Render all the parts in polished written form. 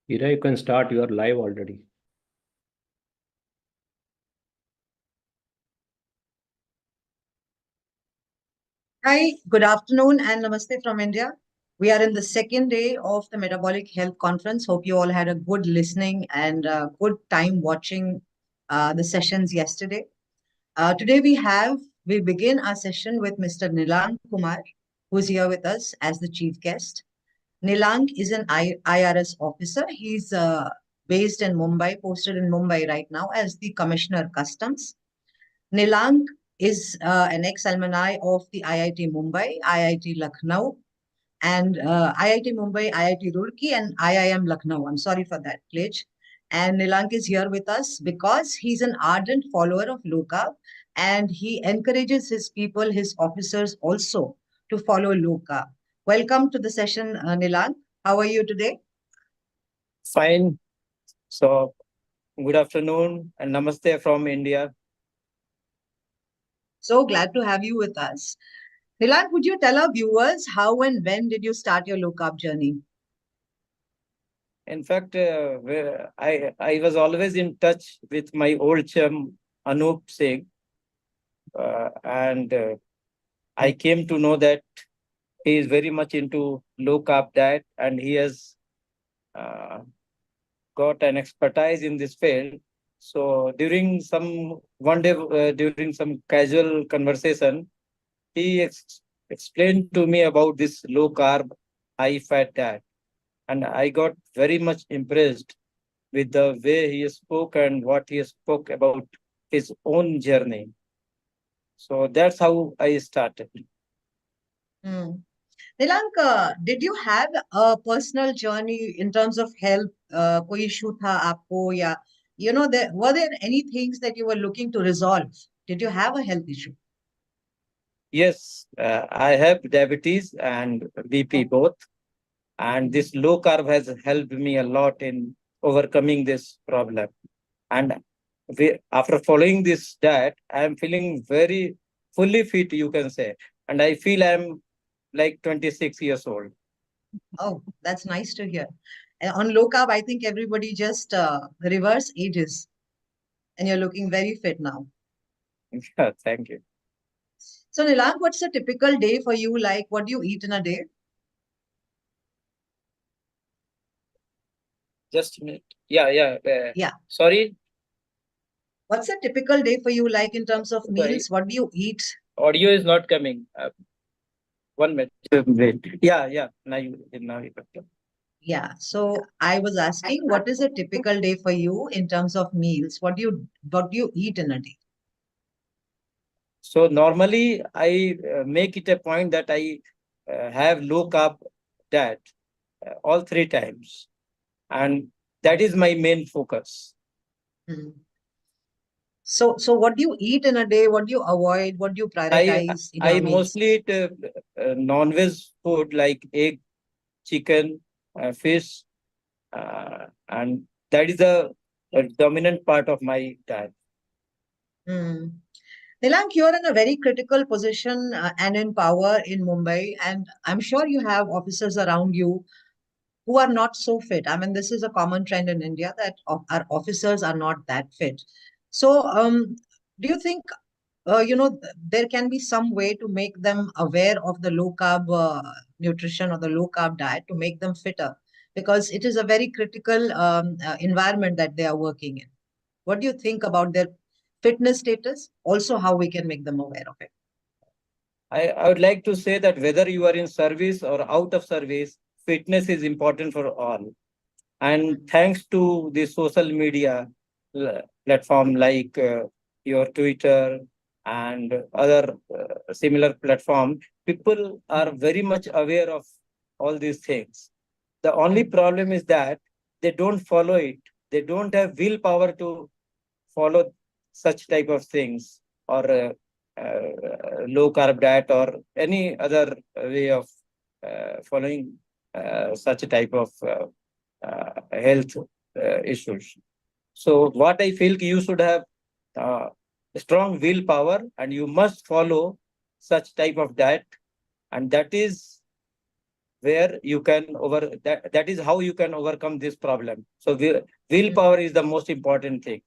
Ira, you can start. You are live already. Hi, good afternoon and namaste from India. We are in the second day of the Metabolic Health Conference. Hope you all had a good listening and good time watching the sessions yesterday. Today we begin our session with Mr. Nilan Kumar, who's here with us as the chief guest. Nilan is an IRS officer. He's based in Mumbai, posted in Mumbai right now as the Commissioner Customs. Nilan is an ex-alumni of the IIT Mumbai, IIT Lucknow, and IIT Mumbai, IIT Roorkee, and IIM Lucknow. I'm sorry for that, glitch. And Nilan is here with us because he's an ardent follower of low carb, and he encourages his people, his officers also to follow low carb. Welcome to the session, Nilan. How are you today? Fine. So, good afternoon and namaste from India. So glad to have you with us. Nilan, would you tell our viewers how and when did you start your low carb journey? In fact, I was always in touch with my old chum Anup Singh, and I came to know that he is very much into low carb diet, and he has got an expertise in this field. So during some casual conversation, he explained to me about this low carb, high fat diet. And I got very much impressed with the way he spoke and what he spoke about his own journey. So that's how I started. Nilank, did you have a personal journey in terms of health? Koi issue tha aapko ya, were there any things that you were looking to resolve? Did you have a health issue? Yes, I have diabetes and BP both. And this low carb has helped me a lot in overcoming this problem. And after following this diet, I am feeling very fully fit, you can say. And I feel I'm like 26 years old. Oh, that's nice to hear. And on low carb, I think everybody just reverse ages. And you're looking very fit now. Yeah, thank you. So, Nilank, what's a typical day for you? Like, what do you eat in a day? Just a minute. Yeah. Sorry. What's a typical day for you, like in terms of meals? What do you eat? Audio is not coming. 1 minute. Yeah. Now you. Yeah. So I was asking, what is a typical day for you in terms of meals? What do you eat in a day? So normally I make it a point that I have low carb diet all 3 times, and that is my main focus. So what do you eat in a day? What do you avoid? What do you prioritize? I mostly eat non-veg food like egg, chicken, fish, and that is a dominant part of my diet. Nilank, you're in a very critical position and in power in Mumbai, and I'm sure you have officers around you who are not so fit. I mean, this is a common trend in India that our officers are not that fit. So, do you think, there can be some way to make them aware of the low carb nutrition or the low carb diet to make them fitter? Because it is a very critical environment that they are working in. What do you think about their fitness status, also how we can make them aware of it. I would like to say that whether you are in service or out of service, fitness is important for all. And thanks to the social media platform like your Twitter and other similar platform, people are very much aware of all these things. The only problem is that they don't follow it. They don't have willpower to follow such type of things, or low carb diet or any other way of following such a type of health issues. So what I feel, you should have strong willpower and you must follow such type of diet, and that is where you can that is how you can overcome this problem. So willpower is the most important thing.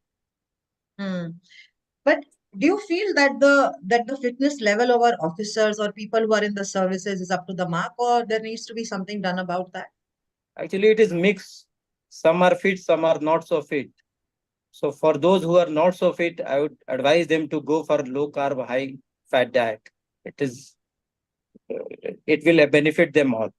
But do you feel that the fitness level of our officers or people who are in the services is up to the mark, or there needs to be something done about that? Actually, it is mixed. Some are fit, some are not so fit. So for those who are not so fit, I would advise them to go for low carb, high fat diet. It will benefit them all.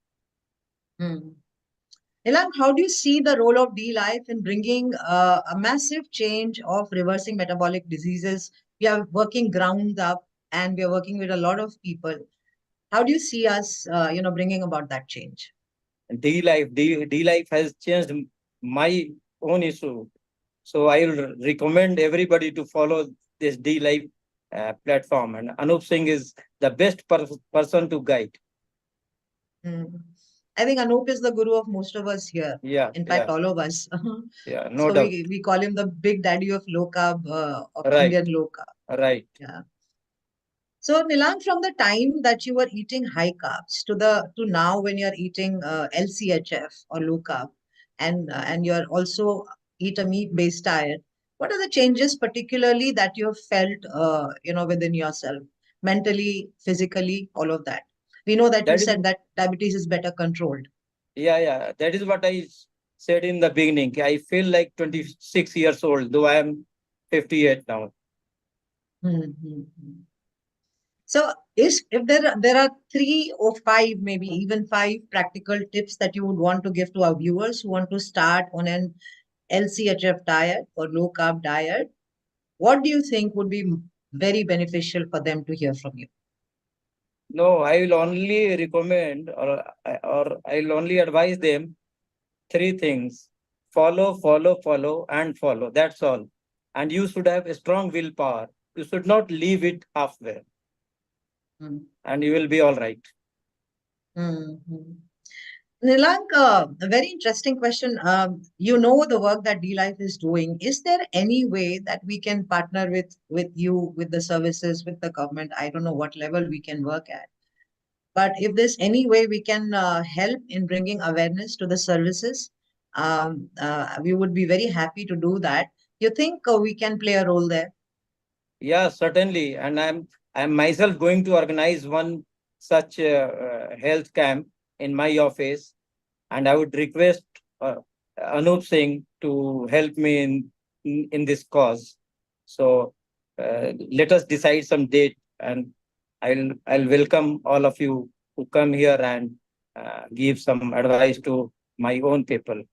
Nilan, how do you see the role of D-Life in bringing a massive change of reversing metabolic diseases? We are working ground up and we are working with a lot of people. How do you see us, bringing about that change? D-Life has changed my own issue. So I will recommend everybody to follow this D-Life platform. And Anup Singh is the best person to guide. I think Anup is the guru of most of us here. Yeah. In fact, all of us. Yeah, no so doubt. we call him the big daddy of low carb, of Right. Indian low carb. Right. Yeah. So Nilan, from the time that you were eating high carbs to now when you're eating LCHF or low carb, and you're also eat a meat-based diet, what are the changes particularly that you have felt, within yourself, mentally, physically, all of that? We know that you said that diabetes is better controlled. Yeah. That is what I said in the beginning. I feel like 26 years old, though I am 58 now. So if there are 3 or 5, maybe even 5 practical tips that you would want to give to our viewers who want to start on an LCHF diet or low carb diet, what do you think would be very beneficial for them to hear from you? No, I will only recommend or I will only advise them 3 things. Follow, and follow. That's all. And you should have a strong willpower. You should not leave it halfway. And you will be all right. Nilank, a very interesting question. You know the work that D-Life is doing. Is there any way that we can partner with you, with the services, with the government? I don't know what level we can work at. But if there's any way we can help in bringing awareness to the services, we would be very happy to do that. You think we can play a role there? Yeah, certainly. And I'm myself going to organize one such health camp in my office, and I would request Anup Singh to help me in this cause. So let us decide some date, and I'll welcome all of you who come here and give some advice to my own people.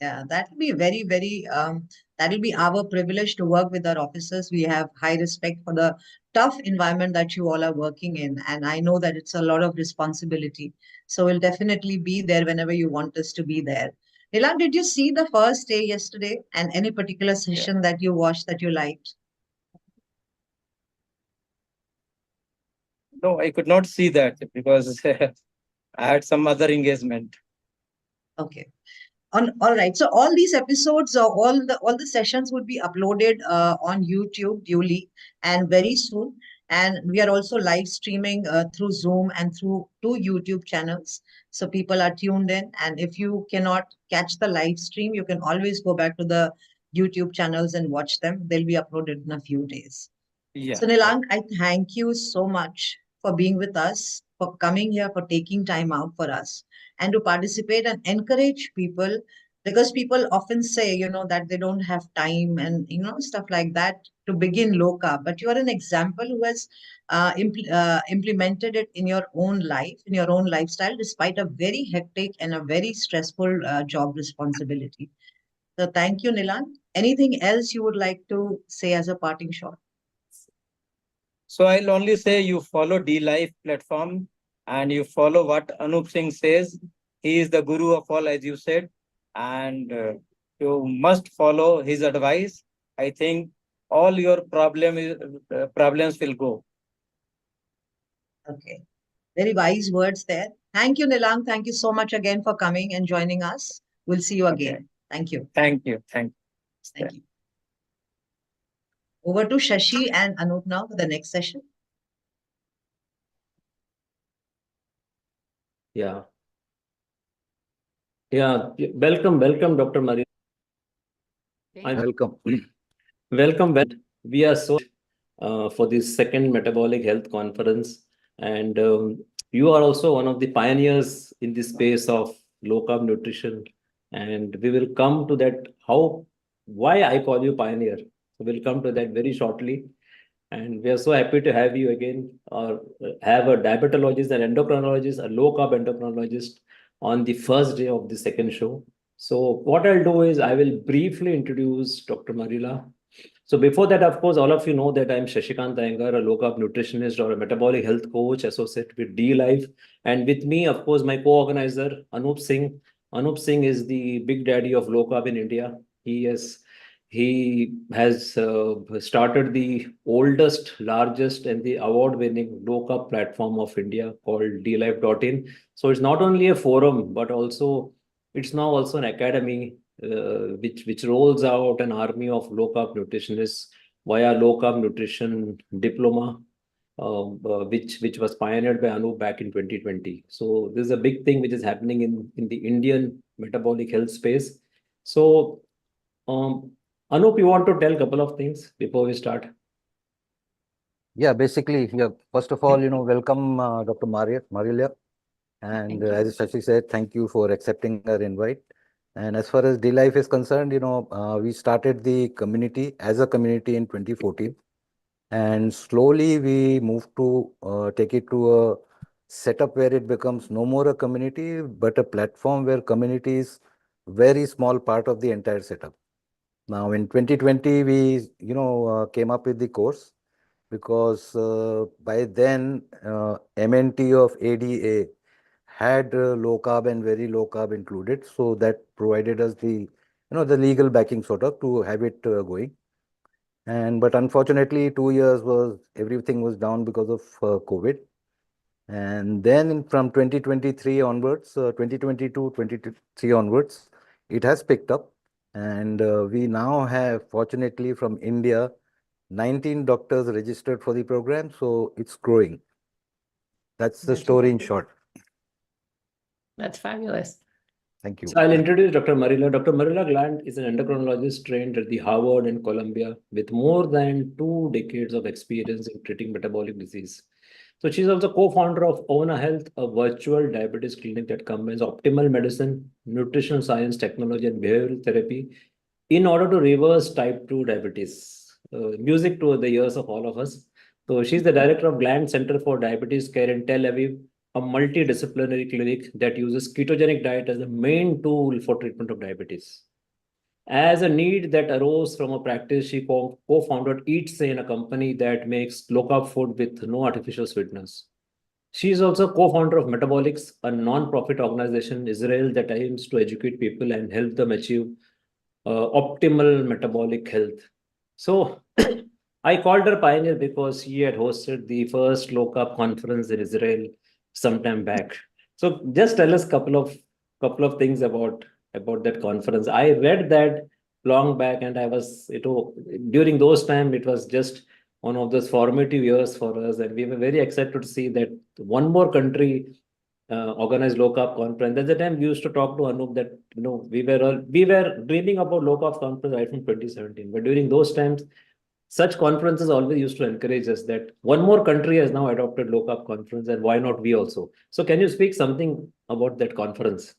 Yeah, that will be very, very, that will be our privilege to work with our officers. We have high respect for the tough environment that you all are working in. And I know that it's a lot of responsibility. So we'll definitely be there whenever you want us to be there. Nilan, did you see the first day yesterday and any particular session that you watched that you liked? No, I could not see that because I had some other engagement. Okay. All right. So all these episodes, all the sessions would be uploaded on YouTube duly and very soon. And we are also live streaming through Zoom and through 2 YouTube channels. So people are tuned in. And if you cannot catch the live stream, you can always go back to the YouTube channels and watch them. They'll be uploaded in a few days. Yeah. So Nilank, I thank you so much for being with us, for coming here, for taking time out for us, and to participate and encourage people Because people often say, that they don't have time and, stuff like that to begin low carb. But you are an example who has implemented it in your own life, in your own lifestyle, despite a very hectic and a very stressful job responsibility. So thank you, Nilan. Anything else you would like to say as a parting shot? So I'll only say you follow D-Life platform and you follow what Anup Singh says. He is the guru of all, as you said, and you must follow his advice. I think all your problems will go. Okay. Very wise words there. Thank you, Nilan. Thank you so much again for coming and joining us. We'll see you again. Okay. Thank you. Thank you. Thank you. Thank you. Over to Shashi and Anup now for the next session. Yeah. Yeah. Welcome, Dr. Maria. Welcome. Welcome. We are so for this second Metabolic Health Conference. And you are also one of the pioneers in the space of low carb nutrition. And we will come to that, why I call you pioneer. So we'll come to that very shortly. And we are so happy to have you again, or have a diabetologist, an endocrinologist, a low carb endocrinologist on the first day of the second show. So what I'll do is I will briefly introduce Dr. Marila. So before that, of course, all of you know that I'm Shashikant Iyengar, a low carb nutritionist or a metabolic health coach associate with D-Life. And with me, of course, my co-organizer, Anup Singh. Anup Singh is the big daddy of low carb in India. He has started the oldest, largest, and the award-winning low carb platform of India called dlife.in. So it's not only a forum, but also it's now also an academy which rolls out an army of low carb nutritionists via low carb nutrition diploma, which was pioneered by Anup back in 2020. So this is a big thing which is happening in the Indian metabolic health space. So Anup, you want to tell a couple of things before we start? Yeah, basically, first of all, welcome Dr. Marila. And as Shashi said, thank you for accepting our invite. And as far as D-Life is concerned, we started the community as a community in 2014. And slowly we moved to take it to a setup where it becomes no more a community, but a platform where community is very small part of the entire setup. Now in 2020, we, came up with the course because by then MNT of ADA had low carb and very low carb included. So that provided us the legal backing sort of to have it going. But unfortunately, 2 years everything was down because of COVID. And then from 2023 onwards, 2022, 2023 onwards, it has picked up. And we now have, fortunately, from India, 19 doctors registered for the program. So it's growing. That's the story in short. That's fabulous. Thank you. So I'll introduce Dr. Marila. Dr. Marila Glant is an endocrinologist trained at the Harvard and Columbia with more than 2 decades of experience in treating metabolic disease. So she's also co-founder of Ona Health, a virtual diabetes clinic that combines optimal medicine, nutritional science, technology, and behavioral therapy in order to reverse type 2 diabetes. Music to the ears of all of us. So she's the director of Gland Center for Diabetes Care in Tel Aviv, a multidisciplinary clinic that uses ketogenic diet as the main tool for treatment of diabetes. As a need that arose from a practice, she co-founded Eat Sane, a company that makes low-carb food with no artificial sweeteners. She is also co-founder of Metabolics, a non-profit organization in Israel that aims to educate people and help them achieve optimal metabolic health. So I called her pioneer because she had hosted the first low-carb conference in Israel sometime back. So just tell us couple of things about that conference. I read that long back, and I was, during those time, it was just one of those formative years for us, and we were very excited to see that one more country organized low carb conference. At the time, we used to talk to Anup that we were dreaming about low carb conference right from 2017. But during those times, such conferences always used to encourage us that one more country has now adopted low carb conference, and why not we also? So can you speak something about that conference?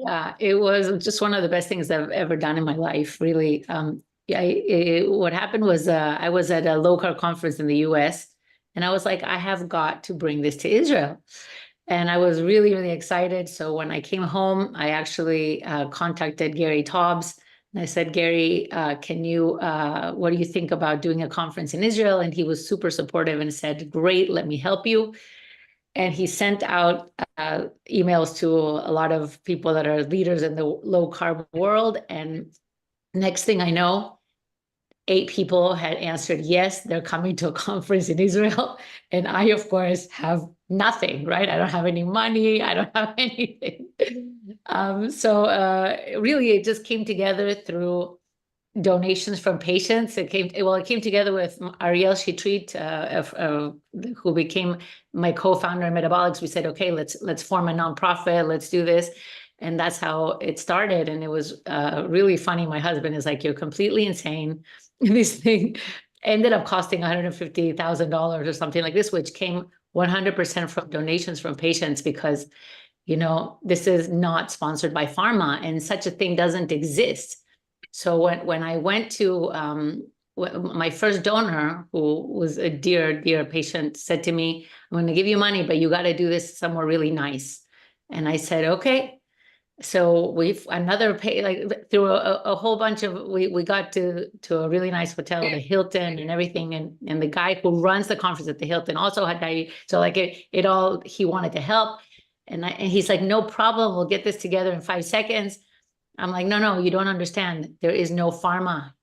Yeah, it was just one of the best things I've ever done in my life, really. What happened was I was at a Low Carb Conference in the US, and I was like, I have got to bring this to Israel. And I was really, really excited. So when I came home, I actually contacted Gary Taubes. And I said, Gary, what do you think about doing a conference in Israel? And he was super supportive and said, great, let me help you. And he sent out emails to a lot of people that are leaders in the low carb world. And next thing I know, 8 people had answered yes, they're coming to a conference in Israel. And I, of course, have nothing, right? I don't have any money. I don't have anything. Really, it just came together through donations from patients. It came together with Ariel Shitrit, who became my co-founder in Metabolics. We said, okay, let's form a nonprofit. Let's do this. And that's how it started. And it was really funny. My husband is like, you're completely insane. This thing ended up costing $150,000 or something like this, which came 100% from donations from patients, because, this is not sponsored by pharma and such a thing doesn't exist. So when I went to my first donor, who was a dear patient, said to me, I'm going to give you money, but you got to do this somewhere really nice. And I said, okay. So through a whole bunch of, we got to a really nice hotel, the Hilton and everything. And the guy who runs the conference at the Hilton also had diabetes. So he wanted to help. And he's like, no problem. We'll get this together in 5 seconds. I'm like, no, you don't understand. There is no pharma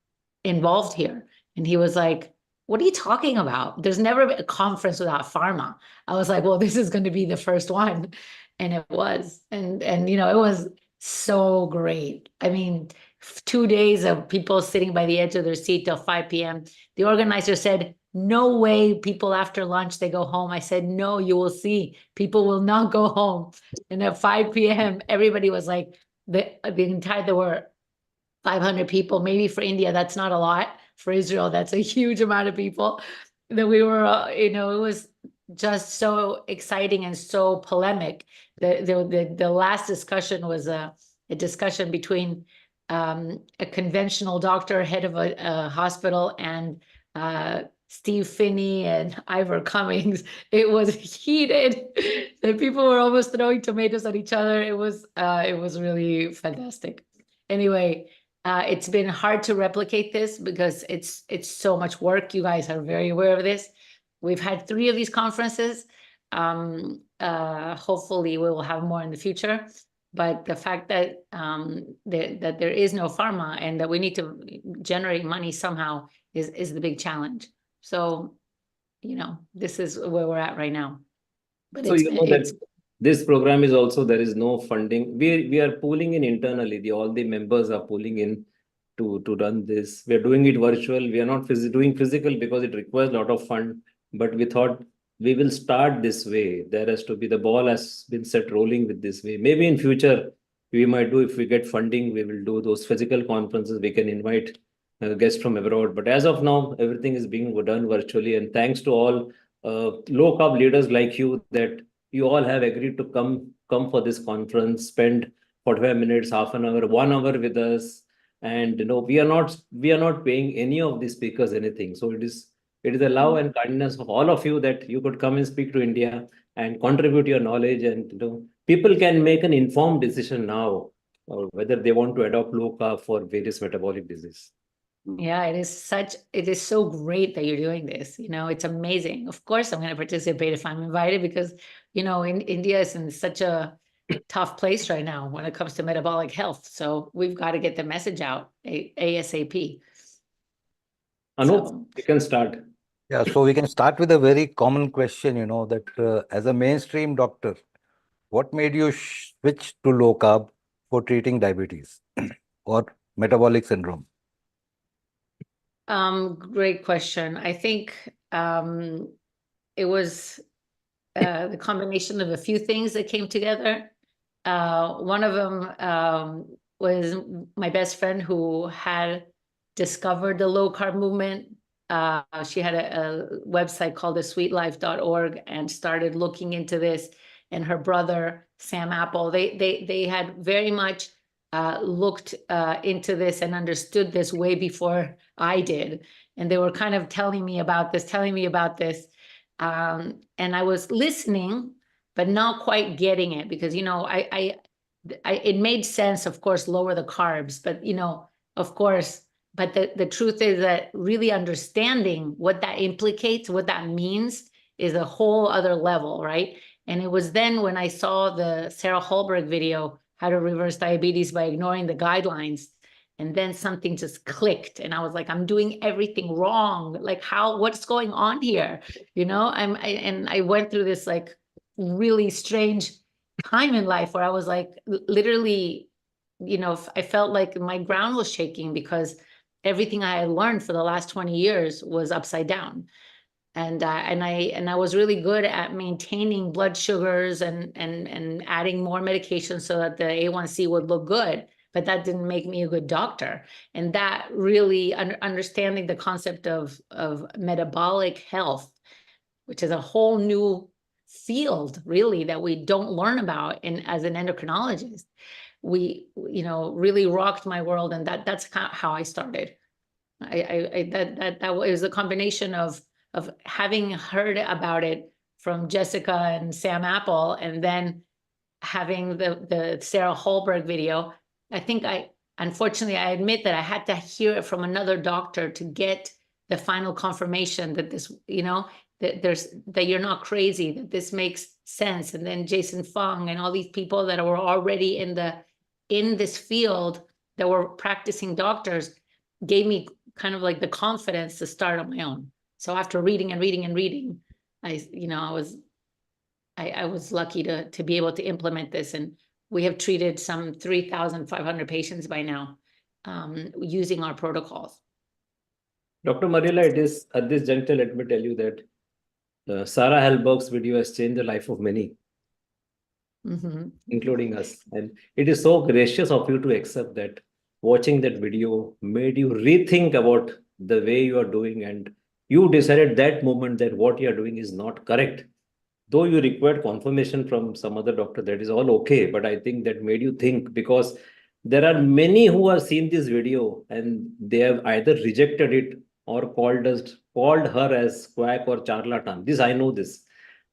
involved here. And he was like, what are you talking about? There's never been a conference without pharma. I was like, well, this is going to be the first one. And it was, and it was so great. I mean, 2 days of people sitting by the edge of their seat till 5 p.m. The organizer said, no way, people after lunch, they go home. I said, no, you will see. People will not go home. And at 5 p.m., everybody was like, there were 500 people. Maybe for India, that's not a lot. For Israel, that's a huge amount of people. That we were, it was just so exciting and so polemic. The last discussion was a discussion between a conventional doctor, head of a hospital, and Steve Finney and Ivor Cummings. It was heated. The people were almost throwing tomatoes at each other. It was really fantastic. Anyway, it's been hard to replicate this because it's so much work. You guys are very aware of this. We've had 3 of these conferences. Hopefully we will have more in the future. But the fact that that there is no pharma and that we need to generate money somehow is the big challenge. So, this is where we're at right now. But So this program is also, there is no funding. We are pooling in internally. All the members are pooling in to run this. We are doing it virtual. We are not doing physical because it requires a lot of fund. But we thought we will start this way. There has to be, the ball has been set rolling with this way. Maybe in future we might do, if we get funding, we will do those physical conferences. We can invite guests from abroad. But as of now, everything is being done virtually. And thanks to all low carb leaders like you, that you all have agreed to come for this conference, spend 45 minutes, half an hour, 1 hour with us. And we are not paying any of the speakers anything. So it is the love and kindness of all of you that you could come and speak to India and contribute your knowledge. And people can make an informed decision now whether they want to adopt low carb for various metabolic disease. Yeah, it is so great that you're doing this. It's amazing. Of course, I'm going to participate if I'm invited, because, in India is in such a tough place right now when it comes to metabolic health. So we've got to get the message out ASAP. Anup, you can start. Yeah, so we can start with a very common question, that as a mainstream doctor, what made you switch to low carb for treating diabetes or metabolic syndrome? Great question. I think it was the combination of a few things that came together. One of them was my best friend who had discovered the low carb movement. She had a website called thesweetlife.org and started looking into this. And her brother Sam Apple, they had very much looked into this and understood this way before I did. And they were kind of telling me about this. And I was listening, but not quite getting it because, you know, it made sense, of course, lower the carbs, but, you know, of course, but the truth is that really understanding what that implicates, what that means is a whole other level, right? And it was then when I saw the Sarah Hallberg video, How to Reverse Diabetes by Ignoring the Guidelines, and then something just clicked and I was like, I'm doing everything wrong. Like what's going on here? You know, and I went through this like really strange time in life where I was like, literally, you know, I felt like my ground was shaking because everything I had learned for the last 20 years was upside down. And I was really good at maintaining blood sugars and adding more medication so that the A1C would look good, but that didn't make me a good doctor. And that really understanding the concept of metabolic health, which is a whole new field really that we don't learn about as an endocrinologist, you know, really rocked my world. And that's kind of how I started. That was a combination of having heard about it from Jessica and Sam Apple, and then having the Sarah Hallberg video. I think unfortunately, I admit that I had to hear it from another doctor to get the final confirmation that this, you know, that you're not crazy, that this makes sense. And then Jason Fung and all these people that were already in this field that were practicing doctors gave me kind of like the confidence to start on my own. So after reading and reading, I was lucky to be able to implement this, and we have treated some 3,500 patients by now using our protocols. Dr. Marilla, it is at this juncture, let me tell you that Sarah Hallberg's video has changed the life of many, including us. And it is so gracious of you to accept that watching that video made you rethink about the way you are doing, and you decided that moment that what you are doing is not correct. Though you required confirmation from some other doctor, that is all okay. But I think that made you think, because there are many who have seen this video and they have either rejected it or called her as quack or charlatan. This, I know this.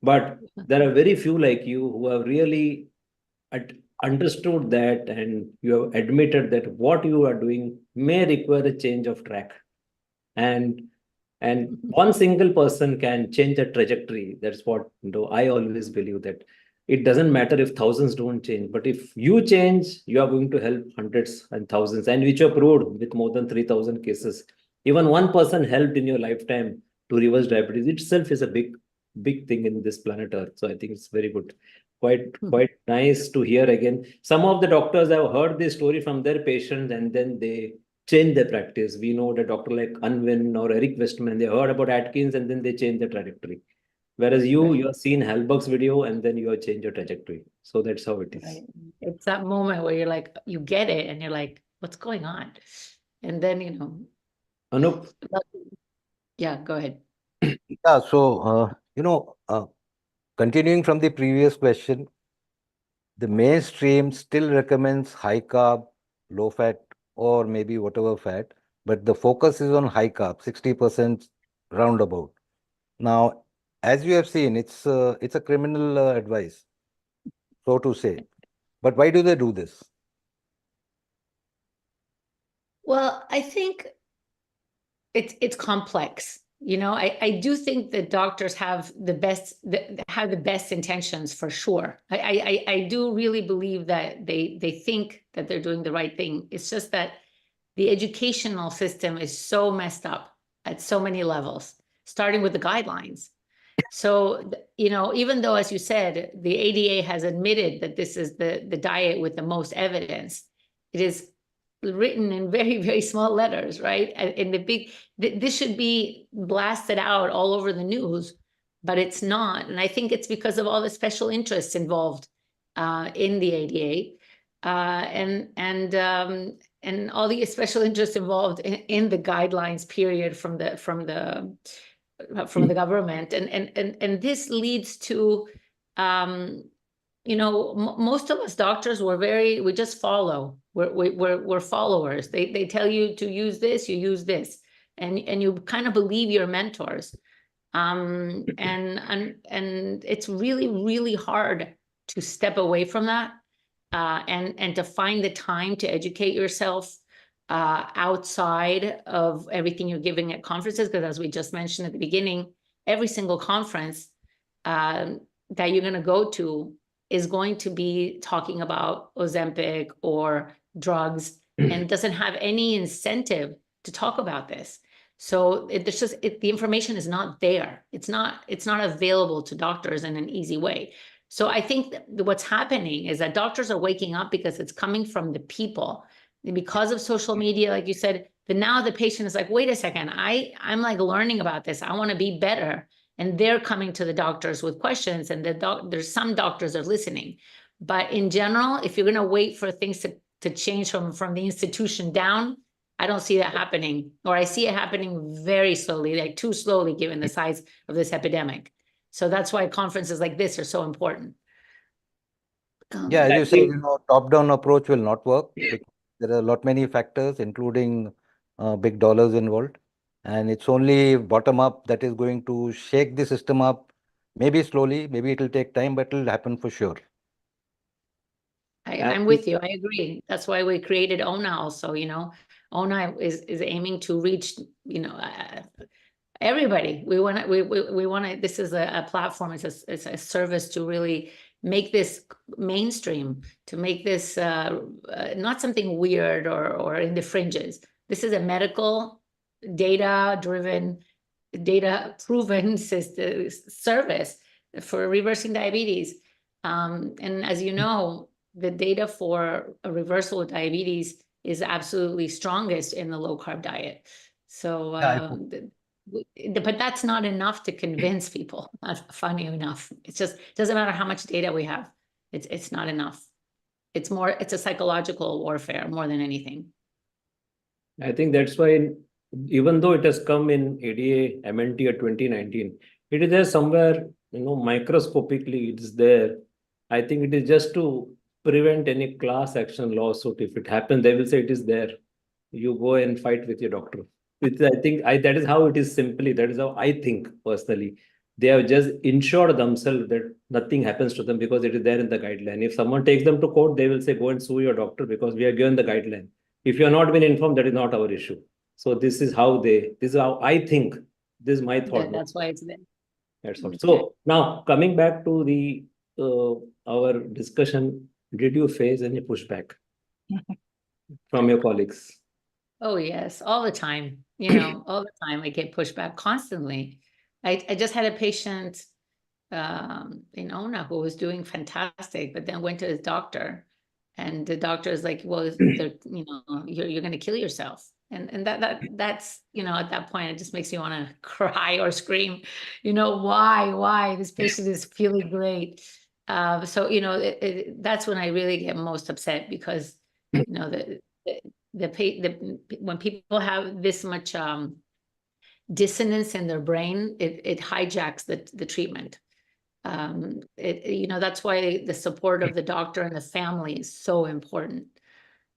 But there are very few like you who have really understood that, and you have admitted that what you are doing may require a change of track. And one single person can change the trajectory. That's what, you know, I always believe, that it doesn't matter if thousands don't change, but if you change, you are going to help hundreds and thousands, and which are proved with more than 3,000 cases. Even one person helped in your lifetime to reverse diabetes itself is a big thing in this planet Earth. So I think it's very good. Quite nice to hear again. Some of the doctors have heard this story from their patients and then they change their practice. We know the doctor like Unwin or Eric Westman, they heard about Atkins and then they change the trajectory. Whereas you have seen Hallberg's video and then you have changed your trajectory. So that's how it is. Right. It's that moment where you're like, you get it and you're like, what's going on? And then, you know. Anup? Yeah, go ahead. Yeah, so, continuing from the previous question, the mainstream still recommends high carb, low fat, or maybe whatever fat, but the focus is on high carb, 60% roundabout. Now, as you have seen, it's a criminal advice, so to say. But why do they do this? Well, I think it's complex. You know, I do think that doctors have the best intentions for sure. I do really believe that they think that they're doing the right thing. It's just that the educational system is so messed up at so many levels, starting with the guidelines. So, you know, even though, as you said, the ADA has admitted that this is the diet with the most evidence, it is written in very, very small letters, right? And this should be blasted out all over the news, but it's not. And I think it's because of all the special interests involved in the ADA and all the special interests involved in the guidelines period from the government. And this leads to most of us doctors we just follow. We're followers. They tell you to use this, you use this, and you kind of believe your mentors. And it's really, really hard to step away from that, and to find the time to educate yourself outside of everything you're giving at conferences. Because as we just mentioned at the beginning, every single conference that you're going to go to is going to be talking about Ozempic or drugs, and doesn't have any incentive to talk about this. So the information is not there. It's not available to doctors in an easy way. So I think that what's happening is that doctors are waking up because it's coming from the people. And because of social media, like you said, but now the patient is like, wait a second, I'm like learning about this. I want to be better. And they're coming to the doctors with questions, and there's some doctors are listening. But in general, if you're going to wait for things to change from the institution down, I don't see that happening, or I see it happening very slowly, like too slowly given the size of this epidemic. So that's why conferences like this are so important. Yeah, as you say, top-down approach will not work because there are a lot many factors, including big dollars involved. And it's only bottom up that is going to shake the system up, maybe slowly, maybe it'll take time, but it'll happen for sure. I'm with you. I agree. That's why we created ONA also, ONA is aiming to reach, everybody. We want to, this is a platform, it's a service to really make this mainstream, to make this not something weird or in the fringes. This is a medical data-driven, data-proven service for reversing diabetes. And as you know, the data for a reversal of diabetes is absolutely strongest in the low-carb diet. So, but that's not enough to convince people. Not funny enough. It's just, it doesn't matter how much data we have. It's not enough. It's a psychological warfare more than anything. I think that's why, even though it has come in ADA MNT of 2019, it is there somewhere, microscopically it is there. I think it is just to prevent any class action lawsuit. If it happens, they will say it is there. You go and fight with your doctor. I think that is how it is simply. That is how I think personally. They have just ensured themselves that nothing happens to them because it is there in the guideline. If someone takes them to court, they will say, go and sue your doctor because we are given the guideline. If you are not been informed, that is not our issue. So this is how I think. This is my thought. That's why it's there. That's all. So now coming back to the our discussion, did you face any pushback from your colleagues? Oh yes, all the time. All the time I get pushback constantly. I just had a patient in ONA who was doing fantastic, but then went to his doctor, and the doctor is like, well, you're going to kill yourself. And that's, at that point, it just makes you want to cry or scream, why this patient is feeling great. So, that's when I really get most upset because, when people have this much dissonance in their brain, it hijacks the treatment. That's why the support of the doctor and the family is so important.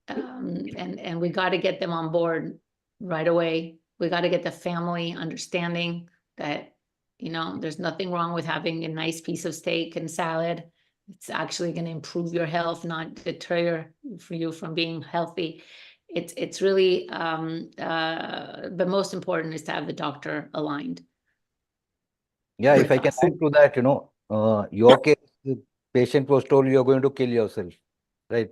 And we got to get them on board right away. We got to get the family understanding that, there's nothing wrong with having a nice piece of steak and salad. It's actually going to improve your health, not deter you from being healthy. It's really, the most important is to have the doctor aligned. Yeah, if I can add to that, your case, the patient was told you're going to kill yourself, right?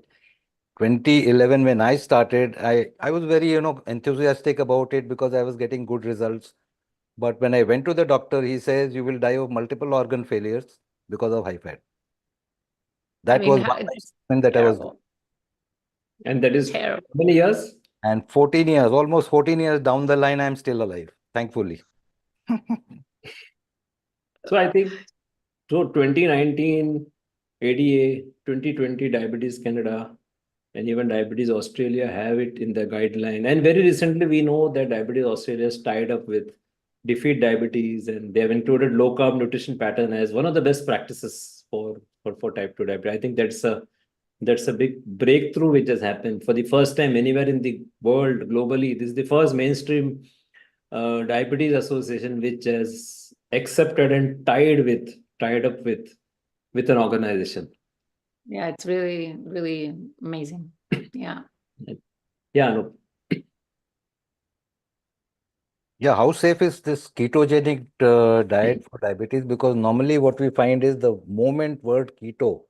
2011, when I started, I was very, enthusiastic about it because I was getting good results. But when I went to the doctor, he says you will die of multiple organ failures because of high fat. That was one thing that I was doing. And that is terrible. How many years? And 14 years, almost 14 years down the line, I'm still alive, thankfully. So I think, 2019 ADA, 2020 Diabetes Canada, and even Diabetes Australia have it in the guideline. And very recently, we know that Diabetes Australia is tied up with Defeat Diabetes, and they have included low carb nutrition pattern as one of the best practices for for type 2 diabetes. I think that's a big breakthrough which has happened for the first time anywhere in the world globally. This is the first mainstream diabetes association which has accepted and tied up with an organization. Yeah, it's really, really amazing. Yeah. Yeah, no. Yeah, how safe is this ketogenic diet for diabetes? Because normally what we find is the moment word keto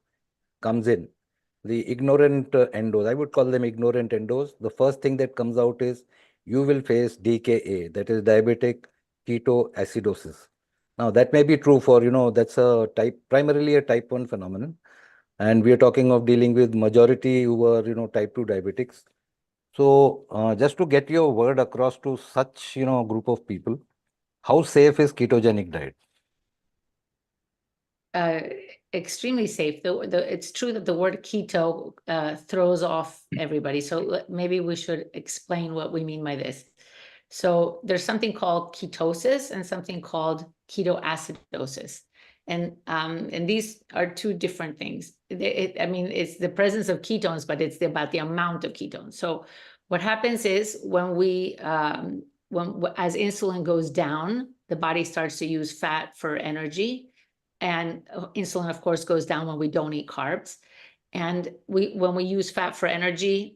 comes in, the ignorant endos, I would call them ignorant endos, the first thing that comes out is you will face DKA, that is diabetic ketoacidosis. Now that may be true for, that's primarily a type 1 phenomenon. And we are talking of dealing with majority who are, type 2 diabetics. So just to get your word across to such, group of people, how safe is ketogenic diet? Extremely safe. It's true that the word keto throws off everybody. So maybe we should explain what we mean by this. So there's something called ketosis and something called ketoacidosis. And these are two different things. It's the presence of ketones, but it's about the amount of ketones. So what happens is when as insulin goes down, the body starts to use fat for energy. And insulin, of course, goes down when we don't eat carbs. And when we use fat for energy,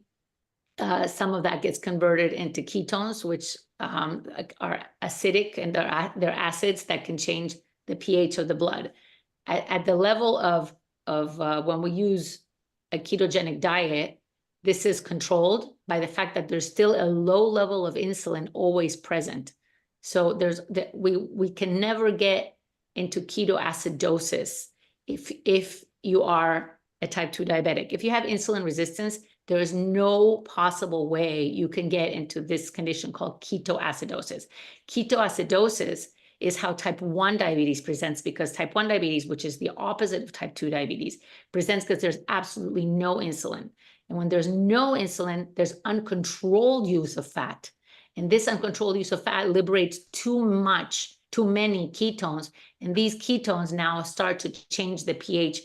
some of that gets converted into ketones, which are acidic, and they're acids that can change the pH of the blood. At the level of when we use a ketogenic diet, this is controlled by the fact that there's still a low level of insulin always present. So we can never get into ketoacidosis if you are a type 2 diabetic. If you have insulin resistance, there is no possible way you can get into this condition called ketoacidosis. Ketoacidosis is how type 1 diabetes presents, because type 1 diabetes, which is the opposite of type 2 diabetes, presents because there's absolutely no insulin. And when there's no insulin, there's uncontrolled use of fat. And this uncontrolled use of fat liberates too many ketones. And these ketones now start to change the pH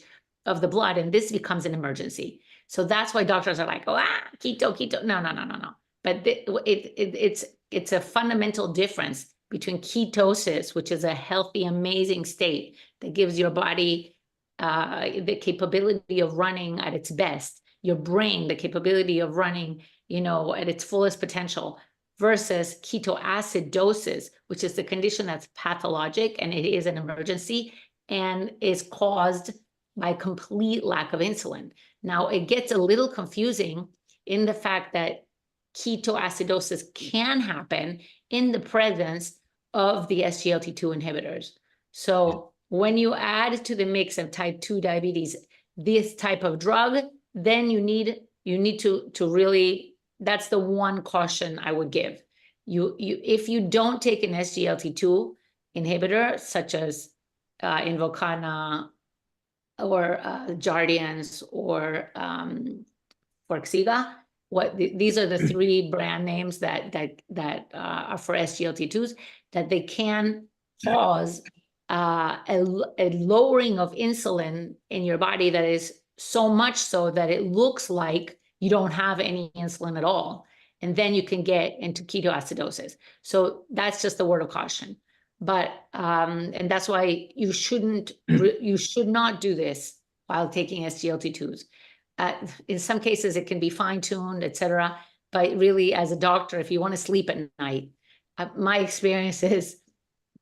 of the blood, and this becomes an emergency. So that's why doctors are like, keto. No. But it's a fundamental difference between ketosis, which is a healthy, amazing state that gives your body the capability of running at its best, your brain the capability of running, at its fullest potential, versus ketoacidosis, which is the condition that's pathologic and it is an emergency and is caused by complete lack of insulin. Now, it gets a little confusing in the fact that ketoacidosis can happen in the presence of the SGLT2 inhibitors. So when you add to the mix of type 2 diabetes this type of drug, then you need to really, that's the one caution I would give. If you don't take an SGLT2 inhibitor, such as Invokana or Jardiance or Forxiga, these are the three brand names that are for SGLT2s, that they can cause a lowering of insulin in your body that is so much so that it looks like you don't have any insulin at all. And then you can get into ketoacidosis. So that's just the word of caution. But, and that's why you should not do this while taking SGLT2s. In some cases, it can be fine-tuned, etc. But really, as a doctor, if you want to sleep at night, my experience is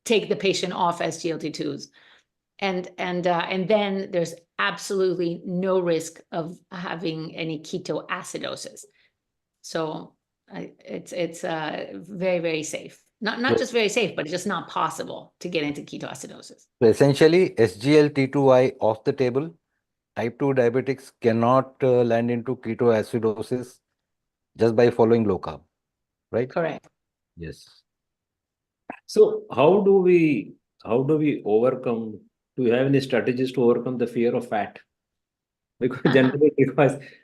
take the patient off SGLT2s. And then there's absolutely no risk of having any ketoacidosis. So it's very, very safe. Not just very safe, but it's just not possible to get into ketoacidosis. So essentially, SGLT2I off the table, type 2 diabetics cannot land into ketoacidosis just by following low carb, right? Correct. Yes. So how do we overcome? Do you have any strategies to overcome the fear of fat? Because generally,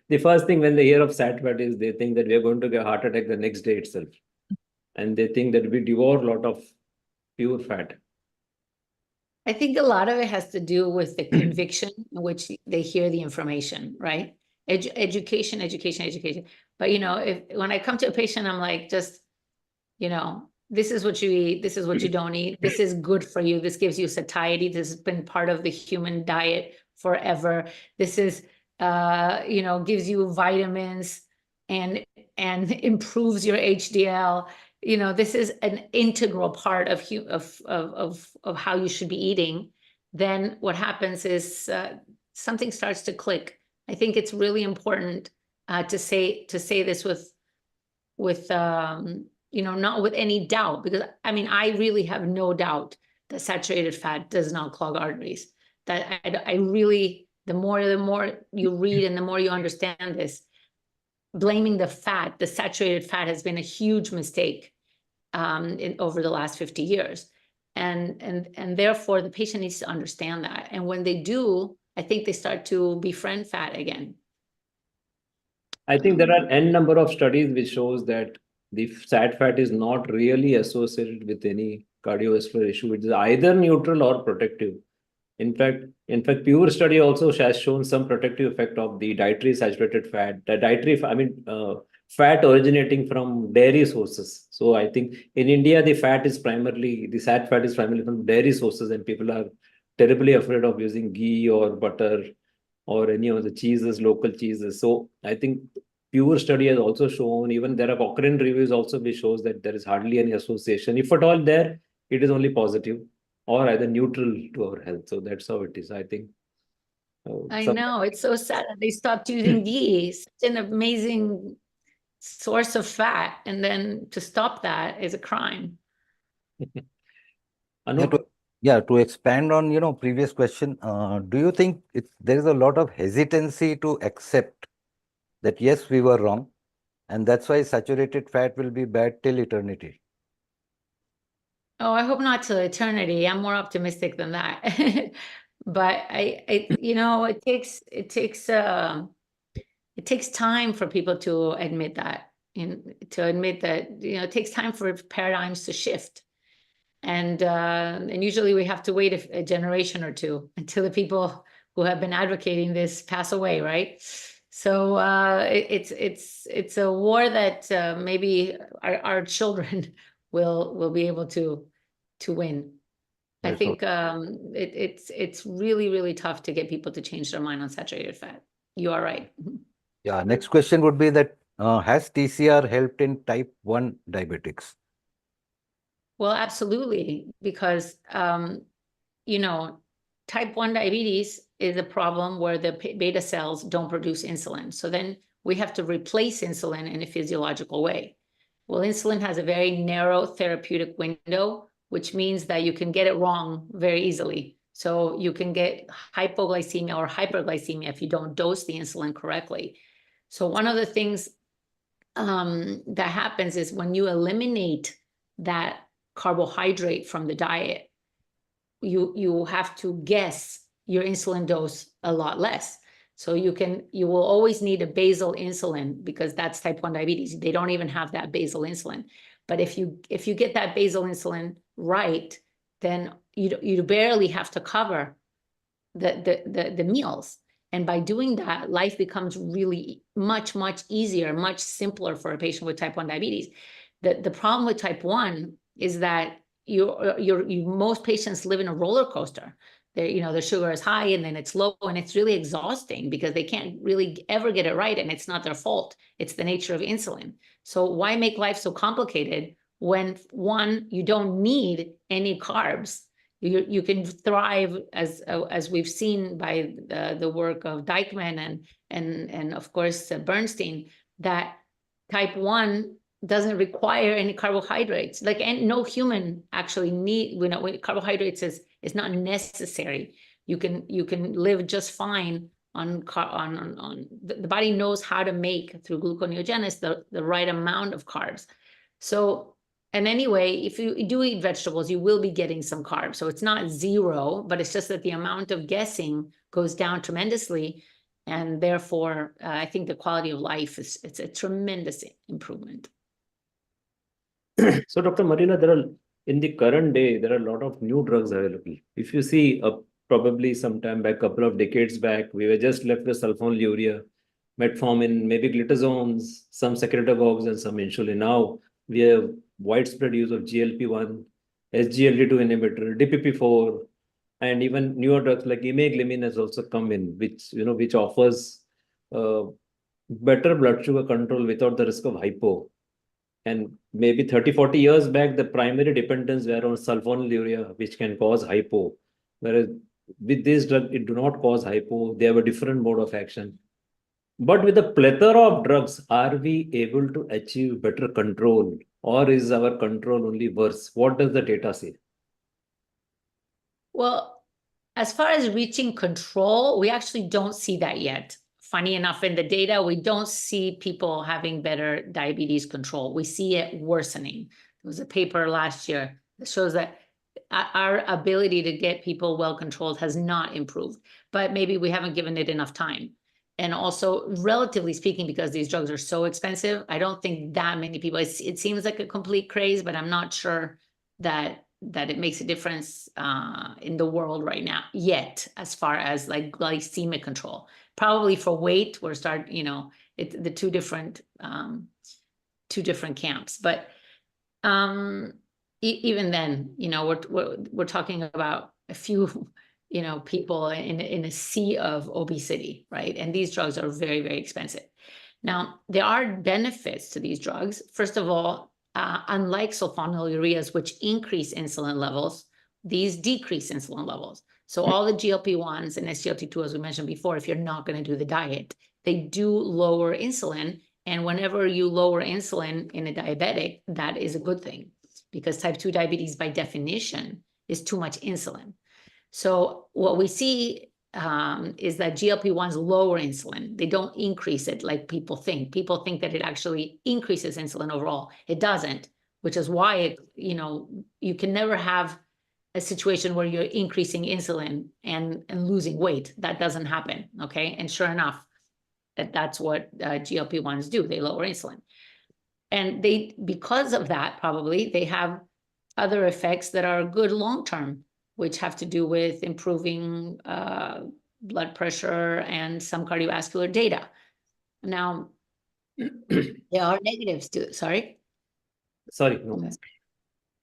the first thing when they hear of fat is they think that we are going to get a heart attack the next day itself. And they think that we devour a lot of pure fat. I think a lot of it has to do with the conviction in which they hear the information, right? Education, education, education. But when I come to a patient, I'm like, just, this is what you eat, this is what you don't eat, this is good for you, this gives you satiety, this has been part of the human diet forever. This is, gives you vitamins and improves your HDL. This is an integral part of how you should be eating. Then what happens is something starts to click. I think it's really important to say this with not with any doubt, because I really have no doubt that saturated fat does not clog arteries. That I really, the more you read and the more you understand this, blaming the saturated fat has been a huge mistake over the last 50 years. And therefore the patient needs to understand that. And when they do, I think they start to befriend fat again. I think there are n number of studies which shows that the sat fat is not really associated with any cardiovascular issue. It is either neutral or protective. In fact, pure study also has shown some protective effect of the dietary saturated fat, fat originating from dairy sources. So I think in India, the sat fat is primarily from dairy sources, and people are terribly afraid of using ghee or butter or any of the cheeses, local cheeses. So I think pure study has also shown, even there are Cochrane reviews also which shows that there is hardly any association. If at all there, it is only positive or either neutral to our health. So that's how it is, I think. I know, it's so sad that they stopped using ghee, such an amazing source of fat, and then to stop that is a crime. To expand on previous question, do you think there is a lot of hesitancy to accept that yes, we were wrong, and that's why saturated fat will be bad till eternity? Oh, I hope not till eternity. I'm more optimistic than that. But it takes time for people to admit that, it takes time for paradigms to shift. And usually we have to wait a generation or two until the people who have been advocating this pass away, right? So it's a war that maybe our children will be able to win. I think it's really, really tough to get people to change their mind on saturated fat. You are right. Yeah, next question would be that has TCR helped in type 1 diabetics? Well, absolutely, because type 1 diabetes is a problem where the beta cells don't produce insulin. So then we have to replace insulin in a physiological way. Well, insulin has a very narrow therapeutic window, which means that you can get it wrong very easily. So you can get hypoglycemia or hyperglycemia if you don't dose the insulin correctly. So one of the things that happens is when you eliminate that carbohydrate from the diet, you have to guess your insulin dose a lot less. So you will always need a basal insulin, because that's type 1 diabetes. They don't even have that basal insulin. But if you get that basal insulin right, then you barely have to cover the meals. And by doing that, life becomes really much, much easier, much simpler for a patient with type 1 diabetes. The problem with type 1 is that most patients live in a roller coaster. Their sugar is high and then it's low, and it's really exhausting because they can't really ever get it right, and it's not their fault. It's the nature of insulin. So why make life so complicated when, one, you don't need any carbs? You can thrive, as we've seen by the work of Dykman and of course Bernstein, that type 1 doesn't require any carbohydrates. And no human actually carbohydrates is not necessary. You can live just fine on the body knows how to make through gluconeogenesis the right amount of carbs. So, and anyway, if you do eat vegetables, you will be getting some carbs. So it's not zero, but it's just that the amount of guessing goes down tremendously. And therefore, I think the quality of life it's a tremendous improvement. So, Dr. Marina, there are in the current day, there are a lot of new drugs available. If you see, probably sometime back, couple of decades back, we were just left with sulfonylurea, metformin, maybe glitazones, some secretagogues, and some insulin. Now we have widespread use of GLP-1, SGLT2 inhibitor, DPP-4, and even newer drugs like imeglimin has also come in, which offers better blood sugar control without the risk of hypo. And maybe 30-40 years back, the primary dependence were on sulfonylurea, which can cause hypo. Whereas with this drug, it do not cause hypo. They have a different mode of action. But with the plethora of drugs, are we able to achieve better control, or is our control only worse? What does the data say? Well, as far as reaching control, we actually don't see that yet. Funny enough, in the data, we don't see people having better diabetes control. We see it worsening. There was a paper last year that shows that our ability to get people well controlled has not improved, but maybe we haven't given it enough time. And also, relatively speaking, because these drugs are so expensive, I don't think that many people, it seems like a complete craze, but I'm not sure that it makes a difference in the world right now yet, as far as like glycemic control. Probably for weight, we're it's the two different camps. But even then, we're talking about a few people in a sea of obesity, right? And these drugs are very, very expensive. Now, there are benefits to these drugs. First of all, unlike sulfonylureas, which increase insulin levels, these decrease insulin levels. So all the GLP-1s and SGLT2, as we mentioned before, if you're not going to do the diet, they do lower insulin. And whenever you lower insulin in a diabetic, that is a good thing, because type 2 diabetes by definition is too much insulin. So what we see is that GLP-1s lower insulin. They don't increase it like people think. People think that it actually increases insulin overall. It doesn't, which is why you can never have a situation where you're increasing insulin and losing weight. That doesn't happen, okay? And sure enough, that's what GLP-1s do. They lower insulin. And because of that, probably, they have other effects that are good long-term, which have to do with improving blood pressure and some cardiovascular data. Now, there are negatives to it. Sorry? Sorry, no.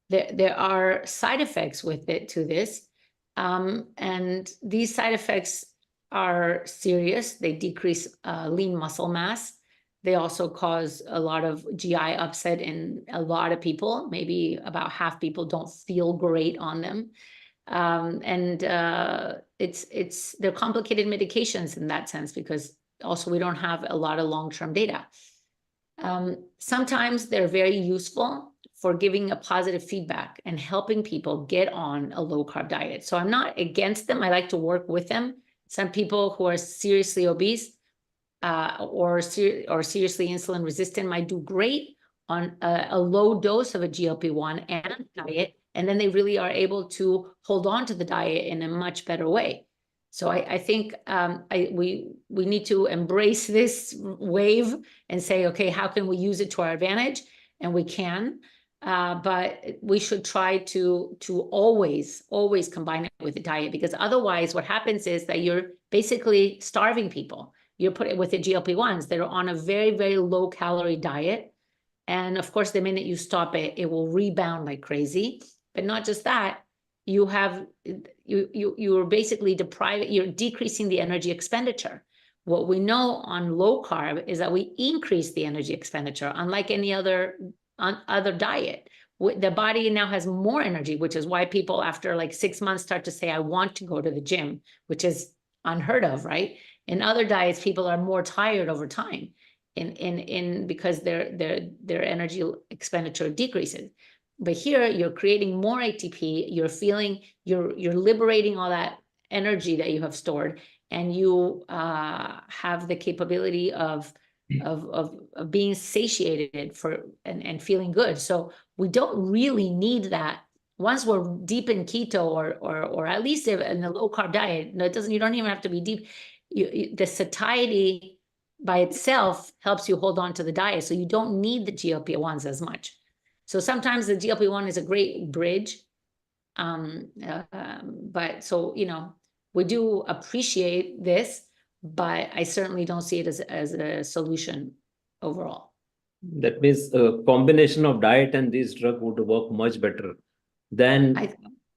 There are side effects with it to this. And these side effects are serious. They decrease lean muscle mass. They also cause a lot of GI upset in a lot of people. Maybe about half people don't feel great on them. They're complicated medications in that sense, because also we don't have a lot of long-term data. Sometimes they're very useful for giving a positive feedback and helping people get on a low-carb diet. So I'm not against them. I like to work with them. Some people who are seriously obese or seriously insulin resistant might do great on a low dose of a GLP-1 and a diet, and then they really are able to hold on to the diet in a much better way. So I think we need to embrace this wave and say, okay, how can we use it to our advantage? And we can, but we should try to always combine it with the diet, because otherwise what happens is that you're basically starving people. You're putting with the GLP-1s, they're on a very, very low calorie diet. And of course, the minute you stop it, it will rebound like crazy. But not just that, you're basically you're decreasing the energy expenditure. What we know on low carb is that we increase the energy expenditure, unlike any other diet. The body now has more energy, which is why people after like 6 months start to say, I want to go to the gym, which is unheard of, right? In other diets, people are more tired over time because their energy expenditure decreases. But here you're creating more ATP, you're liberating all that energy that you have stored, and you have the capability of being satiated and feeling good. So we don't really need that. Once we're deep in keto or at least in a low carb diet, you don't even have to be deep. The satiety by itself helps you hold on to the diet. So you don't need the GLP-1s as much. So sometimes the GLP-1 is a great bridge. But so, we do appreciate this, but I certainly don't see it as a solution overall. That means a combination of diet and this drug would work much better than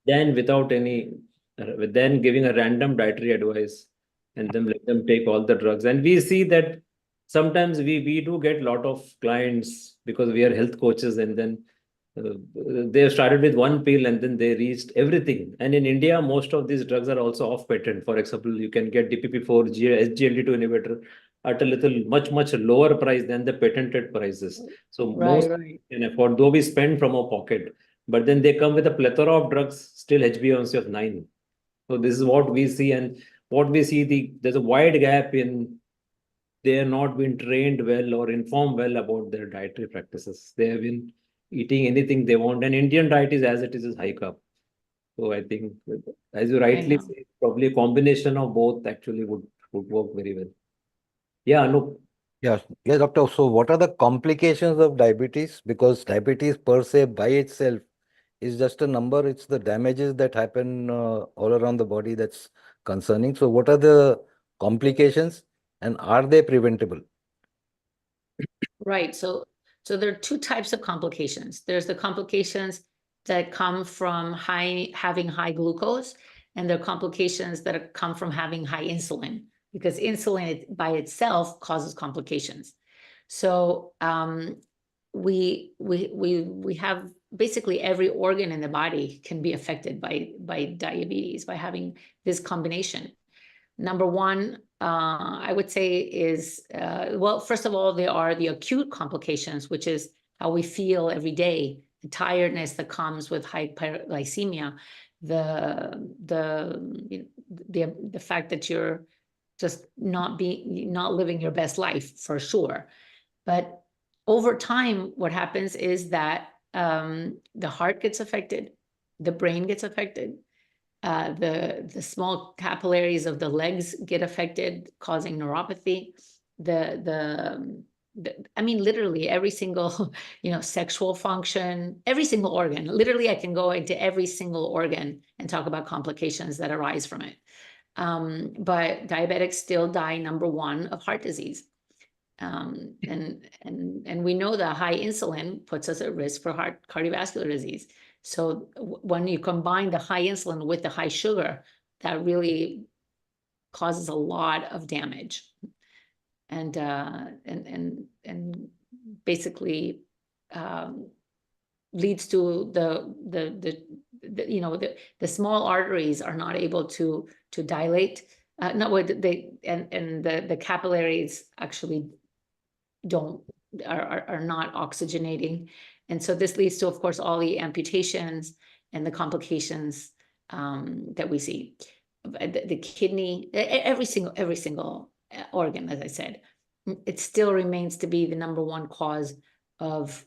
without any, than giving a random dietary advice and then let them take all the drugs. And we see that sometimes we do get a lot of clients because we are health coaches, and then they have started with one pill and then they reached everything. And in India, most of these drugs are also off patent. For example, you can get DPP-4, SGLT2 inhibitor at a little much lower price than the patented prices. So most can afford, though we spend from our pocket, but then they come with a plethora of drugs, still HbA1c of 9. So this is what we see, and what we see, there's a wide gap in they are not been trained well or informed well about their dietary practices. They have been eating anything they want, and Indian diet is as it is high carb. So I think, as you rightly say, probably a combination of both actually would work very well. Yeah, no. Yeah, doctor. So what are the complications of diabetes? Because diabetes per se by itself is just a number. It's the damages that happen all around the body that's concerning. So what are the complications and are they preventable? Right. So there are two types of complications. There's the complications that come from having high glucose, and there are complications that come from having high insulin, because insulin by itself causes complications. So we have basically every organ in the body can be affected by diabetes, by having this combination. Number one, I would say is, well, first of all, there are the acute complications, which is how we feel every day, the tiredness that comes with hyperglycemia, the fact that you're just not living your best life, for sure. But over time, what happens is that the heart gets affected, the brain gets affected, the small capillaries of the legs get affected, causing neuropathy. I mean, literally every single, sexual function, every single organ. Literally, I can go into every single organ and talk about complications that arise from it. But diabetics still die number one of heart disease. And we know that high insulin puts us at risk for cardiovascular disease. So when you combine the high insulin with the high sugar, that really causes a lot of damage, and basically leads to the small arteries are not able to dilate. The capillaries actually are not oxygenating. And so this leads to, of course, all the amputations and the complications that we see. The kidney, every single organ, as I said, it still remains to be the number one cause of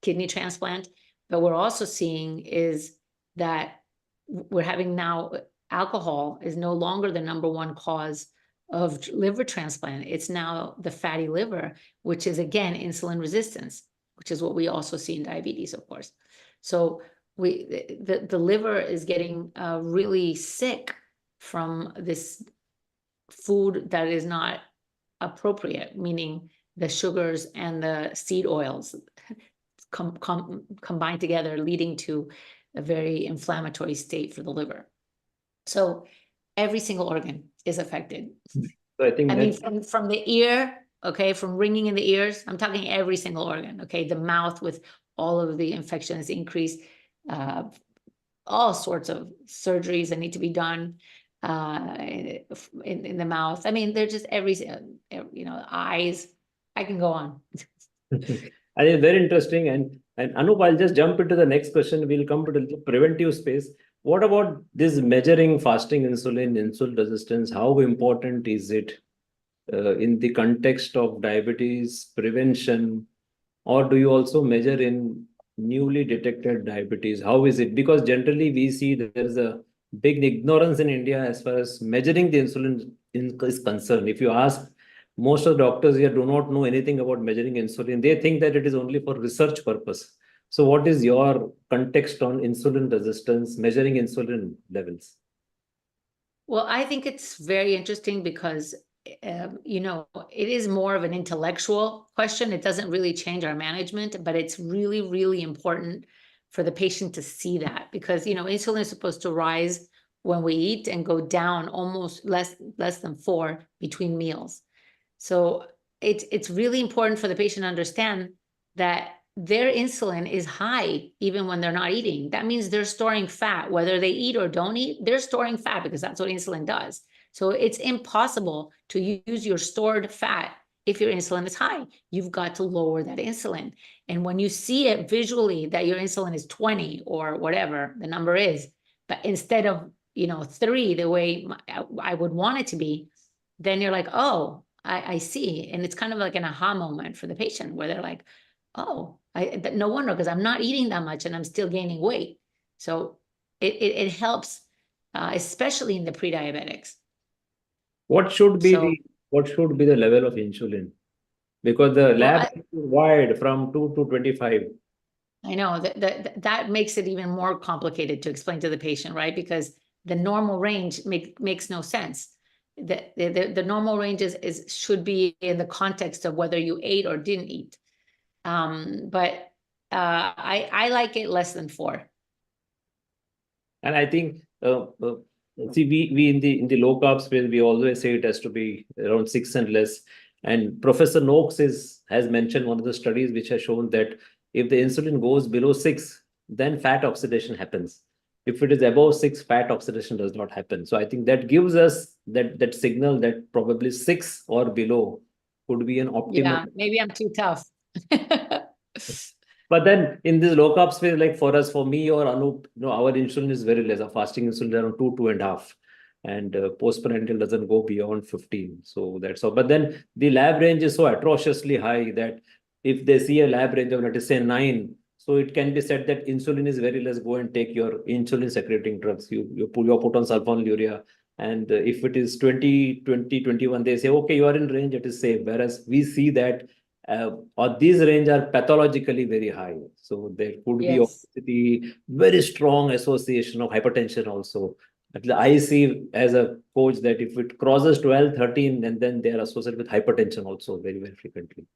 kidney transplant. But we're also seeing is that we're having now alcohol is no longer the number one cause of liver transplant. It's now the fatty liver, which is again insulin resistance, which is what we also see in diabetes, of course. So the liver is getting really sick from this food that is not appropriate, meaning the sugars and the seed oils combine together, leading to a very inflammatory state for the liver. So every single organ is affected. So I think from the ear, okay, from ringing in the ears, I'm talking every single organ, okay, the mouth with all of the infections increased, all sorts of surgeries that need to be done in the mouth. I mean, they're just eyes. I can go on. I think very interesting. And Anup, I'll just jump into the next question. We'll come to the preventive space. What about this measuring fasting insulin resistance? How important is it in the context of diabetes prevention? Or do you also measure in newly detected diabetes? How is it? Because generally we see that there is a big ignorance in India as far as measuring the insulin is concerned. If you ask most of the doctors here do not know anything about measuring insulin. They think that it is only for research purpose. So what is your context on insulin resistance, measuring insulin levels? Well, I think it's very interesting because, you know, it is more of an intellectual question. It doesn't really change our management, but it's really, really important for the patient to see that, because, you know, insulin is supposed to rise when we eat and go down almost less than 4 between meals. So it's really important for the patient to understand that their insulin is high even when they're not eating. That means they're storing fat, whether they eat or don't eat, they're storing fat because that's what insulin does. So it's impossible to use your stored fat if your insulin is high. You've got to lower that insulin. And when you see it visually that your insulin is 20 or whatever the number is, but instead of, you know, 3, the way I would want it to be, then you're like, oh, I see. And it's kind of like an aha moment for the patient where they're like, oh, no wonder, because I'm not eating that much and I'm still gaining weight. So it helps, especially in the pre-diabetics. What should be the level of insulin? Because the lab is wide from 2 to 25. I know that makes it even more complicated to explain to the patient, right? Because the normal range makes no sense. The normal range should be in the context of whether you ate or didn't eat. But I like it less than 4. And I think see, we in the low carb space, we always say it has to be around 6 and less. And Professor Noakes has mentioned one of the studies which has shown that if the insulin goes below 6, then fat oxidation happens. If it is above 6, fat oxidation does not happen. So I think that gives us that signal that probably 6 or below could be an optimal. Yeah, maybe I'm too tough. But then in this low carb space, like for us, for me or Anup, you know, our insulin is very less. Our fasting insulin is around 2.5, and postprandial doesn't go beyond 15. So that's all. But then the lab range is so atrociously high that if they see a lab range of, let us say, 9, so it can be said that insulin is very less. Go and take your insulin secreting drugs. You put on sulfonylurea. And if it is 20, 21, they say, okay, you are in range, it is safe. Whereas we see that or these range are pathologically very high. So there could be obesity, very strong association of hypertension also. But I see as a coach that if it crosses 12, 13, and then they are associated with hypertension also very, very frequently.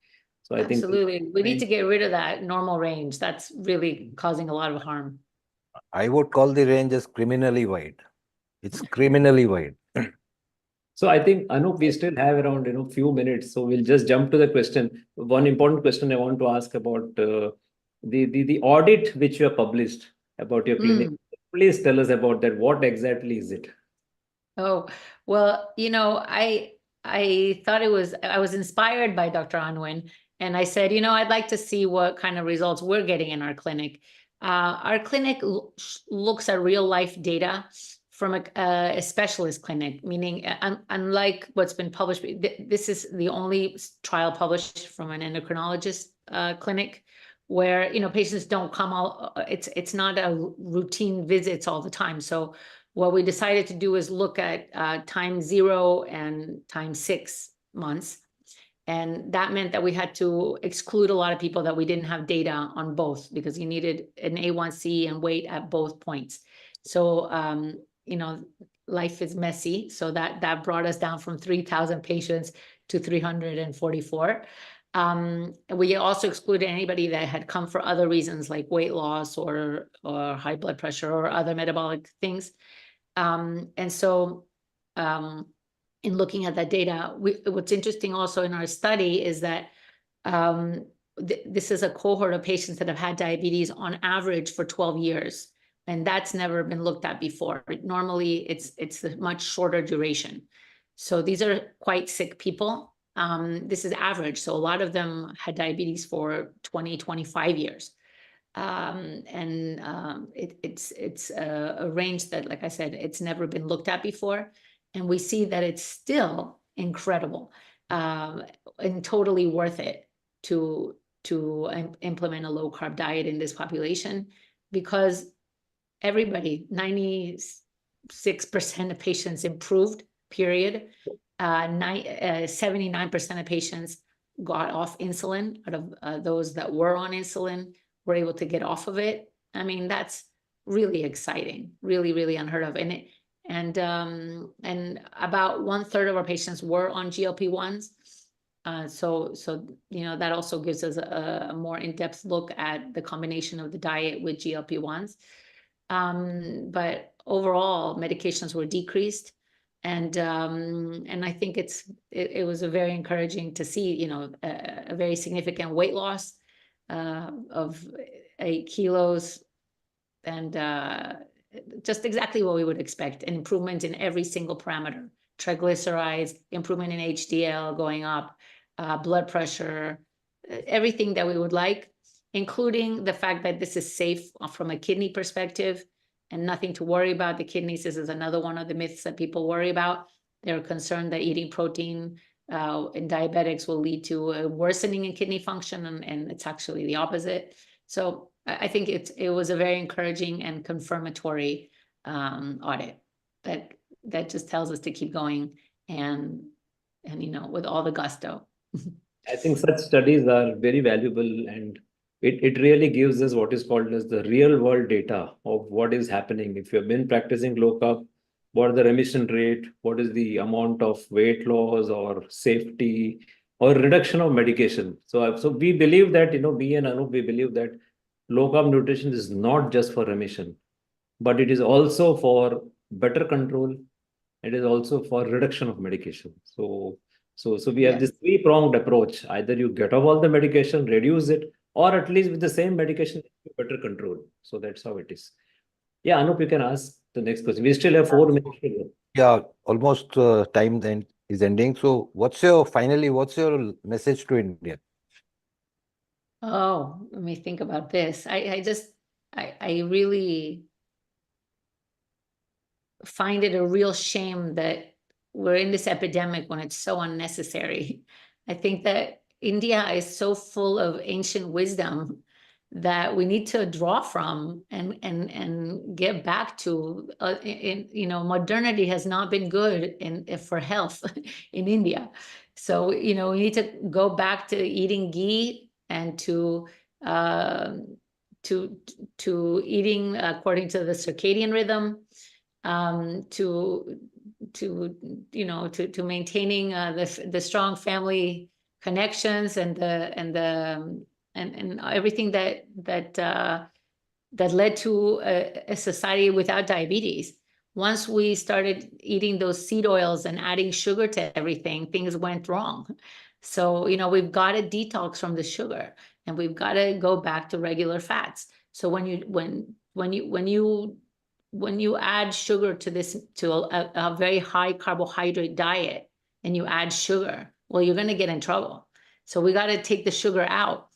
So I think absolutely, we need to get rid of that normal range. That's really causing a lot of harm. I would call the range as criminally wide. It's criminally wide. So I think, Anup, we still have around few minutes, so we'll just jump to the question. One important question I want to ask about the audit which you have published about your clinic. Please tell us about that. What exactly is it? Oh, well, I thought I was inspired by Dr. Unwin, and I said, I'd like to see what kind of results we're getting in our clinic. Our clinic looks at real life data from a specialist clinic, meaning unlike what's been published, this is the only trial published from an endocrinologist clinic where, patients don't come it's not a routine visits all the time. So what we decided to do is look at time 0 and time 6 months. And that meant that we had to exclude a lot of people that we didn't have data on both, because you needed an A1C and weight at both points. So, life is messy. So that brought us down from 3,000 patients to 344. We also excluded anybody that had come for other reasons like weight loss or high blood pressure or other metabolic things. And so in looking at that data, what's interesting also in our study is that this is a cohort of patients that have had diabetes on average for 12 years. And that's never been looked at before. Normally, it's a much shorter duration. So these are quite sick people. This is average. So a lot of them had diabetes for 20, 25 years. It's a range that, like I said, it's never been looked at before. And we see that it's still incredible and totally worth it to implement a low carb diet in this population, because everybody, 96% of patients improved, period. 79% of patients got off insulin. Out of those that were on insulin, were able to get off of it. I mean, that's really exciting, really, really unheard of. And about 1/3 of our patients were on GLP-1s. So that also gives us a more in-depth look at the combination of the diet with GLP-1s. But overall, medications were decreased. And I think it was a very encouraging to see, a very significant weight loss of 8 kilos, and just exactly what we would expect, an improvement in every single parameter: triglycerides, improvement in HDL going up, blood pressure, everything that we would like, including the fact that this is safe from a kidney perspective and nothing to worry about. The kidneys, this is another one of the myths that people worry about. They're concerned that eating protein in diabetics will lead to a worsening in kidney function, and it's actually the opposite. So I think it was a very encouraging and confirmatory audit that just tells us to keep going and with all the gusto. I think such studies are very valuable, and it really gives us what is called as the real world data of what is happening. If you've been practicing low carb, what is the remission rate, what is the amount of weight loss or safety or reduction of medication. So we believe that, me and Anup, we believe that low carb nutrition is not just for remission, but it is also for better control. It is also for reduction of medication. So we have this three-pronged approach. Either you get off all the medication, reduce it, or at least with the same medication, better control. So that's how it is. Yeah, Anup, you can ask the next question. We still have 4 minutes to go. Yeah, almost time then is ending. So what's your message to India? Oh, let me think about this. I really find it a real shame that we're in this epidemic when it's so unnecessary. I think that India is so full of ancient wisdom that we need to draw from and get back to. Modernity has not been good for health in India. So we need to go back to eating ghee and to eating according to the circadian rhythm, to maintaining the strong family connections and everything that led to a society without diabetes. Once we started eating those seed oils and adding sugar to everything, things went wrong. So we've got to detox from the sugar, and we've got to go back to regular fats. So when you add sugar to a very high carbohydrate diet, and you add sugar, well, you're going to get in trouble. So we got to take the sugar out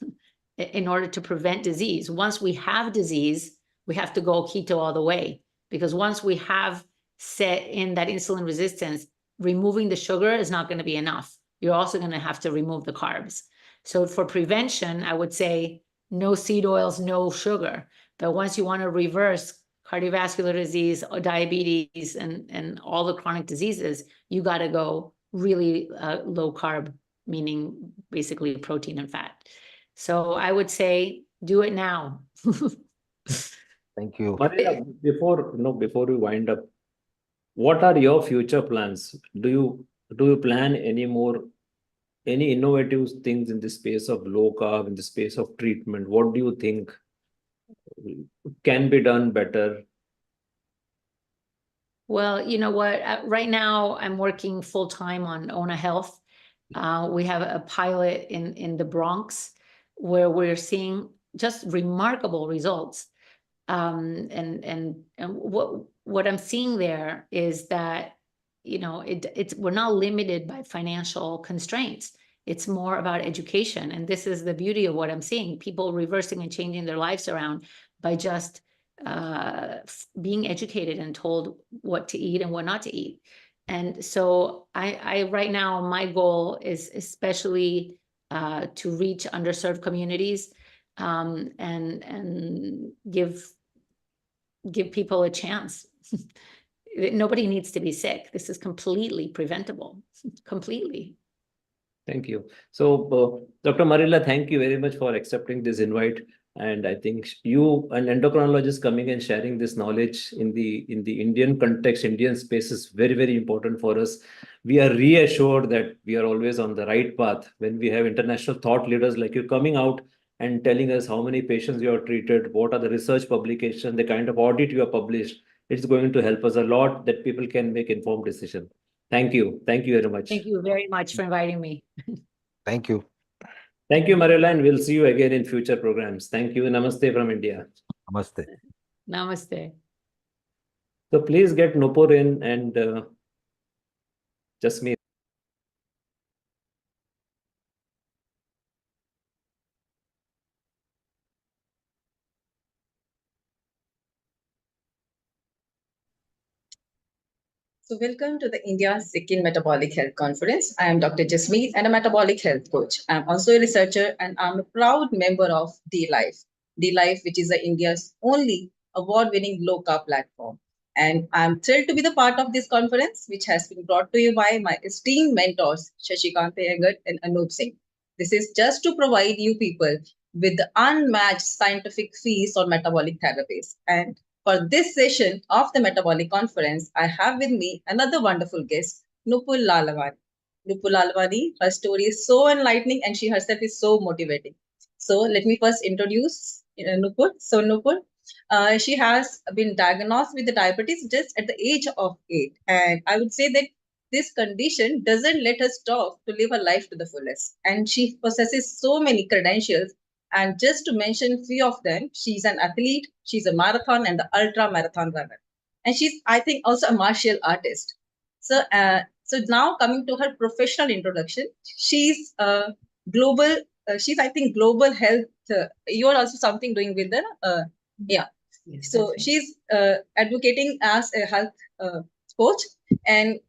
in order to prevent disease. Once we have disease, we have to go keto all the way, because once we have set in that insulin resistance, removing the sugar is not going to be enough. You're also going to have to remove the carbs. So for prevention, I would say no seed oils, no sugar. But once you want to reverse cardiovascular disease or diabetes and all the chronic diseases, you got to go really low carb, meaning basically protein and fat. So I would say do it now. Thank you. Maria, before we wind up, what are your future plans? Do you plan any innovative things in the space of low carb, in the space of treatment? What do you think can be done better? Well, you know what? Right now, I'm working full-time on Ona Health. We have a pilot in the Bronx where we're seeing just remarkable results. And what I'm seeing there is that, we're not limited by financial constraints. It's more about education. And this is the beauty of what I'm seeing, people reversing and changing their lives around by just being educated and told what to eat and what not to eat. And so I right now, my goal is especially to reach underserved communities and give people a chance. nobody needs to be sick. This is completely preventable, completely. Thank you. So, Dr. Marilla, thank you very much for accepting this invite. And I think you, an endocrinologist, coming and sharing this knowledge in the Indian context, Indian space is very, very important for us. We are reassured that we are always on the right path when we have international thought leaders like you coming out and telling us how many patients you have treated, what are the research publications, the kind of audit you have published. It's going to help us a lot that people can make informed decision. Thank you. Thank you very much. Thank you very much for inviting me. Thank you. Thank you, Marilla, and we'll see you again in future programs. Thank you. Namaste from India. Namaste. Namaste. So please get Nupur in and just me. So welcome to the India's second Metabolic Health Conference. I am Dr. Jasmeet and a metabolic health coach. I'm also a researcher and I'm a proud member of D-Life. D-Life, which is India's only award-winning low-carb platform. And I'm thrilled to be the part of this conference, which has been brought to you by my esteemed mentors, Shashikant Iyengar and Anup Singh. This is just to provide you people with the unmatched scientific feast on metabolic therapies. And for this session of the Metabolic Conference, I have with me another wonderful guest, Nupur Lalwani. Nupur Lalwani, her story is so enlightening and she herself is so motivating. So let me first introduce Nupur. So Nupur, she has been diagnosed with the diabetes just at the age of 8. And I would say that this condition doesn't let her stop to live her life to the fullest. And she possesses so many credentials. And just to mention a few of them, she's an athlete, she's a marathon and the ultra marathon runner. And she's, I think, also a martial artist. So, so now coming to her professional introduction, she's global, she's, I think, global health. You're also something doing with the, yeah. Yes, so she's advocating as a health coach, and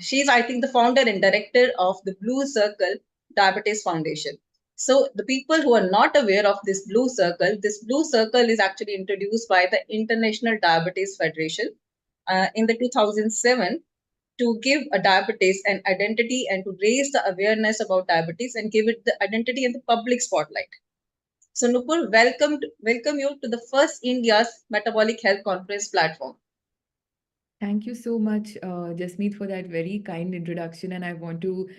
she's, I think, the founder and director of the Blue Circle Diabetes Foundation. So the people who are not aware of this Blue Circle is actually introduced by the International Diabetes Federation in the 2007 to give a diabetes an identity and to raise the awareness about diabetes and give it the identity in the public spotlight. So Nupur, welcome you to the first India's Metabolic Health Conference platform. Thank you so much, Jasmeet, for that very kind introduction. And I want to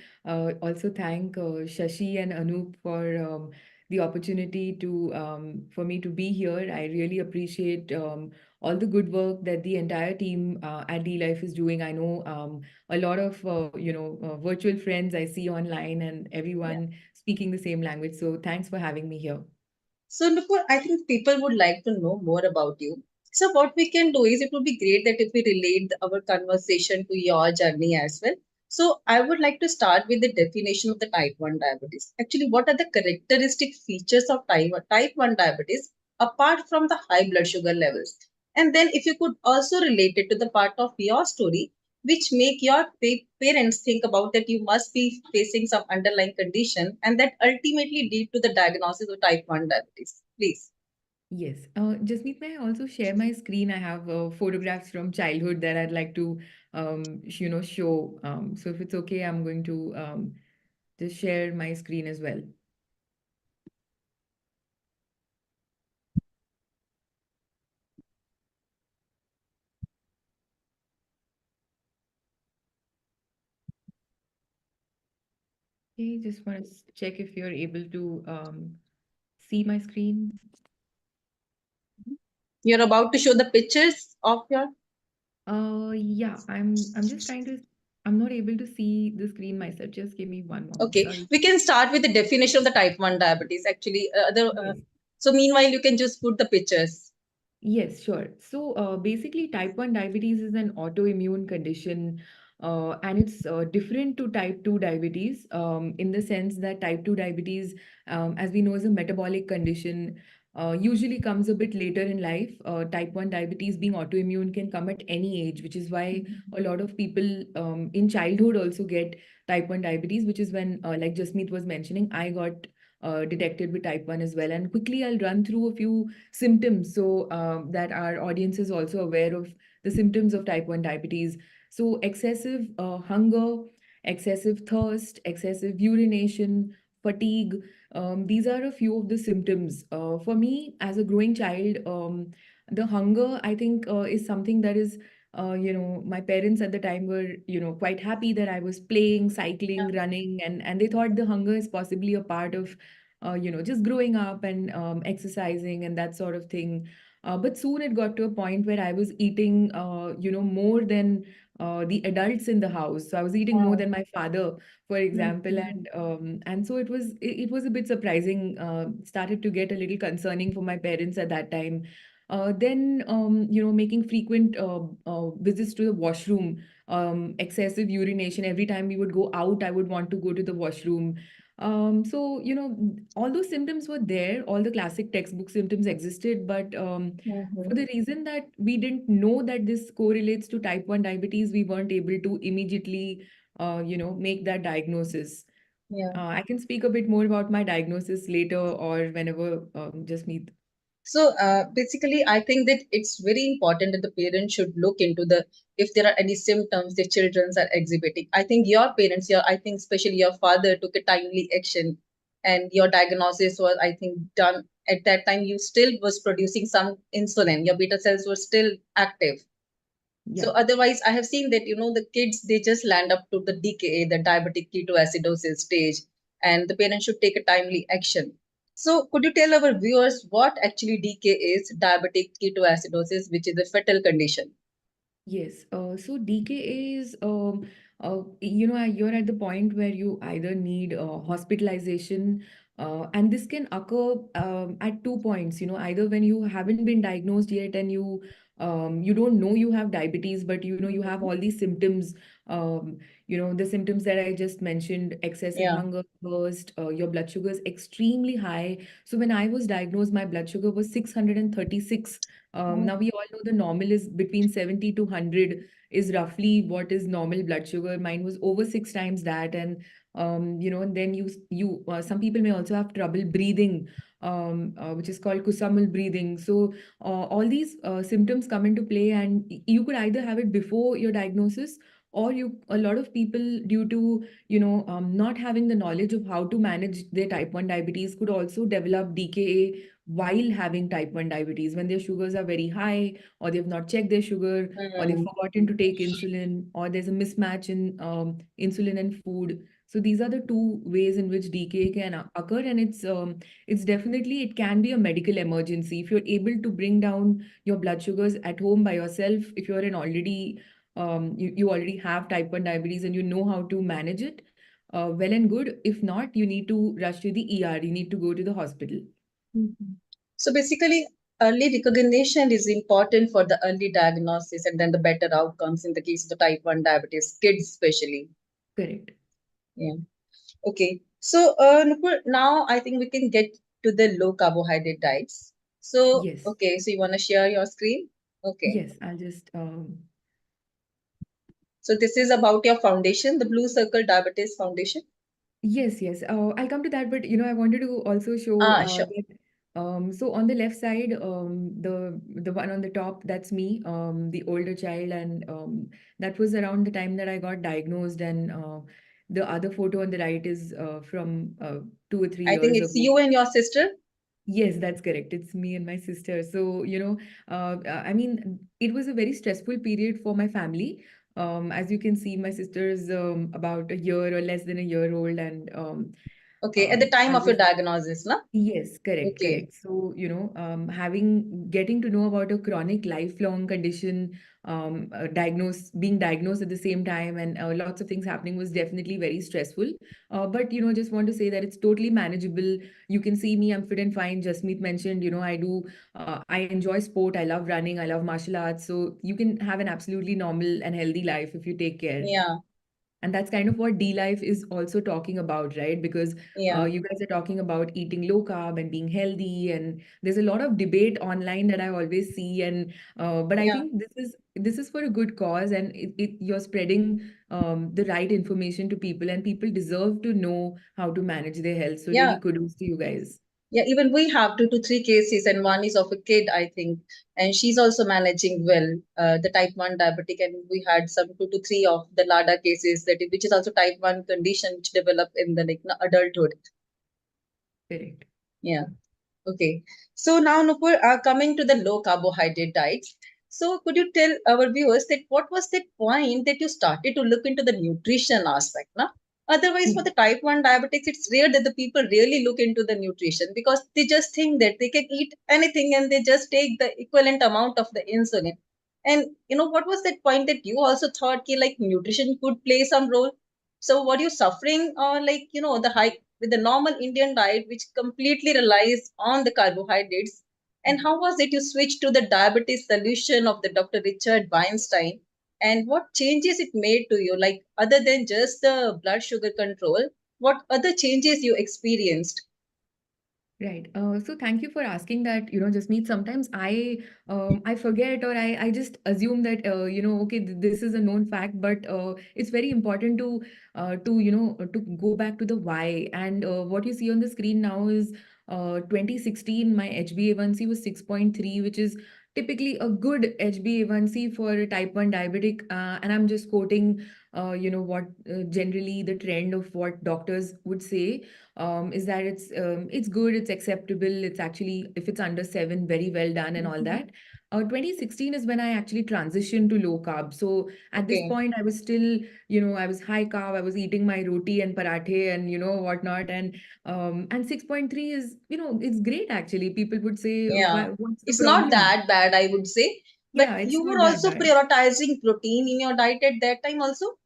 also thank Shashi and Anup for the opportunity to for me to be here. I really appreciate all the good work that the entire team at D-Life is doing. I know a lot of virtual friends I see online and everyone speaking the same language. So thanks for having me here. So Nupur, I think people would like to know more about you. So what we can do is, it would be great that if we relate our conversation to your journey as well. So I would like to start with the definition of the type 1 diabetes. Actually, what are the characteristic features of type 1 diabetes apart from the high blood sugar levels? And then if you could also relate it to the part of your story, which make your parents think about that you must be facing some underlying condition and that ultimately lead to the diagnosis of type 1 diabetes. Please. Yes. Jasmeet, may I also share my screen? I have photographs from childhood that I'd like to, show. So if it's okay, I'm going to just share my screen as well. Okay, just want to check if you're able to see my screen. You're about to show the pictures of your. Yeah, I'm just trying to. I'm not able to see the screen myself. Just give me one moment. Okay, Sorry. we can start with the definition of the type 1 diabetes. Actually, so meanwhile, you can just put the pictures. Yes, sure. So basically, type 1 diabetes is an autoimmune condition, and it's different to type 2 diabetes in the sense that type 2 diabetes, as we know, is a metabolic condition, usually comes a bit later in life. Type 1 diabetes, being autoimmune, can come at any age, which is why a lot of people in childhood also get type 1 diabetes, which is when, like Jasmeet was mentioning, I got detected with type 1 as well. And quickly, I'll run through a few symptoms so that our audience is also aware of the symptoms of type 1 diabetes. So excessive hunger, excessive thirst, excessive urination, fatigue. These are a few of the symptoms. For me, as a growing child, the hunger, I think, is something that is, my parents at the time were, quite happy that I was playing, cycling, running, and they thought the hunger is possibly a part of, just growing up and exercising and that sort of thing. But soon it got to a point where I was eating, more than the adults in the house. So I was eating more than my father, for example, and so it was a bit surprising. Started to get a little concerning for my parents at that time. Then making frequent visits to the washroom, excessive urination. Every time we would go out, I would want to go to the washroom. So all those symptoms were there. All the classic textbook symptoms existed, but for the reason that we didn't know that this correlates to type 1 diabetes, we weren't able to immediately, make that diagnosis. Yeah. I can speak a bit more about my diagnosis later or whenever just meet. So basically, I think that it's very important that the parents should look into if there are any symptoms the children are exhibiting. I think your parents, I think especially your father took a timely action, and your diagnosis was, I think, done at that time. You still was producing some insulin. Your beta cells were still active. So otherwise, I have seen that, the kids, they just land up to the DKA, the diabetic ketoacidosis stage, and the parents should take a timely action. So could you tell our viewers what actually DK is, diabetic ketoacidosis, which is a fatal condition? Yes. So DKA is, you're at the point where you either need hospitalization, and this can occur at 2 points. Either when you haven't been diagnosed yet and you don't know you have diabetes, but you have all these symptoms. The symptoms that I just mentioned: excessive Yeah. hunger, thirst, your blood sugar is extremely high. So when I was diagnosed, my blood sugar was 636. Now we all know the normal is between 70 to 100 is roughly what is normal blood sugar. Mine was over 6 times that, and and then some people may also have trouble breathing, which is called kusamal breathing. So all these symptoms come into play, and you could either have it before your diagnosis, or a lot of people, due to not having the knowledge of how to manage their type 1 diabetes, could also develop DKA while having type 1 diabetes, when their sugars are very high, or they've not checked their sugar, or they've forgotten to take insulin, or there's a mismatch in insulin and food. So these are the two ways in which DKA can occur, and it's definitely, it can be a medical emergency if you're able to bring down your blood sugars at home by yourself. If you're you already have type 1 diabetes and you know how to manage it, well and good. If not, you need to rush to the ER. You need to go to the hospital. So basically, early recognition is important for the early diagnosis and then the better outcomes in the case of the type 1 diabetes, kids especially. Correct. Yeah. Okay. So Nupur, now I think we can get to the low carbohydrate diets. So, Yes. okay, so you want to share your screen? Okay. Yes, I'll just So this is about your foundation, the Blue Circle Diabetes Foundation. yes, I'll come to that, but I wanted to also show Sure. that so on the left side, the one on the top, that's me, the older child, and that was around the time that I got diagnosed, and the other photo on the right is from 2 or 3 I think years it's ago. you and your sister. Yes, that's correct. It's me and my sister. So, I mean, it was a very stressful period for my family. As you can see, my sister is about a year or less than a year old, and Okay, at the time I of your was. diagnosis, no? Yes, correct, Okay. correct. So, getting to know about a chronic lifelong condition, being diagnosed at the same time, and lots of things happening was definitely very stressful. But, just want to say that it's totally manageable. You can see me, I'm fit and fine. Jasmeet mentioned, I enjoy sport. I love running. I love martial arts. So you can have an absolutely normal and healthy life if you take care. Yeah. And that's kind of what D Life is also talking about, right? Because Yeah. you guys are talking about eating low carb and being healthy, and there's a lot of debate online that I always see. And but I Yeah. think this is for a good cause, and you're spreading the right information to people, and people deserve to know how to manage their health. So Yeah. really kudos to you guys. Yeah, even we have 2 to 3 cases, and one is of a kid, I think, and she's also managing well, the type 1 diabetic. And we had some 2 to 3 of the LADA cases, which is also type 1 condition which develop in the adulthood. Correct. Yeah. Okay. So now, Nupur, coming to the low carbohydrate diets. So could you tell our viewers that what was that point that you started to look into the nutrition aspect? No? Otherwise, for the type 1 diabetics, it's rare that the people really look into the nutrition because they just think that they can eat anything and they just take the equivalent amount of the insulin. And what was that point that you also thought like nutrition could play some role? So were you suffering or the high with the normal Indian diet, which completely relies on the carbohydrates? And how was it you switched to the diabetes solution of the Dr. Richard Weinstein? And what changes it made to you, like other than just the blood sugar control? What other changes you experienced? Right. So thank you for asking that, Jasmeet. Sometimes I forget or I just assume that okay, this is a known fact, but it's very important to go back to the why. And what you see on the screen now is 2016, my HbA1c was 6.3, which is typically a good HbA1c for a type 1 diabetic. And I'm just quoting what generally the trend of what doctors would say is that it's good, it's acceptable, it's actually, if it's under 7, very well done and all that. 2016 is when I actually transitioned to low carb. So at this Okay. point, I was still, I was high carb, I was eating my roti and parathe and whatnot. And 6.3 is, it's great actually. People would say, Yeah. what's the It's not problem? that bad, I would say. But Yeah, it's you not were that also bad. prioritizing protein in your diet at that time also?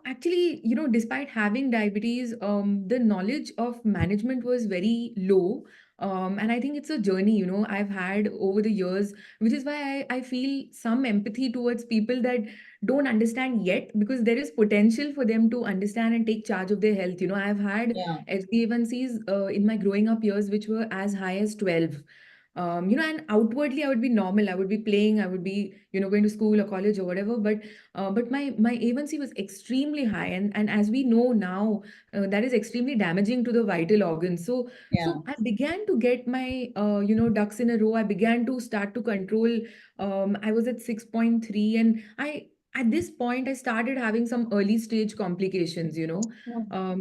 Actually, despite having diabetes, the knowledge of management was very low. And I think it's a journey, I've had over the years, which is why I feel some empathy towards people that don't understand yet, because there is potential for them to understand and take charge of their health. I've had Yeah. HbA1cs in my growing up years, which were as high as 12. And outwardly I would be normal. I would be playing, I would be, going to school or college or whatever. But my A1C was extremely high, and as we know now, that is extremely damaging to the vital organs. So Yeah. so I began to get my ducks in a row. I began to start to control. I was at 6.3, and at this point I started having some early stage complications. Yeah.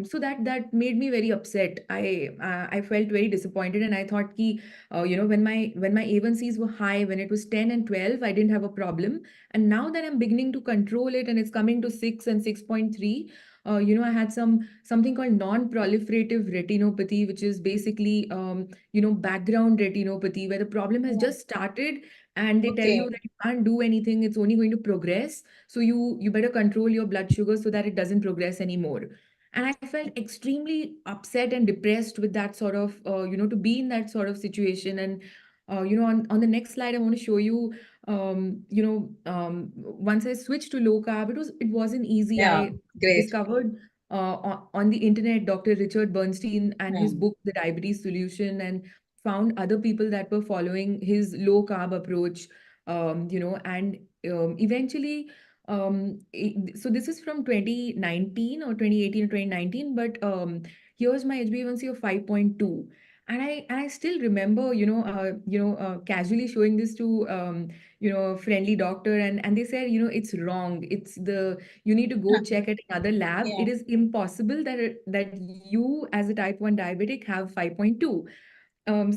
So that made me very upset. I felt very disappointed, and I thought ki, when my A1Cs were high, when it was 10 and 12, I didn't have a problem. And now that I'm beginning to control it and it's coming to 6 and 6.3, I had something called non-proliferative retinopathy, which is basically background retinopathy, where the problem has just started and they tell Okay. you that you can't do anything, it's only going to progress. So you better control your blood sugar so that it doesn't progress anymore. And I felt extremely upset and depressed with that sort of, to be in that sort of situation. And on the next slide, I want to show you, once I switched to low carb, it wasn't easy. Yeah. I Great. discovered on the internet Dr. Richard Bernstein and his Hmm. book, The Diabetes Solution, and found other people that were following his low carb approach, and eventually, so this is from 2019 or 2018 or 2019, but here's my HbA1c of 5.2. And I still remember, casually showing this to, a friendly doctor, and they said, it's wrong. You need to go check at another lab. Yeah. It is impossible that you as a type 1 diabetic have 5.2.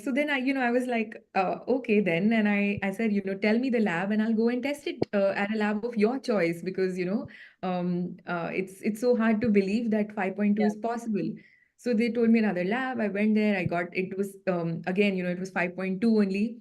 So then I was like, okay then. And I said, tell me the lab and I'll go and test it at a lab of your choice, because, it's so hard to believe that 5.2 Yeah. is possible. So they told me another lab. I went there. It was, again, it was 5.2 only.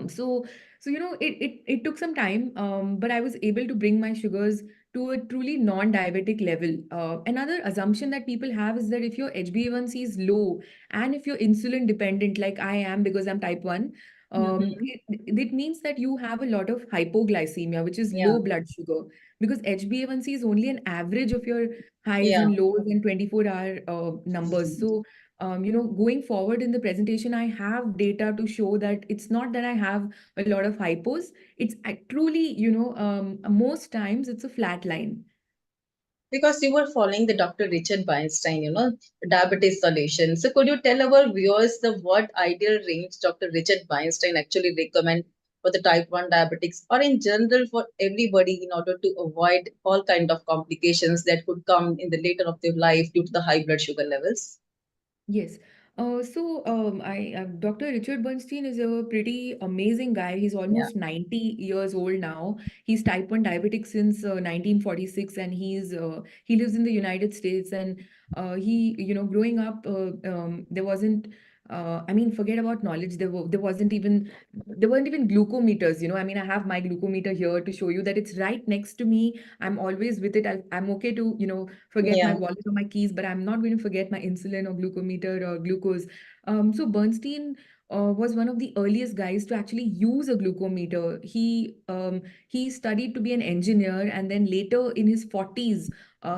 So it took some time, but I was able to bring my sugars to a truly non-diabetic level. Another assumption that people have is that if your HbA1c is low and if you're insulin dependent, like I am because I'm type 1, Mhm. it means that you have a lot of hypoglycemia, which is Yeah. low blood sugar, because HbA1c is only an average of your highs Yeah. and lows and 24-hour numbers. So going forward in the presentation, I have data to show that it's not that I have a lot of hypos. It's truly, most times it's a flat line. Because you were following the Dr. Richard Weinstein, diabetes solution. So could you tell our viewers the what ideal range Dr. Richard Weinstein actually recommend for the type 1 diabetics or in general for everybody in order to avoid all kind of complications that could come in the later of their life due to the high blood sugar levels? Yes. Dr. Richard Bernstein is a pretty amazing guy. He's Yeah. almost 90 years old now. He's type 1 diabetic since 1946, and he lives in the United States. And growing up, there wasn't, I mean, forget about knowledge. There weren't even glucometers. I mean, I have my glucometer here to show you that it's right next to me. I'm always with it. I'm okay to, forget my Yeah. wallet or my keys, but I'm not going to forget my insulin or glucometer or glucose. So Bernstein was one of the earliest guys to actually use a glucometer. He studied to be an engineer, and then later in his 40s,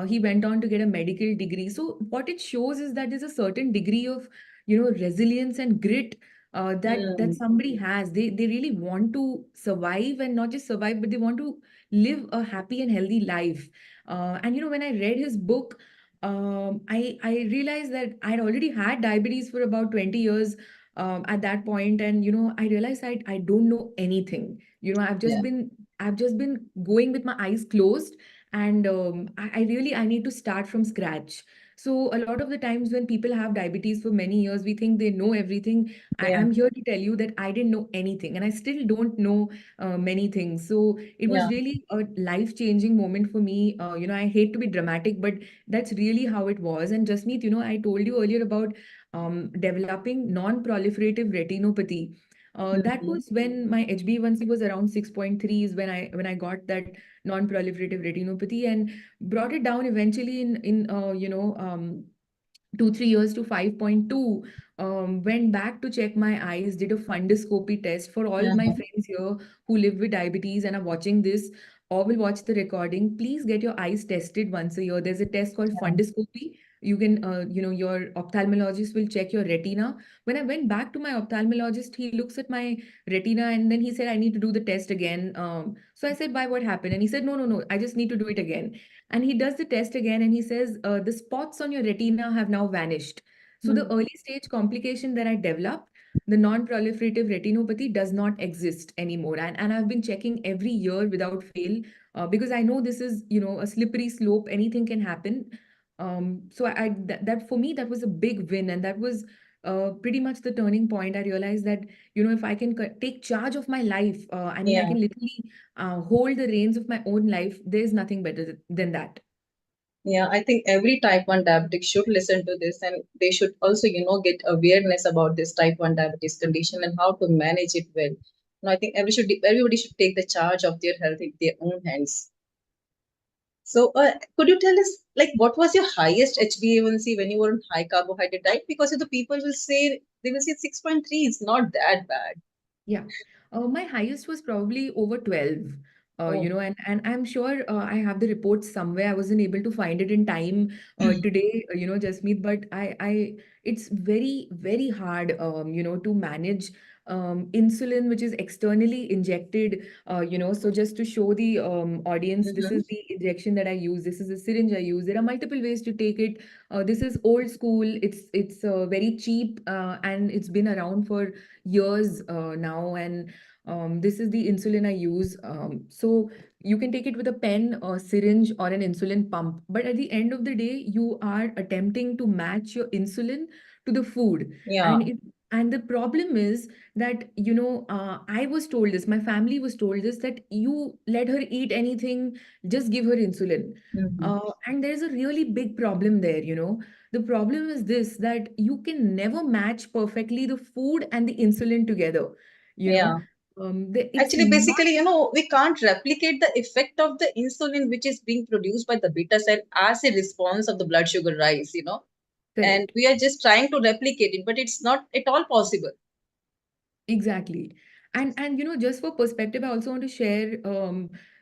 he went on to get a medical degree. So what it shows is that there's a certain degree of, resilience and grit that Mm. somebody has. They really want to survive, and not just survive, but they want to live a happy and healthy life. And when I read his book, I realized that I'd already had diabetes for about 20 years at that point, and I realized I don't know anything. Yeah. I've just been going with my eyes closed, and I need to start from scratch. So a lot of the times when people have diabetes for many years, we think they know everything. Yeah. I'm here to tell you that I didn't know anything, and I still don't know many things. So it was Yeah. really a life-changing moment for me. I hate to be dramatic, but that's really how it was. And Jasmeet, I told you earlier about developing non-proliferative retinopathy. That Mhm. was when my HbA1c was around 6.3 is when I got that non-proliferative retinopathy, and brought it down eventually in 2 3 years to 5.2. Went back to check my eyes, did a fundoscopy test for all my Mhm. friends here who live with diabetes and are watching this or will watch the recording. Please get your eyes tested once a year. There's a test called Yeah. fundoscopy. You can, your ophthalmologist will check your retina. When I went back to my ophthalmologist, he looks at my retina and then he said, I need to do the test again. So I said, why, what happened? And he said, no, I just need to do it again. And he does the test again and he says, the spots on your retina have now vanished. So the Mm. early stage complication that I developed, the non-proliferative retinopathy, does not exist anymore. And I've been checking every year without fail because I know this is, a slippery slope. Anything can happen. That for me, that was a big win. And that was pretty much the turning point. I realized that, if I can take charge of my life, I mean, I Yeah. can literally hold the reins of my own life. There's nothing better than that. Yeah, I think every type 1 diabetic should listen to this and they should also, get awareness about this type 1 diabetes condition and how to manage it well. I think everybody should take the charge of their health in their own hands. So, could you tell us, like, what was your highest HbA1c when you were on high carbohydrate diet? Because the people will say, they will say 6.3 is not that bad. Yeah. My highest was probably over 12. Oh. And I'm sure I have the reports somewhere. I wasn't able to find it in time today, Jasmeet, but it's very, very hard, to manage insulin, which is externally injected, so just to show the audience, this Mhm. is the injection that I use. This is the syringe I use. There are multiple ways to take it. This is old school. It's very cheap, and it's been around for years now, and this is the insulin I use. So you can take it with a pen, a syringe, or an insulin pump. But at the end of the day, you are attempting to match your insulin to the food. Yeah. And the problem is that, I was told this, my family was told this, that you let her eat anything, just give her insulin. Mhm. And there's a really big problem there. The problem is this, that you can never match perfectly the food and the insulin together. You know, Yeah. it's Actually, not basically, we can't replicate the effect of the insulin which is being produced by the beta cell as a response of the blood sugar rise. And correct. we are just trying to replicate it, but it's not at all possible. Exactly. And just for perspective, I also want to share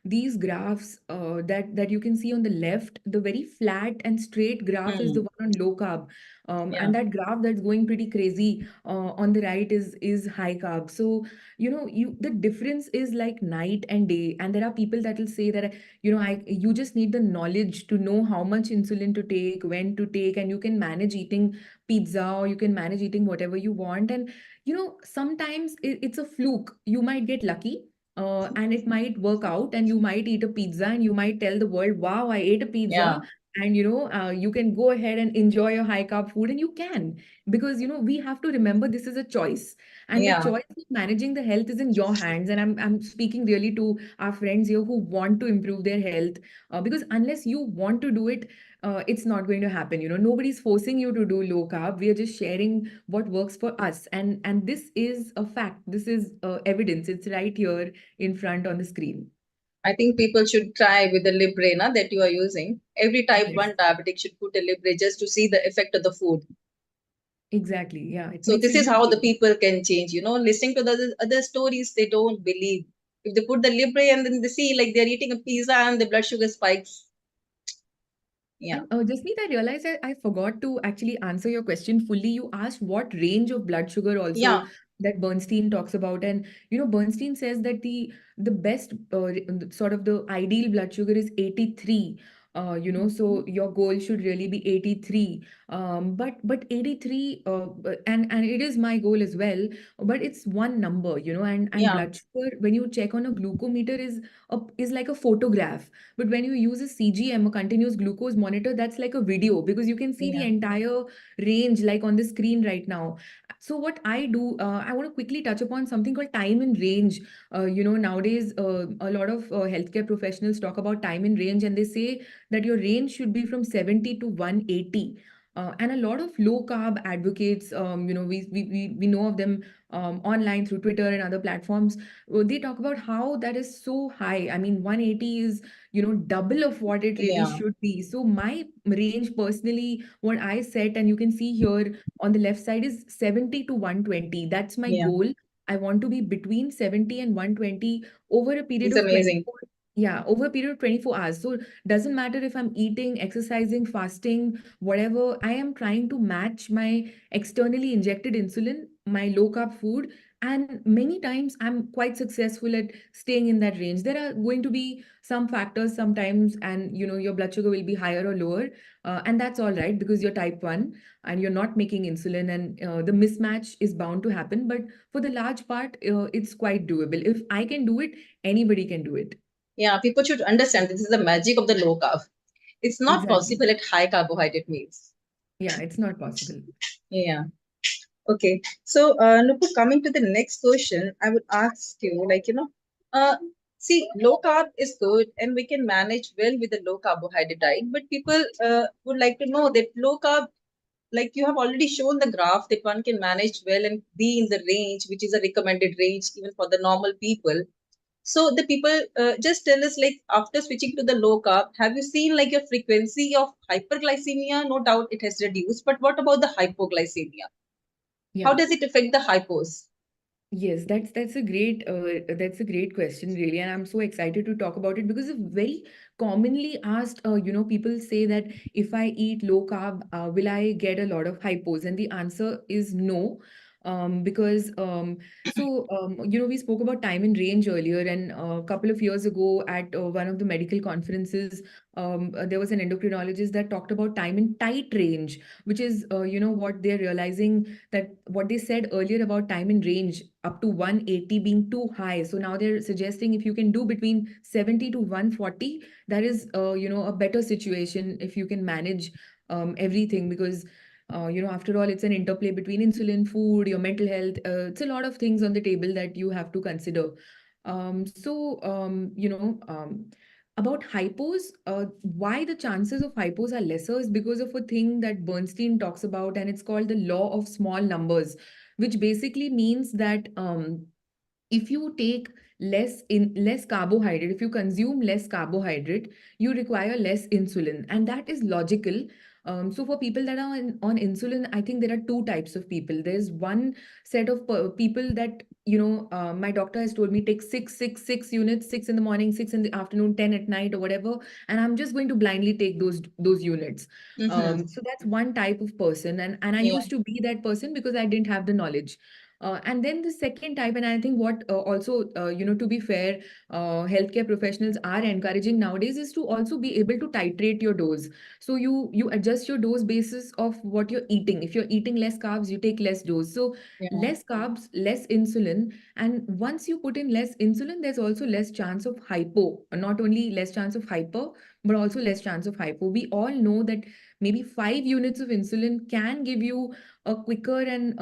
these graphs that you can see on the left, the very flat and straight graph is the one on low carb. Yeah. And that graph that's going pretty crazy on the right is high carb. So, the difference is like night and day. And there are people that will say that, you just need the knowledge to know how much insulin to take, when to take, and you can manage eating pizza, or you can manage eating whatever you want. And, sometimes it's a fluke. You might get lucky. And it might work out, and you might eat a pizza, and you might tell the world, wow, I ate a pizza. And you can go ahead and enjoy your high carb food, and you can, because we have to remember this is a choice, and the Yeah. choice of managing the health is in your hands. And I'm speaking really to our friends here who want to improve their health, because unless you want to do it, it's not going to happen. Nobody's forcing you to do low carb. We are just sharing what works for us, and this is a fact. This is evidence. It's right here in front on the screen. I think people should try with the Libre that you are using. Every type Yes. 1 diabetic should put a Libre just to see the effect of the food. Exactly. Yeah. It So makes this a is huge how the difference. people can change. Listening to the other stories, they don't believe. If they put the Libre and then they see like they're eating a pizza and the blood sugar spikes. Yeah. And Jasmeet, I realized I forgot to actually answer your question fully. You asked what range of blood sugar also Yeah. that Bernstein talks about. And Bernstein says that the best sort of the ideal blood sugar is 83. So your goal should really be 83. But 83, and it is my goal as well, but it's one number, and Yeah. blood sugar, when you check on a glucometer, is like a photograph. But when you use a CGM, a continuous glucose monitor, that's like a video, because you can see the Yeah. entire range like on the screen right now. So what I do, I want to quickly touch upon something called time in range. Nowadays, a lot of healthcare professionals talk about time in range, and they say that your range should be from 70 to 180. And a lot of low carb advocates, we know of them online through Twitter and other platforms. They talk about how that is so high. I mean, 180 is, double of what it really Yeah. should be. So my range personally, what I set, and you can see here on the left side, is 70 to 120. That's my Yeah. goal. I want to be between 70 and 120 over a period It's of amazing. 24. Yeah, over a period of 24 hours. So doesn't matter if I'm eating, exercising, fasting, whatever. I am trying to match my externally injected insulin, my low carb food, and many times I'm quite successful at staying in that range. There are going to be some factors sometimes, and your blood sugar will be higher or lower, and that's all right, because you're type 1 and you're not making insulin, and the mismatch is bound to happen. But for the large part, it's quite doable. If I can do it, anybody can do it. Yeah, people should understand this is the magic of the low carb. It's not Exactly. possible at high carbohydrate meals. Yeah, it's not possible. Yeah. Okay. So, Nupur, coming to the next question, I would ask you, see, low carb is good and we can manage well with the low carbohydrate diet, but people would like to know that low carb, like you have already shown the graph that one can manage well and be in the range, which is a recommended range even for the normal people. So the people just tell us, like, after switching to the low carb, have you seen like a frequency of hyperglycemia? No doubt it has reduced, but what about the hypoglycemia? How Yeah. does it affect the hypos? Yes, that's a great question, really, and I'm so excited to talk about it, because it's very commonly asked. People say that if I eat low carb, will I get a lot of hypos? And the answer is no, because we spoke about time and range earlier, and a couple of years ago at one of the medical conferences, there was an endocrinologist that talked about time in tight range, which is what they're realizing, that what they said earlier about time in range up to 180 being too high. So now they're suggesting if you can do between 70 to 140, that is a better situation if you can manage everything, because after all, it's an interplay between insulin, food, your mental health. It's a lot of things on the table that you have to consider. About hypos, why the chances of hypos are lesser is because of a thing that Bernstein talks about, and it's called the law of small numbers, which basically means that if you take less carbohydrate, if you consume less carbohydrate, you require less insulin, and that is logical. So for people that are on insulin, I think there are two types of people. There's one set of people that, my doctor has told me take 6 units, 6 in the morning, 6 in the afternoon, 10 at night or whatever, and I'm just going to blindly take those units. So that's one type of person, and I Yeah. used to be that person because I didn't have the knowledge. And then the second type, and I think what also, to be fair, healthcare professionals are encouraging nowadays is to also be able to titrate your dose. So you adjust your dose basis of what you're eating. If you're eating less carbs, you take less dose. So Yeah. less carbs, less insulin, and once you put in less insulin, there's also less chance of hypo. Not only less chance of hyper, but also less chance of hypo. We all know that maybe 5 units of insulin can give you a quicker and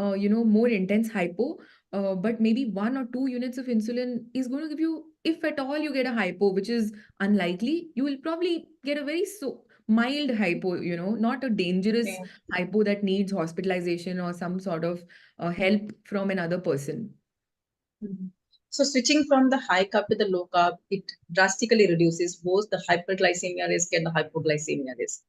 more intense hypo, but maybe 1 or 2 units of insulin is going to give you, if at all you get a hypo, which is unlikely, you will probably get a very mild hypo, not a dangerous Yeah. hypo that needs hospitalization or some sort of help from another person. Mhm. So switching from the high carb to the low carb, it drastically reduces both the hyperglycemia risk and the hypoglycemia risk.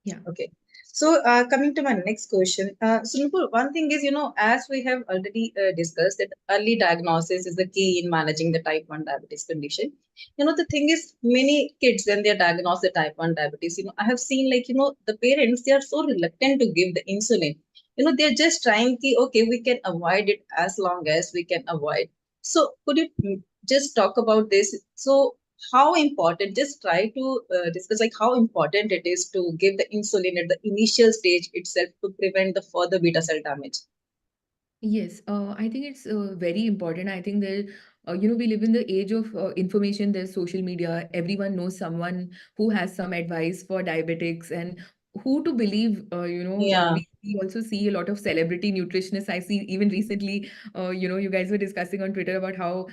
Yeah. Okay. So coming to my next question, so Nupur, one thing is, as we have already discussed, that early diagnosis is the key in managing the type 1 diabetes condition. The thing is, many kids, when they're diagnosed with type 1 diabetes, I have seen the parents, they are so reluctant to give the insulin. They're just trying to, okay, we can avoid it as long as we can avoid. So could you just talk about this? So how important, just try to discuss how important it is to give the insulin at the initial stage itself to prevent the further beta cell damage. Yes, I think it's very important. I think that, we live in the age of information. There's social media. Everyone knows someone who has some advice for diabetics and who to believe. Yeah. We also see a lot of celebrity nutritionists. I see even recently, you guys were discussing on Twitter about how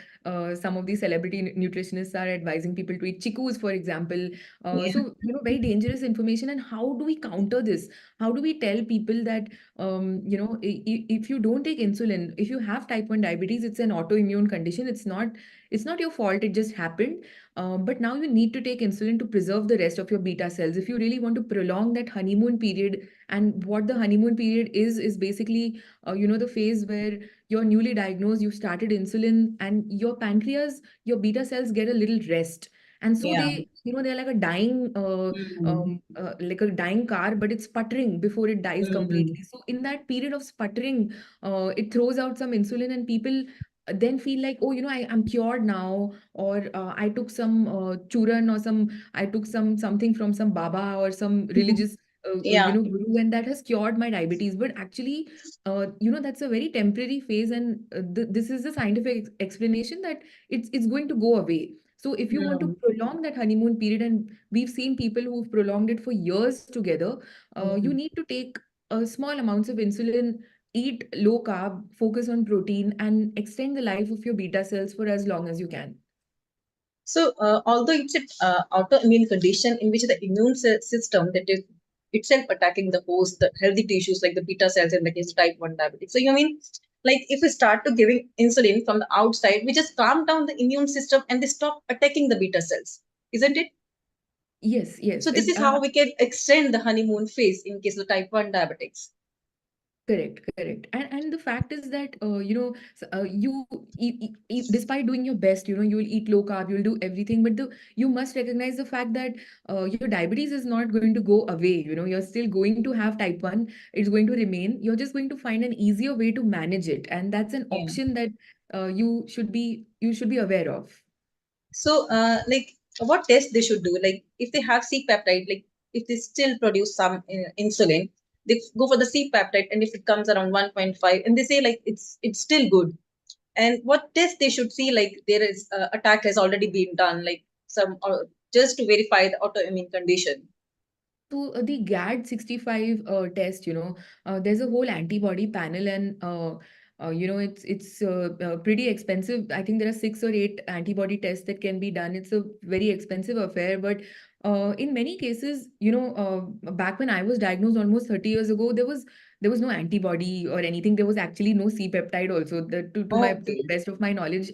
some of these celebrity nutritionists are advising people to eat chickus, for example. Yeah. So, very dangerous information. And how do we counter this? How do we tell people that if you don't take insulin, if you have type 1 diabetes, it's an autoimmune condition. It's not your fault, it just happened. But now you need to take insulin to preserve the rest of your beta cells if you really want to prolong that honeymoon period. And what the honeymoon period is basically the phase where you're newly diagnosed, you started insulin, and your pancreas, your beta cells get a little rest. And so Yeah. they're like a dying like a dying car, but it's sputtering before it dies completely. So in that period of sputtering, it throws out some insulin, and people then feel like, oh, I'm cured now, or I took some churan, or I took something from some baba or some religious Yeah. guru, and that has cured my diabetes. But actually, that's a very temporary phase, and this is the scientific explanation that it's going to go away. So if you want to prolong that honeymoon period, and we've seen people who've prolonged it for years together, you need to take small amounts of insulin, eat low carb, focus on protein, and extend the life of your beta cells for as long as you can. So although it's an autoimmune condition in which the immune system that is itself attacking the host, the healthy tissues like the beta cells in the case of type 1 diabetes. So you mean, if we start to giving insulin from the outside, we just calm down the immune system and they stop attacking the beta cells, isn't it? Yes, yes. So this is how we can extend the honeymoon phase in case of type 1 diabetics. Correct. And the fact is that you despite doing your best, you will eat low carb, you'll do everything, but you must recognize the fact that your diabetes is not going to go away. You're still going to have type 1. It's going to remain. You're just going to find an easier way to manage it, and that's an Yeah. option that you should be aware of. So what test they should do? If they have C-peptide, if they still produce some insulin, they go for the C-peptide, and if it comes around 1.5, and they say it's still good. And what test they should see, there is attack has already been done, just to verify the autoimmune condition. So the GAD65 test, there's a whole antibody panel, and it's pretty expensive. I think there are 6 or 8 antibody tests that can be done. It's a very expensive affair, but in many cases, back when I was diagnosed almost 30 years ago, there was no antibody or anything. There was actually no C-peptide also. To the best of my knowledge,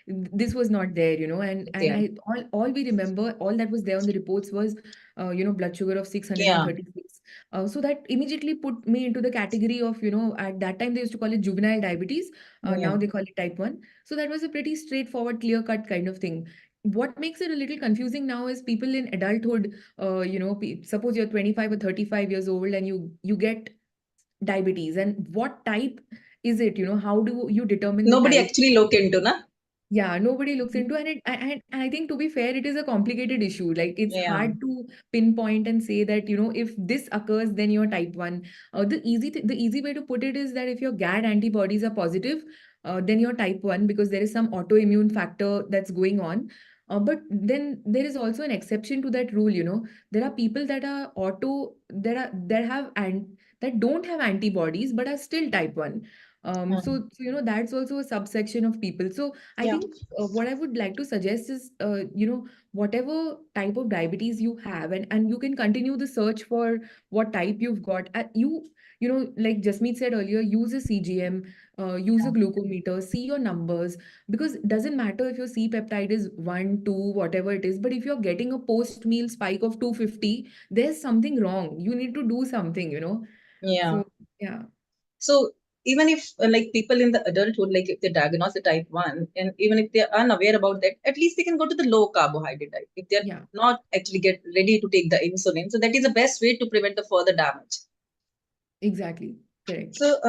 this was not there, and all we remember, all that was there on the reports was blood sugar of 636. So that immediately put me into the category of, at that time they used to call it juvenile diabetes. Yeah. Now they call it type 1. So that was a pretty straightforward, clear-cut kind of thing. What makes it a little confusing now is people in adulthood, suppose you're 25 or 35 years old and you get diabetes, and what type is it? How do you determine the Nobody type? actually look into, na? Yeah, nobody looks into, and I think, to be fair, it is a complicated issue. Like, it's Yeah. hard to pinpoint and say that, if this occurs, then you're type 1. The easy way to put it is that if your GAD antibodies are positive, then you're type 1, because there is some autoimmune factor that's going on. But then there is also an exception to that rule. There are people that are that don't have antibodies but are still type 1. So that's also a subsection of people. So I Yeah. think what I would like to suggest is, whatever type of diabetes you have, and you can continue the search for what type you've got. Like Jasmeet said earlier, use a CGM, use a glucometer, see your numbers, because it doesn't matter if your C peptide is 1, 2, whatever it is, but if you're getting a post-meal spike of 250, there's something wrong. You need to do something. Yeah. So, yeah. So even if like people in the adulthood, like if they diagnose the type 1, and even if they're unaware about that, at least they can go to the low carbohydrate diet if they're Yeah. not actually get ready to take the insulin. So that is the best way to prevent the further damage. Exactly. Correct. So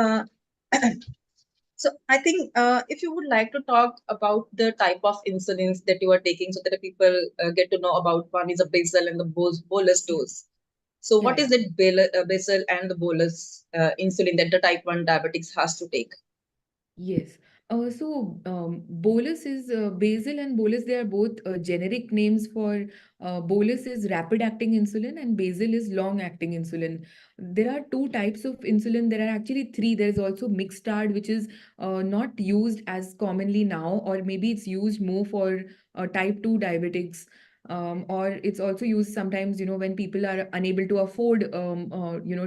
so I think if you would like to talk about the type of insulins that you are taking, so that the people get to know about, one is a basal and the bolus dose. So what Yeah, is it basal and the bolus insulin that the type 1 diabetics has to take? yes. Bolus is basal and bolus. They are both generic names for bolus is rapid acting insulin and basal is long acting insulin. There are two types of insulin. There are actually three. There is also mixtard, which is not used as commonly now, or maybe it's used more for type 2 diabetics. Or it's also used sometimes, when people are unable to afford,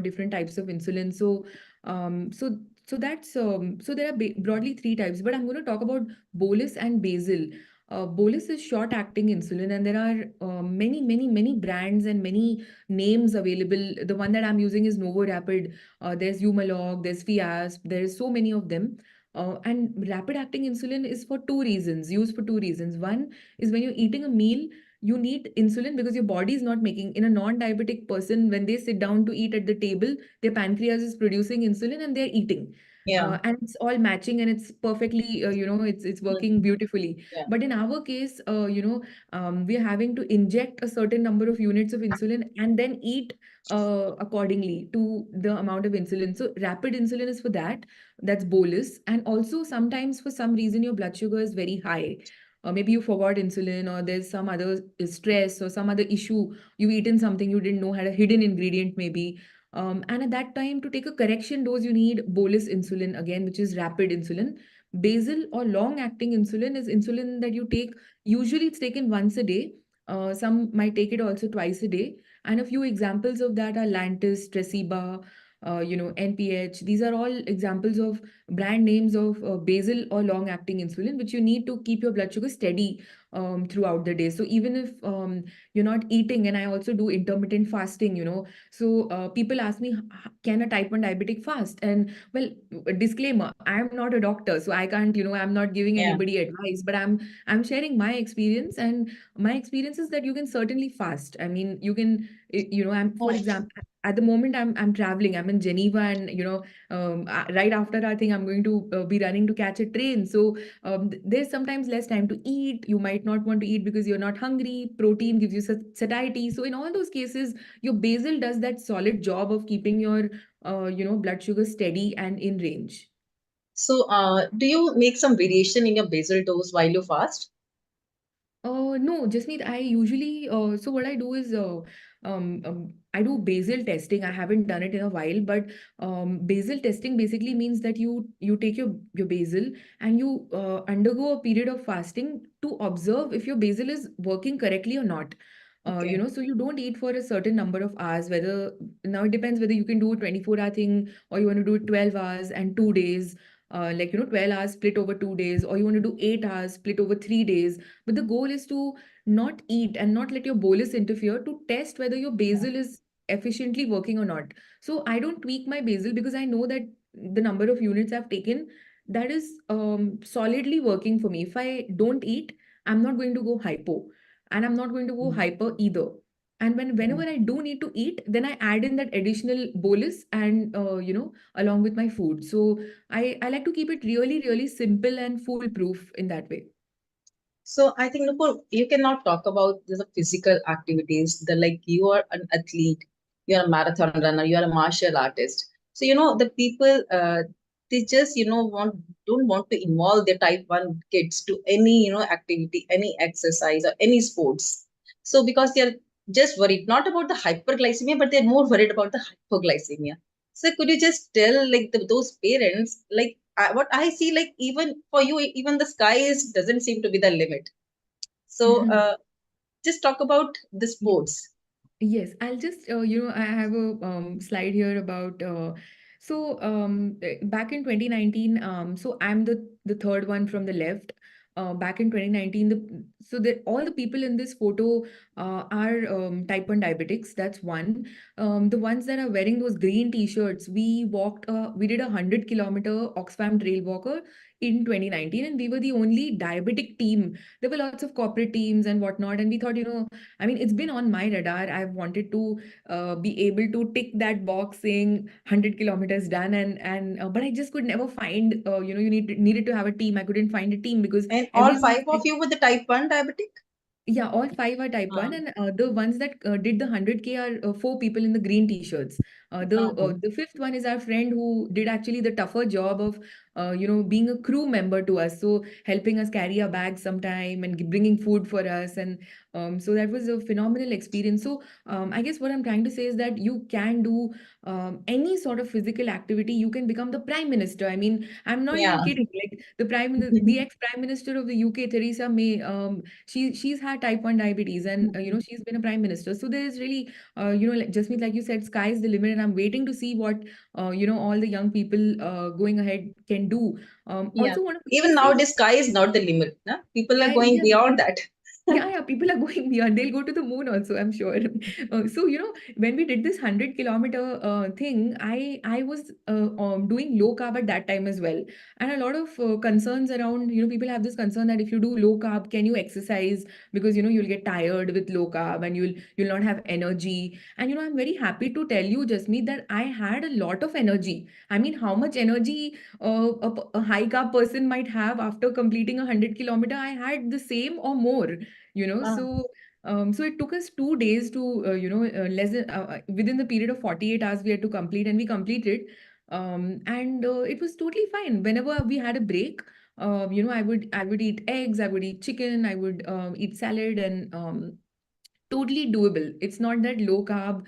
different types of insulin. Um, so so there are broadly three types, but I'm going to talk about bolus and basal. Bolus is short acting insulin, and there are many brands and many names available. The one that I'm using is Novorapid. There's Humalog, there's Fiasp, there's so many of them. And rapid acting insulin is for two reasons, used for two reasons. One is when you're eating a meal, you need insulin because your body is not making. In a non-diabetic person, when they sit down to eat at the table, their pancreas is producing insulin and they're eating. Yeah. And it's all matching, and it's perfectly, it's working beautifully. Yeah. But in our case, we're having to inject a certain number of units of insulin and then eat accordingly to the amount of insulin. So rapid insulin is for that. That's bolus. And also sometimes for some reason your blood sugar is very high. Maybe you forgot insulin, or there's some other stress or some other issue. You've eaten something you didn't know had a hidden ingredient, maybe. And at that time, to take a correction dose, you need bolus insulin again, which is rapid insulin. Basal or long-acting insulin is insulin that you take. Usually, it's taken once a day. Some might take it also twice a day. And a few examples of that are Lantus, Tresiba, NPH. These are all examples of brand names of basal or long-acting insulin, which you need to keep your blood sugar steady throughout the day. So even if you're not eating, and I also do intermittent fasting. So people ask me, can a type 1 diabetic fast? And well, disclaimer, I'm not a doctor, so I can't, I'm not giving Yeah. anybody advice, but I'm sharing my experience, and my experience is that you can certainly fast. I mean, you can, I'm, for example, at the moment I'm traveling. I'm in Geneva, and right after our thing, I'm going to be running to catch a train. So there's sometimes less time to eat. You might not want to eat because you're not hungry. Protein gives you satiety. So in all those cases, your basal does that solid job of keeping your blood sugar steady and in range. So do you make some variation in your basal dose while you fast? No, Jasmeet, I usually, so what I do is, I do basal testing. I haven't done it in a while, but basal testing basically means that you take your basal and you undergo a period of fasting to observe if your basal is working correctly or not. Okay. So you don't eat for a certain number of hours, whether now it depends whether you can do a 24-hour thing, or you want to do it 12 hours and 2 days, 12 hours split over 2 days, or you want to do 8 hours split over 3 days. But the goal is to not eat and not let your bolus interfere, to test whether your basal is efficiently working or not. So I don't tweak my basal because I know that the number of units I've taken, that is solidly working for me. If I don't eat, I'm not going to go hypo, and I'm not going to go hyper either. And whenever I do need to eat, then I add in that additional bolus and along with my food. So I like to keep it really, really simple and foolproof in that way. So I think, Nupur, you cannot talk about the physical activities. The like you are an athlete, you are a marathon runner, you are a martial artist. So the people they just don't want to involve their type 1 kids to any activity, any exercise or any sports. So because they're just worried not about the hyperglycemia, but they're more worried about the hypoglycemia. So could you just tell like those parents like what I see, like even for you, even the sky doesn't seem to be the limit. So just talk about the sports. Yes, I'll just, I have a slide here about, back in 2019, so I'm the third one from the left. Back in 2019, all the people in this photo are type 1 diabetics. That's one. The ones that are wearing those green t-shirts, we did a 100-kilometer Oxfam Trail Walker in 2019, and we were the only diabetic team. There were lots of corporate teams and whatnot, and we thought, I mean, it's been on my radar. I've wanted to be able to tick that box saying 100 kilometers done, but I just could never find, you needed to have a team. I couldn't find a team because And all everyone five of you were the type 1 diabetic? yeah, all five are type 1, and the ones that did the 100K are four people in the green t-shirts. The fifth one is our friend who did actually the tougher job of, being a crew member to us. So helping us carry our bags sometime and bringing food for us. And so that was a phenomenal experience. So I guess what I'm trying to say is that you can do any sort of physical activity. You can become the prime minister. I mean, I'm not Yeah. even kidding. Like the ex-prime minister of the UK, Theresa May, she's had type 1 diabetes, and she's been a prime minister. So there is really like Jasmeet, like you said, sky is the limit, and I'm waiting to see what all the young people going ahead can do. Yeah. Also want to Even quickly say nowadays, sky is not the limit. Nah? People are yeah, going yeah. beyond that. Yeah, people are going beyond. They'll go to the moon also, I'm sure. So, when we did this 100-kilometer thing, I was doing low carb at that time as well. And a lot of concerns around, people have this concern that if you do low carb, can you exercise? Because, you'll get tired with low carb and you'll not have energy. And, I'm very happy to tell you, Jasmeet, that I had a lot of energy. I mean, how much energy a high carb person might have after completing a 100-kilometer, I had the same or more. Ah. So it took us 2 days to less than within the period of 48 hours we had to complete, and we completed. And it was totally fine. Whenever we had a break, I would eat eggs, I would eat chicken, I would eat salad, and totally doable. It's not that low carb,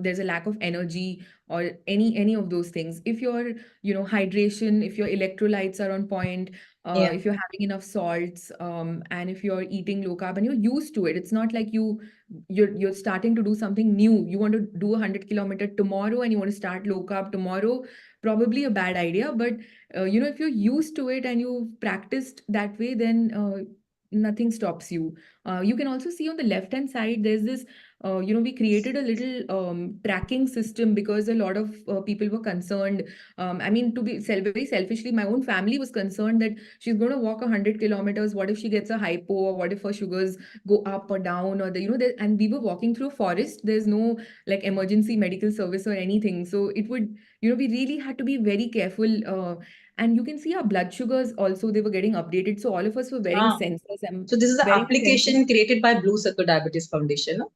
there's a lack of energy or any of those things. If your, hydration, if your electrolytes are on point, Yeah. if you're having enough salts, and if you're eating low carb and you're used to it, it's not like you're starting to do something new. You want to do a 100-kilometer tomorrow and you want to start low carb tomorrow, probably a bad idea. But if you're used to it and you've practiced that way, then nothing stops you. You can also see on the left hand side, there's this, we created a little tracking system because a lot of people were concerned. I mean, to be very selfishly, my own family was concerned that she's going to walk 100 kilometers. What if she gets a hypo, or what if her sugars go up or down, or and we were walking through a forest. There's no like emergency medical service or anything. So it would, we really had to be very careful. And you can see our blood sugars also, they were getting updated. So all of us were wearing Ah. sensors. I'm So this is an wearing a sensor. application created by Blue Circle Diabetes Foundation. No?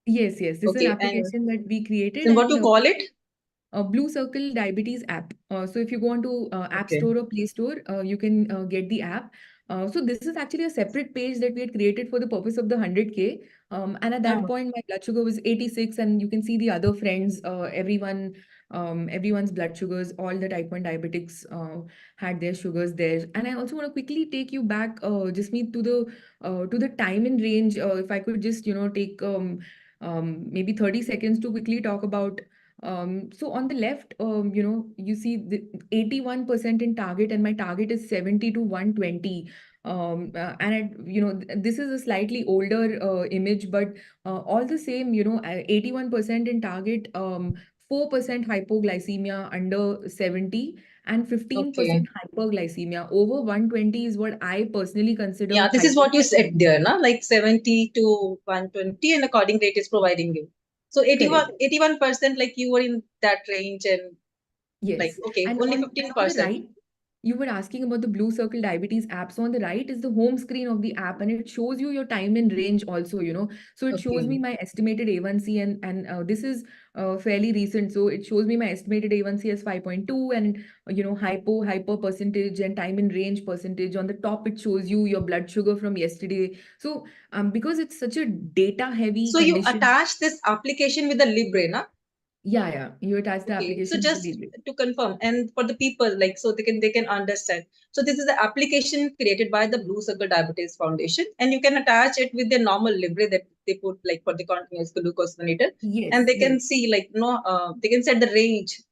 Yes. This is an Okay. And application that we created, then what you and call it? Blue Circle Diabetes app. So if you go onto App Okay. Store or Play Store, you can get the app. So this is actually a separate page that we had created for the purpose of the 100K. And at that Ah. point, my blood sugar was 86, and you can see the other friends, everyone's blood sugars, all the type 1 diabetics had their sugars there. And I also want to quickly take you back, Jasmeet, to the time and range. If I could just, take maybe 30 seconds to quickly talk about. So on the left, you see the 81% in target, and my target is 70 to 120. This is a slightly older image, but all the same, 81% in target, 4% hypoglycemia under 70, and 15% hyperglycemia. Over 120 is what I personally consider Yeah, this is what you said hypoglycemia. there, na? Like 70 to 120, and according rate is providing you. So 81%, like you were in that range, and like, Yes. okay, And only on the 15%. right, you were asking about the Blue Circle Diabetes app. So on the right is the home screen of the app, and it shows you your time in range also, So it shows me Okay. my estimated A1C, and this is fairly recent. So it shows me my estimated A1C as 5.2, and hyper percentage and time in range percentage. On the top, it shows you your blood sugar from yesterday. So because it's such a data heavy So you condition. attach this application with the Libre, na? Yeah, you attach the Okay, so application to the just Libre. to confirm, and for the people, like, so they can understand. So this is the application created by the Blue Circle Diabetes Foundation, and you can attach it with the normal Libre that they put, like, for the continuous glucose monitor, and Yes, they yes. can see, like, they can set the range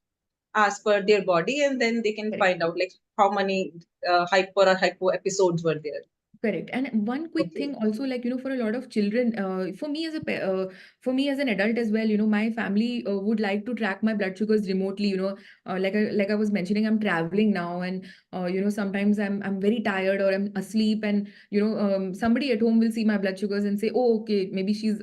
as per their body, and then they can Correct. find out like how many hyper or hypo episodes were there. Correct. And one quick thing also, like, for a lot of children, for me as an adult as well, my family would like to track my blood sugars remotely, like I was mentioning, I'm traveling now, and sometimes I'm very tired or I'm asleep, and somebody at home will see my blood sugars and say, oh, okay, maybe she's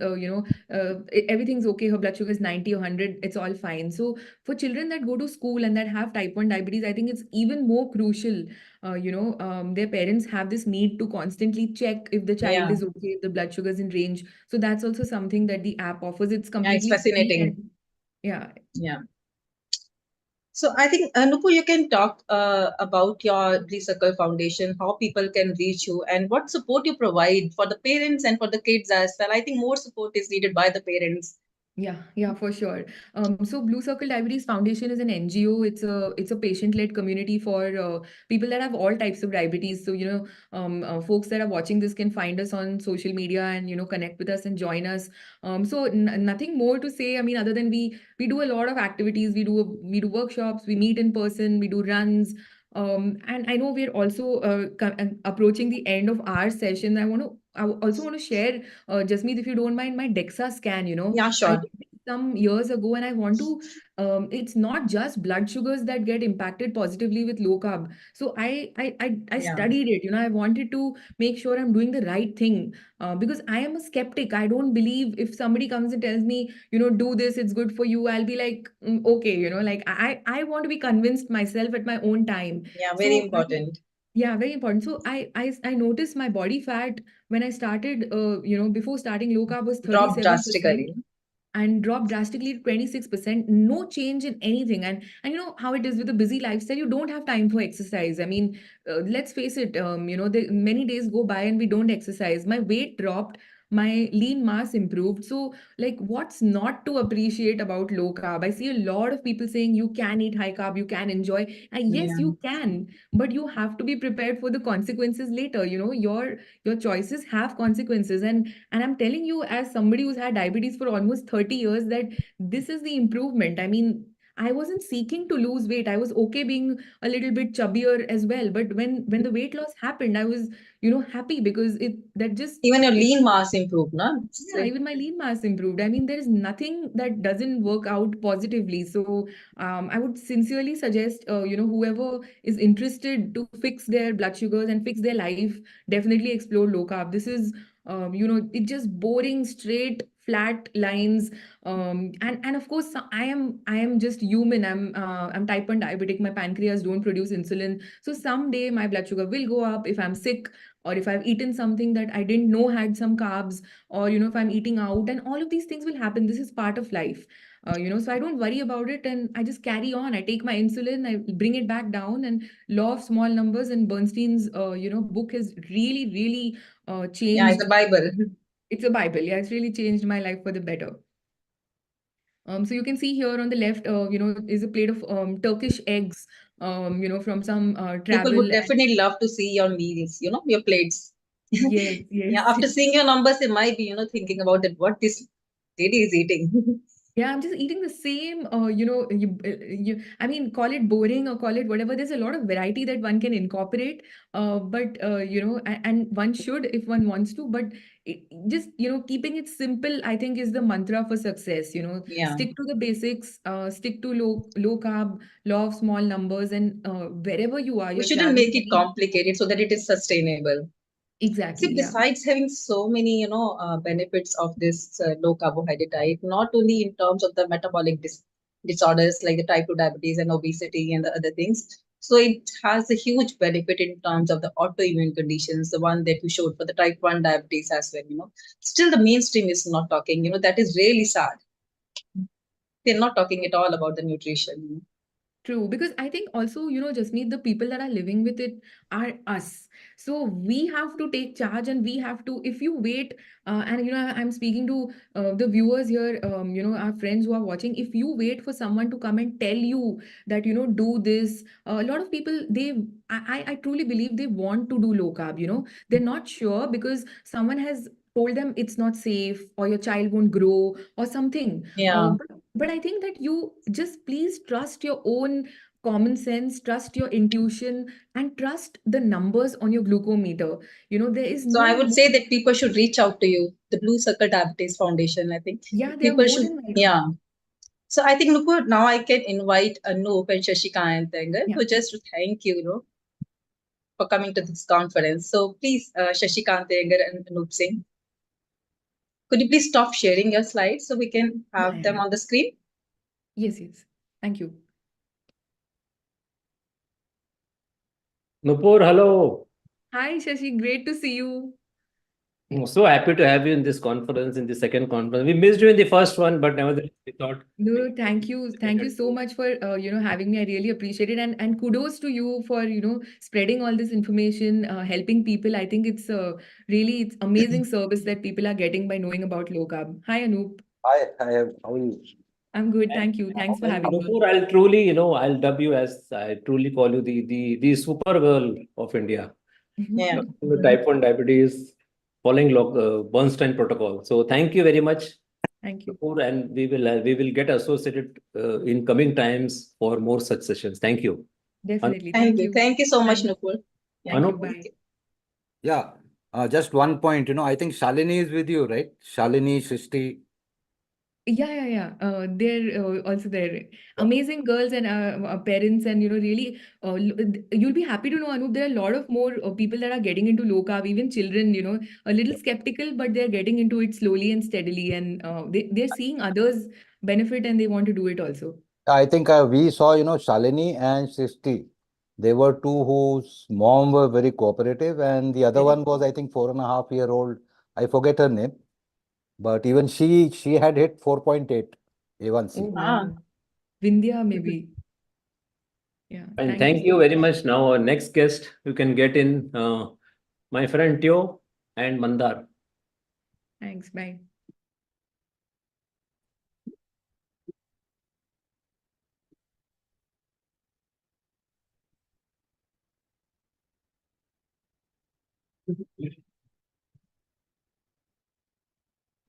everything's okay, her blood sugar is 90 or 100, it's all fine. So for children that go to school and that have type 1 diabetes, I think it's even more crucial. Their parents have this need to constantly check if the child Yeah. is okay, if the blood sugar is in range. So that's also something that the app offers. It's Yeah, it's completely free, fascinating. and yeah. Yeah. So I think, Nupur, you can talk about your Blue Circle Foundation, how people can reach you, and what support you provide for the parents and for the kids as well. I think more support is needed by the parents. Yeah, for sure. So Blue Circle Diabetes Foundation is an NGO. It's a patient-led community for people that have all types of diabetes. So folks that are watching this can find us on social media and connect with us and join us. So nothing more to say. I mean, other than we do a lot of activities. We do workshops. We meet in person. We do runs. And I know we're also approaching the end of our session. I also want to share, Jasmeet, if you don't mind, my DEXA scan. Yeah, I sure. did it some years ago, and I want to. It's not just blood sugars that get impacted positively with low carb. So I Yeah. studied it. I wanted to make sure I'm doing the right thing, because I am a skeptic. I don't believe if somebody comes and tells me, do this, it's good for you. I'll be like, okay, like I want to be convinced myself at my own time. Yeah, very So important. yeah, very important. So I noticed my body fat when I started, before starting low carb was Drop 37%, drastically. and dropped drastically to 26%. No change in anything. And you know how it is with a busy lifestyle, you don't have time for exercise. I mean, let's face it, many days go by and we don't exercise. My weight dropped, my lean mass improved. So like, what's not to appreciate about low carb? I see a lot of people saying you can eat high carb, you can enjoy, and yes, Yeah. you can, but you have to be prepared for the consequences later. Your choices have consequences. And I'm telling you, as somebody who's had diabetes for almost 30 years, that this is the improvement. I mean, I wasn't seeking to lose weight. I was okay being a little bit chubbier as well. But when the weight loss happened, I was, happy, because Even your it, lean mass improved, no? It's yeah, like, even my lean mass improved. I mean, there is nothing that doesn't work out positively. So, I would sincerely suggest, whoever is interested to fix their blood sugars and fix their life, definitely explore low carb. This is, it's just boring, straight, flat lines. And of course, I am just human. I'm type 1 diabetic. My pancreas don't produce insulin. So someday my blood sugar will go up if I'm sick, or if I've eaten something that I didn't know had some carbs, or if I'm eating out, and all of these things will happen. This is part of life. So I don't worry about it, and I just carry on. I take my insulin, I bring it back down, and law of small numbers and Bernstein's book has really, really yeah, it's changed. a Bible. It's a Bible. Yeah, it's really changed my life for the better. So you can see here on the left, is a plate of Turkish eggs, from some People travel. would And definitely love to see your meals, your plates. yes, Yeah, yes. after seeing your numbers, they might be, thinking about that, what this lady is eating. Yeah, I'm just eating the same, I mean, call it boring or call it whatever. There's a lot of variety that one can incorporate, and one should if one wants to, but just, keeping it simple, I think is the mantra for success, Yeah. stick to the basics, stick to low carb, law of small numbers, and wherever you are, We you're shouldn't make traveling. it complicated so that it is sustainable. Exactly, See, yeah. besides having so many, benefits of this low carbohydrate diet, not only in terms of the metabolic disorders like the type 2 diabetes and obesity and the other things, so it has a huge benefit in terms of the autoimmune conditions, the one that you showed for the type 1 diabetes as well. Still, the mainstream is not talking, that is really sad. They're not talking at all about the nutrition. True, because I think also, Jasmeet, the people that are living with it are us. So we have to take charge, and we have to, if you wait, and I'm speaking to the viewers here, our friends who are watching, if you wait for someone to come and tell you that, do this, a lot of people, I truly believe they want to do low carb, they're not sure because someone has told them it's not safe or your child won't grow or something. Yeah. But I think that you just please trust your own common sense, trust your intuition, and trust the numbers on your glucometer. There is So I no would more, say that people should reach out to you, the Blue Circle Diabetes Foundation. I think yeah, they are people more should, than welcome. yeah. So I think, Nupur, now I can invite Anup and Shashikant Yeah. to just thank you, for coming to this conference. So please, Shashikant and Anup Singh, could you please stop sharing your slides so we can have Yeah, them yeah. on the screen? Yes, yes. Thank you. Nupur, hello. Hi, Shashi. Great to see you. I'm so happy to have you in this conference, in the second conference. We missed you in the first one, but nevertheless, we thought. No, thank you. Thank you so much for having me. I really appreciate it. And kudos to you for spreading all this information, helping people. I think it's it's amazing service that people are getting by knowing about low carb. Hi, Anup. Hi, how are you? I'm good. And, Thank you. Thanks for and having me. Nupur, I'll truly, I'll dub you as I truly call you the super girl of India. Yeah. The type 1 diabetes, following Bernstein protocol. So thank you very much, Thank you. Nupur, and we will get associated in coming times for more such sessions. Thank you. Definitely. Thank Thank you. you. Thank you so much, Thanks. Nupur. Yeah. Thank you. Anup? Bye. Yeah, just one point, I think Shalini is with you, right? Shalini, Srishti. Yeah. They're also there. Amazing girls and parents, and really, you'll be happy to know, Anup, there are a lot of more people that are getting into low carb, even children, a little skeptical, but they're getting into it slowly and steadily, and they're seeing others benefit and they want to do it also. I think we saw, Shalini and Srishti. They were two whose mom were very cooperative, and the other Okay. one was, I think, 4.5-year-old. I forget her name, but even she had hit 4.8 A1C. Oh, Ah. wow. Vindhya, maybe. Yeah. And Thank thank you you so very much. much. Now, our next guest, you can get in my friend Teo and Mandar. Thanks. Bye.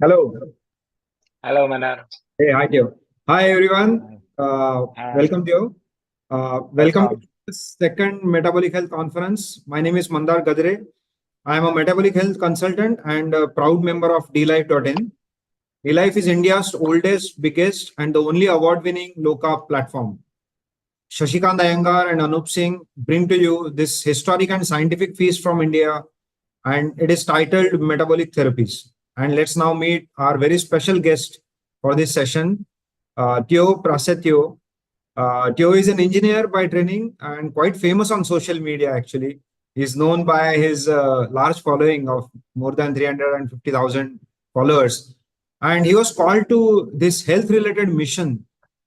Hello. Hello, Manar. Hey, hi, Joe. Hi, everyone. Hi. Welcome, Joe. Welcome to the second Metabolic Health Conference. My name is Mandar Gadre. I am a metabolic health consultant and a proud member of DLife.in. DLife is India's oldest, biggest, and the only award-winning low-carb platform. Shashikant Iyengar and Anup Singh bring to you this historic and scientific feast from India, and it is titled Metabolic Therapies. And let's now meet our very special guest for this session, Teo Prasetyo. Teo is an engineer by training and quite famous on social media, actually. He's known by his large following of more than 350,000 followers. And he was called to this health-related mission,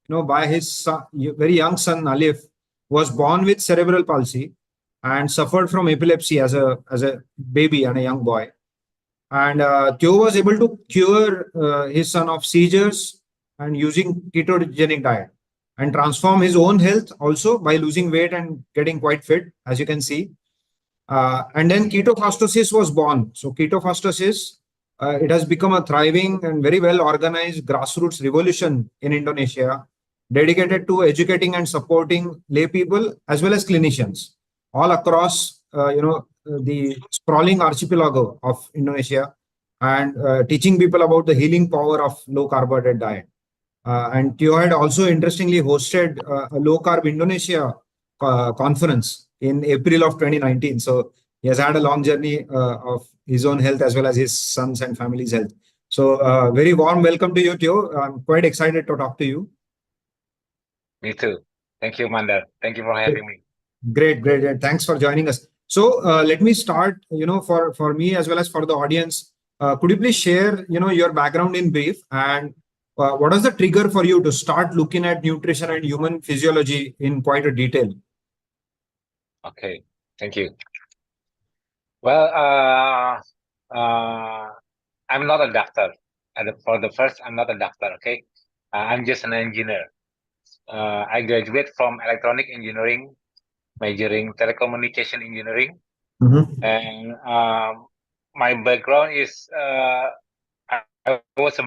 by his very young son, Alif, who was born with cerebral palsy and suffered from epilepsy as a baby and a young boy. And Teo was able to cure his son of seizures and using ketogenic diet, and transform his own health also by losing weight and getting quite fit, as you can see. And then ketofastosis was born. So ketofastosis it has become a thriving and very well organized grassroots revolution in Indonesia, dedicated to educating and supporting lay people as well as clinicians all across, the sprawling archipelago of Indonesia, and teaching people about the healing power of low carbohydrate diet. And Teo had also interestingly hosted a low carb Indonesia conference in April of 2019. So he has had a long journey of his own health as well as his son's and family's health. So very warm welcome to you, Teo. I'm quite excited to talk to you. Me too. Thank you, Mandar. Thank you for having me. Great, great, great. Thanks for joining us. So let me start, for me as well as for the audience, could you please share, your background in brief, and what was the trigger for you to start looking at nutrition and human physiology in quite a detail? Okay, thank you. Well, I'm not a doctor. For the first, I'm not a doctor, okay? I'm just an engineer. I graduated from electronic engineering, majoring telecommunication engineering. And my background is I was a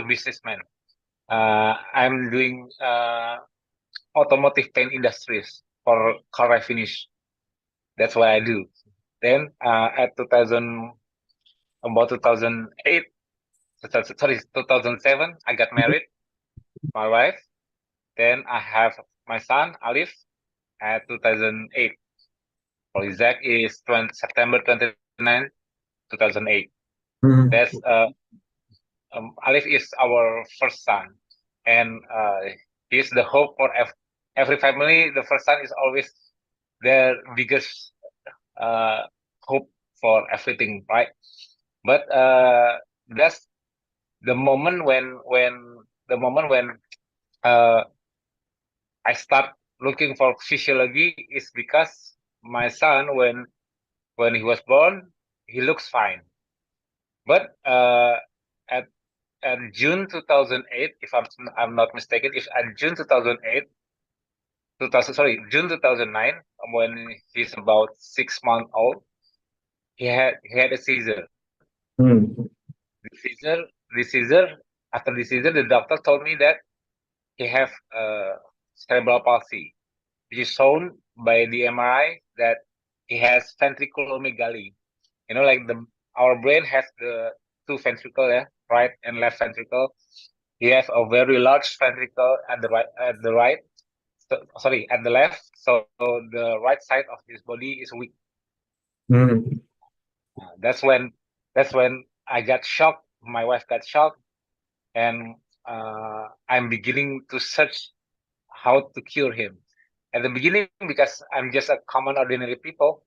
businessman. I'm doing automotive paint industries for car refinish. That's what I do. Then at 2008, 2007, I got married, my wife. Then I have my son, Alif, at 2008. For exact is September 29, 2008. That's Alif is our first son, and he's the hope for every family. The first son is always their biggest hope for everything, right? But that's the moment when I start looking for physiology is because my son, when he was born, he looks fine. But at June 2008, if I'm not mistaken, if at June 2008, June 2009, when he's about 6 months old, he had a seizure. The seizure. After the seizure, the doctor told me that he have cerebral palsy, which is shown by the MRI that he has ventriculomegaly. Like our brain has the two ventricles, yeah, right and left ventricle. He has a very large ventricle at the right. At the left. So the right side of his body is weak. That's when I got shocked. My wife got shocked, and I'm beginning to search how to cure him. At the beginning, because I'm just a common ordinary people,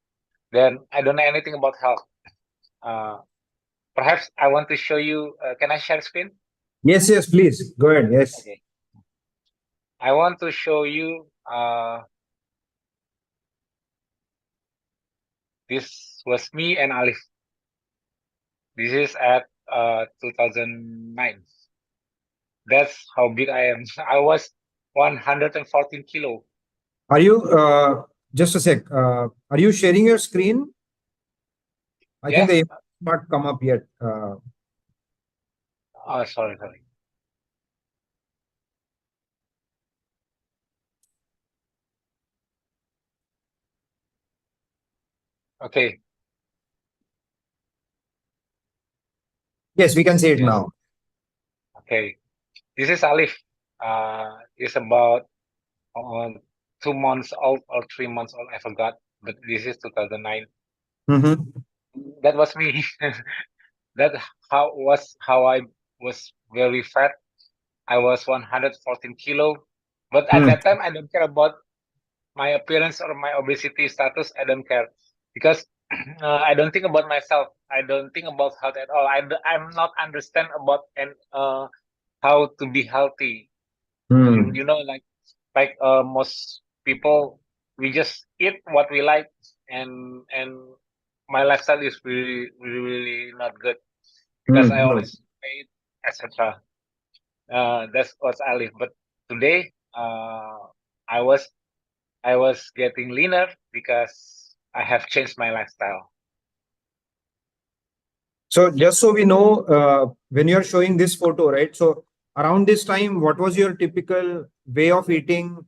then I don't know anything about health. Perhaps I want to show you. Can I share screen? Yes, please. Go ahead. Yes. Okay. I want to show you this was me and Alif. This is at 2009. That's how big I am. I was 114 kilo. Are you, just a sec, are you sharing your screen? I think the Yes. image has not come up yet. Oh, sorry. Okay. Yes, we can see it Yes. now. Okay. This is Alif. It's about 2 months old or 3 months old. I forgot. But this is 2009. That was me. That how I was very fat. I was 114 kilo. But at that time, I don't care about my appearance or my obesity status. I don't care because I don't think about myself. I don't think about health at all. I'm not understand about how to be healthy. Like most people, we just eat what we like, and my lifestyle is really, really not good because I always eat, etc. That's what I live. But today, I was getting leaner because I have changed my lifestyle. So just so we know, when you're showing this photo, right? So around this time, what was your typical way of eating,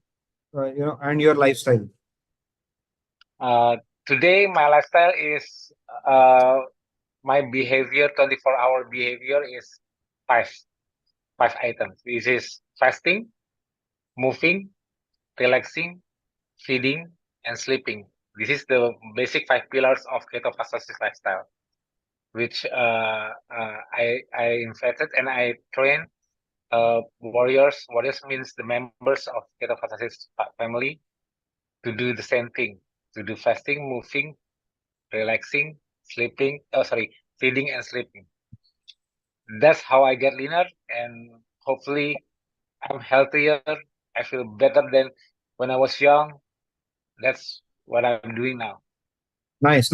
and your lifestyle? Today, my lifestyle is uh, my behavior, 24-hour behavior is five items. This is fasting, moving, relaxing, feeding, and sleeping. This is the basic 5 pillars of ketofastosis lifestyle, which I invented and I train warriors. Warriors means the members of ketofastosis family to do the same thing, to do fasting, moving, relaxing, sleeping. Feeding and sleeping. That's how I get leaner, and hopefully I'm healthier. I feel better than when I was young. That's what I'm doing now. Nice.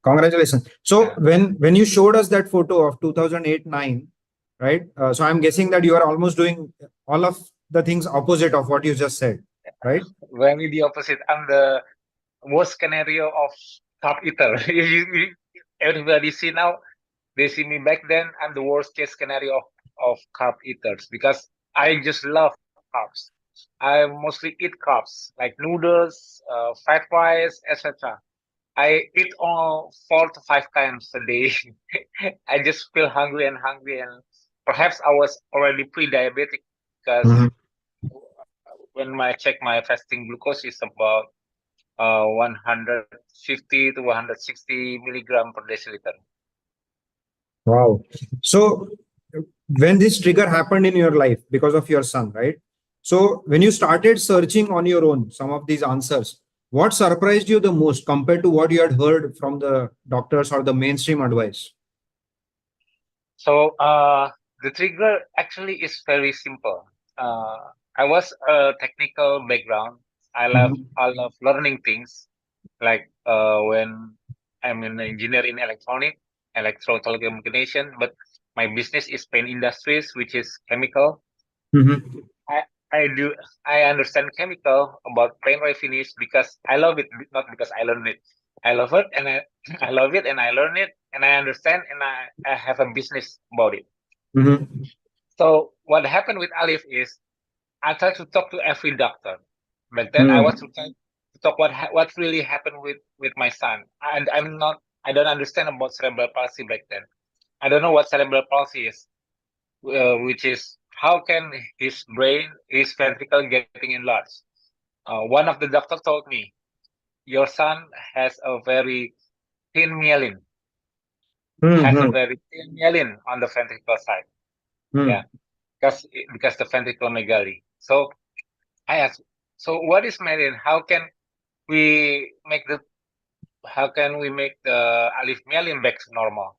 Congratulations. So Yeah. when you showed us that photo of 2008-9, right? So I'm guessing that you are almost doing all of the things opposite of what you just said, right? Very the opposite. I'm the worst scenario of carb eater. Everybody see now, they see me back then. I'm the worst case scenario of carb eaters because I just love carbs. I mostly eat carbs like noodles, fried rice, etc. I eat all 4 to 5 times a day. I just feel hungry, and perhaps I was already pre-diabetic because when I check my fasting glucose is about 150 to 160 milligram per deciliter. Wow. So when this trigger happened in your life because of your son, right? So when you started searching on your own some of these answers, what surprised you the most compared to what you had heard from the doctors or the mainstream advice? So the trigger actually is very simple. I was a technical background. I love learning things. Like when I'm an engineer in electro telecommunication, but my business is paint industries, which is chemical. I understand chemical about paint refinish because I love it, not because I learned it. I love it and I love it and I learn it and I understand and I have a business about it. So what happened with Alif is I tried to talk to every doctor. Back then I was trying to talk what really happened with my son. And I don't understand about cerebral palsy back then. I don't know what cerebral palsy is, which is how can his brain, his ventricle getting enlarged. One of the doctors told me, your son has a very thin myelin, has a very thin myelin on the ventricle side. Yeah, because the ventricle megaly. So I asked, so what is myelin? How can we make the Alif myelin back to normal?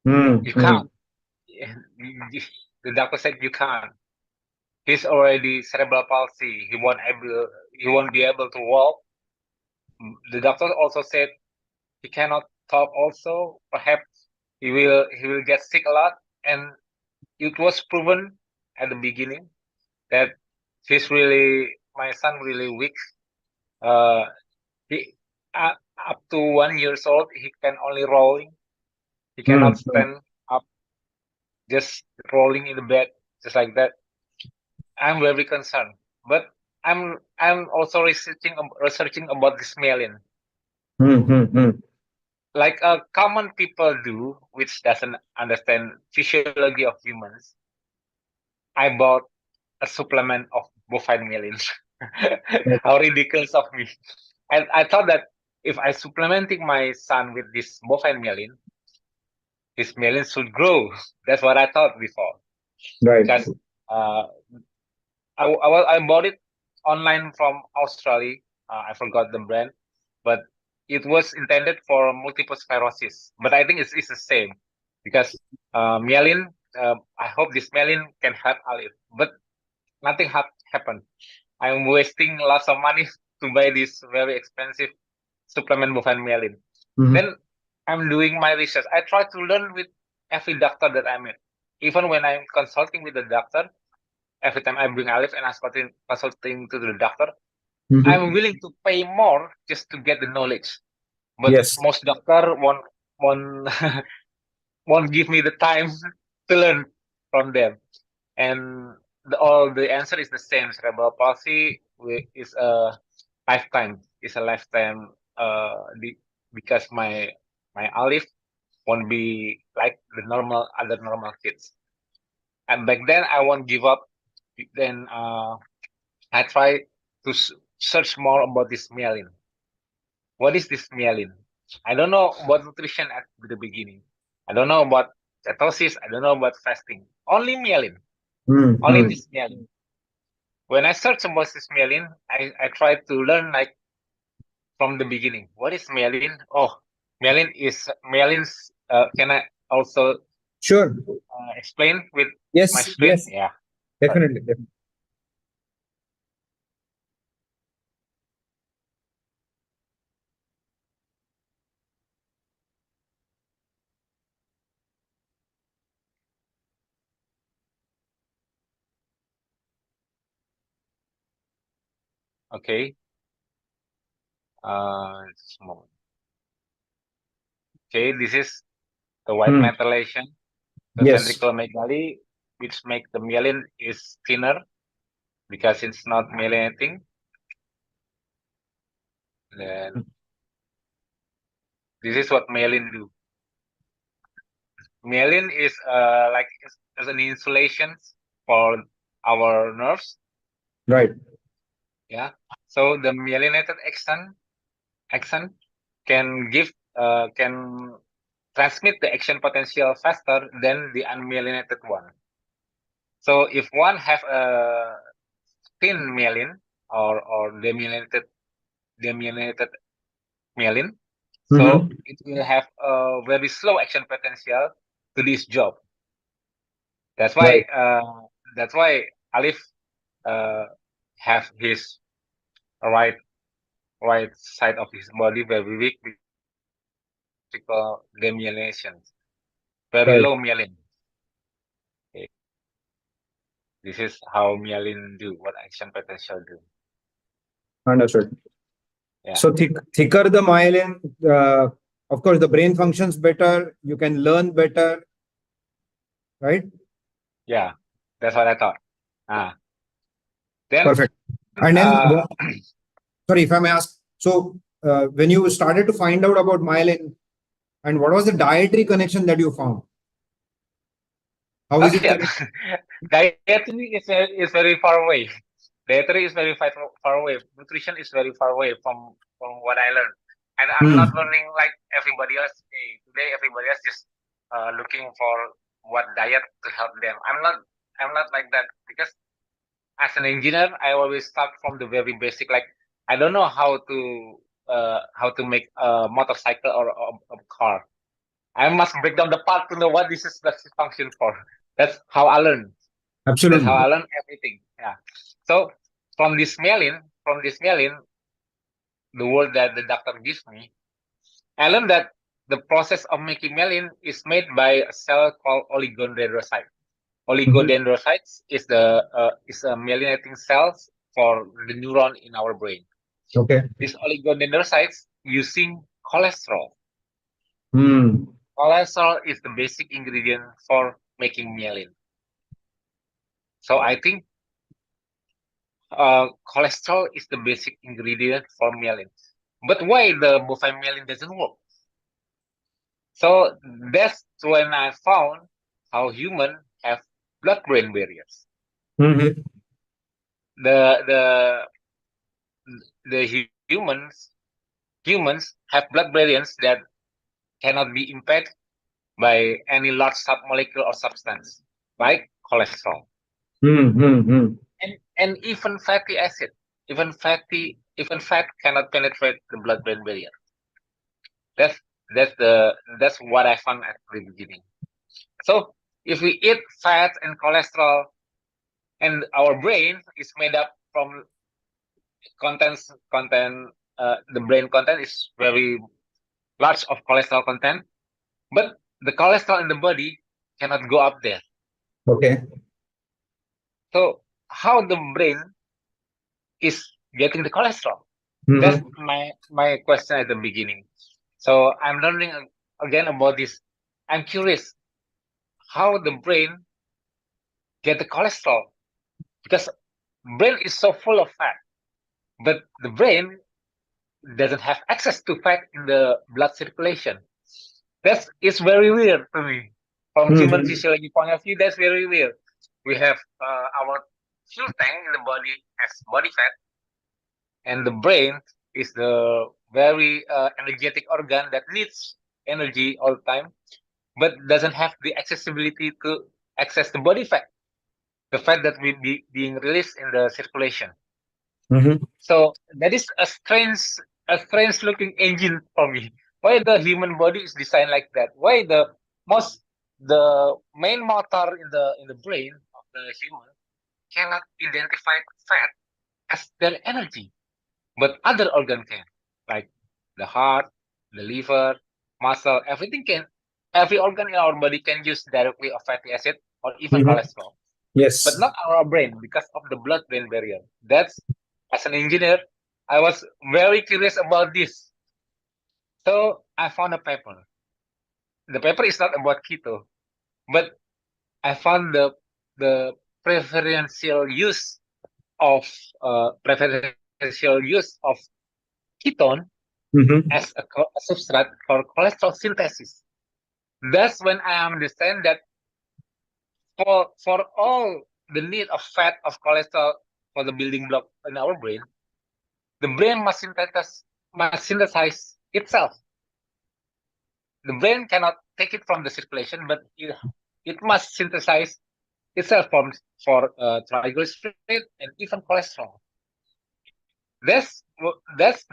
You can't. The doctor said you can't. He's already cerebral palsy. He won't be able to walk. The doctor also said he cannot talk also. Perhaps he will get sick a lot. And it was proven at the beginning that my son really weak. He up to 1 year old, he can only rolling. He cannot stand up, just rolling in the bed, just like that. I'm very concerned, but I'm also researching about this myelin, like common people do, which doesn't understand physiology of humans. I bought a supplement of bovine myelin. How ridiculous of me! And I thought that if I supplementing my son with this bovine myelin, his myelin should grow. That's what I thought before. Right. Because I bought it online from Australia. I forgot the brand, but it was intended for multiple sclerosis. But I think it's the same because myelin. I hope this myelin can help Alif, but nothing happened. I'm wasting lots of money to buy this very expensive supplement bovine myelin. Then I'm doing my research. I try to learn with every doctor that I meet. Even when I'm consulting with the doctor, every time I bring Alif and I'm consulting to the doctor, I'm willing to pay more just to get the knowledge. But Yes. most doctor won't won't give me the time to learn from them. And all the answer is the same. Cerebral palsy is a lifetime. Is a lifetime. Because my Alif won't be like the other normal kids. And back then I won't give up. Then I try to search more about this myelin. What is this myelin? I don't know about nutrition at the beginning. I don't know about ketosis. I don't know about fasting. Only myelin. Only this myelin. When I search about this myelin, I try to learn like from the beginning. What is myelin? Oh, myelin's. Can I also Sure. explain with Yes. my screen? Yes. Yeah. Definitely. Definitely. Okay. Just a moment. Okay, this is the white methylation, the Yes. ventriculomegaly, which make the myelin is thinner because it's not myelinating. Then this is what myelin do. Myelin is like as an insulation for our nerves. Right. Yeah. So the myelinated axon can can transmit the action potential faster than the unmyelinated one. So if one have a thin myelin or demyelinated myelin, so it will have a very slow action potential to this job. That's why Alif have his right side of his body very weak because demyelination, very Right. low myelin. Okay. This is how myelin do, what action potential do. Understood. Yeah. So thicker the myelin, of course, the brain functions better. You can learn better, right? Yeah, that's what I thought. Then Perfect. And then, sorry if I may ask. So when you started to find out about myelin, and what was the dietary connection that you found? How is it connected? dietary is very far away. Dietary is very far away. Nutrition is very far away from what I learned. And I'm not learning like everybody else. Hey, today everybody else just looking for what diet to help them. I'm not like that because as an engineer, I always start from the very basic. Like I don't know how to make a motorcycle or a car. I must break down the part to know what this is the function for. That's how I learn. Absolutely. That's how I learn everything. Yeah. So from this myelin, the word that the doctor gives me, I learned that the process of making myelin is made by a cell called oligodendrocyte. Oligodendrocytes is a myelinating cells for the neuron in our brain. Okay. These oligodendrocytes using cholesterol. Hmm. Cholesterol is the basic ingredient for making myelin. So I think cholesterol is the basic ingredient for myelin. But why the bovine myelin doesn't work? So that's when I found how humans have blood-brain barriers. Mm-hmm. The humans have blood barriers that cannot be impaired by any large submolecule or substance like cholesterol. And even fatty acid, even fat cannot penetrate the blood-brain barrier. That's what I found at the beginning. So if we eat fat and cholesterol, and our brain is made up from the brain content is very large of cholesterol content, but the cholesterol in the body cannot go up there. Okay. So how the brain is getting the cholesterol? That's my question at the beginning. So I'm learning again about this I'm curious how the brain get the cholesterol, because brain is so full of fat, but the brain doesn't have access to fat in the blood circulation. That is very weird to me. From human physiology point of view, that's very weird. We have our fuel tank in the body as body fat, and the brain is the very energetic organ that needs energy all the time, but doesn't have the accessibility to access the body fat, the fat that will be being released in the circulation. So that is a strange looking engine for me. Why the human body is designed like that? Why the main motor in the brain of the human cannot identify fat as their energy, but other organ can, like the heart, the liver, muscle, everything can. Every organ in our body can use directly a fatty acid or even cholesterol, Yes. but not our brain because of the blood-brain barrier. That's, as an engineer, I was very curious about this. So I found a paper. The paper is not about keto, but I found the preferential use of ketone as a substrate for cholesterol synthesis. That's when I understand that for all the need of fat, of cholesterol for the building block in our brain, the brain must synthesize itself. The brain cannot take it from the circulation, but it must synthesize itself for triglyceride and even cholesterol. That's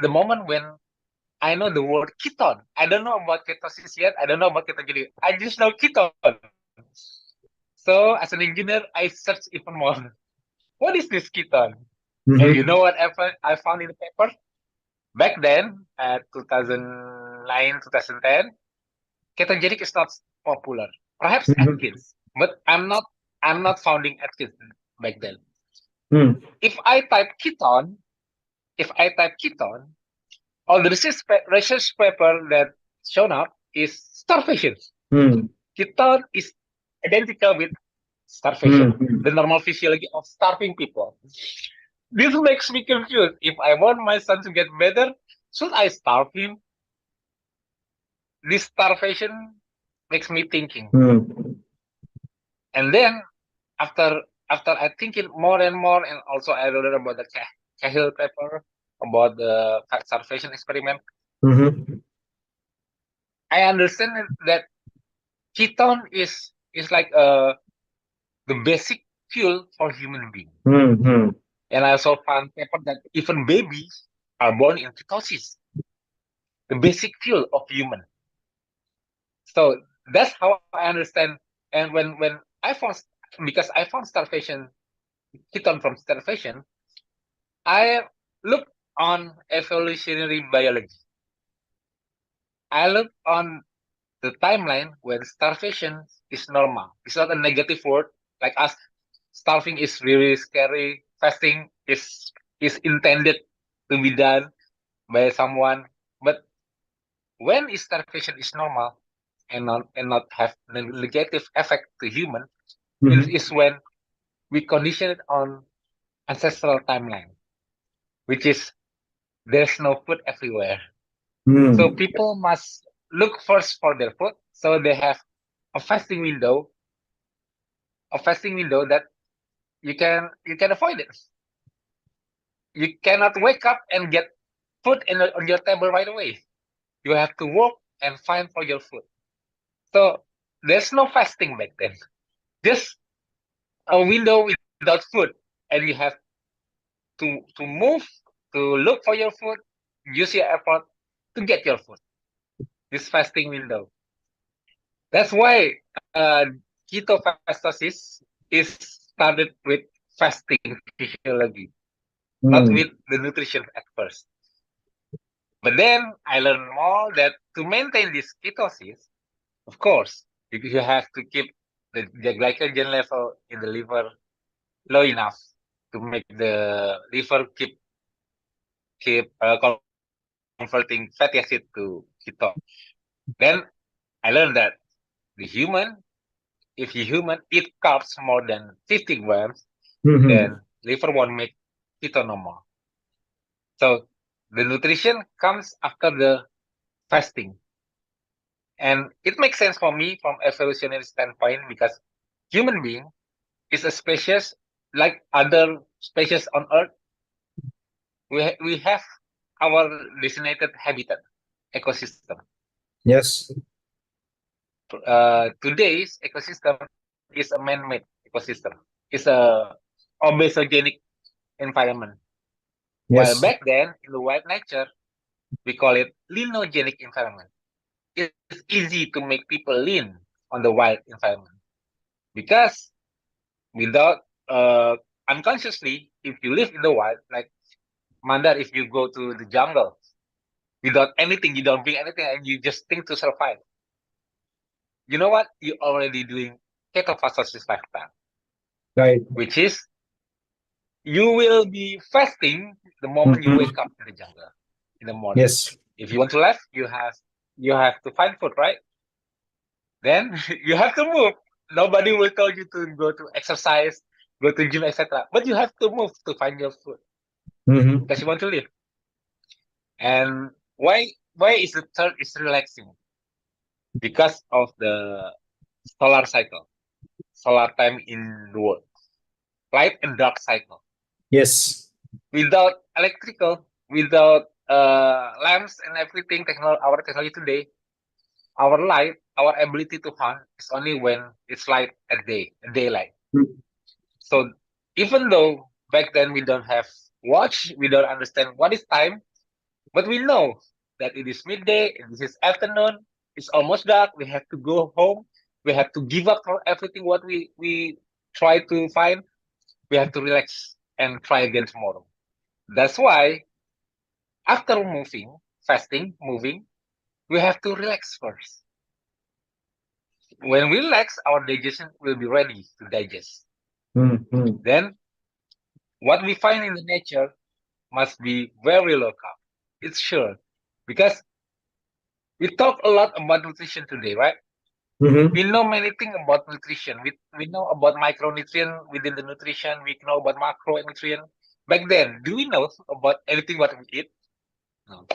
the moment when I know the word ketone. I don't know about ketosis yet. I don't know about ketogenic. I just know ketone. So as an engineer, I searched even more. What is this ketone? And you know what I found in the paper? Back then, at 2009, 2010, ketogenic is not popular. Perhaps Atkins, but I'm not founding Atkins back then. If I type ketone, all the research paper that shown up is starvation. Ketone is identical with starvation, the normal physiology of starving people. This makes me confused. If I want my son to get better, should I starve him? This starvation makes me thinking. And then after I thinking more and more, and also I read about the Cahill paper about the fat starvation experiment. I understand that ketone is like the basic fuel for human being. And I also found paper that even babies are born in ketosis, the basic fuel of human. So that's how I understand. And when I found, because I found starvation, ketone from starvation, I looked on evolutionary biology. I looked on the timeline when starvation is normal. It's not a negative word like us. Starving is really scary. Fasting is intended to be done by someone. But when starvation is normal and not have negative effect to human, it is when we condition it on ancestral timeline, which is there's no food everywhere. So people must look first for their food. So they have a fasting window that you can avoid it. You cannot wake up and get food on your table right away. You have to work and find for your food. So there's no fasting back then. Just a window without food, and you have to move, to look for your food, use your effort to get your food. This fasting window. That's why ketofastosis is started with fasting physiology, not with the nutrition at first. But then I learned more that to maintain this ketosis, of course, you have to keep the glycogen level in the liver low enough to make the liver keep converting fatty acid to ketone. Then I learned that the human, if you human eat carbs more than 50 grams, Mhm. then liver won't make keto no more. So the nutrition comes after the fasting. And it makes sense for me from evolutionary standpoint because human being is a species like other species on Earth. We have our designated habitat ecosystem. Yes. Today's ecosystem is a man-made ecosystem. It's a obesogenic environment. While Yes. back then in the wild nature, we call it leanogenic environment. It's easy to make people lean on the wild environment because without unconsciously, if you live in the wild, like Mandar, if you go to the jungle without anything, you don't bring anything, and you just think to survive. You know what? You're already doing ketofastosis lifestyle, Right. which is you will be fasting the moment you Mhm. wake up in the jungle in the morning. Yes. If you want to live, you have to find food, right? Then you have to move. Nobody will tell you to go to exercise, go to gym, etc. But you have to move to find your food Mhm. because you want to live. And why is the third is relaxing? Because of the solar cycle, solar time in the world, light and dark cycle. Yes. Without electrical, without lamps and everything, our technology today, our light, our ability to hunt is only when it's light at daylight. Mm. So even though back then we don't have watch, we don't understand what is time, but we know that it is midday, this is afternoon, it's almost dark, we have to go home, we have to give up for everything what we try to find, we have to relax and try again tomorrow. That's why after fasting, moving, we have to relax first. When we relax, our digestion will be ready to digest. Mhm. Then what we find in the nature must be very low carb. It's sure. Because we talk a lot about nutrition today, right? Mhm. We know many things about nutrition. We know about micronutrient within the nutrition. We know about macronutrient. Back then, do we know about anything what we eat? No.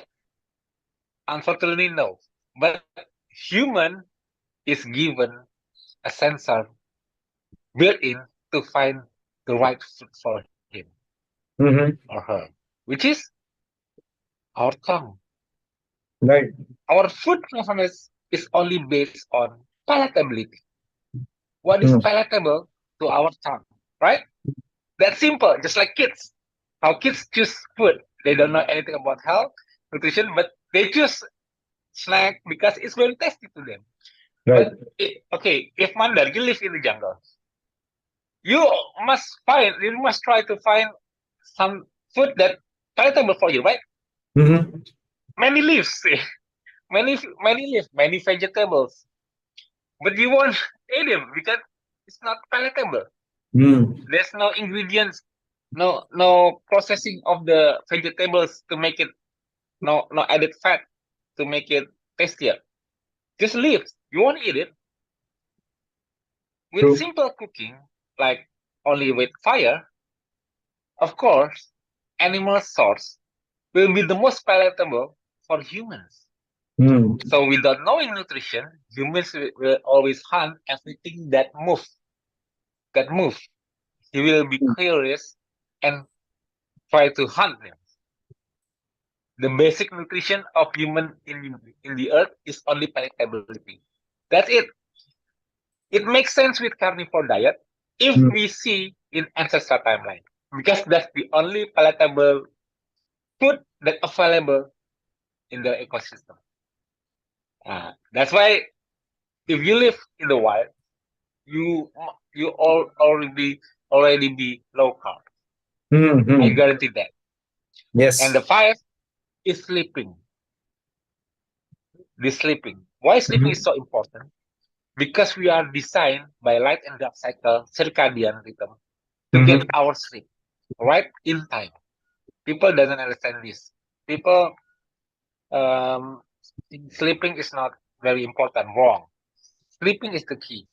Unfortunately, no. But human is given a sensor built in to find the right food for him Mhm. or her, which is our tongue. Right. Our food preference is only based on palatability. What is Mm. palatable to our tongue, right? That's simple, just like kids. How kids choose food. They don't know anything about health, nutrition, but they choose snack because it's very tasty to them. Right. But okay, if Mandar, you live in the jungle, you must try to find some food that palatable for you, right? Mhm. Many leaves, many leaves, many vegetables, but you won't eat them because it's not palatable. Mm. There's no ingredients, no processing of the vegetables to make it, no added fat to make it tastier. Just leaves. You won't eat it. With True. simple cooking, like only with fire, of course, animal source will be the most palatable for humans. Mm. So without knowing nutrition, humans will always hunt everything that moves. He will be curious and try to hunt them. The basic nutrition of human in the earth is only palatability. That's it. It makes sense with carnivore diet if Mm. we see in ancestral timeline because that's the only palatable food that available in the ecosystem. That's why if you live in the wild, you already be low carb. I Mhm. guarantee that. And the Yes. five is sleeping. The sleeping. Why sleeping is Mhm. so important? Because we are designed by light and dark cycle circadian rhythm to get Mhm. our sleep right in time. People doesn't understand this. People think sleeping is not very important. Wrong. sleeping is the key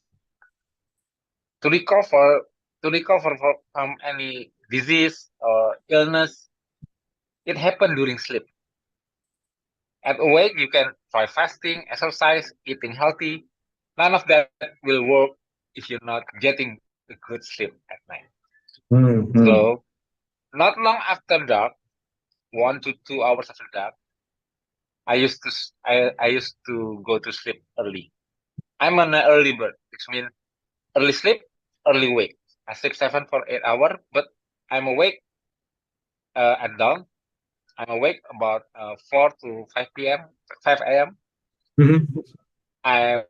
to recover from any disease or illness. It happens during sleep. At awake, you can try fasting, exercise, eating healthy. None of that will work if you're not getting a good sleep at night. So, not long after dark, 1 to 2 hours after dark, I used to go to sleep early. I'm an early bird, which means early sleep, early wake. I sleep 7 for 8 hours, but I'm awake at dawn. I'm awake about 4 to 5 p.m., 5 a.m. I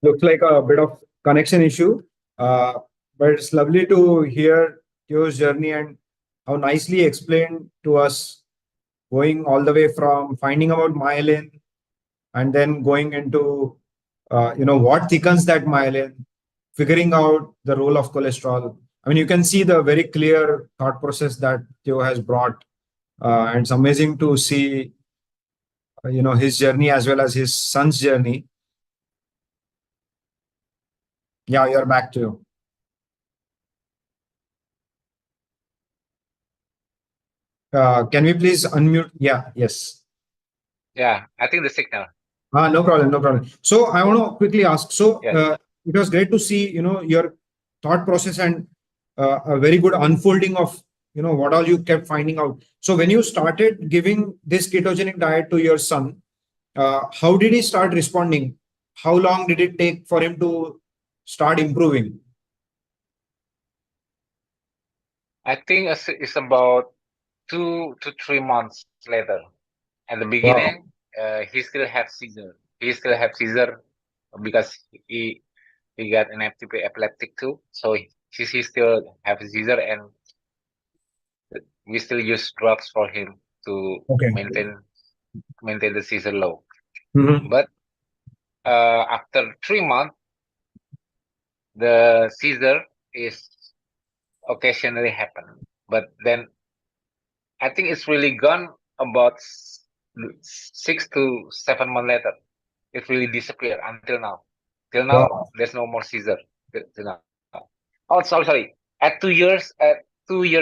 Looks like a bit of connection issue, uh, but it's lovely to hear your journey and how nicely explained to us, going all the way from finding out myelin and then going into what thickens that myelin, figuring out the role of cholesterol. I mean, you can see the very clear thought process that Theo has brought, and it's amazing to see his journey as well as his son's journey. Yeah, you're back to you. Can we please unmute? Yeah, yes. Yeah, I think the signal. No problem, no problem. So I want to quickly ask. So Yes. it was great to see, your thought process and a very good unfolding of, what all you kept finding out. So when you started giving this ketogenic diet to your son, how did he start responding? How long did it take for him to start improving? I think it's about 2 to 3 months later. At the Wow. beginning, he still have seizure. He still have seizure because he got an epileptic too. So he still have seizure, and we still use drugs for him to Okay. maintain the seizure low. Mhm. But after 3 months, the seizure is occasionally happen. But then I think it's really gone about 6 to 7 months later. It really disappeared until now. Till now, Wow. there's no more seizure. Till now. Oh, sorry. At 2 years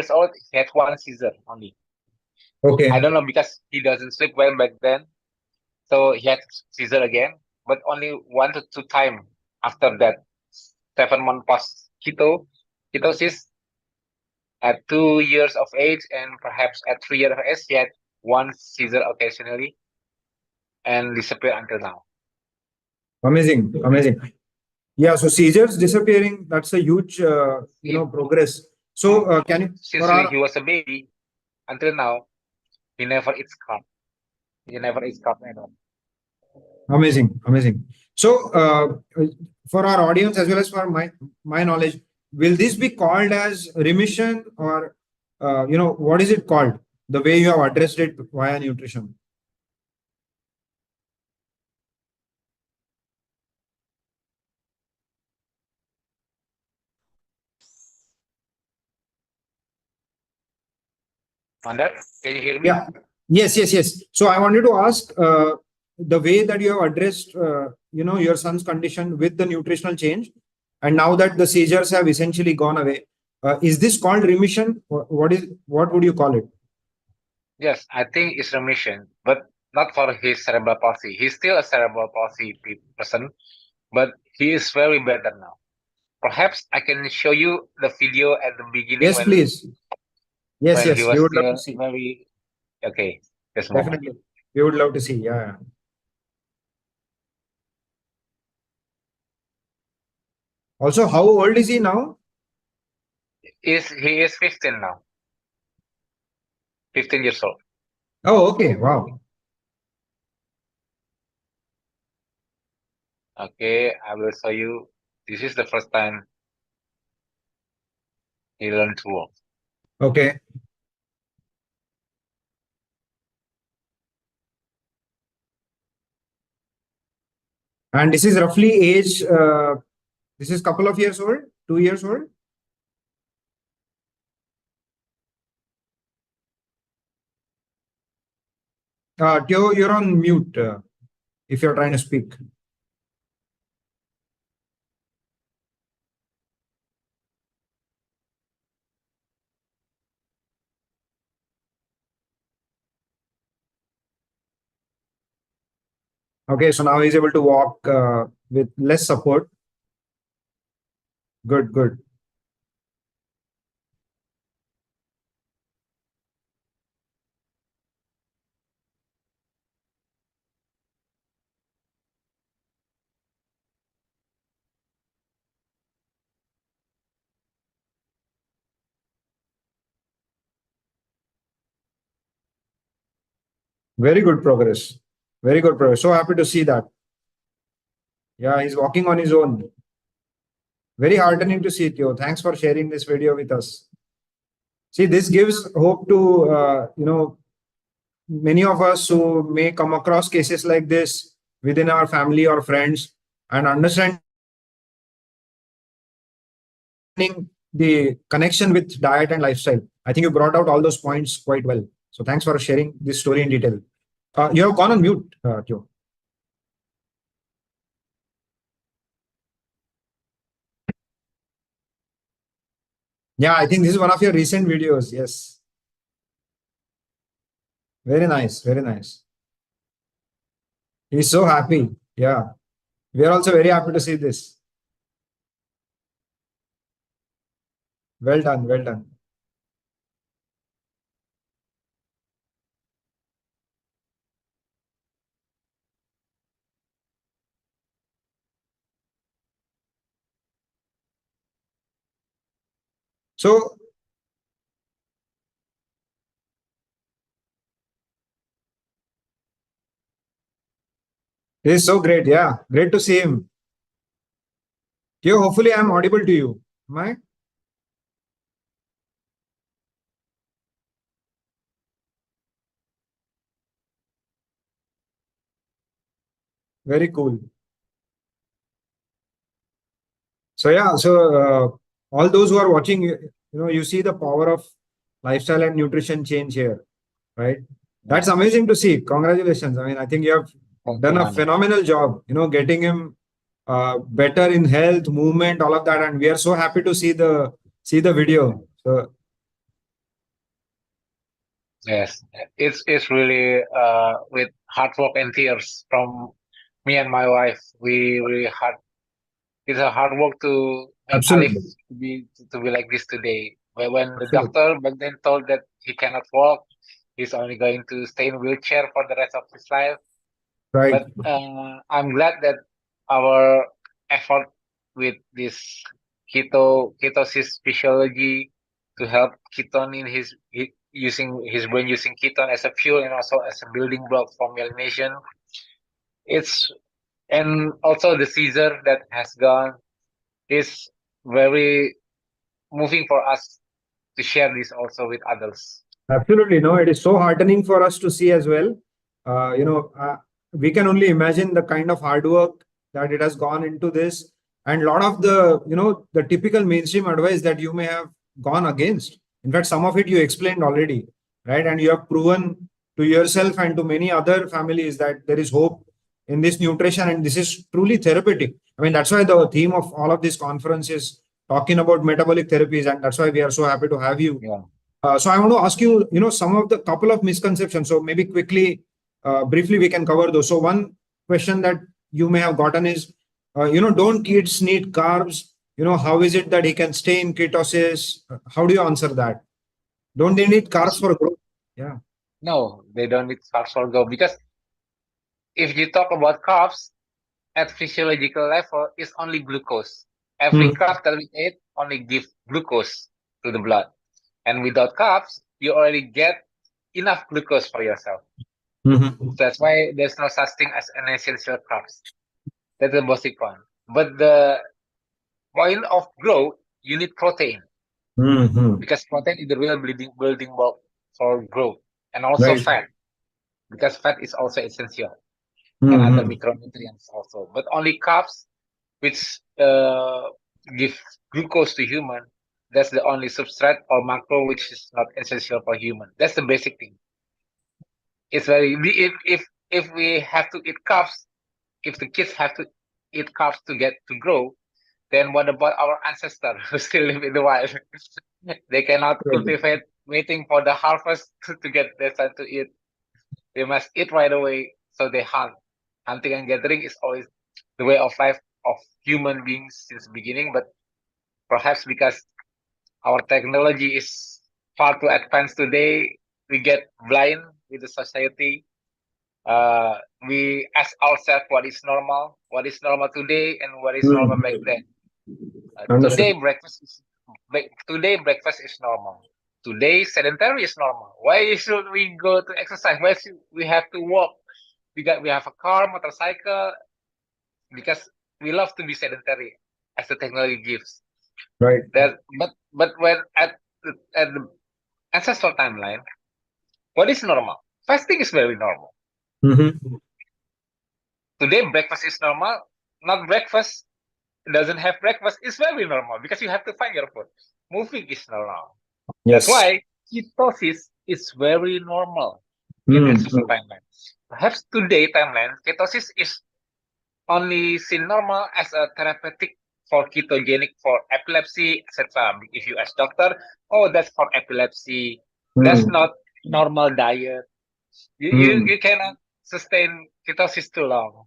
old, he had one seizure only. Okay. I don't know because he doesn't sleep well back then, so he had seizure again, but only 1 to 2 times after that 7 month past ketosis. At 2 years of age and perhaps at 3 years of age, he had one seizure occasionally and disappeared until now. Amazing, amazing. Yeah, so seizures disappearing, that's a huge, progress. So can you, Since he was a baby until now, he never eats carb. He never eats carb at all. amazing, amazing. So for our audience as well as for my knowledge, will this be called as remission, or what is it called? The way you have addressed it via nutrition. Mandar, can you hear me? Yeah. Yes, yes, yes. So I wanted to ask the way that you have addressed, your son's condition with the nutritional change, and now that the seizures have essentially gone away, is this called remission? What would you call it? Yes, I think it's remission, but not for his cerebral palsy. He's still a cerebral palsy person, but he is very better now. Perhaps I can show you the video at the beginning Yes, please. Yes, when he yes. was We would love still to see. very okay. Just a moment. Definitely. We would love to see. Yeah. Yeah. Also, how old is he now? He is 15 now. 15 years old. Oh, okay. Wow. Okay, I will show you. This is the first time he learned to walk. Okay. And this is roughly age, this is couple of years old, 2 years old. Teo, you're on mute if you're trying to speak. Okay, so now he's able to walk with less support. Good, good. Very good progress. Very good progress. So happy to see that. Yeah, he's walking on his own. Very heartening to see it, Teo. Thanks for sharing this video with us. See, this gives hope to, many of us who may come across cases like this within our family or friends, and understanding the connection with diet and lifestyle. I think you brought out all those points quite well. So thanks for sharing this story in detail. You have gone on mute, Teo. Yeah, I think this is one of your recent videos. Yes. Very nice. Very nice. He's so happy. Yeah. We are also very happy to see this. Well done. Well done. So, this is so great. Yeah. Great to see him. Teo, hopefully I'm audible to you. Am I? Very cool. So yeah, all those who are watching, you see the power of lifestyle and nutrition change here, right? That's amazing to see. Congratulations. I mean, I think you have done a phenomenal job, getting him better in health, movement, all of that. And we are so happy to see the video. So Yes, it's really with hard work and tears from me and my wife. We really hard. It's a hard work to make Alif absolutely. to be like this today. But when the Absolutely. doctor back then told that he cannot walk, he's only going to stay in wheelchair for the rest of his life. Right. But I'm glad that our effort with this ketosis physiology to help ketone in using his brain using ketone as a fuel and also as a building block for myelination. And also the Caesar that has gone is very moving for us to share this also with others. Absolutely. No, it is so heartening for us to see as well. We can only imagine the kind of hard work that it has gone into this, and a lot of the typical mainstream advice that you may have gone against. In fact, some of it you explained already, right? And you have proven to yourself and to many other families that there is hope in this nutrition, and this is truly therapeutic. I mean, that's why the theme of all of this conference is talking about metabolic therapies, and that's why we are so happy to have you. Yeah. So I want to ask you, some of the couple of misconceptions. So maybe quickly, briefly, we can cover those. So one question that you may have gotten is, don't kids need carbs? How is it that he can stay in ketosis? How do you answer that? Don't they need carbs for growth? Yeah. No, they don't need carbs for go because if you talk about carbs at physiological level, it's only glucose. Every carb that we eat only give glucose to the blood. And without carbs, you already get enough glucose for yourself. That's why there's no such thing as an essential carbs. That's the basic one. But the point of growth, you need protein. because protein is the real building block for growth, and also Right. fat, because fat is also essential, and other micronutrients also. But only carbs, which give glucose to human, that's the only substrate or macro which is not essential for human. That's the basic thing. It's very if we have to eat carbs, if the kids have to eat carbs to grow, then what about our ancestors who still live in the wild? They cannot cultivate, waiting for the harvest to get their time to eat. They must eat right away, so they hunt. Hunting and gathering is always the way of life of human beings since the beginning, but perhaps because our technology is far too advanced today, we get blind with the society. We ask ourselves what is normal today, and what is normal back then. Today breakfast is normal. Today sedentary is normal. Why should we go to exercise? Why should we have to walk? We have a car, motorcycle, because we love to be sedentary as the technology gives. Right. But when at the ancestral timeline, what is normal? Fasting is very normal. Today breakfast is normal. Not breakfast, doesn't have breakfast is very normal because you have to find your food. Moving is normal. Yes. That's why ketosis is very normal in ancestral timeline. Perhaps today timeline, ketosis is only seen normal as a therapeutic for ketogenic for epilepsy, etc. If you ask doctor, oh, that's for epilepsy. That's not normal diet. You cannot sustain ketosis too long.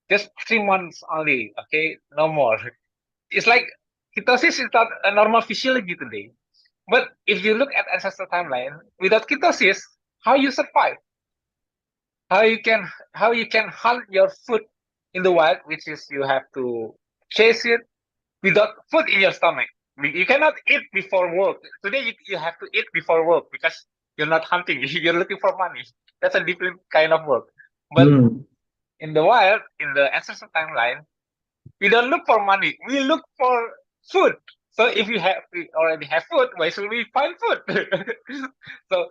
Just 3 months only, okay? No more. It's like ketosis is not a normal physiology today. But if you look at ancestral timeline, without ketosis, how you survive? How you can hunt your food in the wild, which is you have to chase it without food in your stomach. You cannot eat before work. Today you have to eat before work because you're not hunting. You're looking for money. That's a different kind of work. But in the wild, in the ancestral timeline, we don't look for money. We look for food. So if we already have food, why should we find food? So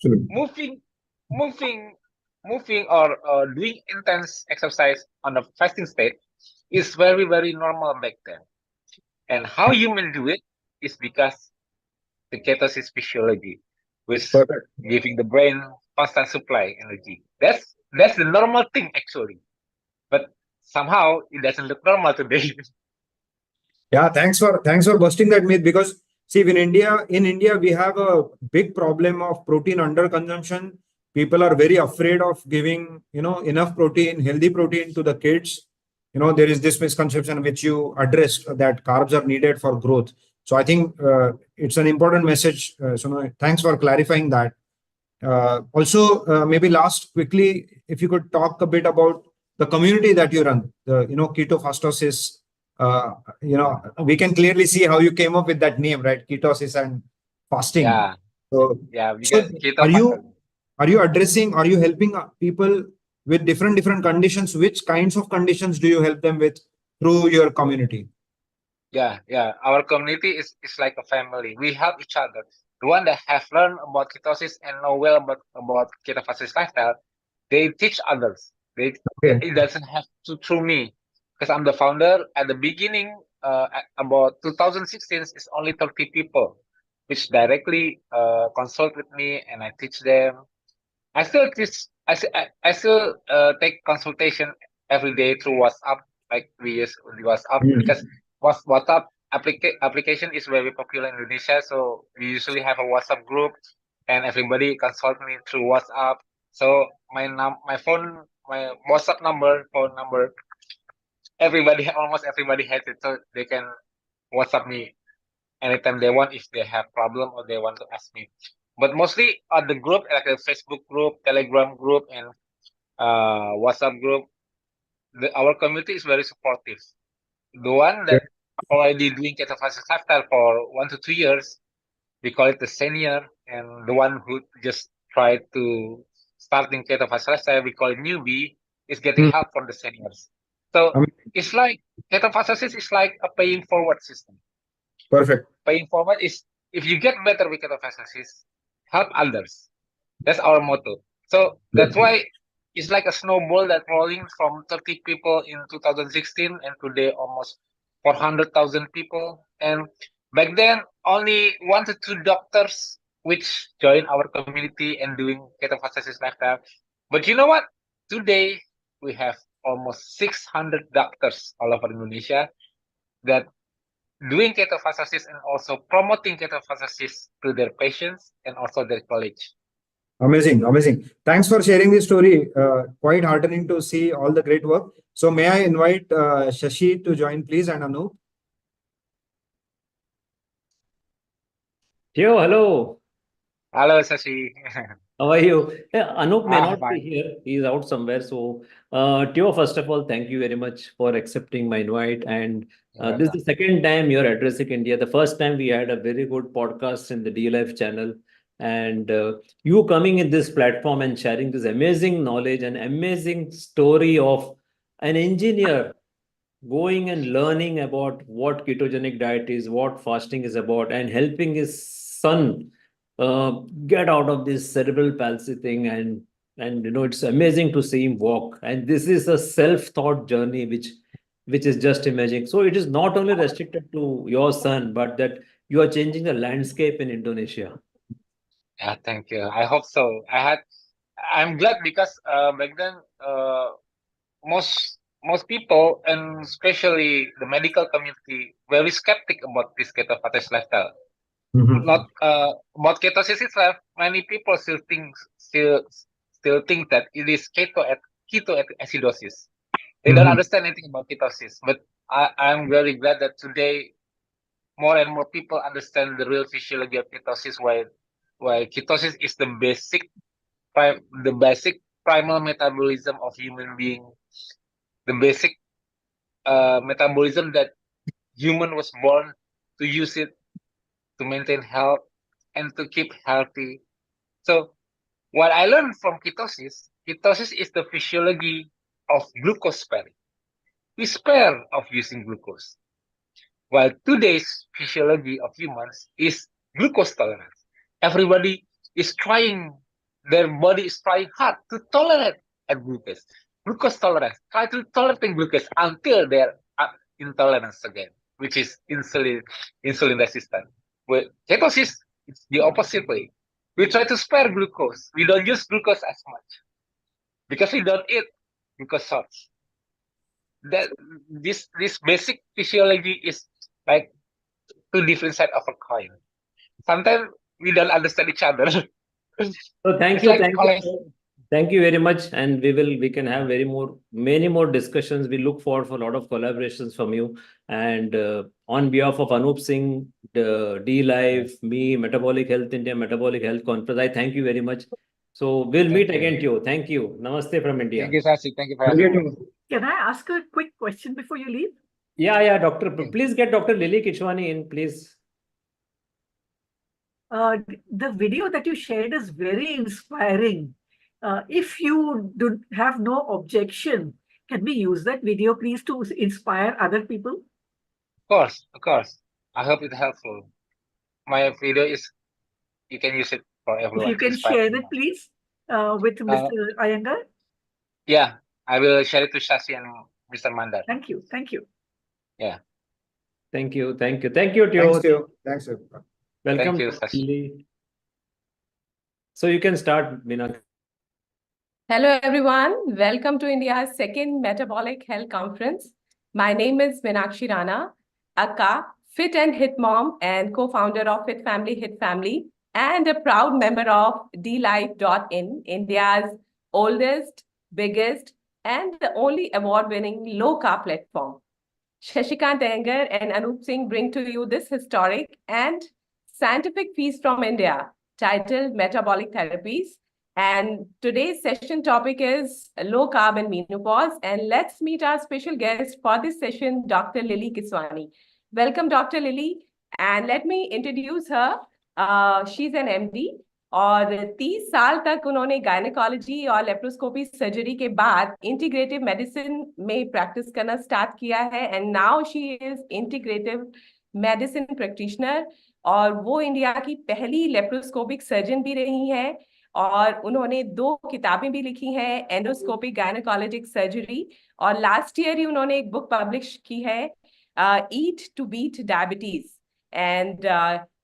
moving or doing intense exercise on a fasting state is very, very normal back then. And how humans do it is because the ketosis physiology, which giving the brain constant supply energy. That's the normal thing actually. But somehow it doesn't look normal today. Yeah, thanks for busting that myth, because see, in India we have a big problem of protein underconsumption. People are very afraid of giving enough protein, healthy protein to the kids. There is this misconception which you addressed, that carbs are needed for growth. So I think it's an important message. So thanks for clarifying that. Also, maybe last quickly, if you could talk a bit about the community that you run, the Ketofastosis. We can clearly see how you came up with that name, right? Ketosis and fasting. Yeah. So, Yeah, because are you helping people with different conditions? Which kinds of conditions do you help them with through your community? Yeah. Our community is like a family. We help each other. The one that have learned about ketosis and know well about ketofastosis lifestyle, they teach others. It doesn't have to through me, because I'm the founder. At the beginning, at about 2016, it's only 30 people, which directly consult with me, and I teach them. I still teach. I still take consultation every day through WhatsApp, like we use WhatsApp, because WhatsApp application is very popular in Indonesia. So we usually have a WhatsApp group, and everybody consult me through WhatsApp. So my WhatsApp phone number, almost everybody has it, so they can WhatsApp me anytime they want if they have problem or they want to ask me. But mostly on the group, like the Facebook group, Telegram group, and WhatsApp group, our community is very supportive. The one that already doing Ketofastosis lifestyle for 1 to 2 years, we call it the senior, and the one who just tried to starting Ketofastosis lifestyle, we call it newbie, is getting help from the seniors. So it's like Ketofastosis is like a paying forward system. Perfect. Paying forward is if you get better with ketofastosis, help others. That's our motto. So that's why it's like a snowball that rolling from 30 people in 2016 and today almost 400,000 people. And back then, only 1 to 2 doctors which join our community and doing ketofastosis lifestyle. But you know what? Today, we have almost 600 doctors all over Indonesia that doing ketofastosis and also promoting ketofastosis to their patients and also their colleagues. Amazing, amazing. Thanks for sharing this story. Quite heartening to see all the great work. So may I invite Shashi to join, please, and Anup. Theo, hello. Hello, Sashi. How are you? Yeah, Anup may not be Fine. here. He's out somewhere. So, Theo, first of all, thank you very much for accepting my invite. And this is the second time you're addressing India. The first time we had a very good podcast in the D Life channel. And you coming in this platform and sharing this amazing knowledge and amazing story of an engineer going and learning about what ketogenic diet is, what fasting is about, and helping his son get out of this cerebral palsy thing. And it's amazing to see him walk. And this is a self-taught journey which is just amazing. So it is not only restricted to your son, but that you are changing the landscape in Indonesia. Yeah, thank you. I hope so. I'm glad because back then most people and especially the medical community very skeptic about this ketofastosis lifestyle. Not about ketosis itself. Many people still think that it is ketoacidosis. They don't understand anything about ketosis. But I'm very glad that today more and more people understand the real physiology of ketosis. Why ketosis is the basic primal metabolism of human being, the basic metabolism that human was born to use it to maintain health and to keep healthy. So what I learned from ketosis is the physiology of glucose sparing. We spare of using glucose. While today's physiology of humans is glucose tolerance. Everybody is trying, their body is trying hard to tolerate glucose. Glucose tolerance, try to tolerate glucose until they're intolerant again, which is insulin resistant. With ketosis, it's the opposite way. We try to spare glucose. We don't use glucose as much because we don't eat glucose salts. That this basic physiology is like two different sides of a coin. Sometimes we don't understand each other. So thank you, thank you very much, and we can have many more discussions. We look forward for a lot of collaborations from you. And on behalf of Anup Singh, D Life, me, Metabolic Health India, Metabolic Health Conference, I thank you very much. So we'll meet again, Theo. Thank you. Namaste from India. Thank you, Sashi. Thank you for having me. Can I ask a quick question before you leave? Yeah, doctor. Please get Dr. Lily Kiswani in, please. The video that you shared is very inspiring. If you do have no objection, can we use that video, please, to inspire other people? Of course. I hope it's helpful. My video you can use it for everyone. If you can share it, please, with Mr. Iyengar. Yeah, I will share it to Shashi and Mr. Mandar. Thank you. Yeah. Thank you, Theo. Thanks, Theo. Thanks, Theo. Welcome. Thank you, Sashi. So you can start, Meena. Hello, everyone. Welcome to India's second Metabolic Health Conference. My name is Meenakshi Rana, Akka, Fit and Hit Mom and co-founder of Fit Family, Hit Family, and a proud member of DLife.in, India's oldest, biggest, and the only award-winning low-carb platform. Shashikant Iyengar and Anup Singh bring to you this historic and scientific feast from India titled Metabolic Therapies. And today's session topic is low carb and menopause. And let's meet our special guest for this session, Dr. Lily Kiswani. Welcome, Dr. Lily. And let me introduce her. She's an MD. और 30 साल तक उन्होंने gynaecology और laparoscopy surgery के बाद integrative medicine में practice करना start किया है and now she is integrative medicine practitioner और वो इंडिया की पहली लेप्रोस्कोपिक सर्जन भी रही हैं और उन्होंने 2 किताबें भी लिखी हैं, एंडोस्कोपिक गायनेकोलॉजिक सर्जरी, और लास्ट ईयर ही उन्होंने एक बुक पब्लिश की है, eat to beat diabetes, and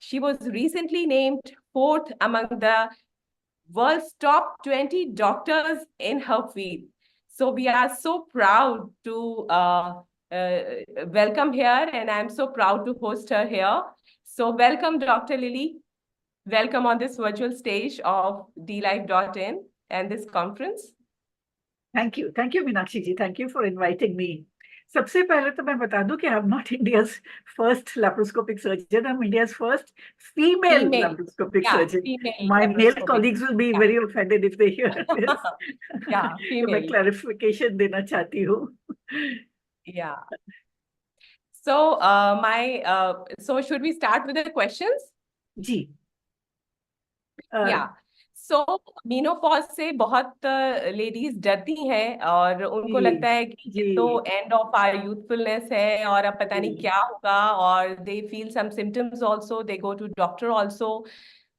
she was recently named 4th among the world's top 20 doctors in her field. So we are so proud to welcome here, and I'm so proud to host her here. So welcome, Dr. Lily. Welcome on this virtual stage of DLife.in and this conference. Thank you, Meenakshi ji. Thank you for inviting me. सबसे पहले तो मैं बता दूं कि I'm not India's first laparoscopic surgeon. I'm India's first female laparoscopic surgeon. Female My male laparoscopic. colleagues will be very offended if they hear this. Yeah, तो मैं female. clarification देना चाहती हूँ. Yeah. So so should we start with the questions? जी. Yeah. So menopause से बहुत ladies डरती हैं और उनको जी, लगता है कि ये तो एंड ऑफ आवर यूथफुलनेस है और अब पता नहीं जी. क्या होगा, और they feel some symptoms also, they go to doctor also.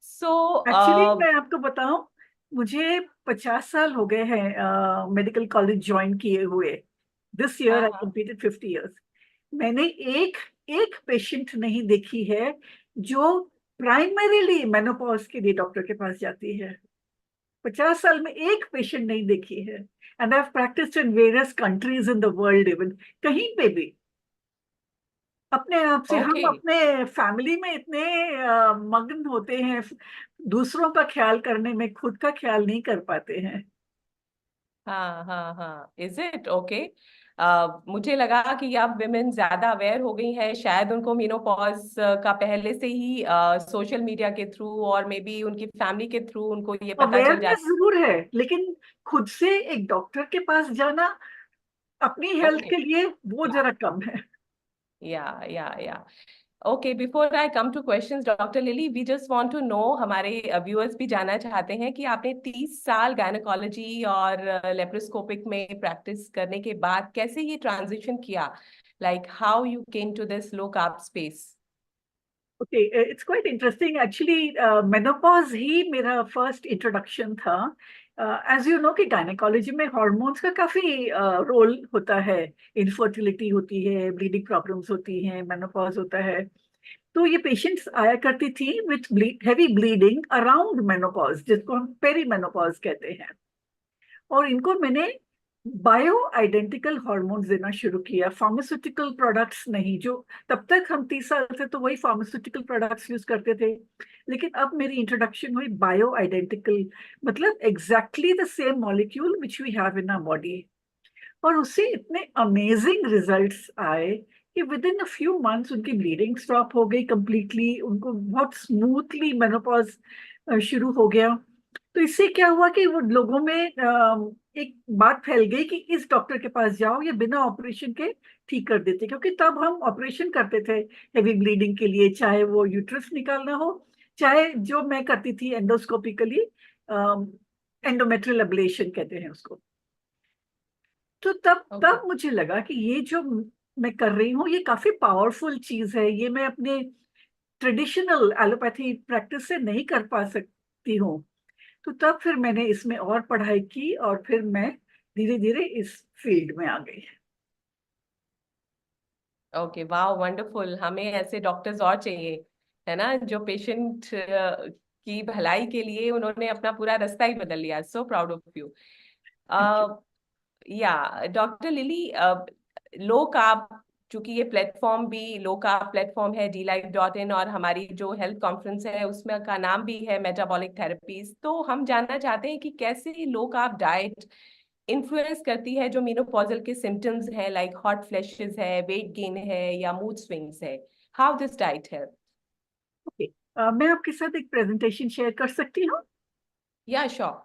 So actually मैं आपको बताऊं, मुझे 50 साल हो गए हैं मेडिकल कॉलेज ज्वाइन किए हुए. This year I completed 50 years. मैंने एक पेशेंट नहीं देखी है जो प्राइमरीली मेनोपॉज के लिए डॉक्टर के पास जाती है. 50 साल में एक पेशेंट नहीं देखी है. And I have practised in various countries in the world. Even कहीं पे भी अपने आप से हम Okay. अपने फैमिली में इतने मग्न होते हैं, दूसरों का ख्याल करने में खुद का ख्याल नहीं कर पाते हैं. हाँ. Is it okay? मुझे लगा कि अब विमेन ज्यादा अवेयर हो गई हैं, शायद उनको मेनोपॉज का पहले से ही सोशल मीडिया के थ्रू और मे बी उनकी फैमिली के थ्रू उनको ये पता चल अवेयरनेस जाता जरूर है, लेकिन खुद से एक डॉक्टर के पास जाना अपनी हेल्थ Okay. के लिए वो जरा कम है. Yeah. Okay, before I come to questions, Dr. Lily, we just want to know, हमारे viewers भी जानना चाहते हैं कि आपने 30 साल गायनेकोलॉजी और लेप्रोस्कोपिक में प्रैक्टिस करने के बाद कैसे ये ट्रांजिशन किया, like how you came to this low carb space? Okay, it's quite interesting. Actually, menopause ही मेरा first introduction था. As you know कि gynecology में hormones का काफी रोल होता है. Infertility होती है, bleeding problems होती हैं, menopause होता है. तो ये पेशेंट्स आया करती थी with heavy bleeding around menopause, जिसको हम पेरीमेनोपॉज कहते हैं. और इनको मैंने बायो आइडेंटिकल हॉर्मोन्स देना शुरू किया, फार्मास्यूटिकल प्रोडक्ट्स नहीं. जो तब तक हम 30 साल से तो वही फार्मास्यूटिकल प्रोडक्ट्स यूज करते थे, लेकिन अब मेरी इंट्रोडक्शन हुई बायो आइडेंटिकल, मतलब exactly the same molecule which we have in our body. और उससे इतने अमेजिंग रिजल्ट्स आए कि within a few months उनकी ब्लीडिंग स्टॉप हो गई कंप्लीटली. उनको बहुत स्मूथली मेनोपॉज शुरू हो गया. तो इससे क्या हुआ कि वो लोगों में एक बात फैल गई कि इस डॉक्टर के पास जाओ, ये बिना ऑपरेशन के ठीक कर देते. क्योंकि तब हम ऑपरेशन करते थे हेवी ब्लीडिंग के लिए, चाहे वो यूट्रस निकालना हो, चाहे जो मैं करती थी एंडोस्कोपिकली, एंडोमेट्रियल एब्लेशन कहते हैं उसको. तो तब मुझे लगा कि ये जो मैं कर रही हूँ ये काफी पावरफुल चीज है. ये मैं अपने ट्रेडिशनल एलोपैथी प्रैक्टिस से नहीं कर पा सकती हूँ. तो तब फिर मैंने इसमें और पढ़ाई की और फिर मैं धीरे धीरे इस फील्ड में आ गई. ओके, वाह, वंडरफुल. हमें ऐसे डॉक्टर्स और चाहिए, है ना, जो पेशेंट की भलाई के लिए उन्होंने अपना पूरा रास्ता ही बदल लिया. So proud of you. या डॉक्टर लिली, लो कार्ब, चूंकि ये प्लेटफॉर्म भी लो कार्ब प्लेटफॉर्म है, DLife.in, और हमारी जो हेल्थ कॉन्फ्रेंस है उसमें का नाम भी है मेटाबॉलिक थेरेपीज, तो हम जानना चाहते हैं कि कैसे लो कार्ब डाइट इन्फ्लुएंस करती है जो मेनोपॉजल के सिम्टम्स हैं, लाइक हॉट फ्लैशेस है, वेट गेन है या मूड स्विंग्स है. How this diet help? Okay, मैं आपके साथ एक प्रेजेंटेशन शेयर कर सकती हूँ? या sure.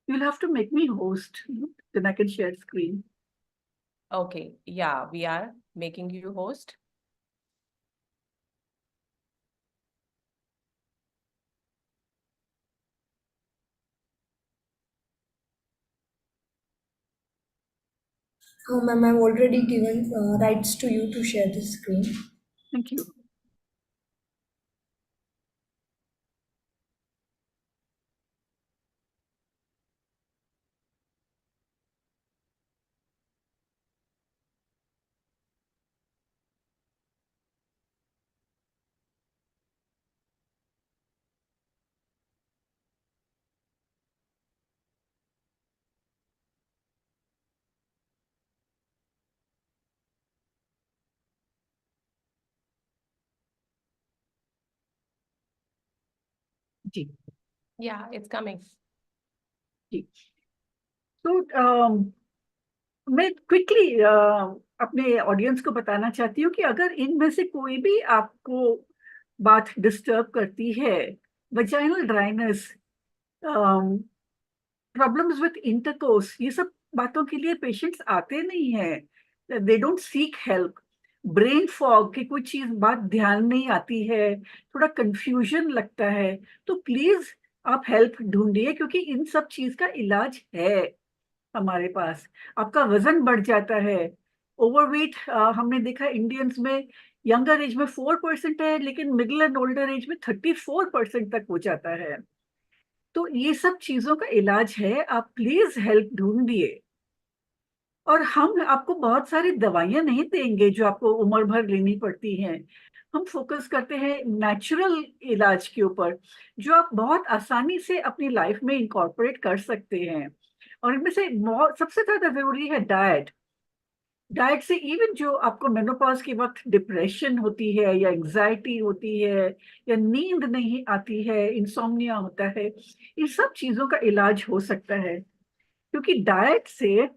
You'll have to make me host, then I can share screen. Okay, yeah, we are making you host. Ma'am, I've already given rights to you to share the screen. Thank you. जी Yeah, it's coming. जी तो मैं quickly अपने audience को बताना चाहती हूँ कि अगर इनमें से कोई भी आपको बात डिस्टर्ब करती है, vaginal dryness, problems with intercourse, ये सब बातों के लिए पेशेंट्स आते नहीं हैं, they don't seek help. Brain fog की कोई चीज बात ध्यान नहीं आती है, थोड़ा कंफ्यूजन लगता है, तो प्लीज आप हेल्प ढूंढिए, क्योंकि इन सब चीज का इलाज है हमारे पास। आपका वजन बढ़ जाता है, ओवरवेट हमने देखा इंडियंस में यंगर एज में 4% है, लेकिन मिडिल एंड ओल्डर एज में 34% तक हो जाता है। तो ये सब चीजों का इलाज है, आप प्लीज हेल्प ढूंढिए। और हम आपको बहुत सारी दवाइयां नहीं देंगे जो आपको उम्र भर लेनी पड़ती हैं। हम फोकस करते हैं नेचुरल इलाज के ऊपर, जो आप बहुत आसानी से अपनी लाइफ में इंकॉर्पोरेट कर सकते हैं। और इनमें से सबसे ज्यादा जरूरी है डाइट। डाइट से इवन जो आपको मेनोपॉज के वक्त डिप्रेशन होती है, या एंजाइटी होती है, या नींद नहीं आती है, इंसोम्निया होता है, इन सब चीजों का इलाज हो सकता है। क्योंकि डाइट से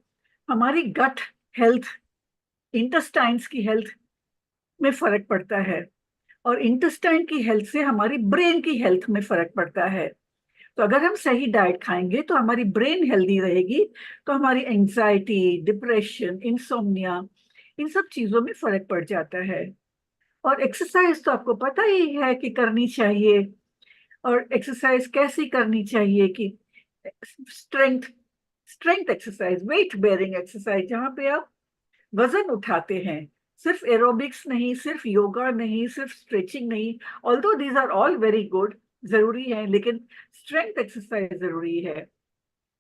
हमारी गट हेल्थ, इंटेस्टाइन्स की हेल्थ में फर्क पड़ता है, और इंटेस्टाइन की हेल्थ से हमारी ब्रेन की हेल्थ में फर्क पड़ता है। तो अगर हम सही डाइट खाएंगे तो हमारी ब्रेन हेल्दी रहेगी, तो हमारी एंजाइटी, डिप्रेशन, इंसोम्निया, इन सब चीजों में फर्क पड़ जाता है। और एक्सरसाइज तो आपको पता ही है कि करनी चाहिए। और एक्सरसाइज कैसी करनी चाहिए कि strength exercise, weight bearing exercise, जहाँ पे आप वजन उठाते हैं, सिर्फ एरोबिक्स नहीं, सिर्फ योगा नहीं, सिर्फ स्ट्रेचिंग नहीं, although these are all very good, जरूरी है, लेकिन स्ट्रेंथ एक्सरसाइज जरूरी है।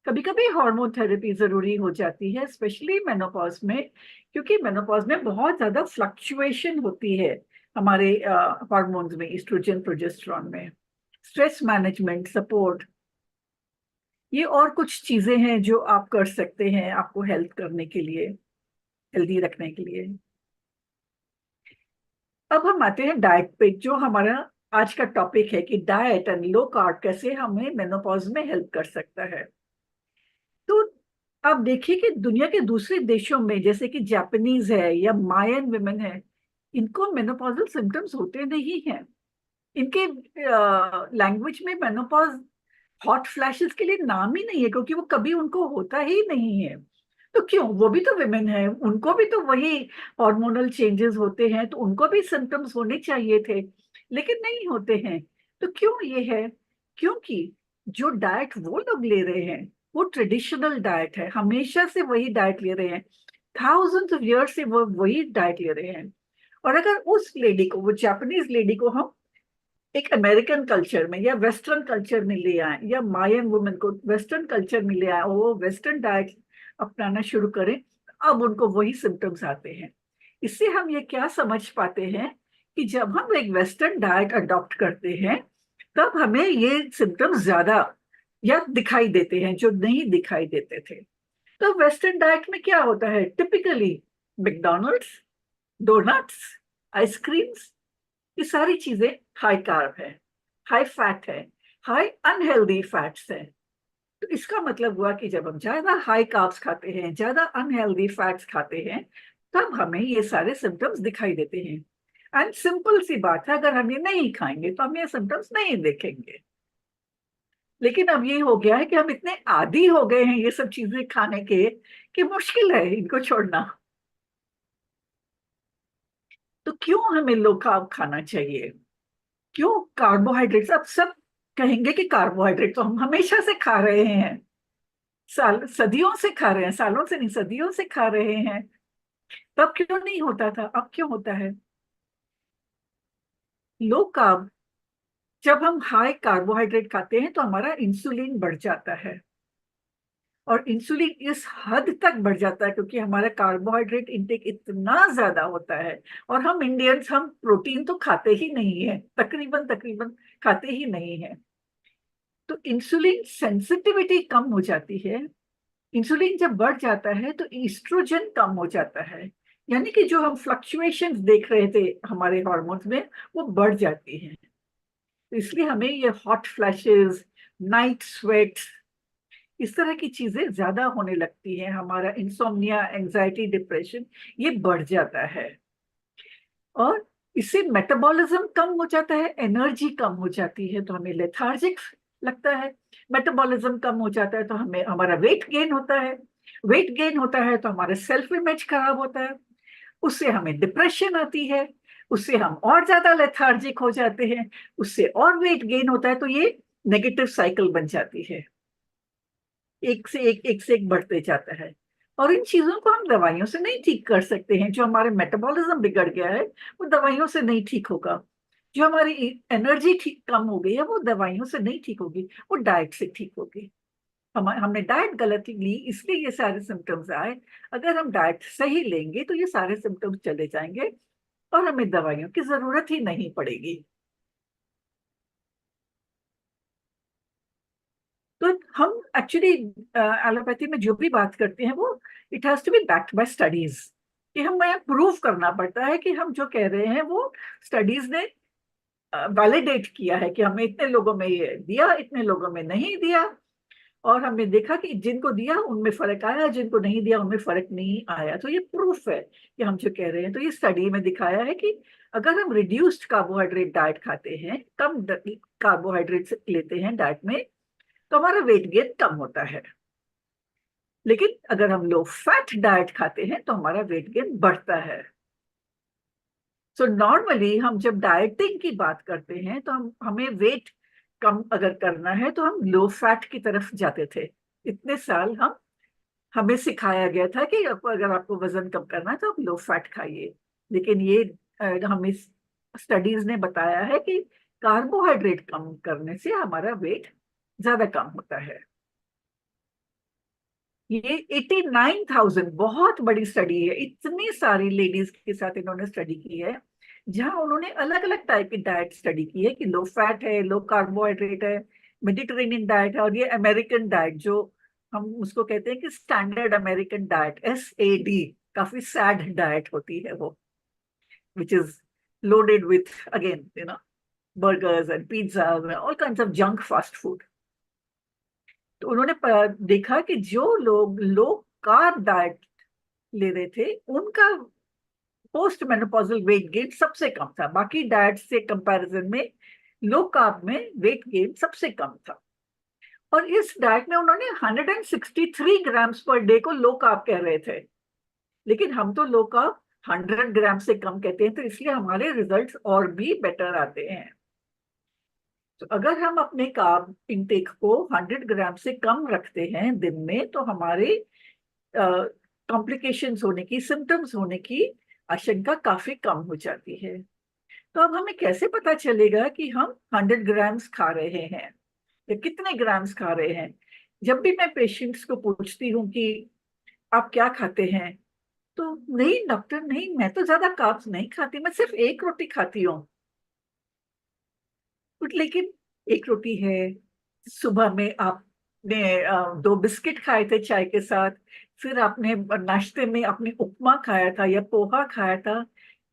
कभी कभी हार्मोन थेरेपी जरूरी हो जाती है, स्पेशली मेनोपॉज में, क्योंकि मेनोपॉज में बहुत ज्यादा फ्लक्चुएशन होती है हमारे हार्मोन्स में, एस्ट्रोजन, प्रोजेस्टेरॉन में। स्ट्रेस मैनेजमेंट, सपोर्ट, ये और कुछ चीजें हैं जो आप कर सकते हैं आपको हेल्प करने के लिए, हेल्दी रखने के लिए। अब हम आते हैं डाइट पे, जो हमारा आज का टॉपिक है कि डाइट एंड लो कार्ब कैसे हमें मेनोपॉज में हेल्प कर सकता है। तो आप देखिए कि दुनिया के दूसरे देशों में, जैसे कि जापानीज है या मायन विमेन है, इनको मेनोपॉजल सिम्टम्स होते नहीं हैं। इनके लैंग्वेज में मेनोपॉज हॉट फ्लैशेस के लिए नाम ही नहीं है, क्योंकि वो कभी उनको होता ही नहीं है। तो क्यों? वो भी तो विमेन है, उनको भी तो वही हार्मोनल चेंजेस होते हैं, तो उनको भी सिम्टम्स होने चाहिए थे, लेकिन नहीं होते हैं। तो क्यों ये है? क्योंकि जो डाइट वो लोग ले रहे हैं वो ट्रेडिशनल डाइट है, हमेशा से वही डाइट ले रहे हैं, थाउजेंड्स ऑफ ईयर्स से वो वही डाइट ले रहे हैं। और अगर उस लेडी को, वो जापानीज लेडी को, हम एक अमेरिकन कल्चर में या वेस्टर्न कल्चर में ले आए, या मायन वुमेन को वेस्टर्न कल्चर में ले आए, और वो वेस्टर्न डाइट अपनाना शुरू करें, अब उनको वही सिम्टम्स आते हैं। इससे हम ये क्या समझ पाते हैं कि जब हम एक वेस्टर्न डाइट अडॉप्ट करते हैं, तब हमें ये सिम्टम्स ज्यादा या दिखाई देते हैं, जो नहीं दिखाई देते थे। तो वेस्टर्न डाइट में क्या होता है? टिपिकली मैकडॉनल्ड्स, डोनट्स, आइसक्रीम्स, ये सारी चीजें हाई कार्ब है, हाई फैट है, हाई अनहेल्दी फैट्स है। तो इसका मतलब हुआ कि जब हम ज्यादा हाई कार्ब्स खाते हैं, ज्यादा अनहेल्दी फैट्स खाते हैं, तब हमें ये सारे सिम्टम्स दिखाई देते हैं। एंड सिंपल सी बात है, अगर हम ये नहीं खाएंगे तो हम ये सिम्टम्स नहीं देखेंगे। लेकिन अब ये हो गया है कि हम इतने आदी हो गए हैं ये सब चीजें खाने के कि मुश्किल है इनको छोड़ना। तो क्यों हमें लो कार्ब खाना चाहिए? क्यों कार्बोहाइड्रेट्स? अब सब कहेंगे कि कार्बोहाइड्रेट तो हम हमेशा से खा रहे हैं, सदियों से खा रहे हैं, सालों से नहीं, सदियों से खा रहे हैं, तब क्यों नहीं होता था, अब क्यों होता है? लो कार्ब, जब हम हाई कार्बोहाइड्रेट खाते हैं तो हमारा इंसुलिन बढ़ जाता है, और इंसुलिन इस हद तक बढ़ जाता है क्योंकि हमारा कार्बोहाइड्रेट इंटेक इतना ज्यादा होता है, और हम इंडियंस, हम प्रोटीन तो खाते ही नहीं है, तकरीबन तकरीबन खाते ही नहीं है। तो इंसुलिन सेंसिटिविटी कम हो जाती है। इंसुलिन जब बढ़ जाता है तो ईस्ट्रोजन कम हो जाता है, यानी कि जो हम फ्लक्चुएशंस देख रहे थे हमारे हार्मोन्स में, वो बढ़ जाती हैं। तो इसलिए हमें ये हॉट फ्लैशेस, नाइट स्वेट्स, इस तरह की चीजें ज्यादा होने लगती हैं, हमारा इंसोम्निया, एंजाइटी, डिप्रेशन, ये बढ़ जाता है। और इससे मेटाबॉलिज्म कम हो जाता है, एनर्जी कम हो जाती है, तो हमें लेथार्जिक लगता है। मेटाबॉलिज्म कम हो जाता है तो हमें, हमारा वेट गेन होता है, वेट गेन होता है तो हमारा सेल्फ इमेज खराब होता है, उससे हमें डिप्रेशन आती है, उससे हम और ज्यादा लेथार्जिक हो जाते हैं, उससे और वेट गेन होता है, तो ये नेगेटिव साइकिल बन जाती है, एक से एक बढ़ते जाता है। और इन चीजों को हम दवाइयों से नहीं ठीक कर सकते हैं। जो हमारे मेटाबॉलिज्म बिगड़ गया है वो दवाइयों से नहीं ठीक होगा, जो हमारी एनर्जी ठीक कम हो गई है वो दवाइयों से नहीं ठीक होगी, वो डाइट से ठीक होगी। हमने डाइट गलत ली, इसलिए ये सारे सिम्टम्स आए। अगर हम डाइट सही लेंगे तो ये सारे सिम्टम्स चले जाएंगे और हमें दवाइयों की जरूरत ही नहीं पड़ेगी। तो हम एक्चुअली एलोपैथी में जो भी बात करते हैं वो it has to be backed by studies, कि हमें प्रूव करना पड़ता है कि हम जो कह रहे हैं वो स्टडीज ने वैलिडेट किया है, कि हमें इतने लोगों में ये दिया, इतने लोगों में नहीं दिया, और हमने देखा कि जिनको दिया उनमें फर्क आया, जिनको नहीं दिया उनमें फर्क नहीं आया। तो ये प्रूफ है कि हम जो कह रहे हैं। तो ये स्टडी में दिखाया है कि अगर हम रिड्यूस्ड कार्बोहाइड्रेट डाइट खाते हैं, कम कार्बोहाइड्रेट लेते हैं डाइट में, तो हमारा वेट गेन कम होता है। लेकिन अगर हम लो फैट डाइट खाते हैं तो हमारा वेट गेन बढ़ता है। सो नॉर्मली हम जब डाइटिंग की बात करते हैं तो हमें वेट कम अगर करना है तो हम लो फैट की तरफ जाते थे। इतने साल हमें सिखाया गया था कि अगर आपको वजन कम करना है तो आप लो फैट खाइए। लेकिन ये हमें स्टडीज ने बताया है कि कार्बोहाइड्रेट कम करने से हमारा वेट ज्यादा कम होता है। ये 89,000 बहुत बड़ी स्टडी है, इतनी सारी लेडीज के साथ इन्होंने स्टडी की है, जहां उन्होंने अलग अलग टाइप की डाइट स्टडी की है, कि लो फैट है, लो कार्बोहाइड्रेट है, मेडिटेरेनियन डाइट है, और ये अमेरिकन डाइट जो हम उसको कहते हैं कि स्टैंडर्ड अमेरिकन डाइट, SAD, काफी सैड डाइट होती है वो, which is loaded with again burgers and pizza, all kinds of junk fast food. तो उन्होंने देखा कि जो लोग लो कार्ब डाइट ले रहे थे उनका पोस्ट मेनोपॉजल वेट गेन सबसे कम था, बाकी डाइट से कंपैरिजन में लो कार्ब में वेट गेन सबसे कम था। और इस डाइट में उन्होंने 163 ग्राम्स पर डे को लो कार्ब कह रहे थे, लेकिन हम तो लो कार्ब 100 ग्राम से कम कहते हैं, तो इसलिए हमारे रिजल्ट्स और भी बेटर आते हैं। तो अगर हम अपने कार्ब इंटेक को 100 ग्राम से कम रखते हैं दिन में, तो हमारे कॉम्प्लिकेशंस होने की, सिम्टम्स होने की आशंका काफी कम हो जाती है। तो अब हमें कैसे पता चलेगा कि हम 100 ग्राम्स खा रहे हैं या कितने ग्राम्स खा रहे हैं? जब भी मैं पेशेंट्स को पूछती हूँ कि आप क्या खाते हैं, तो नहीं डॉक्टर, नहीं, मैं तो ज्यादा कार्ब्स नहीं खाती, मैं सिर्फ एक रोटी खाती हूँ। लेकिन एक रोटी है, सुबह में आपने 2 बिस्किट खाए थे चाय के साथ, फिर आपने नाश्ते में आपने उपमा खाया था या पोहा खाया था,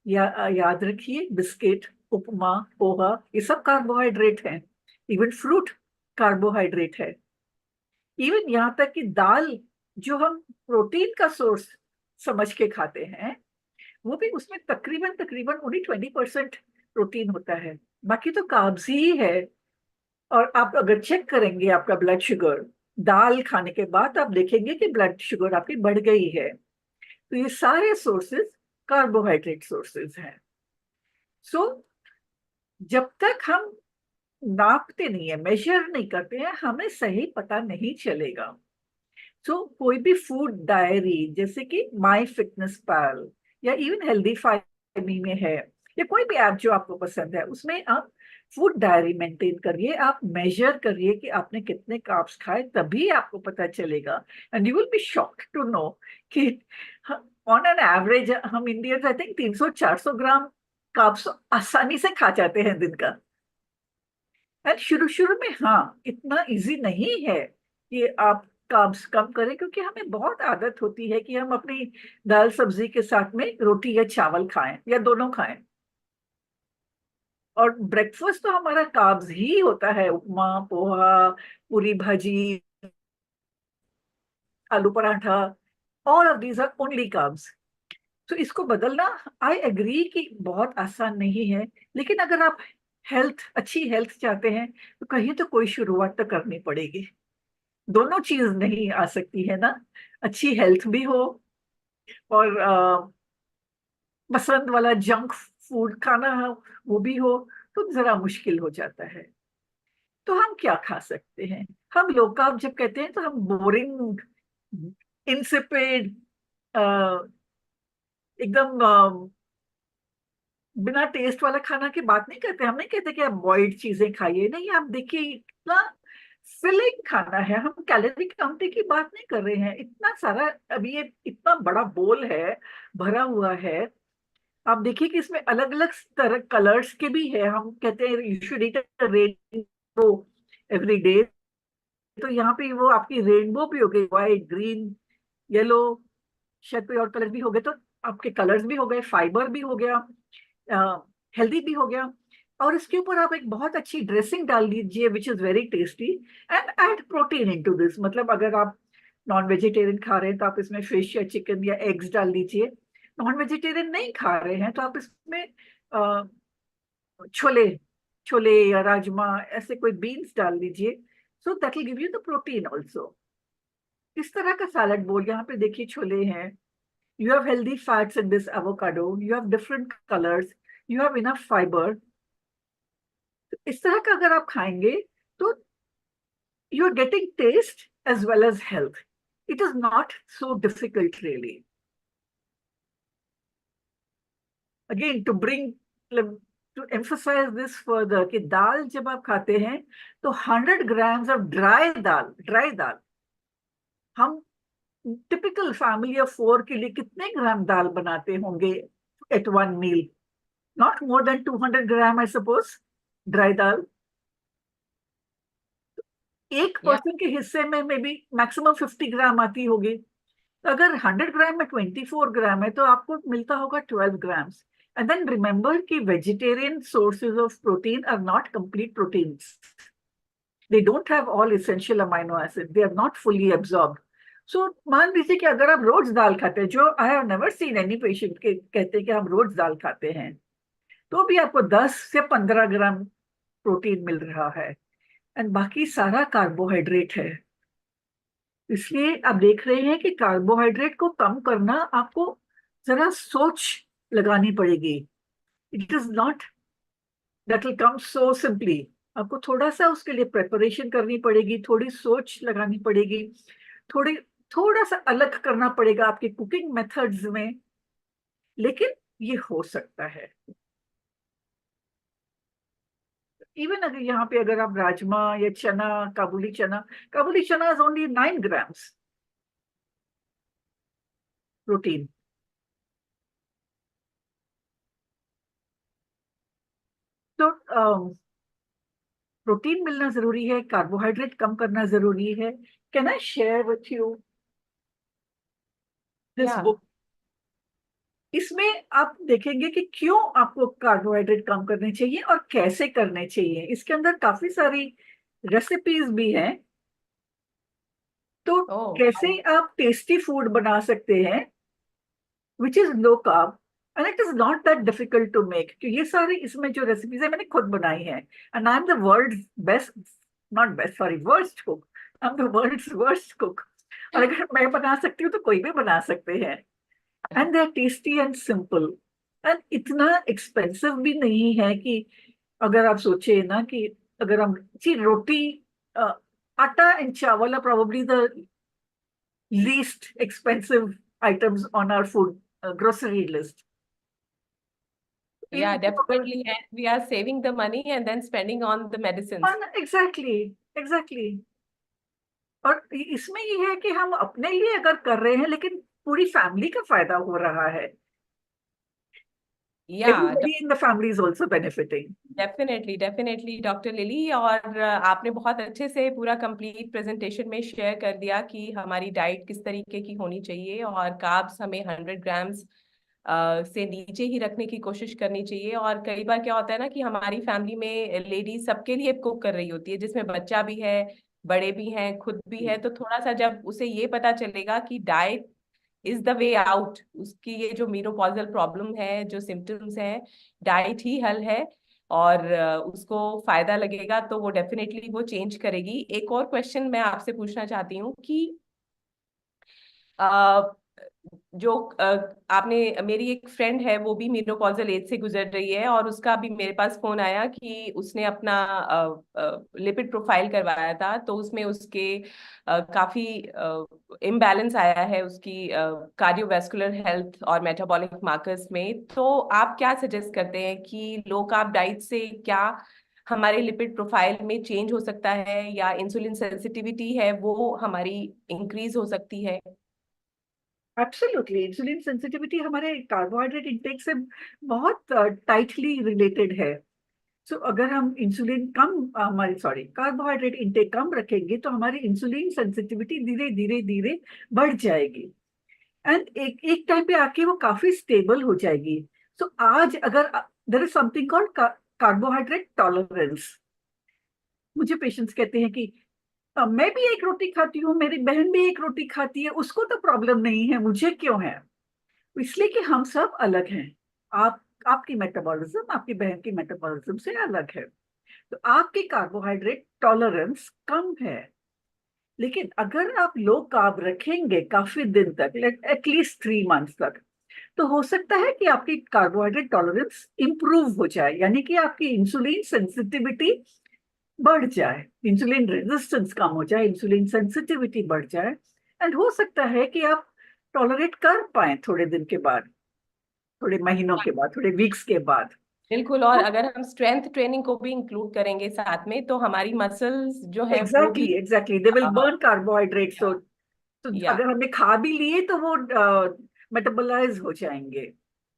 या याद रखिए, बिस्किट, उपमा, पोहा, ये सब कार्बोहाइड्रेट हैं। इवन फ्रूट कार्बोहाइड्रेट है। इवन यहाँ तक कि दाल, जो हम प्रोटीन का सोर्स समझ के खाते हैं, वो भी, उसमें तकरीबन तकरीबन ओनली 20% प्रोटीन होता है, बाकी तो कार्ब्स ही है। और आप अगर चेक करेंगे आपका ब्लड शुगर दाल खाने के बाद, आप देखेंगे कि ब्लड शुगर आपकी बढ़ गई है। तो ये सारे सोर्सेज कार्बोहाइड्रेट सोर्सेज हैं। सो जब तक हम नापते नहीं है, मेजर नहीं करते हैं, हमें सही पता नहीं चलेगा। कोई भी फूड डायरी जैसे कि माई फिटनेस पैल या इवन हेल्दी फाइमी में है, या कोई भी ऐप जो आपको पसंद है, उसमें आप फूड डायरी मेंटेन करिए, आप मेजर करिए कि आपने कितने कार्ब्स खाए, तभी आपको पता चलेगा। And you will be shocked to know कि ऑन एन एवरेज हम Indians I think 300-400 gram carbs आसानी से खा जाते हैं दिन का। एंड शुरू शुरू में हाँ, इतना इजी नहीं है कि आप कार्ब्स कम करें, क्योंकि हमें बहुत आदत होती है कि हम अपनी दाल सब्जी के साथ में रोटी या चावल खाएं या दोनों खाएं। और ब्रेकफास्ट तो हमारा कार्ब्स ही होता है, उपमा, poha, puri bhaji, aloo paratha, all of these are only carbs. तो इसको बदलना, आई एग्री कि बहुत आसान नहीं है, लेकिन अगर आप अच्छी हेल्थ चाहते हैं तो कहीं तो कोई शुरुआत तो करनी पड़ेगी। दोनों चीज नहीं आ सकती है ना, अच्छी हेल्थ भी हो और पसंद वाला जंक फूड खाना वो भी हो, तो जरा मुश्किल हो जाता है। तो हम क्या खा सकते हैं? हम लो कार्ब जब कहते हैं तो हम बोरिंग, इंसिपिड, एकदम बिना टेस्ट वाला खाना की बात नहीं करते। हम नहीं कहते कि आप बॉइल्ड चीजें खाइए, नहीं, आप देखिए इतना फिलिंग खाना है। हम कैलोरी काउंटिंग की बात नहीं कर रहे हैं। इतना सारा, अभी ये इतना बड़ा बोल है, भरा हुआ है, आप देखिए कि इसमें अलग अलग तरह कलर्स के भी है। हम कहते हैं you should eat a rainbow every day, तो यहाँ पे वो आपकी रेनबो भी हो गई, व्हाइट, ग्रीन, येलो, शायद कोई और कलर भी हो गए, तो आपके कलर्स भी हो गए, फाइबर भी हो गया, हेल्दी भी हो गया। और इसके ऊपर आप एक बहुत अच्छी ड्रेसिंग डाल दीजिए which is very tasty, and add protein into this. मतलब अगर आप नॉन वेजिटेरियन खा रहे हैं तो आप इसमें फिश या चिकन या एग्स डाल दीजिए। नॉन वेजिटेरियन नहीं खा रहे हैं तो आप इसमें छोले छोले या राजमा, ऐसे कोई बीन्स डाल दीजिए, so that will give you the protein also. इस तरह का सैलड बोल, यहाँ पे देखिए छोले हैं, you have healthy fats in this avocado, you have different colors, you have enough fiber। इस तरह का अगर आप खाएंगे तो you are getting taste as well as health. It is not so difficult really. Again, to emphasize this further, कि दाल जब आप खाते हैं तो 100 grams of dry दाल, हम टिपिकल फैमिली ऑफ 4 के लिए कितने ग्राम दाल बनाते होंगे at one meal? Not more than 200 gram I suppose, dry dal. एक पर्सन के हिस्से में मे बी मैक्सिमम 50 ग्राम आती होगी। अगर 100 ग्राम में 24 ग्राम है तो आपको मिलता होगा 12 ग्राम्स। एंड देन रिमेंबर कि vegetarian sources of protein are not complete proteins, they don't have all essential amino acid, they are not fully absorbed. So मान लीजिए कि अगर आप रोज दाल खाते हैं, जो I have never seen any patient के कहते हैं कि हम रोज दाल खाते हैं, तो भी आपको 10 से 15 ग्राम प्रोटीन मिल रहा है, एंड बाकी सारा कार्बोहाइड्रेट है। इसलिए आप देख रहे हैं कि कार्बोहाइड्रेट को कम करना आपको जरा सोच लगानी पड़ेगी। It is not that will come so simply. आपको थोड़ा सा उसके लिए प्रिपरेशन करनी पड़ेगी, थोड़ी सोच लगानी पड़ेगी, थोड़ा सा अलग करना पड़ेगा आपके कुकिंग मेथड्स में, लेकिन ये हो सकता है। इवन अगर यहाँ पे अगर आप राजमा या चना, काबुली चना इज ओनली 9 ग्राम्स प्रोटीन। तो प्रोटीन मिलना जरूरी है, कार्बोहाइड्रेट कम करना जरूरी है। Can I share with you this book? इसमें आप देखेंगे कि क्यों आपको कार्बोहाइड्रेट कम करने चाहिए और कैसे करने चाहिए। इसके अंदर काफी सारी रेसिपीज भी हैं, तो कैसे आप टेस्टी फूड बना सकते हैं which is low carb, and it is not that difficult to make. क्योंकि ये सारी इसमें जो रेसिपीज है मैंने खुद बनाई है, and I am the world's best, not best, sorry, worst cook. I am the world's worst cook. और अगर मैं बना सकती हूँ तो कोई भी बना सकते हैं। And they are tasty and simple, and इतना एक्सपेंसिव भी नहीं है कि अगर आप सोचे ना कि अगर हम रोटी, आटा एंड चावल are probably the least expensive items on our food grocery list. Yeah, definitely. And we are saving the money and then spending on the medicines. Exactly, exactly. और इसमें ये है कि हम अपने लिए अगर कर रहे हैं लेकिन पूरी फैमिली का फायदा हो रहा है. Yeah, Everybody in the family is also benefiting. Definitely doctor lily, और आपने बहुत अच्छे से पूरा कंप्लीट प्रेजेंटेशन में शेयर कर दिया कि हमारी डाइट किस तरीके की होनी चाहिए, और कार्ब्स हमें 100 ग्राम्स से नीचे ही रखने की कोशिश करनी चाहिए. और कई बार क्या होता है ना कि हमारी फैमिली में लेडीज सबके लिए कुक कर रही होती है, जिसमें बच्चा भी है, बड़े भी हैं, खुद भी है. तो थोड़ा सा जब उसे ये पता चलेगा कि diet is the way out, उसकी ये जो मेनोपॉजल प्रॉब्लम है, जो सिम्टम्स है, डाइट ही हल है, और उसको फायदा लगेगा, तो वो डेफिनेटली वो चेंज करेगी. एक और क्वेश्चन मैं आपसे पूछना चाहती हूँ कि जो आपने, मेरी एक फ्रेंड है, वो भी मेनोपॉजल एज से गुजर रही है, और उसका भी मेरे पास फोन आया कि उसने अपना लिपिड प्रोफाइल करवाया था, तो उसमें उसके काफी इम्बैलेंस आया है उसकी कार्डियोवैस्कुलर हेल्थ और मेटाबॉलिक मार्कर्स में. तो आप क्या सजेस्ट करते हैं कि लो कार्ब डाइट से क्या हमारे लिपिड प्रोफाइल में चेंज हो सकता है, या इंसुलिन सेंसिटिविटी है वो हमारी इंक्रीज हो सकती है? एब्सोल्युटली, इंसुलिन सेंसिटिविटी हमारे कार्बोहाइड्रेट इंटेक से बहुत टाइटली रिलेटेड है. सो अगर हम इंसुलिन कम, हमारी कार्बोहाइड्रेट इंटेक कम रखेंगे तो हमारी इंसुलिन सेंसिटिविटी धीरे धीरे धीरे बढ़ जाएगी, एंड एक टाइम पे आके वो काफी स्टेबल हो जाएगी. सो आज अगर there is something called carbohydrate tolerance. मुझे पेशेंट्स कहते हैं कि मैं भी एक रोटी खाती हूँ, मेरी बहन भी एक रोटी खाती है, उसको तो प्रॉब्लम नहीं है, मुझे क्यों है? इसलिए कि हम सब अलग हैं. आपकी मेटाबॉलिज्म आपकी बहन की मेटाबॉलिज्म से अलग है, तो आपकी कार्बोहाइड्रेट टॉलरेंस कम है. लेकिन अगर आप लो कार्ब रखेंगे काफी दिन तक, एटलीस्ट 3 मंथ्स तक, तो हो सकता है कि आपकी कार्बोहाइड्रेट टॉलरेंस इंप्रूव हो जाए, यानी कि आपकी इंसुलिन सेंसिटिविटी बढ़ जाए, इंसुलिन रेजिस्टेंस कम हो जाए, इंसुलिन सेंसिटिविटी बढ़ जाए, एंड हो सकता है कि आप टॉलरेट कर पाए थोड़े दिन के बाद, थोड़े महीनों के बाद, थोड़े वीक्स के बाद. बिल्कुल. और अगर हम स्ट्रेंथ ट्रेनिंग को भी इंक्लूड करेंगे साथ में, तो हमारी मसल्स जो है exactly they will burn carbohydrate. तो अगर हमने खा भी लिए तो वो मेटाबोलाइज हो जाएंगे.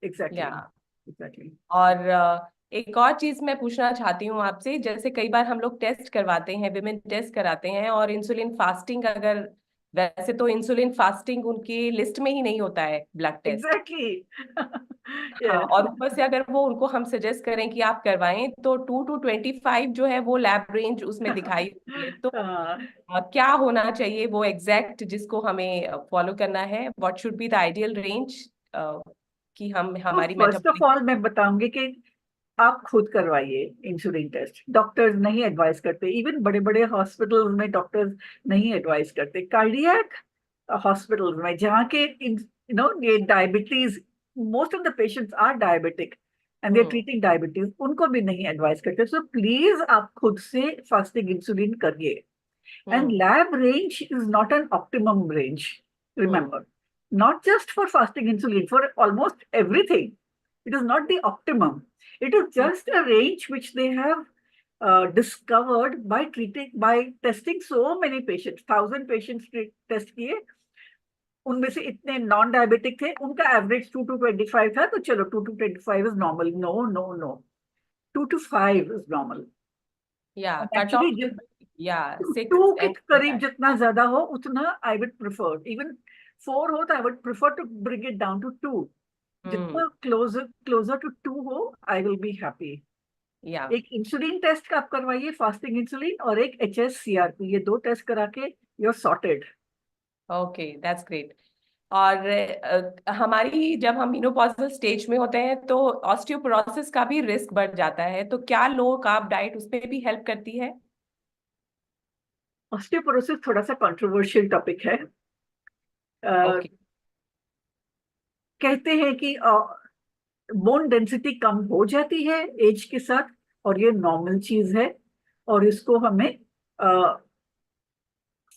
एग्जैक्टली. और एक और चीज मैं पूछना चाहती हूँ आपसे, जैसे कई बार हम लोग टेस्ट करवाते हैं, विमेन टेस्ट कराते हैं, और इंसुलिन फास्टिंग, अगर वैसे तो इंसुलिन फास्टिंग उनकी लिस्ट में ही नहीं होता है ब्लड टेस्ट. एग्जैक्टली. हाँ, और ऊपर से अगर वो उनको हम सजेस्ट करें कि आप करवाएं, तो 2 to 25 जो है वो लैब रेंज उसमें दिखाई देती है. तो क्या होना चाहिए वो एग्जैक्ट जिसको हमें फॉलो करना है? What should be the ideal range कि हम हमारी फर्स्ट ऑफ ऑल मैं बताऊंगी कि आप खुद करवाइए इंसुलिन टेस्ट. डॉक्टर्स नहीं एडवाइस करते, इवन बड़े बड़े हॉस्पिटल्स में डॉक्टर्स नहीं एडवाइस करते. कार्डियक हॉस्पिटल्स में जहाँ के ये diabetes, most of the patients are diabetic and they are treating diabetes, उनको भी नहीं एडवाइस करते. सो प्लीज आप खुद से फास्टिंग इंसुलिन करिए. And lab range is not an optimum range, remember, not just for fasting insulin, for almost everything. It is not the optimum. It is just a range which they have discovered by testing so many patients. 1000 patients test किए, उनमें से इतने non diabetic थे, उनका average 2 to 25 था, तो चलो 2 to 25 is normal. No. 2 to 5 is normal. Actually, 2 के करीब जितना ज्यादा हो उतना I would prefer. Even 4 हो तो I would prefer to bring it down to 2. जितना closer to 2 हो, I will be happy. एक इंसुलिन टेस्ट आप करवाइए, फास्टिंग इंसुलिन, और एक HSCRP, ये 2 टेस्ट करा के you're sorted. Okay, that's great. और हमारी जब हम मेनोपॉजल स्टेज में होते हैं तो ऑस्टियोपोरोसिस का भी रिस्क बढ़ जाता है, तो क्या लो कार्ब डाइट उसमें भी हेल्प करती है? ऑस्टियोपोरोसिस थोड़ा सा कंट्रोवर्शियल टॉपिक है. कहते हैं कि बोन डेंसिटी कम हो जाती है एज के साथ, और ये नॉर्मल चीज है, और इसको हमें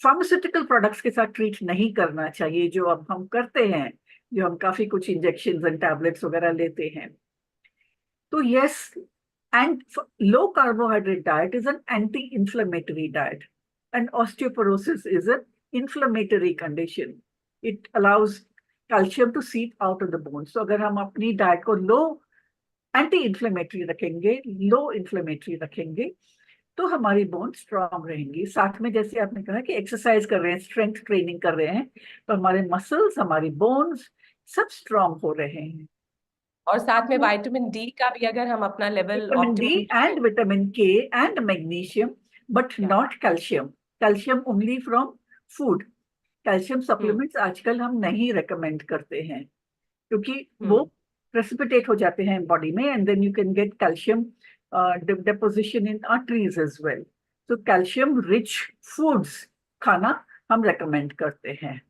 फार्मास्यूटिकल प्रोडक्ट्स के साथ ट्रीट नहीं करना चाहिए, जो अब हम करते हैं, जो हम काफी कुछ इंजेक्शन एंड टैबलेट्स वगैरह लेते हैं। तो yes, and low carbohydrate diet is an anti-inflammatory diet, and osteoporosis is an inflammatory condition. It allows calcium to seep out of the bones. So अगर हम अपनी डाइट को लो एंटी-इन्फ्लेमेटरी रखेंगे, लो इन्फ्लेमेटरी रखेंगे, तो हमारी बोन स्ट्रांग रहेंगी। साथ में जैसे आपने कहा कि एक्सरसाइज कर रहे हैं, स्ट्रेंथ ट्रेनिंग कर रहे हैं, तो हमारे मसल्स, हमारी बोन्स सब स्ट्रांग हो रहे हैं। और साथ में विटामिन डी का भी अगर हम अपना level vitamin D and vitamin K and magnesium, but not calcium. Calcium only from food. Calcium supplements आजकल हम नहीं रेकमेंड करते हैं, क्योंकि वो प्रेसिपिटेट हो जाते हैं बॉडी में, and then you can get calcium deposition in arteries as well. So calcium rich foods खाना हम recommend करते हैं,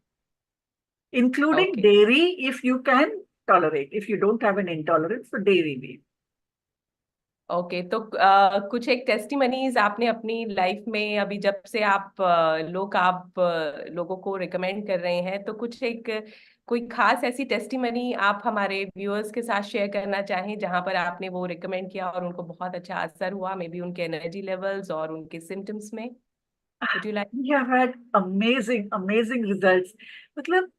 including dairy if you can tolerate. If you don't have an intolerance, so dairy भी। Okay, तो कुछ एक testimonies आपने अपनी लाइफ में अभी जब से आप लो कार्ब लोगों को रिकमेंड कर रहे हैं, तो कुछ एक कोई खास ऐसी टेस्टिमनी आप हमारे व्यूअर्स के साथ शेयर करना चाहें जहां पर आपने वो रिकमेंड किया और उनको बहुत अच्छा असर हुआ, मे बी उनके एनर्जी लेवल्स और उनके सिम्टम्स में? Would you like? We have had amazing results. मतलब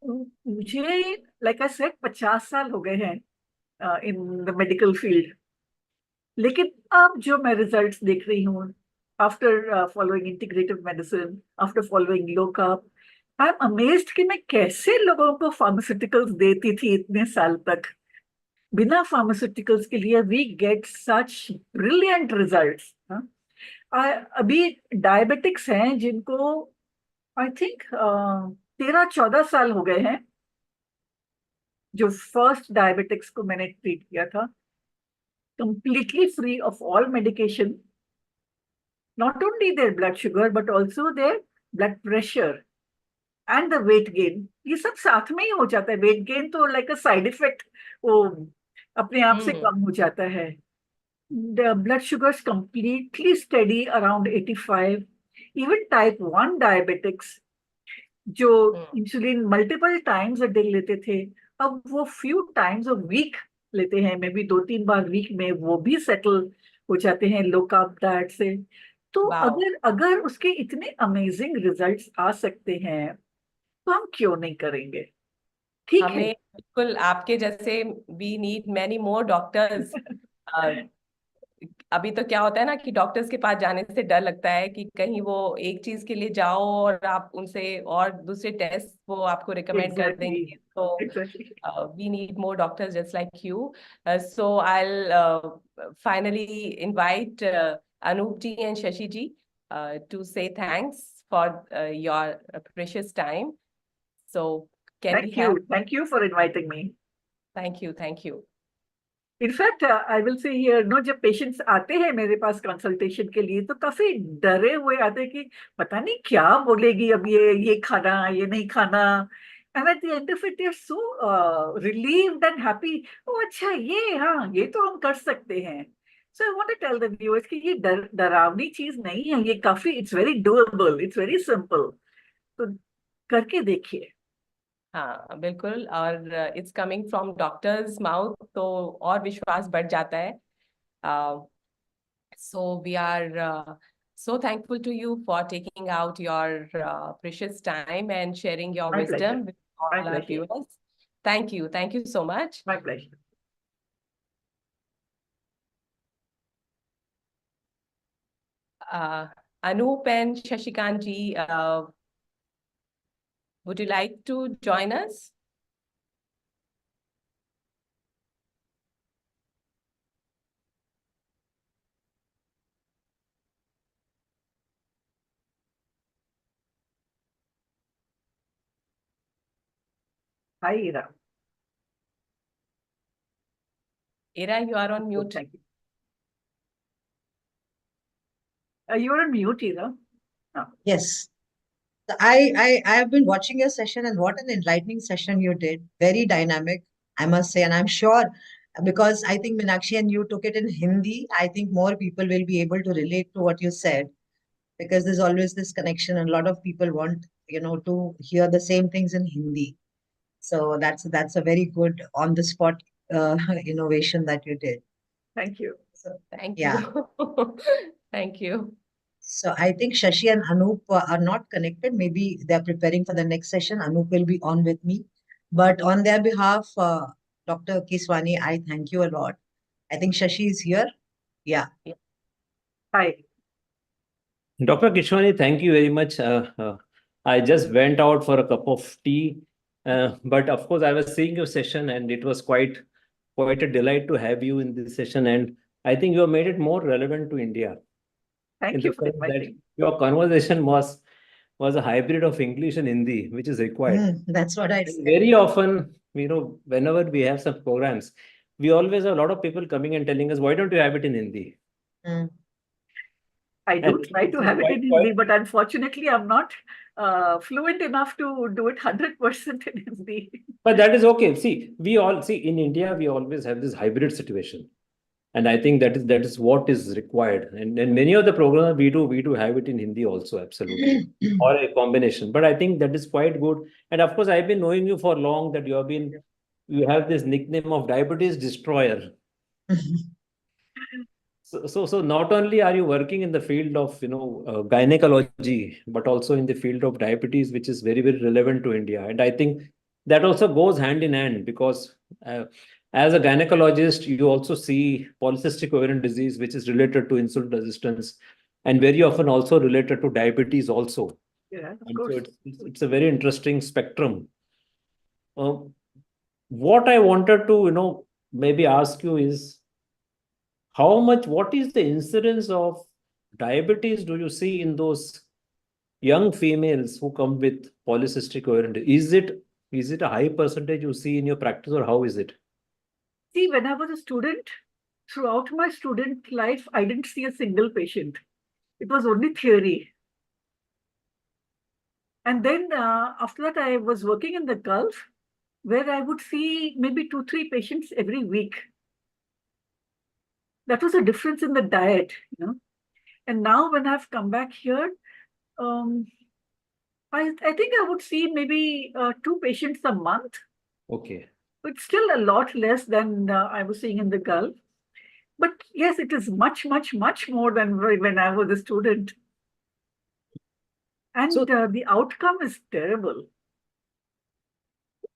मुझे like I said 50 साल हो गए हैं in the medical field, लेकिन अब जो मैं रिजल्ट्स देख रही हूँ after following integrative medicine, after following low carb, I am amazed कि मैं कैसे लोगों को फार्मास्यूटिकल्स देती थी इतने साल तक। बिना फार्मास्यूटिकल्स के लिए we get such brilliant results. अभी डायबिटिक्स हैं जिनको आई थिंक 13-14 साल हो गए हैं, जो फर्स्ट डायबिटिक्स को मैंने ट्रीट किया था, completely free of all medication, not only their blood sugar but also their blood pressure and the weight gain. ये सब साथ में ही हो जाता है। weight gain तो like a side effect, वो अपने आप से कम हो जाता है। The blood sugars completely steady around 85. Even type 1 diabetics जो insulin multiple times a day लेते थे, अब वो few times a week लेते हैं, मे बी 2-3 बार वीक में, वो भी सेटल हो जाते हैं लो कार्ब डाइट से। तो अगर उसके इतने अमेजिंग रिजल्ट्स आ सकते हैं, तो हम क्यों नहीं करेंगे? ठीक है, बिल्कुल आपके जैसे we need many more doctors. अभी तो क्या होता है ना कि डॉक्टर्स के पास जाने से डर लगता है कि कहीं वो एक चीज के लिए जाओ और आप उनसे और दूसरे टेस्ट वो आपको रिकमेंड कर देंगे। तो we need more doctors just like you. So I'll finally invite Anup ji and Shashi ji to say thanks for your precious time. So thank you for inviting me. Thank you. In fact I will say here no, जब patients आते हैं मेरे पास consultation के लिए, तो काफी डरे हुए आते हैं कि पता नहीं क्या बोलेगी अब, ये खाना, ये नहीं खाना, and at the end of it they are so relieved and happy. ओ अच्छा, ये तो हम कर सकते हैं। So I want to tell the viewers कि ये डरावनी चीज नहीं है, ये काफी, it's very doable, it's very simple, तो करके देखिए। हाँ बिल्कुल, और it's coming from doctor's mouth, तो और विश्वास बढ़ जाता है। So we are so thankful to you for taking out your precious time and sharing your wisdom with all our viewers. Thank you so much. My pleasure. Anup and Shashikant ji, would you like to join us? Hi, Ira. Ira, you are on mute. Thank you. You are on mute, Ira. Oh. Yes. I have been watching your session, and what an enlightening session you did. Very dynamic, I must say. And I'm sure, because I think Meenakshi and you took it in Hindi, I think more people will be able to relate to what you said. because there's always this connection, and a lot of people want, to hear the same things in Hindi. So that's a very good on the spot innovation that you did. Thank you. So, Thank yeah. you. Thank you. So I think Shashi and Anup are not connected. Maybe they're preparing for the next session. Anup will be on with me. But on their behalf, Dr. Kiswani, I thank you a lot. I think Shashi is here. Yeah. Hi. Dr. Kishwani, thank you very much. I just went out for a cup of tea, but of course I was seeing your session, and it was quite a delight to have you in this session. And I think you have made it more relevant to India. Thank in you the for sense that inviting. your conversation was a hybrid of English and Hindi, which is required. That's what I And said. very often, whenever we have some programs, we always have a lot of people coming and telling us, why don't you have it in Hindi? I do And try to it's have it quite- in Hindi, but unfortunately, I'm not fluent enough to do it 100% in Hindi. But that is okay. See, in India, we always have this hybrid situation. And I think that is what is required. And many of the programs we do have it in Hindi also, absolutely. Or a combination. But I think that is quite good. And of course, I've been knowing you for long, that you have this nickname of diabetes destroyer. So not only are you working in the field of gynecology, but also in the field of diabetes, which is very, very relevant to India. And I think that also goes hand in hand, because as a gynecologist, you also see polycystic ovarian disease, which is related to insulin resistance, and very often also related to diabetes also. Yeah, of And course. so it's a very interesting spectrum. What I wanted to maybe ask you is, what is the incidence of diabetes do you see in those young females who come with polycystic ovarian disease? Is it a high percentage you see in your practice, or how is it? See, when I was a student, throughout my student life, I didn't see a single patient. It was only theory. And then after that, I was working in the Gulf, where I would see maybe 2-3 patients every week. That was a difference in the diet, And now when I've come back here, I think I would see maybe 2 patients a month. Okay. It's still a lot less than I was seeing in the Gulf. But yes, it is much, much, much more than when I was a student. And the outcome is terrible.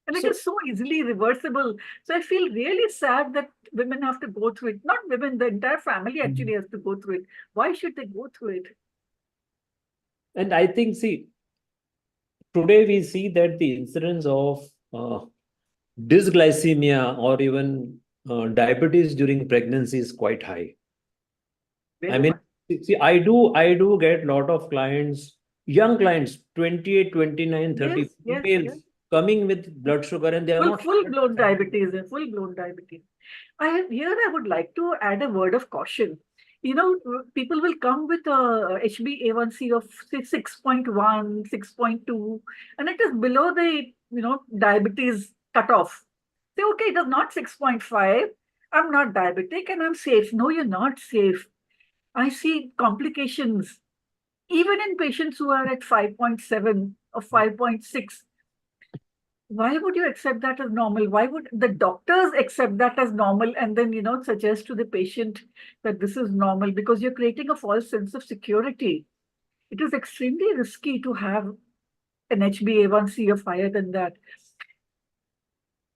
And it is so easily reversible. So I feel really sad that women have to go through it. Not women, the entire family actually has to go through it. Why should they go through it? And I think, today we see that the incidence of dysglycemia or even diabetes during pregnancy is quite high. I mean, I do get a lot of clients, young clients, 28, 29, 30, females coming with blood sugar, and they are not full-blown diabetes, full-blown diabetes. I would like to add a word of caution. People will come with a HbA1c of say 6.1, 6.2, and it is below the diabetes cutoff. Say, okay, it is not 6.5. I'm not diabetic and I'm safe. No, you're not safe. I see complications even in patients who are at 5.7 or 5.6. Why would you accept that as normal? Why would the doctors accept that as normal and then, suggest to the patient that this is normal? Because you're creating a false sense of security. It is extremely risky to have an HbA1c of higher than that.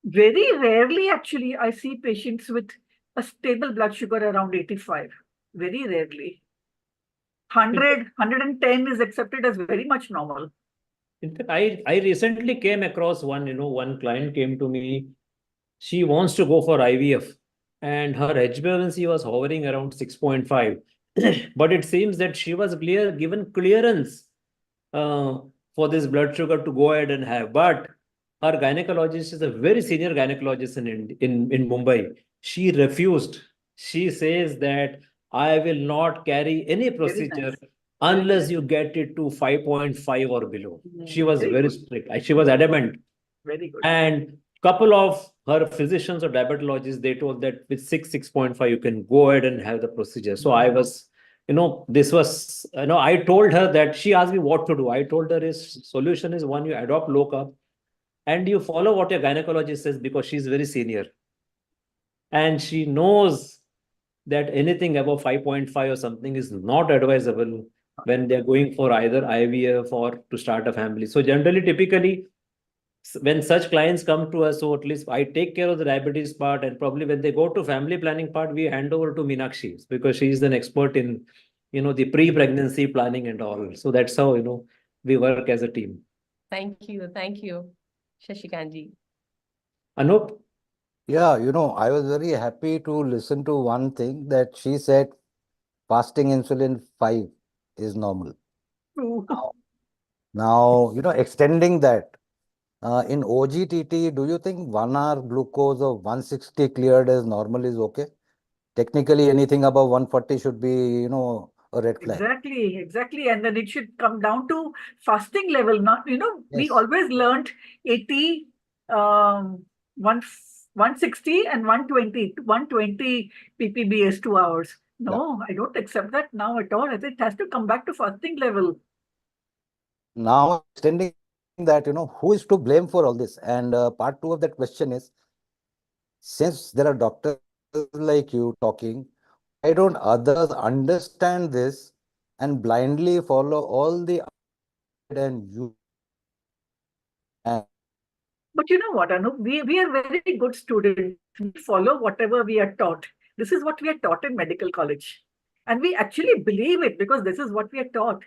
Very rarely, actually, I see patients with a stable blood sugar around 85. Very rarely. 100, 110 is accepted as very much normal. In fact, I recently came across one client came to me. She wants to go for IVF, and her HbA1c was hovering around 6.5. But it seems that she was given clearance for this blood sugar to go ahead and have. But her gynecologist is a very senior gynecologist in Mumbai. She refused. She says that I will not carry any procedure unless you get it to 5.5 or below. She was very strict. She was adamant. Very good. And couple of her physicians or diabetologists, they told that with 6.5, you can go ahead and have the procedure. So I was this was, I told her that she asked me what to do. I told her solution is one, you adopt low carb and you follow what your gynecologist says because she's very senior. And she knows that anything above 5.5 or something is not advisable when they're going for either IVF or to start a family. So generally, typically, when such clients come to us, so at least I take care of the diabetes part, and probably when they go to family planning part, we hand over to Meenakshi because she is an expert in, the pre-pregnancy planning and all. So that's how, we work as a team. Thank you. Thank you, Shashikanji. Anup? Yeah, I was very happy to listen to one thing that she said fasting insulin 5 is normal. Now, extending that, in OGTT, do you think 1 hour glucose of 160 cleared as normal is okay? Technically, anything above 140 should be, a red flag. Exactly. And then it should come down to fasting level. Not, we Yes. always learned 80, 160 and 120 ppbs 2 hours. No, I don't accept that now at all. I think it has to come back to fasting level. Now, extending that, who is to blame for all this? And part 2 of that question is, since there are doctors like you talking, why don't others understand this and blindly follow all the and you? But you know what, Anup? We are very good students. We follow whatever we are taught. This is what we are taught in medical college. And we actually believe it because this is what we are taught,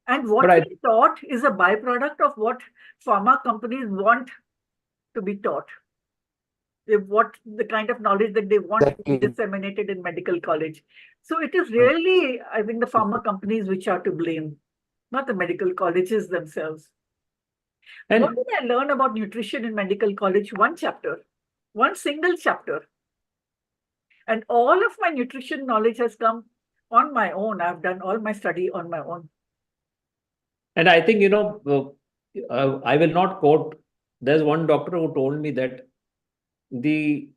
And what we are taught is a byproduct of what pharma companies want to be taught. What the kind of knowledge that they want to be disseminated in medical college. So it is really, I think, the pharma companies which are to blame, not the medical colleges themselves. And what did I learn about nutrition in medical college? One chapter, one single chapter. And all of my nutrition knowledge has come on my own. I've done all my study on my own. And I think, I will not quote, there's one doctor who told me that the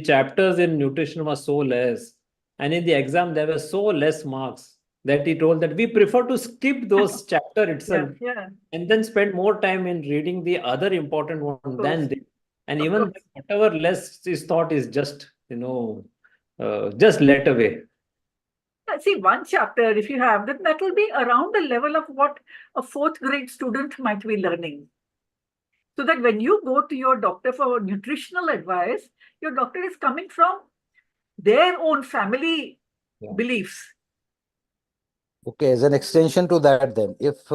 chapters in nutrition were so less, and in the exam there were so less marks that he told that we prefer to skip those chapter itself and then spend more time in reading the other important one than this. And even whatever less is taught is just, just let away. See, one chapter, if you have, then that will be around the level of what a 4th grade student might be learning. So that when you go to your doctor for nutritional advice, your doctor is coming from their own family beliefs. Okay, as an extension to that then, if,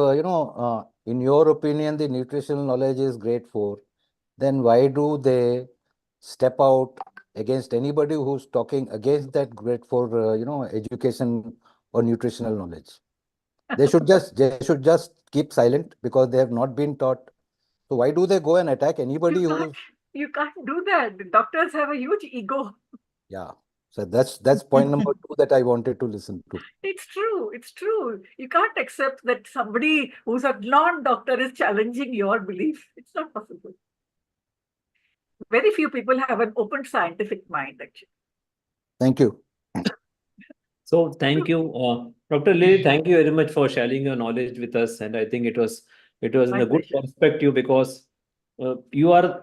in your opinion, the nutritional knowledge is grade 4, then why do they step out against anybody who's talking against that grade 4, education or nutritional knowledge? They should just keep silent because they have not been taught. So why do they go and attack anybody who? You can't do that. The doctors have a huge ego. Yeah. So that's point number 2 that I wanted to listen to. It's true. You can't accept that somebody who's a non-doctor is challenging your belief. It's not possible. Very few people have an open scientific mind, actually. Thank you. So thank you, Dr. Lily. Thank you very much for sharing your knowledge with us. And I think it was in a good perspective because you have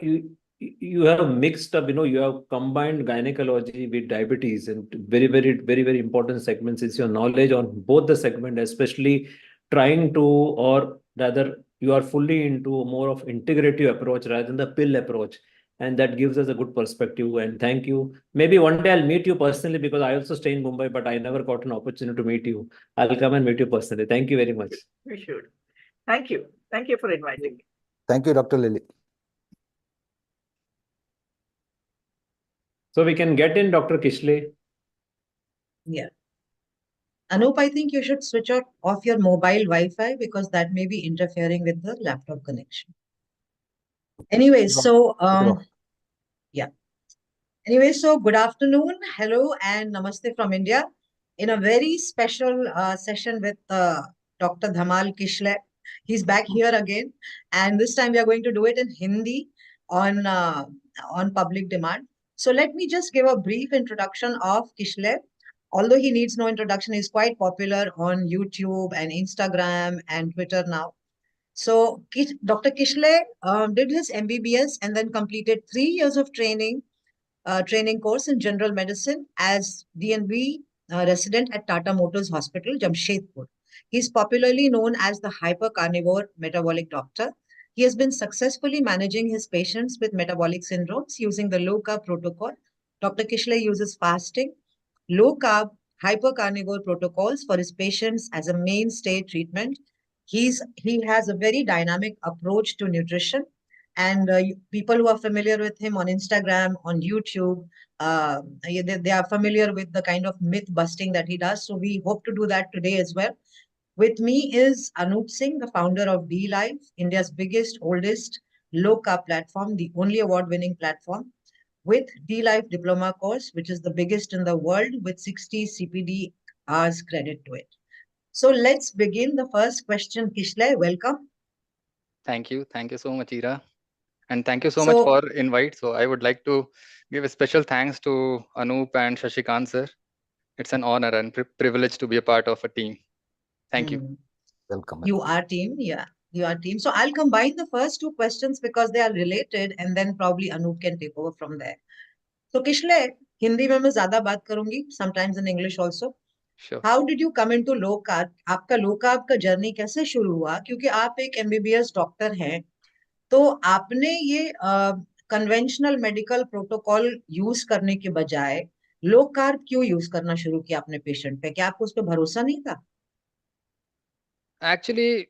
mixed up, you have combined gynecology with diabetes, and very, very, very, very important segments is your knowledge on both the segment, especially trying to, or rather you are fully into more of integrative approach rather than the pill approach. And that gives us a good perspective. And thank you. Maybe one day I'll meet you personally because I also stay in Mumbai, but I never got an opportunity to meet you. I'll come and meet you personally. Thank you very much. We should. Thank you. Thank you for inviting me. Thank you, Dr. Lily. So we can get in Dr. Kishle. Yeah. Anup, I think you should switch off your mobile Wi-Fi because that may be interfering with the laptop connection. Anyway, so good afternoon, hello, and namaste from India. In a very special session with Dr. Dhamal Kishle. He's back here again, and this time we are going to do it in Hindi on public demand. So let me just give a brief introduction of Kishle. Although he needs no introduction, he's quite popular on YouTube and Instagram and Twitter now. So Dr. Kishle did his MBBS and then completed 3 years of training course in general medicine as DNB resident at Tata Motors Hospital, Jamshedpur. He's popularly known as the hyper-carnivore metabolic doctor. He has been successfully managing his patients with metabolic syndromes using the low carb protocol. Dr. Kishle uses fasting, low carb, hyper-carnivore protocols for his patients as a mainstay treatment. He has a very dynamic approach to nutrition, and people who are familiar with him on Instagram, on YouTube, they are familiar with the kind of myth busting that he does. So we hope to do that today as well. With me is Anup Singh, the founder of D-Life, India's biggest, oldest low-carb platform, the only award-winning platform, with D-Life Diploma course, which is the biggest in the world with 60 CPD hours credit to it. So let's begin. The first question, Kishle, welcome. Thank you. Thank you so much, Ira. And thank you so much for invite. So I would like to give a special thanks to Anup and Shashikant sir. It's an honor and privilege to be a part of a team. Thank you. Welcome. You are team, yeah. You are team. So I'll combine the first two questions because they are related, and then probably Anup can take over from there. So Kishle, Hindi में मैं ज़्यादा बात करूँगी, sometimes in English also. Sure. How did you come into low carb? आपका low carb का journey कैसे शुरू हुआ? क्योंकि आप एक MBBS डॉक्टर हैं, तो आपने ये कन्वेंशनल मेडिकल प्रोटोकॉल यूज करने के बजाय लो कार्ब क्यों यूज करना शुरू किया अपने पेशेंट पे? क्या आपको उस पर भरोसा नहीं था? एक्चुअली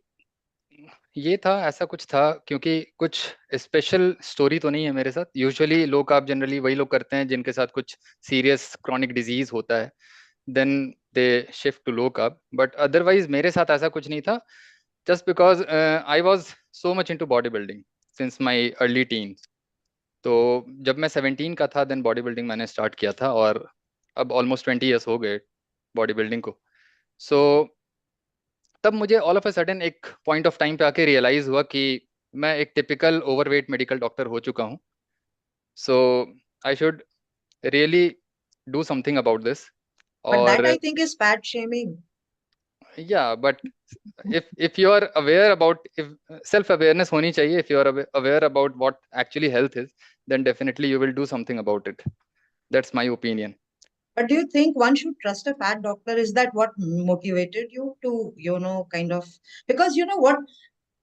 ये था, ऐसा कुछ था, क्योंकि कुछ स्पेशल स्टोरी तो नहीं है मेरे साथ. यूजुअली लो कार्ब जनरली वही लोग करते हैं जिनके साथ कुछ सीरियस क्रॉनिक डिजीज होता है, then they shift to low carb. But otherwise मेरे साथ ऐसा कुछ नहीं था, just because I was so much into bodybuilding since my early teens. तो जब मैं 17 का था देन बॉडी बिल्डिंग मैंने स्टार्ट किया था, और अब ऑलमोस्ट 20 ईयर्स हो गए बॉडी बिल्डिंग को. सो तब मुझे ऑल ऑफ अ सडन एक पॉइंट ऑफ टाइम पे आके रियलाइज हुआ कि मैं एक टिपिकल ओवरवेट मेडिकल डॉक्टर हो चुका हूँ. So I should really do something about this. But that I think is fat shaming. Yeah, but if you are aware about, if self awareness honi chahiye, if you are aware about what actually health is, then definitely you will do something about it. That's my opinion. But do you think one should trust a fat doctor? Is that what motivated you to, kind of, because you know what,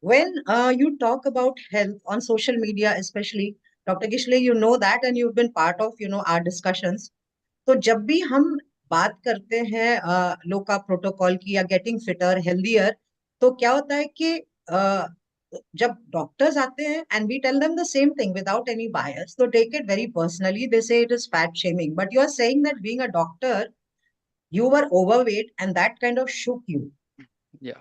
when you talk about health on social media, especially, Dr. Kishle, you know that, and you've been part of, our discussions. तो जब भी हम बात करते हैं low carb protocol की या getting fitter healthier, तो क्या होता है कि जब डॉक्टर्स आते हैं and we tell them the same thing without any bias, तो take it very personally, they say it is fat shaming. But you are saying that being a doctor you were overweight and that kind of shook you. Yeah.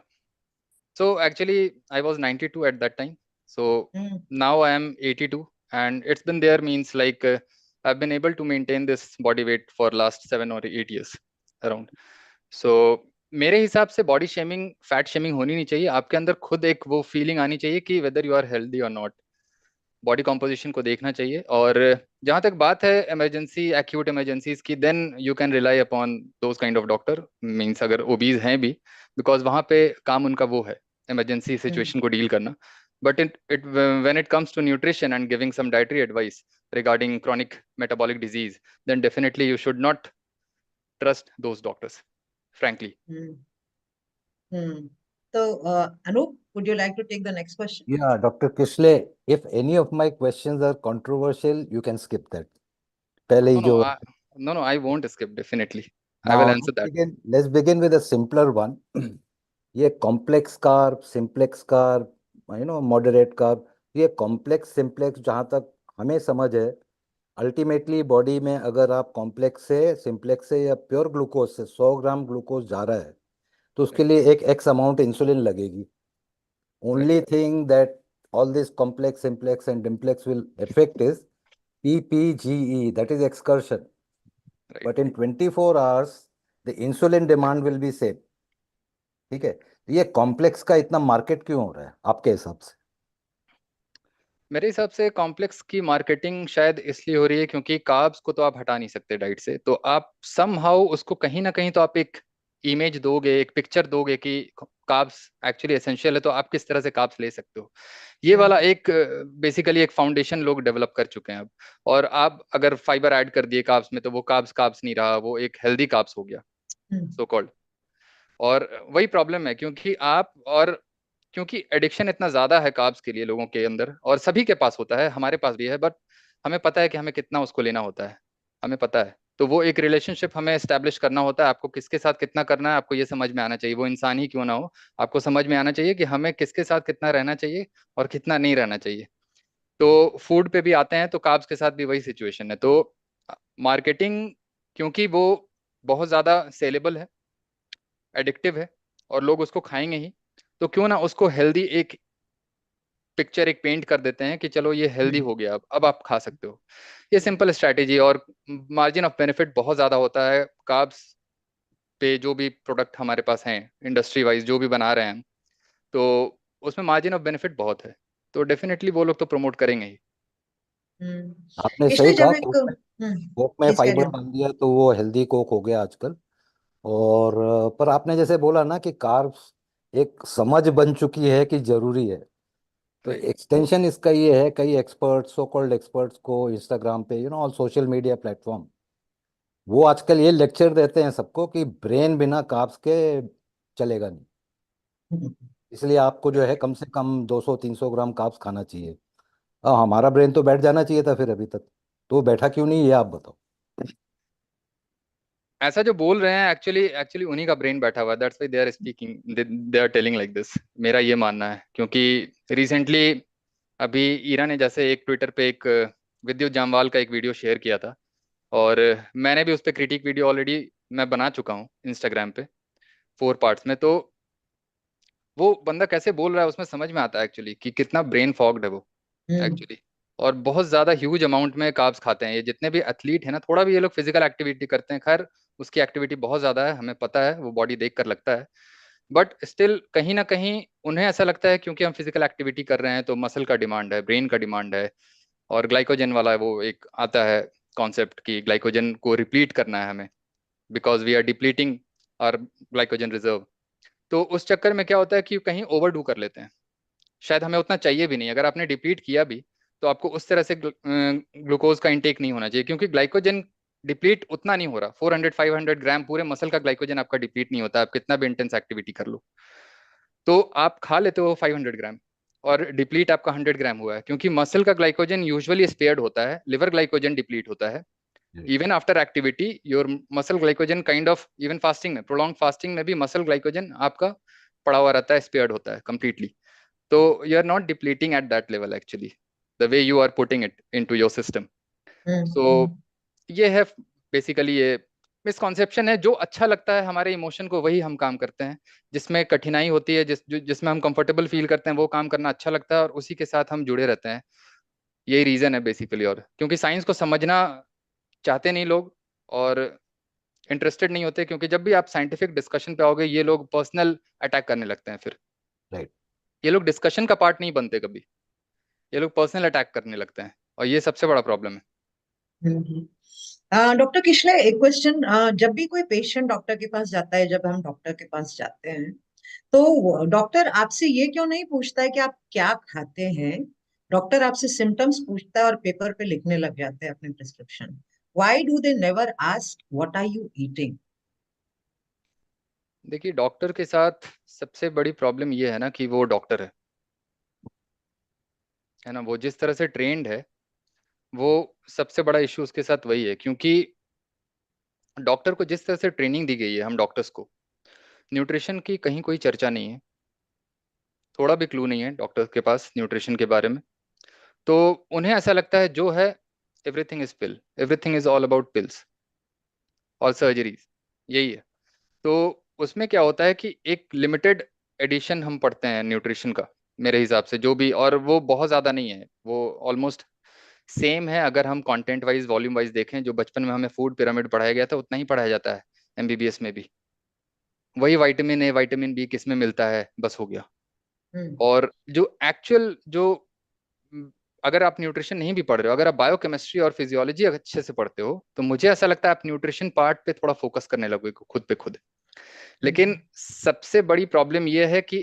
So actually I was 92 at that time. So now I am 82, and it's been there, means like I've been able to maintain this body weight for last 7 or 8 years around. So मेरे हिसाब से body shaming, fat shaming होनी नहीं चाहिए. आपके अंदर खुद एक वो फीलिंग आनी चाहिए कि वेदर यू आर हेल्दी और नॉट. बॉडी कॉम्पोजिशन को देखना चाहिए. और जहाँ तक बात है इमरजेंसी, एक्यूट इमरजेंसीज की, then you can rely upon those kind of doctor, means अगर ओबीज हैं भी, बिकॉज वहाँ पे काम उनका वो है इमरजेंसी सिचुएशन को डील करना. But when it comes to nutrition and giving some dietary advice regarding chronic metabolic disease, then definitely you should not trust those doctors, frankly. So, Anup, would you like to take the next question? Yeah, Dr. Kishle, if any of my questions are controversial, you can skip that. No, I won't skip, definitely. I will answer that. Let's begin with a simpler one. ये complex carb, simplex carb, moderate carb, ये complex, simplex, जहाँ तक हमें समझ है, ultimately body में अगर आप कॉम्प्लेक्स से, सिंप्लेक्स से या प्योर ग्लूकोज से 100 ग्राम ग्लूकोज जा रहा है, तो उसके लिए एक एक्स अमाउंट इंसुलिन लगेगी. Only thing that all this complex, simplex and dimplex will affect is PPGE, that is excursion. But in 24 hours, the insulin demand will be same. ठीक है, ये कॉम्प्लेक्स का इतना मार्केट क्यों हो रहा है आपके हिसाब से? मेरे हिसाब से कॉम्प्लेक्स की मार्केटिंग शायद इसलिए हो रही है क्योंकि कार्ब्स को तो आप हटा नहीं सकते डाइट से, तो आप समहाउ उसको कहीं ना कहीं तो आप एक इमेज दोगे, एक पिक्चर दोगे कि कार्ब्स एक्चुअली एसेंशियल है, तो आप किस तरह से कार्ब्स ले सकते हो। ये वाला एक बेसिकली एक फाउंडेशन लोग डेवलप कर चुके हैं अब। और आप अगर फाइबर ऐड कर दिए कार्ब्स में तो वो कार्ब्स नहीं रहा, वो एक हेल्दी कार्ब्स हो गया सो कॉल्ड। और वही प्रॉब्लम है क्योंकि एडिक्शन इतना ज्यादा है कार्ब्स के लिए लोगों के अंदर, और सभी के पास होता है, हमारे पास भी है, बट हमें पता है कि हमें कितना उसको लेना होता है, हमें पता है। तो वो एक रिलेशनशिप हमें एस्टेब्लिश करना होता है, आपको किसके साथ कितना करना है आपको ये समझ में आना चाहिए, वो इंसान ही क्यों ना हो, आपको समझ में आना चाहिए कि हमें किसके साथ कितना रहना चाहिए और कितना नहीं रहना चाहिए। तो फूड पे भी आते हैं तो कार्ब्स के साथ भी वही सिचुएशन है। तो मार्केटिंग क्योंकि वो बहुत ज्यादा सेलेबल है, एडिक्टिव है और लोग उसको खाएंगे ही, तो क्यों ना उसको हेल्दी एक पिक्चर एक पेंट कर देते हैं कि चलो ये हेल्दी हो गया, अब आप खा सकते हो। ये सिंपल स्ट्रैटेजी, और मार्जिन ऑफ बेनिफिट बहुत ज्यादा होता है कार्ब्स पे। जो भी प्रोडक्ट हमारे पास हैं इंडस्ट्री वाइज जो भी बना रहे हैं, तो उसमें मार्जिन ऑफ बेनिफिट बहुत है, तो डेफिनेटली वो लोग तो प्रमोट करेंगे ही। आपने इसलिए सही कहा, जब एक कोक में प्लीज कैरी फाइबर ऑन। डाल दिया तो वो हेल्दी कोक हो गया आजकल। और पर आपने जैसे बोला ना कि कार्ब्स एक समझ बन चुकी है कि जरूरी है, तो राइट। एक्सटेंशन इसका ये है, कई एक्सपर्ट्स, सो कॉल्ड एक्सपर्ट्स को इंस्टाग्राम पे, ऑल सोशल मीडिया प्लेटफॉर्म, वो आजकल ये लेक्चर देते हैं सबको कि ब्रेन बिना कार्ब्स के चलेगा नहीं, इसलिए आपको जो है कम से कम 200-300 ग्राम कार्ब्स खाना चाहिए। हमारा ब्रेन तो बैठ जाना चाहिए था फिर अभी तक, तो बैठा क्यों नहीं, ये आप बताओ। ऐसा जो बोल रहे हैं एक्चुअली एक्चुअली उन्हीं का ब्रेन बैठा हुआ है, that's why they are speaking, they are telling like this, मेरा ये मानना है। क्योंकि रिसेंटली अभी ईरा ने जैसे एक ट्विटर पे एक विद्युत जामवाल का एक वीडियो शेयर किया था, और मैंने भी उस पर क्रिटिक वीडियो ऑलरेडी मैं बना चुका हूँ इंस्टाग्राम पे 4 पार्ट्स में। तो वो बंदा कैसे बोल रहा है उसमें समझ में आता है एक्चुअली कि कितना ब्रेन फॉग्ड है वो एक्चुअली। और बहुत ज्यादा ह्यूज अमाउंट में कार्ब्स खाते हैं ये जितने भी एथलीट है ना, थोड़ा भी ये लोग फिजिकल एक्टिविटी करते हैं, खैर उसकी एक्टिविटी बहुत ज्यादा है, हमें पता है, वो बॉडी देख कर लगता है, बट स्टिल कहीं ना कहीं उन्हें ऐसा लगता है क्योंकि हम फिजिकल एक्टिविटी कर रहे हैं तो मसल का डिमांड है, ब्रेन का डिमांड है, और ग्लाइकोजन वाला वो एक आता है कॉन्सेप्ट कि ग्लाइकोजन को रिप्लीट करना है हमें, because we are depleting our glycogen reserve. तो उस चक्कर में क्या होता है कि कहीं ओवरडू कर लेते हैं, शायद हमें उतना चाहिए भी नहीं। अगर आपने डिप्लीट किया भी तो आपको उस तरह से ग्लूकोज का इंटेक नहीं होना चाहिए, क्योंकि ग्लाइकोजन डिप्लीट उतना नहीं हो रहा, 400-500 ग्राम पूरे मसल का ग्लाइकोजन आपका डिप्लीट नहीं होता, आप कितना भी इंटेंस एक्टिविटी कर लो। तो आप खा लेते हो 500 ग्राम और डिप्लीट आपका 100 ग्राम हुआ है, क्योंकि मसल का ग्लाइकोजन यूजुअली स्पेयर्ड होता है, लिवर ग्लाइकोजन डिप्लीट होता है even after activity, your muscle glycogen kind of, even fasting में, प्रोलॉन्ग फास्टिंग में भी मसल ग्लाइकोजन आपका पड़ा हुआ रहता है, स्पेयर्ड होता है कंप्लीटली। तो you are not depleting at that level actually, the way you are putting it into your system. So ये है बेसिकली, ये मिसकॉन्सेप्शन है, जो अच्छा लगता है हमारे इमोशन को वही हम काम करते हैं, जिसमें कठिनाई होती है, जिसमें हम कंफर्टेबल फील करते हैं वो काम करना अच्छा लगता है, और उसी के साथ हम जुड़े रहते हैं। यही रीजन है बेसिकली, और क्योंकि साइंस को समझना चाहते नहीं लोग और इंटरेस्टेड नहीं होते, क्योंकि जब भी आप साइंटिफिक डिस्कशन पे आओगे ये लोग पर्सनल अटैक करने लगते हैं फिर। राइट। ये लोग डिस्कशन का पार्ट नहीं बनते कभी, ये लोग पर्सनल अटैक करने लगते हैं, और ये सबसे बड़ा प्रॉब्लम है। डॉक्टर किशले, एक क्वेश्चन, जब भी कोई पेशेंट डॉक्टर के पास जाता है, जब हम डॉक्टर के पास जाते हैं, तो डॉक्टर आपसे ये क्यों नहीं पूछता है कि आप क्या खाते हैं? डॉक्टर आपसे सिम्टम्स पूछता है और पेपर पे लिखने लग जाते हैं अपने prescription. Why do they never ask what are you eating? देखिए डॉक्टर के साथ सबसे बड़ी प्रॉब्लम ये है ना कि वो डॉक्टर है ना, वो जिस तरह से ट्रेंड है, वो सबसे बड़ा इश्यू उसके साथ वही है। क्योंकि डॉक्टर को जिस तरह से ट्रेनिंग दी गई है, हम डॉक्टर्स को न्यूट्रिशन की कहीं कोई चर्चा नहीं है, थोड़ा भी क्लू नहीं है डॉक्टर के पास न्यूट्रिशन के बारे में। तो उन्हें ऐसा लगता है जो है everything is pill, everything is all about pills और सर्जरीज, यही है। तो उसमें क्या होता है कि एक लिमिटेड एडिशन हम पढ़ते हैं न्यूट्रिशन का मेरे हिसाब से जो भी, और वो बहुत ज़्यादा नहीं है, वो ऑलमोस्ट सेम है। अगर हम कंटेंट वाइज वॉल्यूम वाइज देखें, जो बचपन में हमें फूड पिरामिड पढ़ाया गया था उतना ही पढ़ाया जाता है एमबीबीएस में भी, वही विटामिन ए विटामिन बी किस में मिलता है बस हो गया। और जो एक्चुअल जो अगर आप न्यूट्रिशन नहीं भी पढ़ रहे हो, अगर आप बायोकेमिस्ट्री और फिजियोलॉजी अच्छे से पढ़ते हो, तो मुझे ऐसा लगता है आप न्यूट्रिशन पार्ट पे थोड़ा फोकस करने लगोगे खुद पे खुद। लेकिन सबसे बड़ी प्रॉब्लम ये है कि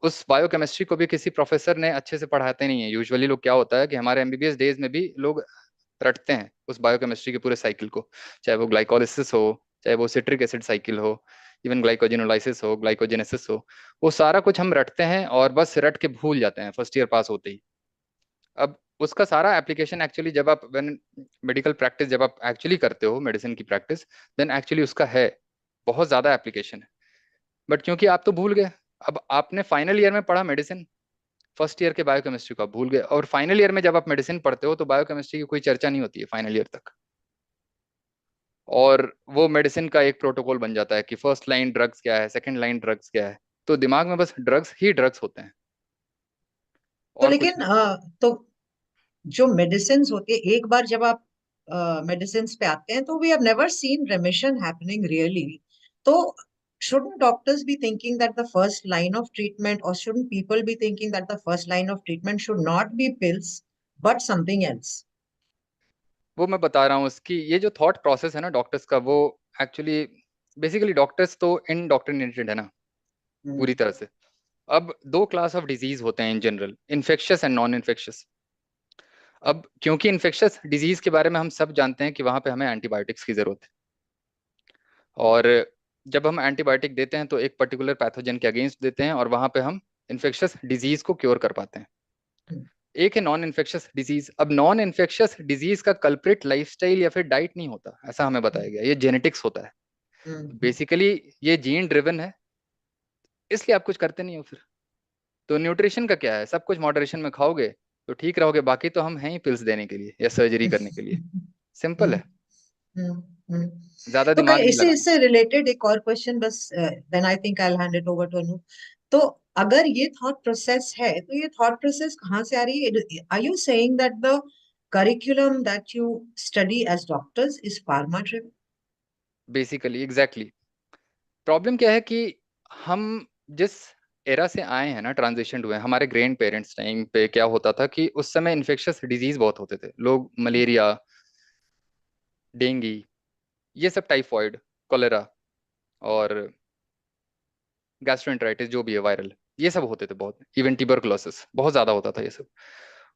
उस बायोकेमिस्ट्री को भी किसी प्रोफेसर ने अच्छे से पढ़ाते नहीं है। यूजुअली लोग क्या होता है कि हमारे एमबीबीएस डेज में भी लोग रटते हैं उस बायोकेमिस्ट्री के पूरे साइकिल को, चाहे वो ग्लाइकोलिसिस हो, चाहे वो सिट्रिक एसिड साइकिल हो, इवन ग्लाइकोजिनोलाइसिस हो, ग्लाइकोजेनेसिस हो, वो सारा कुछ हम रटते हैं और बस रट के भूल जाते हैं फर्स्ट ईयर पास होते ही। अब उसका सारा एप्लीकेशन एक्चुअली जब आप मेडिकल प्रैक्टिस जब आप एक्चुअली करते हो, मेडिसिन की प्रैक्टिस, देन एक्चुअली उसका है बहुत ज्यादा एप्लीकेशन है। बट क्योंकि आप तो भूल गए, अब आपने फाइनल ईयर में पढ़ा मेडिसिन, फर्स्ट ईयर के बायोकेमिस्ट्री को आप भूल गए, और फाइनल ईयर में जब आप मेडिसिन पढ़ते हो तो बायोकेमिस्ट्री की कोई चर्चा नहीं होती है फाइनल ईयर तक। और वो मेडिसिन का एक प्रोटोकॉल बन जाता है कि फर्स्ट लाइन ड्रग्स क्या है, सेकंड लाइन ड्रग्स क्या है, तो दिमाग में बस ड्रग्स ही ड्रग्स होते हैं तो और कुछ लेकिन तो जो मेडिसिन होती है, एक बार जब आप मेडिसिन पे आते हैं तो we have never seen remission happening really. तो shouldn't doctors be thinking that the first line of treatment, or shouldn't people be thinking that the first line of treatment should not be pills but something else? वो मैं बता रहा हूँ उसकी ये जो thought process है ना डॉक्टर्स का, वो एक्चुअली बेसिकली डॉक्टर्स तो इनडॉक्ट्रिनेटेड है ना पूरी तरह से। अब दो क्लास ऑफ डिजीज होते हैं in general, infectious and non infectious. अब क्योंकि इन्फेक्शियस डिजीज के बारे में हम सब जानते हैं कि वहां पे हमें एंटीबायोटिक्स की जरूरत है, और जब हम एंटीबायोटिक देते हैं तो एक पर्टिकुलर पैथोजन के अगेंस्ट देते हैं और वहां पे हम इन्फेक्शियस डिजीज को क्योर कर पाते हैं। एक है नॉन इन्फेक्शियस डिजीज। अब नॉन इन्फेक्शियस डिजीज का कल्प्रिट लाइफस्टाइल या फिर डाइट नहीं होता, ऐसा हमें बताया गया, ये जेनेटिक्स होता है। बेसिकली ये जीन ड्रिवन है, इसलिए आप कुछ करते नहीं हो फिर। तो न्यूट्रिशन का क्या है, सब कुछ मॉडरेशन में खाओगे तो ठीक रहोगे, बाकी तो हम हैं ही पिल्स देने के लिए या सर्जरी करने के लिए। सिंपल है, ज्यादा तो दिमाग नहीं इससे लगाना। इससे रिलेटेड एक और क्वेश्चन बस, then I think I will hand it over to Anu. तो अगर ये थॉट प्रोसेस है तो ये थॉट प्रोसेस कहाँ से आ रही है? Are you saying that the curriculum that you study as doctors is pharma driven? Basically exactly problem क्या है कि हम जिस एरा से आए हैं ना, ट्रांजिशन हुए हैं, हमारे ग्रैंड पेरेंट्स टाइम पे क्या होता था कि उस समय इन्फेक्शियस डिजीज बहुत होते थे, लोग मलेरिया, डेंगू, ये सब, टाइफॉइड, कोलेरा और गैस्ट्रोएंटेराइटिस जो भी है वायरल, ये सब होते थे बहुत, इवन ट्यूबरकुलोसिस बहुत ज्यादा होता था ये सब।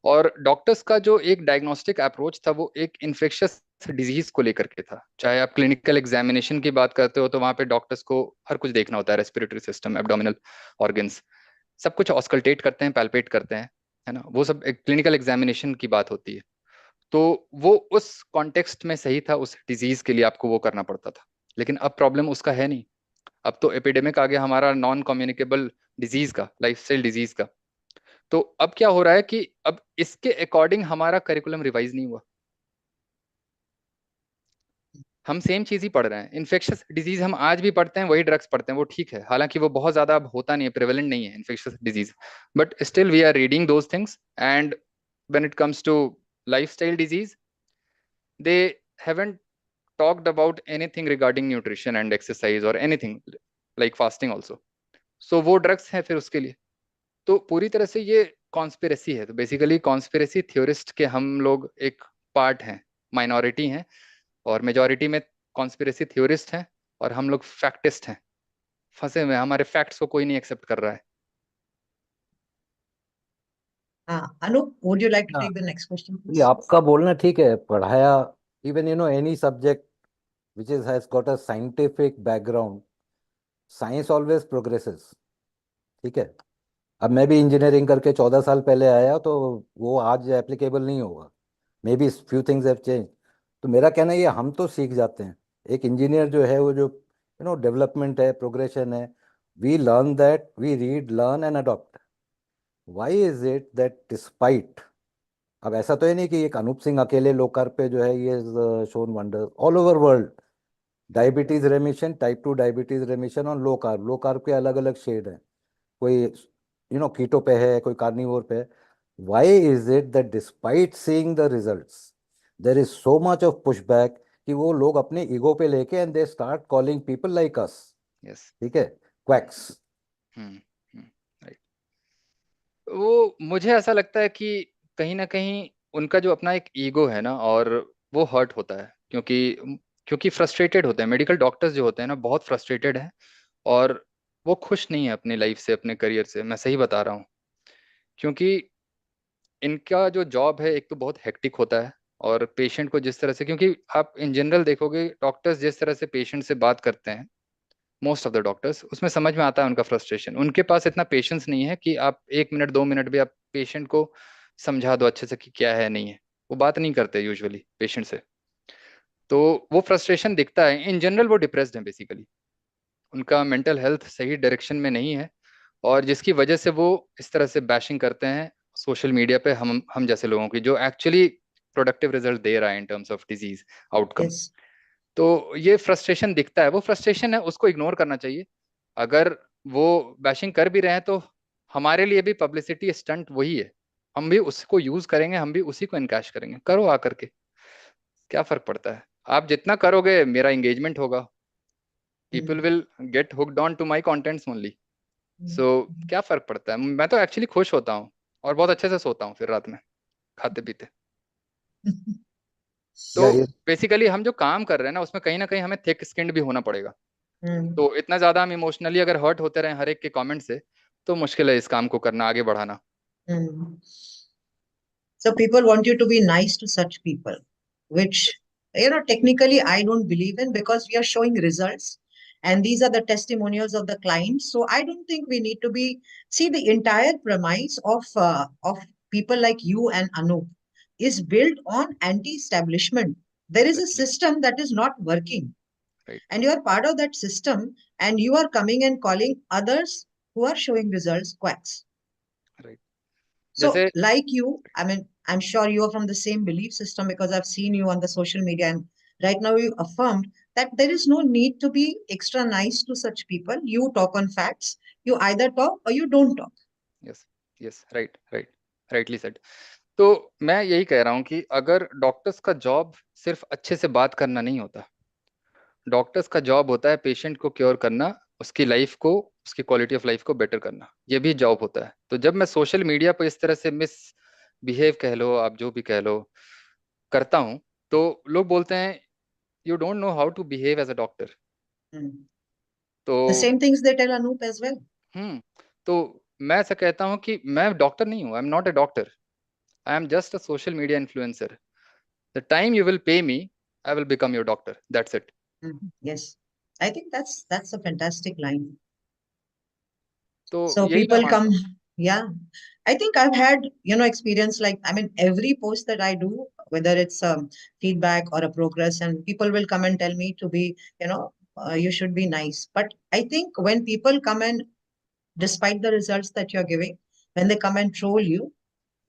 और डॉक्टर्स का जो एक डायग्नोस्टिक अप्रोच था वो एक इन्फेक्शियस डिजीज को लेकर के था। चाहे आप क्लिनिकल एग्जामिनेशन की बात करते हो तो वहां पे डॉक्टर्स को हर कुछ देखना होता है, रेस्पिरेटरी सिस्टम, एब्डोमिनल ऑर्गन्स, सब कुछ ऑस्कल्टेट करते हैं, पैल्पेट करते हैं, है ना, वो सब एक क्लिनिकल एग्जामिनेशन की बात होती है। तो वो उस कॉन्टेक्स्ट में सही था, उस डिजीज के लिए आपको वो करना पड़ता था। लेकिन अब प्रॉब्लम उसका है नहीं, अब तो एपिडेमिक आ गया हमारा नॉन कम्युनिकेबल डिजीज का, लाइफस्टाइल डिजीज का। तो अब क्या हो रहा है कि अब इसके अकॉर्डिंग हमारा करिकुलम रिवाइज नहीं हुआ, हम सेम चीज ही पढ़ रहे हैं। इन्फेक्शियस डिजीज हम आज भी पढ़ते हैं, वही ड्रग्स पढ़ते हैं, वो ठीक है, हालांकि वो बहुत ज्यादा अब होता नहीं है, प्रेवलेंट नहीं है infectious disease, but still we are reading those things. And when it comes to lifestyle disease, they haven't talked about anything regarding nutrition and exercise or anything like fasting also. So वो drugs है फिर उसके लिए। तो पूरी तरह से ये कॉन्स्पिरेसी है। तो बेसिकली कॉन्स्पिरेसी थ्योरिस्ट के हम लोग एक पार्ट हैं, माइनॉरिटी हैं, और मेजॉरिटी में कॉन्स्पिरेसी थ्योरिस्ट हैं, और हम लोग फैक्टिस्ट हैं, फंसे हुए हैं, हमारे फैक्ट्स को कोई नहीं एक्सेप्ट कर रहा है। Anup, would you like to हाँ, take the next question, ये please? आपका बोलना ठीक है, पढ़ाया even any subject which has got a scientific background, science always progresses, ठीक है। अब मैं भी इंजीनियरिंग करके 14 साल पहले आया तो वो आज एप्लीकेबल नहीं होगा, may be few things have change. तो मेरा कहना है ये हम तो सीख जाते हैं, एक इंजीनियर जो है वो जो डेवलपमेंट है, प्रोग्रेशन है, we learn that, we read, learn and adopt. Why is it that despite, अब ऐसा तो है नहीं कि एक अनूप सिंह अकेले लो कार्ब पे जो है ये shown wonder, all over world diabetes रेमिशन, type 2 diabetes रेमिशन on low carb के अलग अलग शेड हैं, कोई कीटो पे है, कोई कार्निवोर पे है। Why is it that despite seeing the results there is so much of pushback कि वो लोग अपने ईगो पे लेके and they start calling people like us, ठीक है, क्वैक्स। राइट। वो मुझे ऐसा लगता है कि कहीं ना कहीं उनका जो अपना एक ईगो है ना, और वो हर्ट होता है, क्योंकि फ्रस्ट्रेटेड होते हैं। मेडिकल डॉक्टर्स जो होते हैं ना, बहुत फ्रस्ट्रेटेड हैं, और वो खुश नहीं है अपनी लाइफ से, अपने करियर से। मैं सही बता रहा हूँ, क्योंकि इनका जो जॉब है एक तो बहुत हेक्टिक होता है, और पेशेंट को जिस तरह से, क्योंकि आप इन जनरल देखोगे डॉक्टर्स जिस तरह से पेशेंट से बात करते हैं, मोस्ट ऑफ द डॉक्टर्स, उसमें समझ में आता है उनका फ्रस्ट्रेशन। उनके पास इतना पेशेंस नहीं है कि आप 1 मिनट 2 मिनट भी आप पेशेंट को समझा दो अच्छे से कि क्या है नहीं है। वो बात नहीं करते यूजुअली पेशेंट से, तो वो फ्रस्ट्रेशन दिखता है। इन जनरल वो डिप्रेस्ड हैं बेसिकली, उनका मेंटल हेल्थ सही डायरेक्शन में नहीं है, और जिसकी वजह से वो इस तरह से बैशिंग करते हैं सोशल मीडिया पे हम जैसे लोगों की, जो एक्चुअली प्रोडक्टिव रिजल्ट दे रहा है in terms of disease outcome. तो ये फ्रस्ट्रेशन दिखता है, वो फ्रस्ट्रेशन है, उसको इग्नोर करना चाहिए। अगर वो बैशिंग कर भी रहे हैं तो हमारे लिए भी पब्लिसिटी स्टंट वही है, हम भी उसको यूज करेंगे, हम भी उसी को इनकैश करेंगे। करो आकर के, क्या फर्क पड़ता है? आप जितना करोगे मेरा एंगेजमेंट होगा, people will get hooked on to my contents only. So क्या फर्क पड़ता है? मैं तो एक्चुअली खुश होता हूँ, और बहुत अच्छे से सोता हूँ फिर रात में खाते पीते। तो बेसिकली हम जो काम कर रहे हैं ना, उसमें कहीं ना कहीं हमें थिक स्किन्ड भी होना पड़ेगा। तो इतना ज्यादा हम इमोशनली अगर हर्ट होते रहे हर एक के कमेंट से, तो मुश्किल है इस काम को करना, आगे बढ़ाना। So people want you to be nice to such people, which, technically I don't believe in, because we are showing results and these are the testimonials of the clients. So I don't think we need to see the entire premise of people like you and Anup is built on anti-establishment. There is a system that is not working. Right. And you are part of that system, and you are coming and calling others who are showing results quacks. Right. So, जैसे like you, I mean, I'm sure you are from the same belief system because I've seen you on the social media, and right now you affirmed that there is no need to be extra nice to such people. You talk on facts. You either talk or you don't talk. Yes rightly said. तो मैं यही कह रहा हूँ कि अगर doctors का job सिर्फ अच्छे से बात करना नहीं होता, डॉक्टर्स का जॉब होता है पेशेंट को क्योर करना, उसकी लाइफ को, उसकी क्वालिटी ऑफ लाइफ को बेटर करना, ये भी जॉब होता है। तो जब मैं सोशल मीडिया पर इस तरह से मिस बिहेव कह लो, आप जो भी कह लो, करता हूँ, तो लोग बोलते हैं you don't know how to behave as a doctor. तो The same things they tell Anup as well. तो मैं ऐसा कहता हूँ कि मैं डॉक्टर नहीं हूँ, I am not a doctor, I am just a social media influencer. The time you will pay me, I will become your doctor, that's it. Yes, I think that's a fantastic line. तो So यही मैं people मानता come, हूँ। yeah. I think I've had, experience like, I mean, every post that I do, whether it's feedback or a progress, and people will come and tell me to be, you should be nice. But I think when people come and, despite the results that you're giving, when they come and troll you,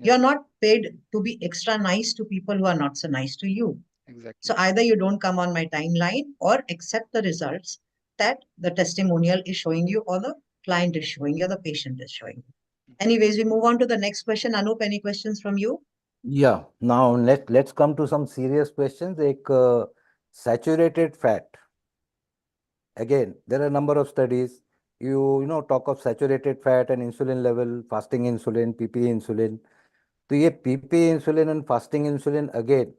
you're not paid to be extra nice to people who are not so nice to you. Exactly. So either you don't come on my timeline or accept the results that the testimonial is showing you, or the client is showing you, or the patient is showing you. Anyways, we move on to the next question. Anup, any questions from you? Yeah, now let's come to some serious questions. Saturated fat. Again, there are a number of studies. You talk of saturated fat and insulin level, fasting insulin, PP insulin. So ये PP insulin and fasting insulin again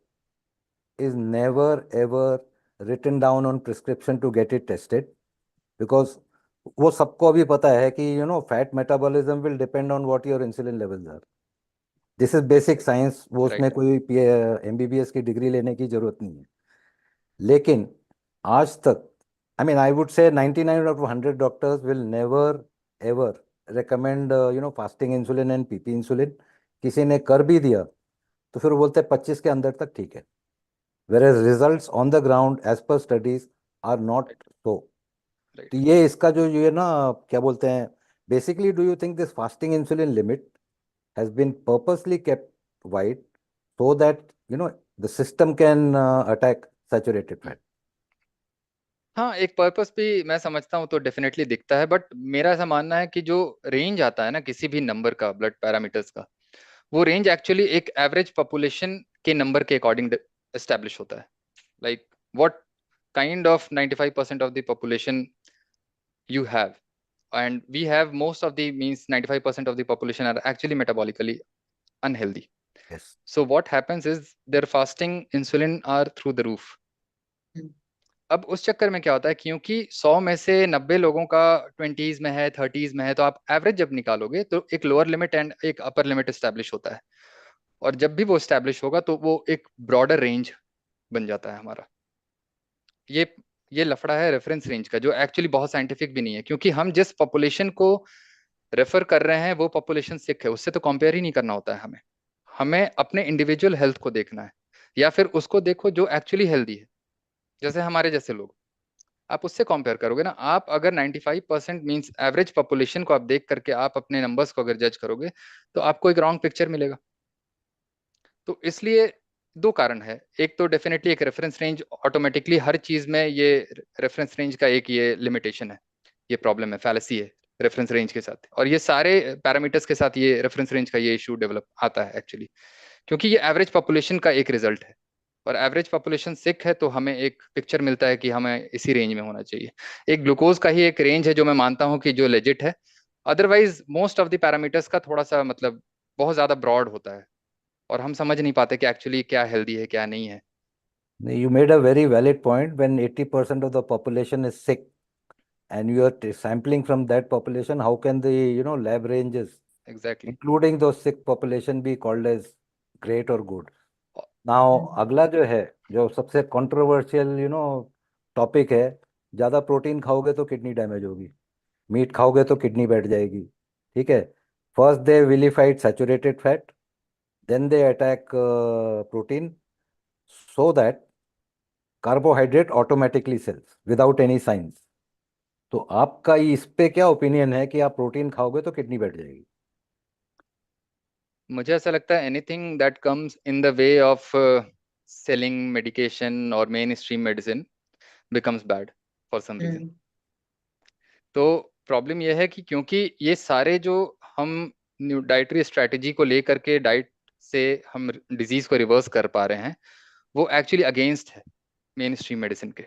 is never ever written down on prescription to get it tested, because वो सबको अभी पता है कि fat metabolism will depend on what your insulin levels are. This is basic science, वो उसमें कोई MBBS की डिग्री लेने की जरूरत नहीं है। लेकिन आज तक, I mean I would say 99 out of 100 doctors will never ever recommend fasting insulin and PP insulin. किसी ने कर भी दिया तो फिर बोलते हैं 25 के अंदर तक ठीक है, whereas results on the ground as per studies are not so. तो ये इसका जो ये ना क्या बोलते हैं, basically do you think this fasting insulin limit has been purposely kept wide so that the system can attack saturated fat? हाँ, एक पर्पस भी मैं समझता हूँ तो डेफिनेटली दिखता है, बट मेरा ऐसा मानना है कि जो रेंज आता है ना किसी भी नंबर का, ब्लड पैरामीटर्स का, वो रेंज एक्चुअली एक एवरेज पॉपुलेशन के नंबर के अकॉर्डिंग एस्टेब्लिश होता है। Like what kind of 95% of the population you have, and we have most of the means 95% of the population are actually metabolically unhealthy. Yes. So what happens is their fasting insulin are through the roof. अब उस चक्कर में क्या होता है, क्योंकि 100 में से 90 लोगों का 20s में है, 30s में है, तो आप एवरेज जब निकालोगे तो एक लोअर लिमिट एंड एक अपर लिमिट एस्टैब्लिश होता है, और जब भी वो एस्टैब्लिश होगा तो वो एक ब्रॉडर रेंज बन जाता है हमारा। ये लफड़ा है रेफरेंस रेंज का, जो एक्चुअली बहुत साइंटिफिक भी नहीं है, क्योंकि हम जिस पॉपुलेशन को रेफर कर रहे हैं वो पॉपुलेशन सिक है, उससे तो कंपेयर ही नहीं करना होता है हमें अपने इंडिविजुअल हेल्थ को देखना है, या फिर उसको देखो जो एक्चुअली हेल्दी है, जैसे हमारे जैसे लोग, आप उससे कंपेयर करोगे ना। आप अगर 95% मींस एवरेज पॉपुलेशन को आप देख करके आप अपने नंबर्स को अगर जज करोगे तो आपको एक रॉन्ग पिक्चर मिलेगा। तो इसलिए दो कारण है, एक तो डेफिनेटली एक रेफरेंस रेंज, ऑटोमेटिकली हर चीज में ये रेफरेंस रेंज का एक ये लिमिटेशन है, ये प्रॉब्लम है, फैलेसी है रेफरेंस रेंज के साथ, और ये सारे पैरामीटर्स के साथ ये रेफरेंस रेंज का ये इशू डेवलप आता है एक्चुअली, क्योंकि ये एवरेज पॉपुलेशन का एक रिजल्ट है, और एवरेज पॉपुलेशन सिक है तो हमें एक पिक्चर मिलता है कि हमें इसी रेंज में होना चाहिए। एक ग्लूकोज का ही एक रेंज है जो मैं मानता हूँ कि जो लेजिट है, otherwise most of the parameters का थोड़ा सा मतलब बहुत ज्यादा ब्रॉड होता है, और हम समझ नहीं पाते कि एक्चुअली क्या हेल्दी है क्या नहीं है। You made a very valid point. When 80% of the population is sick and you are sampling from that population, how can the lab ranges, Exactly. including those sick population, be called as great or good? Now, अगला जो है, जो सबसे controversial topic है, ज़्यादा protein खाओगे तो kidney damage होगी, मीट खाओगे तो किडनी बैठ जाएगी, ठीक है। First they vilified saturated fat, then they attack protein, so that carbohydrate automatically sells without any signs. तो आपका इस पे क्या ओपिनियन है कि आप प्रोटीन खाओगे तो किडनी बैठ जाएगी? मुझे ऐसा लगता है anything that comes in the way of selling medication और mainstream medicine becomes bad for some reason. तो प्रॉब्लम यह है कि क्योंकि ये सारे जो हम डाइटरी स्ट्रेटेजी को लेकर के डाइट से हम डिजीज को रिवर्स कर पा रहे हैं, वो एक्चुअली अगेंस्ट है मेन स्ट्रीम मेडिसिन के।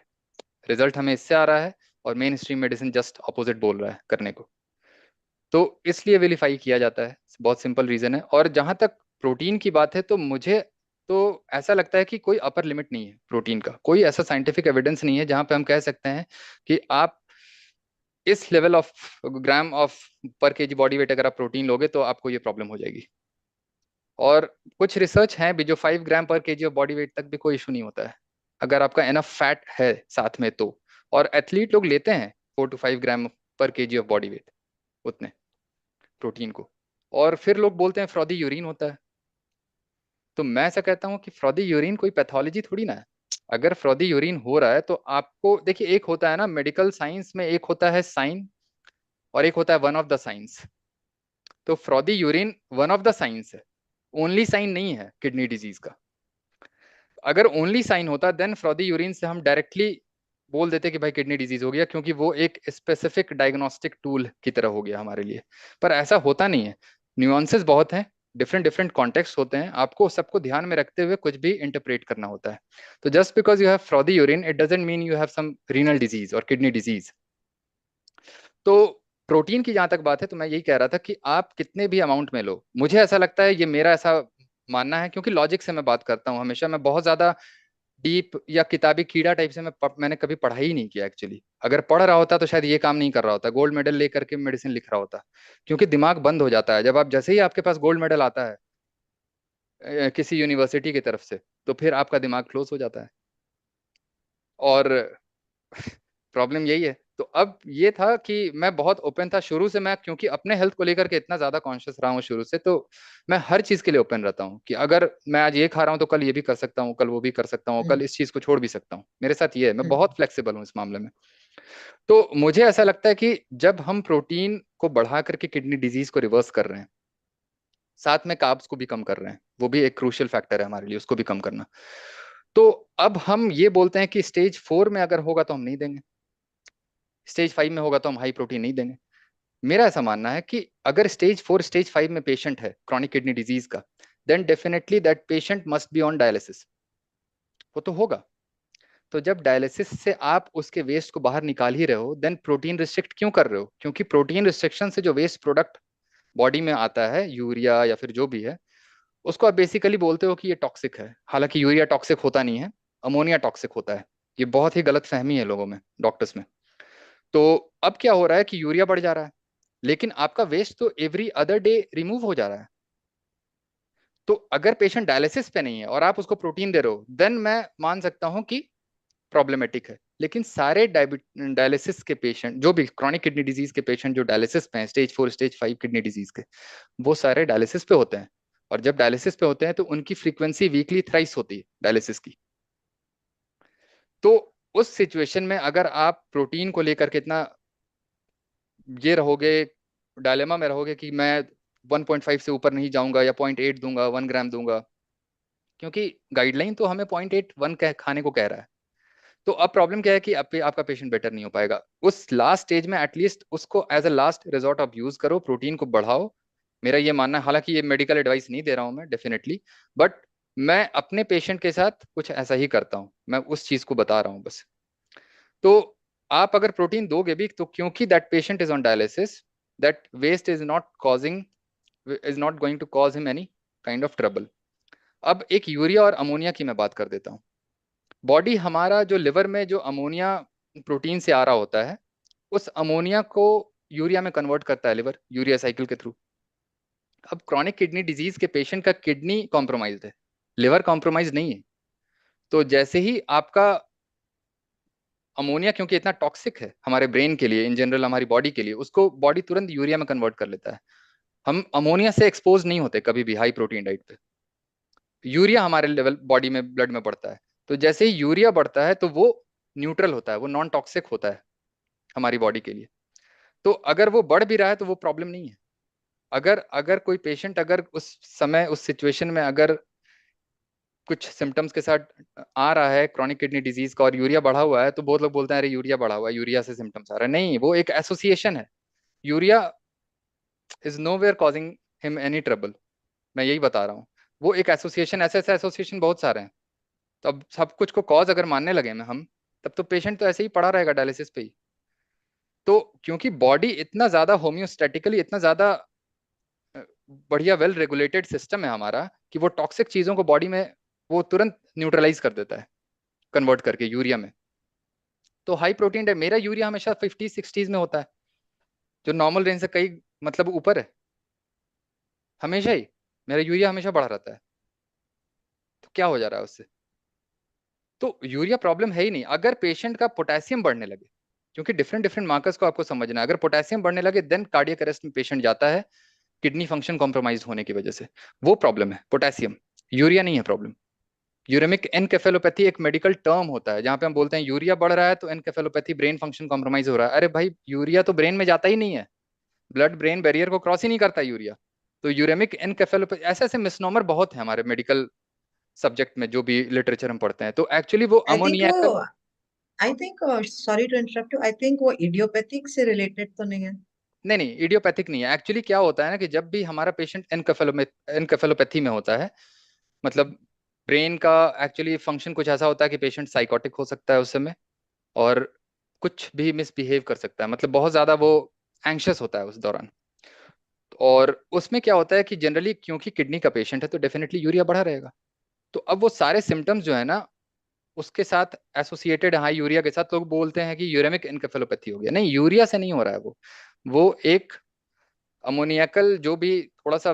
रिजल्ट हमें इससे आ रहा है और mainstream medicine just opposite बोल रहा है करने को, तो इसलिए विलिफाई किया जाता है, बहुत सिंपल रीजन है। और जहां तक प्रोटीन की बात है तो मुझे तो ऐसा लगता है कि कोई अपर लिमिट नहीं है प्रोटीन का, कोई ऐसा साइंटिफिक एविडेंस नहीं है जहां पे हम कह सकते हैं कि आप इस लेवल ऑफ ग्राम ऑफ पर केजी बॉडी वेट अगर आप प्रोटीन लोगे तो आपको ये प्रॉब्लम हो जाएगी। और कुछ रिसर्च हैं भी जो 5 ग्राम पर केजी ऑफ बॉडी वेट तक भी कोई इशू नहीं होता है अगर आपका एनफ फैट है साथ में तो, और एथलीट लोग लेते हैं 4 to 5 ग्राम पर केजी ऑफ बॉडी वेट उतने प्रोटीन को, और फिर लोग बोलते हैं फ्रॉदी यूरिन होता है। तो मैं ऐसा कहता हूँ कि फ्रॉदी यूरिन कोई पैथोलॉजी थोड़ी ना है। अगर फ्रॉदी यूरिन हो रहा है तो आपको देखिए, एक होता है ना मेडिकल साइंस में, एक होता है साइन और एक होता है वन ऑफ द साइंस। तो frothy urine one of the science है, ओनली साइन नहीं है किडनी डिजीज का। अगर ओनली साइन होता देन फ्रॉदी यूरिन से हम डायरेक्टली बोल देते कि भाई किडनी डिजीज हो गया, क्योंकि वो एक स्पेसिफिक डायग्नोस्टिक टूल की तरह हो गया हमारे लिए। पर ऐसा होता नहीं है, न्यूआंसेस बहुत हैं, डिफरेंट डिफरेंट कॉन्टेक्स्ट होते हैं, आपको सबको ध्यान में रखते हुए कुछ भी इंटरप्रेट करना होता है। तो just because you have frothy urine it doesn't mean you have some renal disease और किडनी डिजीज। तो प्रोटीन की जहां तक बात है तो मैं यही कह रहा था कि आप कितने भी अमाउंट में लो, मुझे ऐसा लगता है, ये मेरा ऐसा मानना है, क्योंकि लॉजिक से मैं बात करता हूँ हमेशा, मैं बहुत ज्यादा डीप या किताबी कीड़ा टाइप से मैंने कभी पढ़ाई ही नहीं किया एक्चुअली। अगर पढ़ रहा होता तो शायद ये काम नहीं कर रहा होता, गोल्ड मेडल लेकर के मेडिसिन लिख रहा होता, क्योंकि दिमाग बंद हो जाता है जब आप, जैसे ही आपके पास गोल्ड मेडल आता है किसी यूनिवर्सिटी की तरफ से, तो फिर आपका दिमाग क्लोज हो जाता है। और प्रॉब्लम यही है। तो अब ये था कि मैं बहुत ओपन था शुरू से, मैं क्योंकि अपने हेल्थ को लेकर के इतना ज्यादा कॉन्शियस रहा हूँ शुरू से, तो मैं हर चीज के लिए ओपन रहता हूँ कि अगर मैं आज ये खा रहा हूँ तो कल ये भी कर सकता हूँ, कल वो भी कर सकता हूँ, कल इस चीज को छोड़ भी सकता हूँ। मेरे साथ ये है, मैं बहुत फ्लेक्सिबल हूँ इस मामले में। तो मुझे ऐसा लगता है कि जब हम प्रोटीन को बढ़ा करके किडनी डिजीज को रिवर्स कर रहे हैं, साथ में कार्ब्स को भी कम कर रहे हैं, वो भी एक क्रूशियल फैक्टर है हमारे लिए, उसको भी कम करना। तो अब हम ये बोलते हैं कि स्टेज 4 में अगर होगा तो हम नहीं देंगे, स्टेज 5 में होगा तो हम हाई प्रोटीन नहीं देंगे। मेरा ऐसा मानना है कि अगर स्टेज 4 स्टेज 5 में पेशेंट है क्रॉनिक किडनी डिजीज का, then definitely that patient must be on dialysis, वो तो होगा। तो जब डायलिसिस से आप उसके वेस्ट को बाहर निकाल ही रहे हो, देन प्रोटीन रिस्ट्रिक्ट क्यों कर रहे हो? क्योंकि प्रोटीन रिस्ट्रिक्शन से जो वेस्ट प्रोडक्ट बॉडी में आता है, यूरिया या फिर जो भी है, उसको आप बेसिकली बोलते हो कि ये टॉक्सिक है, हालांकि यूरिया टॉक्सिक होता नहीं है, अमोनिया टॉक्सिक होता है। ये बहुत ही गलत फहमी है लोगों में, डॉक्टर्स में। तो अब क्या हो रहा है कि यूरिया बढ़ जा रहा है, लेकिन आपका वेस्ट तो एवरी अदर डे रिमूव हो जा रहा है। तो अगर पेशेंट डायलिसिस पे नहीं है और आप उसको प्रोटीन दे रहे हो, देन मैं मान सकता हूं कि प्रॉब्लमेटिक है। लेकिन सारे डायलिसिस के पेशेंट, जो भी क्रॉनिक किडनी डिजीज के पेशेंट जो डायलिसिस पे हैं, स्टेज 4 स्टेज 5 किडनी डिजीज के, वो सारे डायलिसिस पे होते हैं। और जब डायलिसिस पे होते हैं तो उनकी फ्रीक्वेंसी वीकली थ्राइस होती है डायलिसिस की। तो उस सिचुएशन में अगर आप प्रोटीन को लेकर के इतना ये रहोगे, डायलेमा में रहोगे कि मैं 1.5 से ऊपर नहीं जाऊंगा या 0.8 दूंगा, 1 ग्राम दूंगा, क्योंकि गाइडलाइन तो हमें 0.8 1 खाने को कह रहा है। तो अब प्रॉब्लम क्या है कि आपका पेशेंट बेटर नहीं हो पाएगा। उस लास्ट स्टेज में एटलीस्ट उसको एज अ लास्ट रिजॉर्ट आप यूज करो, प्रोटीन को बढ़ाओ। मेरा ये मानना है, हालांकि ये मेडिकल एडवाइस नहीं दे रहा हूं मैं डेफिनेटली, बट मैं अपने पेशेंट के साथ कुछ ऐसा ही करता हूं, मैं उस चीज को बता रहा हूं बस। तो आप अगर प्रोटीन दोगे भी तो क्योंकि that patient is on dialysis, that waste is not going to cause him any kind of trouble. अब एक यूरिया और अमोनिया की मैं बात कर देता हूँ। बॉडी हमारा जो लिवर में जो अमोनिया प्रोटीन से आ रहा होता है, उस अमोनिया को यूरिया में कन्वर्ट करता है लिवर, यूरिया साइकिल के थ्रू। अब क्रॉनिक किडनी डिजीज के पेशेंट का किडनी कॉम्प्रोमाइज्ड है, लिवर कॉम्प्रोमाइज नहीं है। तो जैसे ही आपका अमोनिया, क्योंकि इतना टॉक्सिक है हमारे ब्रेन के लिए, इन जनरल हमारी बॉडी के लिए, उसको बॉडी तुरंत यूरिया में कन्वर्ट कर लेता है। हम अमोनिया से एक्सपोज नहीं होते कभी भी हाई प्रोटीन डाइट पे। यूरिया हमारे लेवल बॉडी में ब्लड में बढ़ता है, तो जैसे ही यूरिया बढ़ता है तो वो न्यूट्रल होता है, वो नॉन टॉक्सिक होता है हमारी बॉडी के लिए। तो अगर वो बढ़ भी रहा है तो वो प्रॉब्लम नहीं है। अगर अगर कोई पेशेंट अगर उस समय उस सिचुएशन में अगर कुछ सिम्टम्स के साथ आ रहा है क्रॉनिक किडनी डिजीज का और यूरिया बढ़ा हुआ है, तो बहुत लोग बोलते हैं अरे यूरिया बढ़ा हुआ है, यूरिया से सिम्टम्स आ रहा है। नहीं, वो एक एसोसिएशन है। Urea is nowhere causing him any trouble, मैं यही बता रहा हूँ। वो एक एसोसिएशन, ऐसे ऐसे एसोसिएशन बहुत सारे हैं। तो अब सब कुछ को कॉज अगर मानने लगे में हम, तब तो पेशेंट तो ऐसे ही पड़ा रहेगा डायलिसिस पे ही। तो क्योंकि बॉडी इतना ज्यादा होम्योस्टैटिकली, इतना ज्यादा बढ़िया वेल रेगुलेटेड सिस्टम है हमारा, कि वो टॉक्सिक चीजों को बॉडी में वो तुरंत न्यूट्रलाइज कर देता है, कन्वर्ट करके यूरिया में। तो हाई प्रोटीन है, मेरा यूरिया हमेशा 50-60s में होता है, जो नॉर्मल रेंज से कई मतलब ऊपर है। हमेशा ही मेरा यूरिया हमेशा बढ़ा रहता है। तो क्या हो जा रहा है उससे? तो यूरिया प्रॉब्लम है ही नहीं। अगर पेशेंट का पोटेशियम बढ़ने लगे, क्योंकि डिफरेंट डिफरेंट मार्कर्स को आपको समझना है, अगर पोटेशियम बढ़ने लगे देन कार्डियक अरेस्ट में पेशेंट जाता है, किडनी फंक्शन कॉम्प्रोमाइज होने की वजह से। वो प्रॉब्लम है पोटेशियम, यूरिया नहीं है प्रॉब्लम। यूरेमिक एनकेफेलोपैथी एक मेडिकल टर्म होता है, जहां पे हम बोलते हैं यूरिया बढ़ रहा है तो एनकेफेलोपैथी, ब्रेन फंक्शन कॉम्प्रोमाइज हो रहा है। अरे भाई, यूरिया तो ब्रेन में जाता ही नहीं है, ब्लड ब्रेन बैरियर को क्रॉस ही नहीं करता यूरिया। तो यूरेमिक एनकेफेलोपैथी, ऐसे ऐसे मिसनोमर बहुत है हमारे मेडिकल सब्जेक्ट में, जो भी लिटरेचर हम पढ़ते हैं। तो एक्चुअली वो आई थिंक अमोनियाकल, वो I think sorry to interrupt you, I think वो इडियोपैथिक से रिलेटेड तो नहीं है? नहीं नहीं, इडियोपैथिक नहीं है। एक्चुअली क्या होता है ना कि जब भी हमारा पेशेंट एनकेफेलोपैथी में होता है, मतलब ब्रेन का एक्चुअली फंक्शन कुछ ऐसा होता है कि पेशेंट साइकोटिक हो सकता है उस समय, और कुछ भी मिसबिहेव कर सकता है, मतलब बहुत ज्यादा वो एंग्शियस होता है उस दौरान। और उसमें क्या होता है कि जनरली क्योंकि किडनी का पेशेंट है तो डेफिनेटली यूरिया बढ़ा रहेगा। तो अब वो सारे सिम्टम्स जो है ना उसके साथ एसोसिएटेड, हाई यूरिया के साथ, लोग बोलते हैं कि यूरेमिक एनकेफेलोपैथी हो गया। नहीं, यूरिया से नहीं हो रहा है वो एक अमोनियाकल जो भी थोड़ा सा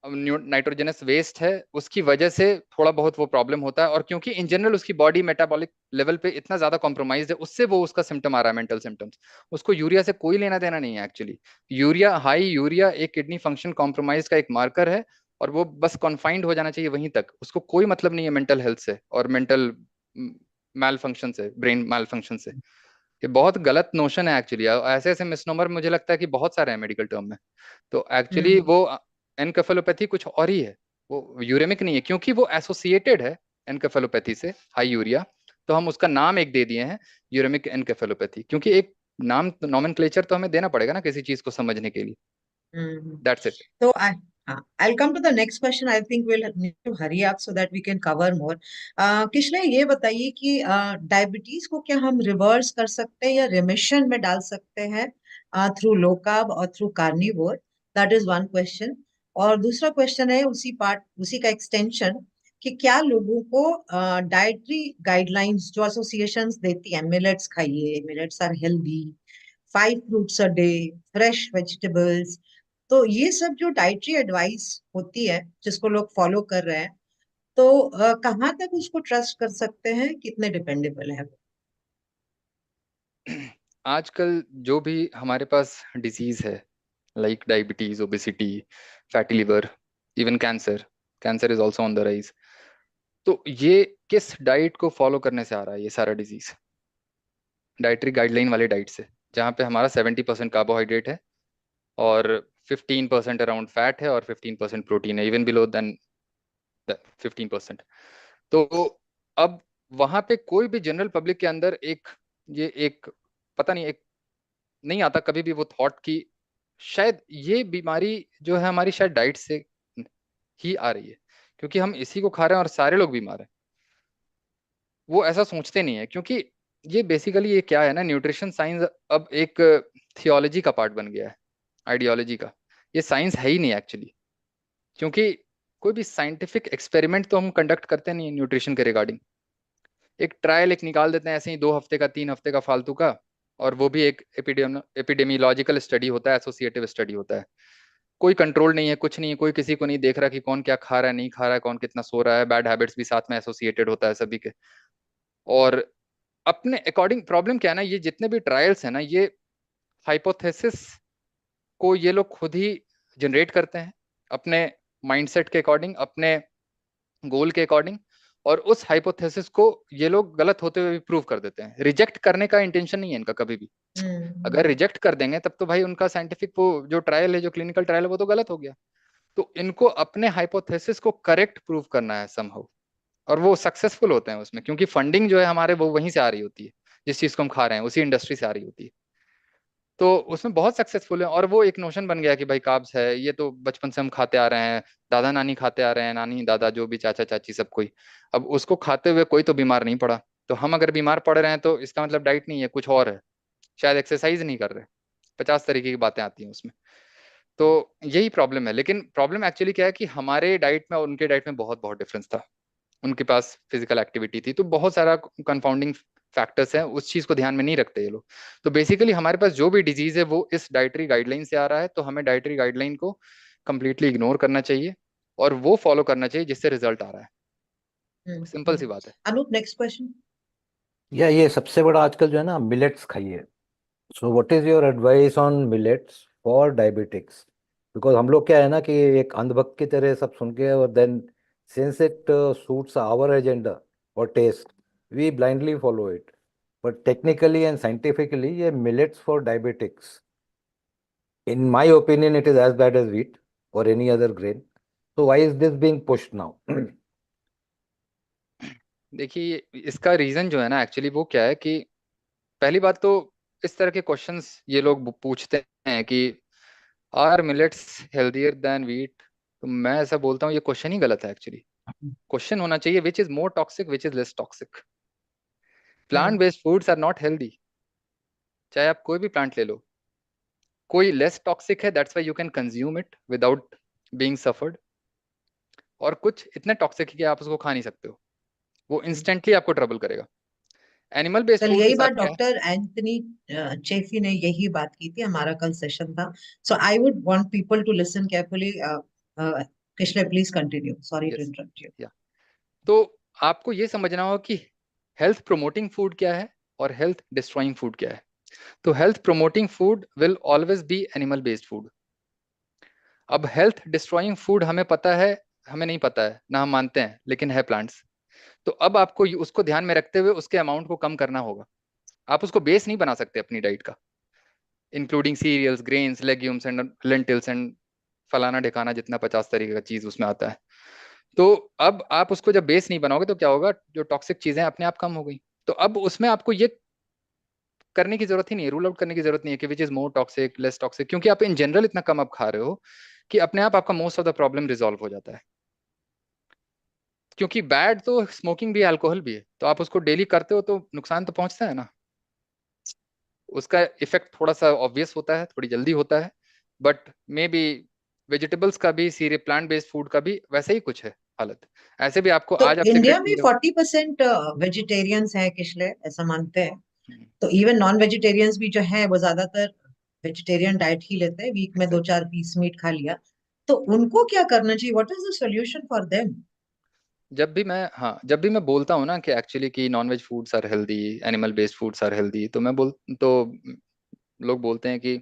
नाइट्रोजनस वेस्ट है उसकी वजह से थोड़ा बहुत वो प्रॉब्लम होता है। और क्योंकि इन जनरल उसकी बॉडी मेटाबॉलिक लेवल पे इतना ज्यादा कॉम्प्रोमाइज है, उससे वो उसका सिम्टम आ रहा है, मेंटल सिम्टम्स। उसको यूरिया से कोई लेना देना नहीं है एक्चुअली। यूरिया, हाई यूरिया एक किडनी फंक्शन कॉम्प्रोमाइज का एक मार्कर है, और वो बस कॉन्फाइंड हो जाना चाहिए वहीं तक। उसको कोई मतलब नहीं है मेंटल हेल्थ से और मेंटल मैल फंक्शन से, ब्रेन मैल फंक्शन से। ये बहुत गलत नोशन है एक्चुअली। ऐसे ऐसे मिसनोमर मुझे लगता है कि बहुत सारे हैं मेडिकल टर्म में। तो एक्चुअली वो एनकेफेलोपैथी कुछ और ही है, वो यूरेमिक नहीं है, क्योंकि वो एसोसिएटेड है एनकेफेलोपैथी से, हाई यूरिया। तो हम उसका नाम एक दे दिए हैं यूरेमिक एनकेफेलोपैथी, क्योंकि एक नाम, नॉमेनक्लेचर तो हमें देना पड़ेगा ना किसी चीज को समझने के लिए। That's it. So I'll come to the next question. I think we'll need to hurry up so that we can cover more. Kishlay, ये बताइए कि डायबिटीज को क्या हम रिवर्स कर सकते हैं या रिमिशन में डाल सकते हैं थ्रू लो कार्ब और through carnivore? That is one question. और दूसरा क्वेश्चन है उसी का एक्सटेंशन कि क्या लोगों को डाइटरी गाइडलाइंस जो एसोसिएशंस देती हैं, मिलेट्स खाइए, millets are healthy, 5 fruits a day, fresh vegetables, तो ये सब जो डाइटरी एडवाइस होती है जिसको लोग फॉलो कर रहे हैं, तो कहाँ तक उसको ट्रस्ट कर सकते हैं, कितने डिपेंडेबल है वो? आजकल जो भी हमारे पास डिजीज है, like diabetes, obesity, fatty liver, even cancer is also on the rise. तो ये किस डाइट को फॉलो करने से आ रहा है ये सारा डिजीज? डाइटरी गाइडलाइन वाले डाइट से, जहाँ पे हमारा 70% कार्बोहाइड्रेट है और 15% अराउंड फैट है और 15% प्रोटीन है, इवन बिलो देन 15%। तो अब वहां पे कोई भी जनरल पब्लिक के अंदर एक पता नहीं, एक नहीं आता कभी भी वो थॉट कि शायद ये बीमारी जो है हमारी शायद डाइट से ही आ रही है, क्योंकि हम इसी को खा रहे हैं और सारे लोग बीमार हैं। वो ऐसा सोचते नहीं है, क्योंकि ये बेसिकली ये क्या है ना, न्यूट्रिशन साइंस अब एक थियोलॉजी का पार्ट बन गया है, आइडियोलॉजी का। ये साइंस है ही नहीं एक्चुअली, क्योंकि कोई भी साइंटिफिक एक्सपेरिमेंट तो हम कंडक्ट करते नहीं है न्यूट्रिशन के रिगार्डिंग। एक ट्रायल निकाल देते हैं ऐसे ही 2 हफ्ते का, 3 हफ्ते का फालतू का, और वो भी एक एपिडेमियोलॉजिकल स्टडी होता है, एसोसिएटिव स्टडी होता है। कोई कंट्रोल नहीं है, कुछ नहीं है, कोई किसी को नहीं देख रहा कि कौन क्या खा रहा है, नहीं खा रहा है, कौन कितना सो रहा है, बैड हैबिट्स भी साथ में एसोसिएटेड होता है सभी के। और अपने अकॉर्डिंग प्रॉब्लम क्या है ना, ये जितने भी ट्रायल्स है ना, ये हाइपोथेसिस को ये लोग खुद ही जनरेट करते हैं अपने माइंडसेट के अकॉर्डिंग, अपने गोल के अकॉर्डिंग, और उस हाइपोथेसिस को ये लोग गलत होते हुए भी प्रूव कर देते हैं। रिजेक्ट करने का इंटेंशन नहीं है इनका कभी भी। अगर रिजेक्ट कर देंगे तब तो भाई उनका साइंटिफिक वो जो ट्रायल है, जो क्लिनिकल ट्रायल है, वो तो गलत हो गया। तो इनको अपने हाइपोथेसिस को करेक्ट प्रूव करना है समहाउ, और वो सक्सेसफुल होते हैं उसमें, क्योंकि फंडिंग जो है हमारे वो वहीं से आ रही होती है, जिस चीज को हम खा रहे हैं उसी इंडस्ट्री से आ रही होती है। तो उसमें बहुत सक्सेसफुल है। और वो एक नोशन बन गया कि भाई कार्ब्स है, ये तो बचपन से हम खाते आ रहे हैं, दादा नानी खाते आ रहे हैं, नानी दादा जो भी, चाचा चाची सब कोई, अब उसको खाते हुए कोई तो बीमार नहीं पड़ा। तो हम अगर बीमार पड़ रहे हैं तो इसका मतलब डाइट नहीं है, कुछ और है, शायद एक्सरसाइज नहीं कर रहे। 50 तरीके की बातें आती हैं उसमें। तो यही प्रॉब्लम है। लेकिन प्रॉब्लम एक्चुअली क्या है कि हमारे डाइट में और उनके डाइट में बहुत बहुत डिफरेंस था। उनके पास फिजिकल एक्टिविटी थी, तो बहुत सारा कंफाउंडिंग फैक्टर्स हैं, उस चीज को ध्यान में नहीं रखते ये लोग। तो बेसिकली हमारे पास जो भी डिजीज है वो इस डाइटरी गाइडलाइन से आ रहा है, तो हमें डाइटरी गाइडलाइन को कंप्लीटली इग्नोर करना चाहिए और वो फॉलो करना चाहिए जिससे रिजल्ट आ रहा है। सिंपल सी बात है। Anoop, next question. या ये सबसे बड़ा आजकल जो है ना, मिलेट्स खाइए। So what is your advice on millets for diabetics? Because हम लोग क्या है ना कि एक अंधभक्त की तरह सब सुन के, और then since it suits our agenda और taste, we blindly follow it. But technically and scientifically ये millets for diabetics, in my opinion, it is as bad as wheat or any other grain. So why is this being pushed now? देखिए, इसका reason जो है ना actually वो क्या है कि पहली बात तो इस तरह के क्वेश्चंस ये लोग पूछते हैं कि are millets healthier than wheat, तो मैं ऐसा बोलता हूँ ये क्वेश्चन ही गलत है एक्चुअली। क्वेश्चन होना चाहिए which is more toxic, which is less toxic. Plant based foods are not healthy, चाहे आप कोई भी प्लांट ले लो। कोई लेस टॉक्सिक है, that's why you can consume it without being suffered, और कुछ इतने टॉक्सिक है कि आप उसको खा नहीं सकते हो, वो इंस्टेंटली आपको ट्रबल करेगा। एनिमल बेस्ड कल फूड के यही साथ बात क्या है, डॉक्टर एंथनी चेफी ने यही बात की थी, हमारा कल सेशन था। So I would want people to listen carefully. Kishle, please continue, sorry to yes interrupt you. Yeah, तो आपको ये समझना होगा कि हेल्थ प्रोमोटिंग फूड क्या है और हेल्थ डिस्ट्रॉइंग फूड क्या है। तो health promoting food will always be animal based food. अब हेल्थ डिस्ट्रॉइंग फूड हमें पता है, हमें नहीं पता है ना, हम मानते हैं, लेकिन है प्लांट्स। तो अब आपको उसको ध्यान में रखते हुए उसके अमाउंट को कम करना होगा। आप उसको बेस नहीं बना सकते अपनी डाइट का, including cereals, grains, legumes and lentils and फलाना ढिकाना, जितना 50 तरीके का चीज उसमें आता है। तो अब आप उसको जब बेस नहीं बनाओगे तो क्या होगा, जो टॉक्सिक चीजें अपने आप कम हो गई। तो अब उसमें आपको ये करने की जरूरत ही नहीं है, रूल आउट करने की जरूरत नहीं है कि विच is more toxic, less toxic, क्योंकि आप इन जनरल इतना कम आप खा रहे हो कि अपने आप आपका most of the problem resolve हो जाता है। क्योंकि बैड तो स्मोकिंग भी, अल्कोहल भी है, तो आप उसको डेली करते हो तो नुकसान तो पहुंचता है ना। उसका इफेक्ट थोड़ा सा ऑब्वियस होता है, थोड़ी जल्दी होता है, बट मे बी वेजिटेबल्स का भी, प्लांट बेस्ड फूड का भी वैसे ही कुछ है हालत। ऐसे भी आपको तो आज आपसे इंडिया में great- 40% वेजिटेरियंस है किशले, ऐसा मानते हैं। हम्म, तो इवन नॉन वेजिटेरियंस भी जो है वो ज्यादातर वेजिटेरियन डाइट ही लेते हैं, वीक में 2-4 पीस मीट खा लिया। तो उनको क्या करना चाहिए? What is the solution for them? जब भी मैं बोलता हूँ ना कि एक्चुअली कि non veg foods are healthy, animal based foods are healthy, तो लोग बोलते हैं कि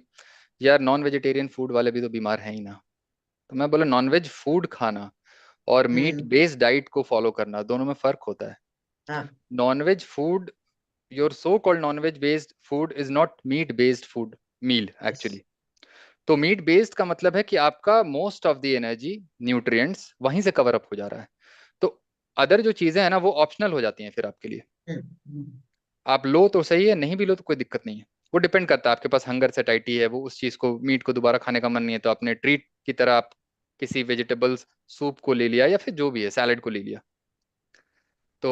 यार नॉन वेजिटेरियन फूड वाले भी तो बीमार हैं ही ना। तो मैं बोला नॉन वेज फूड खाना और मीट बेस्ड डाइट को फॉलो करना, दोनों में फर्क होता है। हाँ, non veg food, your so called non veg based food is not meat based food meal actually. तो मीट बेस्ड का मतलब है कि आपका most of the energy, nutrients वहीं से कवर अप हो जा रहा है। तो अदर जो चीजें हैं ना वो ऑप्शनल हो जाती हैं फिर आपके लिए। आप लो तो सही है, नहीं भी लो तो कोई दिक्कत नहीं है। वो डिपेंड करता है, आपके पास हंगर सेटाइटी है, वो उस चीज को, मीट को दोबारा खाने का मन नहीं है, तो आपने ट्रीट की तरह आप किसी वेजिटेबल्स सूप को ले लिया या फिर जो भी है सैलेड को ले लिया, तो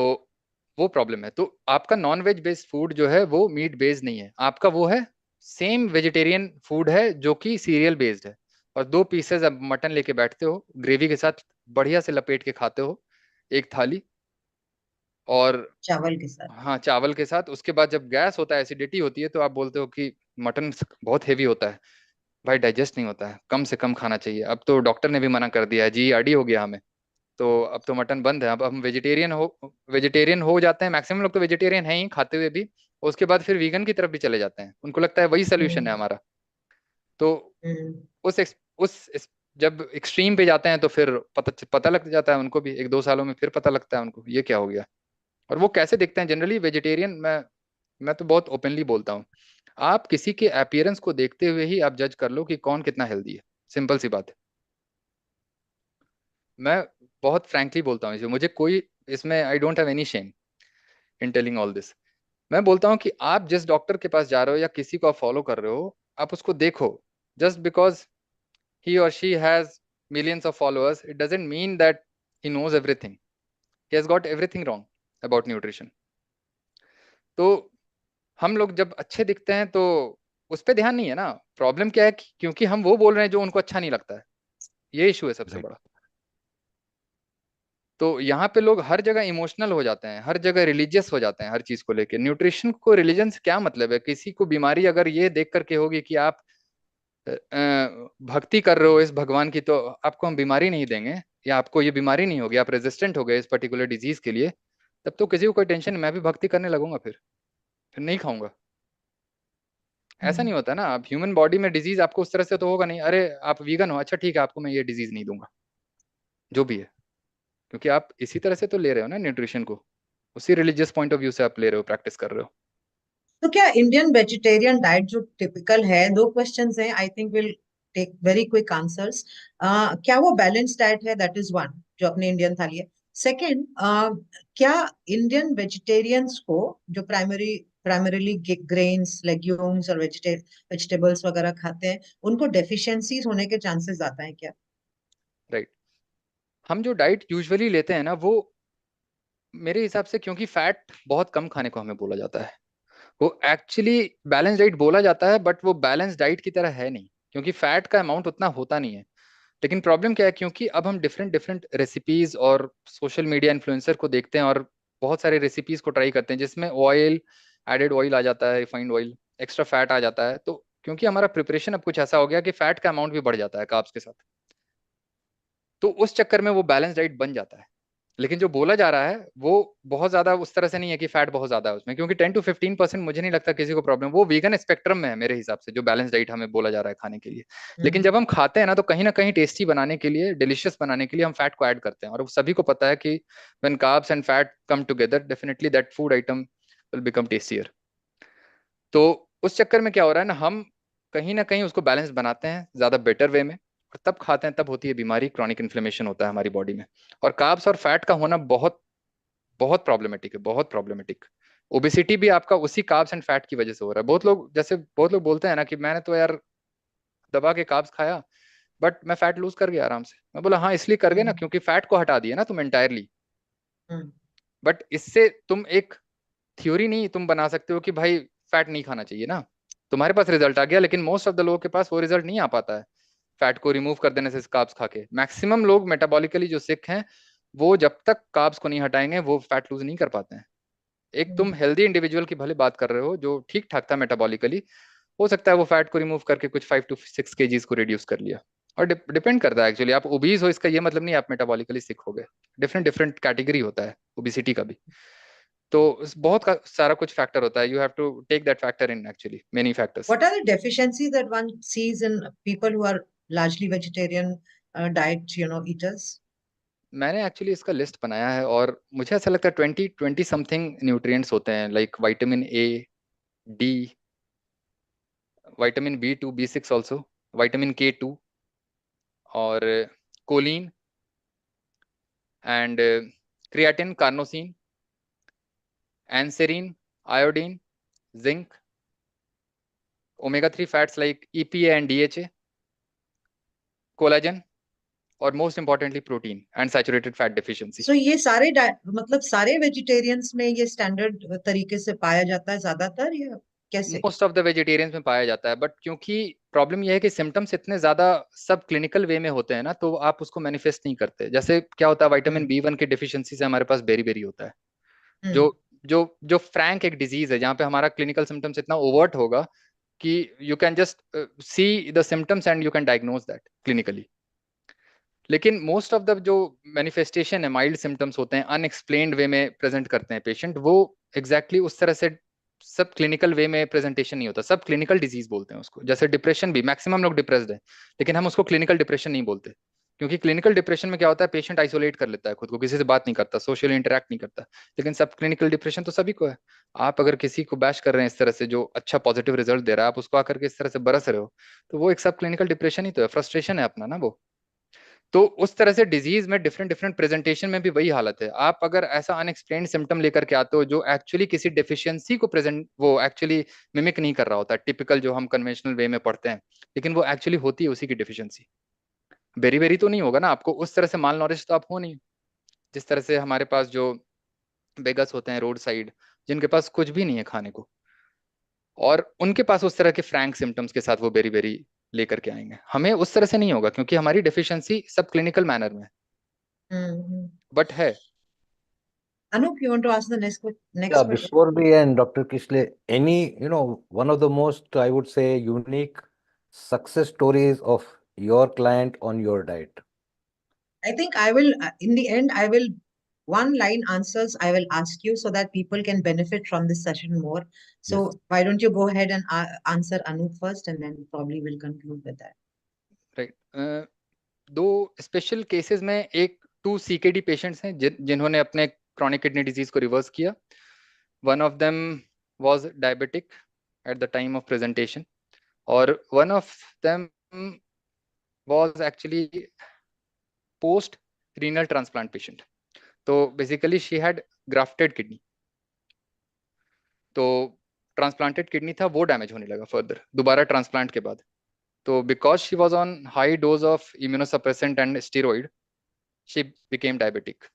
वो प्रॉब्लम है। तो आपका नॉन वेज बेस्ड फूड जो है वो मीट बेस्ड नहीं है, आपका वो है सेम वेजिटेरियन फूड है जो कि सीरियल बेस्ड है। और 2 पीसेस अब मटन लेके बैठते हो ग्रेवी के साथ, बढ़िया से लपेट के खाते हो एक थाली, और चावल के साथ। हाँ चावल के साथ। उसके बाद जब गैस होता है, एसिडिटी होती है, तो आप बोलते हो कि मटन बहुत हेवी होता है। भाई डाइजेस्ट नहीं होता है, कम से कम खाना चाहिए। अब तो डॉक्टर ने भी मना कर दिया है, GERD हो गया हमें, तो अब तो मटन बंद है। अब हम वेजिटेरियन हो जाते हैं, मैक्सिमम लोग तो वेजिटेरियन हैं ही खाते हुए भी। उसके बाद फिर वीगन की तरफ भी चले जाते हैं, उनको लगता है वही सोल्यूशन है हमारा। तो उस ex- उस इस- जब एक्सट्रीम पे जाते हैं तो फिर पता लग जाता है उनको भी, 1-2 सालों में फिर पता लगता है उनको ये क्या हो गया। और वो कैसे दिखते हैं जनरली वेजिटेरियन, मैं तो बहुत ओपनली बोलता हूँ, आप किसी के अपीयरेंस को देखते हुए ही आप जज कर लो कि कौन कितना हेल्दी है, सिंपल सी बात है। मैं बहुत फ्रैंकली बोलता हूँ इसे, मुझे कोई इसमें, I don't have any shame in telling all this. मैं बोलता हूँ कि आप जिस डॉक्टर के पास जा रहे हो या किसी को आप फॉलो कर रहे हो, आप उसको देखो। Just because he or she has millions of followers, it doesn't mean that he knows everything. He has got everything wrong about nutrition. तो हम लोग जब अच्छे दिखते हैं तो उस पर ध्यान नहीं है ना। प्रॉब्लम क्या है क्योंकि हम वो बोल रहे हैं जो उनको अच्छा नहीं लगता है, ये इशू है सबसे बड़ा। तो यहाँ पे लोग हर जगह इमोशनल हो जाते हैं, हर जगह रिलीजियस हो जाते हैं हर चीज को लेके। न्यूट्रिशन को रिलीजन से क्या मतलब है? किसी को बीमारी अगर ये देख करके होगी कि आप भक्ति कर रहे हो इस भगवान की, तो आपको हम बीमारी नहीं देंगे, या आपको ये बीमारी नहीं होगी, आप रेजिस्टेंट हो गए इस पर्टिकुलर डिजीज के लिए, तब तो किसी को कोई टेंशन नहीं, मैं भी भक्ति करने लगूंगा, फिर नहीं खाऊंगा। ऐसा नहीं होता ना। आप ह्यूमन बॉडी में डिजीज आपको उस तरह से तो होगा नहीं, अरे आप वीगन हो, अच्छा ठीक है आपको मैं ये डिजीज नहीं दूंगा, जो भी है, क्योंकि आप इसी तरह से तो ले रहे हो ना न्यूट्रिशन को, उसी रिलीजियस पॉइंट ऑफ व्यू से आप ले रहे हो, प्रैक्टिस कर रहे हो। तो क्या इंडियन वेजिटेरियन डाइट जो टिपिकल है, 2 क्वेश्चंस हैं, I think will take very quick answers. क्या वो बैलेंस डाइट है? दैट इज वन, जो अपनी इंडियन थाली है। सेकंड, क्या इंडियन वेजिटेरियंस को जो प्राइमरीली ग्रेन्स, लेग्यूम्स और वेजिटेबल्स वगैरह खाते हैं, उनको डेफिशिएंसीज होने के चांसेस ज्यादा हैं क्या? राइट। हम जो डाइट यूजुअली लेते हैं ना, वो मेरे हिसाब से, क्योंकि फैट बहुत कम खाने को हमें बोला जाता है, वो एक्चुअली बैलेंस डाइट बोला जाता है, बट वो बैलेंस डाइट की तरह है नहीं, क्योंकि फैट का अमाउंट उतना होता नहीं है। लेकिन प्रॉब्लम क्या है, क्योंकि अब हम डिफरेंट डिफरेंट रेसिपीज और सोशल मीडिया इन्फ्लुएंसर को देखते हैं और बहुत सारे रेसिपीज को ट्राई करते हैं जिसमें ऑयल, एडेड ऑयल आ जाता है, रिफाइंड ऑयल, एक्स्ट्रा फैट आ जाता है। तो क्योंकि हमारा प्रिपरेशन अब कुछ ऐसा हो गया कि फैट का अमाउंट भी बढ़ जाता है कार्ब्स के साथ, तो उस चक्कर में वो बैलेंस डाइट बन जाता है। लेकिन जो बोला जा रहा है वो बहुत ज्यादा उस तरह से नहीं है कि फैट बहुत ज्यादा है उसमें, क्योंकि 10 to 15% मुझे नहीं लगता किसी को प्रॉब्लम। वो वीगन स्पेक्ट्रम में है मेरे हिसाब से, जो बैलेंस डाइट हमें बोला जा रहा है खाने के लिए। लेकिन जब हम खाते हैं ना, तो कहीं ना कहीं टेस्टी बनाने के लिए, डिलिशियस बनाने के लिए हम फैट को ऐड करते हैं, और सभी को पता है कि when carbs and fat come together, definitely that food item will become tastier. तो उस चक्कर में क्या हो रहा है ना कहीं उसको बैलेंस बनाते हैं ज्यादा बेटर वे में, और तब खाते हैं, तब होती है बीमारी, क्रॉनिक इन्फ्लेमेशन होता है हमारी बॉडी में। और कार्ब्स और फैट का होना बहुत बहुत प्रॉब्लमेटिक है, बहुत प्रॉब्लमेटिक। ओबेसिटी भी आपका उसी कार्ब्स एंड फैट की वजह से हो रहा है। बहुत लोग बोलते हैं ना कि मैंने तो यार दबा के कार्ब्स खाया बट मैं फैट लूज कर गया आराम से। मैं बोला हाँ इसलिए कर गए ना क्योंकि फैट को हटा दिया ना तुम एंटायरली। बट इससे तुम एक थ्योरी नहीं तुम बना सकते हो कि भाई फैट नहीं खाना चाहिए ना। तुम्हारे पास रिजल्ट आ गया, लेकिन मोस्ट ऑफ द लोगों के पास वो रिजल्ट नहीं आ पाता है। फैट को रिमूव कर देने से कार्ब्स खा के। मैक्सिमम लोग मेटाबॉलिकली जो सिक हैं वो जब तक कार्ब्स को नहीं हटाएंगे वो फैट लूज नहीं कर पाते हैं। एक तुम हेल्दी इंडिविजुअल की भले बात कर रहे हो जो ठीक ठाक था मेटाबॉलिकली, हो सकता है वो फैट को रिमूव करके कुछ 5 to 6 kgs को रिड्यूस कर लिया। और डिपेंड करता है एक्चुअली, आप ओबीज हो इसका ये मतलब नहीं आप मेटाबॉलिकली सिक हो गए। डिफरेंट कैटेगरी होता है ओबिसिटी का भी, तो बहुत सारा कुछ फैक्टर होता है। You have to take that factor in, actually many factors. What are the deficiencies that one sees in people who are largely vegetarian diet, eaters? मैंने एक्चुअली इसका लिस्ट बनाया है और मुझे ऐसा लगता है 20 समथिंग न्यूट्रिएंट्स होते हैं, like vitamin A, D, vitamin B2, B6 also, vitamin K2 और choline and creatine, carnosine, anserine, iodine, zinc, omega-3 fats like EPA and DHA, collagen और most importantly protein and saturated fat deficiency. So ये सारे मतलब सारे vegetarians में ये standard तरीके से पाया जाता है ज्यादातर, या कैसे? मोस्ट ऑफ द वेजिटेरियंस में पाया जाता है, बट क्योंकि प्रॉब्लम यह है कि सिम्टम्स इतने ज्यादा सब क्लिनिकल वे में होते हैं ना, तो आप उसको मैनिफेस्ट नहीं करते। जैसे क्या होता है, विटामिन B1 की डेफिशिएंसी से हमारे पास बेरी होता है, जो जो जो फ्रैंक एक डिजीज है जहाँ पे हमारा क्लिनिकल सिम्टम्स इतना ओवर्ट होगा कि you can just see the symptoms and you can diagnose that clinically. लेकिन मोस्ट ऑफ द जो मैनिफेस्टेशन है, माइल्ड सिम्टम्स होते हैं, अनएक्सप्लेन्ड वे में प्रेजेंट करते हैं पेशेंट, वो एग्जैक्टली उस तरह से सब क्लिनिकल वे में प्रेजेंटेशन नहीं होता। सब क्लिनिकल डिजीज बोलते हैं उसको। जैसे डिप्रेशन भी, मैक्सिमम लोग डिप्रेस्ड है लेकिन हम उसको क्लिनिकल डिप्रेशन नहीं बोलते, क्योंकि क्लिनिकल डिप्रेशन में क्या होता है, पेशेंट आइसोलेट कर लेता है खुद को, किसी से बात नहीं करता, सोशल इंटरेक्ट नहीं करता। लेकिन सब क्लिनिकल डिप्रेशन तो सभी को है। आप अगर किसी को बैश कर रहे हैं इस तरह से जो अच्छा पॉजिटिव रिजल्ट दे रहा है, आप उसको आकर के इस तरह से बरस रहे हो, तो वो एक सब क्लिनिकल डिप्रेशन ही तो है, फ्रस्ट्रेशन है अपना ना वो। तो उस तरह से डिजीज में डिफरेंट प्रेजेंटेशन में भी वही हालत है। आप अगर ऐसा अनएक्सप्लेन्ड सिम्टम लेकर के आते हो जो एक्चुअली किसी डेफिशिएंसी को प्रेजेंट, वो एक्चुअली मिमिक नहीं कर रहा होता, टिपिकल जो हम कन्वेंशनल वे में पढ़ते हैं, लेकिन वो एक्चुअली होती है उसी की डेफिशिएंसी। बेरी तो नहीं होगा ना आपको, उस तरह से माल नॉलेज तो आप हो नहीं। जिस तरह से हमारे पास जो बेगस होते हैं रोड साइड, जिनके पास कुछ भी नहीं है खाने को, और उनके पास उस तरह के फ्रैंक सिम्टम्स के साथ वो बेरी लेकर के आएंगे। हमें उस तरह से नहीं होगा क्योंकि हमारी डेफिशिएंसी सब क्लिनिकल मैनर में है, बट है। Anup, you want to ask the next Yeah, question? before we end, Dr. Kishle, one of the most, I would say, unique success stories of your client on your diet? I think I will, in the end, I will one-line answers I will ask you so that people can benefit from this session more. So Yes. why don't you go ahead and answer Anup first, and then probably we'll conclude with that. Right. दो special cases में, एक 2 CKD patients हैं जिन्होंने अपने chronic kidney disease को reverse किया। One of them was diabetic at the time of presentation, और one of them was actually post renal transplant patient. तो basically she had grafted kidney, तो ट्रांसप्लांटेड किडनी था, वो डैमेज होने लगा further दोबारा ट्रांसप्लांट के बाद। तो because she was on high dose of immunosuppressant and steroid, she became diabetic.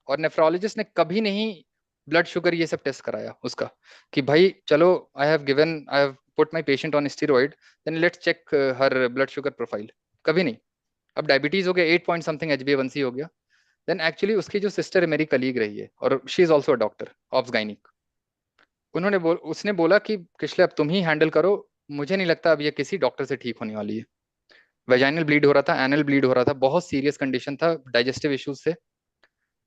और नेफ्रोलॉजिस्ट ने कभी नहीं ब्लड शुगर ये सब टेस्ट कराया उसका, कि भाई चलो I have put my patient on steroid, then let's check her blood sugar profile. कभी नहीं। अब डायबिटीज हो गया, 8 पॉइंट समथिंग HbA1c हो गया। देन एक्चुअली उसकी जो सिस्टर है, मेरी कलीग रही है, और she is also a doctor of gynaec. उसने बोला कि किशले अब तुम ही हैंडल करो, मुझे नहीं लगता अब ये किसी डॉक्टर से ठीक होने वाली है। वेजाइनल ब्लीड हो रहा था, एनल ब्लीड हो रहा था, बहुत सीरियस कंडीशन था डाइजेस्टिव इश्यूज से।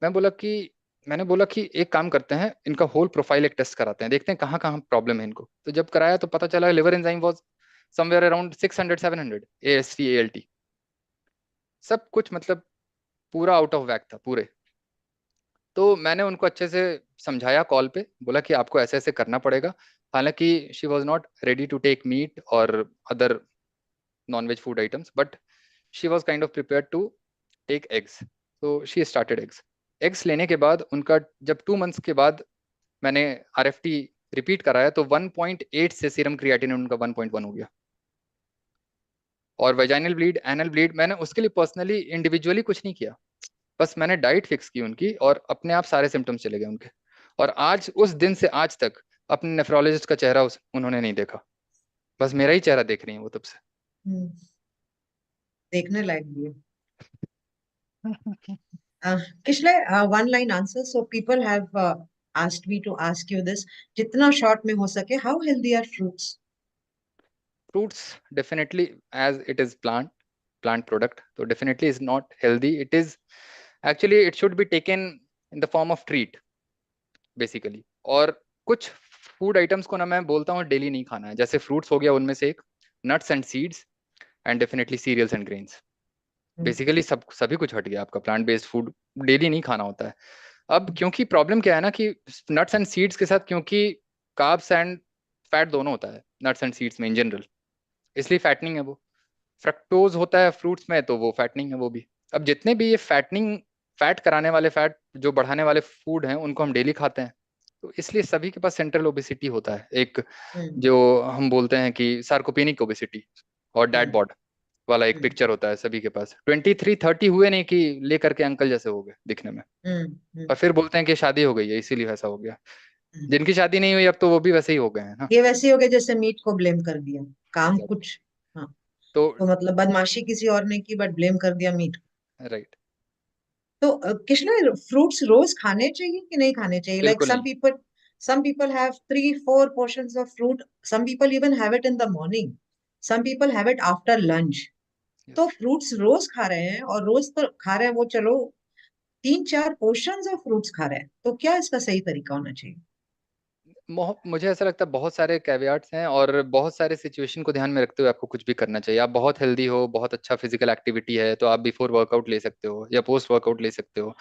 मैंने बोला कि एक काम करते हैं, इनका होल प्रोफाइल एक टेस्ट कराते हैं, देखते हैं कहाँ कहाँ प्रॉब्लम है इनको। तो जब कराया तो पता चला liver enzyme was somewhere around 600-700, AST ALT सब कुछ, मतलब पूरा आउट ऑफ वैक था पूरे। तो मैंने उनको अच्छे से समझाया कॉल पे, बोला कि आपको ऐसे ऐसे करना पड़ेगा। हालांकि she was not ready to take meat और other non-veg food items, but she was kind of prepared to take eggs. तो शी स्टार्टेड एग्स लेने के बाद उनका जब 2 मंथ्स के बाद मैंने RFT रिपीट कराया, तो 1.8 से सीरम क्रिएटिनिन उनका 1.1 हो गया। और वेजाइनल ब्लीड, एनल ब्लीड, मैंने उसके लिए पर्सनली इंडिविजुअली कुछ नहीं किया, बस मैंने डाइट फिक्स की उनकी, और अपने आप सारे सिम्टम्स चले गए उनके। और आज उस दिन से आज तक अपने नेफ्रोलॉजिस्ट का चेहरा उन्होंने नहीं देखा, बस मेरा ही चेहरा देख रही है वो तब से। देखने लायक भी है. Kishle, one line answer. So people have asked me to ask you this. Jitna short mein ho sake, how healthy are fruits? Fruits definitely, as it is plant product, so definitely is not healthy. It is actually, it should be taken in the form of treat basically. और कुछ food items को ना मैं बोलता हूँ daily नहीं खाना है. जैसे फ्रूट्स हो गया, उनमें से एक nuts and seeds and definitely cereals and grains. Basically सभी कुछ हट गया. आपका प्लांट बेस्ड फूड डेली नहीं खाना होता है. अब क्योंकि प्रॉब्लम क्या है ना कि नट्स एंड सीड्स के साथ, क्योंकि कार्ब्स एंड फैट दोनों होता है नट्स एंड सीड्स में इन जनरल, इसलिए फैटनिंग है वो. फ्रक्टोज होता है फ्रूट्स में, तो वो फैटनिंग है वो भी. अब जितने भी ये फैट कराने वाले, फैट जो बढ़ाने वाले फूड हैं, उनको हम डेली खाते हैं, तो इसलिए सभी के पास सेंट्रल ओबेसिटी होता है. एक जो हम बोलते हैं कि सार्कोपेनिक ओबेसिटी और डैड बॉड वाला एक पिक्चर होता है सभी के पास. 23-30 हुए नहीं कि लेकर के अंकल जैसे हो गए दिखने में, और फिर बोलते हैं कि शादी हो गई है इसीलिए वैसा हो गया. जिनकी शादी नहीं हुई अब तो वो भी वैसे ही हो गए हैं ना. ये वैसे ही हो गया जैसे मीट को ब्लेम कर दिया. काम कुछ, हाँ, तो मतलब बदमाशी किसी और ने की, बट ब्लेम कर दिया मीट. राइट. तो किशले, फ्रूट्स रोज खाने चाहिए कि नहीं खाने चाहिए? Like some people have 3-4 portions of fruit. Some people even have it in the morning. Some people have it after lunch. तो फ्रूट्स रोज खा रहे हैं, और रोज तो खा रहे हैं वो, चलो 3-4 पोर्शंस ऑफ फ्रूट्स खा रहे हैं, तो क्या इसका सही तरीका होना चाहिए? मुझे ऐसा लगता है बहुत सारे कैवियाट्स हैं, और बहुत सारे सिचुएशन को ध्यान में रखते हुए आपको कुछ भी करना चाहिए. आप बहुत हेल्दी हो, बहुत अच्छा फिजिकल एक्टिविटी है, तो आप बिफोर वर्कआउट ले सकते हो या पोस्ट वर्कआउट ले सकते हो.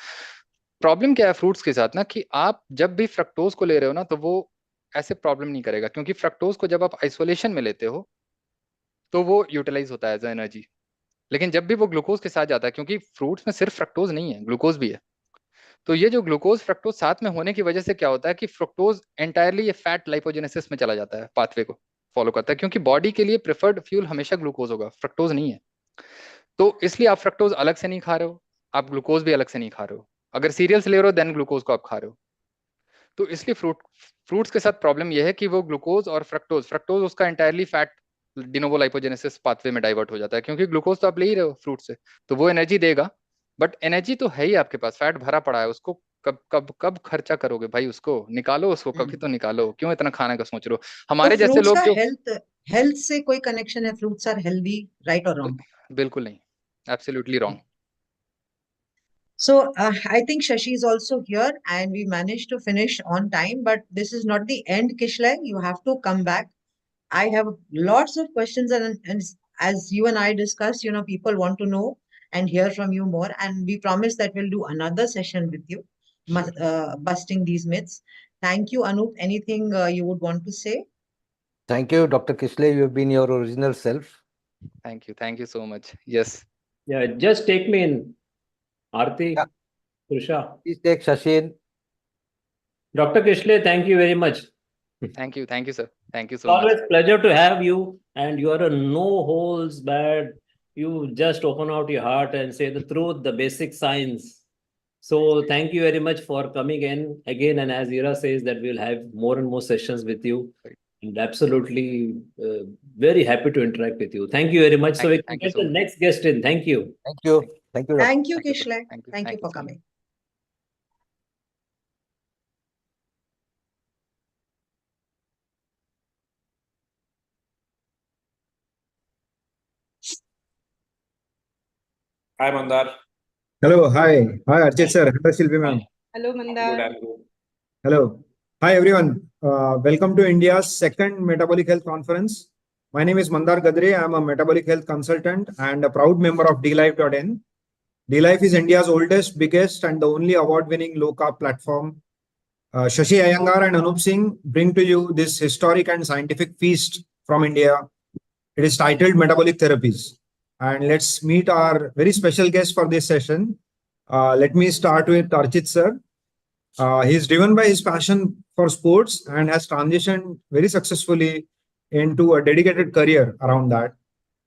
प्रॉब्लम क्या है फ्रूट्स के साथ ना, कि आप जब भी फ्रक्टोज को ले रहे हो ना, तो वो ऐसे प्रॉब्लम नहीं करेगा, क्योंकि फ्रक्टोज को जब आप आइसोलेशन में लेते हो तो वो यूटिलाइज होता है एज एनर्जी. लेकिन जब भी वो ग्लूकोज के साथ जाता है, क्योंकि फ्रूट्स में सिर्फ फ्रक्टोज नहीं है, ग्लूकोज भी है, तो ये जो ग्लूकोज फ्रक्टोज साथ में होने की वजह से क्या होता है कि फ्रक्टोज एंटायरली ये फैट लाइपोजेनेसिस में चला जाता है, पाथवे को फॉलो करता है, क्योंकि बॉडी के लिए प्रेफर्ड फ्यूल हमेशा ग्लूकोज होगा, फ्रक्टोज नहीं है. तो इसलिए आप फ्रक्टोज अलग से नहीं खा रहे हो, आप ग्लूकोज भी अलग से नहीं खा रहे हो. अगर सीरियल्स ले रहे हो देन ग्लूकोज को आप खा रहे हो. तो इसलिए फ्रूट्स के साथ प्रॉब्लम यह है कि वो ग्लूकोज और फ्रक्टोज उसका entirely fat de novo lipogenesis pathway में डाइवर्ट हो जाता है, क्योंकि ग्लूकोज तो आप ले ही रहे हो फ्रूट से, तो वो एनर्जी देगा. बट एनर्जी तो है ही आपके पास, फैट भरा पड़ा है, उसको कब कब कब खर्चा करोगे भाई? उसको निकालो, उसको कभी तो निकालो. क्यों इतना खाने का सोच रहे हो? हमारे जैसे लोग जो हेल्थ से कोई कनेक्शन है? फ्रूट्स आर हेल्दी, राइट और रॉन्ग? बिल्कुल नहीं, absolutely wrong. So I think Shashi is also here, and we managed to finish on time, but this is not the end, Kishle. You have to come back. I have lots of questions, and as you and I discussed, people want to know and hear from you more, and we promise that we'll do another session with you, busting these myths. Thank you, Anup. Anything you would want to say? Thank you, Dr. Kishle. You've been your original self. Thank you so much. Yes. Yeah, just take me in. Aarti, Trusha. Please take Shashin. Dr. Kishle, thank you very much. Thank you, sir. Thank you so much. Always pleasure to have you, and you are a no holes barred. You just open out your heart and say the truth, the basic science. So thank you very much for coming in again. And as Ira says, that we'll have more and more sessions with you. And absolutely very happy to interact with you. Thank you very much. So we can get the next guest in. Thank you. Thank you. Thank you. Thank you, Kishle. Thank you for coming. Hi, Mandar. Hello. Hi. Hi, Archit sir. Hello, Shilpi ma'am. Hello, Mandar. Hello. Hi, everyone. Welcome to India's second Metabolic Health Conference. My name is Mandar Gadre. I am a metabolic health consultant and a proud member of DLife.in. DLife is India's oldest, biggest, and the only award-winning low-carb platform. Shashi Iyengar and Anup Singh bring to you this historic and scientific feast from India. It is titled Metabolic Therapies. And let's meet our very special guest for this session. Let me start with Archit sir. He is driven by his passion for sports and has transitioned very successfully into a dedicated career around that.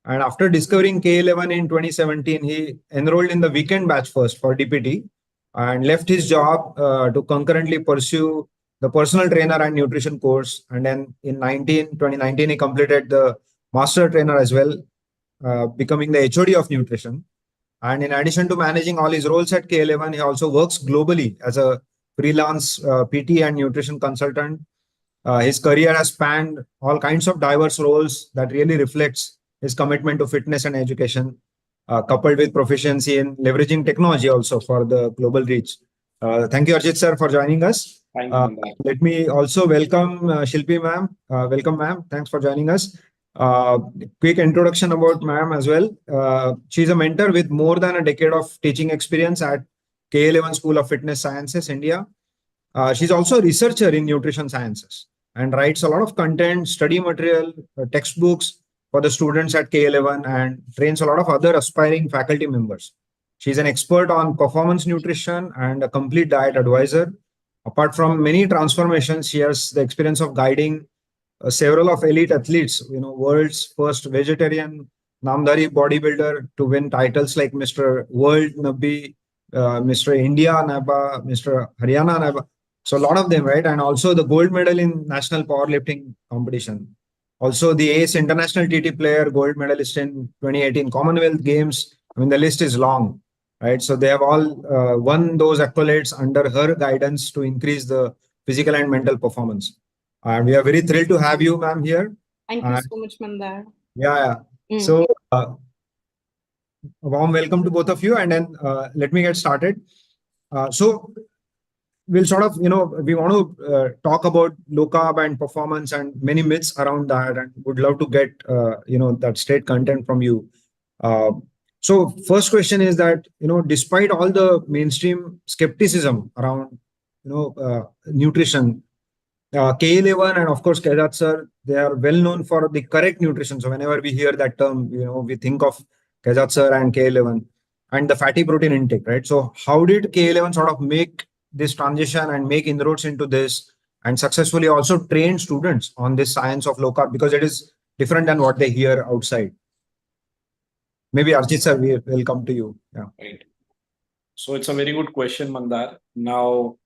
And after discovering K11 in 2017, he enrolled in the weekend batch first for DPT and left his job to concurrently pursue the personal trainer and nutrition course. And then in 2019, he completed the master trainer as well. becoming the HOD of nutrition. And in addition to managing all his roles at K11, he also works globally as a freelance PT and nutrition consultant. His career has spanned all kinds of diverse roles that really reflects his commitment to fitness and education, coupled with proficiency in leveraging technology also for the global reach. Thank you, Arjit sir, for joining us. Thank you, Mandar. Let me also welcome Shilpi ma'am. Welcome, ma'am. Thanks for joining us. Quick introduction about ma'am as well. She's a mentor with more than a decade of teaching experience at K11 School of Fitness Sciences, India. She's also a researcher in nutrition sciences and writes a lot of content, study material, textbooks for the students at K11 and trains a lot of other aspiring faculty members. She's an expert on performance nutrition and a complete diet advisor. Apart from many transformations, she has the experience of guiding several of elite athletes, world's first vegetarian Namdari bodybuilder to win titles like Mr. World Nabi, Mr. India Naba, Mr. Haryana Naba. So a lot of them, right? And also the gold medal in national powerlifting competition. Also the ACE international TT player, gold medalist in 2018 Commonwealth Games. I mean, the list is long, right? So they have all won those accolades under her guidance to increase the physical and mental performance. And we are very thrilled to have you, ma'am, here. Thank you so much, Mandar. Yeah. So a warm welcome to both of you. And then let me get started. So we'll sort of, we want to talk about low carb and performance and many myths around that, and would love to get, that straight content from you. So first question is that, despite all the mainstream skepticism around, nutrition, K11 and of course Kejat sir, they are well known for the correct nutrition. So whenever we hear that term, we think of Kejat sir and K11 and the fatty protein intake, right? So how did K11 sort of make this transition and make inroads into this and successfully also train students on this science of low carb, because it is different than what they hear outside? Maybe Arjit sir, we'll come to you. Yeah. Right. So it's a very good question, Mandar. Now,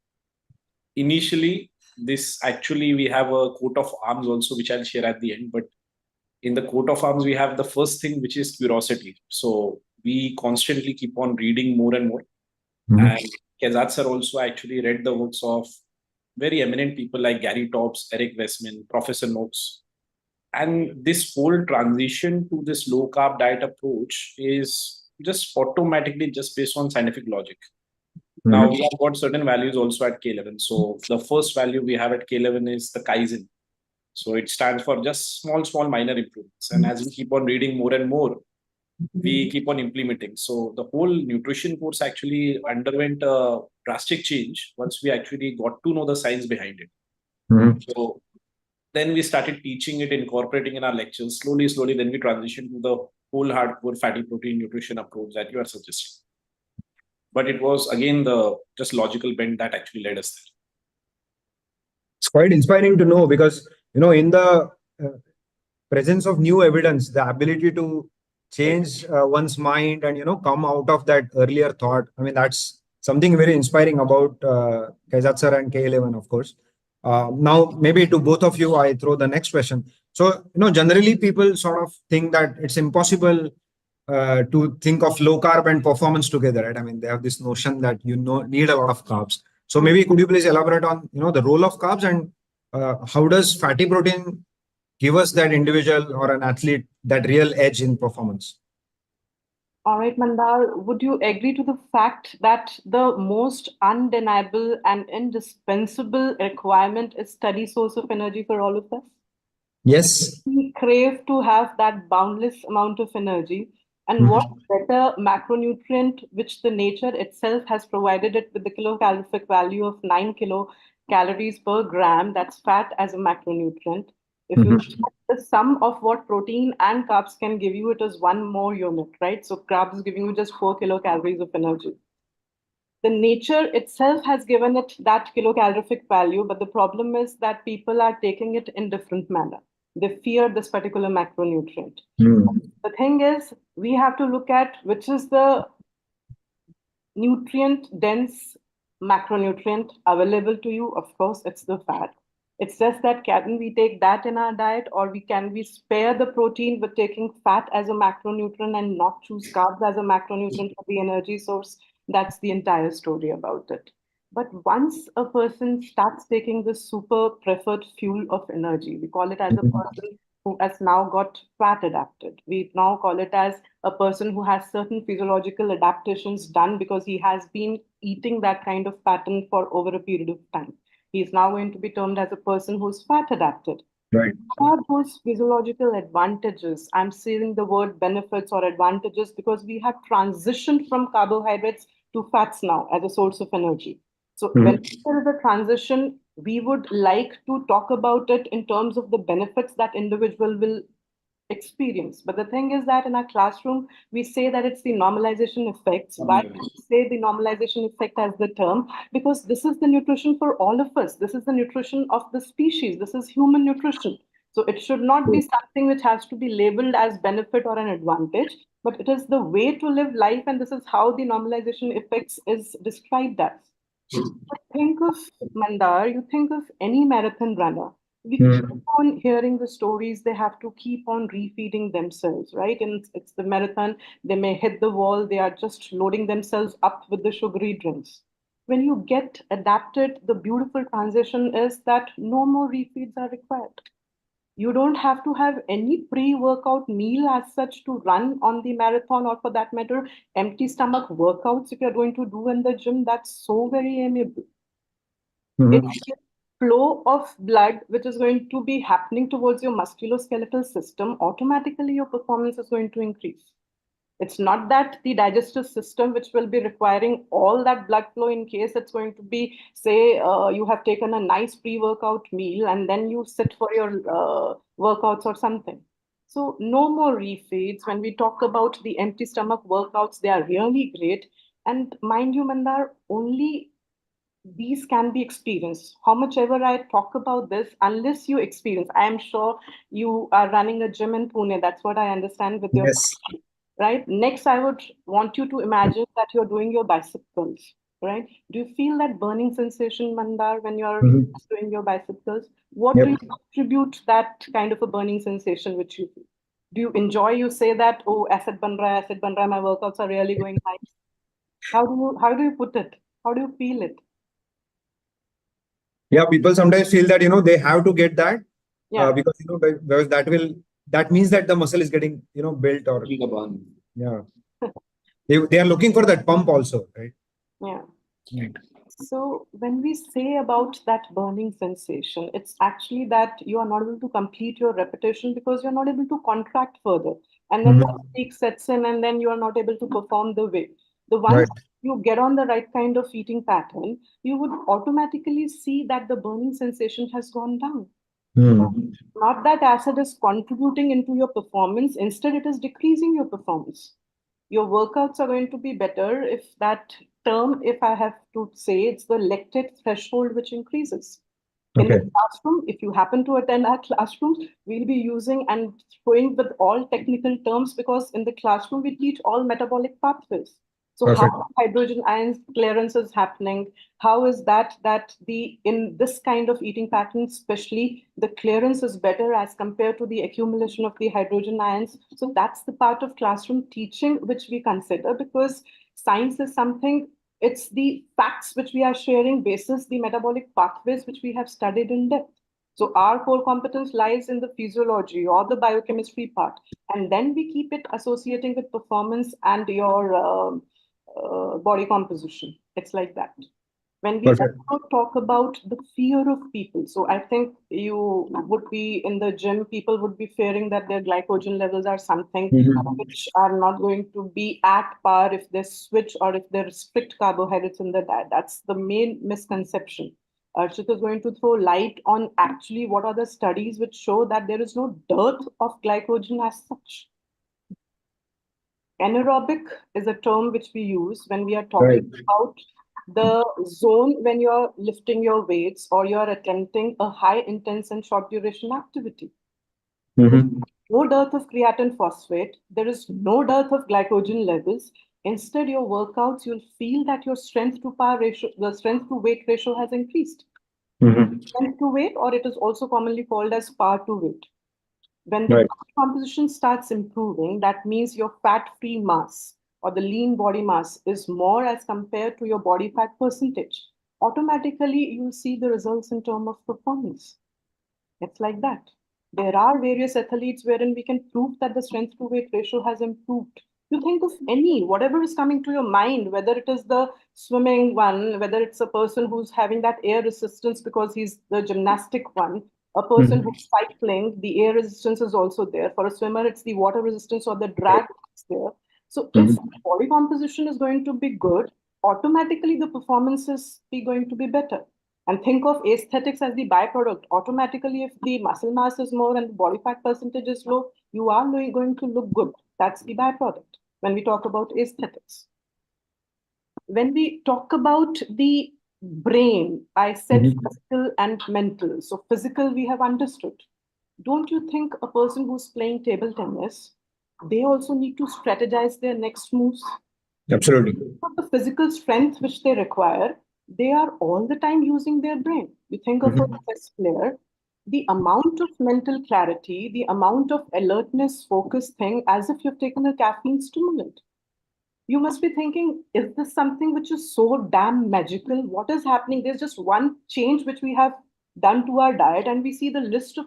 initially, we have a coat of arms also, which I'll share at the end. But in the coat of arms, we have the first thing, which is curiosity. So we constantly keep on reading more and more. And Kejat sir also actually read the works of very eminent people like Gary Tobbs, Eric Westman, Professor Noakes. And this whole transition to this low carb diet approach is just automatically just based on scientific logic. Now we have got certain values also at K11. So the first value we have at K11 is the Kaizen. So it stands for just small minor improvements. And as we keep on reading more and more, we keep on implementing. So the whole nutrition course actually underwent a drastic change once we actually got to know the science behind it. So then we started teaching it, incorporating in our lectures. Slowly, then we transitioned to the whole hardcore fatty protein nutrition approach that you are suggesting. But it was again the just logical bend that actually led us there. It's quite inspiring to know, because in the presence of new evidence, the ability to change one's mind and come out of that earlier thought, I mean, that's something very inspiring about Kejat sir and K11, of course. Now maybe to both of you I throw the next question. So generally people sort of think that it's impossible to think of low carb and performance together, right? I mean, they have this notion that need a lot of carbs. So maybe could you please elaborate on the role of carbs, and how does fatty protein give us that individual or an athlete that real edge in performance? All right, Mandar, would you agree to the fact that the most undeniable and indispensable requirement is steady source of energy for all of us? Yes. We crave to have that boundless amount of energy. And what better macronutrient, which the nature itself has provided it with the kilocalorific value of 9 kilocalories per gram, that's fat as a macronutrient. If you check the sum of what protein and carbs can give you, it is one more unit, right? So carbs is giving you just 4 kilocalories of energy. The nature itself has given it that kilocalorific value, but the problem is that people are taking it in different manner. They fear this particular macronutrient. The thing is, we have to look at which is the nutrient dense macronutrient available to you. Of course, it's the fat. It's just that can we take that in our diet, or can we spare the protein with taking fat as a macronutrient and not choose carbs as a macronutrient for the energy source? That's the entire story about it. But once a person starts taking this super preferred fuel of energy, we call it as a person who has now got fat adapted. We now call it as a person who has certain physiological adaptations done because he has been eating that kind of pattern for over a period of time. He is now going to be termed as a person who's fat adapted. Right. What are those physiological advantages? I'm saying the word benefits or advantages because we have transitioned from carbohydrates to fats now as a source of energy. So when there is a transition, we would like to talk about it in terms of the benefits that individual will experience. But the thing is that in our classroom, we say that it's the normalization effects. Why do we say the normalization effect as the term? Because this is the nutrition for all of us. This is the nutrition of the species. This is human nutrition. So it should not be something which has to be labeled as benefit or an advantage, but it is the way to live life, and this is how the normalization effects is described as. Think of Mandar, you think of any marathon runner. We keep on hearing the stories, they have to keep on refeeding themselves, right? And it's the marathon, they may hit the wall, they are just loading themselves up with the sugary drinks. When you get adapted, the beautiful transition is that no more refeeds are required. You don't have to have any pre-workout meal as such to run on the marathon, or for that matter, empty stomach workouts if you're going to do in the gym. That's so very amiable. It's the flow of blood which is going to be happening towards your musculoskeletal system. Automatically, your performance is going to increase. It's not that the digestive system, which will be requiring all that blood flow in case it's going to be, say, you have taken a nice pre-workout meal and then you sit for your workouts or something. So no more refeeds. When we talk about the empty stomach workouts, they are really great. And mind you, Mandar, only these can be experienced. How much ever I talk about this, unless you experience, I am sure you are running a gym in Pune. That's what I understand with your question. Right? Next, I would want you to imagine that you're doing your bicep curls, right? Do you feel that burning sensation, Mandar, when you're doing your bicep curls? What do you attribute that kind of a burning sensation which you feel? Do you enjoy, you say that, oh, acid ban raha hai, my workouts are really going nice. How do you put it? How do you feel it? Yeah, people sometimes feel that, they have to get that because, because that means that the muscle is getting, built or, yeah. They are looking for that pump also, right? Yeah. So when we say about that burning sensation, it's actually that you are not able to complete your repetition because you're not able to contract further. And then the fatigue sets in and then you are not able to perform the way. The once you get on the right kind of eating pattern, you would automatically see that the burning sensation has gone down. Not that acid is contributing into your performance, instead it is decreasing your performance. Your workouts are going to be better if that term, if I have to say, it's the lactate threshold which increases. In the classroom, if you happen to attend our classrooms, we'll be using and showing with all technical terms because in the classroom, we teach all metabolic pathways. So how hydrogen ions clearance is happening, how is that in this kind of eating pattern, especially the clearance is better as compared to the accumulation of the hydrogen ions. So that's the part of classroom teaching which we consider because science is something, it's the facts which we are sharing basis the metabolic pathways which we have studied in depth. So our core competence lies in the physiology or the biochemistry part. And then we keep it associating with performance and your body composition. It's like that. When we also talk about the fear of people, so I think you would be in the gym, people would be fearing that their glycogen levels are something which are not going to be at par if they switch or if they restrict carbohydrates in the diet. That's the main misconception. Archit is going to throw light on actually what are the studies which show that there is no dearth of glycogen as such. Anaerobic is a term which we use when we are talking about the zone when you're lifting your weights or you're attempting a high intense and short duration activity. No dearth of creatine phosphate. There is no dearth of glycogen levels. Instead, your workouts, you'll feel that your strength to power ratio, the strength to weight ratio has increased. strength to weight, or it is also commonly called as far to weight. When the body composition starts improving, that means your fat-free mass or the lean body mass is more as compared to your body fat percentage. Automatically, you'll see the results in terms of performance. It's like that. There are various athletes wherein we can prove that the strength to weight ratio has improved. You think of any, whatever is coming to your mind, whether it is the swimming one, whether it's a person who's having that air resistance because he's the gymnastic one, a person who's cycling, the air resistance is also there. For a swimmer, it's the water resistance or the drag that's there. So if body composition is going to be good, automatically the performance is going to be better. And think of aesthetics as the byproduct. Automatically, if the muscle mass is more and the body fat percentage is low, you are going to look good. That's the byproduct when we talk about aesthetics. When we talk about the brain, I said physical and mental. So physical, we have understood. Don't you think a person who's playing table tennis, they also need to strategize their next moves? Absolutely. The physical strength which they require, they are all the time using their brain. You think of a chess player, the amount of mental clarity, the amount of alertness, focus thing, as if you've taken a caffeine stimulant. You must be thinking, is this something which is so damn magical? What is happening? There's just one change which we have done to our diet, and we see the list of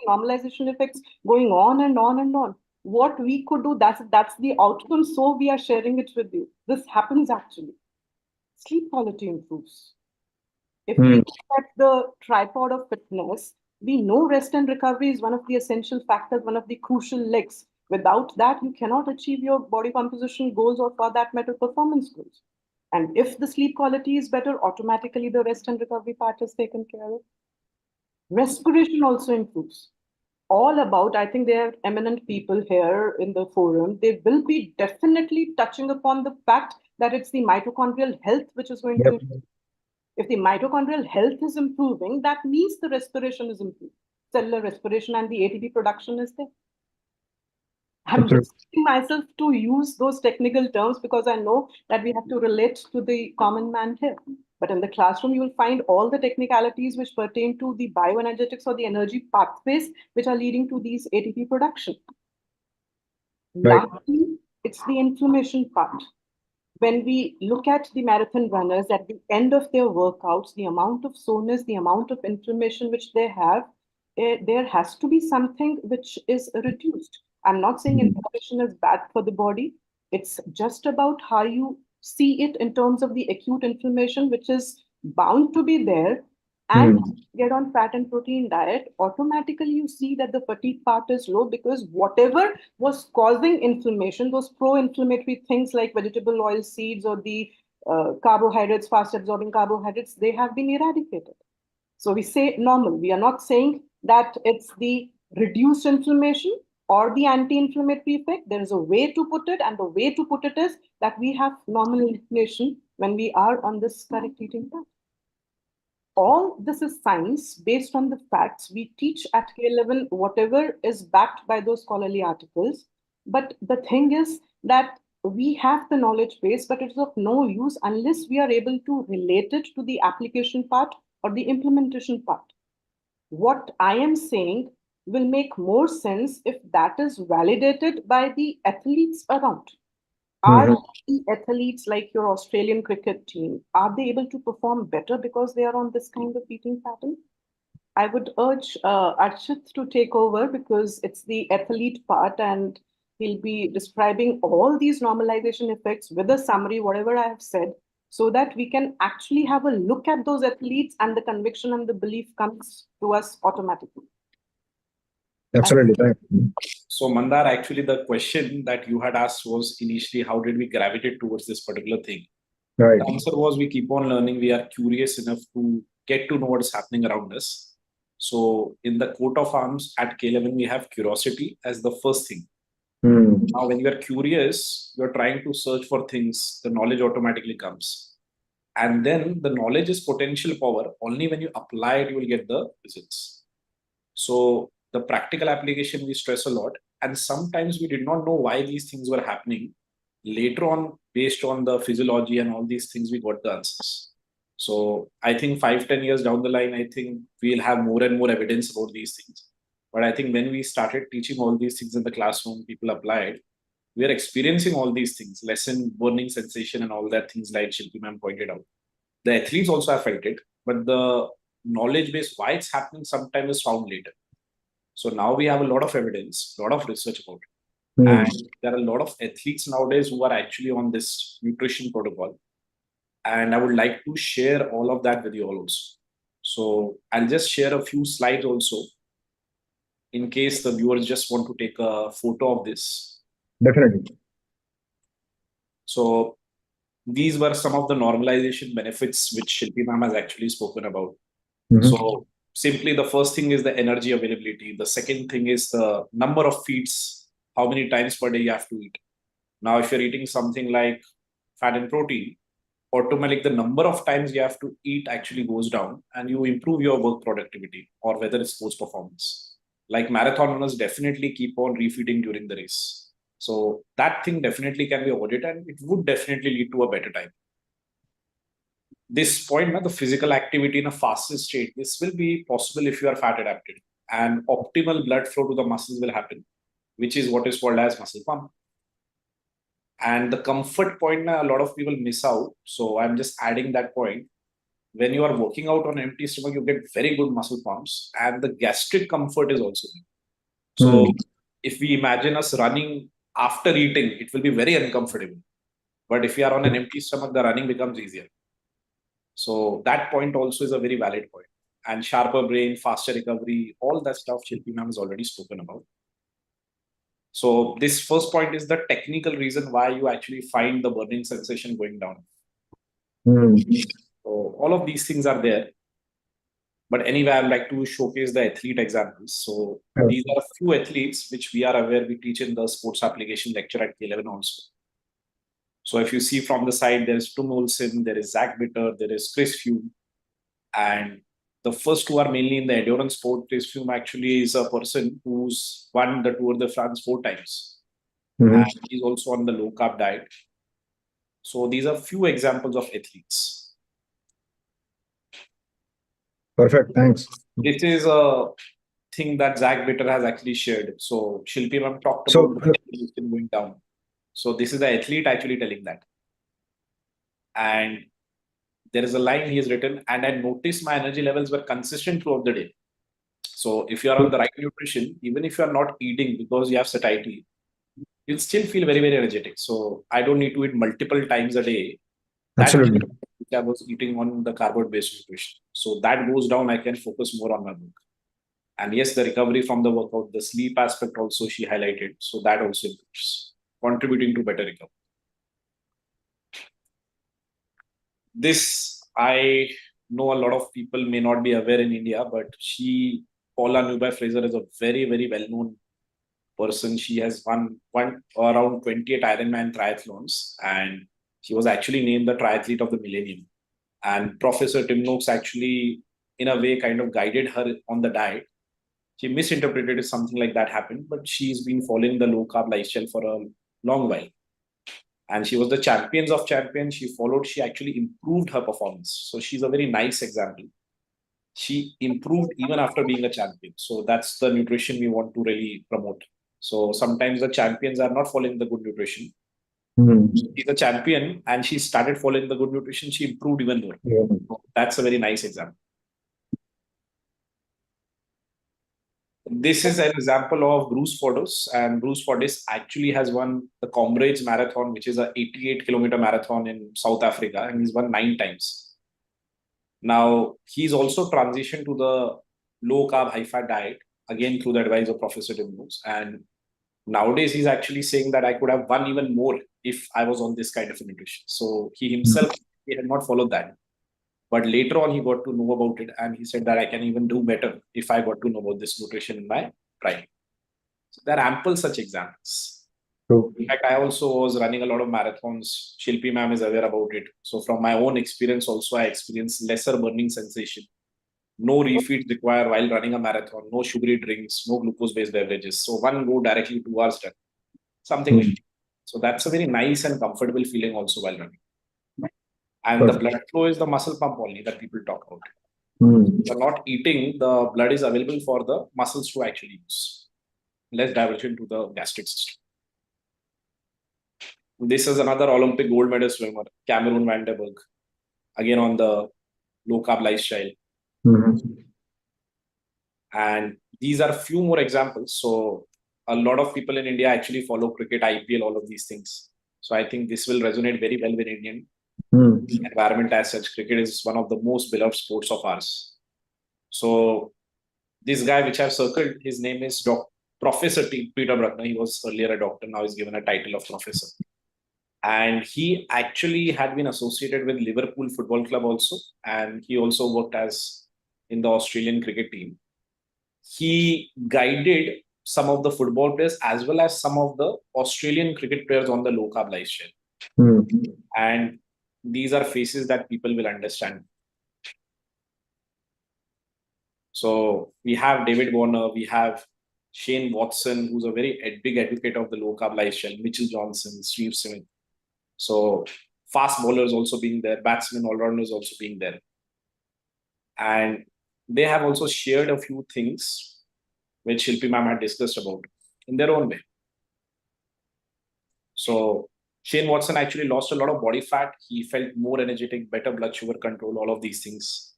normalization effects going on and on and on. What we could do, that's the outcome. So we are sharing it with you. This happens actually. Sleep quality improves. If we look at the tripod of fitness, we know rest and recovery is one of the essential factors, one of the crucial legs. Without that, you cannot achieve your body composition goals or, for that matter, performance goals. And if the sleep quality is better, automatically the rest and recovery part is taken care of. Respiration also improves. All about, I think there are eminent people here in the forum. They will be definitely touching upon the fact that it's the mitochondrial health which is going to improve. If the mitochondrial health is improving, that means the respiration is improving. Cellular respiration and the ATP production is there. I'm restricting myself to use those technical terms because I know that we have to relate to the common man here. But in the classroom, you will find all the technicalities which pertain to the bioenergetics or the energy pathways which are leading to these ATP production. Lastly, it's the inflammation part. When we look at the marathon runners at the end of their workouts, the amount of soreness, the amount of inflammation which they have, there has to be something which is reduced. I'm not saying inflammation is bad for the body. It's just about how you see it in terms of the acute inflammation, which is bound to be there. And get on fat and protein diet, automatically you see that the fatigue part is low because whatever was causing inflammation, those pro-inflammatory things like vegetable oil seeds or the carbohydrates, fast absorbing carbohydrates, they have been eradicated. So we say normal. We are not saying that it's the reduced inflammation or the anti-inflammatory effect. There is a way to put it, and the way to put it is that we have normal inflammation when we are on this correct eating path. All this is science based on the facts. We teach at K11 whatever is backed by those scholarly articles. But the thing is that we have the knowledge base, but it's of no use unless we are able to relate it to the application part or the implementation part. What I am saying will make more sense if that is validated by the athletes around. Are the athletes like your Australian cricket team, are they able to perform better because they are on this kind of eating pattern? I would urge Archit to take over because it's the athlete part and he'll be describing all these normalization effects with a summary, whatever I have said, so that we can actually have a look at those athletes and the conviction and the belief comes to us automatically. Absolutely right. So Mandar, actually the question that you had asked was initially, how did we gravitate towards this particular thing? Right. The answer was we keep on learning. We are curious enough to get to know what is happening around us. So in the coat of arms at K11, we have curiosity as the first thing. Now, when you are curious, you're trying to search for things, the knowledge automatically comes. And then the knowledge is potential power. Only when you apply it, you will get the results. So the practical application we stress a lot. And sometimes we did not know why these things were happening. Later on, based on the physiology and all these things, we got the answers. So I think 5-10 years down the line, I think we'll have more and more evidence about these things. But I think when we started teaching all these things in the classroom, people applied, we are experiencing all these things, lesson, burning sensation and all that things like Shilpi ma'am pointed out. The athletes also have felt it, but the knowledge base, why it's happening sometimes is found later. So now we have a lot of evidence, a lot of research about it. And there are a lot of athletes nowadays who are actually on this nutrition protocol. And I would like to share all of that with you all also. So I'll just share a few slides also in case the viewers just want to take a photo of this. Definitely. So these were some of the normalization benefits which Shilpi ma'am has actually spoken about. So simply the first thing is the energy availability. The second thing is the number of feeds, how many times per day you have to eat. Now, if you're eating something like fat and protein, automatically the number of times you have to eat actually goes down and you improve your work productivity or whether it's sports performance. Like marathon runners definitely keep on refeeding during the race. So that thing definitely can be avoided and it would definitely lead to a better time. This point, the physical activity in a fastest state, this will be possible if you are fat adapted and optimal blood flow to the muscles will happen, which is what is called as muscle pump. And the comfort point, a lot of people miss out. So I'm just adding that point. When you are working out on empty stomach, you get very good muscle pumps and the gastric comfort is also there. So if we imagine us running after eating, it will be very uncomfortable. But if you are on an empty stomach, the running becomes easier. So that point also is a very valid point. And sharper brain, faster recovery, all that stuff Shilpi ma'am has already spoken about. So this first point is the technical reason why you actually find the burning sensation going down. So all of these things are there. But anyway, I'd like to showcase the athlete examples. So these are a few athletes which we are aware we teach in the sports application lecture at K11 also. So if you see from the side, there is Tom Olsen, there is Zach Bitter, there is Chris Froome. And the first two are mainly in the endurance sport. Chris Froome actually is a person who's won the Tour de France 4 times. And he's also on the low carb diet. So these are few examples of athletes. Perfect, thanks. This is a thing that Zach Bitter has actually shared. So Shilpi ma'am talked about the going down. So this is the athlete actually telling that. And there is a line he has written, and I noticed my energy levels were consistent throughout the day. So if you are on the right nutrition, even if you are not eating because you have satiety, you'll still feel very, very energetic. So I don't need to eat multiple times a day. Absolutely. I was eating on the carbohydrate-based nutrition. So that goes down, I can focus more on my work. And yes, the recovery from the workout, the sleep aspect also she highlighted. So that also improves, contributing to better recovery. This, I know a lot of people may not be aware in India, but Paula Newby-Fraser is a very, very well-known person. She has won around 28 Ironman triathlons, and she was actually named the triathlete of the millennium. And Professor Tim Noakes actually, in a way, kind of guided her on the diet. She misinterpreted it, something like that happened, but she's been following the low carb lifestyle for a long while. And she was the champions of champions. She followed, she actually improved her performance. So she's a very nice example. She improved even after being a champion. So that's the nutrition we want to really promote. So sometimes the champions are not following the good nutrition. She's a champion and she started following the good nutrition. She improved even more. So that's a very nice example. This is an example of Bruce Fordyce, and Bruce Fordyce actually has won the Comrades Marathon, which is a 88-kilometer marathon in South Africa, and he's won 9 times. Now, he's also transitioned to the low-carb, high-fat diet, again through the advice of Professor Tim Noakes. And nowadays, he's actually saying that I could have won even more if I was on this kind of a nutrition. So he himself, he had not followed that. But later on, he got to know about it, and he said that I can even do better if I got to know about this nutrition in my prime. So there are ample such examples. In fact, I also was running a lot of marathons. Shilpi ma'am is aware about it. So from my own experience also, I experienced lesser burning sensation. No refeeds required while running a marathon. No sugary drinks, no glucose-based beverages. So one go directly 2 hours done. Something like that. So that's a very nice and comfortable feeling also while running. And the blood flow is the muscle pump only that people talk about. You're not eating, the blood is available for the muscles to actually use. Less diversion to the gastric system. This is another Olympic gold medal swimmer, Cameron Van der Berg, again on the low carb lifestyle. And these are a few more examples. So a lot of people in India actually follow cricket, IPL, all of these things. So I think this will resonate very well with Indian environment as such. Cricket is one of the most beloved sports of ours. So this guy which I've circled, his name is Professor Peter Bruckner. He was earlier a doctor, now he's given a title of professor. And he actually had been associated with Liverpool Football Club also. And he also worked as in the Australian cricket team. He guided some of the football players as well as some of the Australian cricket players on the low carb lifestyle. And these are faces that people will understand. So we have David Warner, we have Shane Watson, who's a very big advocate of the low carb lifestyle, Mitchell Johnson, Steve Smith. So fast bowlers also being there, batsmen, all-rounders also being there. And they have also shared a few things which Shilpi ma'am had discussed about in their own way. So Shane Watson actually lost a lot of body fat. He felt more energetic, better blood sugar control, all of these things.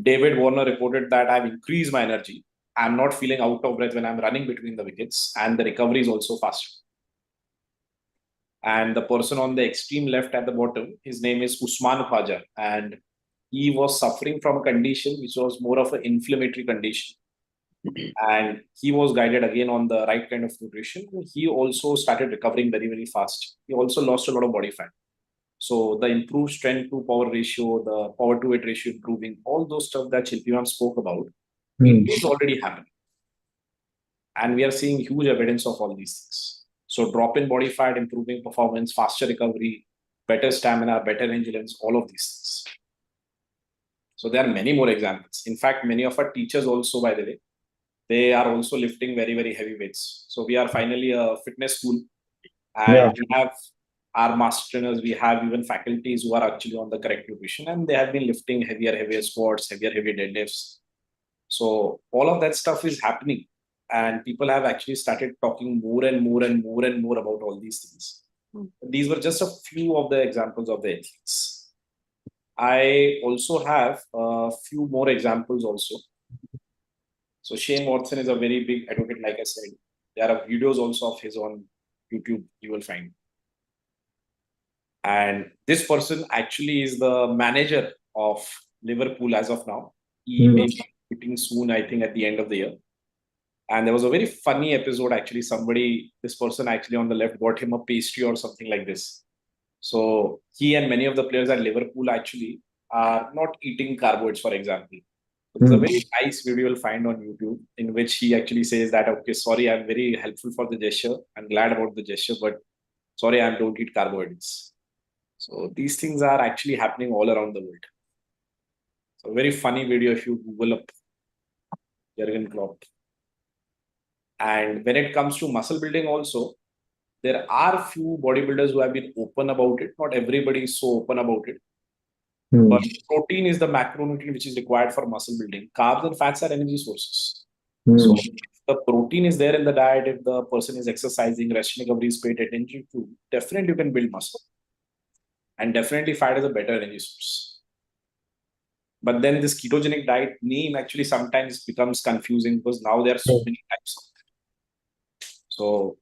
David Warner reported that I've increased my energy. I'm not feeling out of breath when I'm running between the wickets, and the recovery is also faster. And the person on the extreme left at the bottom, his name is Usman Khwaja, and he was suffering from a condition which was more of an inflammatory condition. And he was guided again on the right kind of nutrition. He also started recovering very, very fast. He also lost a lot of body fat. So the improved strength to power ratio, the power to weight ratio improving, all those stuff that Shilpi ma'am spoke about, it is already happening. And we are seeing huge evidence of all these things. So drop in body fat, improving performance, faster recovery, better stamina, better endurance, all of these things. So there are many more examples. In fact, many of our teachers also, by the way, they are also lifting very, very heavy weights. So we are finally a fitness school, and we have our master trainers, we have even faculties who are actually on the correct nutrition, and they have been lifting heavier squats, heavier deadlifts. So all of that stuff is happening, and people have actually started talking more and more about all these things. These were just a few of the examples of the athletes. I also have a few more examples also. So Shane Watson is a very big advocate, like I said. There are videos also of his on YouTube, you will find. And this person actually is the manager of Liverpool as of now. He may be quitting soon, I think, at the end of the year. And there was a very funny episode, actually. This person actually on the left got him a pastry or something like this. So he and many of the players at Liverpool actually are not eating carbohydrates, for example. There's a very nice video you'll find on YouTube in which he actually says that, okay, sorry, I'm very helpful for the gesture. I'm glad about the gesture, but sorry, I don't eat carbohydrates. So these things are actually happening all around the world. So very funny video if you Google up Jurgen Klopp. And when it comes to muscle building also, there are few bodybuilders who have been open about it. Not everybody is so open about it. But protein is the macronutrient which is required for muscle building. Carbs and fats are energy sources. So if the protein is there in the diet, if the person is exercising, rest recovery is paid attention to, definitely you can build muscle. And definitely fat is a better energy source. But then this ketogenic diet name actually sometimes becomes confusing because now there are so many types of it. So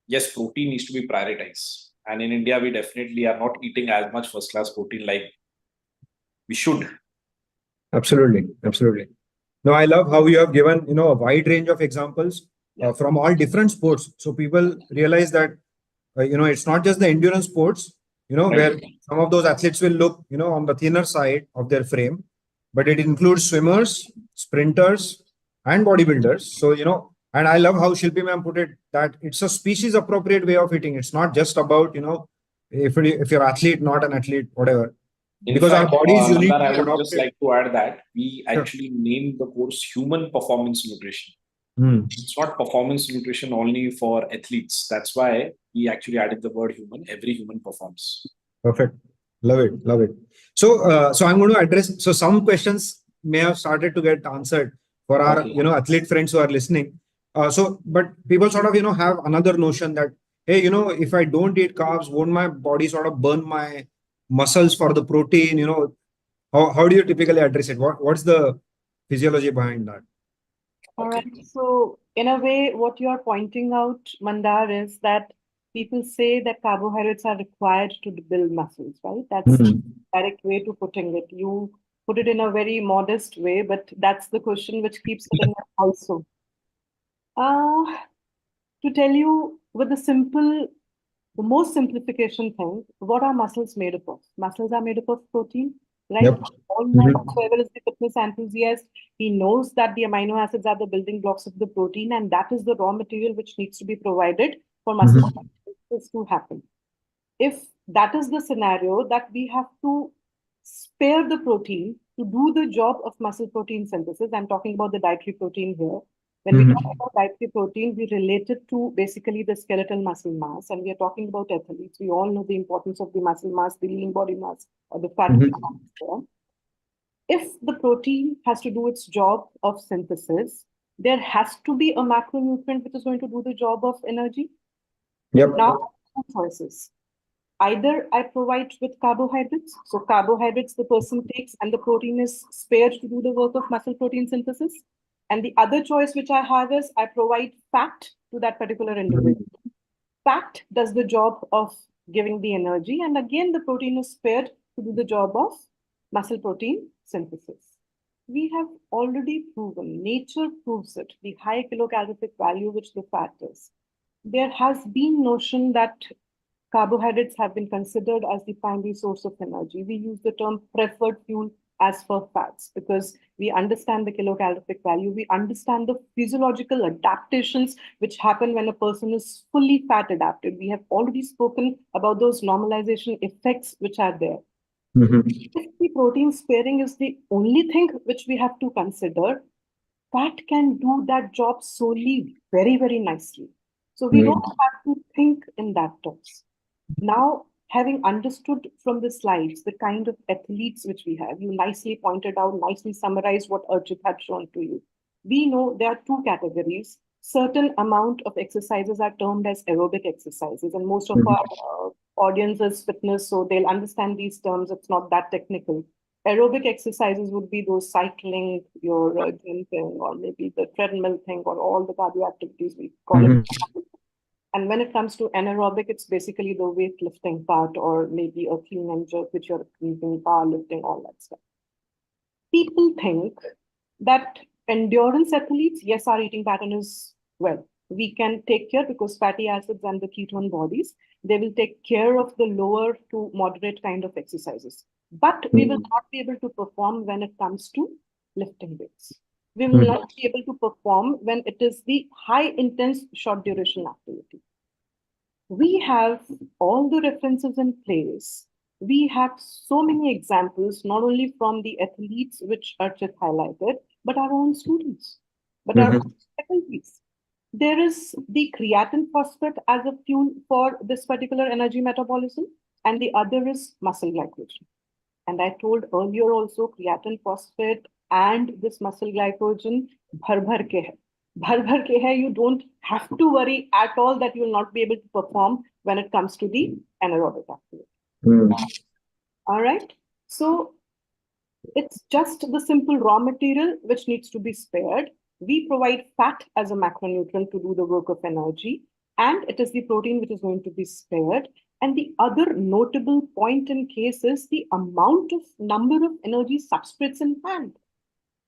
yes, protein needs to be prioritized. And in India, we definitely are not eating as much first-class protein like we should. Absolutely. No, I love how you have given, a wide range of examples from all different sports. So people realize that, it's not just the endurance sports, where some of those athletes will look, on the thinner side of their frame, but it includes swimmers, sprinters, and bodybuilders. So, and I love how Shilpi ma'am put it, that it's a species appropriate way of eating. It's not just about, if you're athlete, not an athlete, whatever. Because our body is unique. I would just like to add that we actually named the course Human Performance Nutrition. It's not performance nutrition only for athletes. That's why we actually added the word human. Every human performs. Perfect. Love it, love it. So, so I'm going to address. So some questions may have started to get answered for our, athlete friends who are listening. But people sort of, have another notion that, hey, if I don't eat carbs, won't my body sort of burn my muscles for the protein? How do you typically address it? What's the physiology behind that? All right. So in a way, what you're pointing out, Mandar, is that people say that carbohydrates are required to build muscles, right? That's the direct way to putting it. You put it in a very modest way, but that's the question which keeps sitting also. To tell you with the most simplification thing, what are muscles made up of? Muscles are made up of protein, right? Yep. All know whoever is the fitness enthusiast, he knows that the amino acids are the building blocks of the protein, and that is the raw material which needs to be provided for muscle to happen. If that is the scenario, that we have to spare the protein to do the job of muscle protein synthesis, I'm talking about the dietary protein here. When we talk about dietary protein, we relate it to basically the skeletal muscle mass, and we are talking about athletes. We all know the importance of the muscle mass, the lean body mass, or the fat mass. If the protein has to do its job of synthesis, there has to be a macronutrient which is going to do the job of energy. Yep. Now, two choices. Either I provide with carbohydrates. So carbohydrates the person takes and the protein is spared to do the work of muscle protein synthesis. And the other choice which I have is I provide fat to that particular individual. Fat does the job of giving the energy. And again, the protein is spared to do the job of muscle protein synthesis. We have already proven, nature proves it, the high kilocalorific value which the fat is. There has been notion that carbohydrates have been considered as the primary source of energy. We use the term preferred fuel as for fats because we understand the kilocalorific value. We understand the physiological adaptations which happen when a person is fully fat adapted. We have already spoken about those normalization effects which are there. If the protein sparing is the only thing which we have to consider, fat can do that job solely very, very nicely. So we don't have to think in that terms. Now, having understood from the slides the kind of athletes which we have, you nicely pointed out, nicely summarized what Archit had shown to you. We know there are two categories. Certain amount of exercises are termed as aerobic exercises, and most of our audience is fitness, so they'll understand these terms. It's not that technical. Aerobic exercises would be those cycling, your gym thing, or maybe the treadmill thing, or all the cardio activities we call it. And when it comes to anaerobic, it's basically the weightlifting part, or maybe a clean and jerk, which you're using, powerlifting, all that stuff. People think that endurance athletes, yes, our eating pattern is well. We can take care because fatty acids and the ketone bodies, they will take care of the lower to moderate kind of exercises. But we will not be able to perform when it comes to lifting weights. We will not be able to perform when it is the high intense short duration activity. We have all the references in place. We have so many examples, not only from the athletes which Archit highlighted, but our own students, but our own faculties. There is the creatine phosphate as a fuel for this particular energy metabolism, and the other is muscle glycogen. And I told earlier also, creatine phosphate and this muscle glycogen, bhar bhar ke hai. Bhar bhar ke hai, you don't have to worry at all that you will not be able to perform when it comes to the anaerobic activity. All right. So it's just the simple raw material which needs to be spared. We provide fat as a macronutrient to do the work of energy, and it is the protein which is going to be spared. And the other notable point in case is the amount of number of energy substrates in hand.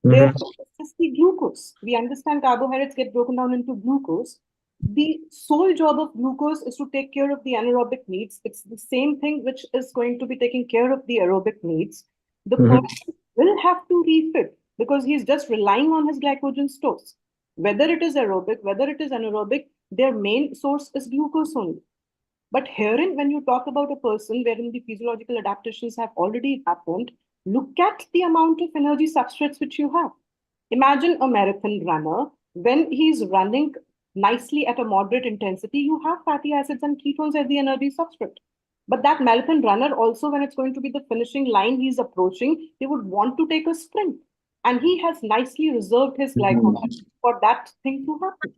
There is the glucose. We understand carbohydrates get broken down into glucose. The sole job of glucose is to take care of the anaerobic needs. It's the same thing which is going to be taking care of the aerobic needs. The person will have to refit because he's just relying on his glycogen stores. Whether it is aerobic, whether it is anaerobic, their main source is glucose only. But herein, when you talk about a person wherein the physiological adaptations have already happened, look at the amount of energy substrates which you have. Imagine a marathon runner. When he's running nicely at a moderate intensity, you have fatty acids and ketones as the energy substrate. But that marathon runner also, when it's going to be the finishing line he's approaching, he would want to take a sprint. And he has nicely reserved his glycogen for that thing to happen.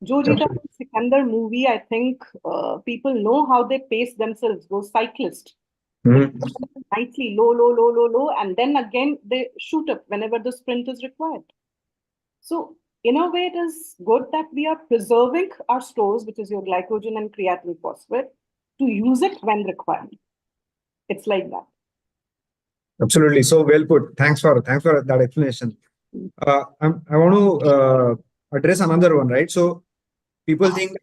Jo Jeeta Sikandar movie, I think people know how they pace themselves, those cyclists. Nicely, low, and then again they shoot up whenever the sprint is required. So in a way, it is good that we are preserving our stores, which is your glycogen and creatine phosphate, to use it when required. It's like that. Absolutely. So well put. Thanks for that explanation. I want to address another one, right? So people think,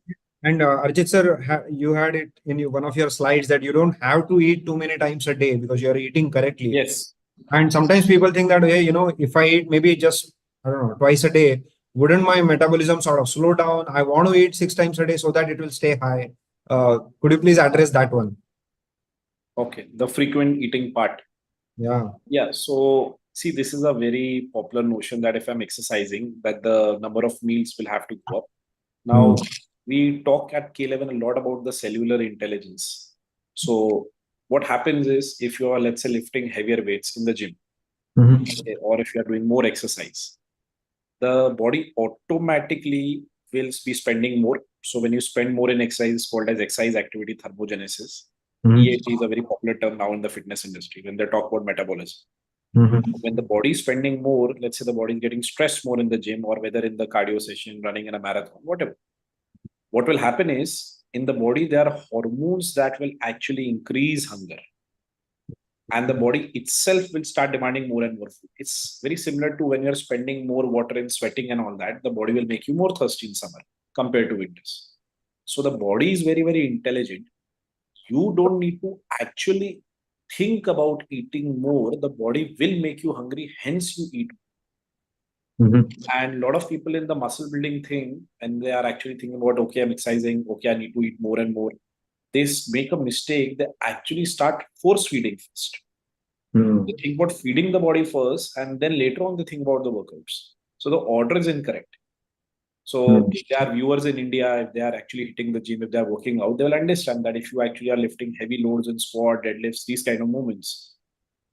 and Arjit sir, you had it in one of your slides that you don't have to eat too many times a day because you're eating correctly. Yes. And sometimes people think that, hey, if I eat maybe just, I don't know, twice a day, wouldn't my metabolism sort of slow down? I want to eat 6 times a day so that it will stay high. Could you please address that one? Okay, the frequent eating part. Yeah. So see, this is a very popular notion that if I'm exercising, that the number of meals will have to go up. Now, we talk at K11 a lot about the cellular intelligence. So what happens is if you are, let's say, lifting heavier weights in the gym, or if you are doing more exercise, the body automatically will be spending more. So when you spend more in exercise, it's called as exercise activity thermogenesis. EAT is a very popular term now in the fitness industry when they talk about metabolism. When the body is spending more, let's say the body is getting stressed more in the gym or whether in the cardio session, running in a marathon, whatever. What will happen is in the body, there are hormones that will actually increase hunger. And the body itself will start demanding more and more food. It's very similar to when you're spending more water and sweating and all that, the body will make you more thirsty in summer compared to winters. So the body is very, very intelligent. You don't need to actually think about eating more. The body will make you hungry, hence you eat. And a lot of people in the muscle building thing, and they are actually thinking about, okay, I'm exercising, okay, I need to eat more and more. They make a mistake. They actually start force feeding first. They think about feeding the body first, and then later on they think about the workouts. So the order is incorrect. So if there are viewers in India, if they are actually hitting the gym, if they are working out, they will understand that if you actually are lifting heavy loads in squat, deadlifts, these kind of movements,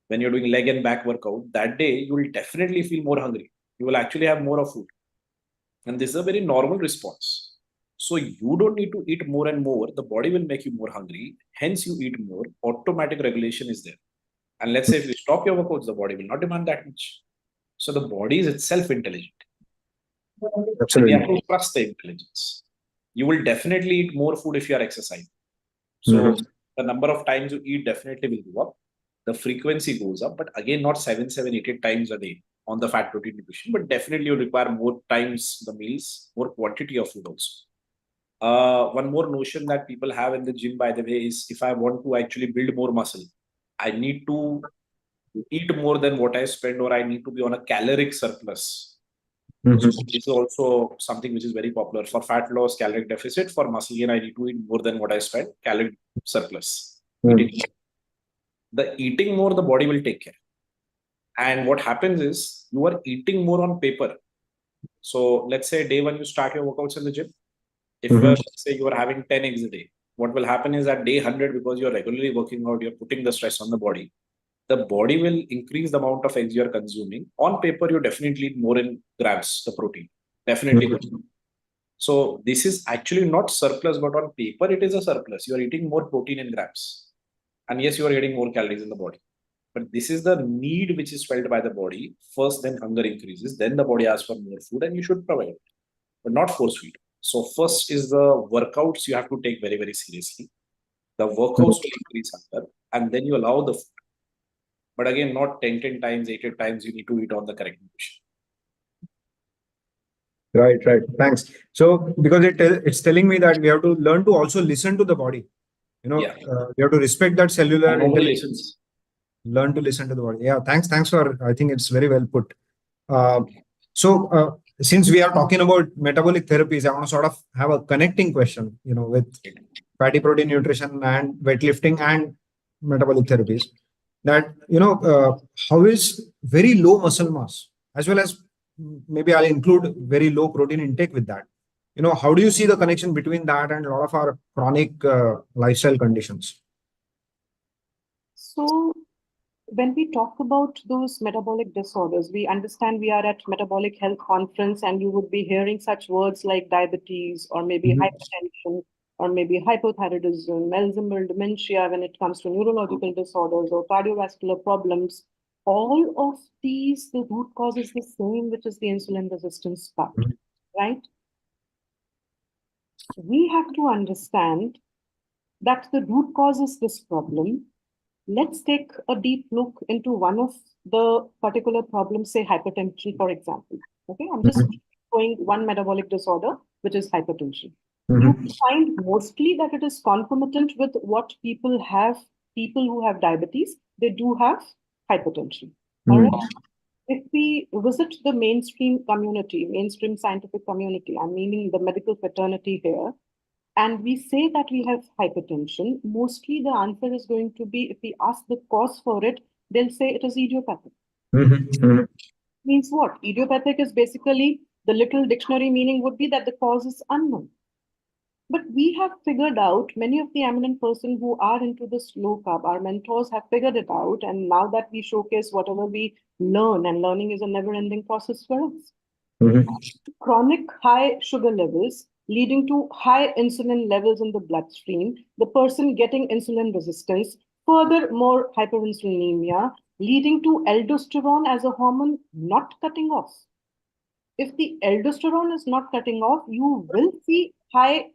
when you're doing leg and back workout, that day you will definitely feel more hungry. You will actually have more of food. And this is a very normal response. So you don't need to eat more and more. The body will make you more hungry. Hence you eat more. Automatic regulation is there. And let's say if you stop your workouts, the body will not demand that much. So the body is itself intelligent. Absolutely. We have to trust the intelligence. You will definitely eat more food if you are exercising. So the number of times you eat definitely will go up. The frequency goes up, but again, not 7, 8 times a day on the fat protein nutrition, but definitely you require more times the meals, more quantity of food also. One more notion that people have in the gym, by the way, is if I want to actually build more muscle, I need to eat more than what I spend, or I need to be on a caloric surplus. So this is also something which is very popular for fat loss, caloric deficit. For muscle gain, I need to eat more than what I spend, caloric surplus. The eating more, the body will take care. And what happens is you are eating more on paper. So let's say day one, you start your workouts in the gym. If let's say you are having 10 eggs a day, what will happen is that day 100, because you're regularly working out, you're putting the stress on the body will increase the amount of eggs you're consuming. On paper, you definitely eat more in grams, the protein. Definitely. So this is actually not surplus, but on paper, it is a surplus. You're eating more protein in grams. And yes, you are getting more calories in the body. But this is the need which is felt by the body. First, then hunger increases. Then the body asks for more food and you should provide it, but not force feed. So first is the workouts you have to take very, very seriously. The workouts will increase hunger and then you allow the food. But again, not 10 times, 8 times you need to eat on the correct nutrition. Right. Thanks. So because it's telling me that we have to learn to also listen to the body. We have to respect that cellular intelligence. Learn to listen to the body. Yeah, thanks for, I think it's very well put. So since we are talking about metabolic therapies, I want to sort of have a connecting question, with fatty protein nutrition and weightlifting and metabolic therapies. That, how is very low muscle mass, as well as maybe I'll include very low protein intake with that. how do you see the connection between that and a lot of our chronic lifestyle conditions? So when we talk about those metabolic disorders, we understand we are at Metabolic Health Conference, and you would be hearing such words like diabetes, or maybe hypertension, or maybe hypothyroidism, Alzheimer's, dementia when it comes to neurological disorders or cardiovascular problems. All of these, the root cause is the same, which is the insulin resistance part, right? We have to understand that the root cause is this problem. Let's take a deep look into one of the particular problems, say hypertension, for example. Okay, I'm just showing one metabolic disorder, which is hypertension. You find mostly that it is concomitant with what people have. People who have diabetes, they do have hypertension. All right. If we visit the mainstream community, mainstream scientific community, I'm meaning the medical fraternity here, and we say that we have hypertension, mostly the answer is going to be, if we ask the cause for it, they'll say it is idiopathic. Means what? Idiopathic is basically, the little dictionary meaning would be that the cause is unknown. But we have figured out, many of the eminent persons who are into this low carb, our mentors have figured it out. And now that we showcase whatever we learn, and learning is a never-ending process for us. Chronic high sugar levels leading to high insulin levels in the bloodstream, the person getting insulin resistance, furthermore hyperinsulinemia, leading to aldosterone as a hormone not cutting off. If the aldosterone is not cutting off, you will see high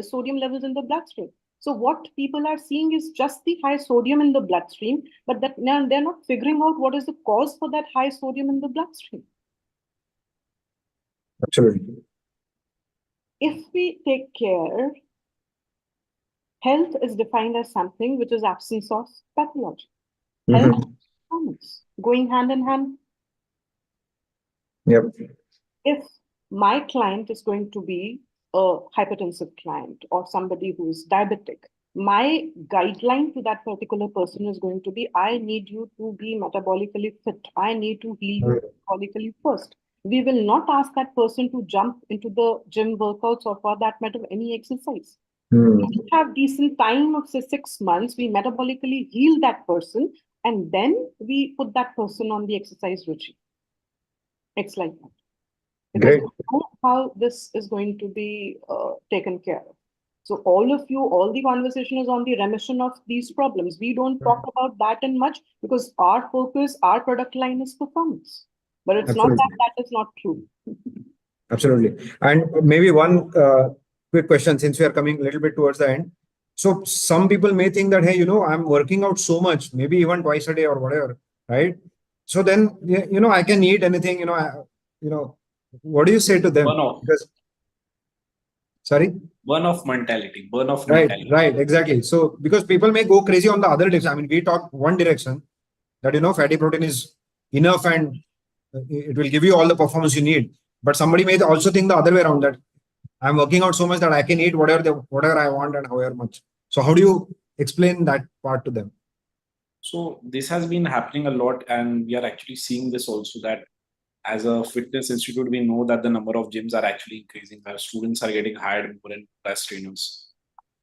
sodium levels in the bloodstream. So what people are seeing is just the high sodium in the bloodstream, but that now they're not figuring out what is the cause for that high sodium in the bloodstream. Absolutely. If we take care, health is defined as something which is absence of pathology. Health and performance going hand in hand. Yep. If my client is going to be a hypertensive client or somebody who is diabetic, my guideline to that particular person is going to be, I need you to be metabolically fit. I need to heal you metabolically first. We will not ask that person to jump into the gym workouts or for that matter, any exercise. We have decent time of say 6 months, we metabolically heal that person, and then we put that person on the exercise regime. It's like that. Because we know how this is going to be taken care of. So all of you, all the conversation is on the remission of these problems. We don't talk about that in much because our focus, our product line is performance. But it's not that that is not true. Absolutely. And maybe one quick question, since we are coming a little bit towards the end. So some people may think that, hey, I'm working out so much, maybe even twice a day or whatever, right? So then, I can eat anything, what do you say to them? Sorry? Burn-off mentality. Right, exactly. So because people may go crazy on the other direction. I mean, we talk one direction that, fatty protein is enough and it will give you all the performance you need. But somebody may also think the other way around, that I'm working out so much that I can eat whatever I want and however much. So how do you explain that part to them? So this has been happening a lot, and we are actually seeing this also, that as a fitness institute, we know that the number of gyms are actually increasing. Our students are getting hired more and less trainers.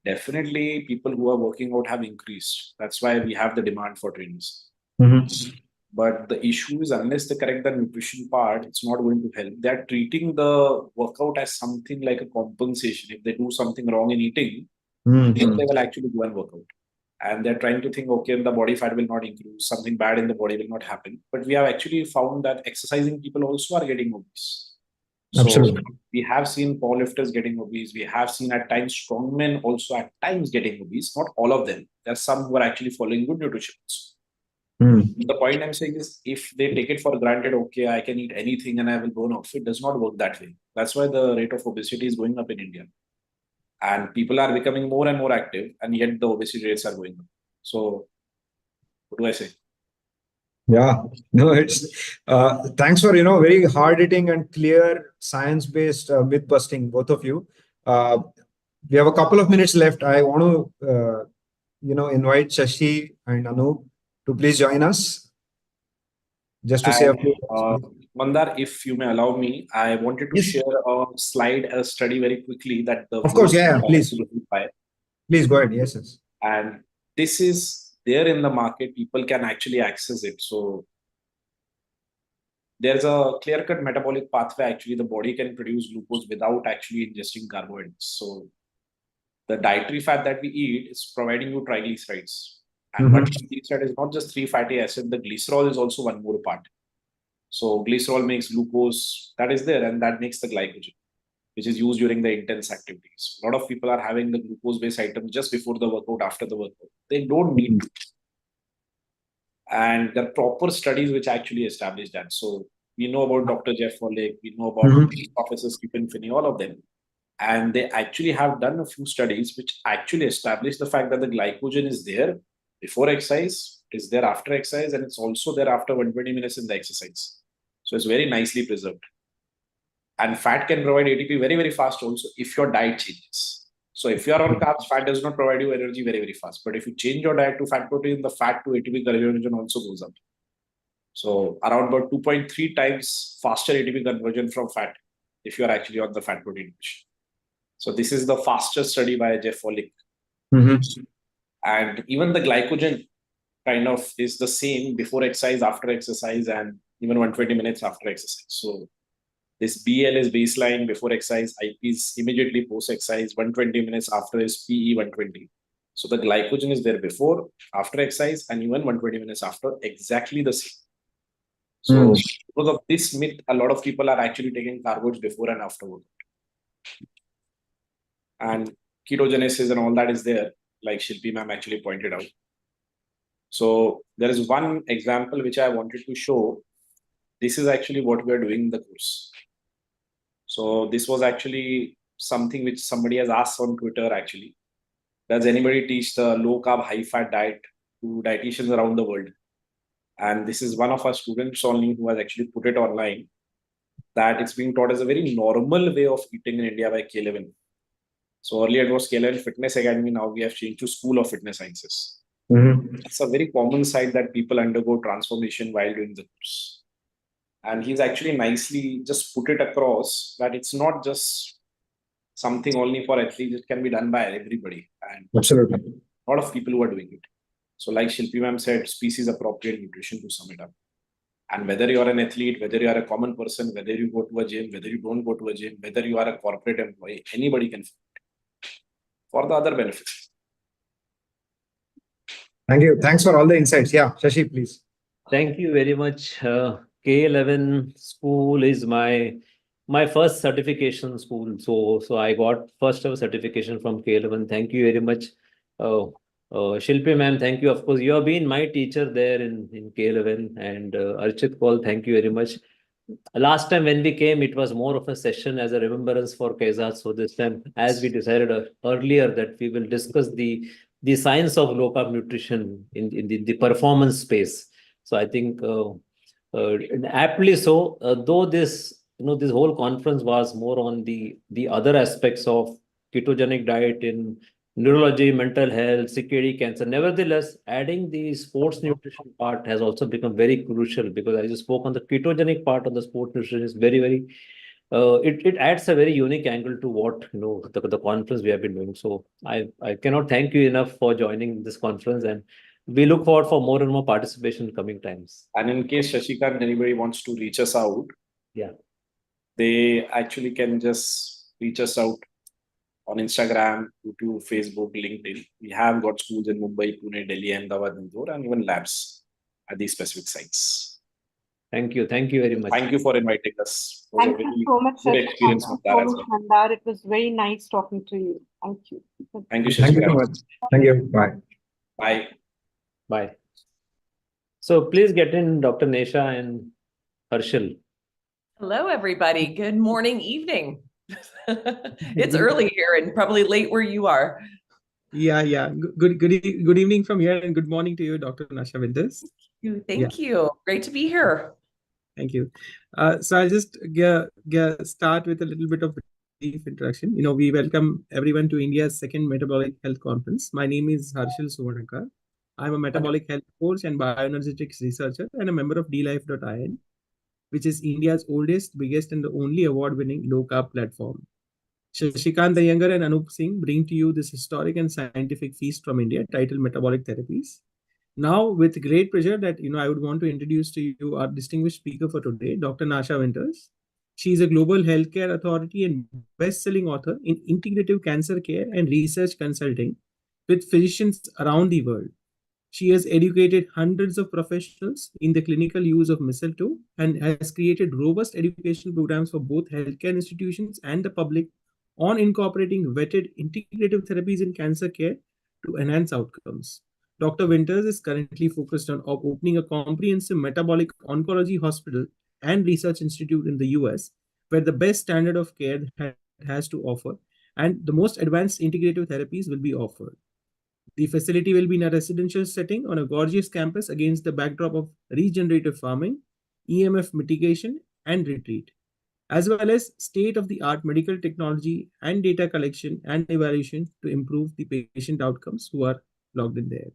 Definitely people who are working out have increased. That's why we have the demand for trainers. But the issue is, unless they correct the nutrition part, it's not going to help. They're treating the workout as something like a compensation. If they do something wrong in eating, then they will actually go and work out. And they're trying to think, okay, the body fat will not increase, something bad in the body will not happen. But we have actually found that exercising people also are getting obese. So we have seen powerlifters getting obese. We have seen at times strongmen also at times getting obese. Not all of them. There are some who are actually following good nutrition. The point I'm saying is, if they take it for granted, okay, I can eat anything and I will burn off, it does not work that way. That's why the rate of obesity is going up in India. And people are becoming more and more active, and yet the obesity rates are going up. So what do I say? Yeah, no, it's thanks for, very hard-hitting and clear science-based myth busting, both of you. We have a couple of minutes left. I want to, invite Shashi and Anup to please join us. Just to say a few Mandar, if you may allow me, I wanted to Yes. share a slide, a study very quickly that the Of course, host yeah, please. actually verified. Please go ahead. Yes, yes. And this is there in the market. People can actually access it. So there's a clear-cut metabolic pathway. Actually, the body can produce glucose without actually ingesting carbohydrates. So the dietary fat that we eat is providing you triglycerides. And one triglyceride is not just 3 fatty acids. The glycerol is also one more part. So glycerol makes glucose that is there, and that makes the glycogen, which is used during the intense activities. A lot of people are having the glucose-based items just before the workout, after the workout. They don't need to. And there are proper studies which actually establish that. So we know about Dr. Jeff Volek, we know about Professor Stephen Finney, all of them. And they actually have done a few studies which actually establish the fact that the glycogen is there before exercise, is there after exercise, and it's also there after 120 minutes in the exercise. So it's very nicely preserved. And fat can provide ATP very, very fast also if your diet changes. So if you are on carbs, fat does not provide you energy very, very fast. But if you change your diet to fat protein, the fat to ATP conversion also goes up. So around about 2.3 times faster ATP conversion from fat if you are actually on the fat protein dish. So this is the fastest study by Jeff Volek. And even the glycogen kind of is the same before exercise, after exercise, and even 120 minutes after exercise. So this BL is baseline before exercise, IP is immediately post exercise, 120 minutes after is PE 120. So the glycogen is there before, after exercise, and even 120 minutes after, exactly the same. So because of this myth, a lot of people are actually taking carbohydrates before and after workout. And ketogenesis and all that is there, like Shilpi ma'am actually pointed out. So there is one example which I wanted to show. This is actually what we are doing in the course. So this was actually something which somebody has asked on Twitter actually. Does anybody teach the low carb, high fat diet to dietitians around the world? And this is one of our students only who has actually put it online, that it's being taught as a very normal way of eating in India by K11. So earlier it was K11 Fitness Academy. Now we have changed to School of Fitness Sciences. It's a very common site that people undergo transformation while doing the course. And he's actually nicely just put it across that it's not just something only for athletes, it can be done by everybody. And absolutely, a lot of people who are doing it. So like Shilpi ma'am said, species appropriate nutrition to sum it up. And whether you are an athlete, whether you are a common person, whether you go to a gym, whether you don't go to a gym, whether you are a corporate employee, anybody can for the other benefits. Thank you. Thanks for all the insights. Yeah, Shashi, please. Thank you very much. K11 school is my first certification school. So I got first ever certification from K11. Thank you very much. Shilpi ma'am, thank you. Of course, you have been my teacher there in K11, and Archit Kaul, thank you very much. Last time when we came, it was more of a session as a remembrance for Kaizad. So this time, as we decided earlier that we will discuss the science of low carb nutrition in the performance space. So I think aptly so, though this whole conference was more on the other aspects of ketogenic diet in neurology, mental health, CKD, cancer. Nevertheless, adding the sports nutrition part has also become very crucial, because I just spoke on the ketogenic part of the sports nutrition is very, very, it adds a very unique angle to what, the conference we have been doing. So I cannot thank you enough for joining this conference, and we look forward for more and more participation in coming times. And in case Shashikant, anybody wants to reach us out, yeah, they actually can just reach us out on Instagram, YouTube, Facebook, LinkedIn. We have got schools in Mumbai, Pune, Delhi, Ahmedabad, Indore, and even labs at these specific sites. Thank you. Thank you very much. Thank you for inviting us. It was Thank a very you so much, good Shashi. experience, Thank Mandar, you as so much, well. Mandar. It was very nice talking to you. Thank you. Thank you, Thank you Shashikant. so much. Thank you. Bye. Bye. Bye. So please get in Dr. Nesha and Harshal. Hello, everybody. Good morning, evening. It's early here and probably late where you are. Yeah. Good evening from here, and good morning to you, Dr. Nasha, with this. Thank you. Great to be here. Thank you. So I'll just start with a little bit of brief introduction. We welcome everyone to India's second Metabolic Health Conference. My name is Harshal Suvarnakar. I'm a metabolic health coach and bioenergetics researcher and a member of DLife.in. which is India's oldest, biggest, and the only award-winning low-carb platform. Shashikant the Younger and Anup Singh bring to you this historic and scientific feast from India titled Metabolic Therapies. Now, with great pleasure that I would want to introduce to you our distinguished speaker for today, Dr. Nasha Winters. She is a global healthcare authority and best-selling author in integrative cancer care and research consulting with physicians around the world. She has educated hundreds of professionals in the clinical use of mistletoe and has created robust educational programs for both healthcare institutions and the public on incorporating vetted integrative therapies in cancer care to enhance outcomes. Dr. Winters is currently focused on opening a comprehensive metabolic oncology hospital and research institute in the US, where the best standard of care has to offer and the most advanced integrative therapies will be offered. The facility will be in a residential setting on a gorgeous campus against the backdrop of regenerative farming, EMF mitigation, and retreat, as well as state-of-the-art medical technology and data collection and evaluation to improve the patient outcomes who are logged in there.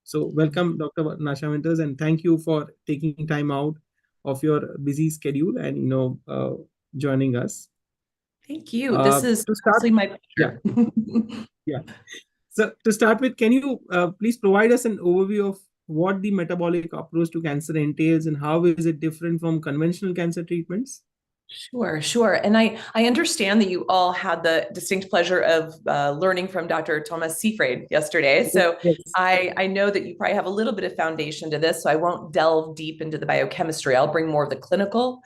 So welcome, Dr. Nasha Winters, and thank you for taking time out of your busy schedule and joining us. Thank you. This is actually my pleasure. Yeah. So to start with, can you please provide us an overview of what the metabolic approach to cancer entails and how is it different from conventional cancer treatments? Sure. And I understand that you all had the distinct pleasure of learning from Dr. Thomas Seafried yesterday. So Yes. I know that you probably have a little bit of foundation to this, so I won't delve deep into the biochemistry. I'll bring more of the clinical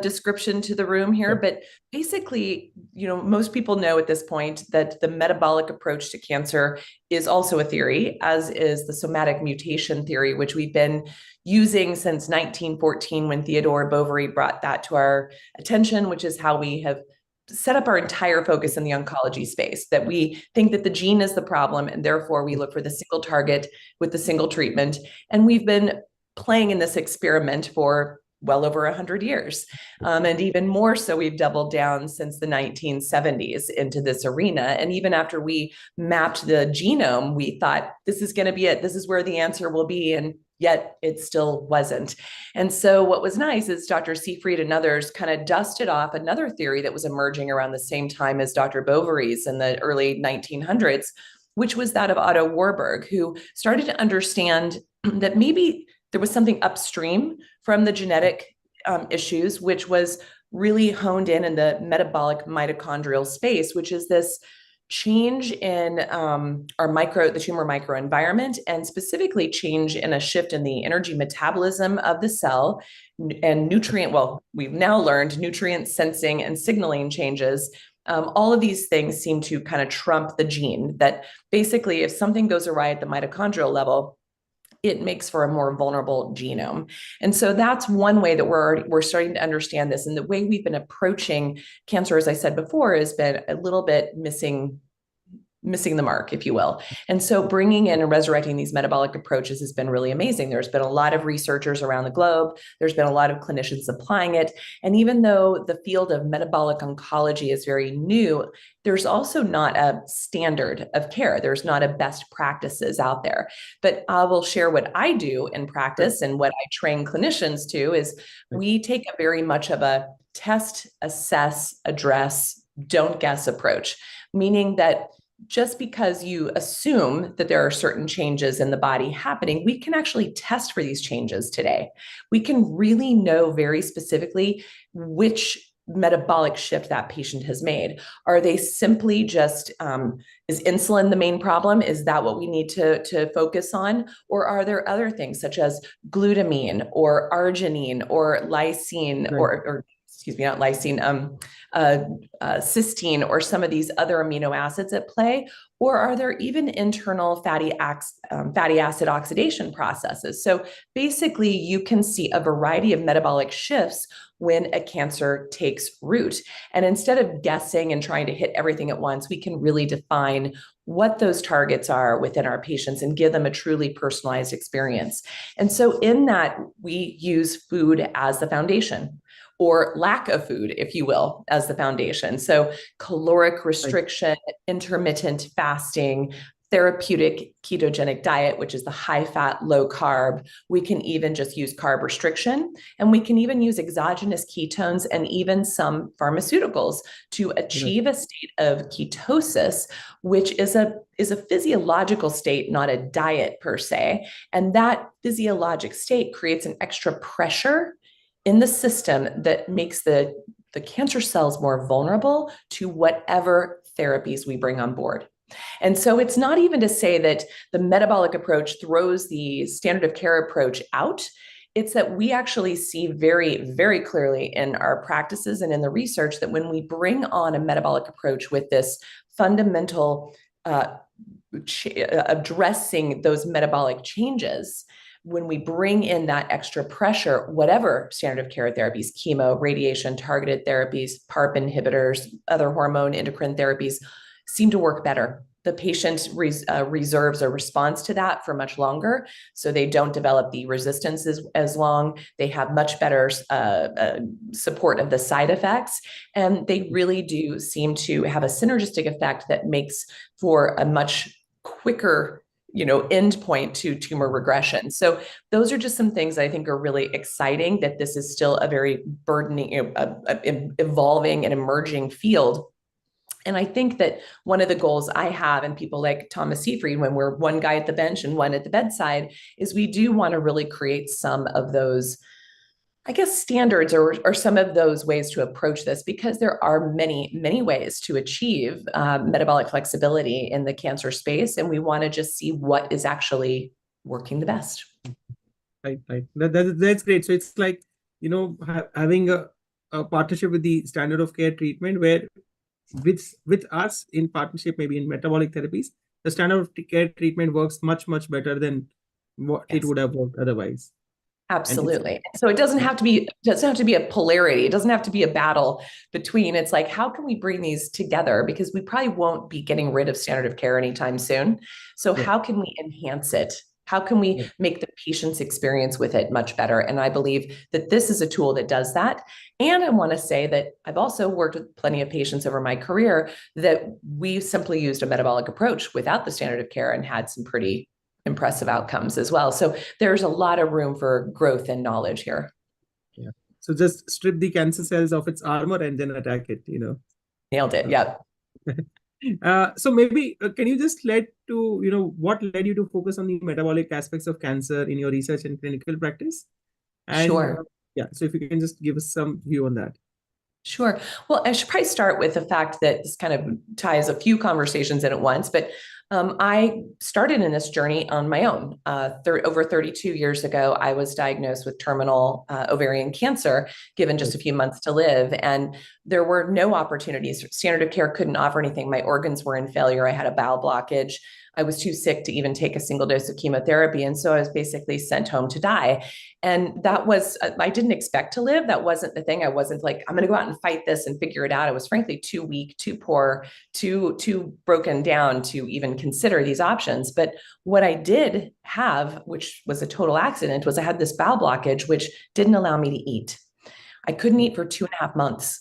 description to the room here. But basically, most people know at this point that the metabolic approach to cancer is also a theory, as is the somatic mutation theory, which we've been using since 1914 when Theodore Boveri brought that to our attention, which is how we have set up our entire focus in the oncology space, that we think that the gene is the problem, and therefore we look for the single target with the single treatment. And we've been playing in this experiment for well over 100 years. And even more so, we've doubled down since the 1970s into this arena. And even after we mapped the genome, we thought, this is going to be it. This is where the answer will be. And yet it still wasn't. And so what was nice is Dr. Seafried and others kind of dusted off another theory that was emerging around the same time as Dr. Boveri's in the early 1900s, which was that of Otto Warburg, who started to understand that maybe there was something upstream from the genetic issues, which was really honed in the metabolic mitochondrial space, which is this change in the tumor microenvironment, and specifically change in a shift in the energy metabolism of the cell and we've now learned nutrient sensing and signaling changes. All of these things seem to kind of trump the gene, that basically if something goes awry at the mitochondrial level, it makes for a more vulnerable genome. And so that's one way that we're starting to understand this. And the way we've been approaching cancer, as I said before, has been a little bit missing the mark, if you will. And so bringing in and resurrecting these metabolic approaches has been really amazing. There's been a lot of researchers around the globe. There's been a lot of clinicians applying it. And even though the field of metabolic oncology is very new, there's also not a standard of care. There's not a best practices out there. But I will share what I do in practice and what I train clinicians to is we take a very much of a test, assess, address, don't guess approach, meaning that just because you assume that there are certain changes in the body happening, we can actually test for these changes today. We can really know very specifically which metabolic shift that patient has made. Are they simply just, is insulin the main problem? Is that what we need to focus on? Or are there other things such as glutamine or arginine or lysine or excuse me, not lysine, cysteine or some of these other amino acids at play? Or are there even internal fatty acid oxidation processes? So basically, you can see a variety of metabolic shifts when a cancer takes root. And instead of guessing and trying to hit everything at once, we can really define what those targets are within our patients and give them a truly personalized experience. And so in that, we use food as the foundation, or lack of food, if you will, as the foundation. So caloric restriction, intermittent fasting, therapeutic ketogenic diet, which is the high fat, low carb. We can even just use carb restriction, and we can even use exogenous ketones and even some pharmaceuticals to achieve a state of ketosis, which is a physiological state, not a diet per se. And that physiologic state creates an extra pressure in the system that makes the cancer cells more vulnerable to whatever therapies we bring on board. And so it's not even to say that the metabolic approach throws the standard of care approach out. It's that we actually see very, very clearly in our practices and in the research that when we bring on a metabolic approach with this fundamental addressing those metabolic changes, when we bring in that extra pressure, whatever standard of care therapies, chemo, radiation, targeted therapies, PARP inhibitors, other hormone endocrine therapies seem to work better. The patient reserves a response to that for much longer, so they don't develop the resistance as long. They have much better support of the side effects, and they really do seem to have a synergistic effect that makes for a much quicker end point to tumor regression. So those are just some things I think are really exciting, that this is still a very burdening, evolving and emerging field. And I think that one of the goals I have, and people like Thomas Seyfried, when we're one guy at the bench and one at the bedside, is we do want to really create some of those, I guess, standards or some of those ways to approach this, because there are many, many ways to achieve metabolic flexibility in the cancer space. And we want to just see what is actually working the best. Right. That's great. So it's like, having a partnership with the standard of care treatment, where with us in partnership, maybe in metabolic therapies, the standard of care treatment works much, much better than what it would have worked otherwise. Absolutely. So it doesn't have to be a polarity. It doesn't have to be a battle between. It's like, how can we bring these together? Because we probably won't be getting rid of standard of care anytime soon. So how can we enhance it? How can we make the patient's experience with it much better? And I believe that this is a tool that does that. And I want to say that I've also worked with plenty of patients over my career that we simply used a metabolic approach without the standard of care and had some pretty impressive outcomes as well. So there's a lot of room for growth and knowledge here. Yeah. So just strip the cancer cells of its armor and then attack it, Nailed it. Yeah. So maybe can you just what led you to focus on the metabolic aspects of cancer in your research and clinical practice? And, sure. So if you can just give us some view on that. Sure. Well, I should probably start with the fact that this kind of ties a few conversations in at once, but I started in this journey on my own. Over 32 years ago, I was diagnosed with terminal ovarian cancer, given just a few months to live. And there were no opportunities. Standard of care couldn't offer anything. My organs were in failure. I had a bowel blockage. I was too sick to even take a single dose of chemotherapy. And so I was basically sent home to die. And that was, I didn't expect to live. That wasn't the thing. I wasn't like, I'm going to go out and fight this and figure it out. I was frankly too weak, too poor, too broken down to even consider these options. But what I did have, which was a total accident, was I had this bowel blockage, which didn't allow me to eat. I couldn't eat for 2.5 months.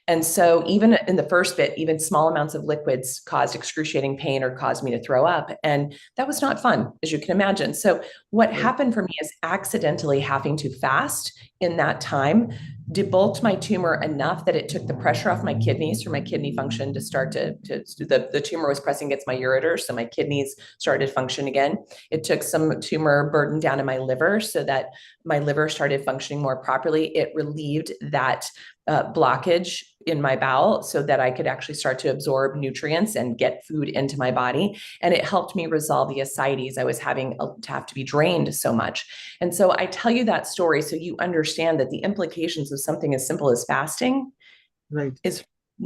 And so even in the first bit, even small amounts of liquids caused excruciating pain or caused me to throw up. And that was not fun, as you can imagine. So what happened for me is accidentally having to fast in that time debulked my tumor enough that it took the pressure off my kidneys for my kidney function to start the tumor was pressing against my ureter. So my kidneys started to function again. It took some tumor burden down in my liver so that my liver started functioning more properly. It relieved that blockage in my bowel so that I could actually start to absorb nutrients and get food into my body. And it helped me resolve the ascites I was having to have to be drained so much. And so I tell you that story so you understand that the implications of something as simple as fasting is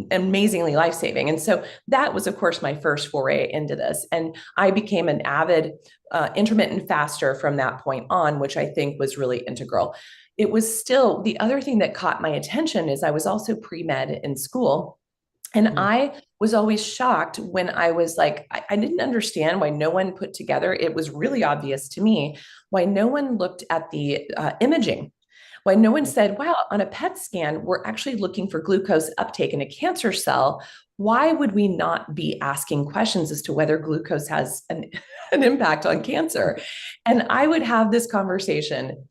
amazingly life-saving. And so that was, of course, my first foray into this. And I became an avid intermittent faster from that point on, which I think was really integral. It was still, the other thing that caught my attention is I was also pre-med in school. And I was always shocked when I was like, I didn't understand why no one put together, it was really obvious to me, why no one looked at the imaging. When no one said, wow, on a PET scan, we're actually looking for glucose uptake in a cancer cell, why would we not be asking questions as to whether glucose has an impact on cancer? And I would have this conversation,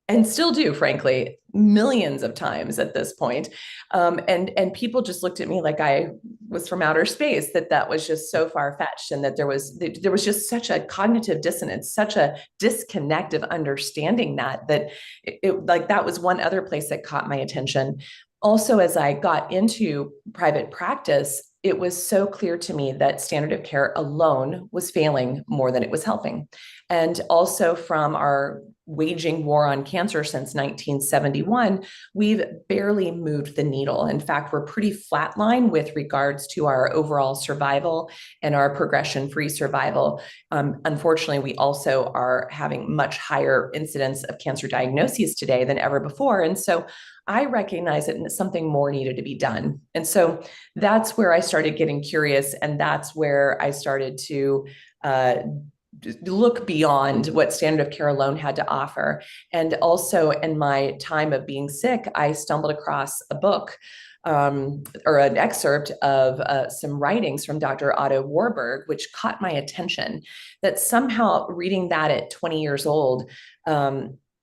and still do, frankly, millions of times at this point. And people just looked at me like I was from outer space, that was just so far-fetched, and that there was just such a cognitive dissonance, such a disconnect of understanding that that was one other place that caught my attention. Also, as I got into private practice, it was so clear to me that standard of care alone was failing more than it was helping. And also from our waging war on cancer since 1971, we've barely moved the needle. In fact, we're pretty flatline with regards to our overall survival and our progression-free survival. Unfortunately, we also are having much higher incidence of cancer diagnoses today than ever before. And so I recognize it, and something more needed to be done. And so that's where I started getting curious, and that's where I started to look beyond what standard of care alone had to offer. And also in my time of being sick, I stumbled across a book or an excerpt of some writings from Dr. Otto Warburg, which caught my attention, that somehow reading that at 20 years old,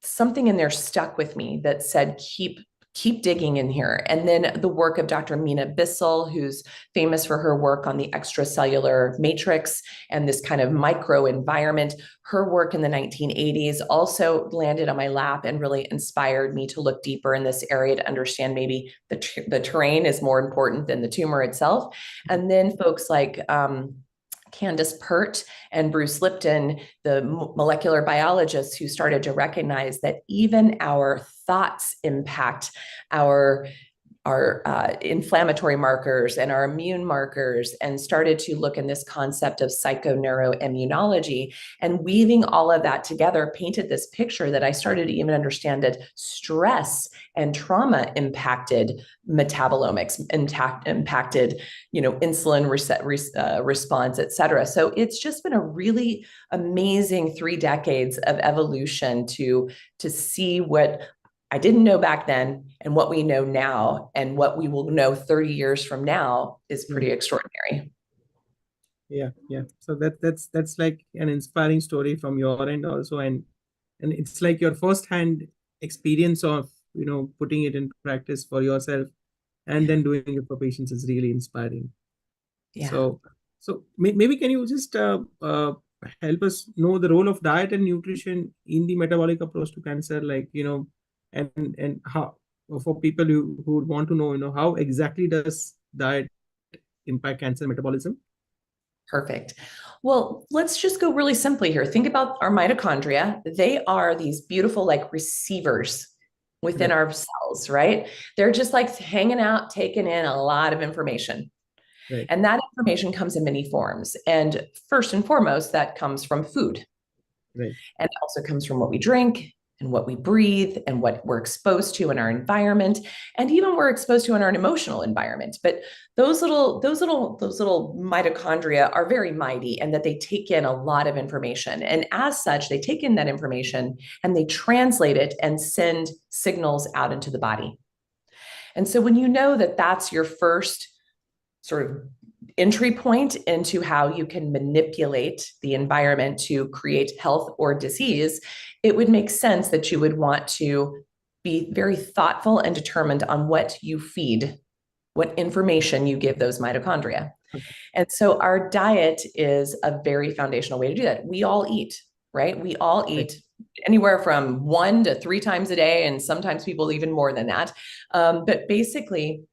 something in there stuck with me that said, keep digging in here. And then the work of Dr. Mina Bissell, who's famous for her work on the extracellular matrix and this kind of microenvironment. Her work in the 1980s also landed on my lap and really inspired me to look deeper in this area to understand maybe the terrain is more important than the tumor itself. And then folks like Candace Pert and Bruce Lipton, the molecular biologists who started to recognize that even our thoughts impact our inflammatory markers and our immune markers, and started to look in this concept of psychoneuroimmunology, and weaving all of that together painted this picture that I started to even understand that stress and trauma impacted metabolomics, impacted, insulin response, et cetera. So it's just been a really amazing 3 decades of evolution to see what I didn't know back then and what we know now, and what we will know 30 years from now is pretty extraordinary. Yeah. So that's like an inspiring story from your end also, and it's like your first-hand experience of putting it in practice for yourself and then doing it for patients is really inspiring. Yeah. So maybe can you just help us know the role of diet and nutrition in the metabolic approach to cancer, and how, for people who would want to know, how exactly does diet impact cancer metabolism? Perfect. Well, let's just go really simply here. Think about our mitochondria. They are these beautiful receivers within our cells, right? They're just hanging out, taking in a lot of information. Right. And that information comes in many forms. And first and foremost, that comes from food. Right. And it also comes from what we drink and what we breathe and what we're exposed to in our environment, and even we're exposed to in our emotional environment. But those little mitochondria are very mighty, and that they take in a lot of information. And as such, they take in that information and they translate it and send signals out into the body. And so when you know that that's your first sort of entry point into how you can manipulate the environment to create health or disease, it would make sense that you would want to be very thoughtful and determined on what you feed, what information you give those mitochondria. And so our diet is a very foundational way to do that. We all eat, right? We all eat anywhere from 1 to 3 times a day, and sometimes people even more than that. But basically,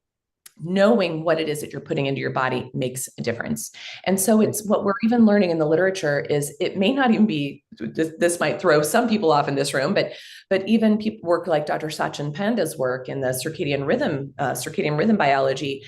knowing what it is that you're putting into your body makes a difference. And so it's what we're even learning in the literature is it may not even be, this might throw some people off in this room, but even people work like Dr. Sachin Panda's work in the circadian rhythm biology,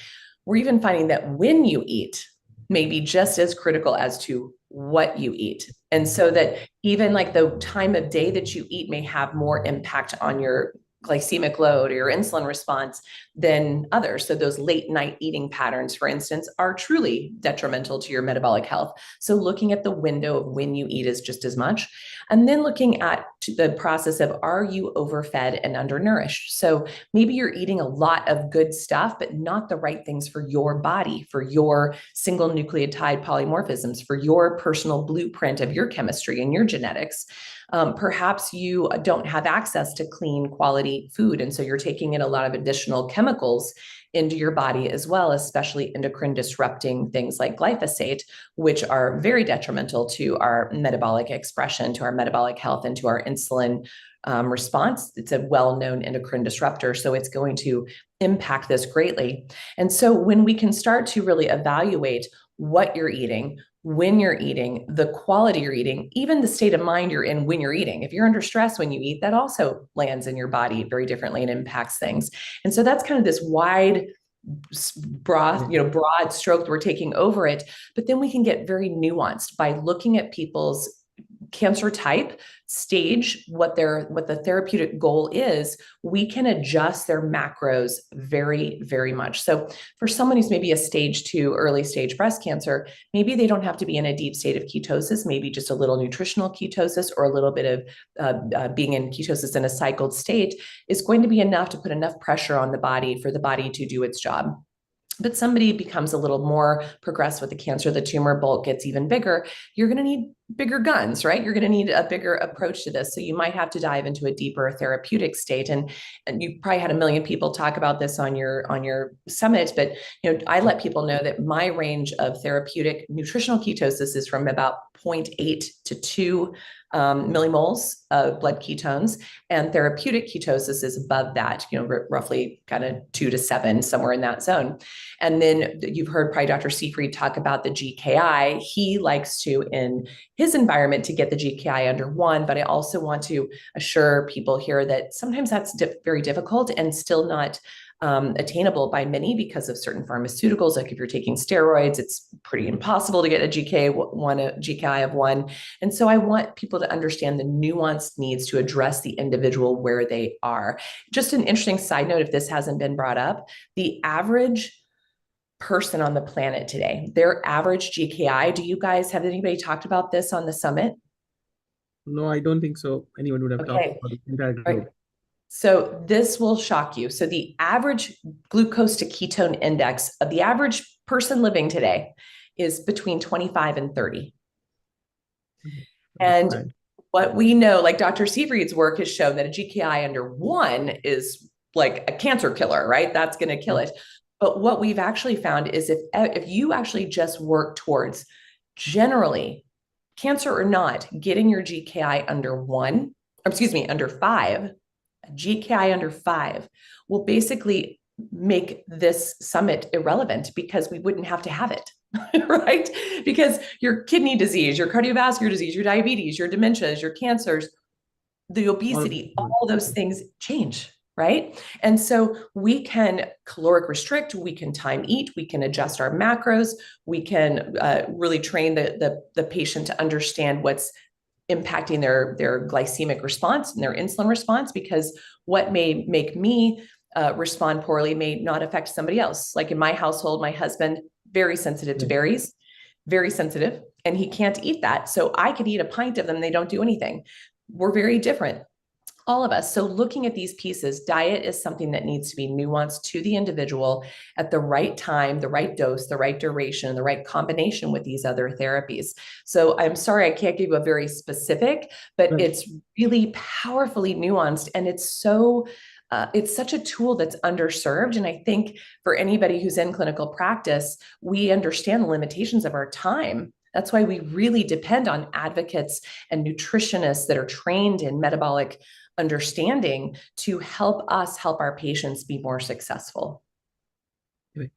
we're even finding that when you eat may be just as critical as to what you eat. And so that even the time of day that you eat may have more impact on your glycemic load or your insulin response than others. So those late night eating patterns, for instance, are truly detrimental to your metabolic health. So looking at the window of when you eat is just as much. And then looking at the process of, are you overfed and undernourished? So maybe you're eating a lot of good stuff, but not the right things for your body, for your single nucleotide polymorphisms, for your personal blueprint of your chemistry and your genetics. Perhaps you don't have access to clean quality food. And so you're taking in a lot of additional chemicals into your body as well, especially endocrine disrupting things like glyphosate, which are very detrimental to our metabolic expression, to our metabolic health, and to our insulin response. It's a well-known endocrine disruptor, so it's going to impact this greatly. And so when we can start to really evaluate what you're eating, when you're eating, the quality you're eating, even the state of mind you're in when you're eating. If you're under stress when you eat, that also lands in your body very differently and impacts things. And so that's kind of this wide, broad stroke that we're taking over it. But then we can get very nuanced by looking at people's cancer type, stage, what the therapeutic goal is. We can adjust their macros very, very much. So for someone who's maybe a stage 2 early stage breast cancer, maybe they don't have to be in a deep state of ketosis, maybe just a little nutritional ketosis or a little bit of being in ketosis in a cycled state is going to be enough to put enough pressure on the body for the body to do its job. But somebody becomes a little more progressed with the cancer, the tumor bulk gets even bigger, you're going to need bigger guns, right? You're going to need a bigger approach to this. So you might have to dive into a deeper therapeutic state. And you probably had a million people talk about this on your summit, but I let people know that my range of therapeutic nutritional ketosis is from about 0.8 to 2 millimoles of blood ketones, and therapeutic ketosis is above that, roughly kind of 2 to 7, somewhere in that zone. And then you've heard probably Dr. Seyfried talk about the GKI. He likes to, in his environment, to get the GKI under 1, but I also want to assure people here that sometimes that's very difficult and still not attainable by many because of certain pharmaceuticals. Like if you're taking steroids, it's pretty impossible to get a GKI of 1. And so I want people to understand the nuanced needs to address the individual where they are. Just an interesting side note, if this hasn't been brought up, the average person on the planet today, their average GKI, have anybody talked about this on the summit? No, I don't think so. Anyone would have talked about the entire group. Right. So this will shock you. So the average glucose to ketone index of the average person living today is between 25 and 30. And what we know, like Dr. Seyfried's work has shown that a GKI under 1 is like a cancer killer, right? That's going to kill it. But what we've actually found is if you actually just work towards generally, cancer or not, getting your GKI under 5, a GKI under 5 will basically make this summit irrelevant because we wouldn't have to have it, right? Because your kidney disease, your cardiovascular disease, your diabetes, your dementias, your cancers, the obesity, all those things change, right? And so we can caloric restrict, we can time eat, we can adjust our macros, we can really train the patient to understand what's impacting their glycemic response and their insulin response, because what may make me respond poorly may not affect somebody else. Like in my household, my husband, very sensitive to berries, very sensitive, and he can't eat that. So I could eat a pint of them, they don't do anything. We're very different, all of us. So looking at these pieces, diet is something that needs to be nuanced to the individual at the right time, the right dose, the right duration, the right combination with these other therapies. So I'm sorry, I can't give you a very specific, but it's really powerfully nuanced. And it's such a tool that's underserved. And I think for anybody who's in clinical practice, we understand the limitations of our time. That's why we really depend on advocates and nutritionists that are trained in metabolic understanding to help us help our patients be more successful. Right.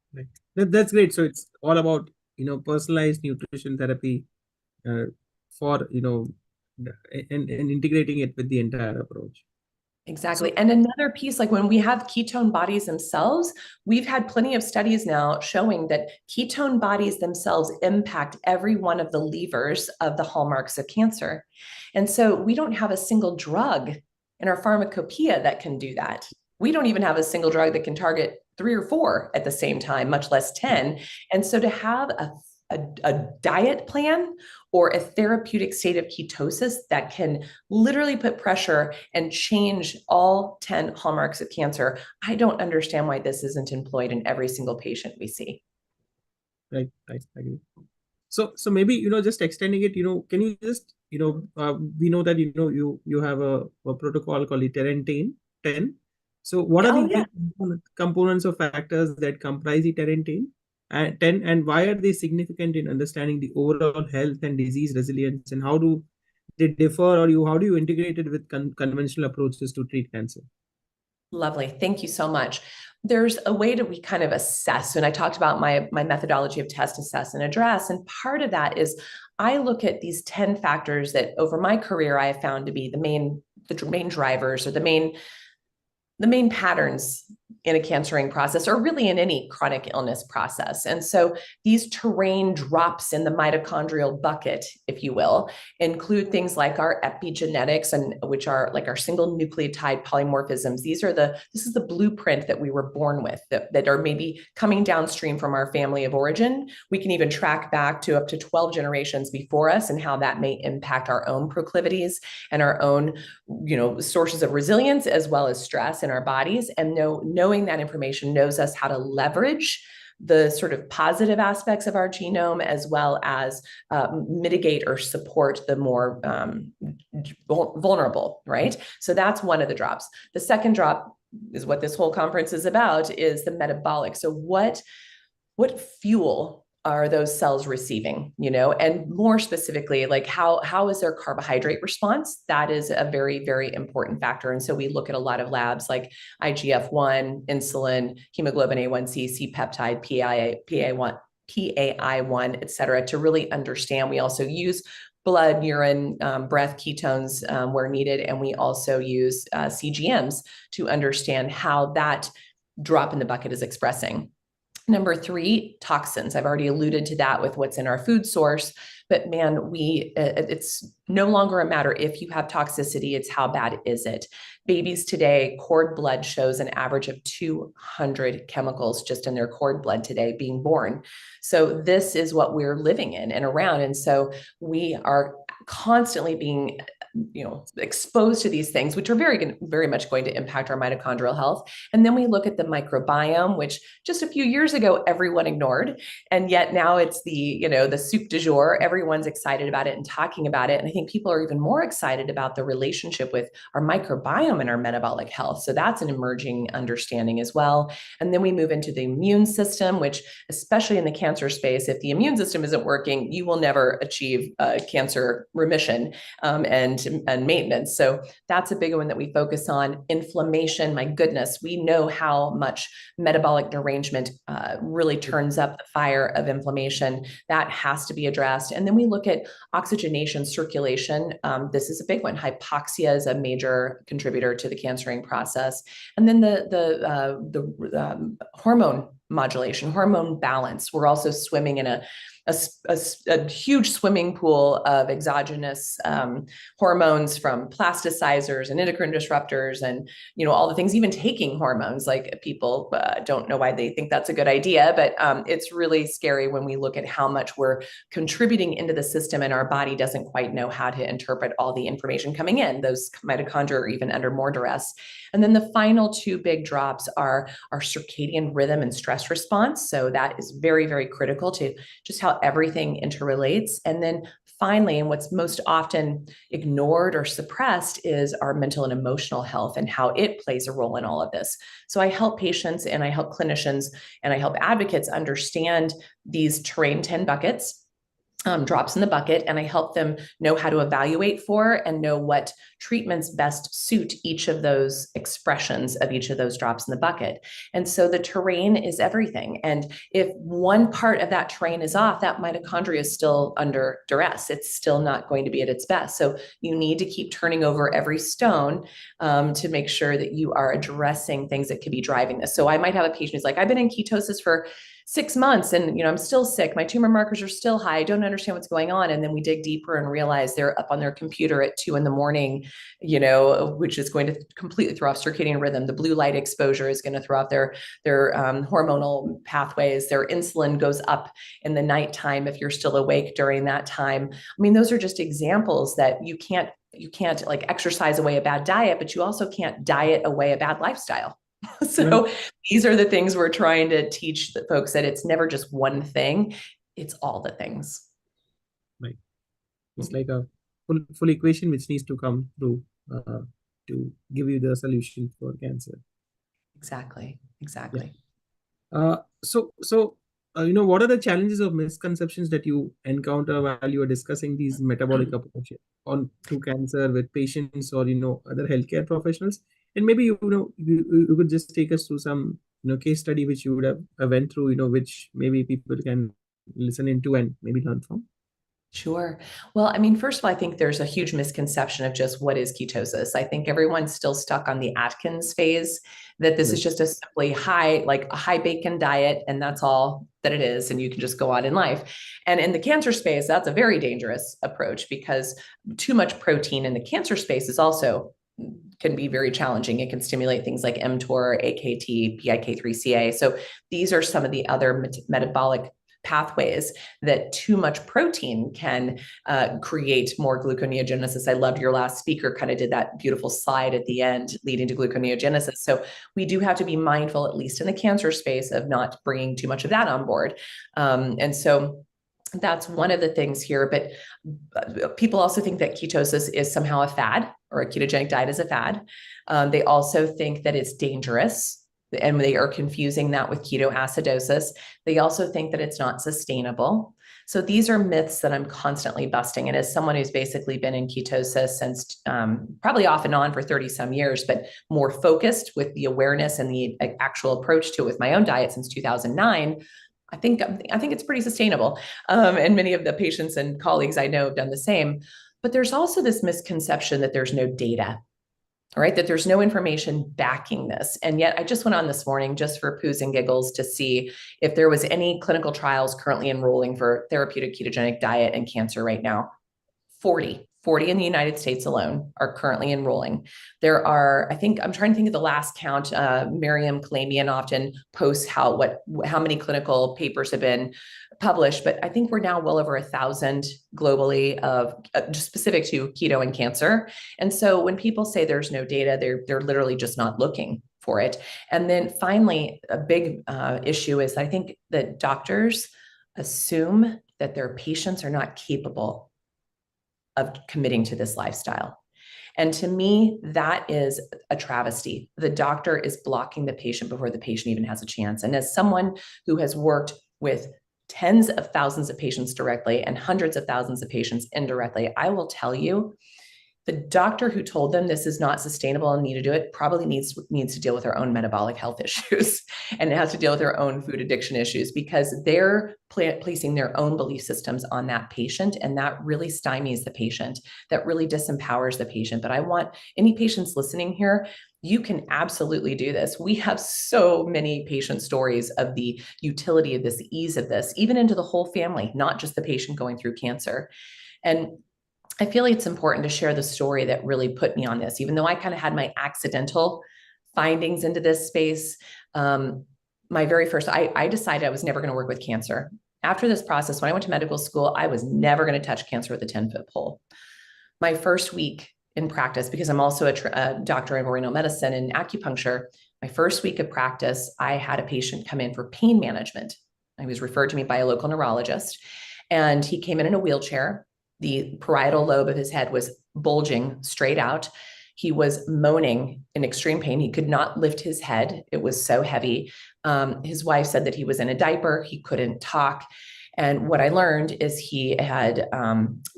That's great. So it's all about, personalized nutrition therapy for, and integrating it with the entire approach. Exactly. And another piece, like when we have ketone bodies themselves, we've had plenty of studies now showing that ketone bodies themselves impact every one of the levers of the hallmarks of cancer. And so we don't have a single drug in our pharmacopoeia that can do that. We don't even have a single drug that can target 3 or 4 at the same time, much less 10. And so to have a diet plan or a therapeutic state of ketosis that can literally put pressure and change all 10 hallmarks of cancer, I don't understand why this isn't employed in every single patient we see. Right, I agree. So maybe, just extending it, can you just, we know that, you have a protocol called the Terrian 10. So what are the components or factors that comprise the Terrian 10, and why are they significant in understanding the overall health and disease resilience, and how do they differ, or how do you integrate it with conventional approaches to treat cancer? Lovely. Thank you so much. There's a way that we kind of assess, and I talked about my methodology of test, assess, and address. And part of that is I look at these 10 factors that over my career I have found to be the main drivers, or the main patterns in a cancering process, or really in any chronic illness process. And so these terrain drops in the mitochondrial bucket, if you will, include things like our epigenetics, and which are like our single nucleotide polymorphisms. This is the blueprint that we were born with, that are maybe coming downstream from our family of origin. We can even track back to up to 12 generations before us, and how that may impact our own proclivities and our own, sources of resilience as well as stress in our bodies. And knowing that information knows us how to leverage the sort of positive aspects of our genome, as well as mitigate or support the more vulnerable, right? So that's one of the drops. The second drop is what this whole conference is about, is the metabolic. So what fuel are those cells receiving, and more specifically, like how is their carbohydrate response? That is a very, very important factor. And so we look at a lot of labs like IGF-1, insulin, hemoglobin A1C, C-peptide, PAI1, et cetera, to really understand. We also use blood, urine, breath ketones where needed. And we also use CGMs to understand how that drop in the bucket is expressing. Number 3, toxins. I've already alluded to that with what's in our food source, but man, it's no longer a matter if you have toxicity, it's how bad is it. Babies today, cord blood shows an average of 200 chemicals just in their cord blood today being born. So this is what we're living in and around. And so we are constantly being exposed to these things, which are very much going to impact our mitochondrial health. And then we look at the microbiome, which just a few years ago, everyone ignored. And yet now it's the soup du jour. Everyone's excited about it and talking about it. And I think people are even more excited about the relationship with our microbiome and our metabolic health. So that's an emerging understanding as well. And then we move into the immune system, which, especially in the cancer space, if the immune system isn't working, you will never achieve cancer remission and maintenance. So that's a big one that we focus on. Inflammation, my goodness, we know how much metabolic derangement really turns up the fire of inflammation. That has to be addressed. And then we look at oxygenation, circulation. This is a big one. Hypoxia is a major contributor to the cancering process. And then the hormone modulation, hormone balance. We're also swimming in a huge swimming pool of exogenous hormones from plasticizers and endocrine disruptors and, all the things, even taking hormones. Like, people don't know why they think that's a good idea, but it's really scary when we look at how much we're contributing into the system and our body doesn't quite know how to interpret all the information coming in. Those mitochondria are even under more duress. And then the final 2 big drops are our circadian rhythm and stress response. So that is very, very critical to just how everything interrelates. And then finally, and what's most often ignored or suppressed, is our mental and emotional health and how it plays a role in all of this. So I help patients and I help clinicians and I help advocates understand these terrain 10 buckets, drops in the bucket, and I help them know how to evaluate for and know what treatments best suit each of those expressions of each of those drops in the bucket. And so the terrain is everything. And if one part of that terrain is off, that mitochondria is still under duress. It's still not going to be at its best. So you need to keep turning over every stone to make sure that you are addressing things that could be driving this. So I might have a patient who's like, I've been in ketosis for 6 months and, I'm still sick. My tumor markers are still high. I don't understand what's going on. And then we dig deeper and realize they're up on their computer at 2 a.m, which is going to completely throw off circadian rhythm. The blue light exposure is going to throw off their hormonal pathways. Their insulin goes up in the nighttime if you're still awake during that time. I mean, those are just examples that you can't like exercise away a bad diet, but you also can't diet away a bad lifestyle. So these are the things we're trying to teach the folks, that it's never just one thing, it's all the things. Right. It's like a full equation which needs to come through to give you the solution for cancer. Exactly. So what are the challenges of misconceptions that you encounter while you are discussing these metabolic approaches to cancer with patients or other healthcare professionals? And maybe you could just take us through some case study which you would have went through, which maybe people can listen into and maybe learn from. Sure. Well, I mean, first of all, I think there's a huge misconception of just what is ketosis. I think everyone's still stuck on the Atkins phase, that this is just a simply a high bacon diet, and that's all that it is, and you can just go on in life. And in the cancer space, that's a very dangerous approach, because too much protein in the cancer space is also can be very challenging. It can stimulate things like mTOR, AKT, PIK3CA. So these are some of the other metabolic pathways that too much protein can create more gluconeogenesis. I loved your last speaker kind of did that beautiful slide at the end leading to gluconeogenesis. So we do have to be mindful, at least in the cancer space, of not bringing too much of that on board. And so that's one of the things here. But people also think that ketosis is somehow a fad, or a ketogenic diet is a fad. They also think that it's dangerous, and they are confusing that with ketoacidosis. They also think that it's not sustainable. So these are myths that I'm constantly busting. And as someone who's basically been in ketosis since probably off and on for 30 some years, but more focused with the awareness and the actual approach to it with my own diet since 2009, I think it's pretty sustainable. And many of the patients and colleagues I know have done the same. But there's also this misconception that there's no data, right? That there's no information backing this. And yet I just went on this morning just for poos and giggles to see if there was any clinical trials currently enrolling for therapeutic ketogenic diet and cancer right now. 40 in the United States alone are currently enrolling. There are, I'm trying to think of the last count. Miriam Kalamian often posts how many clinical papers have been published, but I think we're now well over 1,000 globally of just specific to keto and cancer. And so when people say there's no data, they're literally just not looking for it. And then finally, a big issue is I think that doctors assume that their patients are not capable of committing to this lifestyle. And to me, that is a travesty. The doctor is blocking the patient before the patient even has a chance. And as someone who has worked with tens of thousands of patients directly and hundreds of thousands of patients indirectly, I will tell you, the doctor who told them this is not sustainable and need to do it probably needs to deal with their own metabolic health issues and has to deal with their own food addiction issues, because they're placing their own belief systems on that patient. And that really stymies the patient. That really disempowers the patient. But I want any patients listening here, you can absolutely do this. We have so many patient stories of the utility of this, ease of this, even into the whole family, not just the patient going through cancer. And I feel like it's important to share the story that really put me on this, even though I kind of had my accidental findings into this space. My very first, I decided I was never going to work with cancer. After this process, when I went to medical school, I was never going to touch cancer with a 10-foot pole. My first week in practice, because I'm also a doctor in renal medicine and acupuncture, my first week of practice, I had a patient come in for pain management. He was referred to me by a local neurologist, and he came in a wheelchair. The parietal lobe of his head was bulging straight out. He was moaning in extreme pain. He could not lift his head. It was so heavy. His wife said that he was in a diaper. He couldn't talk. And what I learned is he had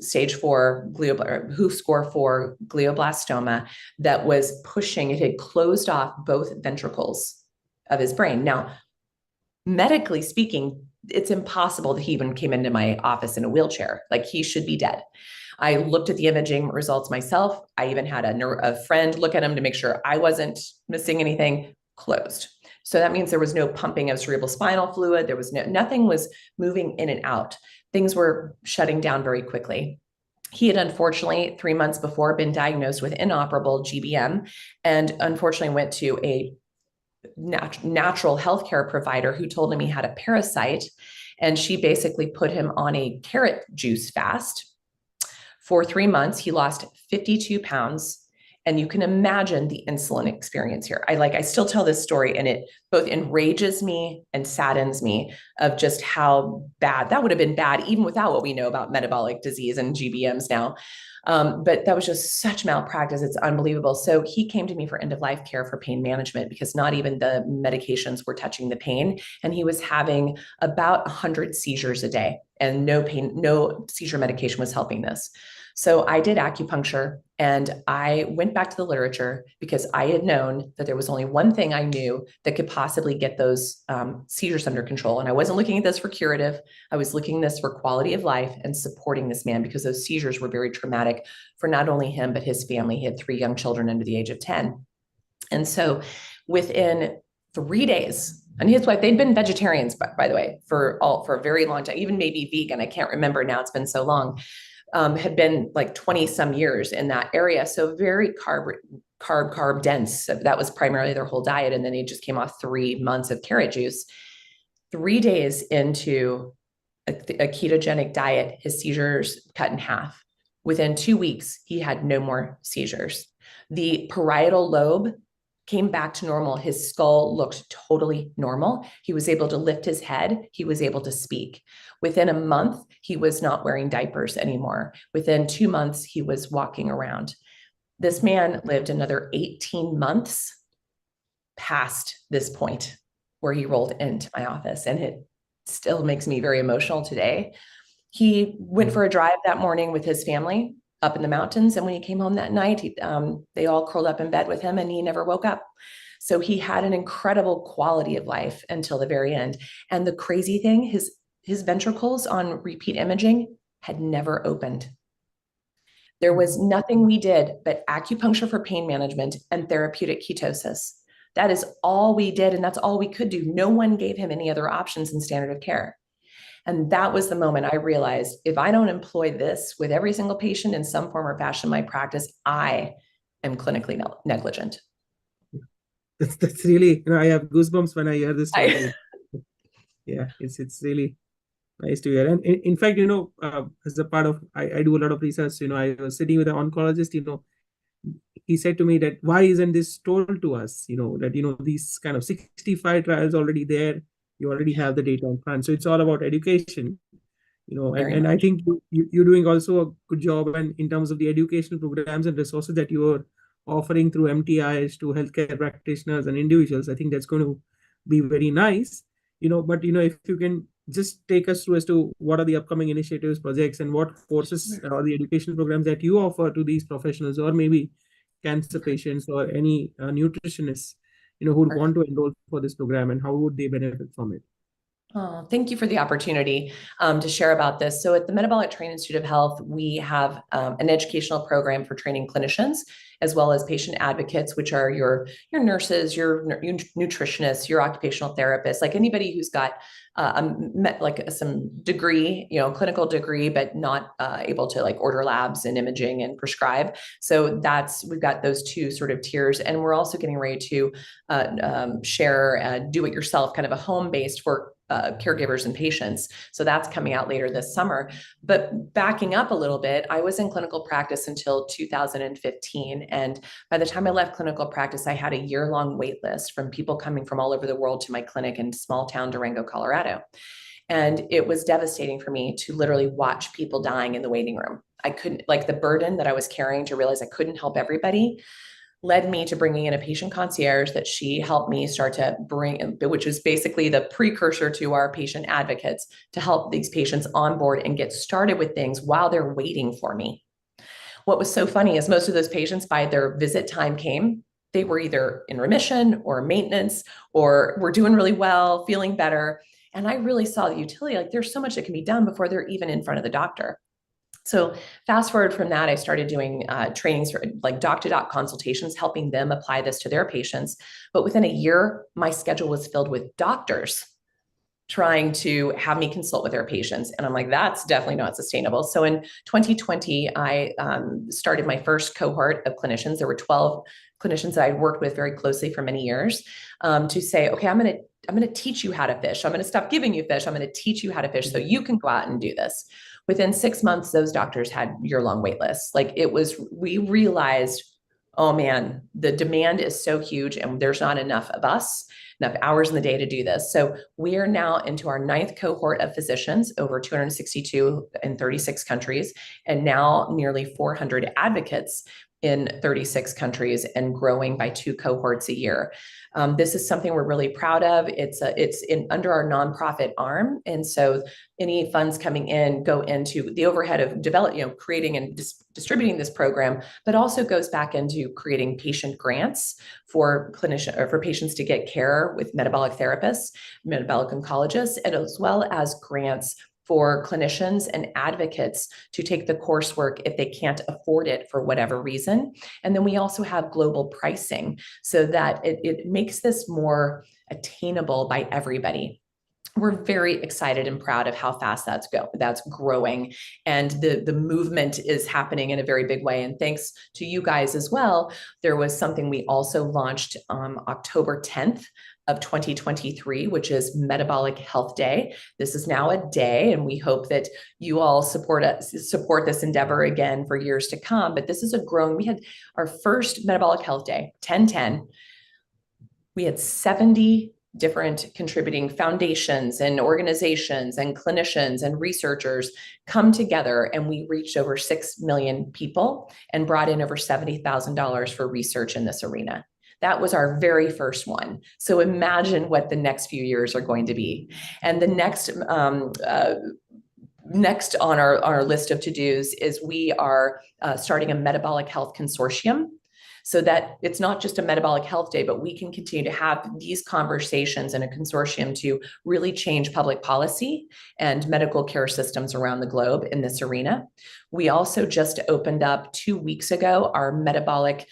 stage 4 WHO score 4 glioblastoma that was pushing. It had closed off both ventricles of his brain. Now, medically speaking, it's impossible that he even came into my office in a wheelchair. Like, he should be dead. I looked at the imaging results myself. I even had a friend look at him to make sure I wasn't missing anything. Closed. So that means there was no pumping of cerebral spinal fluid. There was nothing was moving in and out. Things were shutting down very quickly. He had unfortunately 3 months before been diagnosed with inoperable GBM and unfortunately went to a natural healthcare provider who told him he had a parasite. And she basically put him on a carrot juice fast. For 3 months, he lost 52 pounds. And you can imagine the insulin experience here. I still tell this story, and it both enrages me and saddens me of just how bad that would have been bad, even without what we know about metabolic disease and GBMs now. But that was just such malpractice. It's unbelievable. So he came to me for end-of-life care for pain management because not even the medications were touching the pain. And he was having about 100 seizures a day, and no seizure medication was helping this. So I did acupuncture, and I went back to the literature because I had known that there was only one thing I knew that could possibly get those seizures under control. And I wasn't looking at this for curative. I was looking at this for quality of life and supporting this man because those seizures were very traumatic for not only him, but his family. He had 3 young children under the age of 10. And so within 3 days, and his wife, they'd been vegetarians, by the way, for a very long time, even maybe vegan. I can't remember now, it's been so long. Had been like 20 some years in that area. So very carb dense. That was primarily their whole diet. And then he just came off 3 months of carrot juice. 3 days into a ketogenic diet, his seizures cut in half. Within 2 weeks, he had no more seizures. The parietal lobe came back to normal. His skull looked totally normal. He was able to lift his head. He was able to speak. Within a month, he was not wearing diapers anymore. Within 2 months, he was walking around. This man lived another 18 months past this point where he rolled into my office, and it still makes me very emotional today. He went for a drive that morning with his family up in the mountains. And when he came home that night, they all curled up in bed with him, and he never woke up. So he had an incredible quality of life until the very end. And the crazy thing, his ventricles on repeat imaging had never opened. There was nothing we did but acupuncture for pain management and therapeutic ketosis. That is all we did, and that's all we could do. No one gave him any other options in standard of care. And that was the moment I realized, if I don't employ this with every single patient in some form or fashion in my practice, I am clinically negligent. That's really, I have goosebumps when I hear this story. Yeah, it's really nice to hear. And in fact, as a part of, I do a lot of research, I was sitting with an oncologist, he said to me that why isn't this told to us, that, these kind of 65 trials already there, you already have the data in front. So it's all about education, and I think you're doing also a good job and in terms of the educational programs and resources that you are offering through MTIs to healthcare practitioners and individuals. I think that's going to be very nice, but, if you can just take us through as to what are the upcoming initiatives, projects, and what courses or the educational programs that you offer to these professionals, or maybe cancer patients or any nutritionists, who would want to enroll for this program, and how would they benefit from it? Oh, thank you for the opportunity to share about this. So at the Metabolic Training Institute of Health, we have an educational program for training clinicians, as well as patient advocates, which are your nurses, your nutritionists, your occupational therapists, like anybody who's got some degree, clinical degree, but not able to order labs and imaging and prescribe. So we've got those 2 sort of tiers. And we're also getting ready to share do-it-yourself, kind of a home-based for caregivers and patients. So that's coming out later this summer. But backing up a little bit, I was in clinical practice until 2015. And by the time I left clinical practice, I had a year-long wait list from people coming from all over the world to my clinic in small town Durango, Colorado. And it was devastating for me to literally watch people dying in the waiting room. I couldn't, the burden that I was carrying to realize I couldn't help everybody led me to bringing in a patient concierge that she helped me start to bring, which is basically the precursor to our patient advocates, to help these patients on board and get started with things while they're waiting for me. What was so funny is most of those patients, by their visit time came, they were either in remission or maintenance, or were doing really well, feeling better. And I really saw the utility, there's so much that can be done before they're even in front of the doctor. So fast forward from that, I started doing trainings for like doc-to-doc consultations, helping them apply this to their patients. But within a year, my schedule was filled with doctors trying to have me consult with their patients. And I'm like, that's definitely not sustainable. So in 2020, I started my first cohort of clinicians. There were 12 clinicians that I worked with very closely for many years to say, okay, I'm going to teach you how to fish. I'm going to stop giving you fish. I'm going to teach you how to fish so you can go out and do this. Within 6 months, those doctors had year-long wait lists. Like we realized, oh man, the demand is so huge and there's not enough of us, enough hours in the day to do this. So we are now into our 9th cohort of physicians, over 262 in 36 countries, and now nearly 400 advocates in 36 countries and growing by 2 cohorts a year. This is something we're really proud of. It's under our nonprofit arm. And so any funds coming in go into the overhead of creating and distributing this program, but also goes back into creating patient grants for patients to get care with metabolic therapists, metabolic oncologists, and as well as grants for clinicians and advocates to take the coursework if they can't afford it for whatever reason. And then we also have global pricing so that it makes this more attainable by everybody. We're very excited and proud of how fast that's growing, and the movement is happening in a very big way. And thanks to you guys as well, there was something we also launched on October 10th of 2023, which is Metabolic Health Day. This is now a day, and we hope that you all support this endeavor again for years to come. But this is we had our first Metabolic Health Day, 10/10. We had 70 different contributing foundations and organizations and clinicians and researchers come together, and we reached over 6 million people and brought in over $70,000 for research in this arena. That was our very first one. So imagine what the next few years are going to be. And the next on our list of to-dos is we are starting a metabolic health consortium, so that it's not just a metabolic health day, but we can continue to have these conversations in a consortium to really change public policy and medical care systems around the globe in this arena. We also just opened up 2 weeks ago our metabolic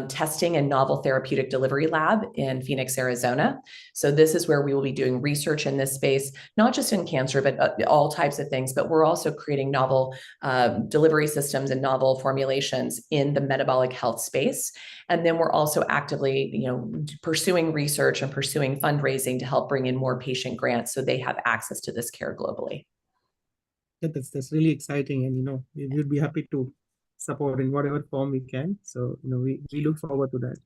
testing and novel therapeutic delivery lab in Phoenix, Arizona. So this is where we will be doing research in this space, not just in cancer, but all types of things. But we're also creating novel delivery systems and novel formulations in the metabolic health space. And then we're also actively, pursuing research and pursuing fundraising to help bring in more patient grants so they have access to this care globally. That's really exciting, and we'd be happy to support in whatever form we can. So we look forward to that.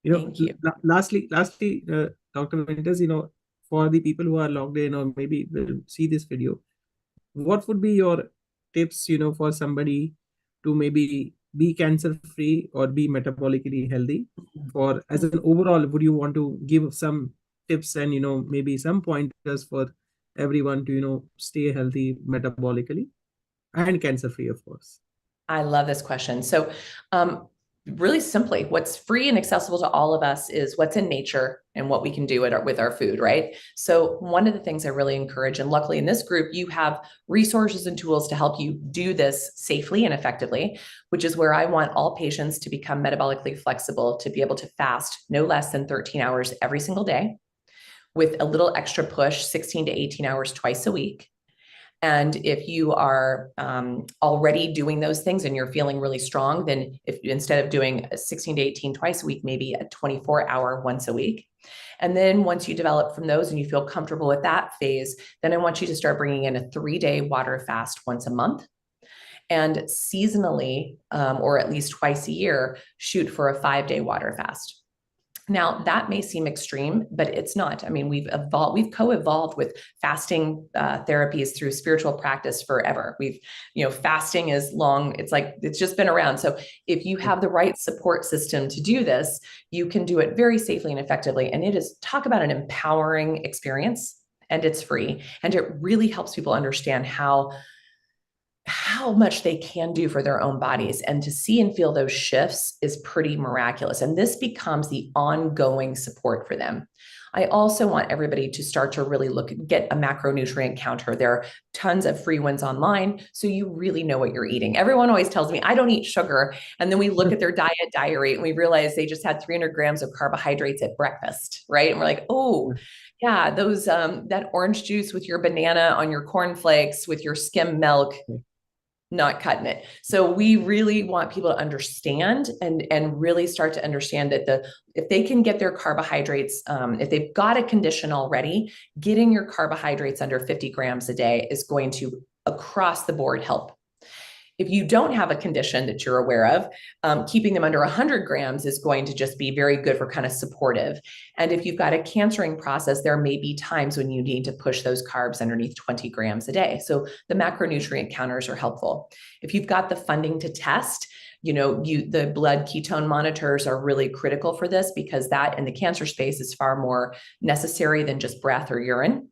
Thank you. Lastly, Dr. Winters, for the people who are logged in or maybe will see this video, what would be your tips, for somebody to maybe be cancer free or be metabolically healthy? For as an overall, would you want to give some tips and maybe some pointers for everyone to stay healthy metabolically and cancer free, of course? I love this question. So really simply, what's free and accessible to all of us is what's in nature and what we can do with our food, right? So one of the things I really encourage, and luckily in this group, you have resources and tools to help you do this safely and effectively, which is where I want all patients to become metabolically flexible, to be able to fast no less than 13 hours every single day, with a little extra push, 16 to 18 hours twice a week. And if you are already doing those things and you're feeling really strong, then if instead of doing 16 to 18 twice a week, maybe a 24-hour once a week. And then once you develop from those and you feel comfortable with that phase, then I want you to start bringing in a 3-day water fast once a month. And seasonally, or at least twice a year, shoot for a 5-day water fast. Now, that may seem extreme, but it's not. I mean, we've co-evolved with fasting therapies through spiritual practice forever. Fasting is long. It's just been around. So if you have the right support system to do this, you can do it very safely and effectively. And talk about an empowering experience, and it's free. And it really helps people understand how how much they can do for their own bodies. And to see and feel those shifts is pretty miraculous. And this becomes the ongoing support for them. I also want everybody to start to really get a macronutrient counter. There are tons of free ones online, so you really know what you're eating. Everyone always tells me, I don't eat sugar. And then we look at their diary and we realize they just had 300 grams of carbohydrates at breakfast, right? And we're like, oh, yeah, those that orange juice with your banana on your cornflakes, with your skim milk, not cutting it. So we really want people to understand and really start to understand that if they can get their carbohydrates, if they've got a condition already, getting your carbohydrates under 50 grams a day is going to across the board help. If you don't have a condition that you're aware of, keeping them under 100 grams is going to just be very good for kind of supportive. And if you've got a cancering process, there may be times when you need to push those carbs underneath 20 grams a day. So the macronutrient counters are helpful. If you've got the funding to test, the blood ketone monitors are really critical for this, because that in the cancer space is far more necessary than just breath or urine.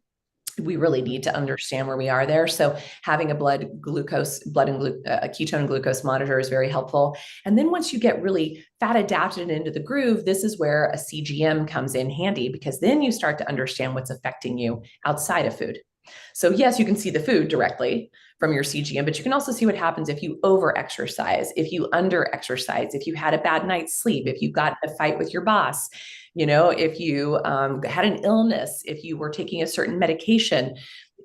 We really need to understand where we are there. So having a blood and ketone and glucose monitor is very helpful. And then once you get really fat adapted into the groove, this is where a CGM comes in handy, because then you start to understand what's affecting you outside of food. So yes, you can see the food directly from your CGM, but you can also see what happens if you over-exercise, if you under-exercise, if you had a bad night's sleep, if you got in a fight with your boss, if you had an illness, if you were taking a certain medication,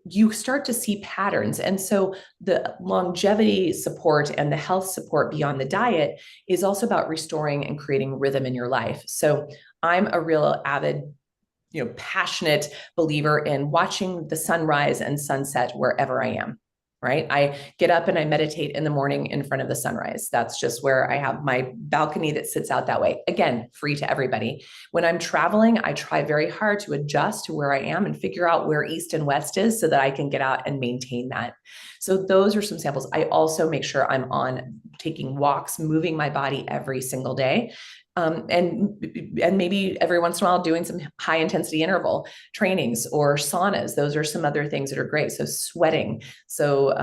you start to see patterns. And so the longevity support and the health support beyond the diet is also about restoring and creating rhythm in your life. So I'm a real avid, passionate believer in watching the sunrise and sunset wherever I am. Right? I get up and I meditate in the morning in front of the sunrise. That's just where I have my balcony that sits out that way. Again, free to everybody. When I'm traveling, I try very hard to adjust to where I am and figure out where east and west is so that I can get out and maintain that. So those are some samples. I also make sure I'm taking walks, moving my body every single day. And maybe every once in a while doing some high intensity interval trainings or saunas. Those are some other things that are great. So sweating. So,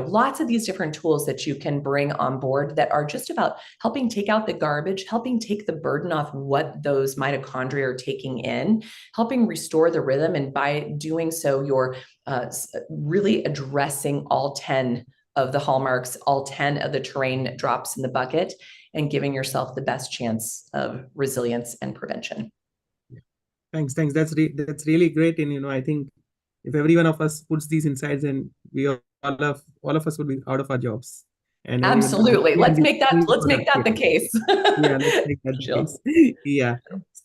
lots of these different tools that you can bring on board that are just about helping take out the garbage, helping take the burden off what those mitochondria are taking in, helping restore the rhythm. And by doing so, you're really addressing all 10 of the hallmarks, all 10 of the terrain drops in the bucket, and giving yourself the best chance of resilience and prevention. Thanks. That's really great. And I think if every one of us puts these insights, and all of us would be out of our jobs. And absolutely, let's make that the case. Yeah, let's make that the case. Yeah.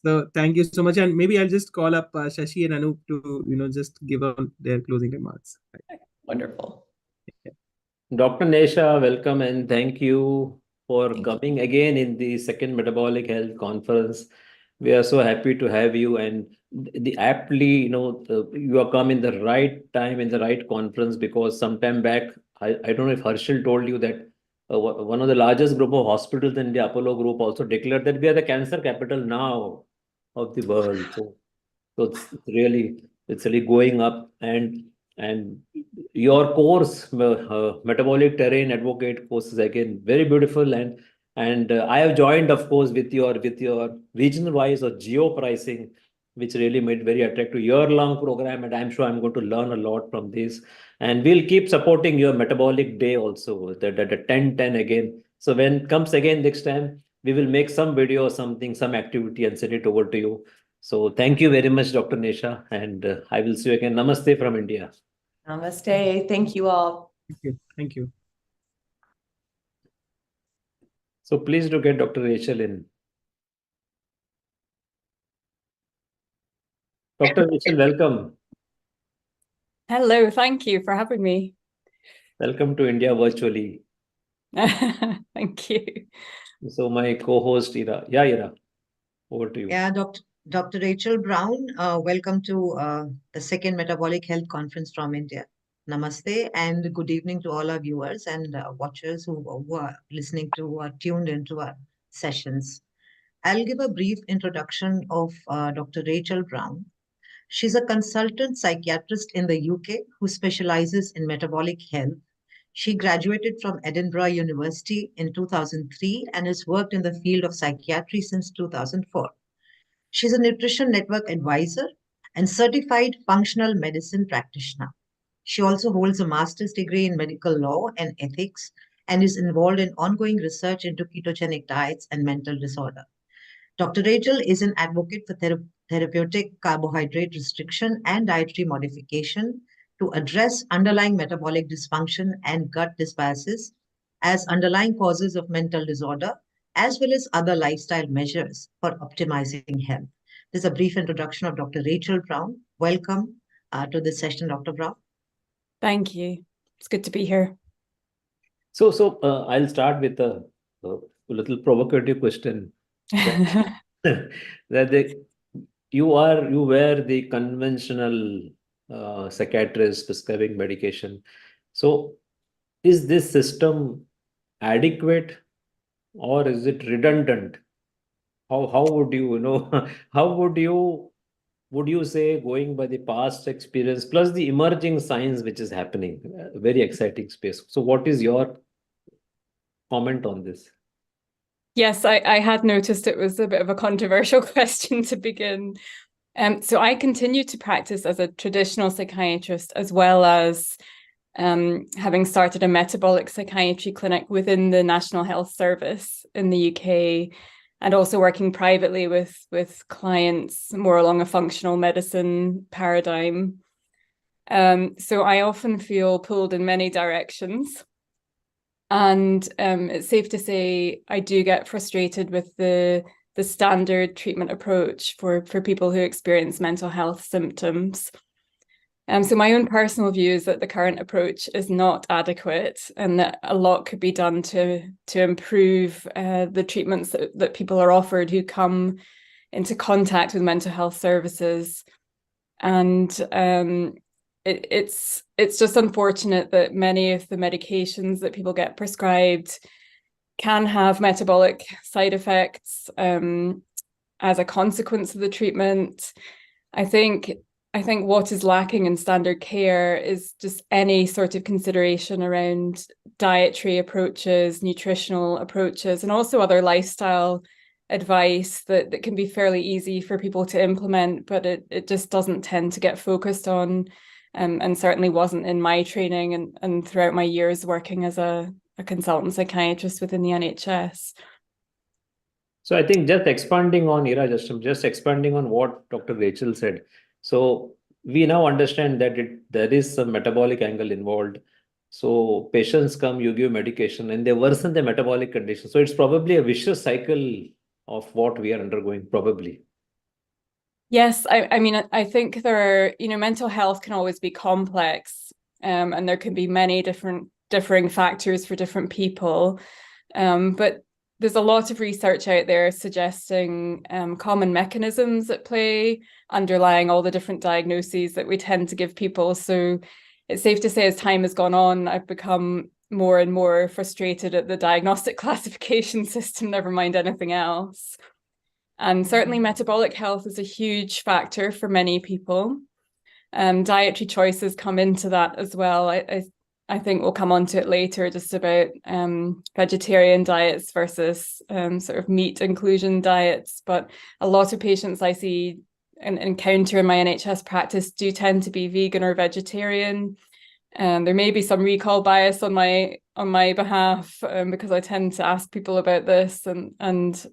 So thank you so much. And maybe I'll just call up Shashi and Anup to just give on their closing remarks. Wonderful. Yeah. Dr. Nesha, welcome and thank you for coming again in the second Metabolic Health Conference. We are so happy to have you, and you are come in the right time, in the right conference, because sometime back, I don't know if Harshal told you that one of the largest group of hospitals in the Apollo group also declared that we are the cancer capital now of the world. So it's really going up, and your course, Metabolic Terrain Advocate course, is again very beautiful, and I have joined, of course, with your regional wise or geo pricing, which really made very attractive year-long program, and I'm sure I'm going to learn a lot from this. And we'll keep supporting your Metabolic Day also, the 10-10 again. So when comes again next time, we will make some video or something, some activity, and send it over to you. So thank you very much, Dr. Nesha, and I will see you again. Namaste from India. Namaste. Thank you all. Thank you. So please do get Dr. Rachel in. Dr. Rachel, welcome. Hello, thank you for having me. Welcome to India virtually. Thank you. So my co-host, Ira. Yeah, Ira, over to you. Yeah, Dr. Rachel Brown, welcome to the second Metabolic Health Conference from India. Namaste and good evening to all our viewers and watchers who are listening to, who are tuned into our sessions. I'll give a brief introduction of Dr. Rachel Brown. She's a consultant psychiatrist in the UK who specializes in metabolic health. She graduated from Edinburgh University in 2003 and has worked in the field of psychiatry since 2004. She's a nutrition network advisor and certified functional medicine practitioner. She also holds a master's degree in medical law and ethics and is involved in ongoing research into ketogenic diets and mental disorder. Dr. Rachel is an advocate for therapeutic carbohydrate restriction and dietary modification to address underlying metabolic dysfunction and gut dysbiosis as underlying causes of mental disorder, as well as other lifestyle measures for optimizing health. This is a brief introduction of Dr. Rachel Brown. Welcome to this session, Dr. Brown. Thank you. It's good to be here. So I'll start with a little provocative question. You were the conventional psychiatrist prescribing medication. So is this system adequate or is it redundant? How would you how would you say, going by the past experience plus the emerging science which is happening, very exciting space. So what is your comment on this? Yes, I had noticed it was a bit of a controversial question to begin. So I continue to practice as a traditional psychiatrist, as well as having started a metabolic psychiatry clinic within the National Health Service in the UK, and also working privately with clients more along a functional medicine paradigm. So I often feel pulled in many directions. And it's safe to say I do get frustrated with the standard treatment approach for people who experience mental health symptoms. So my own personal view is that the current approach is not adequate and that a lot could be done to improve the treatments that people are offered who come into contact with mental health services. And it's just unfortunate that many of the medications that people get prescribed can have metabolic side effects as a consequence of the treatment. I think what is lacking in standard care is just any sort of consideration around dietary approaches, nutritional approaches, and also other lifestyle advice that can be fairly easy for people to implement, but it just doesn't tend to get focused on, and certainly wasn't in my training and throughout my years working as a consultant psychiatrist within the NHS. So I think just expanding on what Dr. Rachel said. So we now understand that there is some metabolic angle involved. So patients come, you give medication, and they worsen the metabolic condition. So it's probably a vicious cycle of what we are undergoing, probably. Yes, I mean, I think there are, mental health can always be complex, and there can be many differing factors for different people. But there's a lot of research out there suggesting common mechanisms at play underlying all the different diagnoses that we tend to give people. So it's safe to say, as time has gone on, I've become more and more frustrated at the diagnostic classification system, never mind anything else. And certainly metabolic health is a huge factor for many people. Dietary choices come into that as well. I think we'll come on to it later, just about vegetarian diets versus sort of meat inclusion diets. But a lot of patients I see and encounter in my NHS practice do tend to be vegan or vegetarian. There may be some recall bias on my behalf because I tend to ask people about this, and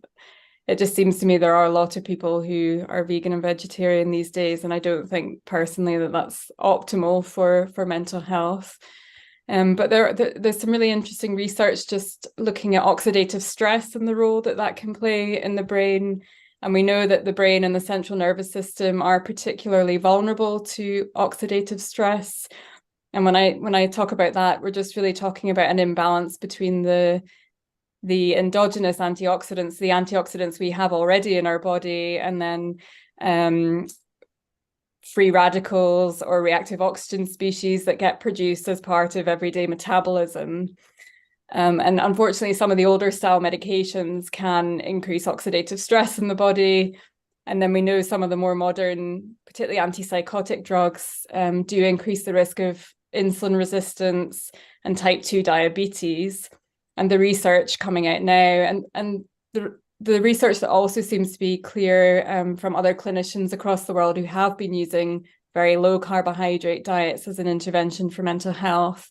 it just seems to me there are a lot of people who are vegan and vegetarian these days, and I don't think personally that that's optimal for mental health. But there's some really interesting research just looking at oxidative stress and the role that can play in the brain. And we know that the brain and the central nervous system are particularly vulnerable to oxidative stress. And when I talk about that, we're just really talking about an imbalance between the endogenous antioxidants, the antioxidants we have already in our body, and then free radicals or reactive oxygen species that get produced as part of everyday metabolism. And unfortunately, some of the older style medications can increase oxidative stress in the body. And then we know some of the more modern, particularly antipsychotic drugs, do increase the risk of insulin resistance and type 2 diabetes. And the research coming out now, and the research that also seems to be clear from other clinicians across the world who have been using very low carbohydrate diets as an intervention for mental health,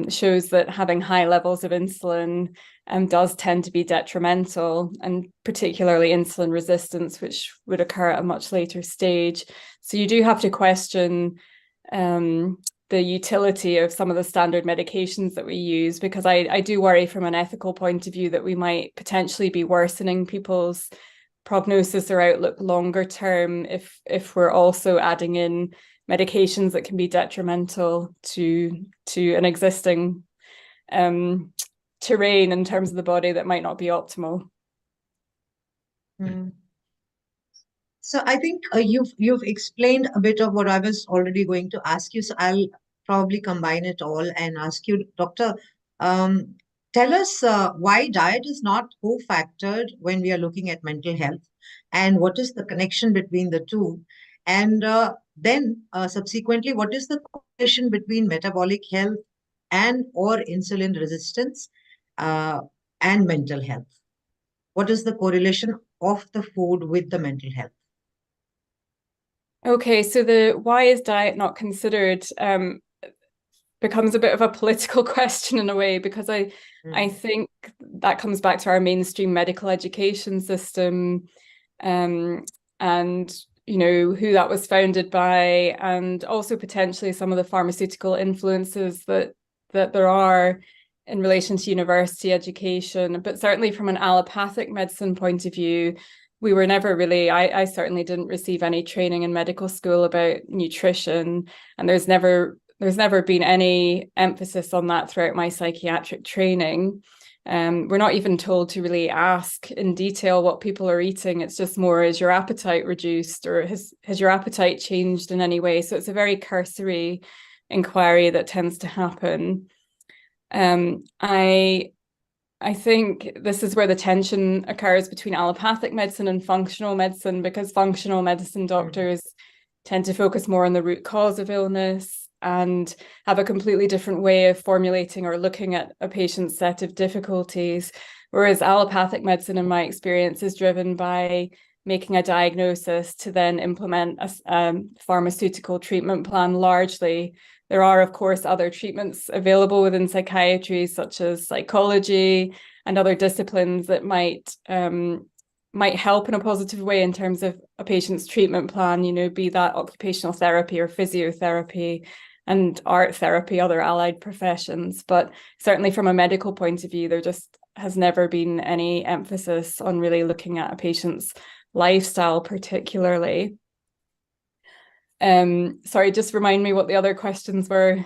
shows that having high levels of insulin does tend to be detrimental, and particularly insulin resistance, which would occur at a much later stage. So you do have to question the utility of some of the standard medications that we use, because I do worry from an ethical point of view that we might potentially be worsening people's prognosis or outlook longer term if we're also adding in medications that can be detrimental to an existing terrain in terms of the body that might not be optimal. So I think you've explained a bit of what I was already going to ask you. So I'll probably combine it all and ask you, Doctor, tell us why diet is not co-factored when we are looking at mental health, and what is the connection between the two? And then subsequently, what is the correlation between metabolic health and or insulin resistance and mental health? What is the correlation of the food with the mental health? Okay, so the why is diet not considered becomes a bit of a political question in a way, because I think that comes back to our mainstream medical education system, and you know who that was founded by, and also potentially some of the pharmaceutical influences that there are in relation to university education. But certainly from an allopathic medicine point of view, we were never really, I certainly didn't receive any training in medical school about nutrition, and there's never been any emphasis on that throughout my psychiatric training. We're not even told to really ask in detail what people are eating. It's just more, is your appetite reduced, or has your appetite changed in any way? So it's a very cursory inquiry that tends to happen. I think this is where the tension occurs between allopathic medicine and functional medicine, because functional medicine doctors tend to focus more on the root cause of illness and have a completely different way of formulating or looking at a patient's set of difficulties. Whereas allopathic medicine, in my experience, is driven by making a diagnosis to then implement a pharmaceutical treatment plan largely. There are, of course, other treatments available within psychiatry, such as psychology and other disciplines that might help in a positive way in terms of a patient's treatment plan, you know, be that occupational therapy or physiotherapy and art therapy, other allied professions. But certainly from a medical point of view, there just has never been any emphasis on really looking at a patient's lifestyle particularly. Sorry, just remind me what the other questions were.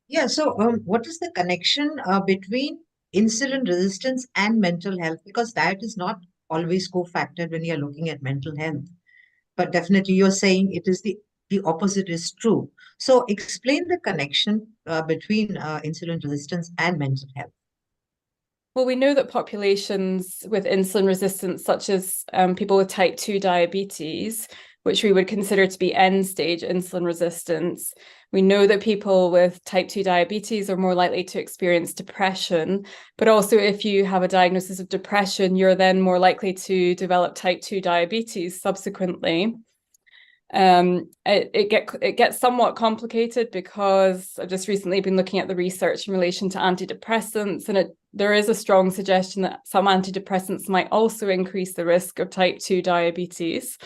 Yeah, so what is the connection between insulin resistance and mental health? Because diet is not always co-factored when you're looking at mental health. But definitely you're saying it is the opposite is true. So explain the connection between insulin resistance and mental health. Well, we know that populations with insulin resistance, such as people with type 2 diabetes, which we would consider to be end-stage insulin resistance, we know that people with type 2 diabetes are more likely to experience depression. But also, if you have a diagnosis of depression, you're then more likely to develop type 2 diabetes subsequently. It gets somewhat complicated because I've just recently been looking at the research in relation to antidepressants, and there is a strong suggestion that some antidepressants might also increase the risk of type 2 diabetes.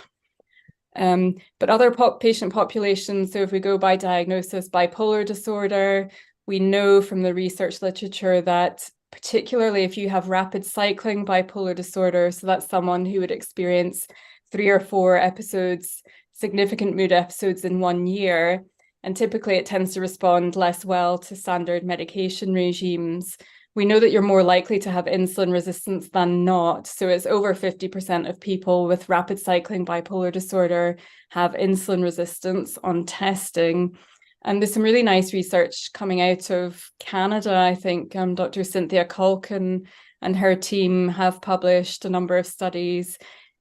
But other patient populations, so if we go by diagnosis, bipolar disorder, we know from the research literature that particularly if you have rapid cycling bipolar disorder, so that's someone who would experience 3 or 4 episodes, significant mood episodes in 1 year, and typically it tends to respond less well to standard medication regimes. We know that you're more likely to have insulin resistance than not. So it's over 50% of people with rapid cycling bipolar disorder have insulin resistance on testing. And there's some really nice research coming out of Canada. I think Dr. Cynthia Culkin and her team have published a number of studies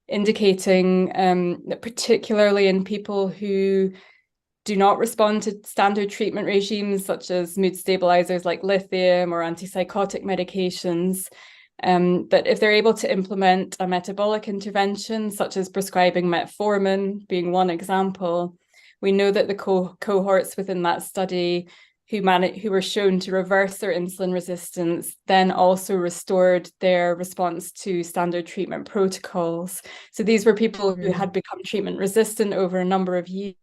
indicating that particularly in people who do not respond to standard treatment regimes such as mood stabilizers like lithium or antipsychotic medications. But if they're able to implement a metabolic intervention, such as prescribing metformin being one example, we know that the cohorts within that study who were shown to reverse their insulin resistance then also restored their response to standard treatment protocols. So these were people who had become treatment resistant over a number of years.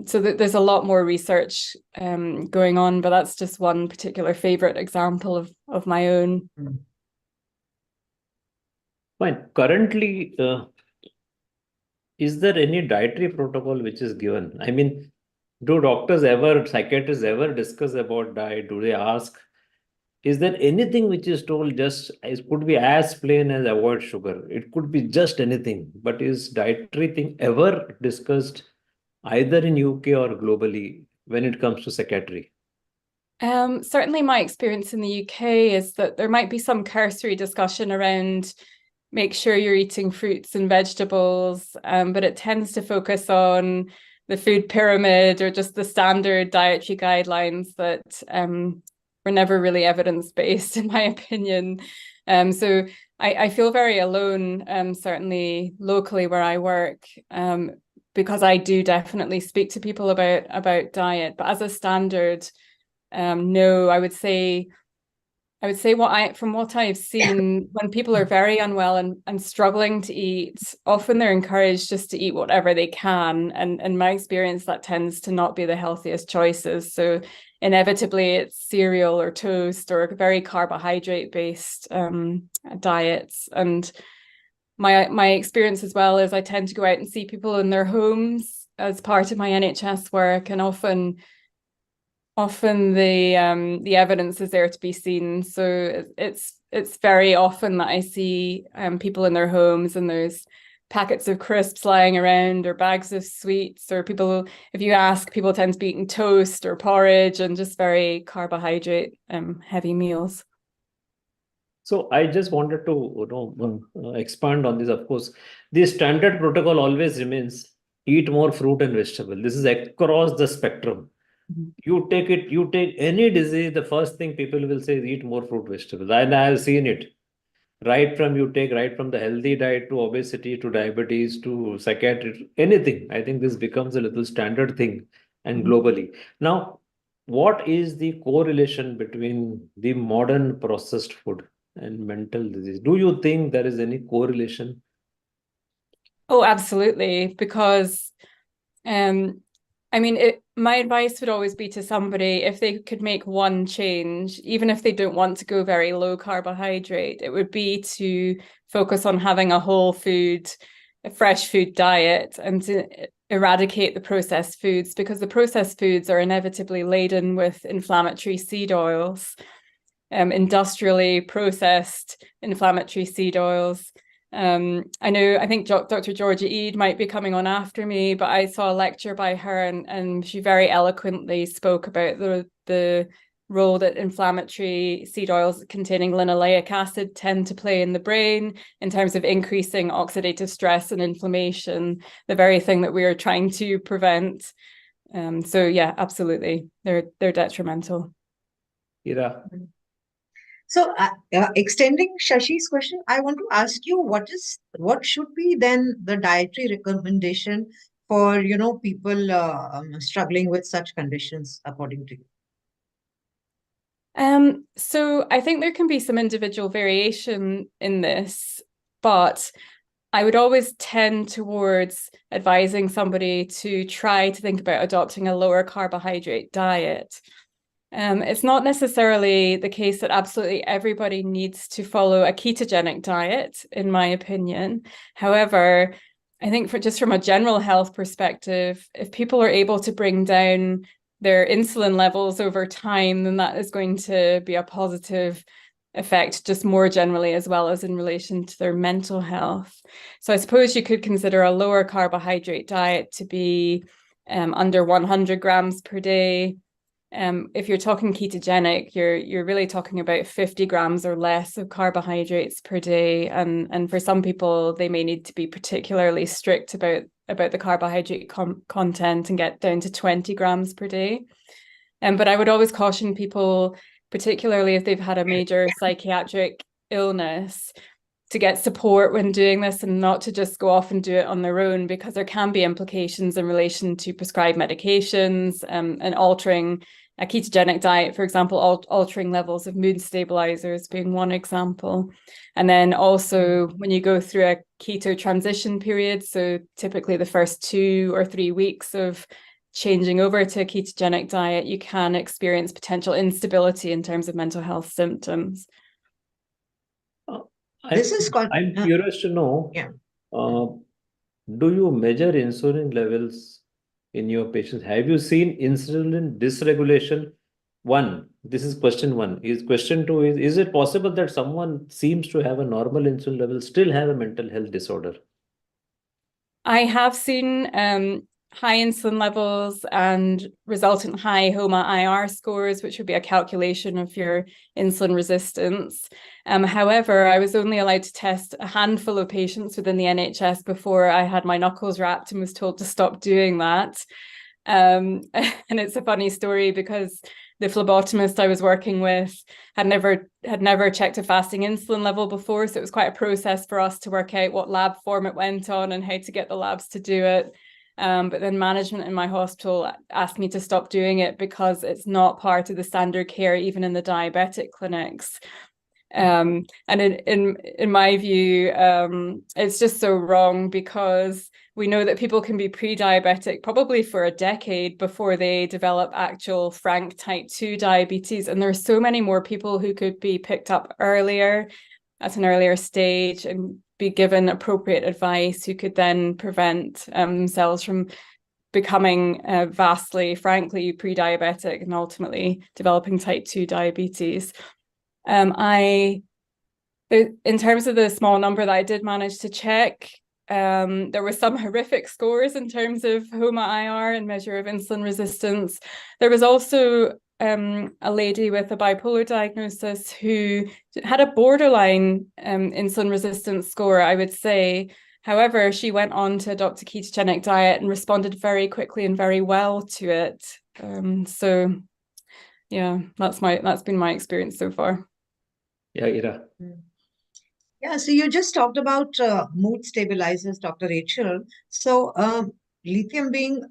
So there's a lot more research going on, but that's just one particular favorite example of my own. Fine. Currently, is there any dietary protocol which is given? I mean, do psychiatrists ever discuss about diet? Do they ask? Is there anything which is told just, it could be as plain as avoid sugar. It could be just anything, but is dietary thing ever discussed either in UK or globally when it comes to psychiatry? Certainly my experience in the UK is that there might be some cursory discussion around make sure you're eating fruits and vegetables, but it tends to focus on the food pyramid or just the standard dietary guidelines that were never really evidence-based, in my opinion. So I feel very alone, certainly locally where I work, because I do definitely speak to people about diet, but as a standard, no, I would say from what I've seen, when people are very unwell and struggling to eat, often they're encouraged just to eat whatever they can. And in my experience, that tends to not be the healthiest choices. So inevitably it's cereal or toast or very carbohydrate-based diets. And my experience as well is I tend to go out and see people in their homes as part of my NHS work, and often the evidence is there to be seen. So it's very often that I see people in their homes and there's packets of crisps lying around or bags of sweets, or people, if you ask, people tend to be eating toast or porridge and just very carbohydrate heavy meals. So I just wanted to expand on this. Of course, the standard protocol always remains eat more fruit and vegetable. This is across the spectrum. You take any disease, the first thing people will say is eat more fruit, vegetables. And I have seen it. Right from the healthy diet to obesity to diabetes to psychiatry, anything. I think this becomes a little standard thing and globally. Now, what is the correlation between the modern processed food and mental disease? Do you think there is any correlation? Oh, absolutely. Because I mean, my advice would always be to somebody, if they could make one change, even if they don't want to go very low carbohydrate, it would be to focus on having a whole food, a fresh food diet, and to eradicate the processed foods, because the processed foods are inevitably laden with inflammatory seed oils, industrially processed inflammatory seed oils. I think Dr. Georgia Eade might be coming on after me, but I saw a lecture by her and she very eloquently spoke about the role that inflammatory seed oils containing linoleic acid tend to play in the brain in terms of increasing oxidative stress and inflammation, the very thing that we are trying to prevent. So yeah, absolutely, they're detrimental. Ira. So extending Shashi's question, I want to ask you, what should be then the dietary recommendation for people struggling with such conditions, according to you? So I think there can be some individual variation in this, but I would always tend towards advising somebody to try to think about adopting a lower carbohydrate diet. It's not necessarily the case that absolutely everybody needs to follow a ketogenic diet, in my opinion. However, I think just from a general health perspective, if people are able to bring down their insulin levels over time, then that is going to be a positive effect just more generally, as well as in relation to their mental health. So I suppose you could consider a lower carbohydrate diet to be under 100 grams per day. If you're talking ketogenic, you're really talking about 50 grams or less of carbohydrates per day. And for some people, they may need to be particularly strict about the carbohydrate content and get down to 20 grams per day. But I would always caution people, particularly if they've had a major psychiatric illness, to get support when doing this and not to just go off and do it on their own, because there can be implications in relation to prescribed medications and altering a ketogenic diet, for example, altering levels of mood stabilizers being one example. And then also when you go through a keto transition period, so typically the first 2 or 3 weeks of changing over to a ketogenic diet, you can experience potential instability in terms of mental health symptoms. I'm curious to know, do you measure insulin levels in your patients? Have you seen insulin dysregulation? This is question one. Question two is it possible that someone seems to have a normal insulin level, still have a mental health disorder? I have seen high insulin levels and resultant high HOMA-IR scores, which would be a calculation of your insulin resistance. However, I was only allowed to test a handful of patients within the NHS before I had my knuckles wrapped and was told to stop doing that. And it's a funny story because the phlebotomist I was working with had never checked a fasting insulin level before, so it was quite a process for us to work out what lab form it went on and how to get the labs to do it. But then management in my hospital asked me to stop doing it because it's not part of the standard care, even in the diabetic clinics. And in my view, it's just so wrong, because we know that people can be pre-diabetic probably for a decade before they develop actual frank type 2 diabetes. And there are so many more people who could be picked up earlier at an earlier stage and be given appropriate advice, who could then prevent themselves from becoming vastly, frankly, pre-diabetic and ultimately developing type 2 diabetes. In terms of the small number that I did manage to check, there were some horrific scores in terms of HOMA-IR and measure of insulin resistance. There was also a lady with a bipolar diagnosis who had a borderline insulin resistance score, I would say. However, she went on to adopt a ketogenic diet and responded very quickly and very well to it. So yeah, that's been my experience so far. Yeah, Ira. Yeah, so you just talked about mood stabilizers, Dr. Rachel. So lithium being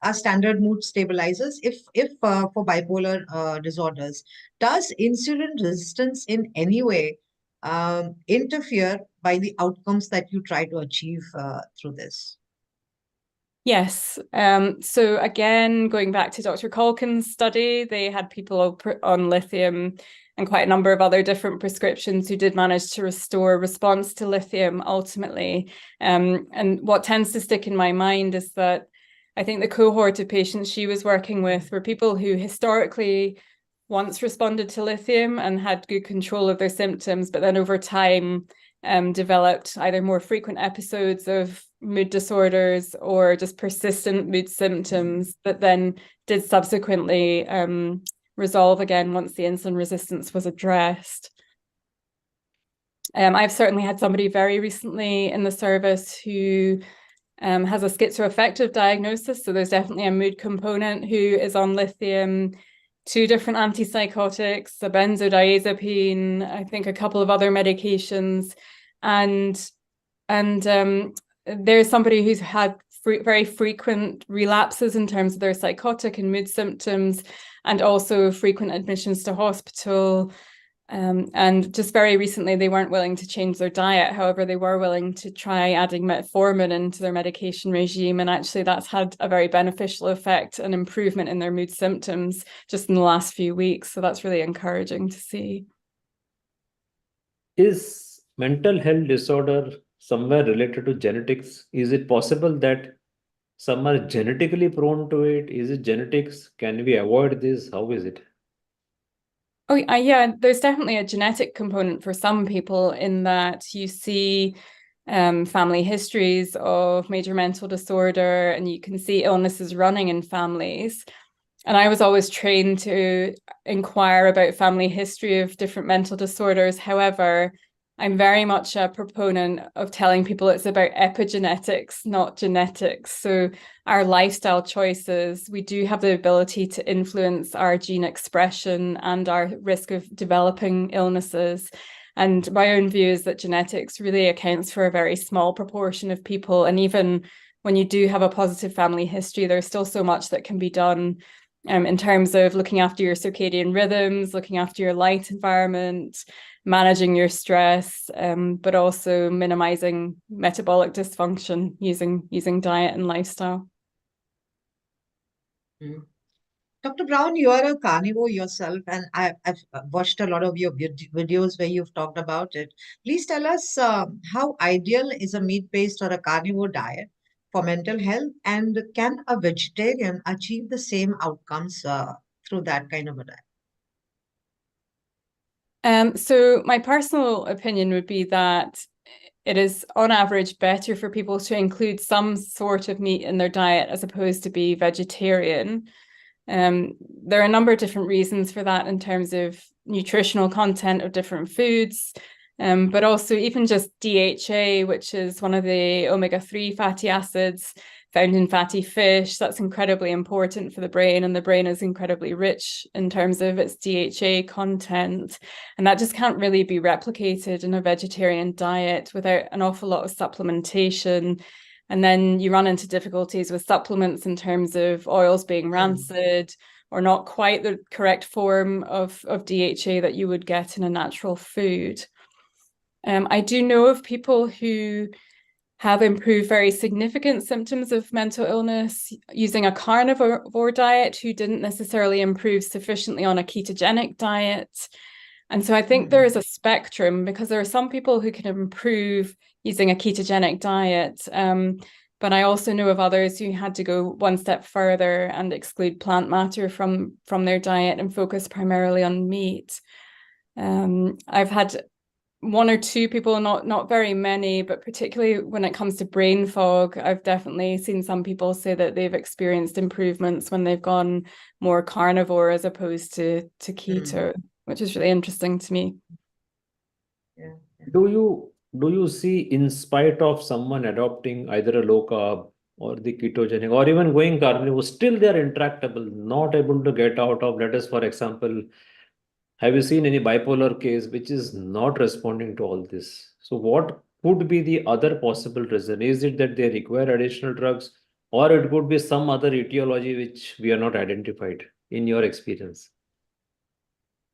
our standard mood stabilizers, if for bipolar disorders, does insulin resistance in any way interfere by the outcomes that you try to achieve through this? Yes. So again, going back to Dr. Calkin's study, they had people on lithium and quite a number of other different prescriptions who did manage to restore response to lithium ultimately. And what tends to stick in my mind is that I think the cohort of patients she was working with were people who historically once responded to lithium and had good control of their symptoms, but then over time developed either more frequent episodes of mood disorders or just persistent mood symptoms that then did subsequently resolve again once the insulin resistance was addressed. I've certainly had somebody very recently in the service who has a schizoaffective diagnosis, so there's definitely a mood component, who is on lithium, 2 different antipsychotics, a benzodiazepine, I think a couple of other medications, and there's somebody who's had very frequent relapses in terms of their psychotic and mood symptoms, and also frequent admissions to hospital. And just very recently, they weren't willing to change their diet. However, they were willing to try adding metformin into their medication regime. And actually, that's had a very beneficial effect and improvement in their mood symptoms just in the last few weeks. So that's really encouraging to see. Is mental health disorder somewhere related to genetics? Is it possible that some are genetically prone to it? Is it genetics? Can we avoid this? How is it? Oh, yeah, there's definitely a genetic component for some people in that you see family histories of major mental disorder, and you can see illnesses running in families. And I was always trained to inquire about family history of different mental disorders. However, I'm very much a proponent of telling people it's about epigenetics, not genetics. So our lifestyle choices, we do have the ability to influence our gene expression and our risk of developing illnesses. And my own view is that genetics really accounts for a very small proportion of people. And even when you do have a positive family history, there's still so much that can be done in terms of looking after your circadian rhythms, looking after your light environment, managing your stress, but also minimizing metabolic dysfunction using diet and lifestyle. Dr. Brown, you are a carnivore yourself, and I've watched a lot of your videos where you've talked about it. Please tell us how ideal is a meat-based or a carnivore diet for mental health, and can a vegetarian achieve the same outcomes through that kind of a diet? So my personal opinion would be that it is on average better for people to include some sort of meat in their diet as opposed to be vegetarian. There are a number of different reasons for that in terms of nutritional content of different foods, but also even just DHA, which is one of the omega-3 fatty acids found in fatty fish. That's incredibly important for the brain, and the brain is incredibly rich in terms of its DHA content. And that just can't really be replicated in a vegetarian diet without an awful lot of supplementation. And then you run into difficulties with supplements in terms of oils being rancid or not quite the correct form of DHA that you would get in a natural food. I do know of people who have improved very significant symptoms of mental illness using a carnivore diet who didn't necessarily improve sufficiently on a ketogenic diet. And so I think there is a spectrum, because there are some people who can improve using a ketogenic diet. But I also know of others who had to go one step further and exclude plant matter from their diet and focus primarily on meat. I've had one or two people, not very many, but particularly when it comes to brain fog, I've definitely seen some people say that they've experienced improvements when they've gone more carnivore as opposed to keto, which is really interesting to me. Do you see, in spite of someone adopting either a low carb or the ketogenic or even going carnivore, still they're intractable, not able to get out of, let us, for example, have you seen any bipolar case which is not responding to all this? So what could be the other possible reason? Is it that they require additional drugs, or it could be some other etiology which we are not identified in your experience?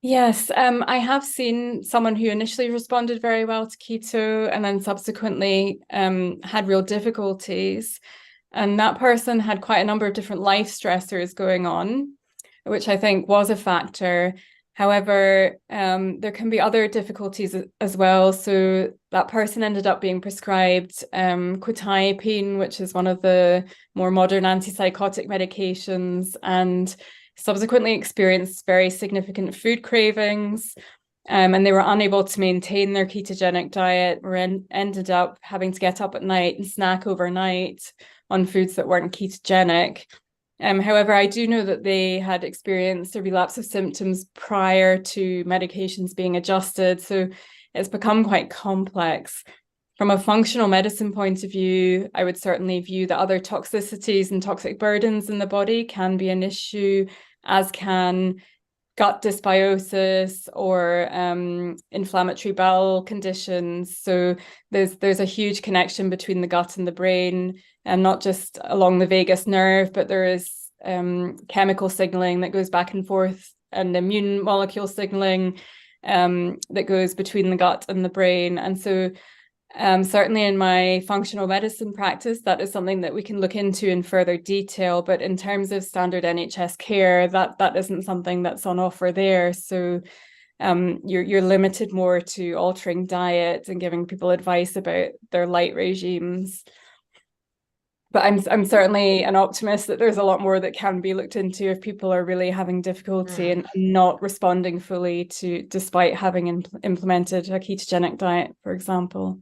Yes, I have seen someone who initially responded very well to keto and then subsequently had real difficulties. And that person had quite a number of different life stressors going on, which I think was a factor. However, there can be other difficulties as well. So that person ended up being prescribed quetiapine, which is one of the more modern antipsychotic medications, and subsequently experienced very significant food cravings. And they were unable to maintain their ketogenic diet, or ended up having to get up at night and snack overnight on foods that weren't ketogenic. However, I do know that they had experienced a relapse of symptoms prior to medications being adjusted. So it's become quite complex. From a functional medicine point of view, I would certainly view that other toxicities and toxic burdens in the body can be an issue, as can gut dysbiosis or inflammatory bowel conditions. So there's a huge connection between the gut and the brain, and not just along the vagus nerve, but there is chemical signaling that goes back and forth, and immune molecule signaling that goes between the gut and the brain. And so certainly in my functional medicine practice, that is something that we can look into in further detail. But in terms of standard NHS care, that isn't something that's on offer there. So you're limited more to altering diet and giving people advice about their light regimes. But I'm certainly an optimist that there's a lot more that can be looked into if people are really having difficulty and not responding fully to, despite having implemented a ketogenic diet, for example.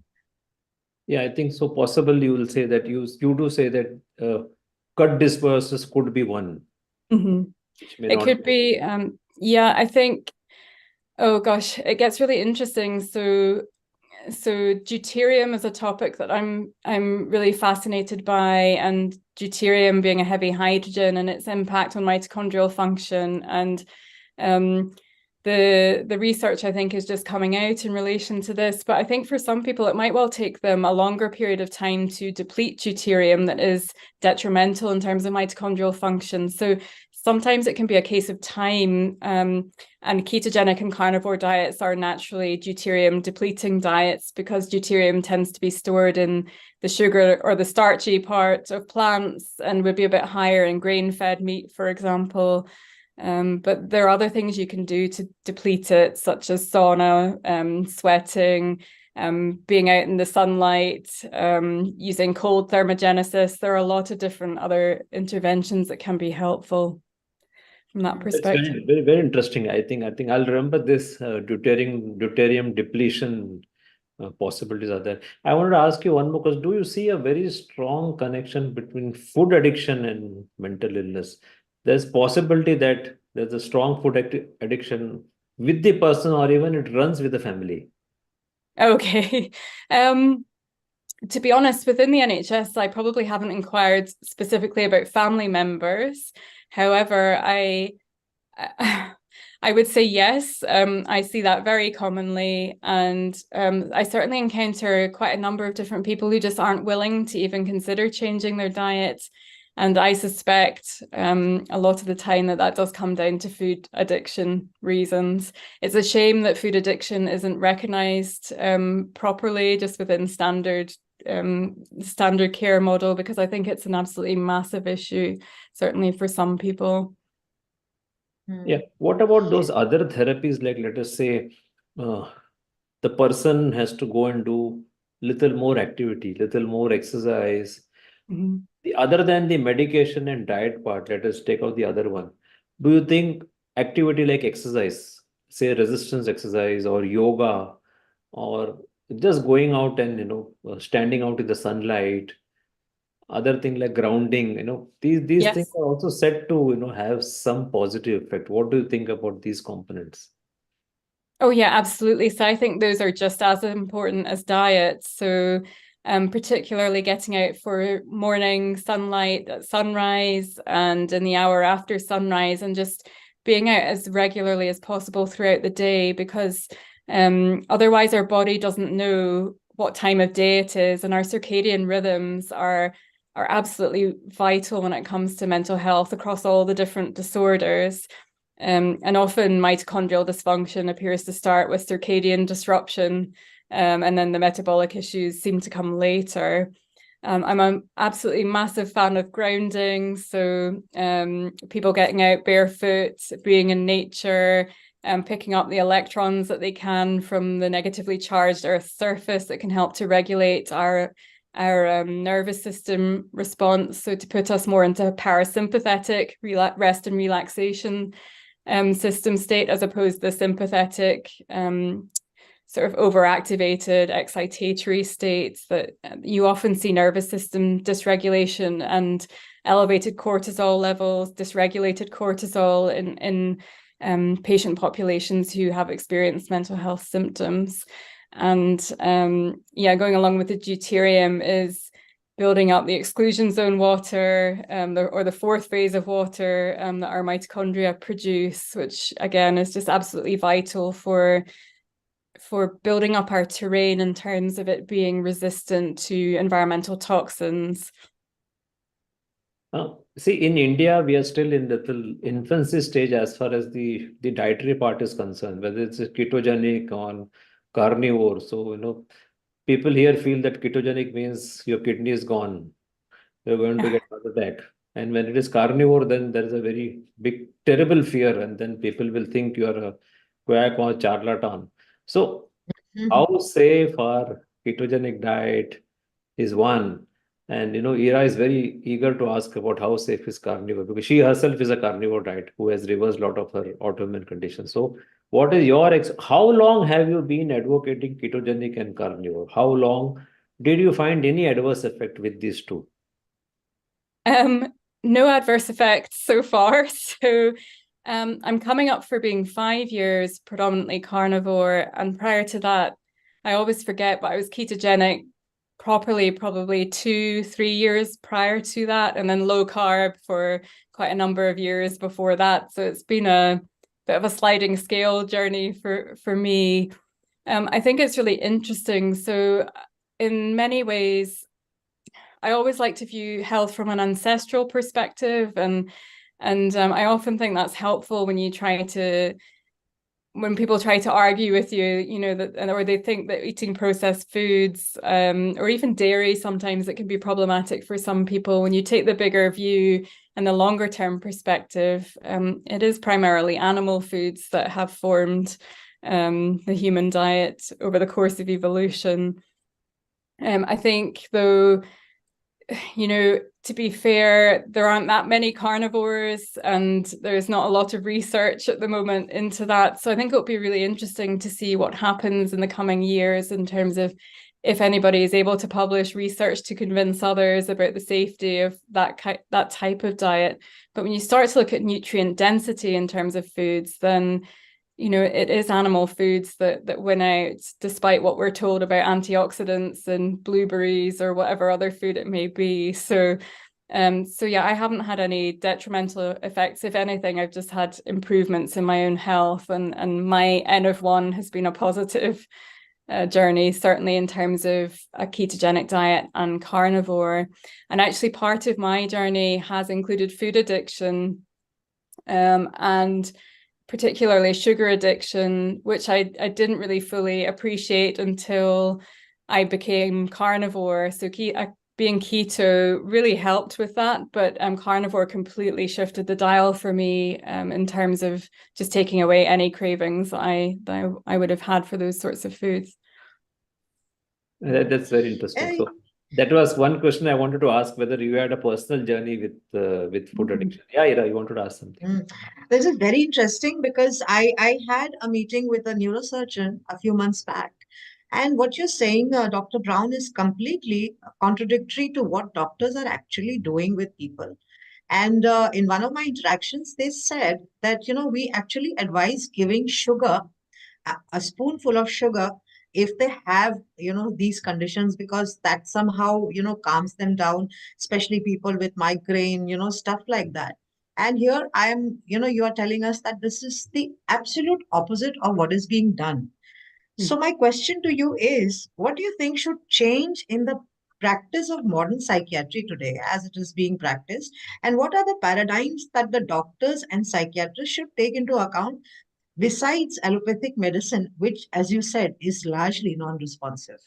Yeah, I think so. Possible you will say that you do say that gut dysbiosis could be one. Mm-hmm. Which may It not could be, yeah, I think, oh gosh, it gets really interesting. So deuterium is a topic that I'm really fascinated by, and deuterium being a heavy hydrogen and its impact on mitochondrial function. And the research, I think, is just coming out in relation to this. But I think for some people, it might well take them a longer period of time to deplete deuterium that is detrimental in terms of mitochondrial function. So sometimes it can be a case of time, and ketogenic and carnivore diets are naturally deuterium depleting diets because deuterium tends to be stored in the sugar or the starchy part of plants and would be a bit higher in grain-fed meat, for example. But there are other things you can do to deplete it, such as sauna, sweating, being out in the sunlight, using cold thermogenesis. There are a lot of different other interventions that can be helpful from that That's perspective. very, very, very interesting. I think I'll remember this deuterium depletion possibilities are there. I wanted to ask you one more, because do you see a very strong connection between food addiction and mental illness? There's possibility that there's a strong food addiction with the person, or even it runs with the family. Okay. To be honest, within the NHS, I probably haven't inquired specifically about family members. However, I would say yes. I see that very commonly, and I certainly encounter quite a number of different people who just aren't willing to even consider changing their diet. And I suspect a lot of the time that does come down to food addiction reasons. It's a shame that food addiction isn't recognized properly just within standard care model, because I think it's an absolutely massive issue, certainly for some people. Yeah. What about those other therapies? Like, let us say, the person has to go and do little more activity, little more exercise. Other than the medication and diet part, let us take out the other one. Do you think activity like exercise, say resistance exercise or yoga, or just going out and standing out in the sunlight, other thing like grounding, these Yes. things are also said to have some positive effect. What do you think about these components? Oh yeah, absolutely. So I think those are just as important as diet. So particularly getting out for morning sunlight at sunrise and in the hour after sunrise, and just being out as regularly as possible throughout the day, because otherwise our body doesn't know what time of day it is, and our circadian rhythms are absolutely vital when it comes to mental health across all the different disorders. And often mitochondrial dysfunction appears to start with circadian disruption, and then the metabolic issues seem to come later. I'm an absolutely massive fan of grounding. So people getting out barefoot, being in nature, picking up the electrons that they can from the negatively charged Earth's surface that can help to regulate our nervous system response. So to put us more into a parasympathetic rest and relaxation system state, as opposed to the sympathetic sort of overactivated excitatory states that you often see nervous system dysregulation and elevated cortisol levels, dysregulated cortisol in patient populations who have experienced mental health symptoms. And yeah, going along with the deuterium is building up the exclusion zone water, or the fourth phase of water that our mitochondria produce, which again is just absolutely vital for building up our terrain in terms of it being resistant to environmental toxins. See, in India, we are still in the infancy stage as far as the dietary part is concerned, whether it's ketogenic or carnivore. So, people here feel that ketogenic means your kidney is gone. You're going to get heart attack. And when it is carnivore, then there is a very big, terrible fear. And then people will think you are a quack or charlatan. So how safe our ketogenic diet is one. And Ira is very eager to ask about how safe is carnivore, because she herself is a carnivore diet who has reversed a lot of her autoimmune conditions. So what is your how long have you been advocating ketogenic and carnivore? How long did you find any adverse effect with these two? no adverse effects so far. So I'm coming up for being 5 years predominantly carnivore, and prior to that, I always forget, but I was ketogenic properly probably 2-3 years prior to that, and then low carb for quite a number of years before that. So it's been a bit of a sliding scale journey for me. I think it's really interesting. So in many ways, I always like to view health from an ancestral perspective, and I often think that's helpful when people try to argue with you, you know, that, or they think that eating processed foods, or even dairy, sometimes it can be problematic for some people. When you take the bigger view and the longer term perspective, it is primarily animal foods that have formed the human diet over the course of evolution. I think, though, you know, to be fair, there aren't that many carnivores, and there's not a lot of research at the moment into that. So I think it'll be really interesting to see what happens in the coming years in terms of if anybody is able to publish research to convince others about the safety of that type of diet. But when you start to look at nutrient density in terms of foods, then you know, it is animal foods that win out, despite what we're told about antioxidants and blueberries or whatever other food it may be. So yeah, I haven't had any detrimental effects. If anything, I've just had improvements in my own health, and my N of 1 has been a positive journey, certainly in terms of a ketogenic diet and carnivore. And actually part of my journey has included food addiction, and particularly sugar addiction, which I didn't really fully appreciate until I became carnivore. So being keto really helped with that, but carnivore completely shifted the dial for me in terms of just taking away any cravings that I would have had for those sorts of foods. That's very interesting. So that was one question I wanted to ask, whether you had a personal journey with food addiction. Yeah, Ira, you wanted to ask something. This is very interesting because I had a meeting with a neurosurgeon a few months back. And what you're saying, Dr. Brown, is completely contradictory to what doctors are actually doing with people. And in one of my interactions, they said that, you know, we actually advise giving sugar, a spoonful of sugar, if they have, you know, these conditions, because that somehow, you know, calms them down, especially people with migraine, you know, stuff like that. And here I am, you know, you are telling us that this is the absolute opposite of what is being done. So my question to you is, what do you think should change in the practice of modern psychiatry today as it is being practiced? And what are the paradigms that the doctors and psychiatrists should take into account besides allopathic medicine, which, as you said, is largely non-responsive?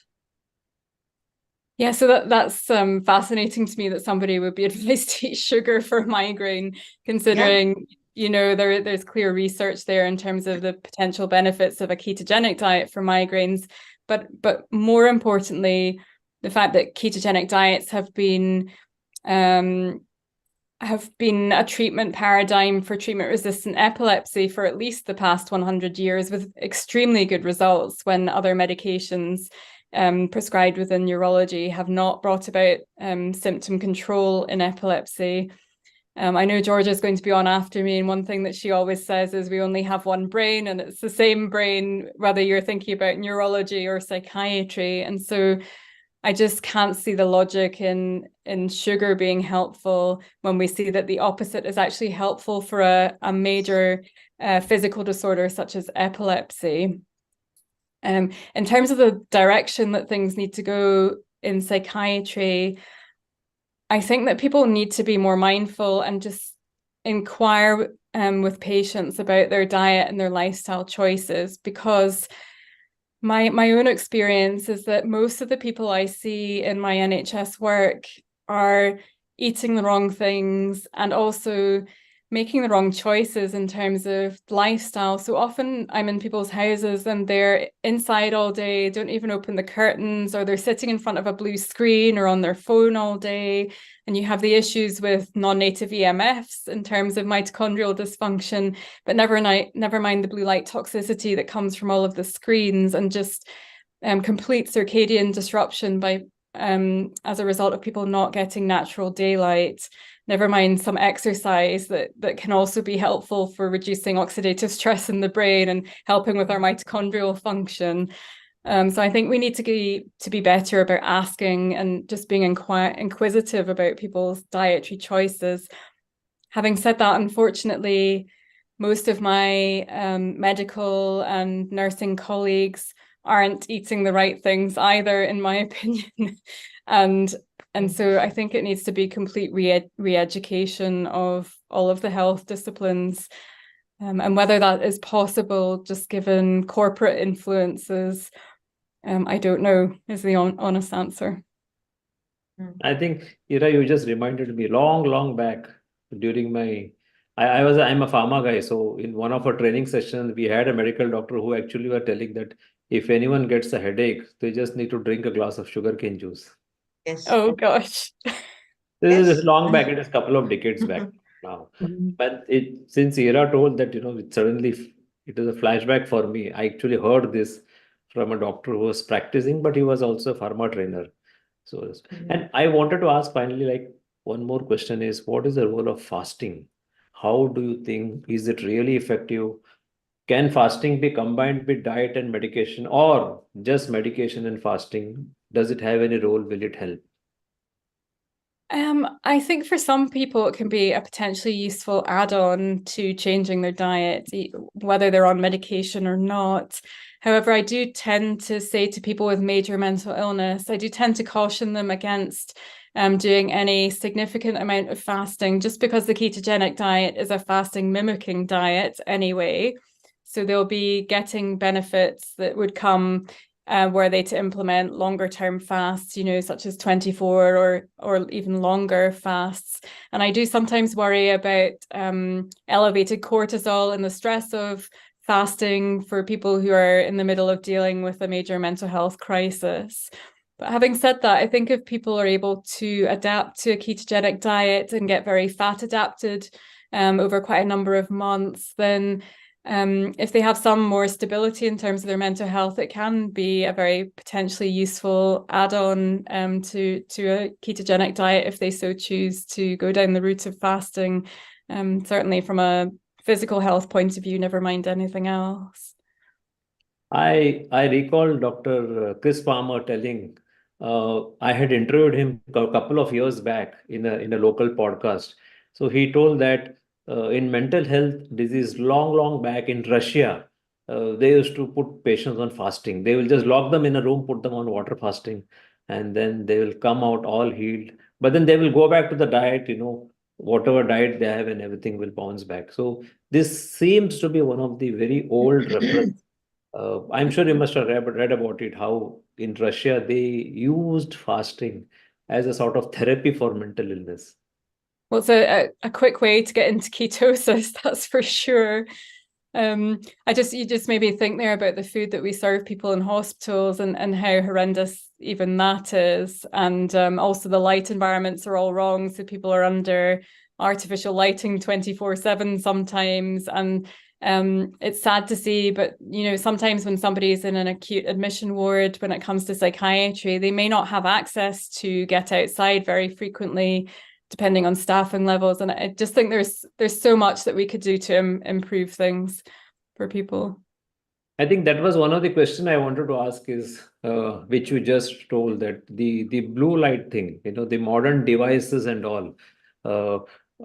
Yeah, so that's fascinating to me that somebody would be advised to eat sugar for migraine, considering you know, there's clear research there in terms of the potential benefits of a ketogenic diet for migraines, but more importantly, the fact that ketogenic diets have been a treatment paradigm for treatment-resistant epilepsy for at least the past 100 years, with extremely good results when other medications prescribed within neurology have not brought about symptom control in epilepsy. I know Georgia is going to be on after me, and one thing that she always says is we only have one brain, and it's the same brain whether you're thinking about neurology or psychiatry. And so I just can't see the logic in sugar being helpful when we see that the opposite is actually helpful for a major physical disorder such as epilepsy. In terms of the direction that things need to go in psychiatry, I think that people need to be more mindful and just inquire with patients about their diet and their lifestyle choices, because my own experience is that most of the people I see in my NHS work are eating the wrong things and also making the wrong choices in terms of lifestyle. So often I'm in people's houses and they're inside all day, don't even open the curtains, or they're sitting in front of a blue screen or on their phone all day. And you have the issues with non-native EMFs in terms of mitochondrial dysfunction, but never mind the blue light toxicity that comes from all of the screens, and just complete circadian disruption by as a result of people not getting natural daylight. never mind some exercise that can also be helpful for reducing oxidative stress in the brain and helping with our mitochondrial function. So I think we need to be better about asking and just being inquisitive about people's dietary choices. Having said that, unfortunately, most of my medical and nursing colleagues aren't eating the right things either, in my opinion. And so I think it needs to be complete re-education of all of the health disciplines. And whether that is possible, just given corporate influences, I don't know, is the honest answer. I think, Ira, you just reminded me long back during my, I'm a pharma guy. So in one of our training sessions, we had a medical doctor who actually were telling that if anyone gets a headache, they just need to drink a glass of sugarcane juice. Yes. Oh gosh. This is long back. It is a couple of decades back now. But since Ira told that, suddenly it is a flashback for me. I actually heard this from a doctor who was practicing, but he was also a pharma trainer. So, and I wanted to ask finally, like, one more question is, what is the role of fasting? How do you think, is it really effective? Can fasting be combined with diet and medication, or just medication and fasting? Does it have any role? Will it help? I think for some people it can be a potentially useful add-on to changing their diet, whether they're on medication or not. However, I do tend to say to people with major mental illness, I do tend to caution them against doing any significant amount of fasting, just because the ketogenic diet is a fasting mimicking diet anyway. So they'll be getting benefits that would come were they to implement longer term fasts, such as 24 or even longer fasts. And I do sometimes worry about elevated cortisol and the stress of fasting for people who are in the middle of dealing with a major mental health crisis. But having said that, I think if people are able to adapt to a ketogenic diet and get very fat adapted over quite a number of months, then if they have some more stability in terms of their mental health, it can be a very potentially useful add-on to a ketogenic diet if they so choose to go down the route of fasting. Certainly from a physical health point of view, never mind anything else. I recall Dr. Chris Palmer telling, I had interviewed him a couple of years back in a local podcast. So he told that in mental health disease long back in Russia, they used to put patients on fasting. They will just lock them in a room, put them on water fasting, and then they will come out all healed. But then they will go back to the diet, whatever diet they have, and everything will bounce back. So this seems to be one of the very old reference. I'm sure you must have read about it, how in Russia they used fasting as a sort of therapy for mental illness. Well, it's a quick way to get into ketosis, that's for sure. You just made me think there about the food that we serve people in hospitals and how horrendous even that is. And also the light environments are all wrong. So people are under artificial lighting 24/7 sometimes. And it's sad to see, but sometimes when somebody's in an acute admission ward, when it comes to psychiatry, they may not have access to get outside very frequently, depending on staffing levels. And I just think there's so much that we could do to improve things for people. I think that was one of the questions I wanted to ask is, which you just told, that the blue light thing, the modern devices and all,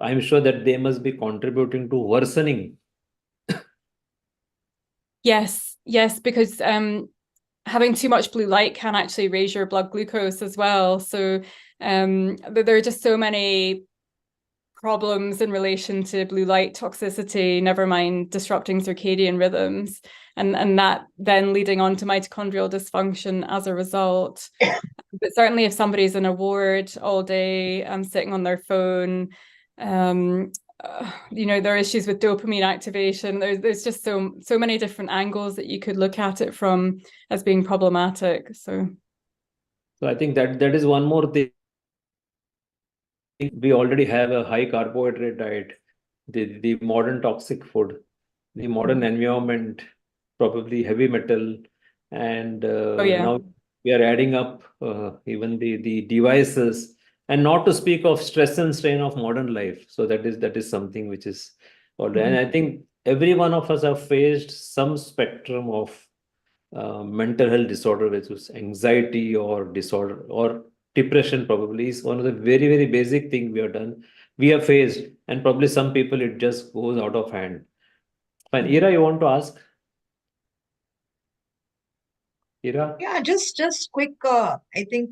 I'm sure that they must be contributing to worsening. Yes, because having too much blue light can actually raise your blood glucose as well. So there are just so many problems in relation to blue light toxicity, never mind disrupting circadian rhythms, and that then leading on to mitochondrial dysfunction as a result. But certainly if somebody's in a ward all day sitting on their phone, there are issues with dopamine activation. There's just so many different angles that you could look at it from as being problematic. So I think that is one more thing. We already have a high carbohydrate diet, the modern toxic food, the modern environment, probably heavy metal, and now we are adding up even the devices And not to speak of stress and strain of modern life. So that is something which is already, and I think every one of us have faced some spectrum of mental health disorder, which is anxiety or disorder or depression. Probably is one of the very, very basic thing we have faced, and probably some people it just goes out of hand. Fine, Ira, you want to ask? Ira? Yeah, just quick. I think.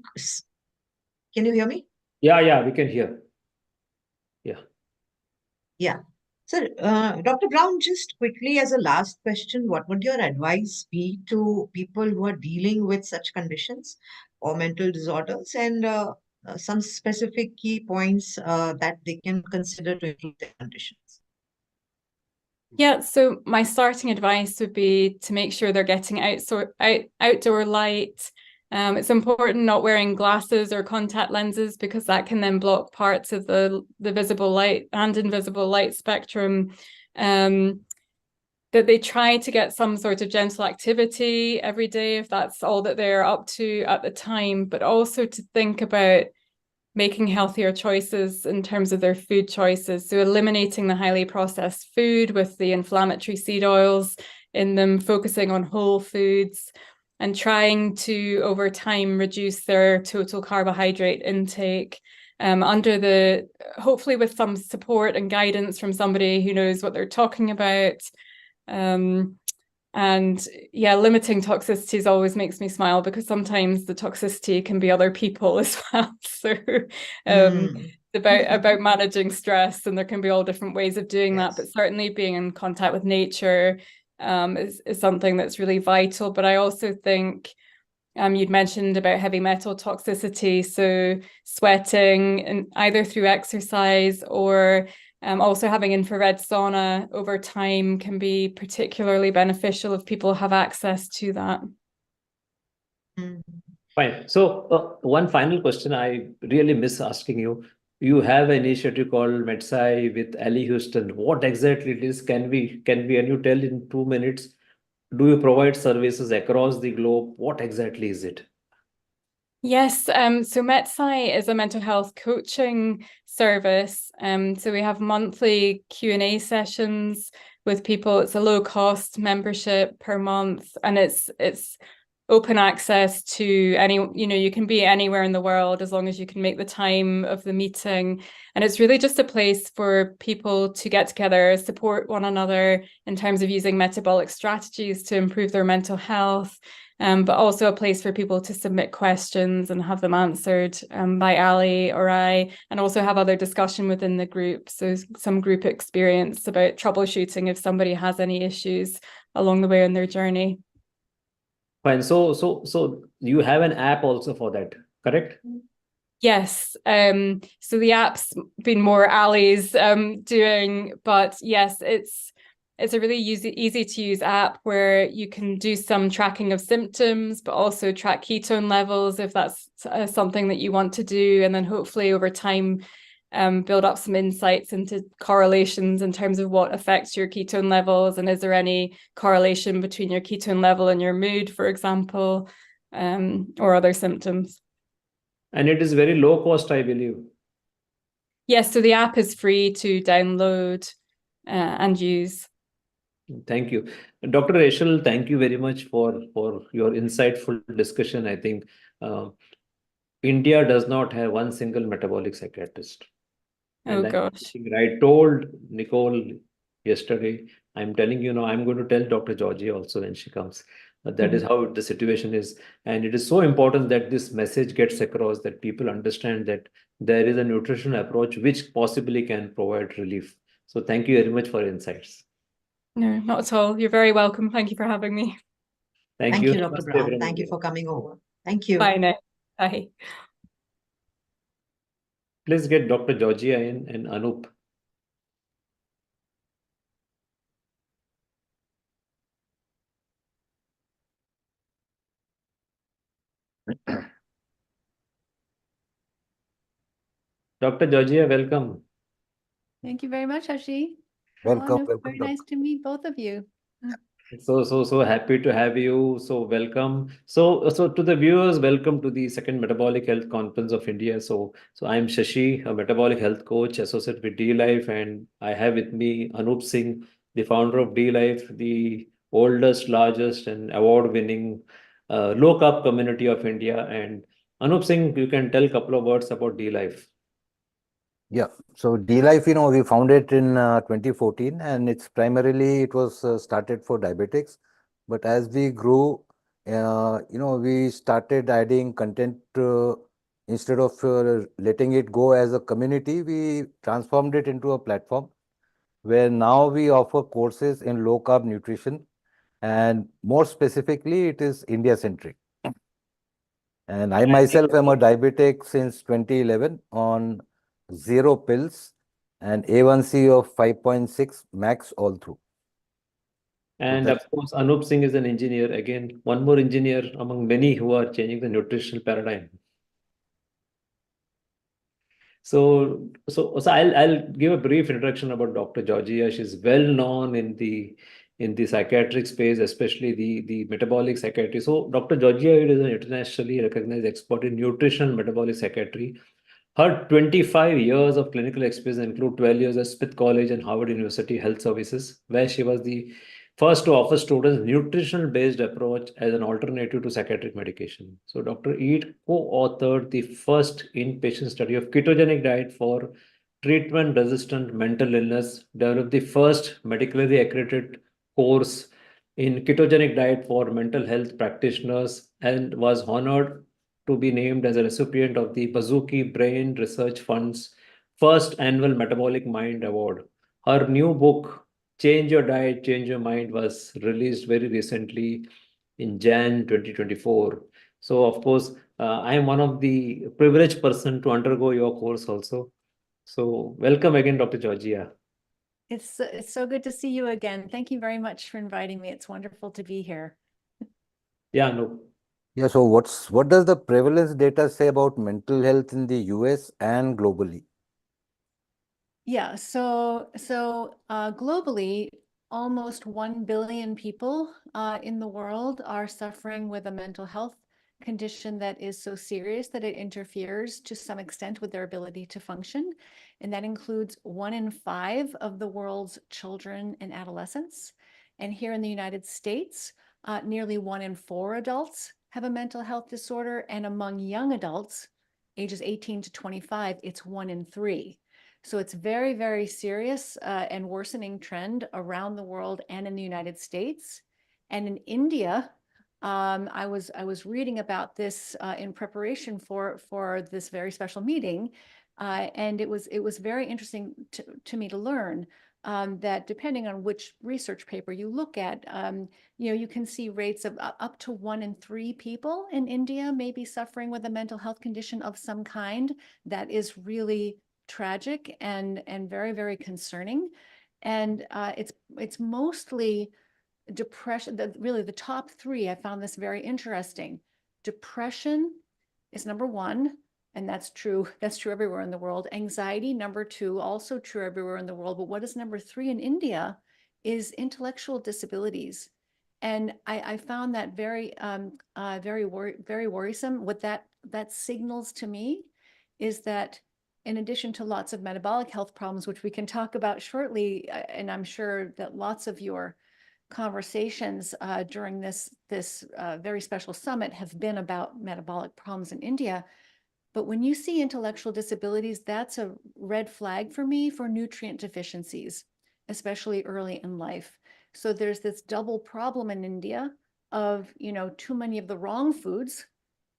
Can you hear me? Yeah, we can hear. Yeah. So, Dr. Brown, just quickly as a last question, what would your advice be to people who are dealing with such conditions or mental disorders, and some specific key points that they can consider to improve their conditions? Yeah, so my starting advice would be to make sure they're getting outdoor light. It's important not wearing glasses or contact lenses, because that can then block parts of the visible light and invisible light spectrum. That they try to get some sort of gentle activity every day, if that's all that they're up to at the time, but also to think about making healthier choices in terms of their food choices. So eliminating the highly processed food with the inflammatory seed oils in them, focusing on whole foods, and trying to, over time, reduce their total carbohydrate intake, hopefully with some support and guidance from somebody who knows what they're talking about. And yeah, limiting toxicities always makes me smile, because sometimes the toxicity can be other people as well. So about managing stress, and there can be all different ways of doing that, but certainly being in contact with nature is something that's really vital. But I also think you'd mentioned about heavy metal toxicity, so sweating, and either through exercise or also having infrared sauna over time can be particularly beneficial if people have access to that. Fine. So one final question I really miss asking you. You have an initiative called MedSci with Ali Houston. What exactly it is? Can you tell in 2 minutes? Do you provide services across the globe? What exactly is it? Yes, so MedSci is a mental health coaching service. So we have monthly Q&A sessions with people. It's a low cost membership per month, and it's open access to you can be anywhere in the world as long as you can make the time of the meeting. And it's really just a place for people to get together, support one another in terms of using metabolic strategies to improve their mental health. But also a place for people to submit questions and have them answered by Ali or I, and also have other discussion within the group. So some group experience about troubleshooting if somebody has any issues along the way on their journey. Fine. So you have an app also for that, correct? Yes. So the app's been more Ali's doing, but yes, it's a really easy to use app where you can do some tracking of symptoms, but also track ketone levels if that's something that you want to do. And then hopefully over time, build up some insights into correlations in terms of what affects your ketone levels. And is there any correlation between your ketone level and your mood, for example, or other symptoms? And it is very low cost, I believe. Yes, so the app is free to download and use. Thank you. Dr. Rachel, thank you very much for your insightful discussion. I think India does not have one single metabolic psychiatrist. Oh, And gosh. I told Nicole yesterday, I'm telling you now, I'm going to tell Dr. Georgie also when she comes. That is how the situation is. And it is so important that this message gets across, that people understand that there is a nutritional approach which possibly can provide relief. So thank you very much for your insights. No, not at all. You're very welcome. Thank you for having me. Thank you, Dr. Brown. Thank you for coming over. Thank you. Bye now. Bye. Please get Dr. Georgia in and Anup. Dr. Georgia, welcome. Thank you very much, Hashi. Welcome, Anup, welcome, very nice to meet both of you. So happy to have you. So welcome. So to the viewers, welcome to the second Metabolic Health Conference of India. So I'm Shashi, a metabolic health coach associated with D-Life, and I have with me Anup Singh, the founder of D-Life, the oldest, largest, and award-winning low carb community of India. And Anup Singh, you can tell a couple of words about D-Life. Yeah, so D-Life, we founded in 2014, and it was started for diabetics. But as we grew, we started adding content. Instead of letting it go as a community, we transformed it into a platform where now we offer courses in low carb nutrition, and more specifically, it is India centric. And I myself am a diabetic since 2011 on 0 pills and A1C of 5.6 max all through. And of course, Anup Singh is an engineer. Again, one more engineer among many who are changing the nutritional paradigm. So I'll give a brief introduction about Dr. Georgia. She's well known in the psychiatric space, especially the metabolic psychiatry. So Dr. Georgia is an internationally recognized expert in nutrition and metabolic psychiatry. Her 25 years of clinical experience include 12 years at Smith College and Harvard University Health Services, where she was the first to offer students nutritional-based approach as an alternative to psychiatric medication. So Dr. Eid co-authored the first inpatient study of ketogenic diet for treatment-resistant mental illness, developed the first medically accredited course in ketogenic diet for mental health practitioners, and was honored to be named as a recipient of the Bazuki Brain Research Fund's first annual Metabolic Mind Award. Her new book, Change Your Diet, Change Your Mind, was released very recently in Jan 2024. So, of course, I am one of the privileged person to undergo your course also. So, welcome again, Dr. Georgia. It's so good to see you again. Thank you very much for inviting me. It's wonderful to be here. Yeah, no. Yeah, so what does the prevalence data say about mental health in the US and globally? Yeah, so globally, almost 1 billion people in the world are suffering with a mental health condition that is so serious that it interferes to some extent with their ability to function. And that includes 1 in 5 of the world's children and adolescents. And here in the United States, nearly 1 in 4 adults have a mental health disorder. And among young adults, ages 18 to 25, it's 1 in 3. So it's very, very serious and worsening trend around the world and in the United States. And in India, I was reading about this in preparation for this very special meeting, and it was very interesting to me to learn that depending on which research paper you look at, you can see rates of up to 1 in 3 people in India may be suffering with a mental health condition of some kind. That is really tragic and very, very concerning. And it's mostly depression. Really the top 3, I found this very interesting. Depression is number 1, and that's true everywhere in the world. Anxiety, number 2, also true everywhere in the world. But what is number 3 in India is intellectual disabilities. And I found that very worrisome. What that signals to me is that in addition to lots of metabolic health problems, which we can talk about shortly, and I'm sure that lots of your conversations during this very special summit have been about metabolic problems in India. But when you see intellectual disabilities, that's a red flag for me for nutrient deficiencies, especially early in life. So there's this double problem in India of, too many of the wrong foods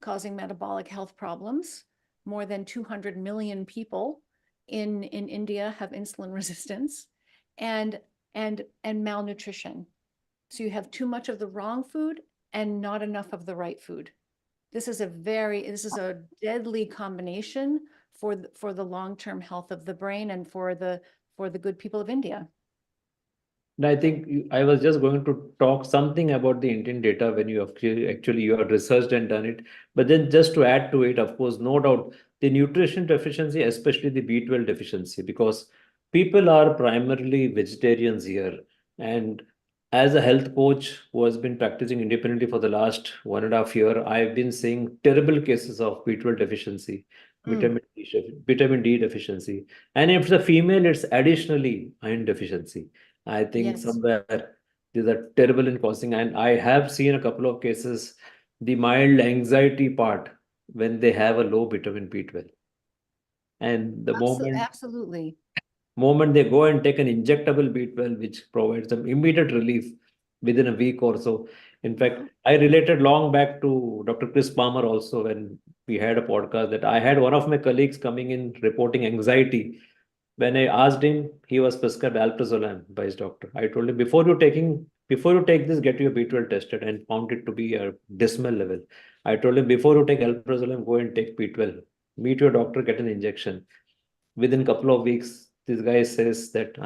causing metabolic health problems. More than 200 million people in India have insulin resistance, and malnutrition. So you have too much of the wrong food and not enough of the right food. This is a deadly combination for the long-term health of the brain and for the good people of India. And I think I was just going to talk something about the Indian data when you actually you have researched and done it. But then just to add to it, of course, no doubt, the nutrition deficiency, especially the B12 deficiency, because people are primarily vegetarians here. And as a health coach who has been practicing independently for the last 1.5 years, I've been seeing terrible cases of B12 deficiency, vitamin D deficiency. And if it's a female, it's additionally iron deficiency. I think Yes. somewhere these are terrible in causing. And I have seen a couple of cases, the mild anxiety part when they have a low vitamin B12. And the Absolutely. moment they go and take an injectable B12, which provides them immediate relief within a week or so. In fact, I related long back to Dr. Chris Palmer also when we had a podcast that I had one of my colleagues coming in reporting anxiety. When I asked him, he was prescribed alprazolam by his doctor. I told him, before you take this, get your B12 tested, and found it to be a decimal level. I told him, before you take alprazolam, go and take B12. Meet your doctor, get an injection. Within a couple of weeks, this guy says that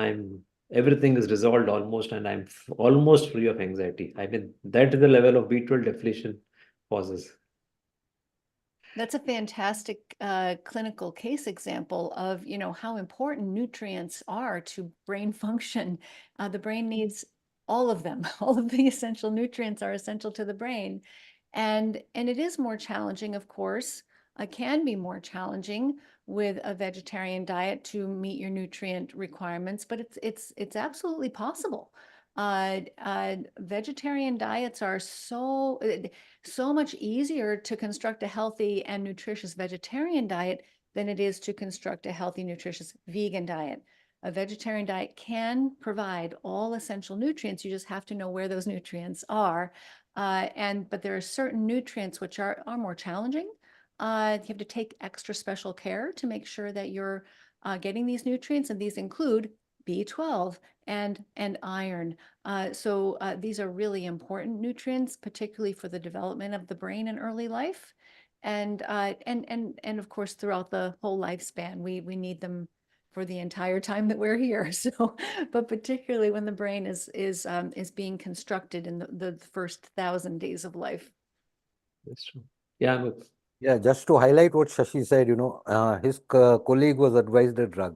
everything is resolved almost, and I'm almost free of anxiety. I mean, that is the level of B12 depletion causes. That's a fantastic clinical case example of, how important nutrients are to brain function. The brain needs all of them. All of the essential nutrients are essential to the brain. And it is more challenging, of course, can be more challenging with a vegetarian diet to meet your nutrient requirements, but it's absolutely possible. Vegetarian diets are so much easier to construct a healthy and nutritious vegetarian diet than it is to construct a healthy, nutritious vegan diet. A vegetarian diet can provide all essential nutrients. You just have to know where those nutrients are. But there are certain nutrients which are more challenging. You have to take extra special care to make sure that you're getting these nutrients, and these include B12 and iron. So these are really important nutrients, particularly for the development of the brain in early life, and of course throughout the whole lifespan. We need them for the entire time that we're here. So, but particularly when the brain is being constructed in the first 1,000 days of life. That's true. Yeah. Yeah, just to highlight what Shashi said, his colleague was advised a drug.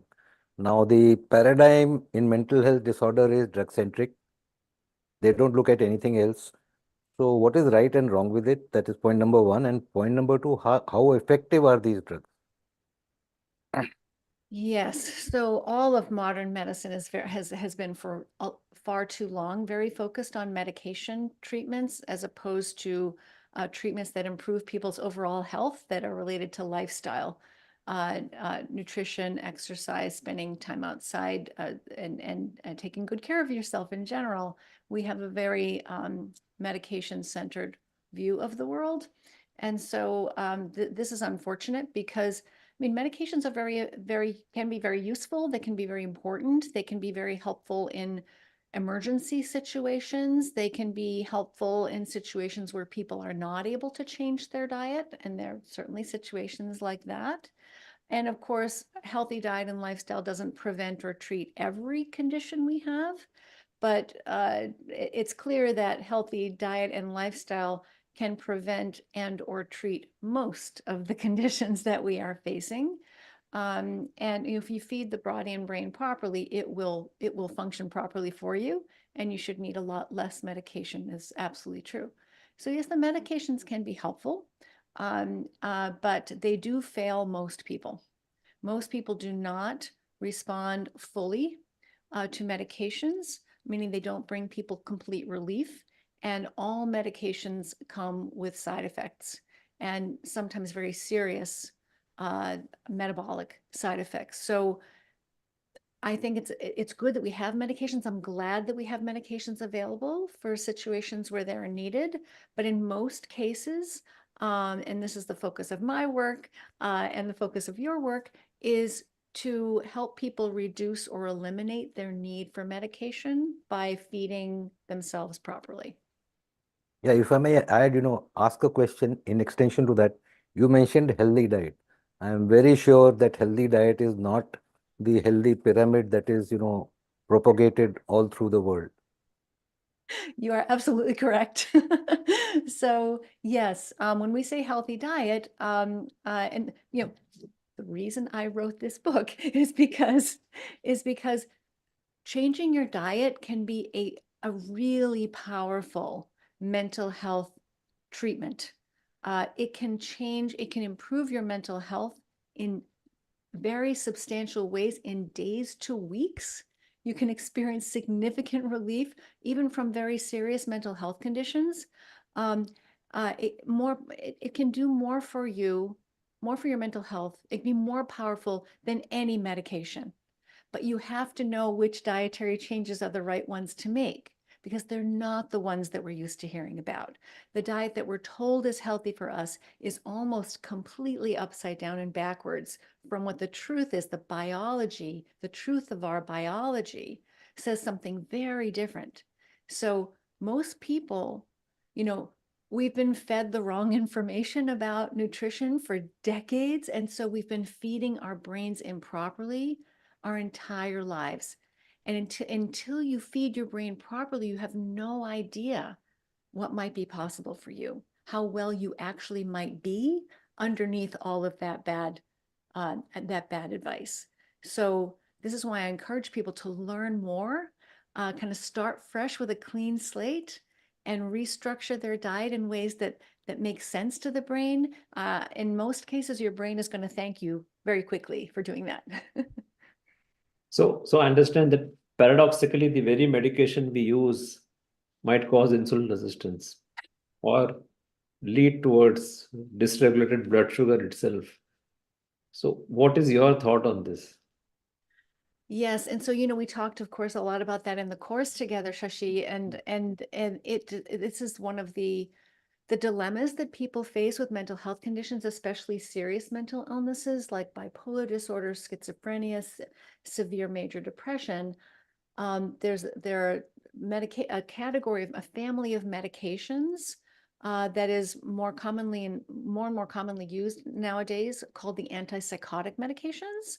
Now, the paradigm in mental health disorder is drug-centric. They don't look at anything else. So what is right and wrong with it? That is point number one. And point number two, how effective are these drugs? Yes, so all of modern medicine has been for far too long very focused on medication treatments as opposed to treatments that improve people's overall health that are related to lifestyle, nutrition, exercise, spending time outside, and taking good care of yourself in general. We have a very medication-centered view of the world. And so this is unfortunate because medications are can be very useful. They can be very important. They can be very helpful in emergency situations. They can be helpful in situations where people are not able to change their diet. And there are certainly situations like that. And of course, healthy diet and lifestyle doesn't prevent or treat every condition we have. But it's clear that healthy diet and lifestyle can prevent and or treat most of the conditions that we are facing. And if you feed the body and brain properly, it will function properly for you, and you should need a lot less medication. Is absolutely true. So yes, the medications can be helpful, but they do fail most people. Most people do not respond fully to medications, meaning they don't bring people complete relief. And all medications come with side effects and sometimes very serious metabolic side effects. So I think it's good that we have medications. I'm glad that we have medications available for situations where they're needed. But in most cases, and this is the focus of my work and the focus of your work, is to help people reduce or eliminate their need for medication by feeding themselves properly. Yeah, if I may add, ask a question in extension to that. You mentioned healthy diet. I am very sure that healthy diet is not the healthy pyramid that is, propagated all through the world. You are absolutely correct. So yes, when we say healthy diet, and the reason I wrote this book is because changing your diet can be a really powerful mental health treatment. It can improve your mental health in very substantial ways in days to weeks. You can experience significant relief even from very serious mental health conditions. It can do more for you, more for your mental health. It can be more powerful than any medication. But you have to know which dietary changes are the right ones to make, because they're not the ones that we're used to hearing about. The diet that we're told is healthy for us is almost completely upside down and backwards from what the truth is. The biology, the truth of our biology says something very different. So most people, we've been fed the wrong information about nutrition for decades. And so we've been feeding our brains improperly our entire lives. And until you feed your brain properly, you have no idea what might be possible for you, how well you actually might be underneath all of that bad advice. So this is why I encourage people to learn more, kind of start fresh with a clean slate and restructure their diet in ways that make sense to the brain. In most cases, your brain is going to thank you very quickly for doing that. So I understand that paradoxically, the very medication we use might cause insulin resistance or lead towards dysregulated blood sugar itself. So what is your thought on this? Yes, and so we talked, of course, a lot about that in the course together, Shashi, and this is one of the dilemmas that people face with mental health conditions, especially serious mental illnesses like bipolar disorder, schizophrenia, severe major depression. There are a category of a family of medications that is more and more commonly used nowadays called the antipsychotic medications.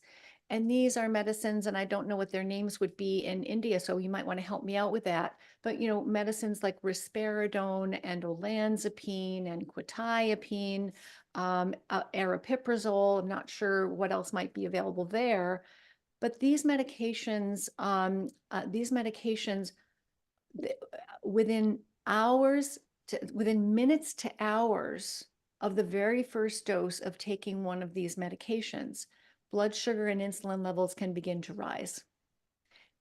And these are medicines, and I don't know what their names would be in India, so you might want to help me out with that. But, medicines like risperidone and olanzapine and quetiapine, aripiprazole, I'm not sure what else might be available there. But these medications, within minutes to hours of the very first dose of taking one of these medications, blood sugar and insulin levels can begin to rise.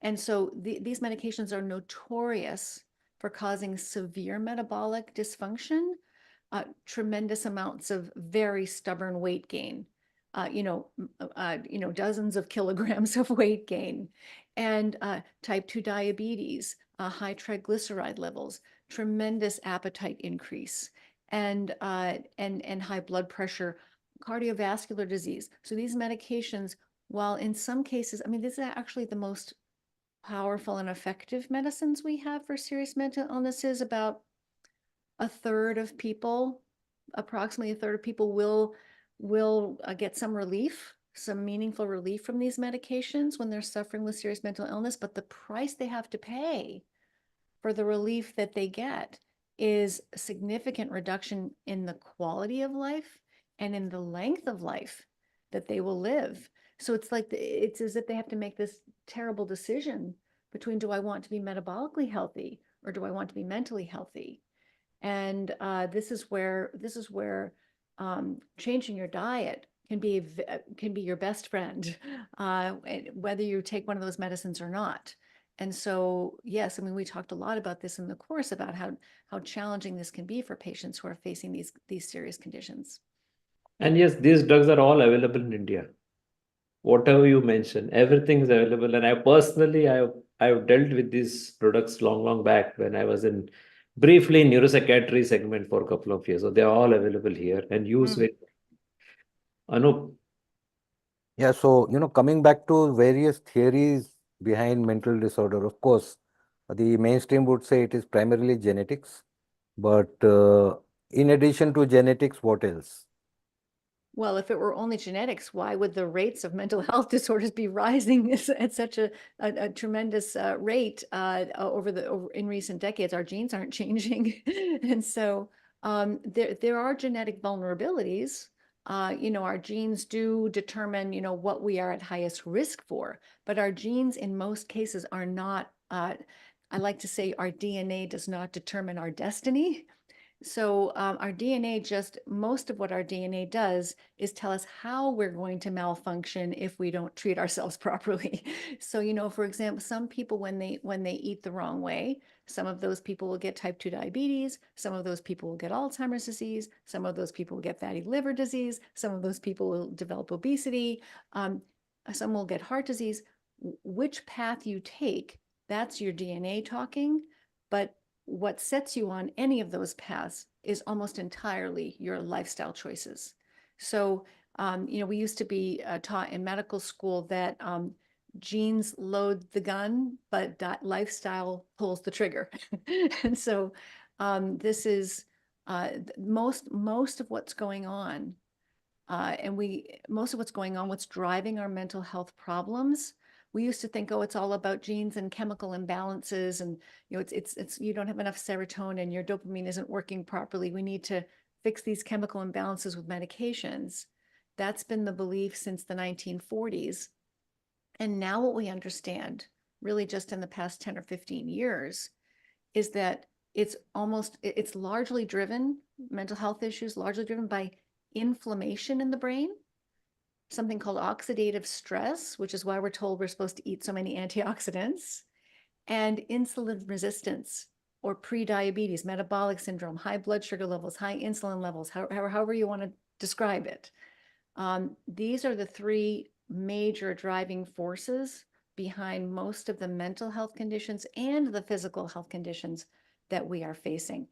And so these medications are notorious for causing severe metabolic dysfunction, tremendous amounts of very stubborn weight gain, dozens of kilograms of weight gain, and type 2 diabetes, high triglyceride levels, tremendous appetite increase, and high blood pressure, cardiovascular disease. So these medications, while in some cases, this is actually the most powerful and effective medicines we have for serious mental illnesses. About approximately a third of people will get some meaningful relief from these medications when they're suffering with serious mental illness. But the price they have to pay for the relief that they get is a significant reduction in the quality of life and in the length of life that they will live. So it's as if they have to make this terrible decision between, do I want to be metabolically healthy or do I want to be mentally healthy? And this is where changing your diet can be your best friend, whether you take one of those medicines or not. And so, yes, we talked a lot about this in the course about how challenging this can be for patients who are facing these serious conditions. And yes, these drugs are all available in India. Whatever you mentioned, everything is available. And I personally, I've dealt with these products long back when I was briefly in neuropsychiatry segment for a couple of years. So they're all available here and used with Anup. Yeah, so coming back to various theories behind mental disorder, of course, the mainstream would say it is primarily genetics. But in addition to genetics, what else? Well, if it were only genetics, why would the rates of mental health disorders be rising at such a tremendous rate in recent decades? Our genes aren't changing. And so there are genetic vulnerabilities. Our genes do determine, what we are at highest risk for, but our genes in most cases are not I like to say our DNA does not determine our destiny. So our DNA most of what our DNA does is tell us how we're going to malfunction if we don't treat ourselves properly. So, for example, some people, when they eat the wrong way, some of those people will get type 2 diabetes, some of those people will get Alzheimer's disease, some of those people will get fatty liver disease, some of those people will develop obesity, some will get heart disease. Which path you take, that's your DNA talking, but what sets you on any of those paths is almost entirely your lifestyle choices. So, we used to be taught in medical school that genes load the gun, but lifestyle pulls the trigger. And so this is most of what's going on. What's driving our mental health problems. We used to think, oh, it's all about genes and chemical imbalances, and it's you don't have enough serotonin, your dopamine isn't working properly. We need to fix these chemical imbalances with medications. That's been the belief since the 1940s. And now what we understand, really just in the past 10 or 15 years, is that it's largely driven, mental health issues largely driven by inflammation in the brain, something called oxidative stress, which is why we're told we're supposed to eat so many antioxidants, and insulin resistance or pre-diabetes, metabolic syndrome, high blood sugar levels, high insulin levels, however you want to describe it. These are the three major driving forces behind most of the mental health conditions and the physical health conditions that we are facing.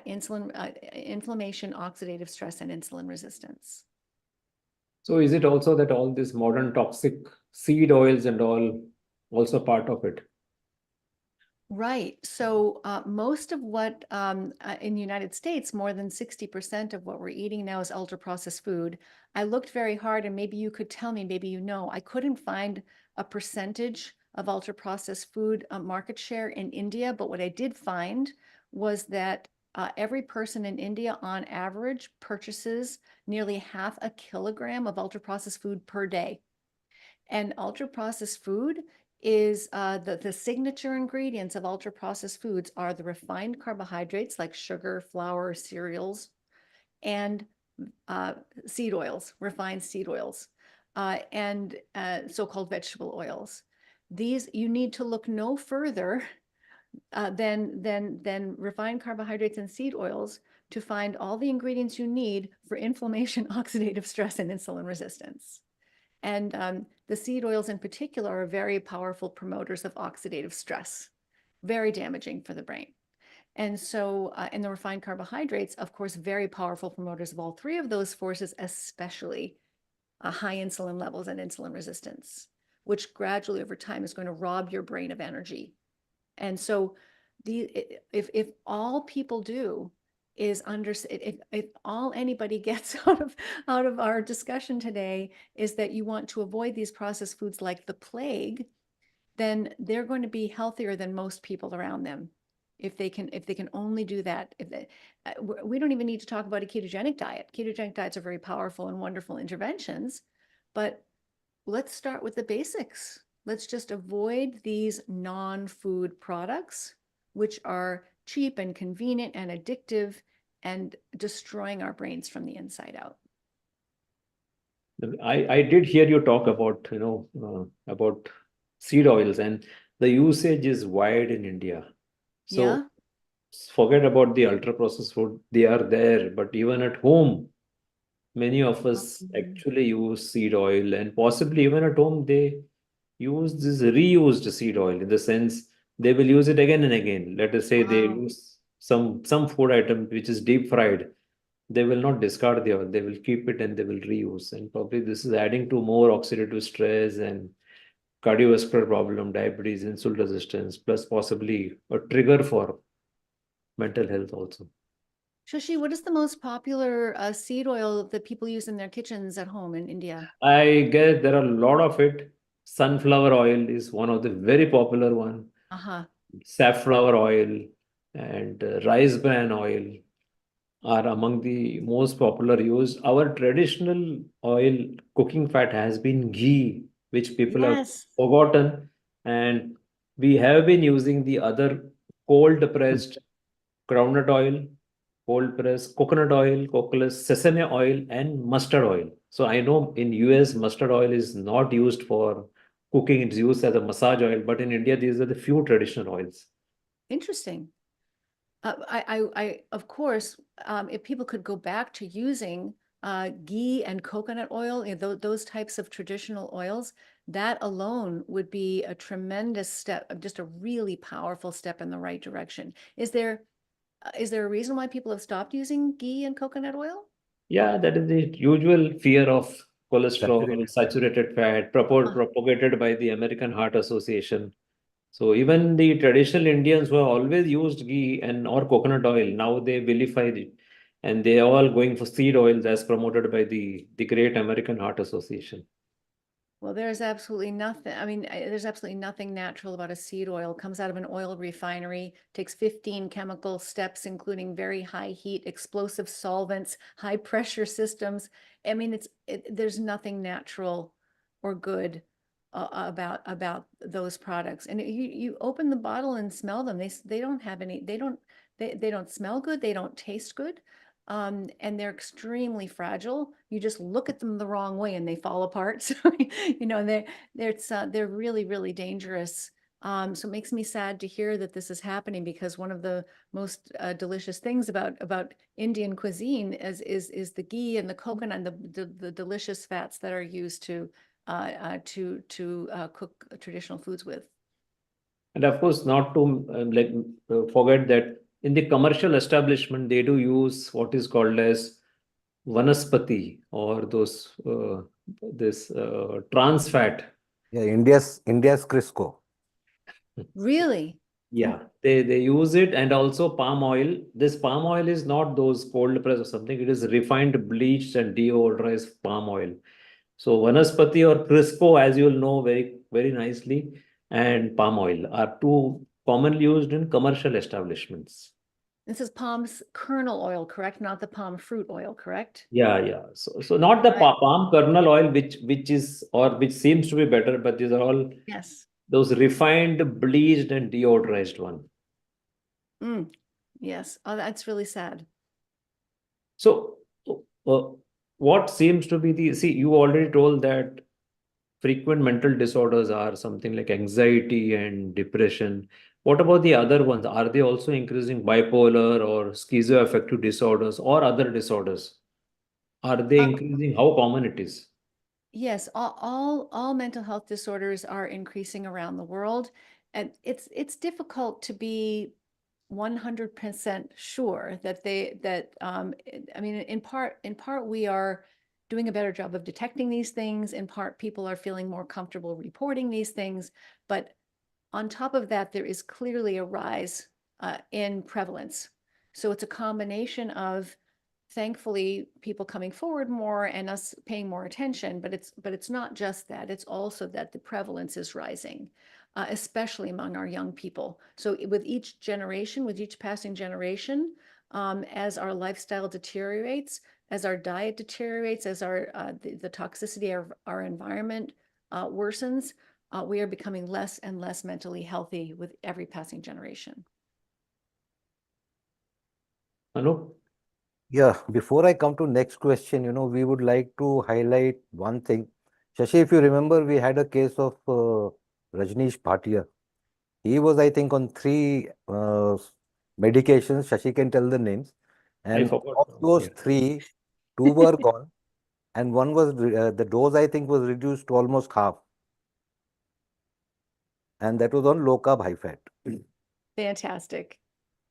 Inflammation, oxidative stress, and insulin resistance. So is it also that all these modern toxic seed oils and all also part of it? Right. So most of what in the United States, more than 60% of what we're eating now is ultra-processed food. I looked very hard, and maybe you could tell me, maybe I couldn't find a percentage of ultra-processed food market share in India, but what I did find was that every person in India on average purchases nearly 0.5 kilogram of ultra-processed food per day. And ultra-processed food is the signature ingredients of ultra-processed foods are the refined carbohydrates like sugar, flour, cereals, and seed oils, refined seed oils, and so-called vegetable oils. These, you need to look no further than refined carbohydrates and seed oils to find all the ingredients you need for inflammation, oxidative stress, and insulin resistance. And the seed oils in particular are very powerful promoters of oxidative stress, very damaging for the brain. And so, and the refined carbohydrates, of course, very powerful promoters of all three of those forces, especially high insulin levels and insulin resistance, which gradually over time is going to rob your brain of energy. And so if all people do is if all anybody gets out of our discussion today is that you want to avoid these processed foods like the plague, then they're going to be healthier than most people around them. If they can only do that. We don't even need to talk about a ketogenic diet. Ketogenic diets are very powerful and wonderful interventions, but let's start with the basics. Let's just avoid these non-food products, which are cheap and convenient and addictive and destroying our brains from the inside out. I did hear you talk about, about seed oils, and the usage is wide in India. So yeah. Forget about the ultra processed food. They are there, but even at home, many of us actually use seed oil, and possibly even at home, they use this reused seed oil in the sense they will use it again and again. Let us say they use some food item which is deep fried. They will not discard the oil. They will keep it and they will reuse. And probably this is adding to more oxidative stress and cardiovascular problem, diabetes, insulin resistance, plus possibly a trigger for mental health also. Shashi, what is the most popular seed oil that people use in their kitchens at home in India? I guess there are a lot of it. Sunflower oil is one of the very popular one. Safflower oil and rice bran oil are among the most popular used. Our traditional oil cooking fat has been ghee, which people have forgotten. And we have been using the other cold pressed groundnut oil, cold pressed coconut oil, sesame oil, and mustard oil. So I know in US mustard oil is not used for cooking; it's used as a massage oil. But in India, these are the few traditional oils. Interesting. Of course, if people could go back to using ghee and coconut oil, those types of traditional oils, that alone would be a tremendous step, just a really powerful step in the right direction. Is there a reason why people have stopped using ghee and coconut oil? Yeah, that is the usual fear of cholesterol, saturated fat, propagated by the American Heart Association. So even the traditional Indians who have always used ghee and or coconut oil, now they vilify it, and they are all going for seed oils as promoted by the great American Heart Association. Well, there's absolutely nothing. I mean, there's absolutely nothing natural about a seed oil. It comes out of an oil refinery, takes 15 chemical steps, including very high heat, explosive solvents, high pressure systems. I mean, there's nothing natural or good about those products. And you open the bottle and smell them. They don't have any. They don't smell good. They don't taste good. And they're extremely fragile. You just look at them the wrong way and they fall apart. So, they're really, really dangerous. So it makes me sad to hear that this is happening, because one of the most delicious things about Indian cuisine is the ghee and the coconut and the delicious fats that are used to cook traditional foods with. And of course, not to forget that in the commercial establishment, they do use what is called as vanaspati, or those this trans fat. Yeah, India's Crisco. Really? Yeah, they use it, and also palm oil. This palm oil is not those cold press or something. It is refined, bleached, and deodorized palm oil. So vanaspati or Crisco, as you will know very, very nicely, and palm oil are two commonly used in commercial establishments. This is palm's kernel oil, correct? Not the palm fruit oil, correct? Yeah, yeah. So not the palm kernel oil, which is, or which seems to be better, but these are all those refined, bleached, and deodorized one. Yes. Oh, that's really sad. So what seems to be you already told that frequent mental disorders are something like anxiety and depression. What about the other ones? Are they also increasing bipolar or schizoaffective disorders or other disorders? Are they increasing? How common it is? Yes, all mental health disorders are increasing around the world, and it's difficult to be 100% sure that I mean, in part we are doing a better job of detecting these things. In part, people are feeling more comfortable reporting these things, but on top of that, there is clearly a rise in prevalence. So it's a combination of, thankfully, people coming forward more and us paying more attention, but it's not just that. It's also that the prevalence is rising, especially among our young people. So with each generation, with each passing generation, as our lifestyle deteriorates, as our diet deteriorates, as the toxicity of our environment worsens, we are becoming less and less mentally healthy with every passing generation. Hello? Yeah, before I come to next question, we would like to highlight one thing. Shashi, if you remember, we had a case of Rajneesh Bhatia. He was, I think, on 3 medications. Shashi can tell the names. And of those 3, 2 were gone. And one was, the dose, I think, was reduced to almost half. And that was on low carb, high fat. Fantastic.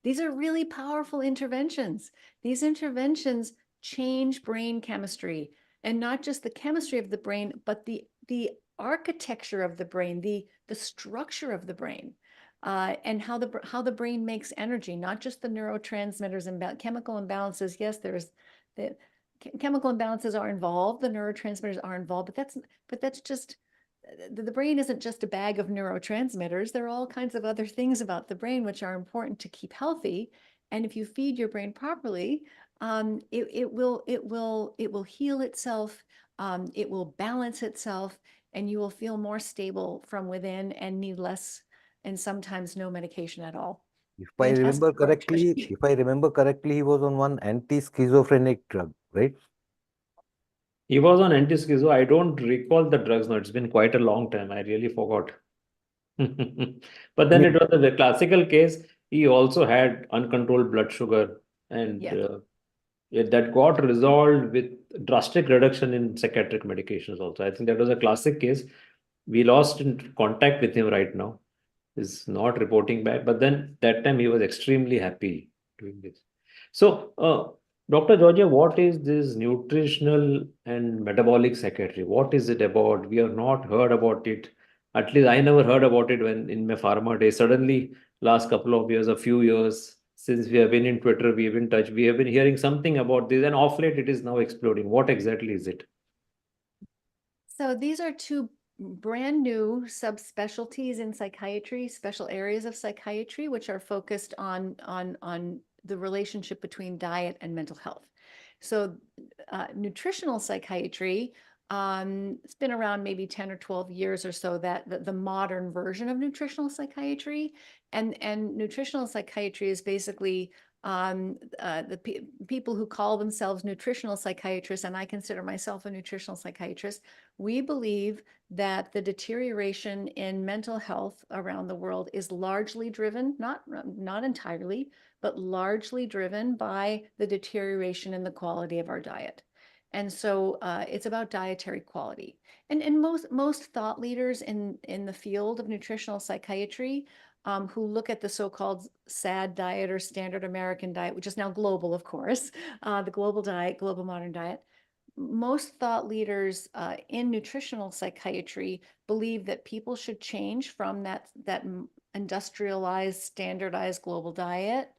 These are really powerful interventions. These interventions change brain chemistry, and not just the chemistry of the brain, but the architecture of the brain, the structure of the brain, and how the brain makes energy, not just the neurotransmitters and chemical imbalances. Yes, there's the chemical imbalances are involved, the neurotransmitters are involved, but that's just, the brain isn't just a bag of neurotransmitters. There are all kinds of other things about the brain which are important to keep healthy. And if you feed your brain properly, it will heal itself. It will balance itself, and you will feel more stable from within and need less and sometimes no medication at all. If I remember correctly, he was on one anti-schizophrenic drug, right? He was on anti-schizo. I don't recall the drugs now. It's been quite a long time. I really forgot. But then it was the classical case. He also had uncontrolled blood sugar, and that got resolved with drastic reduction in psychiatric medications also. I think that was a classic case. We lost in contact with him right now. He's not reporting back, but then that time he was extremely happy doing this. So, Dr. Georgia, what is this nutritional and metabolic psychiatry? What is it about? We have not heard about it. At least I never heard about it when in my pharma days. Suddenly, last couple of years, a few years since we have been in Twitter, we have been in touch, we have been hearing something about this, and off late it is now exploding. What exactly is it? So these are two brand new subspecialties in psychiatry, special areas of psychiatry, which are focused on the relationship between diet and mental health. So nutritional psychiatry, it's been around maybe 10 or 12 years or so, that the modern version of nutritional psychiatry. And nutritional psychiatry is basically people who call themselves nutritional psychiatrists, and I consider myself a nutritional psychiatrist. We believe that the deterioration in mental health around the world is largely driven, not entirely, but largely driven by the deterioration in the quality of our diet. And so it's about dietary quality. And most thought leaders in the field of nutritional psychiatry who look at the so-called SAD diet or standard American diet, which is now global, of course, the global diet, global modern diet. Most thought leaders in nutritional psychiatry believe that people should change from that industrialized, standardized global diet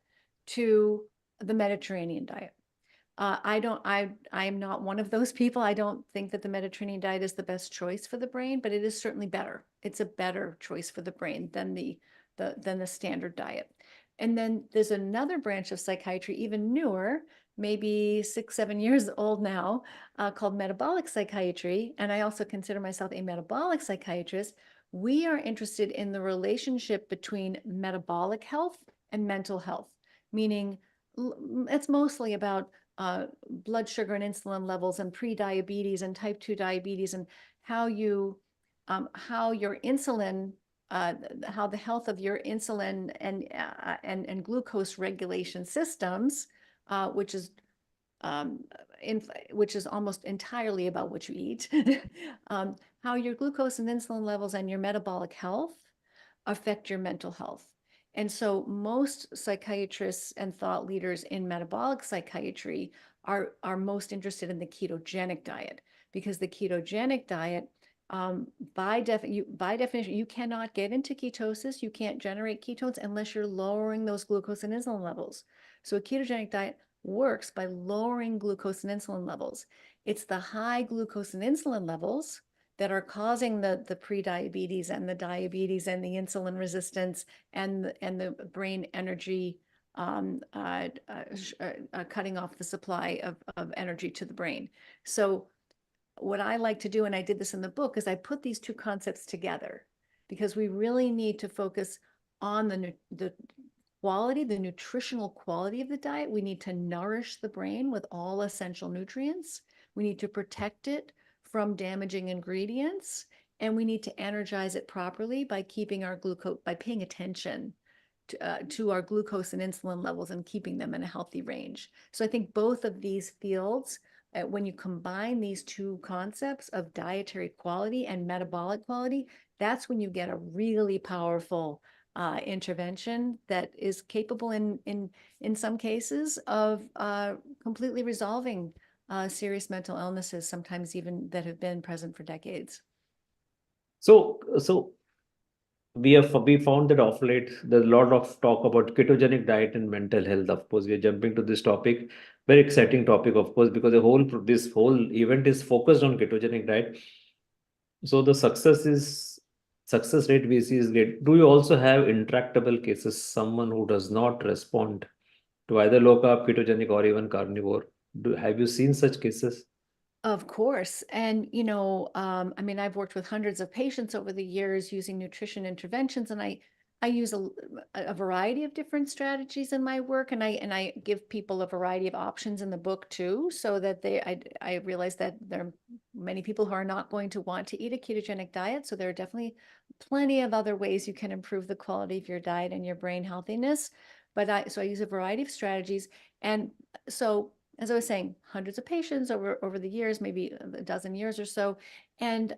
to the Mediterranean diet. I am not one of those people. I don't think that the Mediterranean diet is the best choice for the brain, but it is certainly better. It's a better choice for the brain than the standard diet. And then there's another branch of psychiatry, even newer, maybe 6-7 years old now, called metabolic psychiatry. And I also consider myself a metabolic psychiatrist. We are interested in the relationship between metabolic health and mental health, meaning it's mostly about blood sugar and insulin levels and pre-diabetes and type 2 diabetes, and how your insulin, how the health of your insulin and glucose regulation systems, which is almost entirely about what you eat, how your glucose and insulin levels and your metabolic health affect your mental health. And so most psychiatrists and thought leaders in metabolic psychiatry are most interested in the ketogenic diet, because the ketogenic diet, by definition, you cannot get into ketosis, you can't generate ketones unless you're lowering those glucose and insulin levels. So a ketogenic diet works by lowering glucose and insulin levels. It's the high glucose and insulin levels that are causing the pre-diabetes and the diabetes and the insulin resistance and the brain energy, cutting off the supply of energy to the brain. So what I like to do, and I did this in the book, is I put these two concepts together, because we really need to focus on the quality, the nutritional quality of the diet. We need to nourish the brain with all essential nutrients. We need to protect it from damaging ingredients, and we need to energize it properly by keeping our glucose, by paying attention to our glucose and insulin levels and keeping them in a healthy range. So I think both of these fields, when you combine these two concepts of dietary quality and metabolic quality, that's when you get a really powerful intervention that is capable in some cases of completely resolving serious mental illnesses, sometimes even that have been present for decades. So we found that of late there's a lot of talk about ketogenic diet and mental health. Of course, we are jumping to this topic, very exciting topic, of course, because this whole event is focused on ketogenic diet. So the success rate we see is great. Do you also have intractable cases, someone who does not respond to either low carb, ketogenic, or even carnivore? Have you seen such cases? Of course. And, I mean, I've worked with hundreds of patients over the years using nutrition interventions, and I use a variety of different strategies in my work, and I give people a variety of options in the book too, so that I realize that there are many people who are not going to want to eat a ketogenic diet. So there are definitely plenty of other ways you can improve the quality of your diet and your brain healthiness. But I use a variety of strategies. And so, as I was saying, hundreds of patients over the years, maybe a dozen years or so. And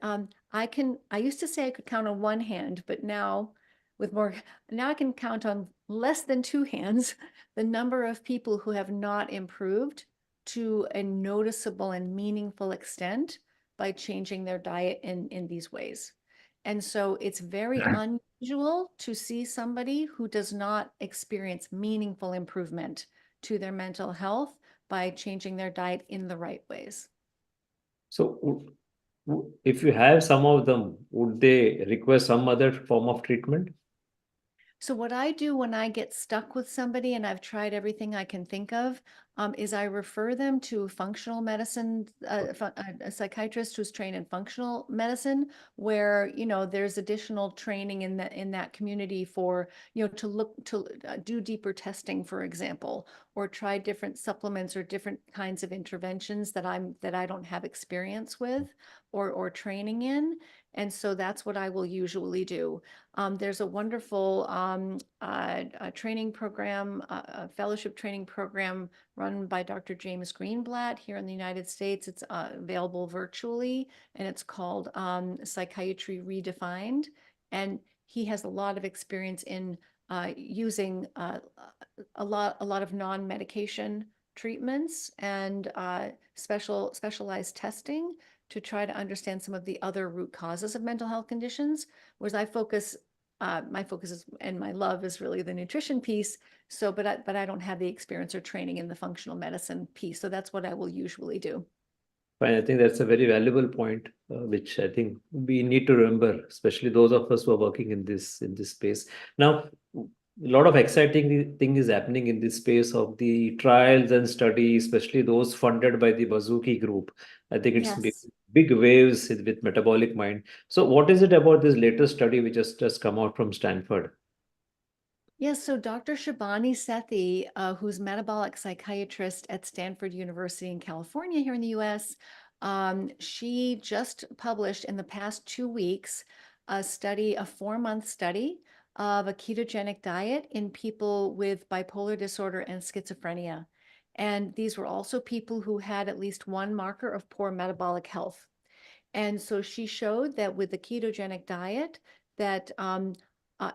I used to say I could count on one hand, but now I can count on less than two hands the number of people who have not improved to a noticeable and meaningful extent by changing their diet in these ways. And so it's very unusual to see somebody who does not experience meaningful improvement to their mental health by changing their diet in the right ways. So if you have some of them, would they require some other form of treatment? So what I do when I get stuck with somebody and I've tried everything I can think of, is I refer them to a functional medicine, a psychiatrist who's trained in functional medicine, where, you know, there's additional training in that community for, you know, to do deeper testing, for example, or try different supplements or different kinds of interventions that I don't have experience with or training in. And so that's what I will usually do. There's a wonderful training program, a fellowship training program run by Dr. James Greenblatt here in the United States. It's available virtually, and it's called Psychiatry Redefined. And he has a lot of experience in using a lot of non-medication treatments and specialized testing to try to understand some of the other root causes of mental health conditions, whereas my focus is, and my love is really the nutrition piece. So, but I don't have the experience or training in the functional medicine piece. So that's what I will usually do. Fine, I think that's a very valuable point, which I think we need to remember, especially those of us who are working in this space. Now, a lot of exciting thing is happening in this space of the trials and studies, especially those funded by the Bazooki group. I think it's big waves with Metabolic Mind. So what is it about this latest study which has just come out from Stanford? Yes, so Dr. Shabani Sethi, who's metabolic psychiatrist at Stanford University in California here in the US, she just published in the past 2 weeks a 4-month study of a ketogenic diet in people with bipolar disorder and schizophrenia. And these were also people who had at least one marker of poor metabolic health. And so she showed that with the ketogenic diet, that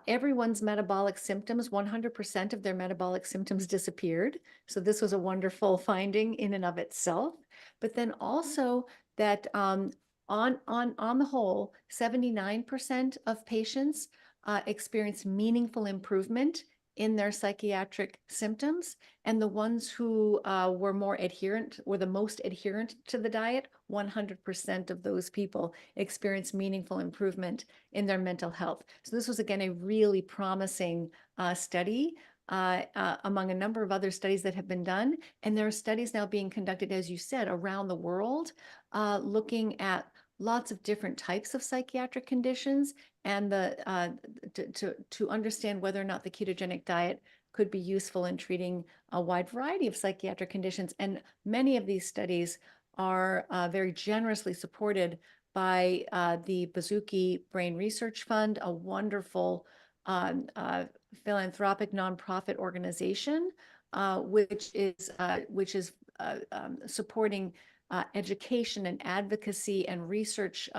everyone's metabolic symptoms, 100% of their metabolic symptoms disappeared. So this was a wonderful finding in and of itself. But then also that on the whole, 79% of patients experienced meaningful improvement in their psychiatric symptoms, and the ones who were the most adherent to the diet, 100% of those people experienced meaningful improvement in their mental health. So this was, again, a really promising study among a number of other studies that have been done. And there are studies now being conducted, as you said, around the world, looking at lots of different types of psychiatric conditions, and to understand whether or not the ketogenic diet could be useful in treating a wide variety of psychiatric conditions. And many of these studies are very generously supported by the Bazooki Brain Research Fund, a wonderful philanthropic nonprofit organization, which is supporting education and advocacy and research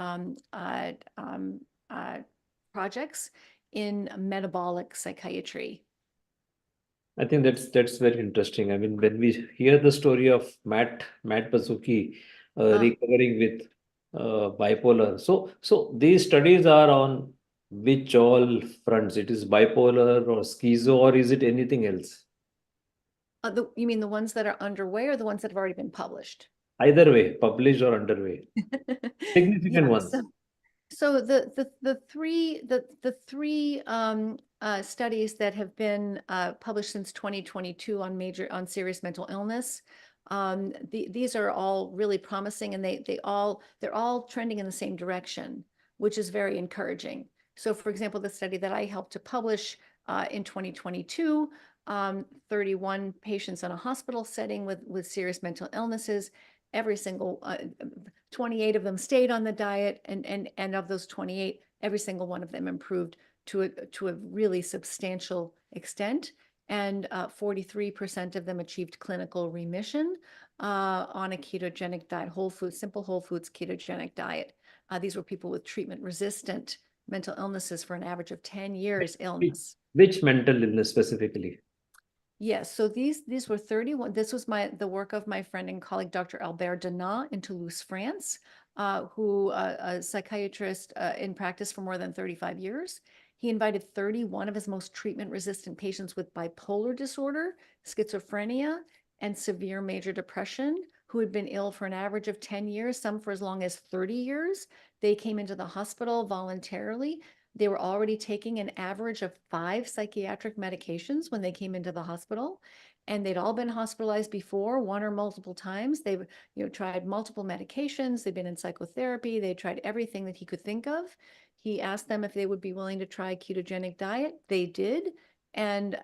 projects in metabolic psychiatry. I think that's very interesting. I mean, when we hear the story of Matt Bazooki recovering with bipolar, so these studies are on which all fronts? It is bipolar or schizo, or is it anything else? You mean the ones that are underway or the ones that have already been published? Either way, published or underway. Significant ones. So the three studies that have been published since 2022 on serious mental illness, these are all really promising, and they're all trending in the same direction, which is very encouraging. So for example, the study that I helped to publish in 2022, 31 patients in a hospital setting with serious mental illnesses, every single 28 of them stayed on the diet, and of those 28, every single one of them improved to a really substantial extent. And 43% of them achieved clinical remission on a ketogenic diet, simple whole foods ketogenic diet. These were people with treatment-resistant mental illnesses for an average of 10 years illness. Which mental illness specifically? Yes, so these were 31. This was the work of my friend and colleague, Dr. Albert Denat in Toulouse, France, who a psychiatrist in practice for more than 35 years. He invited 31 of his most treatment-resistant patients with bipolar disorder, schizophrenia, and severe major depression, who had been ill for an average of 10 years, some for as long as 30 years. They came into the hospital voluntarily. They were already taking an average of 5 psychiatric medications when they came into the hospital, and they'd all been hospitalized before, one or multiple times. They've tried multiple medications. They've been in psychotherapy. They tried everything that he could think of. He asked them if they would be willing to try a ketogenic diet. They did, and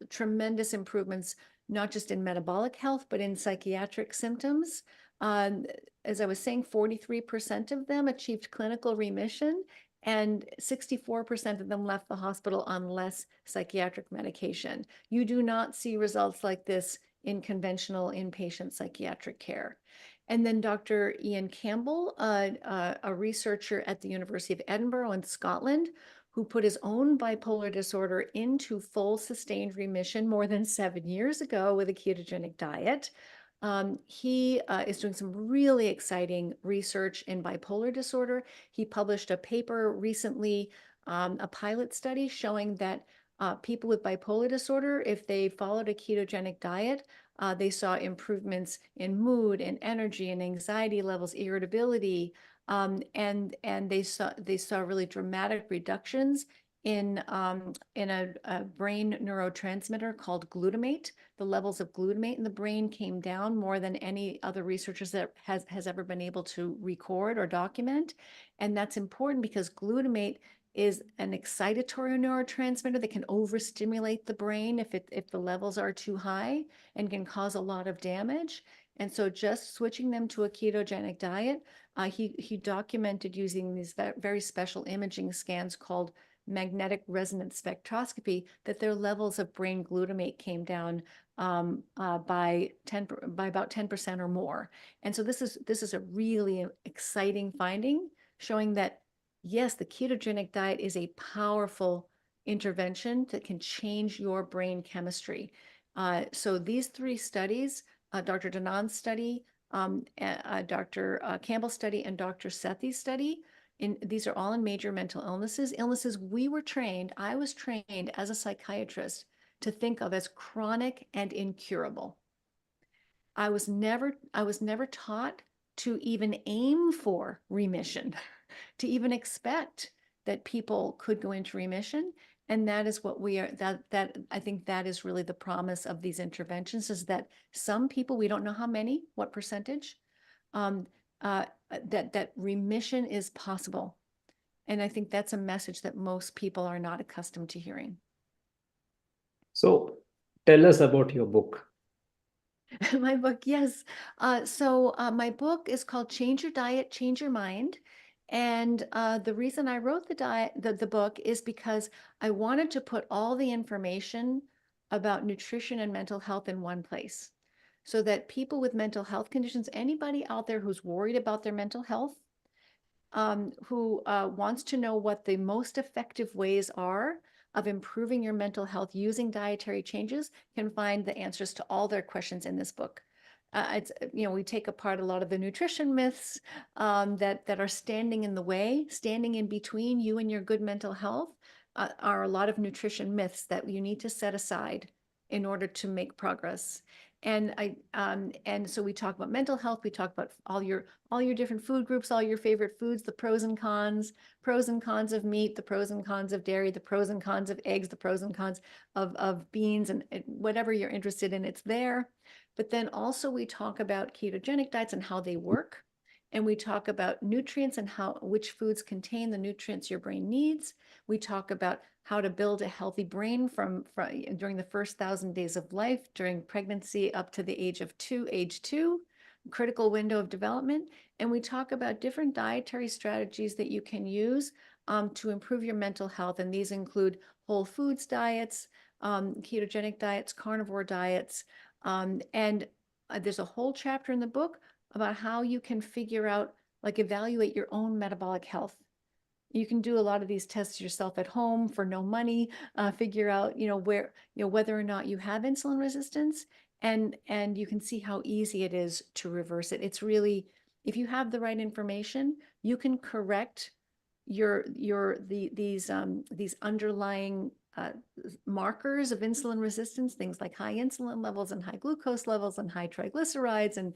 tremendous improvements, not just in metabolic health, but in psychiatric symptoms. As I was saying, 43% of them achieved clinical remission, and 64% of them left the hospital on less psychiatric medication. You do not see results like this in conventional inpatient psychiatric care. And then Dr. Ian Campbell, a researcher at the University of Edinburgh in Scotland, who put his own bipolar disorder into full sustained remission more than 7 years ago with a ketogenic diet. He is doing some really exciting research in bipolar disorder. He published a paper recently, a pilot study showing that people with bipolar disorder, if they followed a ketogenic diet, they saw improvements in mood and energy and anxiety levels, irritability, and they saw really dramatic reductions in a brain neurotransmitter called glutamate. The levels of glutamate in the brain came down more than any other researchers that has ever been able to record or document. And that's important because glutamate is an excitatory neurotransmitter that can overstimulate the brain if the levels are too high and can cause a lot of damage. And so just switching them to a ketogenic diet, he documented using these very special imaging scans called magnetic resonance spectroscopy that their levels of brain glutamate came down by about 10% or more. And so this is a really exciting finding, showing that yes, the ketogenic diet is a powerful intervention that can change your brain chemistry. So these 3 studies, Dr. Denat's study, Dr. Campbell's study, and Dr. Sethi's study, these are all in major mental illnesses I was trained as a psychiatrist to think of as chronic and incurable. I was never taught to even aim for remission, to even expect that people could go into remission. And that is what we are, that I think that is really the promise of these interventions, is that some people, we don't know how many, what percentage, that remission is possible. And I think that's a message that most people are not accustomed to hearing. So tell us about your book. My book, yes. So my book is called Change Your Diet, Change Your Mind. And the reason I wrote the book is because I wanted to put all the information about nutrition and mental health in one place, so that people with mental health conditions, anybody out there who's worried about their mental health, who wants to know what the most effective ways are of improving your mental health using dietary changes, can find the answers to all their questions in this book. We take apart a lot of the nutrition myths that are standing in the way, standing in between you and your good mental health, are a lot of nutrition myths that you need to set aside in order to make progress. And so we talk about mental health. We talk about all your different food groups, all your favorite foods, the pros and cons of meat, the pros and cons of dairy, the pros and cons of eggs, the pros and cons of beans, and whatever you're interested in, it's there. But then also we talk about ketogenic diets and how they work, And we talk about nutrients and which foods contain the nutrients your brain needs. We talk about how to build a healthy brain from during the first 1,000 days of life, during pregnancy up to the age 2, critical window of development. And we talk about different dietary strategies that you can use to improve your mental health. And these include whole foods diets, ketogenic diets, carnivore diets. And there's a whole chapter in the book about how you can figure out, like evaluate your own metabolic health. You can do a lot of these tests yourself at home for no money, figure out, whether or not you have insulin resistance, and you can see how easy it is to reverse it. It's really, if you have the right information, you can correct these underlying markers of insulin resistance, things like high insulin levels and high glucose levels and high triglycerides, and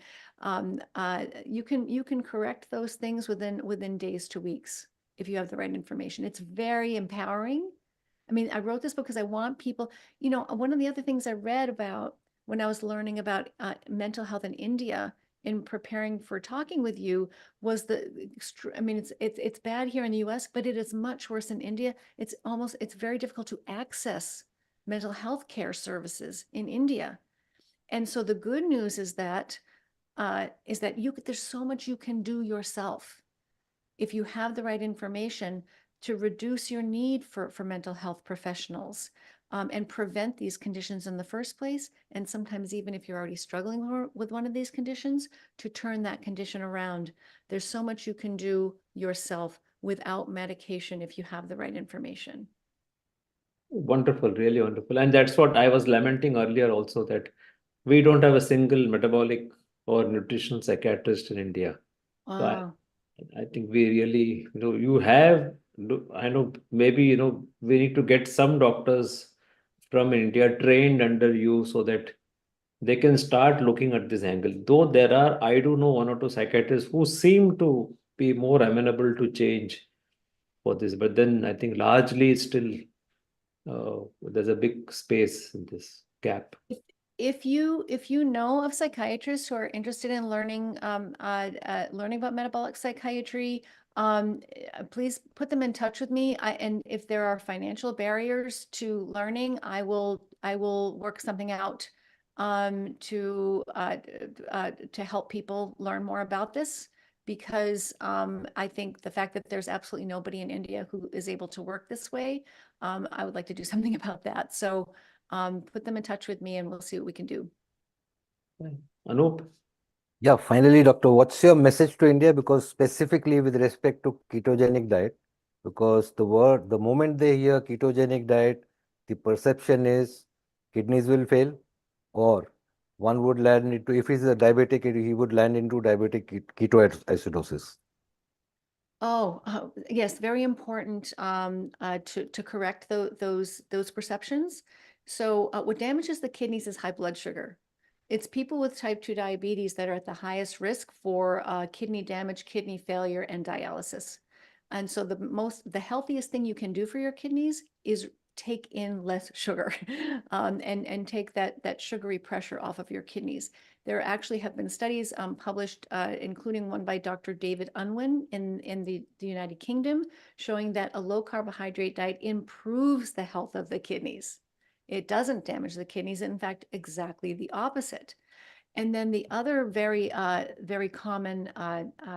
you can correct those things within days to weeks if you have the right information. It's very empowering. I mean, I wrote this book because I want people, one of the other things I read about when I was learning about mental health in India in preparing for talking with you was it's bad here in the US, but it is much worse in India. It's very difficult to access mental health care services in India. And so the good news is that there's so much you can do yourself if you have the right information to reduce your need for mental health professionals. And prevent these conditions in the first place. And sometimes even if you're already struggling with one of these conditions, to turn that condition around. There's so much you can do yourself without medication if you have the right information. Wonderful, really wonderful. And that's what I was lamenting earlier also, that we don't have a single metabolic or nutritional psychiatrist in India. So I think we really, I know maybe, we need to get some doctors from India trained under you so that they can start looking at this angle. Though I do know 1 or 2 psychiatrists who seem to be more amenable to change for this, but then I think largely still there's a big space in this gap. If you know of psychiatrists who are interested in learning about metabolic psychiatry, please put them in touch with me. And if there are financial barriers to learning, I will work something out to help people learn more about this, because I think the fact that there's absolutely nobody in India who is able to work this way, I would like to do something about that. So put them in touch with me and we'll see what we can do. Anup? Yeah, finally, doctor, what's your message to India? Because specifically with respect to ketogenic diet, because the moment they hear ketogenic diet, the perception is kidneys will fail, or one would land into, if he's a diabetic, he would land into diabetic ketoacidosis. Yes, very important to correct those perceptions. So what damages the kidneys is high blood sugar. It's people with type 2 diabetes that are at the highest risk for kidney damage, kidney failure, and dialysis. And so the healthiest thing you can do for your kidneys is take in less sugar and take that sugary pressure off of your kidneys. There actually have been studies published, including one by Dr. David Unwin in the United Kingdom, showing that a low carbohydrate diet improves the health of the kidneys. It doesn't damage the kidneys. In fact, exactly the opposite. And then the other very common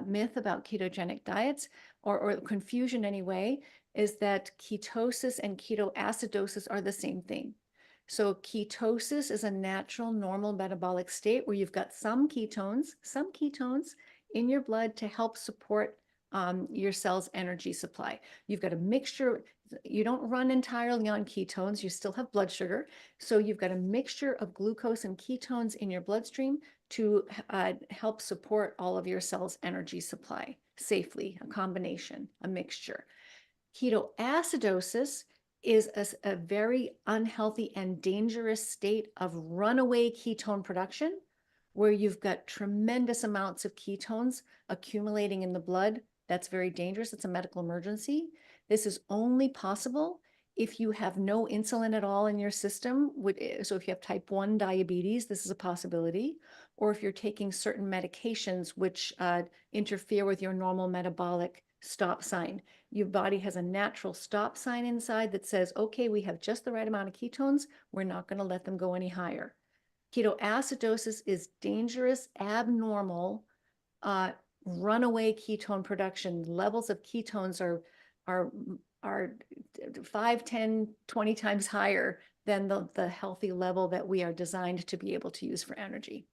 myth about ketogenic diets, or confusion anyway, is that ketosis and ketoacidosis are the same thing. So ketosis is a natural, normal metabolic state where you've got some ketones in your blood to help support your cell's energy supply. You've got a mixture. You don't run entirely on ketones. You still have blood sugar. So you've got a mixture of glucose and ketones in your bloodstream to help support all of your cell's energy supply safely, a combination, a mixture. Ketoacidosis is a very unhealthy and dangerous state of runaway ketone production, where you've got tremendous amounts of ketones accumulating in the blood. That's very dangerous. It's a medical emergency. This is only possible if you have no insulin at all in your system. So if you have type 1 diabetes, this is a possibility. or if you're taking certain medications which interfere with your normal metabolic stop sign. Your body has a natural stop sign inside that says, okay, we have just the right amount of ketones. We're not going to let them go any higher. Ketoacidosis is dangerous, abnormal, runaway ketone production. Levels of ketones are 5, 10, 20 times higher than the healthy level that we are designed to be able to use for energy.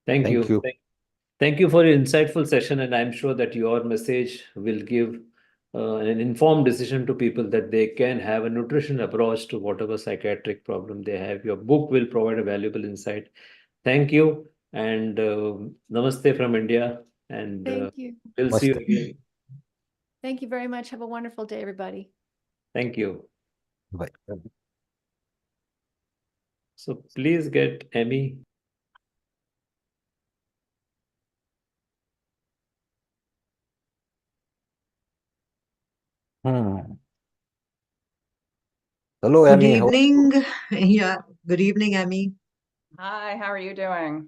Thank you. Thank you for your insightful session, and I'm sure that your message will give an informed decision to people that they can have a nutrition approach to whatever psychiatric problem they have. Your book will provide a valuable insight. Thank you, and namaste from India, and Thank you. we'll see you again. Thank you very much. Have a wonderful day, everybody. Thank you. Bye. So please get Emmy. Hello, Good Emmy. evening. Yeah, good evening, Emmy. Hi, how are you doing?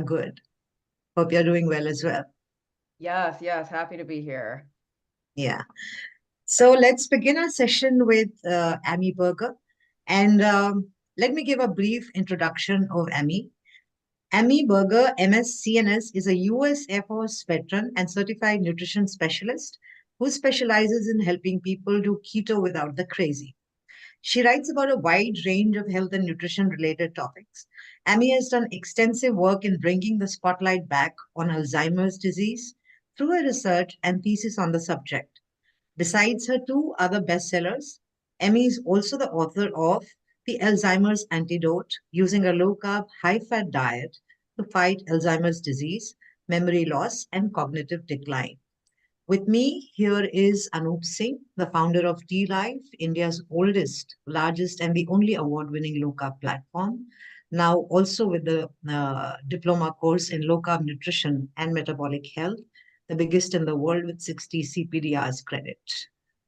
Good. Hope you're doing well as well. Yes, happy to be here. Yeah. So let's begin our session with Amy Berger. And let me give a brief introduction of Amy. Amy Berger, MS CNS, is a US Air Force veteran and certified nutrition specialist who specializes in helping people do keto without the crazy. She writes about a wide range of health and nutrition related topics. Amy has done extensive work in bringing the spotlight back on Alzheimer's disease through her research and thesis on the subject. Besides her 2 other bestsellers, Amy is also the author of The Alzheimer's Antidote, Using a Low-Carb, High-Fat Diet to Fight Alzheimer's Disease, Memory Loss, and Cognitive Decline. With me here is Anup Singh, the founder of D-Life, India's oldest, largest, and the only award-winning low-carb platform. Now also with the diploma course in low-carb nutrition and metabolic health, the biggest in the world with 60 CPDRs credit.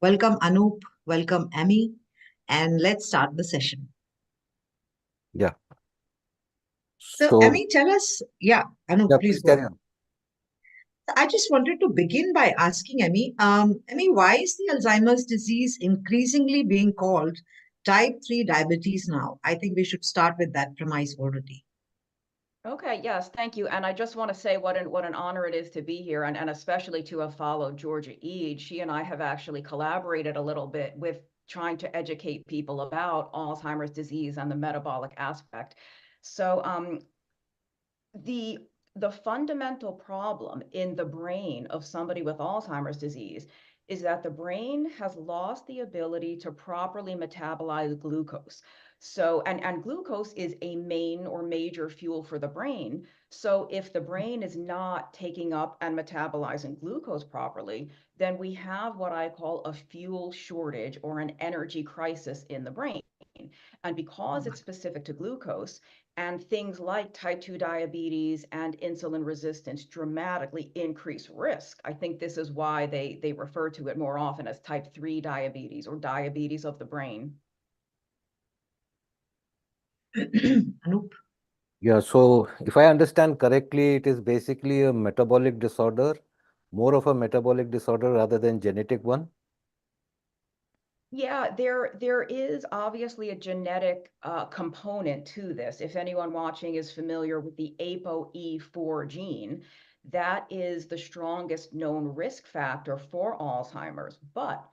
Welcome, Anup. Welcome, Amy. And let's start the session. Yeah. So Amy, tell us, Anup, please go carry on. I just wanted to begin by asking Amy, why is the Alzheimer's disease increasingly being called type 3 diabetes now? I think we should start with that premise already. Okay, yes, thank you. And I just want to say what an honor it is to be here, and especially to have followed Georgia Eade. She and I have actually collaborated a little bit with trying to educate people about Alzheimer's disease and the metabolic aspect. So the fundamental problem in the brain of somebody with Alzheimer's disease is that the brain has lost the ability to properly metabolize glucose. So, and glucose is a main or major fuel for the brain. So if the brain is not taking up and metabolizing glucose properly, then we have what I call a fuel shortage or an energy crisis in the brain. And because it's specific to glucose, and things like type 2 diabetes and insulin resistance dramatically increase risk. I think this is why they refer to it more often as type 3 diabetes or diabetes of the brain. Anup? Yeah, so if I understand correctly, it is basically a metabolic disorder, more of a metabolic disorder rather than genetic one. Yeah, there is obviously a genetic component to this. If anyone watching is familiar with the ApoE4 gene, that is the strongest known risk factor for Alzheimer's. But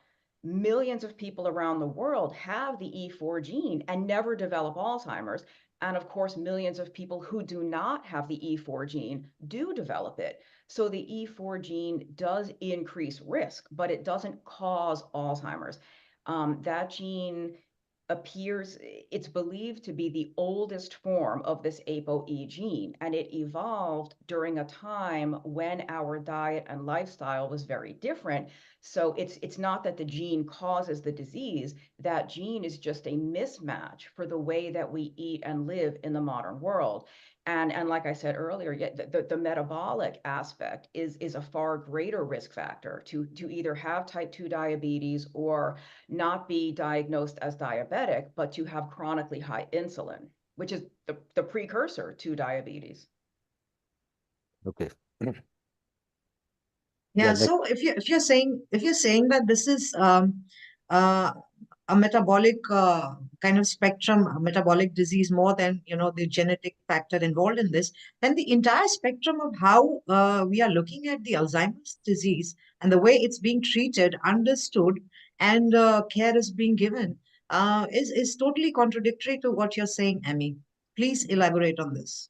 millions of people around the world have the E4 gene and never develop Alzheimer's. And of course, millions of people who do not have the E4 gene do develop it. So the E4 gene does increase risk, but it doesn't cause Alzheimer's. That gene appears, it's believed to be the oldest form of this ApoE gene, and it evolved during a time when our diet and lifestyle was very different. So it's not that the gene causes the disease, that gene is just a mismatch for the way that we eat and live in the modern world. And like I said earlier, the metabolic aspect is a far greater risk factor to either have type 2 diabetes or not be diagnosed as diabetic, but to have chronically high insulin. which is the precursor to diabetes. Okay. Yeah. next. So if you're saying that this is a metabolic kind of spectrum, a metabolic disease more than the genetic factor involved in this, then the entire spectrum of how we are looking at the Alzheimer's disease and the way it's being treated, understood, and care is being given is totally contradictory to what you're saying, Amy. Please elaborate on this.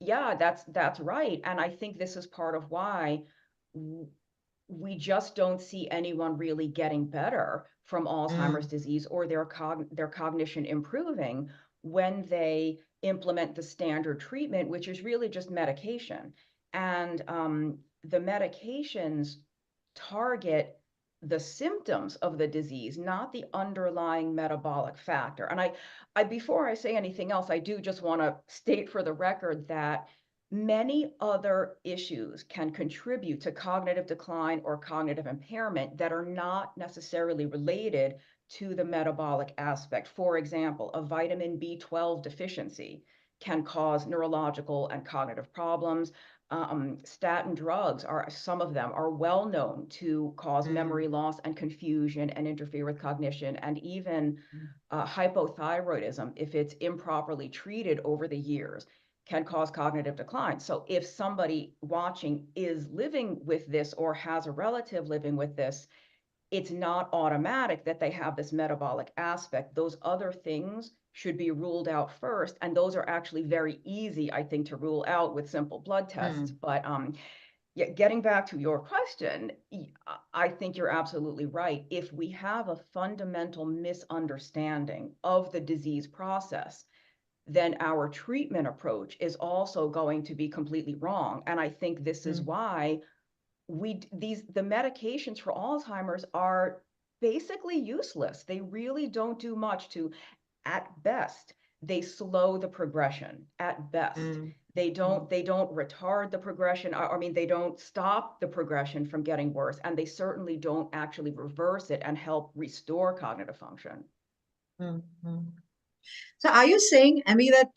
Yeah, that's right. And I think this is part of why we just don't see anyone really getting better from Alzheimer's disease or their cognition improving when they implement the standard treatment, which is really just medication. And the medications target the symptoms of the disease, not the underlying metabolic factor. And I before I say anything else, I do just want to state for the record that many other issues can contribute to cognitive decline or cognitive impairment that are not necessarily related to the metabolic aspect. For example, a vitamin B12 deficiency can cause neurological and cognitive problems. Statin drugs some of them are well known to cause memory loss and confusion and interfere with cognition, and even hypothyroidism, if it's improperly treated over the years, can cause cognitive decline. So if somebody watching is living with this or has a relative living with this, it's not automatic that they have this metabolic aspect. Those other things should be ruled out first. And those are actually very easy, I think, to rule out with simple blood tests. But yeah, getting back to your question, I think you're absolutely right. If we have a fundamental misunderstanding of the disease process, then our treatment approach is also going to be completely wrong. And I think this is why the medications for Alzheimer's are basically useless. They really don't do much to, at best, they slow the progression at best. They don't retard the progression. I mean, they don't stop the progression from getting worse, and they certainly don't actually reverse it and help restore cognitive function. So are you saying, Amy, that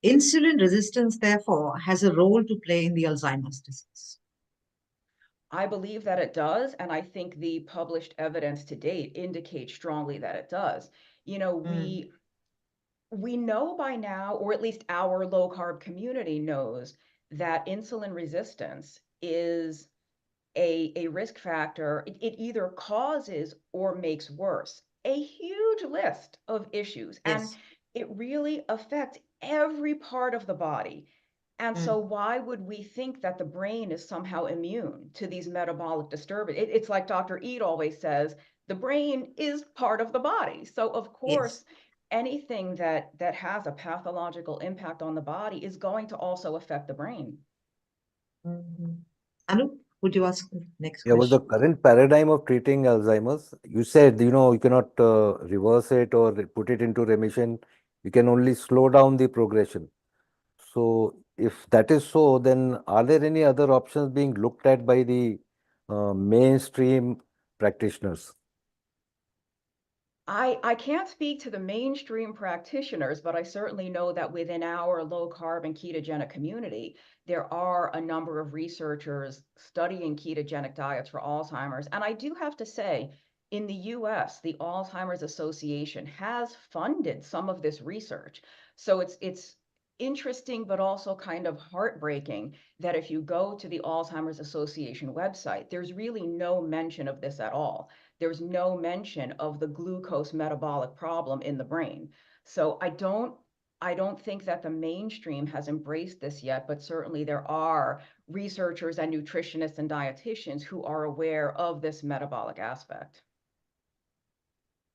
insulin resistance, therefore, has a role to play in the Alzheimer's disease? I believe that it does, and I think the published evidence to date indicates strongly that it does. We know by now, or at least our low carb community knows, that insulin resistance is a risk factor. It either causes or makes worse a huge list of issues, and it really affects every part of the body. And so why would we think that the brain is somehow immune to these metabolic disturbances? It's like Dr. Eid always says, the brain is part of the body. So of course, anything that has a pathological impact on the body is going to also affect the brain. Anu, would you ask the next Yeah, with the question? current paradigm of treating Alzheimer's, you said, you cannot reverse it or put it into remission. You can only slow down the progression. So if that is so, then are there any other options being looked at by the mainstream practitioners? I can't speak to the mainstream practitioners, but I certainly know that within our low carb and ketogenic community, there are a number of researchers studying ketogenic diets for Alzheimer's. And I do have to say, in the US, the Alzheimer's Association has funded some of this research. So it's interesting, but also kind of heartbreaking that if you go to the Alzheimer's Association website, there's really no mention of this at all. There's no mention of the glucose metabolic problem in the brain. So I don't think that the mainstream has embraced this yet, but certainly there are researchers and nutritionists and dietitians who are aware of this metabolic aspect.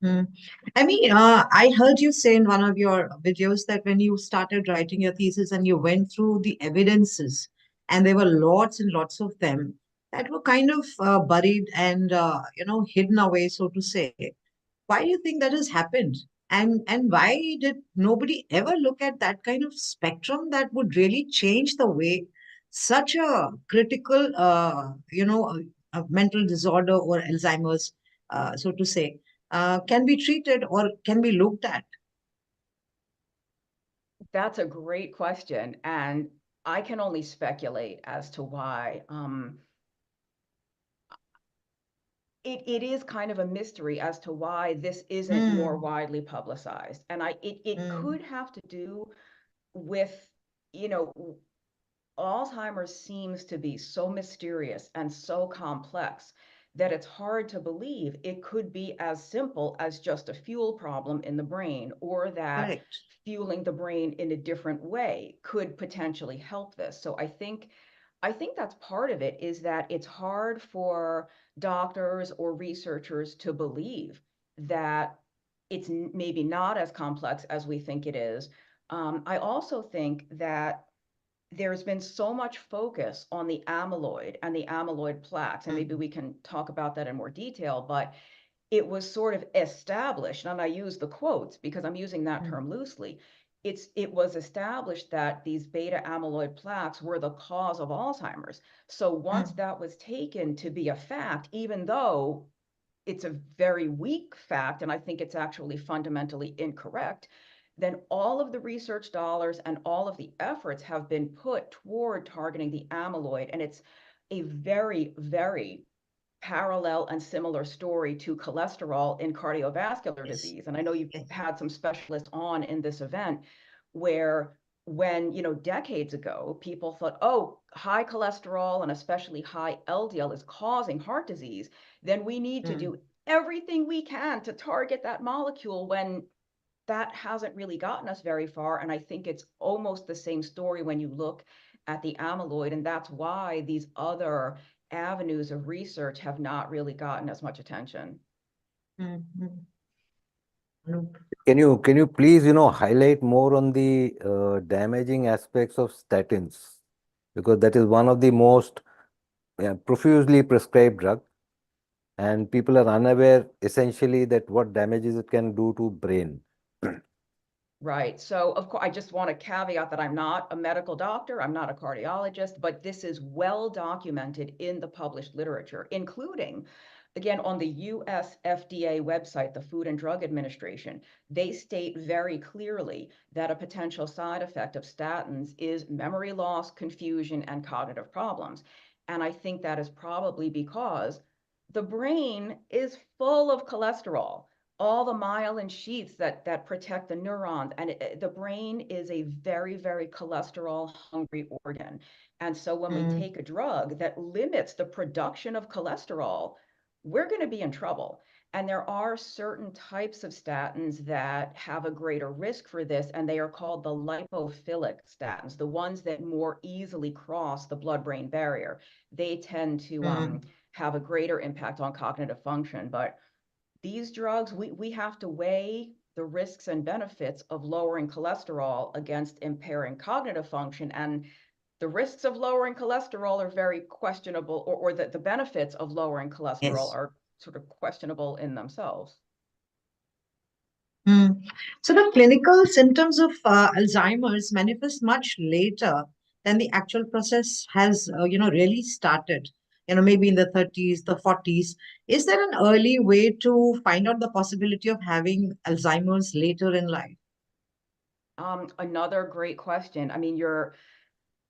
I mean, I heard you say in one of your videos that when you started writing your thesis and you went through the evidences, and there were lots and lots of them that were kind of buried and hidden away, so to say. Why do you think that has happened? And why did nobody ever look at that kind of spectrum that would really change the way such a critical, a mental disorder or Alzheimer's, so to say, can be treated or can be looked at? That's a great question, and I can only speculate as to why. It is kind of a mystery as to why this isn't more widely publicized, and it could have to do with, you know, Alzheimer's seems to be so mysterious and so complex that it's hard to believe it could be as simple as just a fuel problem in the brain, or that Correct. fueling the brain in a different way could potentially help this. So I think that's part of it, is that it's hard for doctors or researchers to believe that it's maybe not as complex as we think it is. I also think that there's been so much focus on the amyloid and the amyloid plaques, and maybe we can talk about that in more detail, but it was sort of established, and I use the quotes because I'm using that term loosely. It was established that these beta amyloid plaques were the cause of Alzheimer's. So once that was taken to be a fact, even though it's a very weak fact, and I think it's actually fundamentally incorrect, then all of the research dollars and all of the efforts have been put toward targeting the amyloid. And it's a very, very parallel and similar story to cholesterol in cardiovascular disease. And I know you've had some specialists on in this event where, when, you know, decades ago, people thought, oh, high cholesterol and especially high LDL is causing heart disease, then we need to do everything we can to target that molecule, when that hasn't really gotten us very far. And I think it's almost the same story when you look at the amyloid, and that's why these other avenues of research have not really gotten as much attention. Can you please, highlight more on the damaging aspects of statins? Because that is one of the most profusely prescribed drug, and people are unaware essentially that what damages it can do to brain. Right. So, of course, I just want to caveat that I'm not a medical doctor, I'm not a cardiologist, but this is well documented in the published literature, including, again, on the US FDA website, the Food and Drug Administration. They state very clearly that a potential side effect of statins is memory loss, confusion, and cognitive problems. And I think that is probably because the brain is full of cholesterol, all the myelin sheaths that protect the neurons. And the brain is a very, very cholesterol hungry organ. And so when we take a drug that limits the production of cholesterol, we're going to be in trouble. And there are certain types of statins that have a greater risk for this, and they are called the lipophilic statins, the ones that more easily cross the blood-brain barrier. They tend to have a greater impact on cognitive function. But these drugs, we have to weigh the risks and benefits of lowering cholesterol against impairing cognitive function. And the risks of lowering cholesterol are very questionable, or the benefits of lowering cholesterol are sort of questionable in themselves. So the clinical symptoms of Alzheimer's manifest much later than the actual process has, really started. Maybe in the 30s, the 40s. Is there an early way to find out the possibility of having Alzheimer's later in life? Another great question. I mean, you're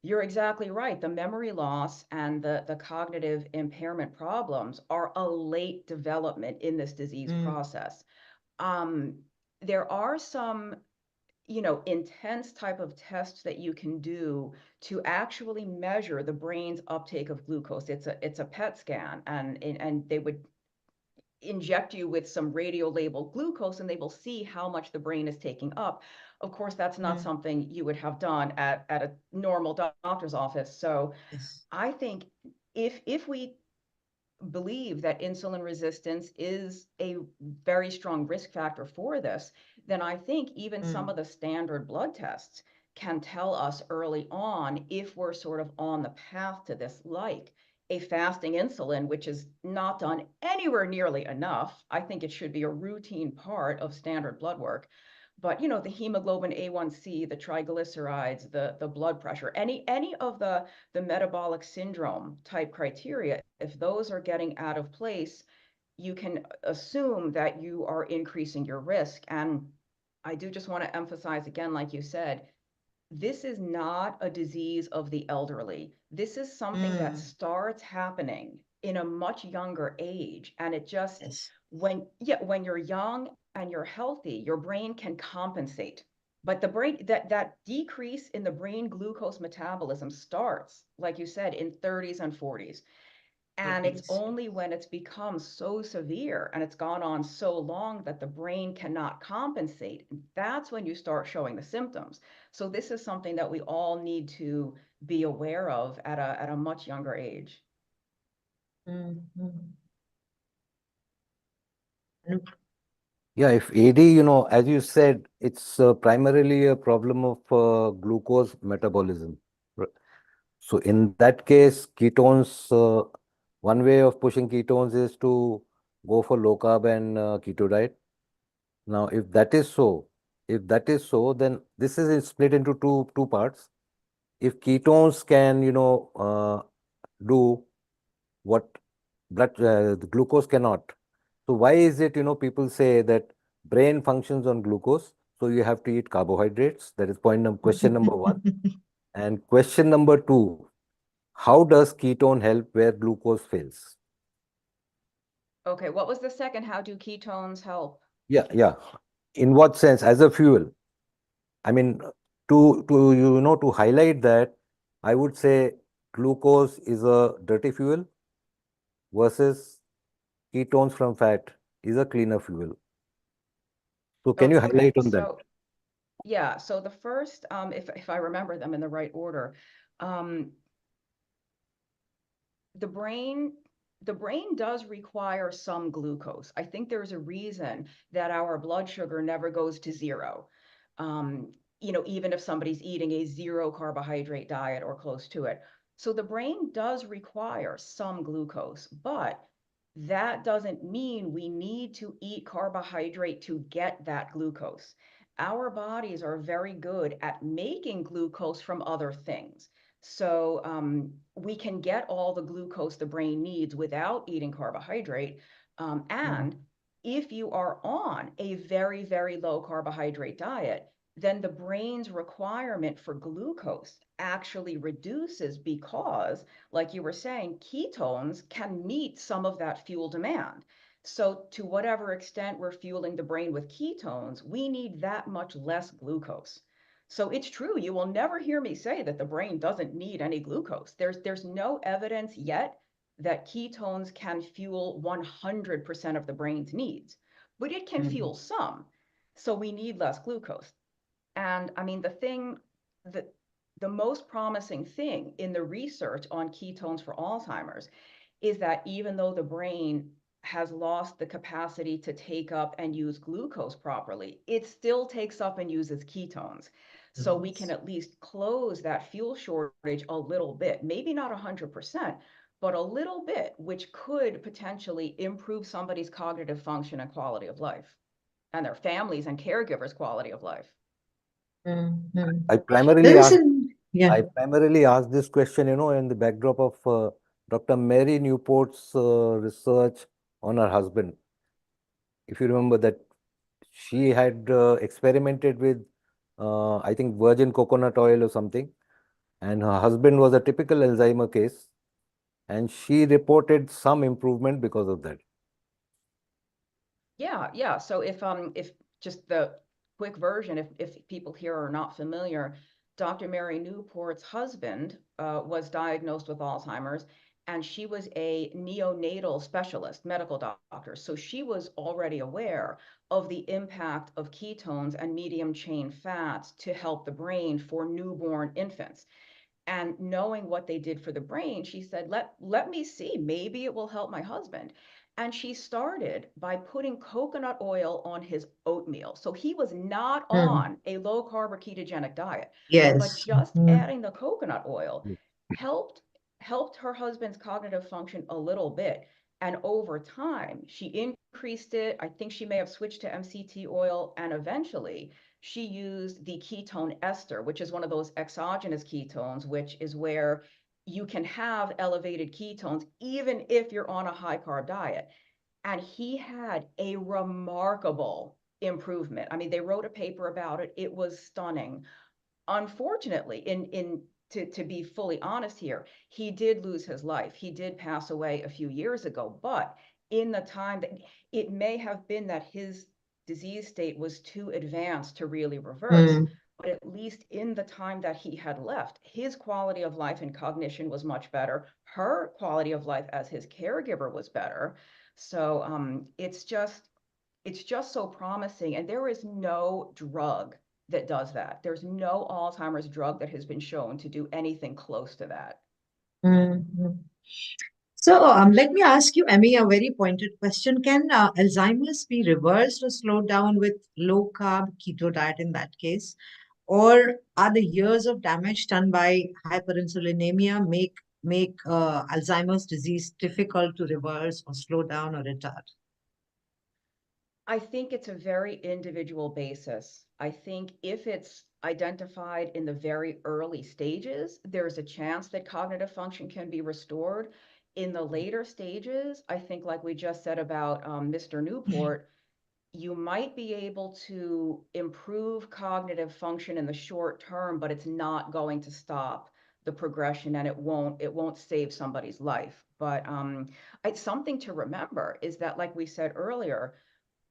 exactly right. The memory loss and the cognitive impairment problems are a late development in this disease process. There are some, intense type of tests that you can do to actually measure the brain's uptake of glucose. It's a PET scan, and they would inject you with some radio labeled glucose, and they will see how much the brain is taking up. Of course, that's not something you would have done at a normal doctor's office. So I think if we believe that insulin resistance is a very strong risk factor for this, then I think even some of the standard blood tests can tell us early on if we're sort of on the path to this, like a fasting insulin, which is not done anywhere nearly enough. I think it should be a routine part of standard blood work. But, the hemoglobin A1C, the triglycerides, the blood pressure, any of the metabolic syndrome type criteria, if those are getting out of place, you can assume that you are increasing your risk. And I do just want to emphasize again, like you said, this is not a disease of the elderly. This is something that starts happening in a much younger age. And it just, when you're young and you're healthy, your brain can compensate. But the brain, that decrease in the brain glucose metabolism starts, like you said, in 30s and 40s. And it's only when it's become so severe and it's gone on so long that the brain cannot compensate, that's when you start showing the symptoms. So this is something that we all need to be aware of at a much younger age. Yeah, if AD, as you said, it's primarily a problem of glucose metabolism. So in that case, ketones, one way of pushing ketones is to go for low carb and keto diet. Now, if that is so, then this is split into two parts. If ketones can, do what the glucose cannot. So why is it, people say that brain functions on glucose, so you have to eat carbohydrates? That is question number one. And question number two, how does ketone help where glucose fails? Okay, what was the second? How do ketones help? Yeah. In what sense? As a fuel? I mean, to highlight that, I would say glucose is a dirty fuel versus ketones from fat is a cleaner fuel. So can you highlight on that? Yeah, so the first, if I remember them in the right order, the brain does require some glucose. I think there's a reason that our blood sugar never goes to zero. Even if somebody's eating a zero carbohydrate diet or close to it. So the brain does require some glucose, but that doesn't mean we need to eat carbohydrate to get that glucose. Our bodies are very good at making glucose from other things. So we can get all the glucose the brain needs without eating carbohydrate. And if you are on a very, very low carbohydrate diet, then the brain's requirement for glucose actually reduces because, like you were saying, ketones can meet some of that fuel demand. So to whatever extent we're fueling the brain with ketones, we need that much less glucose. So it's true, you will never hear me say that the brain doesn't need any glucose. There's no evidence yet that ketones can fuel 100% of the brain's needs, but it can fuel some. So we need less glucose. And I mean, the most promising thing in the research on ketones for Alzheimer's is that even though the brain has lost the capacity to take up and use glucose properly, it still takes up and uses ketones. So we can at least close that fuel shortage a little bit, maybe not 100%, but a little bit, which could potentially improve somebody's cognitive function and quality of life, and their families and caregivers' quality of life. I primarily asked this question, in the backdrop of Dr. Mary Newport's research on her husband. If you remember that she had experimented with, I think, virgin coconut oil or something, and her husband was a typical Alzheimer case, and she reported some improvement because of that. Yeah. So if just the quick version, if people here are not familiar, Dr. Mary Newport's husband was diagnosed with Alzheimer's, and she was a neonatal specialist, medical doctor. So she was already aware of the impact of ketones and medium chain fats to help the brain for newborn infants. And knowing what they did for the brain, she said, let me see, maybe it will help my husband. And she started by putting coconut oil on his oatmeal. So he was not on a low carb or ketogenic diet. But just adding the coconut oil helped her husband's cognitive function a little bit. And over time, she increased it. I think she may have switched to MCT oil, and eventually she used the ketone ester, which is one of those exogenous ketones, which is where you can have elevated ketones even if you're on a high carb diet. And he had a remarkable improvement. I mean, they wrote a paper about it. It was stunning. unfortunately, to be fully honest here, he did lose his life. He did pass away a few years ago, but in the time that it may have been that his disease state was too advanced to really reverse, but at least in the time that he had left, his quality of life and cognition was much better. Her quality of life as his caregiver was better. So it's just so promising. And there is no drug that does that. There's no Alzheimer's drug that has been shown to do anything close to that. So let me ask you, Emmy, a very pointed question. Can Alzheimer's be reversed or slowed down with low carb keto diet in that case? Or are the years of damage done by hyperinsulinemia make Alzheimer's disease difficult to reverse or slow down or retard? I think it's a very individual basis. I think if it's identified in the very early stages, there's a chance that cognitive function can be restored. In the later stages, I think like we just said about Mr. Newport, you might be able to improve cognitive function in the short term, but it's not going to stop the progression, and it won't save somebody's life. But something to remember is that, like we said earlier,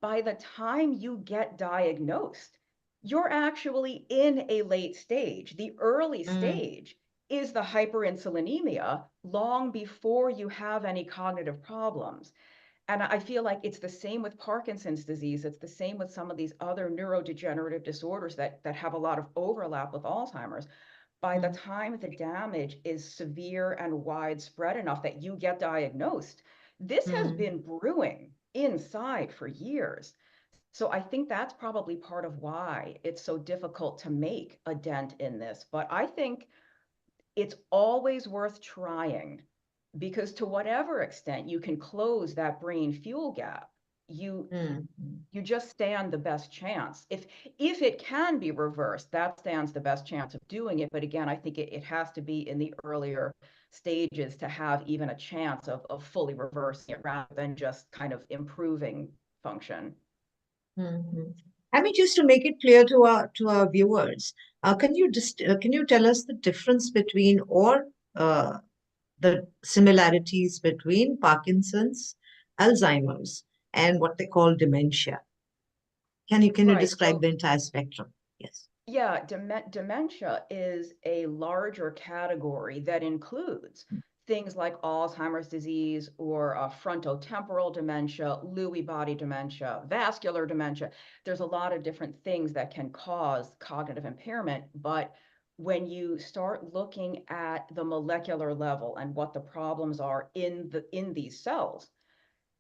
by the time you get diagnosed, you're actually in a late stage. The early stage is the hyperinsulinemia long before you have any cognitive problems. And I feel like it's the same with Parkinson's disease. It's the same with some of these other neurodegenerative disorders that have a lot of overlap with Alzheimer's. By the time the damage is severe and widespread enough that you get diagnosed, this has been brewing inside for years. So I think that's probably part of why it's so difficult to make a dent in this. But I think it's always worth trying, because to whatever extent you can close that brain fuel gap, you just stand the best chance. If it can be reversed, that stands the best chance of doing it. But again, I think it has to be in the earlier stages to have even a chance of fully reversing it rather than just kind of improving function. I mean, just to make it clear to our viewers, can you tell us the difference between the similarities between Parkinson's, Alzheimer's, and what they call dementia? Can you describe the entire spectrum? Yes. Yeah, dementia is a larger category that includes things like Alzheimer's disease or frontotemporal dementia, Lewy body dementia, vascular dementia. There's a lot of different things that can cause cognitive impairment, but when you start looking at the molecular level and what the problems are in these cells,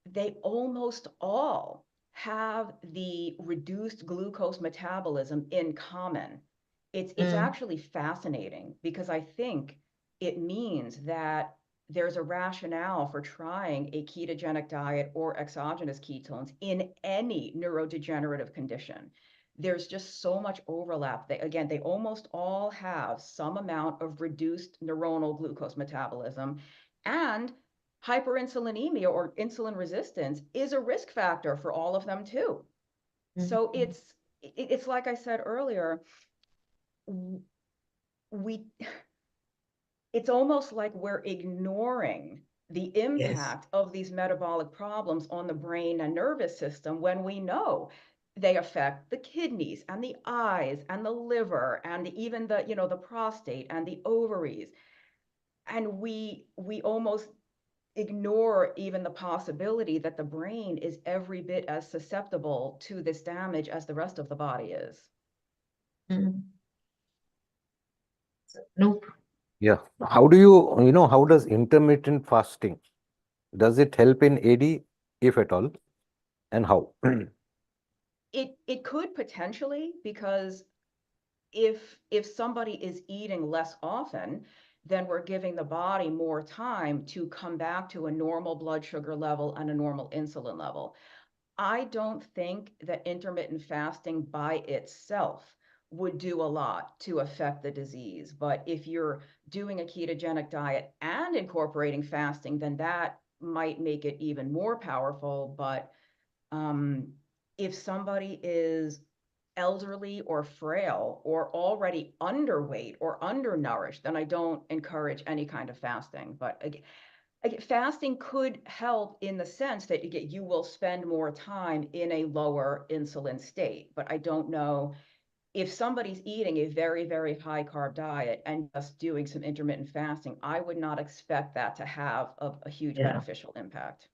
they almost all have the reduced glucose metabolism in common. It's actually fascinating, because I think it means that there's a rationale for trying a ketogenic diet or exogenous ketones in any neurodegenerative condition. There's just so much overlap. They almost all have some amount of reduced neuronal glucose metabolism, and hyperinsulinemia or insulin resistance is a risk factor for all of them too. So it's like I said earlier, it's almost like we're ignoring the impact of these metabolic problems on the brain and nervous system when we know they affect the kidneys and the eyes and the liver and even the prostate and the ovaries. And we almost ignore even the possibility that the brain is every bit as susceptible to this damage as the rest of the body is. Nope. Yeah. How does intermittent fasting, does it help in AD, if at all, and how? It could potentially, because if somebody is eating less often, then we're giving the body more time to come back to a normal blood sugar level and a normal insulin level. I don't think that intermittent fasting by itself would do a lot to affect the disease. But if you're doing a ketogenic diet and incorporating fasting, then that might make it even more powerful. But if somebody is elderly or frail or already underweight or undernourished, then I don't encourage any kind of fasting. But again, fasting could help in the sense that you will spend more time in a lower insulin state. But I don't know if somebody's eating a very, very high carb diet and just doing some intermittent fasting, I would not expect that to have a huge beneficial impact.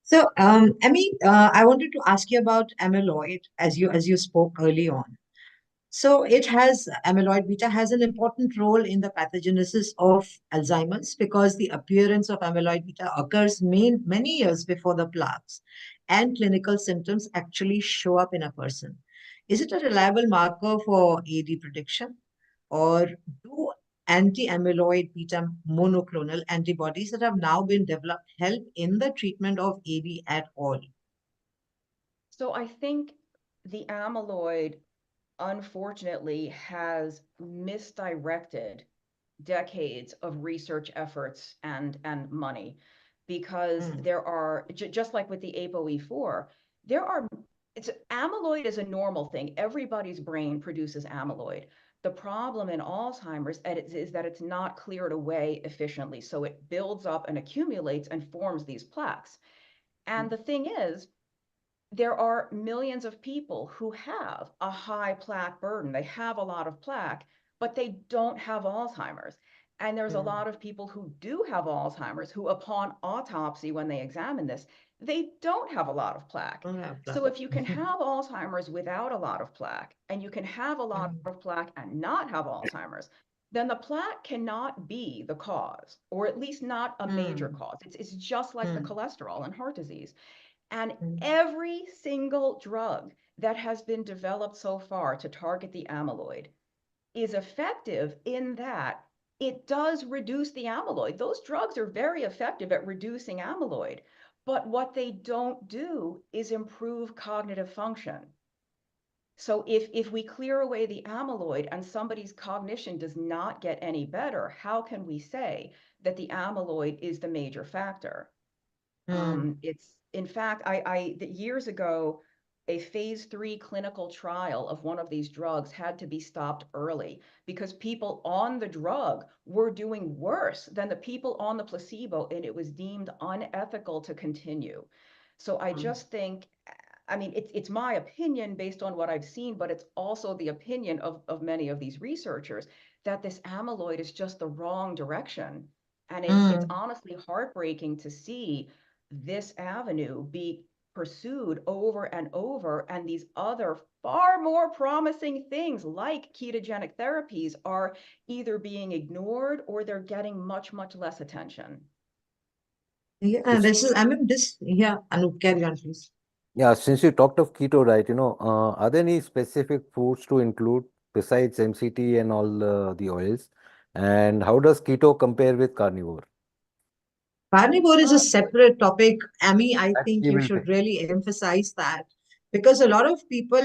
So, Emmy, I wanted to ask you about amyloid as you spoke early on. So it has amyloid beta has an important role in the pathogenesis of Alzheimer's because the appearance of amyloid beta occurs many years before the plaques and clinical symptoms actually show up in a person. Is it a reliable marker for AD prediction, or do anti-amyloid beta monoclonal antibodies that have now been developed help in the treatment of AD at all? So I think the amyloid, unfortunately, has misdirected decades of research efforts and money, because there are, just like with the ApoE4, amyloid is a normal thing. Everybody's brain produces amyloid. The problem in Alzheimer's is that it's not cleared away efficiently. So it builds up and accumulates and forms these plaques. And the thing is, there are millions of people who have a high plaque burden. They have a lot of plaque, but they don't have Alzheimer's. And there's a lot of people who do have Alzheimer's who, upon autopsy, when they examine this, they don't have a lot of plaque. So if you can have Alzheimer's without a lot of plaque, and you can have a lot of plaque and not have Alzheimer's, then the plaque cannot be the cause, or at least not a major cause. It's just like the cholesterol and heart disease. And every single drug that has been developed so far to target the amyloid is effective in that it does reduce the amyloid. Those drugs are very effective at reducing amyloid, but what they don't do is improve cognitive function. So if we clear away the amyloid and somebody's cognition does not get any better, how can we say that the amyloid is the major factor? It's, in fact, years ago, a phase 3 clinical trial of one of these drugs had to be stopped early because people on the drug were doing worse than the people on the placebo, and it was deemed unethical to continue. So I just think, I mean, it's my opinion based on what I've seen, but it's also the opinion of many of these researchers that this amyloid is just the wrong direction. And it's honestly heartbreaking to see this avenue be pursued over and over, and these other far more promising things like ketogenic therapies are either being ignored or they're getting much less attention. Yeah, Anup, carry on, please. Yeah, since you talked of keto diet, are there any specific foods to include besides MCT and all the oils? And how does keto compare with carnivore? Carnivore is a separate topic. Amy, I think we you will should take. really emphasize that, because a lot of people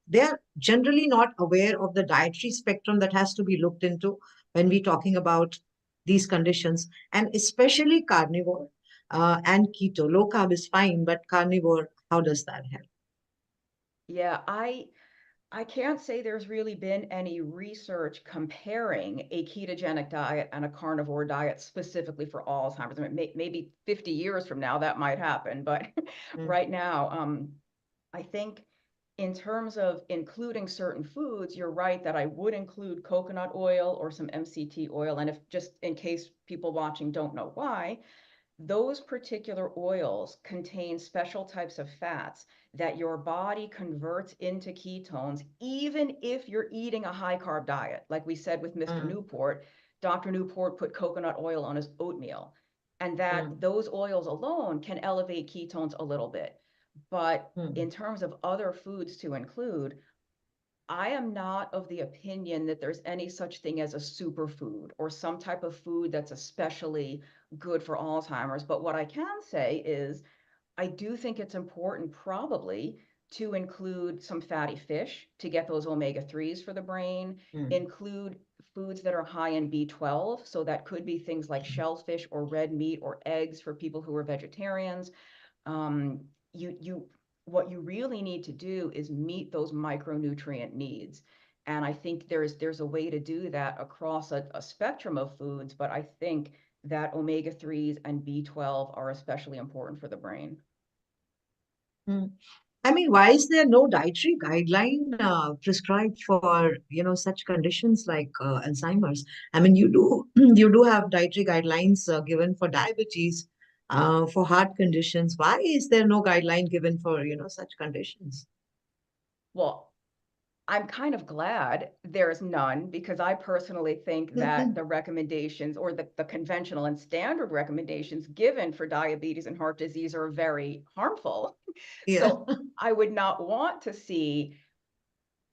they're generally not aware of the dietary spectrum that has to be looked into when we're talking about these conditions, and especially carnivore and keto. Low carb is fine, but carnivore, how does that help? Yeah, I can't say there's really been any research comparing a ketogenic diet and a carnivore diet specifically for Alzheimer's. I mean, maybe 50 years from now that might happen, but right now, I think in terms of including certain foods, you're right that I would include coconut oil or some MCT oil. And if, just in case people watching don't know why, those particular oils contain special types of fats that your body converts into ketones, even if you're eating a high carb diet. Like we said with Mr. Nupur, Dr. Nupur put coconut oil on his oatmeal, and that those oils alone can elevate ketones a little bit. But in terms of other foods to include, I am not of the opinion that there's any such thing as a superfood or some type of food that's especially good for Alzheimer's. But what I can say is I do think it's important probably to include some fatty fish to get those omega-3s for the brain, include foods that are high in B12. So that could be things like shellfish or red meat or eggs for people who are vegetarians. what you really need to do is meet those micronutrient needs. And I think there's a way to do that across a spectrum of foods, but I think that omega-3s and B12 are especially important for the brain. I mean, why is there no dietary guideline prescribed for, such conditions like Alzheimer's? I mean, you do have dietary guidelines given for diabetes, for heart conditions. Why is there no guideline given for, such conditions? Well, I'm kind of glad there's none, because I personally think that the recommendations, or the conventional and standard recommendations given for diabetes and heart disease, are very harmful. Yeah. So I would not want to see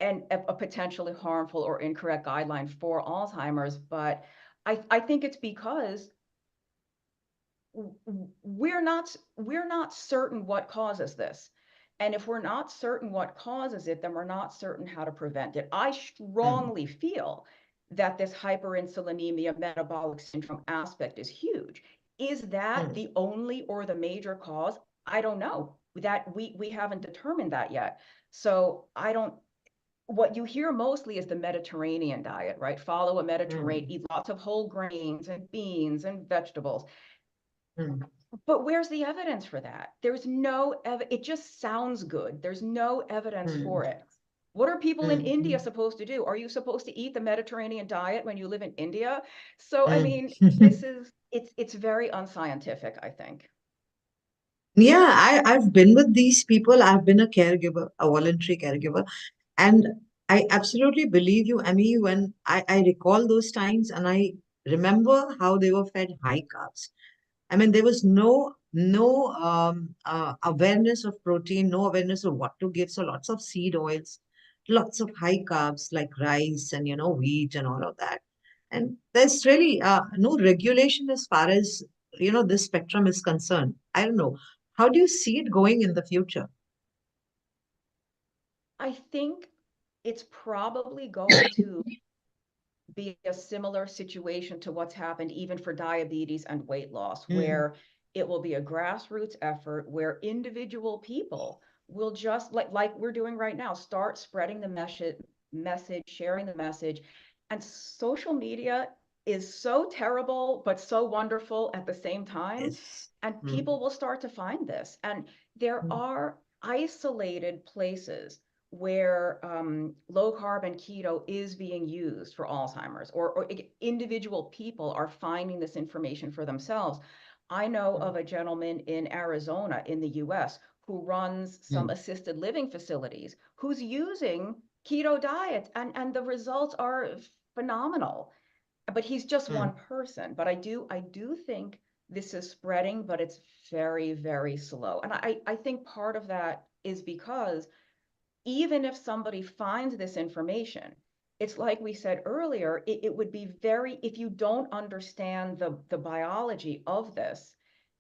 a potentially harmful or incorrect guideline for Alzheimer's, but I think it's because we're not certain what causes this. And if we're not certain what causes it, then we're not certain how to prevent it. I strongly feel that this hyperinsulinemia metabolic syndrome aspect is huge. Is that the only or the major cause? I don't know. That we haven't determined that yet. So what you hear mostly is the Mediterranean diet, right? Follow a Mediterranean, eat lots of whole grains and beans and vegetables. But where's the evidence for that? There's no it just sounds good. There's no evidence for it. What are people in India supposed to do? Are you supposed to eat the Mediterranean diet when you live in India? So, I mean, it's very unscientific, I think. Yeah, I've been with these people. I've been a caregiver, a voluntary caregiver. And I absolutely believe you, Amy, when I recall those times and I remember how they were fed high carbs. I mean, there was no awareness of protein, no awareness of what to give. So lots of seed oils, lots of high carbs like rice and, wheat and all of that. And there's really no regulation as far as, this spectrum is concerned. I don't know. How do you see it going in the future? I think it's probably going to be a similar situation to what's happened even for diabetes and weight loss, where it will be a grassroots effort where individual people will just, like we're doing right now, start spreading the message, sharing the message. And social media is so terrible, but so wonderful at the same time. And people will start to find this. And there are isolated places where low carb and keto is being used for Alzheimer's, or individual people are finding this information for themselves. I know of a gentleman in Arizona in the US who runs some assisted living facilities, who's using keto diets, and the results are phenomenal. But he's just one person. But I do think this is spreading, but it's very, very slow. And I think part of that is because even if somebody finds this information, it's like we said earlier, it would be if you don't understand the biology of this,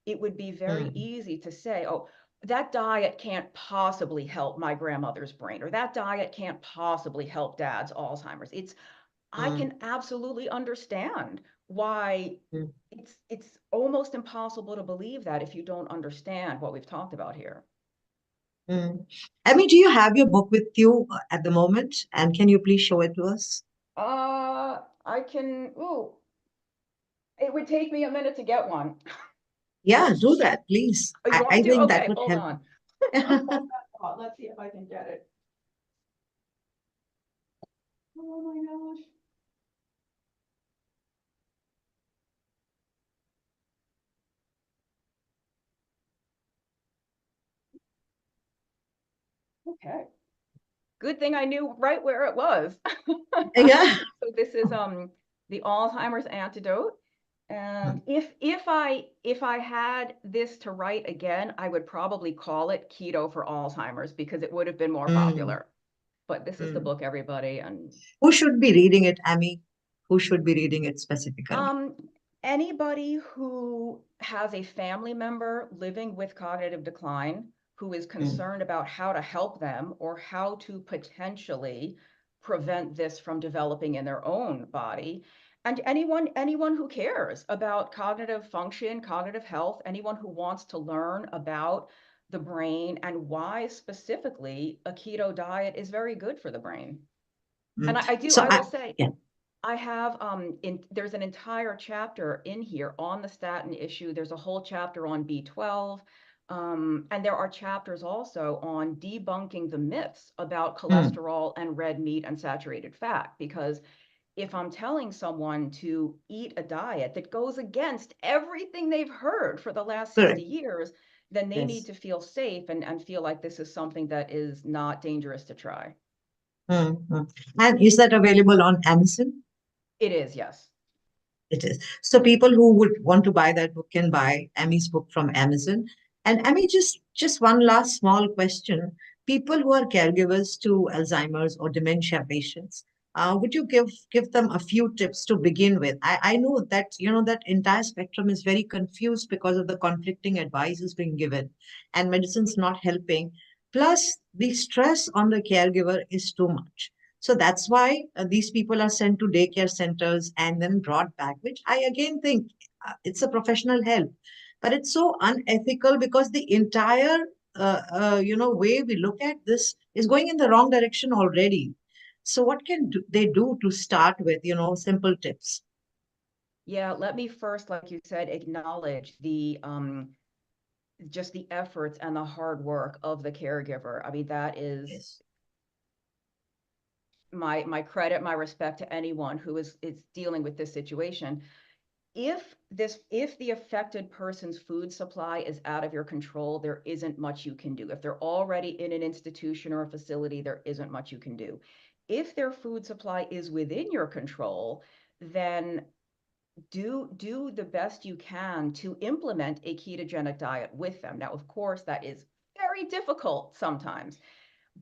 it would be very easy to say, oh, that diet can't possibly help my grandmother's brain, or that diet can't possibly help dad's Alzheimer's. I can absolutely understand why it's almost impossible to believe that if you don't understand what we've talked about here. Amy, do you have your book with you at the moment? And can you please show it to us? I can, it would take me a minute to get one. Yeah, do that, please. Oh, you want I me to? think Okay, that would hold help. on. Let's see if I can get it. Oh my gosh. Okay. Good thing I knew right where it was. Yeah. So this is the Alzheimer's antidote. And if I had this to write again, I would probably call it Keto for Alzheimer's, because it would have been more popular. But this is the book, everybody. And who should be reading it, Amy? Who should be reading it specifically? Anybody who has a family member living with cognitive decline, who is concerned about how to help them or how to potentially prevent this from developing in their own body. And anyone who cares about cognitive function, cognitive health, anyone who wants to learn about the brain and why specifically a keto diet is very good for the brain. And I will say, I have there's an entire chapter in here on the statin issue. There's a whole chapter on B12. And there are chapters also on debunking the myths about cholesterol and red meat and saturated fat, because if I'm telling someone to eat a diet that goes against everything they've heard for the last 60 years, then they need to feel safe and feel like this is something that is not dangerous to try. And is that available on Amazon? It is, yes. It is. So people who would want to buy that book can buy Ami's book from Amazon. And Ami, just one last small question. People who are caregivers to Alzheimer's or dementia patients, would you give them a few tips to begin with? I know that, that entire spectrum is very confused because of the conflicting advices being given and medicine's not helping. Plus, the stress on the caregiver is too much. So that's why these people are sent to daycare centers and then brought back, which I again think it's a professional help. But it's so unethical because the entire, way we look at this is going in the wrong direction already. So what can they do to start with, simple tips? Yeah, let me first, like you said, acknowledge the just the efforts and the hard work of the caregiver. I mean, that is my credit, my respect to anyone who is dealing with this situation. If the affected person's food supply is out of your control, there isn't much you can do. If they're already in an institution or a facility, there isn't much you can do. If their food supply is within your control, then do the best you can to implement a ketogenic diet with them. Now, of course, that is very difficult sometimes,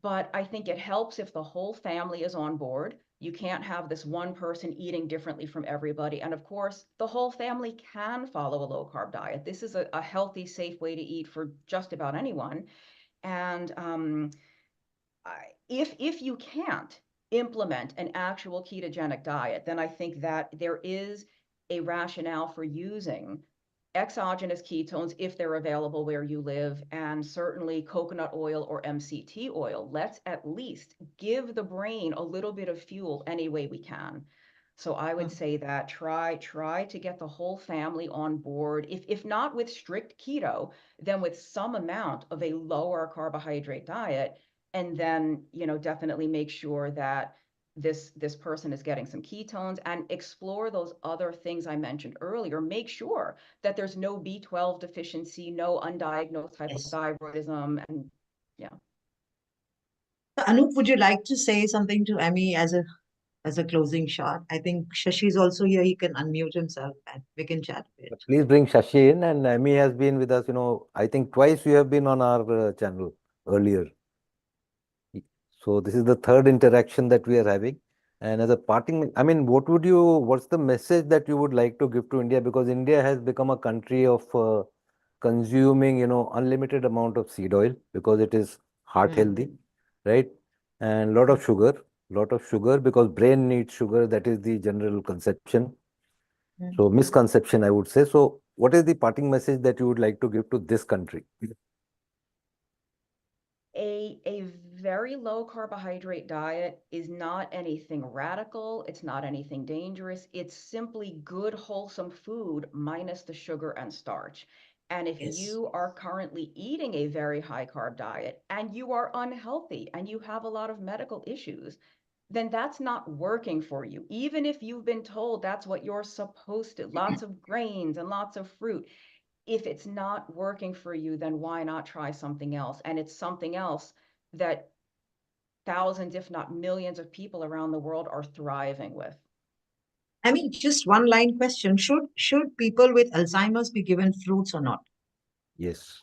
but I think it helps if the whole family is on board. You can't have this one person eating differently from everybody. And of course, the whole family can follow a low carb diet. This is a healthy, safe way to eat for just about anyone. And if you can't implement an actual ketogenic diet, then I think that there is a rationale for using exogenous ketones if they're available where you live, and certainly coconut oil or MCT oil. Let's at least give the brain a little bit of fuel any way we can. So I would say that try to get the whole family on board, if not with strict keto, then with some amount of a lower carbohydrate diet, and then definitely make sure that this person is getting some ketones, and explore those other things I mentioned earlier. Make sure that there's no B12 deficiency, no undiagnosed hypothyroidism, and Anup, would you like to say something to Ami as a closing shot? I think Shashi is also here. He can unmute himself and we can chat a bit. Please bring Shashi in, and Ami has been with us, I think twice you have been on our channel earlier. So this is the third interaction that we are having. And as a parting, I mean, what's the message that you would like to give to India? Because India has become a country of consuming, unlimited amount of seed oil because it is heart healthy, right? And lot of sugar because brain needs sugar. That is the general conception. So misconception, I would say. So what is the parting message that you would like to give to this country? A very low carbohydrate diet is not anything radical. It's not anything dangerous. It's simply good, wholesome food minus the sugar and starch. And if you are currently eating a very high carb diet and you are unhealthy and you have a lot of medical issues, then that's not working for you. Even if you've been told that's what you're supposed to, lots of grains and lots of fruit. If it's not working for you, then why not try something else? And it's something else that thousands, if not millions of people around the world are thriving with. I mean, just one line question. Should people with Alzheimer's be given fruits or not? Yes.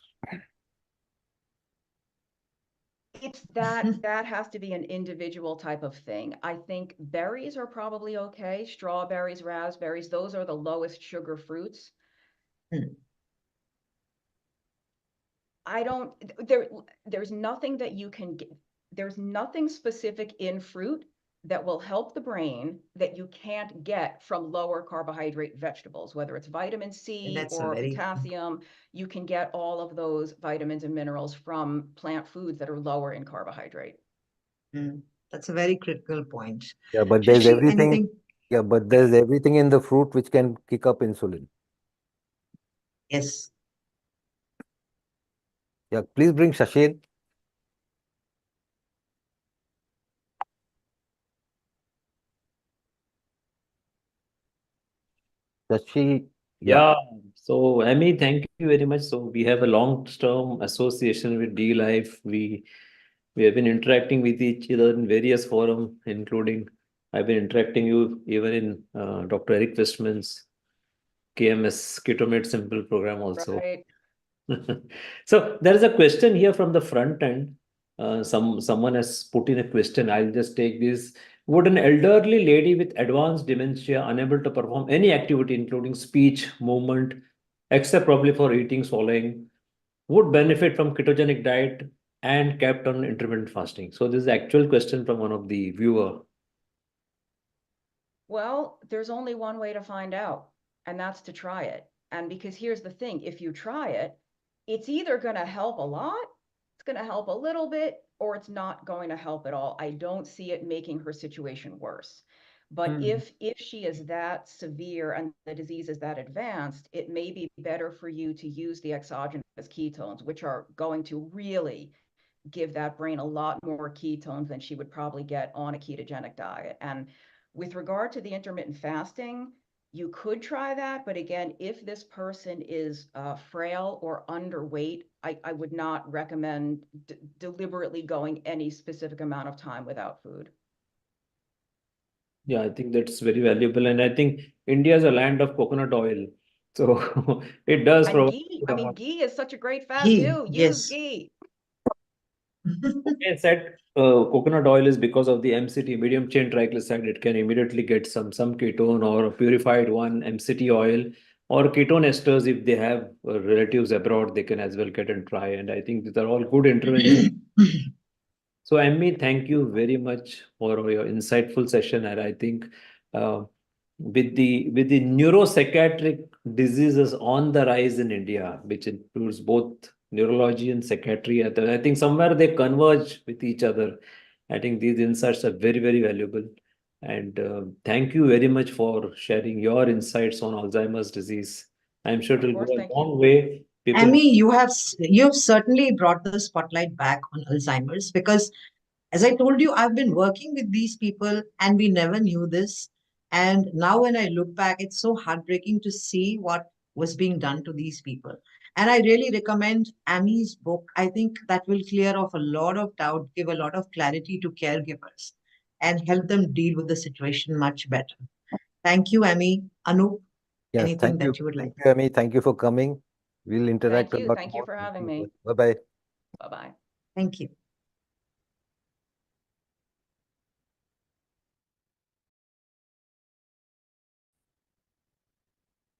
It's that has to be an individual type of thing. I think berries are probably okay. Strawberries, raspberries, those are the lowest sugar fruits. There's nothing that you can get. There's nothing specific in fruit that will help the brain that you can't get from lower carbohydrate vegetables, whether it's vitamin C That's a or very potassium. You can get all of those vitamins and minerals from plant foods that are lower in carbohydrate. That's a very critical point. Yeah, but there's Shashi, everything. anything? Yeah, but there's everything in the fruit which can kick up insulin. Yes. Yeah, please bring Shashin. Shashi, Yeah. So, Amy, thank you very much. So, we have a long-term association with D-Life. We have been interacting with each other in various forums, including I've been interacting you even in Dr. Eric Westman's KMS Keto Made Simple program also. Right. So there is a question here from the front end. Someone has put in a question. I'll just take this. Would an elderly lady with advanced dementia unable to perform any activity, including speech, movement, except probably for eating, swallowing, would benefit from ketogenic diet and kept on intermittent fasting? So this is the actual question from one of the viewer. Well, there's only one way to find out, and that's to try it. And because here's the thing, if you try it, it's either going to help a lot, it's going to help a little bit, or it's not going to help at all. I don't see it making her situation worse. But if she is that severe and the disease is that advanced, it may be better for you to use the exogenous ketones, which are going to really give that brain a lot more ketones than she would probably get on a ketogenic diet. And with regard to the intermittent fasting, you could try that. But again, if this person is frail or underweight, I would not recommend deliberately going any specific amount of time without food. Yeah, I think that's very valuable. And I think India is a land of coconut oil. So it does And provide. ghee, I mean, ghee is such a great fat Ghee, too. Use yes. ghee. I said coconut oil is because of the MCT, medium chain triglyceride. It can immediately get some ketone or a purified one, MCT oil, or ketone esters. If they have relatives abroad, they can as well get and try. And I think these are all good interventions. So, Emmy, thank you very much for your insightful session. And I think with the neuropsychiatric diseases on the rise in India, which includes both neurology and psychiatry, I think somewhere they converge with each other. I think these insights are very, very valuable. And thank you very much for sharing your insights on Alzheimer's disease. I'm sure it will go a long way. People. Amy, you've certainly brought the spotlight back on Alzheimer's, because as I told you, I've been working with these people and we never knew this. And now when I look back, it's so heartbreaking to see what was being done to these people. And I really recommend Amy's book. I think that will clear off a lot of doubt, give a lot of clarity to caregivers, and help them deal with the situation much better. Thank you, Amy. Anup, Yes, anything thank you. that you would like? Thank you, Amy. Thank you for coming. We'll interact Thank a you. lot Thank you more. for having me. Bye-bye. Bye-bye. Thank you.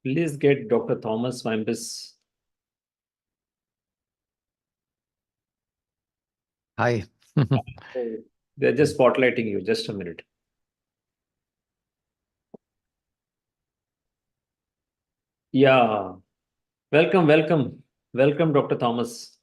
Please get Dr. Thomas Wimpus. Hi. They're just spotlighting you. Just a minute. Yeah. Welcome, Dr. Thomas.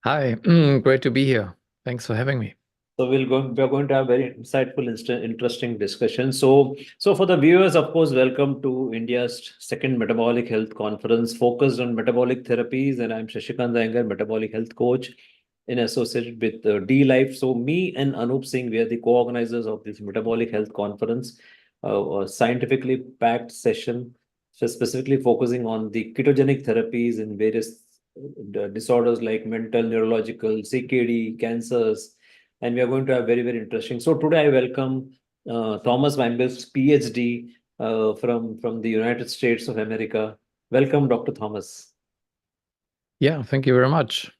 Hi. Great to be here. Thanks for having me. So we're going to have very insightful, interesting discussion. So for the viewers, of course, welcome to India's second Metabolic Health Conference focused on metabolic therapies. And I'm Shashikant Iyengar, Metabolic Health Coach in association with D-Life. So me and Anup Singh, we are the co-organizers of this Metabolic Health Conference, a scientifically packed session, so specifically focusing on the ketogenic therapies in various disorders like mental, neurological, CKD, cancers. And we are going to have very, very interesting. So today I welcome Thomas Wimpus, PhD from the United States of America. Welcome, Dr. Thomas. Yeah, thank you very much.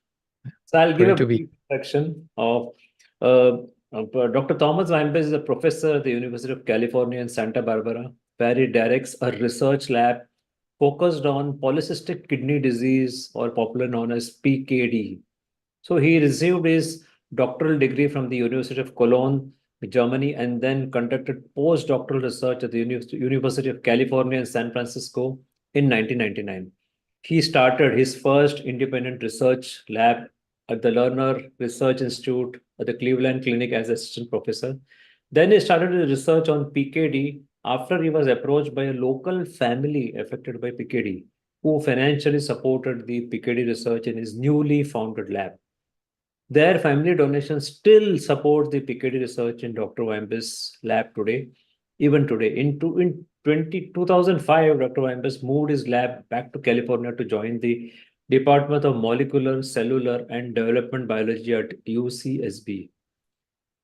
So I'll give Great a to be. brief introduction of Dr. Thomas Wimpus is a professor at the University of California in Santa Barbara, where he directs a research lab focused on polycystic kidney disease, or popularly known as PKD. So he received his doctoral degree from the University of Cologne, Germany, and then conducted postdoctoral research at the University of California in San Francisco in 1999. He started his first independent research lab at the Lerner Research Institute at the Cleveland Clinic as assistant professor. Then he started his research on PKD after he was approached by a local family affected by PKD, who financially supported the PKD research in his newly founded lab. Their family donations still support the PKD research in Dr. Wambus' lab today, even today. In 2005, Dr. Wambus moved his lab back to California to join the Department of Molecular, Cellular, and Development Biology at UCSB.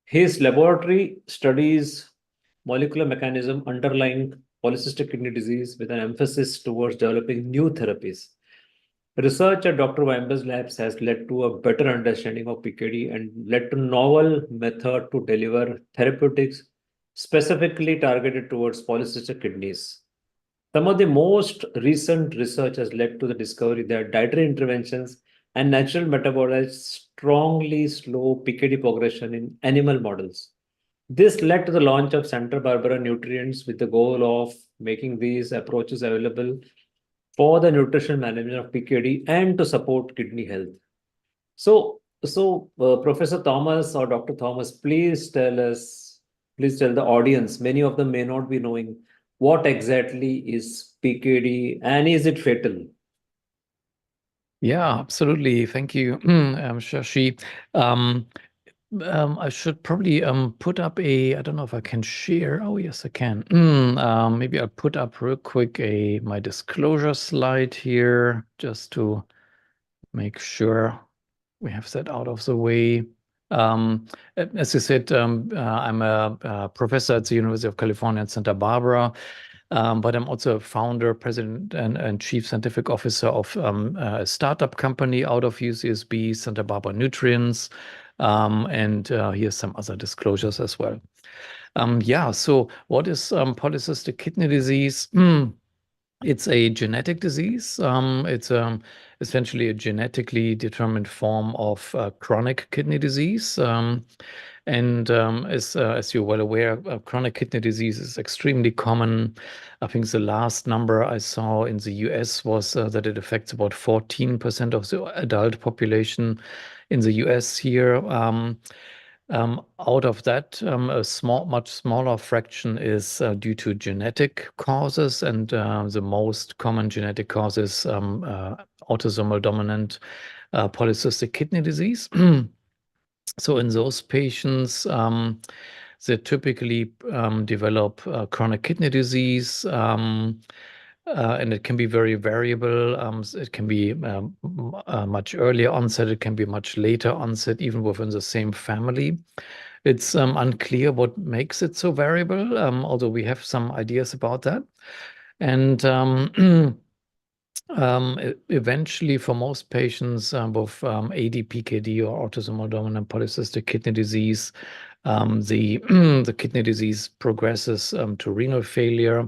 His laboratory studies molecular mechanism underlying polycystic kidney disease with an emphasis towards developing new therapies. Research at Dr. Wambus' labs has led to a better understanding of PKD and led to novel method to deliver therapeutics specifically targeted towards polycystic kidneys. Some of the most recent research has led to the discovery that dietary interventions and natural metabolites strongly slow PKD progression in animal models. This led to the launch of Santa Barbara Nutrients with the goal of making these approaches available for the nutrition management of PKD and to support kidney health. So Professor Thomas or Dr. Thomas, please tell the audience, many of them may not be knowing what exactly is PKD and is it fatal? Yeah, absolutely. Thank you, Shashi. I should probably put up I don't know if I can share. Oh, yes, I can. Maybe I'll put up real quick my disclosure slide here just to make sure we have that out of the way. As you said, I'm a professor at the University of California at Santa Barbara. But I'm also a founder, president, and chief scientific officer of a startup company out of UCSB, Santa Barbara Nutrients. And here's some other disclosures as well. So what is polycystic kidney disease? It's a genetic disease. It's essentially a genetically determined form of chronic kidney disease. As you're well aware, chronic kidney disease is extremely common. I think the last number I saw in the US was that it affects about 14% of the adult population in the US here. Out of that, much smaller fraction is due to genetic causes, and the most common genetic cause is autosomal dominant polycystic kidney disease. So in those patients, they typically develop chronic kidney disease, and it can be very variable. It can be much earlier onset, it can be much later onset, even within the same family. It's unclear what makes it so variable, although we have some ideas about that. And eventually, for most patients, both AD, PKD, or autosomal dominant polycystic kidney disease, the kidney disease progresses to renal failure,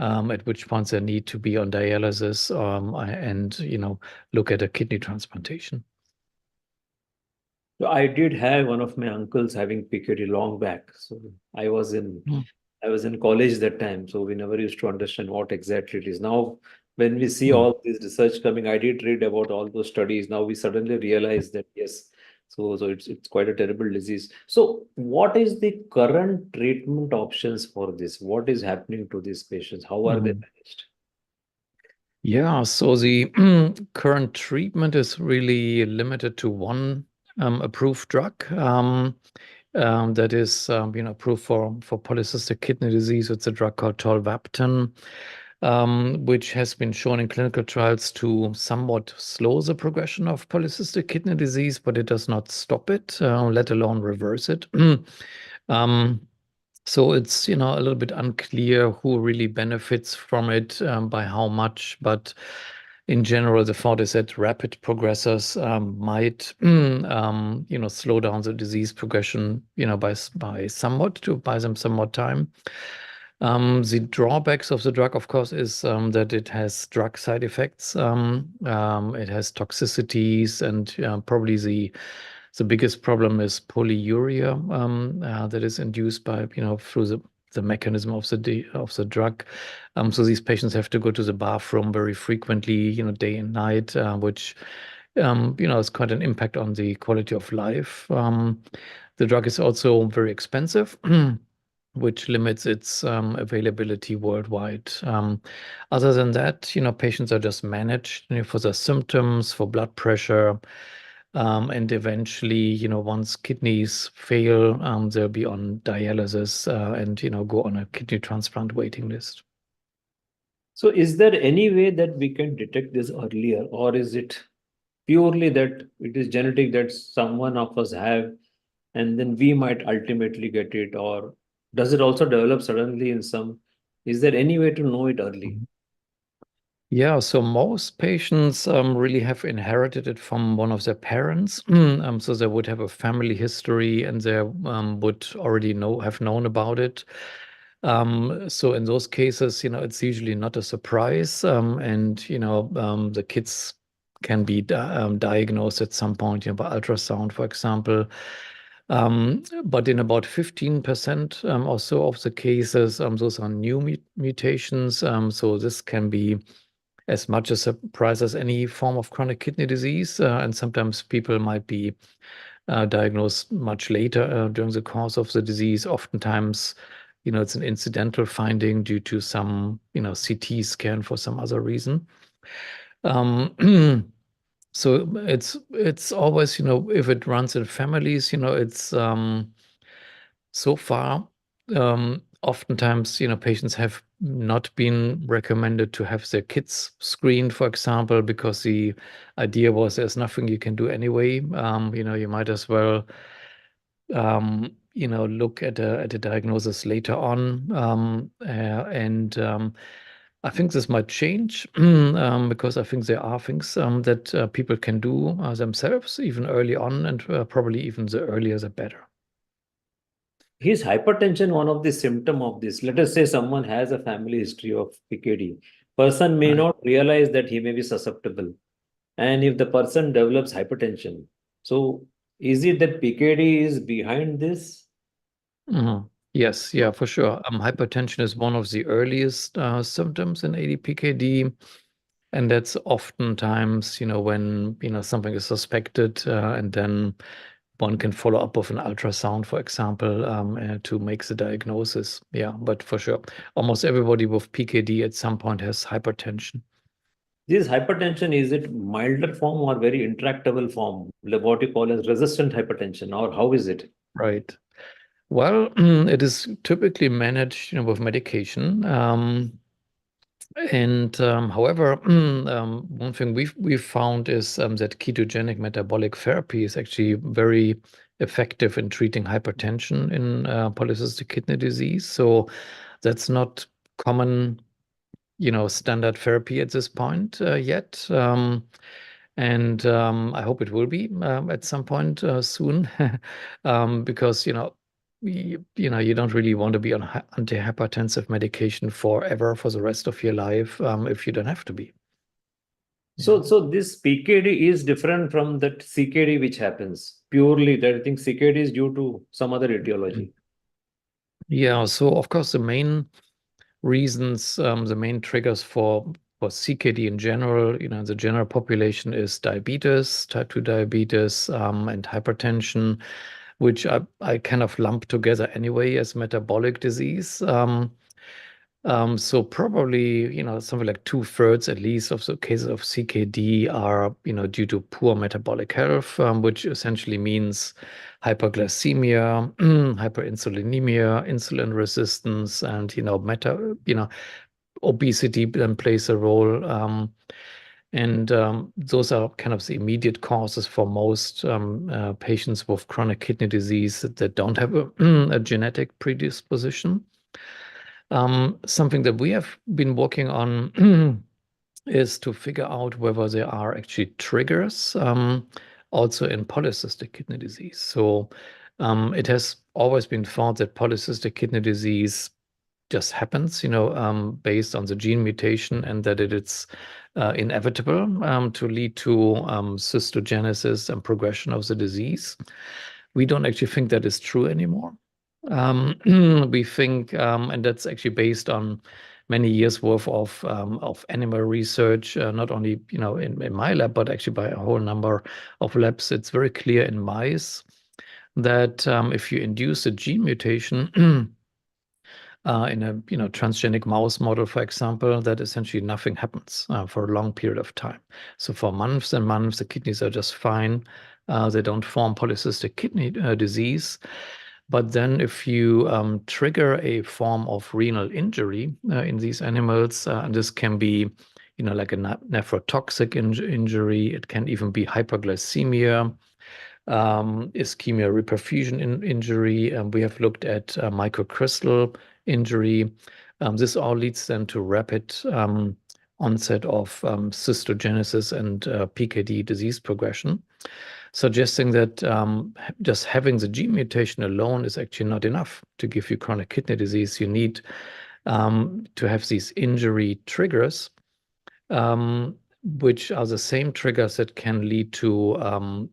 at which point they need to be on dialysis and look at a kidney transplantation. So I did have one of my uncles having PKD long back. So I was in college that time, so we never used to understand what exactly it is. Now, when we see all this research coming, I did read about all those studies. Now we suddenly realize that yes, so it's quite a terrible disease. So what is the current treatment options for this? What is happening to these patients? How are they managed? Yeah, so the current treatment is really limited to one approved drug that is approved for polycystic kidney disease. It's a drug called tolvaptan, which has been shown in clinical trials to somewhat slow the progression of polycystic kidney disease, but it does not stop it, let alone reverse it. So it's a little bit unclear who really benefits from it, by how much, but in general, the thought is that rapid progressors might slow down the disease progression by them somewhat time. The drawbacks of the drug, of course, is that it has drug side effects. It has toxicities, and probably the biggest problem is polyuria that is induced by, through the mechanism of the drug. So these patients have to go to the bathroom very frequently, day and night, which is quite an impact on the quality of life. The drug is also very expensive, which limits its availability worldwide. Other than that, patients are just managed for their symptoms, for blood pressure, and eventually, once kidneys fail, they'll be on dialysis and, go on a kidney transplant waiting list. So is there any way that we can detect this earlier, or is it purely that it is genetic that someone of us have, and then we might ultimately get it, or does it also develop suddenly in some? Is there any way to know it early? Yeah, so most patients really have inherited it from one of their parents. So they would have a family history and they would already have known about it. So in those cases, it's usually not a surprise. And, the kids can be diagnosed at some point, by ultrasound, for example. But in about 15% or so of the cases, those are new mutations. So this can be as much a surprise as any form of chronic kidney disease. And sometimes people might be diagnosed much later during the course of the disease. Oftentimes, it's an incidental finding due to some, CT scan for some other reason. So it's always, if it runs in families, it's so far, oftentimes, patients have not been recommended to have their kids screened, for example, because the idea was there's nothing you can do anyway. You might as well, look at a diagnosis later on. I think this might change because I think there are things that people can do themselves even early on, and probably even the earlier the better. Is hypertension one of the symptoms of this? Let us say someone has a family history of PKD. Person may not realize that he may be susceptible. And if the person develops hypertension, so is it that PKD is behind this? Yes, yeah, for sure. Hypertension is one of the earliest symptoms in ADPKD. And that's oftentimes, when, something is suspected and then one can follow up with an ultrasound, for example, to make the diagnosis. Yeah, but for sure, almost everybody with PKD at some point has hypertension. This hypertension, is it milder form or very intractable form? What you call as resistant hypertension, or how is it? Right. Well, it is typically managed, with medication. However, one thing we've found is that ketogenic metabolic therapy is actually very effective in treating hypertension in polycystic kidney disease. So that's not common, standard therapy at this point yet. I hope it will be at some point soon, because you don't really want to be on antihypertensive medication forever for the rest of your life if you don't have to be. So this PKD is different from that CKD which happens purely that I think CKD is due to some other etiology. Yeah, so of course the main reasons, the main triggers for CKD in general, the general population is diabetes, type 2 diabetes, and hypertension, which I kind of lump together anyway as metabolic disease. So probably, something like 2/3 at least of the cases of CKD are, due to poor metabolic health, which essentially means hyperglycemia, hyperinsulinemia, insulin resistance, and, obesity then plays a role. Those are kind of the immediate causes for most patients with chronic kidney disease that don't have a genetic predisposition. Something that we have been working on is to figure out whether there are actually triggers also in polycystic kidney disease. So it has always been thought that polycystic kidney disease just happens, based on the gene mutation, and that it's inevitable to lead to cystogenesis and progression of the disease. We don't actually think that is true anymore. We think, and that's actually based on many years worth of animal research, not only in my lab, but actually by a whole number of labs. It's very clear in mice that if you induce a gene mutation in a transgenic mouse model, for example, that essentially nothing happens for a long period of time. So for months and months, the kidneys are just fine. They don't form polycystic kidney disease. But then if you trigger a form of renal injury in these animals, and this can be like a nephrotoxic injury, it can even be hyperglycemia, ischemia reperfusion injury. We have looked at microcrystal injury. This all leads then to rapid onset of cystogenesis and PKD disease progression, suggesting that just having the gene mutation alone is actually not enough to give you chronic kidney disease. You need to have these injury triggers, which are the same triggers that can lead to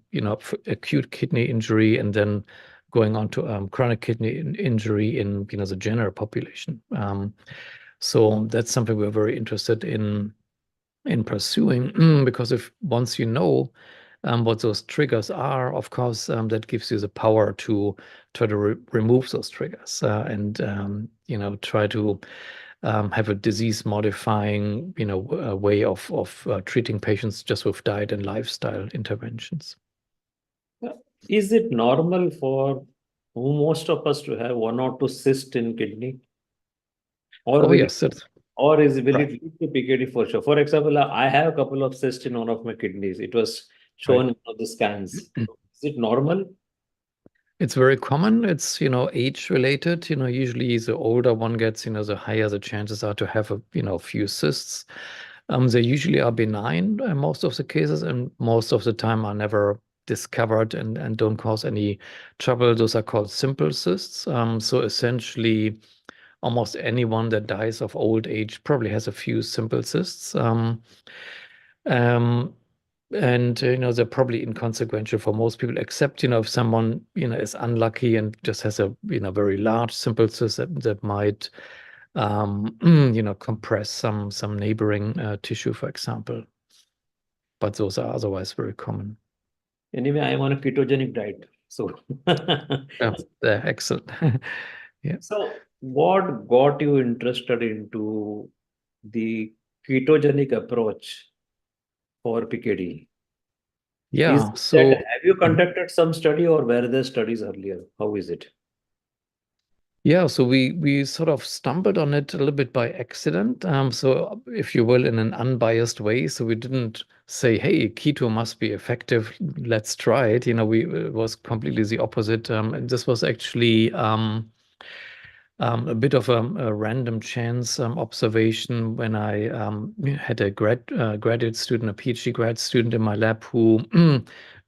acute kidney injury and then going on to chronic kidney injury in the general population. So that's something we're very interested in pursuing, because if once you know what those triggers are, of course, that gives you the power to try to remove those triggers and try to have a disease-modifying, way of treating patients just with diet and lifestyle interventions. Is it normal for most of us to have one or two cysts in kidney? Or yes, or will it lead to PKD for sure? For example, I have a couple of cysts in one of my kidneys. It was shown in one of the scans. Is it normal? It's very common. It's, age related. Usually the older one gets, the higher the chances are to have a few cysts. They usually are benign in most of the cases, and most of the time are never discovered and don't cause any trouble. Those are called simple cysts. So essentially, almost anyone that dies of old age probably has a few simple cysts. And they're probably inconsequential for most people, except if someone is unlucky and just has a very large simple cyst that might compress some neighboring tissue, for example. But those are otherwise very common. Anyway, I'm on a ketogenic diet, so excellent. Yeah. So what got you interested into the ketogenic approach for PKD? Yeah. Have you conducted some study, or were there studies earlier? How is it? Yeah, so we sort of stumbled on it a little bit by accident. So if you will, in an unbiased way. So we didn't say, hey, keto must be effective, let's try it. It was completely the opposite. And this was actually a bit of a random chance observation when I had a graduate student, a PhD grad student in my lab who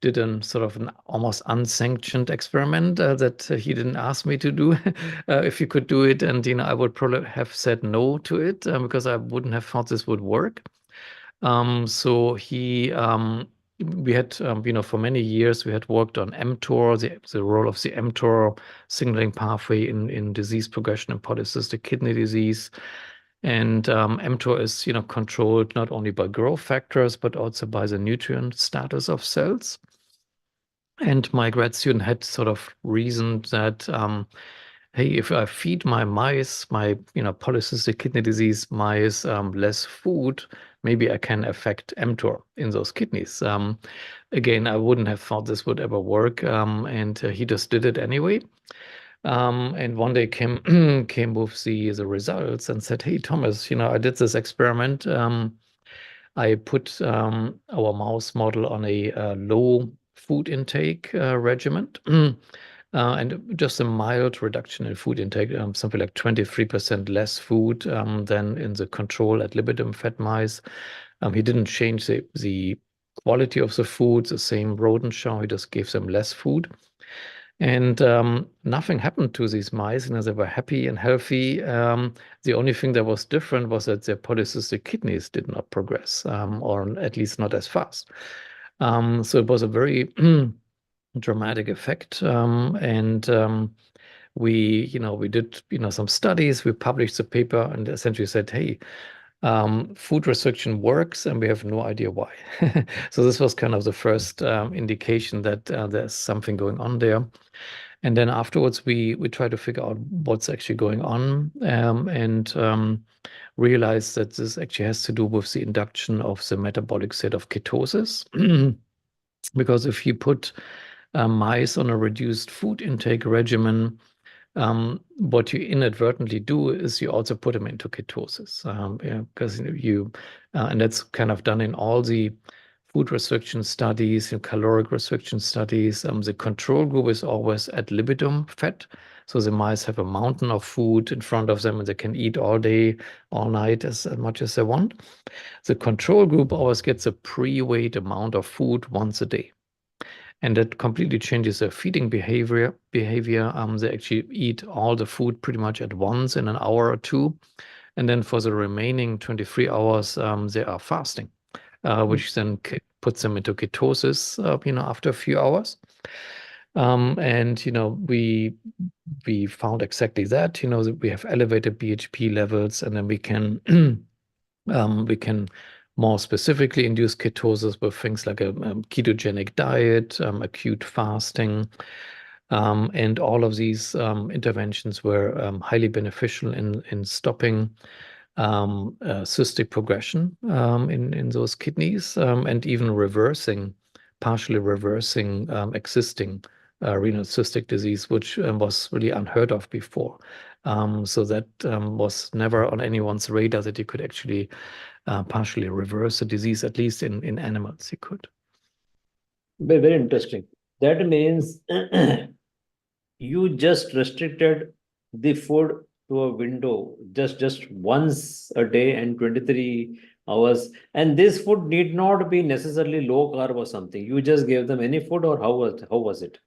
did sort of an almost unsanctioned experiment that he didn't ask me to do if he could do it. And, I would probably have said no to it because I wouldn't have thought this would work. So we had, for many years, we had worked on mTOR, the role of the mTOR signaling pathway in disease progression in polycystic kidney disease. And mTOR is, controlled not only by growth factors, but also by the nutrient status of cells. And my grad student had sort of reasoned that, hey, if I feed my mice, my polycystic kidney disease mice, less food, maybe I can affect mTOR in those kidneys. Again, I wouldn't have thought this would ever work, and he just did it anyway. And one day came with the results and said, hey, Thomas, I did this experiment. I put our mouse model on a low food intake regimen. And just a mild reduction in food intake, something like 23% less food than in the control ad libitum fed mice. He didn't change the quality of the food, the same rodent show, he just gave them less food. And nothing happened to these mice. They were happy and healthy. The only thing that was different was that their polycystic kidneys did not progress, or at least not as fast. So it was a very dramatic effect. We did some studies. We published the paper and essentially said, hey, food restriction works, and we have no idea why. So this was kind of the first indication that there's something going on there. And then afterwards, we try to figure out what's actually going on, and realize that this actually has to do with the induction of the metabolic state of ketosis. Because if you put mice on a reduced food intake regimen, what you inadvertently do is you also put them into ketosis, because and that's kind of done in all the food restriction studies and caloric restriction studies. The control group is always ad libitum fed. So the mice have a mountain of food in front of them and they can eat all day, all night, as much as they want. The control group always gets a pre-weighed amount of food once a day. And that completely changes their feeding behavior. They actually eat all the food pretty much at once in an hour or two. And then for the remaining 23 hours, they are fasting, which then puts them into ketosis, after a few hours. And we found exactly that, that we have elevated BHP levels, and then we can more specifically induce ketosis with things like a ketogenic diet, acute fasting, and all of these interventions were highly beneficial in stopping cystic progression in those kidneys, and even partially reversing existing renal cystic disease, which was really unheard of before. So that was never on anyone's radar, that you could actually partially reverse the disease, at least in animals you could. Very, very interesting. That means you just restricted the food to a window just once a day and 23 hours. And this food need not be necessarily low carb or something. You just gave them any food, or how was it?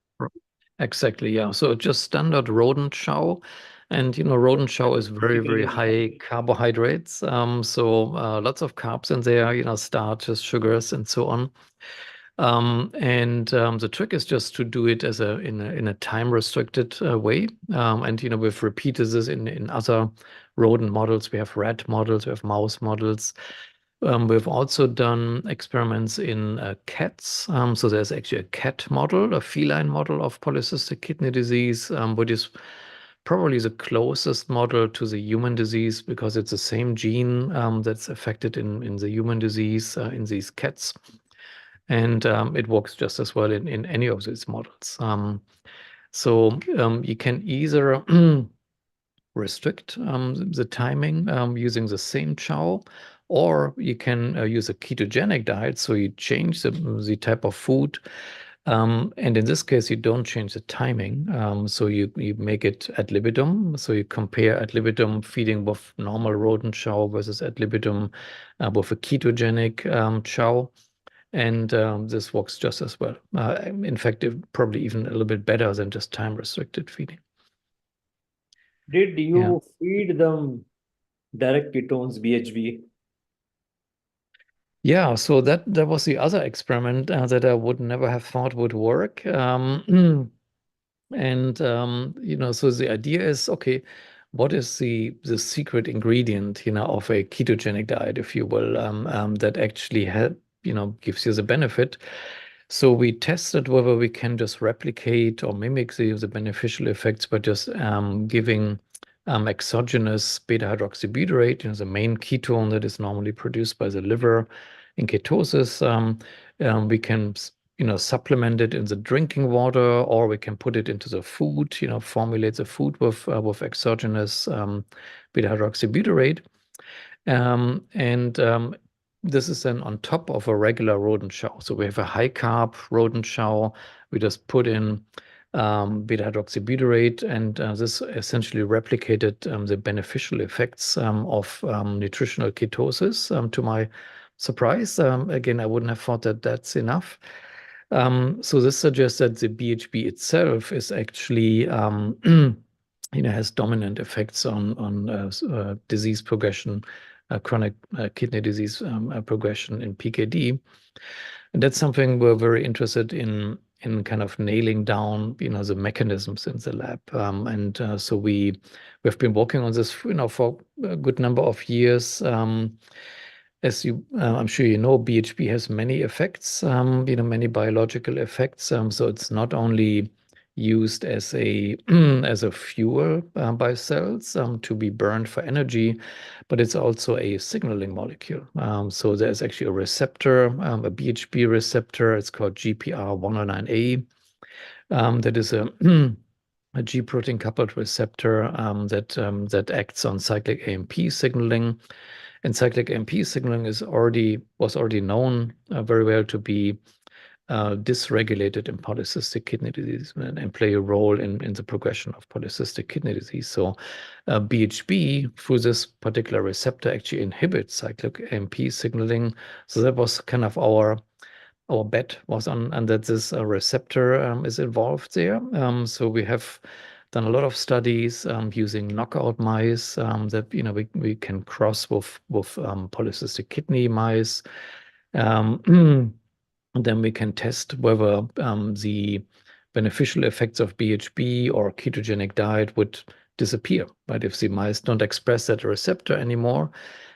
Exactly, yeah. So just standard rodent chow. And rodent chow is very, very high carbohydrates. So lots of carbs in there, starches, sugars, and so on. And the trick is just to do it in a time restricted way. And we've repeated this in other rodent models. We have rat models, we have mouse models. We've also done experiments in cats. So there's actually a cat model, a feline model of polycystic kidney disease, which is probably the closest model to the human disease, because it's the same gene that's affected in the human disease in these cats. And it works just as well in any of these models. So you can either restrict the timing using the same chow, or you can use a ketogenic diet. So you change the type of food. And in this case, you don't change the timing. So you make it ad libitum. So you compare ad libitum feeding with normal rodent chow versus ad libitum with a ketogenic chow. And this works just as well. In fact, probably even a little bit better than just time-restricted feeding. Did you feed them direct ketones, BHB? Yeah, so that was the other experiment that I would never have thought would work. So the idea is, okay, what is the secret ingredient, of a ketogenic diet, if you will, that actually gives you the benefit? So we tested whether we can just replicate or mimic the beneficial effects by just giving exogenous beta-hydroxybutyrate, the main ketone that is normally produced by the liver in ketosis. We can supplement it in the drinking water, or we can put it into the food, formulate the food with exogenous beta-hydroxybutyrate. This is then on top of a regular rodent chow. So we have a high carb rodent chow. We just put in beta-hydroxybutyrate, and this essentially replicated the beneficial effects of nutritional ketosis. To my surprise, again, I wouldn't have thought that that's enough. So this suggests that the BHB itself is actually has dominant effects on disease progression, chronic kidney disease progression in PKD. And that's something we're very interested in kind of nailing down, the mechanisms in the lab. So we've been working on this, for a good number of years. As I'm sure you know, BHB has many effects, many biological effects. So it's not only used as a fuel by cells to be burned for energy, but it's also a signaling molecule. So there's actually a receptor, a BHB receptor. It's called GPR109A. That is a G protein coupled receptor that acts on cyclic AMP signaling. And cyclic AMP signaling was already known very well to be dysregulated in polycystic kidney disease and play a role in the progression of polycystic kidney disease. So BHB, through this particular receptor, actually inhibits cyclic AMP signaling. So that was kind of our bet was on, and that this receptor is involved there. So we have done a lot of studies using knockout mice that we can cross with polycystic kidney mice. And then we can test whether the beneficial effects of BHB or ketogenic diet would disappear, right? If the mice don't express that receptor anymore,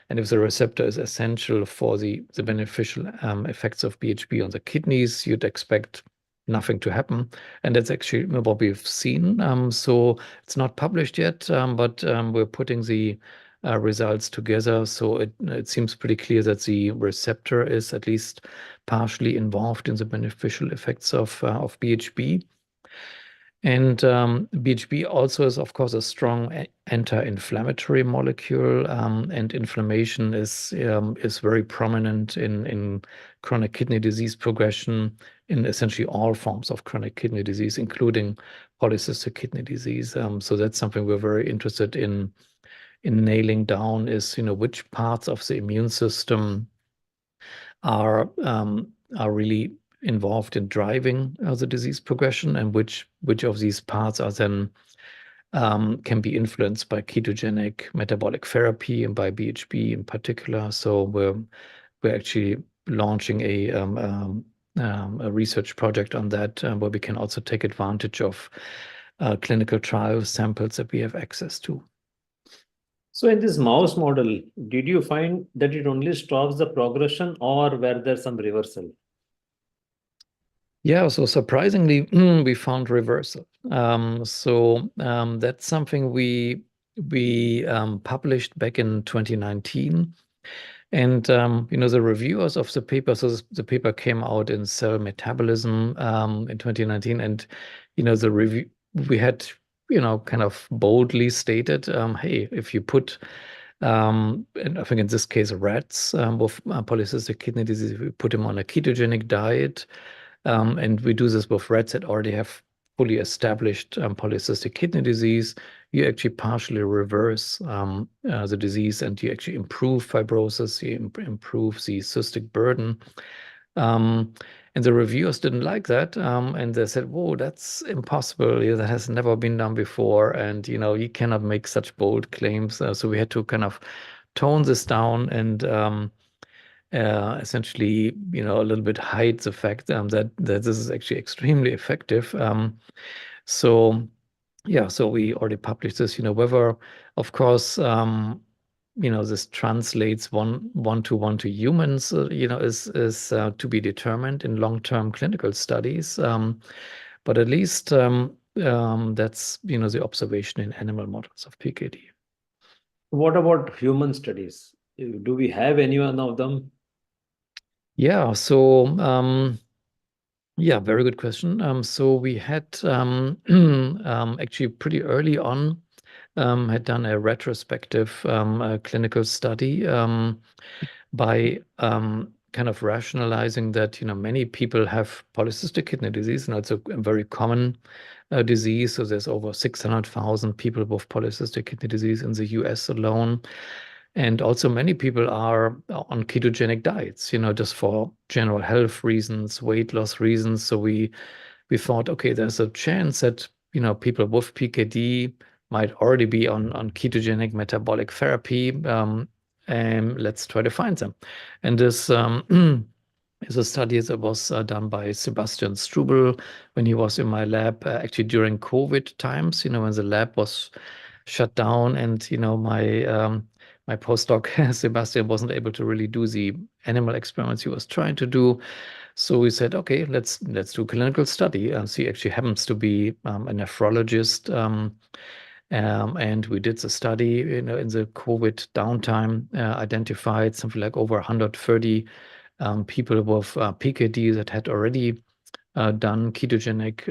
and if the receptor is essential for the beneficial effects of BHB on the kidneys, you'd expect nothing to happen. And that's actually what we've seen. So it's not published yet, but we're putting the results together. So it seems pretty clear that the receptor is at least partially involved in the beneficial effects of BHB. And BHB also is, of course, a strong anti-inflammatory molecule, and inflammation is very prominent in chronic kidney disease progression in essentially all forms of chronic kidney disease, including polycystic kidney disease. So that's something we're very interested in nailing down, is which parts of the immune system are really involved in driving the disease progression, and which of these parts are then can be influenced by ketogenic metabolic therapy and by BHB in particular. So we're actually launching a research project on that, where we can also take advantage of clinical trial samples that we have access to. So in this mouse model, did you find that it only stops the progression, or were there some reversal? Yeah, so surprisingly, we found reversal. That's something we published back in 2019. And, the reviewers of the paper, so the paper came out in Cell Metabolism in 2019. And, the review, we had, kind of boldly stated, hey, if you put, and I think in this case, rats with polycystic kidney disease, we put them on a ketogenic diet, and we do this with rats that already have fully established polycystic kidney disease, you actually partially reverse the disease, and you actually improve fibrosis, you improve the cystic burden. And the reviewers didn't like that, and they said, whoa, that's impossible. That has never been done before, and you cannot make such bold claims. So we had to kind of tone this down and essentially, a little bit hide the fact that this is actually extremely effective. So we already published this, whether, of course, this translates one to one to humans, is to be determined in long-term clinical studies. But at least that's, the observation in animal models of PKD. What about human studies? Do we have any one of them? Yeah, so very good question. So we had actually pretty early on had done a retrospective clinical study by kind of rationalizing that many people have polycystic kidney disease, and it's a very common disease. So there's over 600,000 people with polycystic kidney disease in the US alone. And also many people are on ketogenic diets, just for general health reasons, weight loss reasons. So we thought, okay, there's a chance that, people with PKD might already be on ketogenic metabolic therapy. And let's try to find them. And this is a study that was done by Sebastian Strubel when he was in my lab, actually during COVID times, when the lab was shut down, and my postdoc Sebastian wasn't able to really do the animal experiments he was trying to do. So we said, okay, let's do a clinical study. So he actually happens to be a nephrologist, and we did the study. In the COVID downtime, identified something like over 130 people with PKD that had already done ketogenic,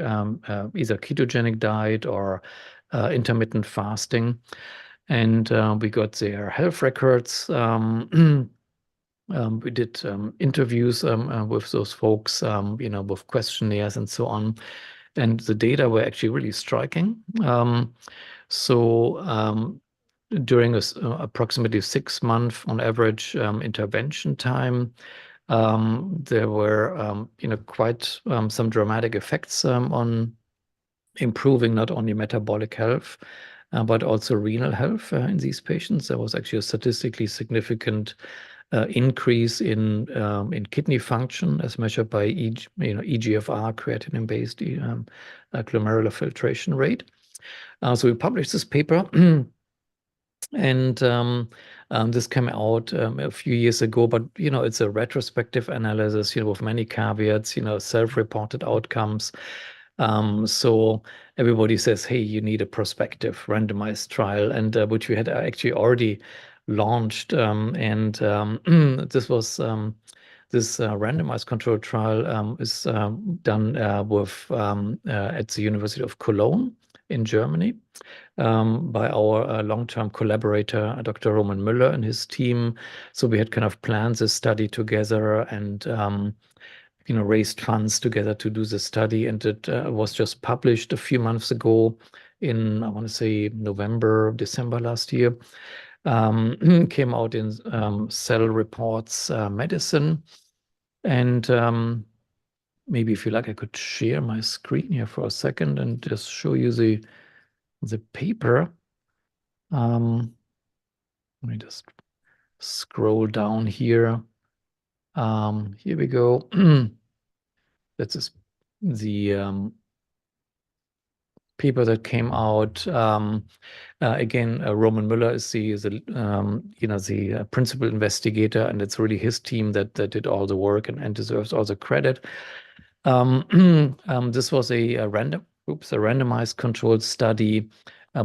either ketogenic diet or intermittent fasting. And we got their health records. We did interviews with those folks, with questionnaires and so on. And the data were actually really striking. During approximately 6 months on average intervention time, there were quite some dramatic effects on improving not only metabolic health, but also renal health in these patients. There was actually a statistically significant increase in kidney function as measured by EGFR, creatinine-based glomerular filtration rate. So we published this paper, and this came out a few years ago. But it's a retrospective analysis, with many caveats, self-reported outcomes. So everybody says, hey, you need a prospective randomized trial, and which we had actually already launched, and this was this randomized controlled trial is done with at the University of Cologne in Germany by our long-term collaborator, Dr. Roman Müller, and his team. So we had kind of planned this study together and raised funds together to do the study, and it was just published a few months ago in, I want to say, November, December last year. Came out in Cell Reports Medicine. And maybe if you like, I could share my screen here for a second and just show you the paper. Let me just scroll down here. Here we go. That's the paper that came out. Again, Roman Müller is the principal investigator, and it's really his team that did all the work and deserves all the credit. This was a randomized controlled study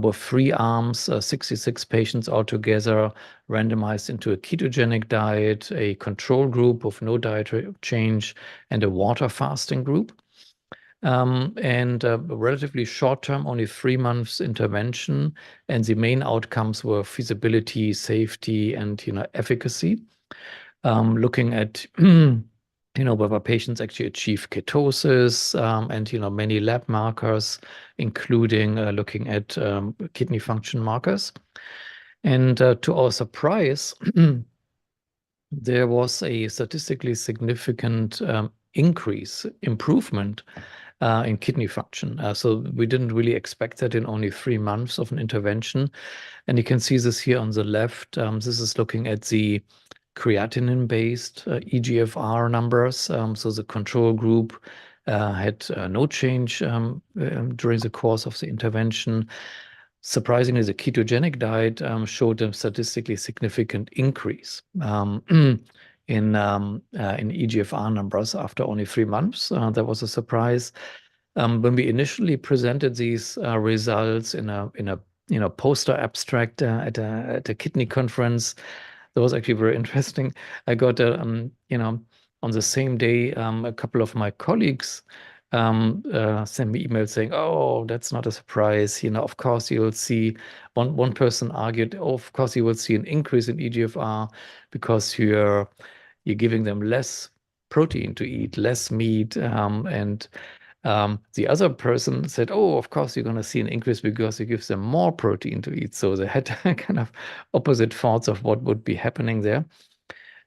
with 3 arms, 66 patients altogether, randomized into a ketogenic diet, a control group with no dietary change, and a water fasting group. And a relatively short-term, only 3 months intervention, and the main outcomes were feasibility, safety, and efficacy. Looking at whether patients actually achieve ketosis, and many lab markers, including looking at kidney function markers. And to our surprise, there was a statistically significant improvement in kidney function. So we didn't really expect that in only 3 months of an intervention. And you can see this here on the left. This is looking at the creatinine-based EGFR numbers. So the control group had no change during the course of the intervention. Surprisingly, the ketogenic diet showed a statistically significant increase in EGFR numbers after only 3 months. That was a surprise. When we initially presented these results in a poster abstract at a kidney conference, that was actually very interesting. I got on the same day, a couple of my colleagues sent me emails saying, "Oh, that's not a surprise. Of course you will see." One person argued, "Oh, of course you will see an increase in EGFR because you're giving them less protein to eat, less meat, and The other person said, oh, of course, you're going to see an increase because it gives them more protein to eat. So they had kind of opposite thoughts of what would be happening there.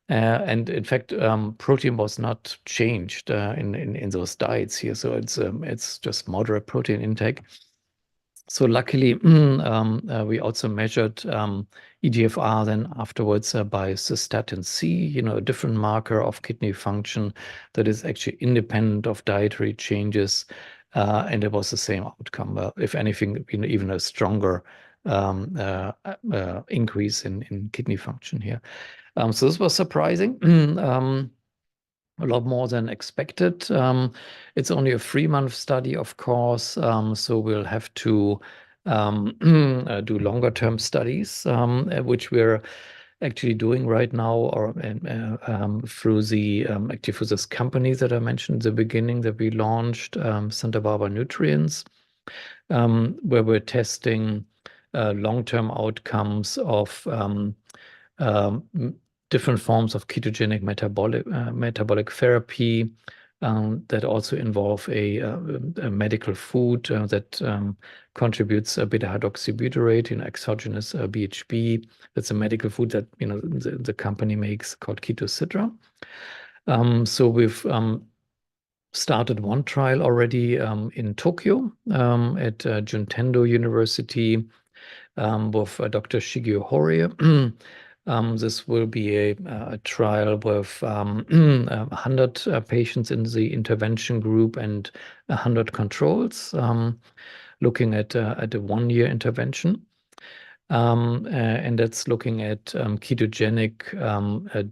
And in fact, protein was not changed in those diets here. So it's just moderate protein intake. So luckily, we also measured EGFR then afterwards by cystatin C, a different marker of kidney function that is actually independent of dietary changes. And it was the same outcome. If anything, even a stronger increase in kidney function here. So this was surprising. A lot more than expected. It's only a 3-month study, of course, so we'll have to do longer term studies, which we're actually doing right now, or through the actually for this company that I mentioned at the beginning that we launched, Santa Barbara Nutrients, where we're testing long-term outcomes of different forms of ketogenic metabolic therapy that also involve a medical food that contributes beta-hydroxybutyrate, exogenous BHB. That's a medical food that the company makes called Ketocitra. So we've started one trial already in Tokyo at Juntendo University with Dr. Shigeo Horie. This will be a trial with 100 patients in the intervention group and 100 controls, looking at a 1-year intervention. And that's looking at ketogenic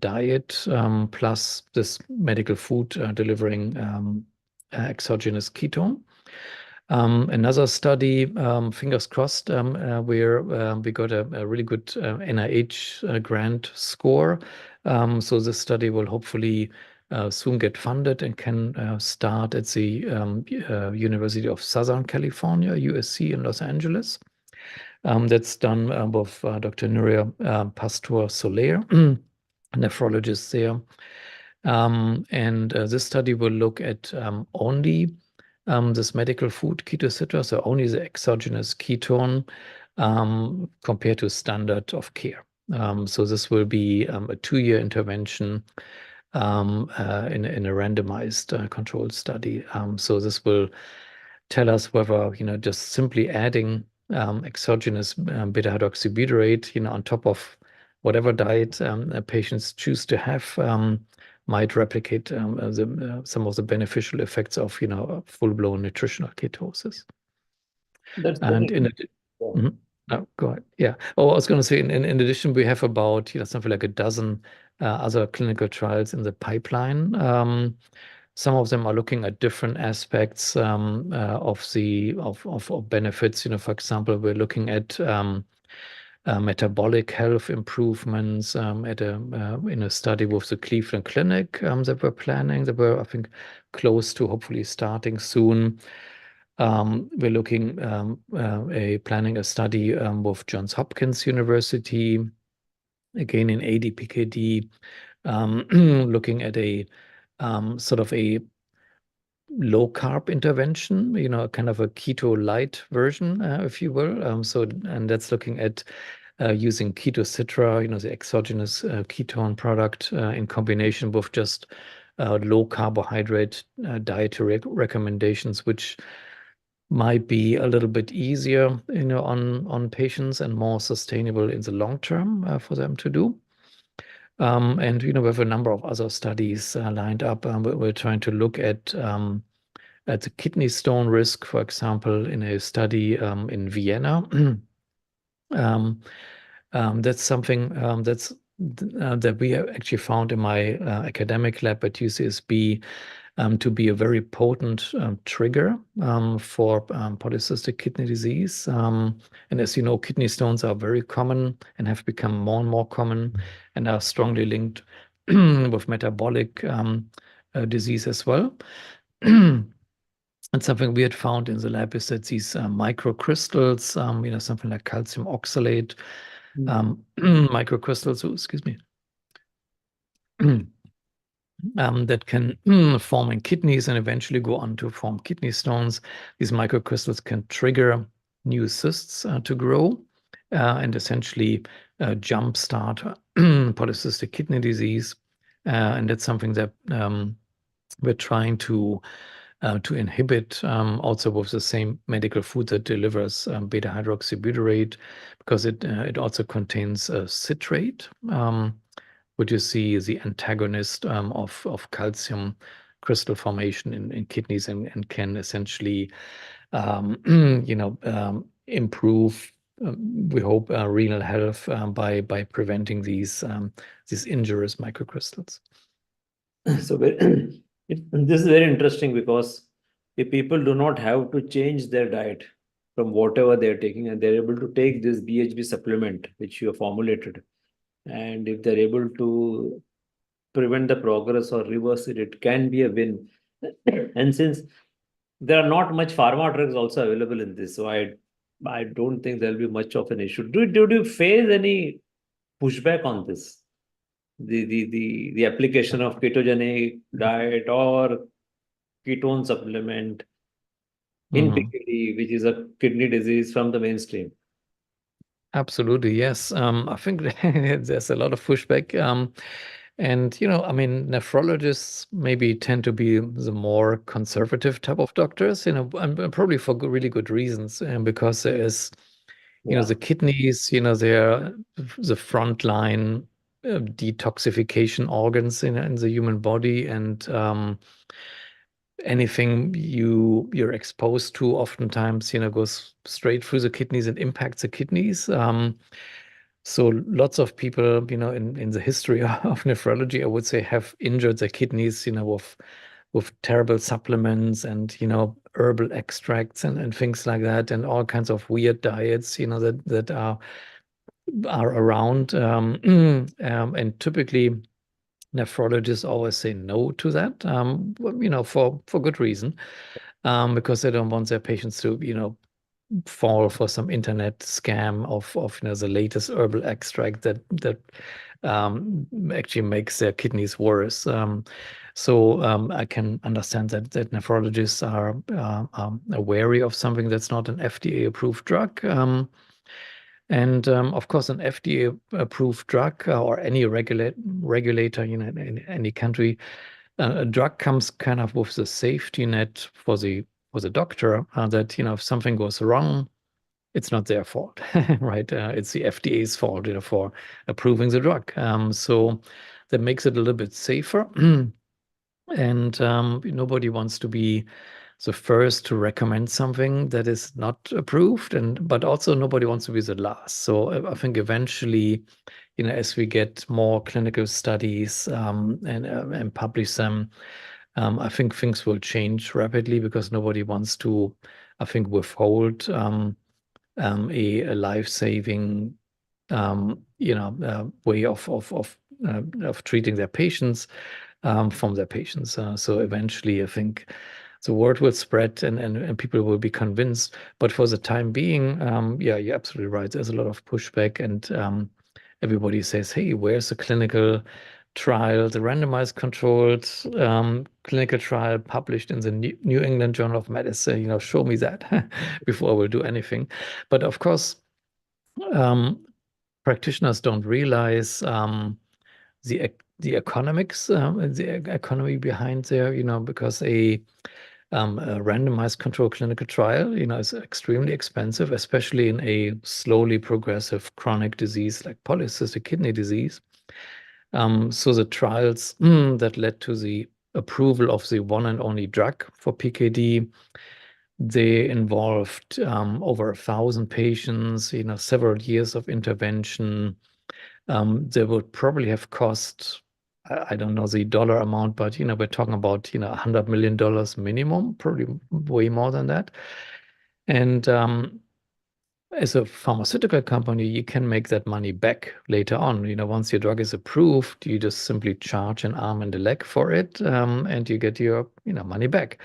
diet plus this medical food delivering exogenous ketone. Another study, fingers crossed, where we got a really good NIH grant score. So this study will hopefully soon get funded and can start at the University of Southern California, USC in Los Angeles. That's done with Dr. Nuria Pastor-Soler, a nephrologist there. And this study will look at only this medical food Ketocitra, so only the exogenous ketone compared to standard of care. So this will be a 2-year intervention in a randomized controlled study. So this will tell us whether just simply adding exogenous beta-hydroxybutyrate on top of whatever diet patients choose to have might replicate some of the beneficial effects of full-blown nutritional ketosis. That's And in addition, go ahead. Yeah. Oh, I was going to say, in addition, we have about something like a dozen other clinical trials in the pipeline. Some of them are looking at different aspects of benefits. For example, we're looking at metabolic health improvements in a study with the Cleveland Clinic that we're planning, that we're, I think, close to hopefully starting soon. We're looking planning a study with Johns Hopkins University, again in ADPKD, looking at a sort of a low carb intervention, kind of a keto light version, if you will. And that's looking at using Ketocitra, the exogenous ketone product, in combination with just low carbohydrate dietary recommendations, which might be a little bit easier, on patients and more sustainable in the long term for them to do. And we have a number of other studies lined up. We're trying to look at the kidney stone risk, for example, in a study in Vienna. That's something that we have actually found in my academic lab at UCSB to be a very potent trigger for polycystic kidney disease. And as you know, kidney stones are very common and have become more and more common and are strongly linked with metabolic disease as well. And something we had found in the lab is that these microcrystals, something like calcium oxalate, microcrystals, excuse me, that can form in kidneys and eventually go on to form kidney stones. These microcrystals can trigger new cysts to grow and essentially jumpstart polycystic kidney disease. And that's something that we're trying to inhibit also with the same medical food that delivers beta hydroxybutyrate, because it also contains citrate, which is the antagonist of calcium crystal formation in kidneys and can essentially improve, we hope, renal health by preventing these injurious microcrystals. So this is very interesting, because if people do not have to change their diet from whatever they're taking, and they're able to take this BHB supplement which you have formulated, and if they're able to prevent the progress or reverse it, it can be a win. And since there are not much pharma drugs also available in this, so I don't think there'll be much of an issue. Do you face any pushback on this? The application of ketogenic diet or ketone supplement in PKD, which is a kidney disease, from the mainstream? Absolutely, yes. I think there's a lot of pushback. And, I mean, nephrologists maybe tend to be the more conservative type of doctors, and probably for really good reasons, because there is, the kidneys, they're the frontline detoxification organs in the human body, and anything you're exposed to oftentimes, goes straight through the kidneys and impacts the kidneys. So lots of people, in the history of nephrology, I would say, have injured their kidneys, with terrible supplements and, herbal extracts and things like that, and all kinds of weird diets, that are around. And typically, nephrologists always say no to that, for good reason, because they don't want their patients to, fall for some internet scam of the latest herbal extract that actually makes their kidneys worse. So I can understand that nephrologists are wary of something that's not an FDA-approved drug. And of course, an FDA-approved drug or any regulator, in any country, a drug comes kind of with the safety net for the doctor, that if something goes wrong, it's not their fault, right? It's the FDA's fault, for approving the drug. So that makes it a little bit safer. And nobody wants to be the first to recommend something that is not approved, but also nobody wants to be the last. So I think eventually, as we get more clinical studies and publish them, I think things will change rapidly, because nobody wants to, I think, withhold a life-saving way of treating their patients from their patients. So eventually, I think the word will spread and people will be convinced. But for the time being, yeah, you're absolutely right. There's a lot of pushback, and everybody says, "Hey, where's the clinical trial, the randomized controlled clinical trial published in the New England Journal of Medicine? Show me that before I will do anything." But of course, practitioners don't realize the economics, the economy behind there, because a randomized controlled clinical trial, is extremely expensive, especially in a slowly progressive chronic disease like polycystic kidney disease. So the trials that led to the approval of the one and only drug for PKD, they involved over 1,000 patients, several years of intervention. They would probably have cost, I don't know the dollar amount, but we're talking about $100 million minimum, probably way more than that. And as a pharmaceutical company, you can make that money back later on. Once your drug is approved, you just simply charge an arm and a leg for it, and you get your money back.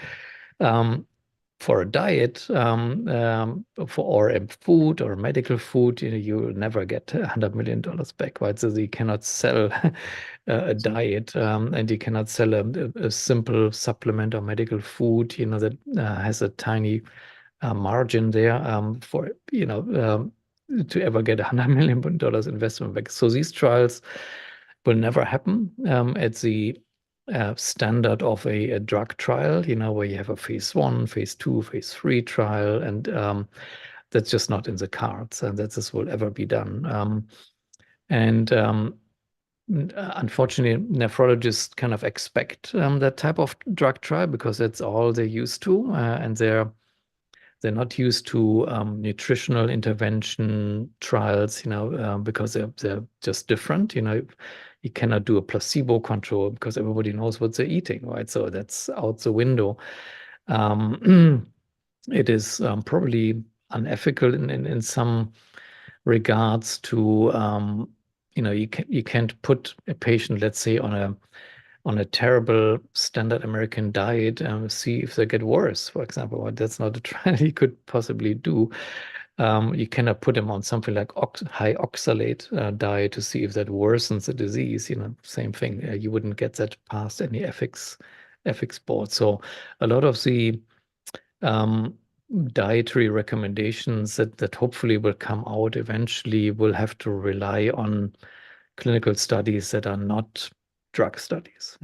for a diet or a food or medical food, you will never get $100 million back, right? So you cannot sell a diet and you cannot sell a simple supplement or medical food, that has a tiny margin there for, to ever get $100 million investment back. So these trials will never happen at the standard of a drug trial, where you have a phase 1, phase 2, phase 3 trial, and that's just not in the cards, and that this will ever be done. Unfortunately, nephrologists kind of expect that type of drug trial because that's all they're used to, and they're not used to nutritional intervention trials, because they're just different. You cannot do a placebo control because everybody knows what they're eating, right? So that's out the window. It is probably unethical in some regards to, you can't put a patient, let's say, on a terrible standard American diet and see if they get worse, for example. Well, that's not a trial you could possibly do. You cannot put them on something like high oxalate diet to see if that worsens the disease. Same thing. You wouldn't get that past any ethics board. So a lot of the dietary recommendations that hopefully will come out eventually will have to rely on clinical studies that are not drug studies.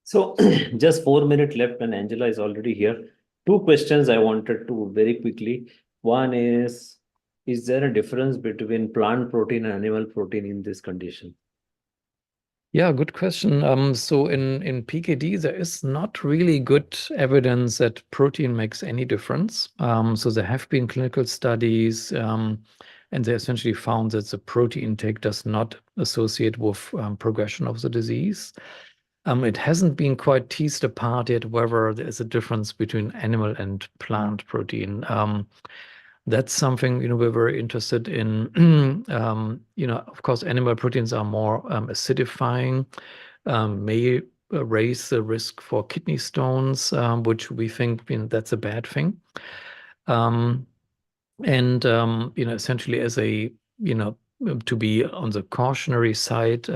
So just 4 minutes left and Angela is already here. 2 questions I wanted to very quickly. One is there a difference between plant protein and animal protein in this condition? Yeah, good question. So in PKD, there is not really good evidence that protein makes any difference. So there have been clinical studies, and they essentially found that the protein intake does not associate with progression of the disease. It hasn't been quite teased apart yet whether there is a difference between animal and plant protein. That's something we're very interested in. Of course, animal proteins are more acidifying, may raise the risk for kidney stones, which we think that's a bad thing. Essentially, as a to be on the cautionary side,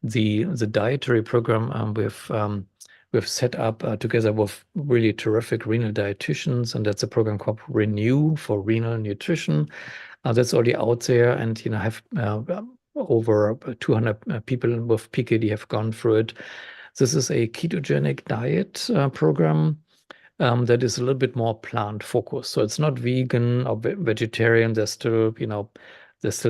the dietary program we've set up together with really terrific renal dietitians, and that's a program called Renew for renal nutrition. That's already out there, and have over 200 people with PKD have gone through it. This is a ketogenic diet program that is a little bit more plant focused. So it's not vegan or vegetarian. There's still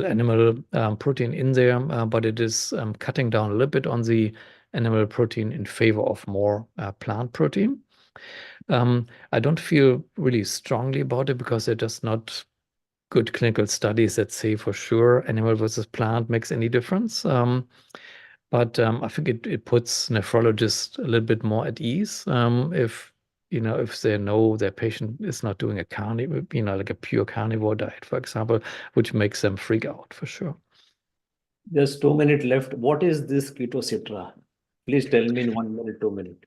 animal protein in there, but it is cutting down a little bit on the animal protein in favor of more plant protein. I don't feel really strongly about it because they're just not good clinical studies that say for sure animal versus plant makes any difference. But I think it puts nephrologists a little bit more at ease if they know their patient is not doing a carnivore, like a pure carnivore diet, for example, which makes them freak out for sure. Just 2 minutes left. What is this Ketocitra? Please tell me in 1 minute, 2 minutes.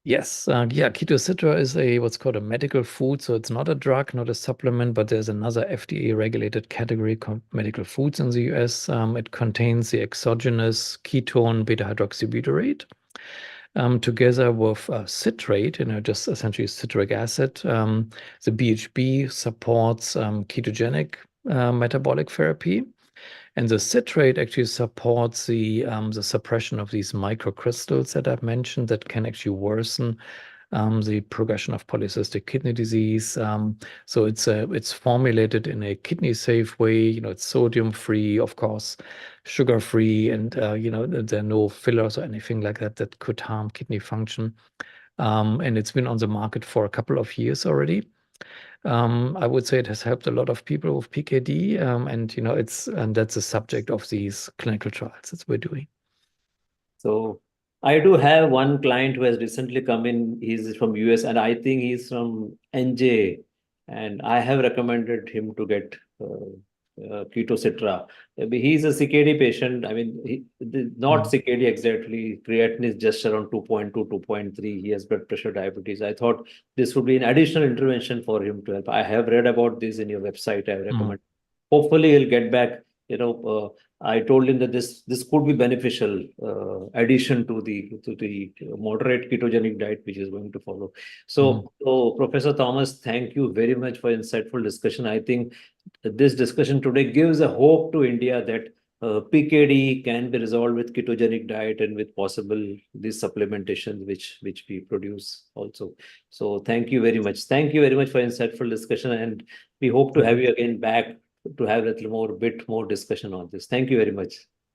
Yes, Ketocitra is what's called a medical food. So it's not a drug, not a supplement, but there's another FDA-regulated category called medical foods in the US. It contains the exogenous ketone beta-hydroxybutyrate together with citrate, just essentially citric acid. The BHB supports ketogenic metabolic therapy. And the citrate actually supports the suppression of these microcrystals that I've mentioned that can actually worsen the progression of polycystic kidney disease. So it's formulated in a kidney-safe way. It's sodium-free, of course, sugar-free, and there are no fillers or anything like that that could harm kidney function. And it's been on the market for a couple of years already. I would say it has helped a lot of people with PKD, and that's the subject of these clinical trials that we're doing. So I do have one client who has recently come in. He's from US, and I think he's from NJ, and I have recommended him to get Ketocitra. He's a CKD patient. I mean, not CKD exactly. Creatinine is just around 2.2, 2.3. He has blood pressure, diabetes. I thought this would be an additional intervention for him to help. I have read about this in your website. I recommend. Hopefully, he'll get back. I told him that this could be beneficial addition to the moderate ketogenic diet which is going to follow. So, Professor Thomas, thank you very much for insightful discussion. I think this discussion today gives a hope to India that PKD can be resolved with ketogenic diet and with possible these supplementations which we produce also. So thank you very much. Thank you very much for insightful discussion, and we hope to have you again back to have a little bit more discussion on this. Thank you very much.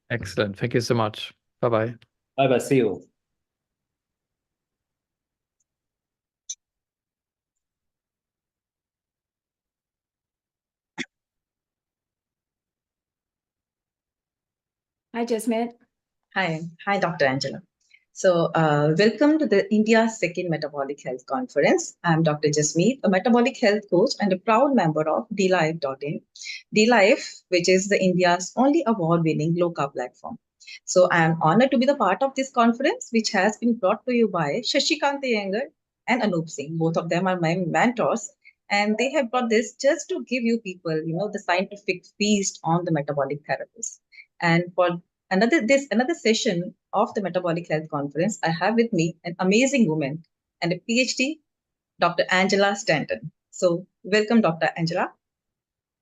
Excellent. Thank you so much. Bye-bye. Bye-bye. See you. Hi, Jasmine. Hi, Dr. Angela. So, welcome to the India's second Metabolic Health Conference. I'm Dr. Jasmeet, a metabolic health coach and a proud member of DLife.in. DLife, which is the India's only award-winning low-carb platform. So, I'm honored to be the part of this conference, which has been brought to you by Shashikant Iyengar and Anup Singh. Both of them are my mentors, and they have brought this just to give you people, the scientific feast on the metabolic therapies. And for another session of the Metabolic Health Conference, I have with me an amazing woman and a PhD, Dr. Angela Stanton. So welcome, Dr. Angela.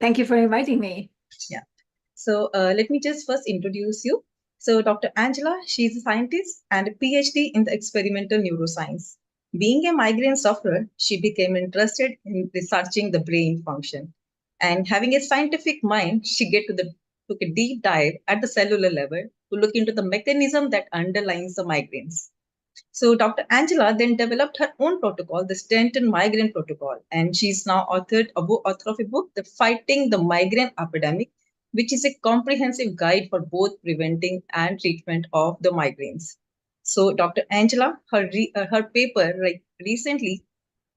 Thank you for inviting me. Yeah. So let me just first introduce you. So Dr. Angela, she's a scientist and a PhD in the experimental neuroscience. Being a migraine sufferer, she became interested in researching the brain function. And having a scientific mind, she took a deep dive at the cellular level to look into the mechanism that underlies the migraines. So Dr. Angela then developed her own protocol, the Stanton Migraine Protocol, and she's now author of a book, The Fighting the Migraine Epidemic, which is a comprehensive guide for both preventing and treatment of the migraines. So Dr. Angela, her paper recently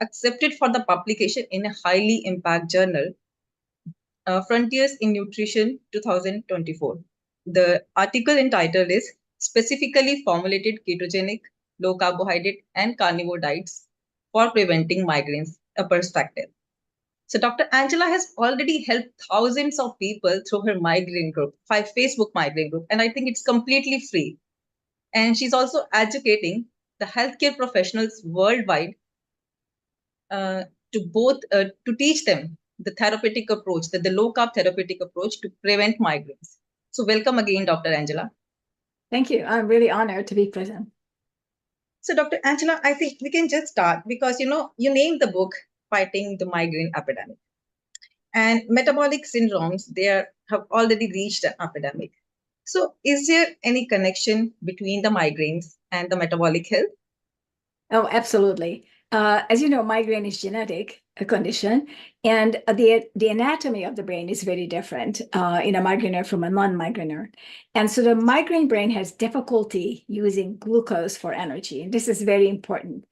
accepted for the publication in a highly impact journal, Frontiers in Nutrition 2024. The article entitled is Specifically Formulated Ketogenic, Low Carbohydrate and Carnivore Diets for Preventing Migraines, a Perspective. So Dr. Angela has already helped thousands of people through her migraine group, Facebook migraine group, and I think it's completely free. And she's also educating the healthcare professionals worldwide to teach them the therapeutic approach, the low carb therapeutic approach to prevent migraines. So welcome again, Dr. Angela. Thank you. I'm really honored to be present. So Dr. Angela, I think we can just start because, you named the book Fighting the Migraine Epidemic. And metabolic syndromes, have already reached an epidemic. So is there any connection between the migraines and the metabolic health? Oh, absolutely. As you know, migraine is genetic a condition, and the anatomy of the brain is very different in a migrainer from a non-migrainer. And so the migraine brain has difficulty using glucose for energy, and this is very important.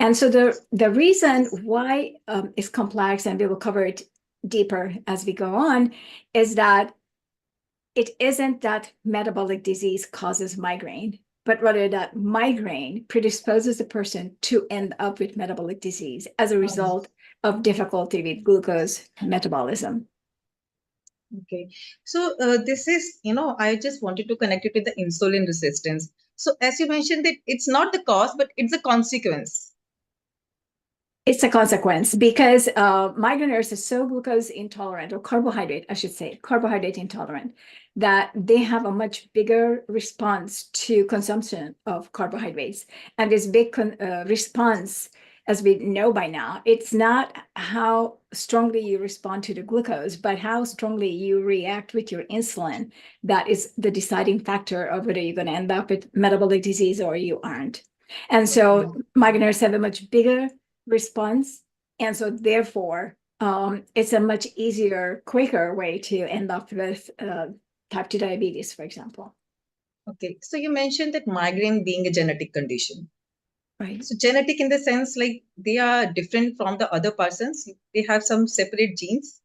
And so the reason why it's complex, and we will cover it deeper as we go on, is that it isn't that metabolic disease causes migraine, but rather that migraine predisposes the person to end up with metabolic disease as a result of difficulty with glucose metabolism. Okay, so this is, I just wanted to connect it with the insulin resistance. So as you mentioned that it's not the cause, but it's a consequence. It's a consequence because migraineurs are so glucose intolerant, or carbohydrate, I should say, carbohydrate intolerant, that they have a much bigger response to consumption of carbohydrates. And this big response, as we know by now, it's not how strongly you respond to the glucose, but how strongly you react with your insulin. That is the deciding factor of whether you're going to end up with metabolic disease or you aren't. And so migraineurs have a much bigger response, and so therefore it's a much easier, quicker way to end up with type 2 diabetes, for example. Okay, so you mentioned that migraine being a genetic condition, right? So genetic in the sense like they are different from the other persons, they have some separate genes.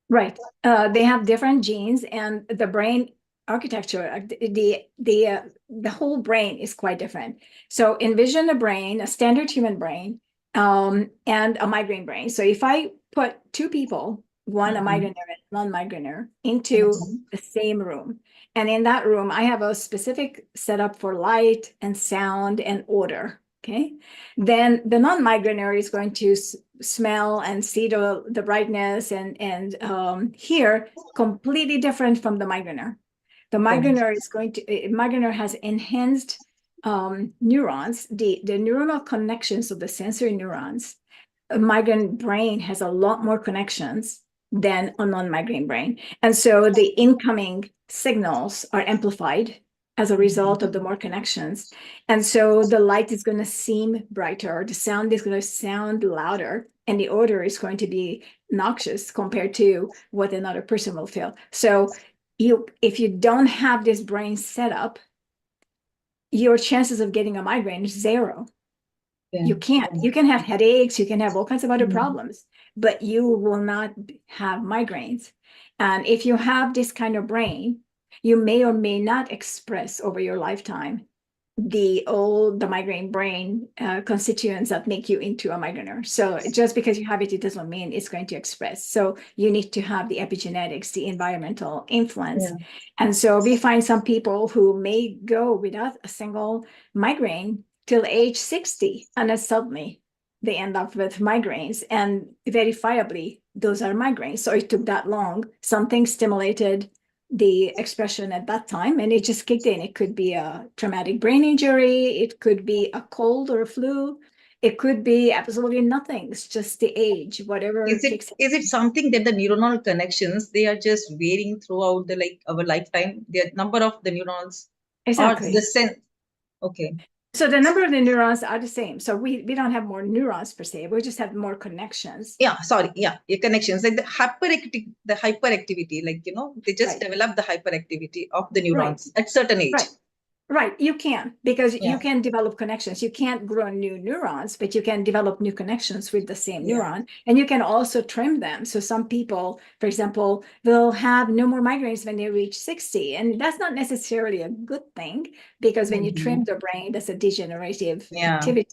Right. They have different genes, and the brain architecture, the whole brain is quite different. So envision a brain, a standard human brain, and a migraine brain. So if I put two people, one a migrainer and non-migrainer, into the same room, and in that room I have a specific setup for light and sound and order. Okay, then the non-migrainer is going to smell and see the brightness and hear completely different from the migrainer. The migrainer is going to migrainer has enhanced neurons, the neuronal connections of the sensory neurons. A migraine brain has a lot more connections than a non-migraine brain, and so the incoming signals are amplified as a result of the more connections. And so the light is going to seem brighter, the sound is going to sound louder, and the odor is going to be noxious compared to what another person will feel. So if you don't have this brain set up, your chances of getting a migraine is zero. You can have headaches, you can have all kinds of other problems, but you will not have migraines. And if you have this kind of brain, you may or may not express over your lifetime the migraine brain constituents that make you into a migrainer. So just because you have it, it doesn't mean it's going to express. So you need to have the epigenetics, the environmental influence. Yeah. And so we find some people who may go without a single migraine till age 60, and then suddenly they end up with migraines, and verifiably those are migraines. So it took that long. Something stimulated the expression at that time, and it just kicked in. It could be a traumatic brain injury, it could be a cold or a flu, it could be absolutely nothing. It's just the age, whatever. Is it something that the neuronal connections, they are just varying throughout our lifetime? The number of the neurons exactly are the same. Okay. So the number of the neurons are the same. So we don't have more neurons per se. We just have more connections. Yeah, sorry. Yeah, your connections, like the hyperactivity, like, they just develop the hyperactivity of the neurons at certain age. Right. You can, because you can develop connections. You can't grow new neurons, but you can develop new connections with the same neuron. And you can also trim them. So some people, for example, will have no more migraines when they reach 60. And that's not necessarily a good thing, because when you trim the brain, that's a degenerative activity.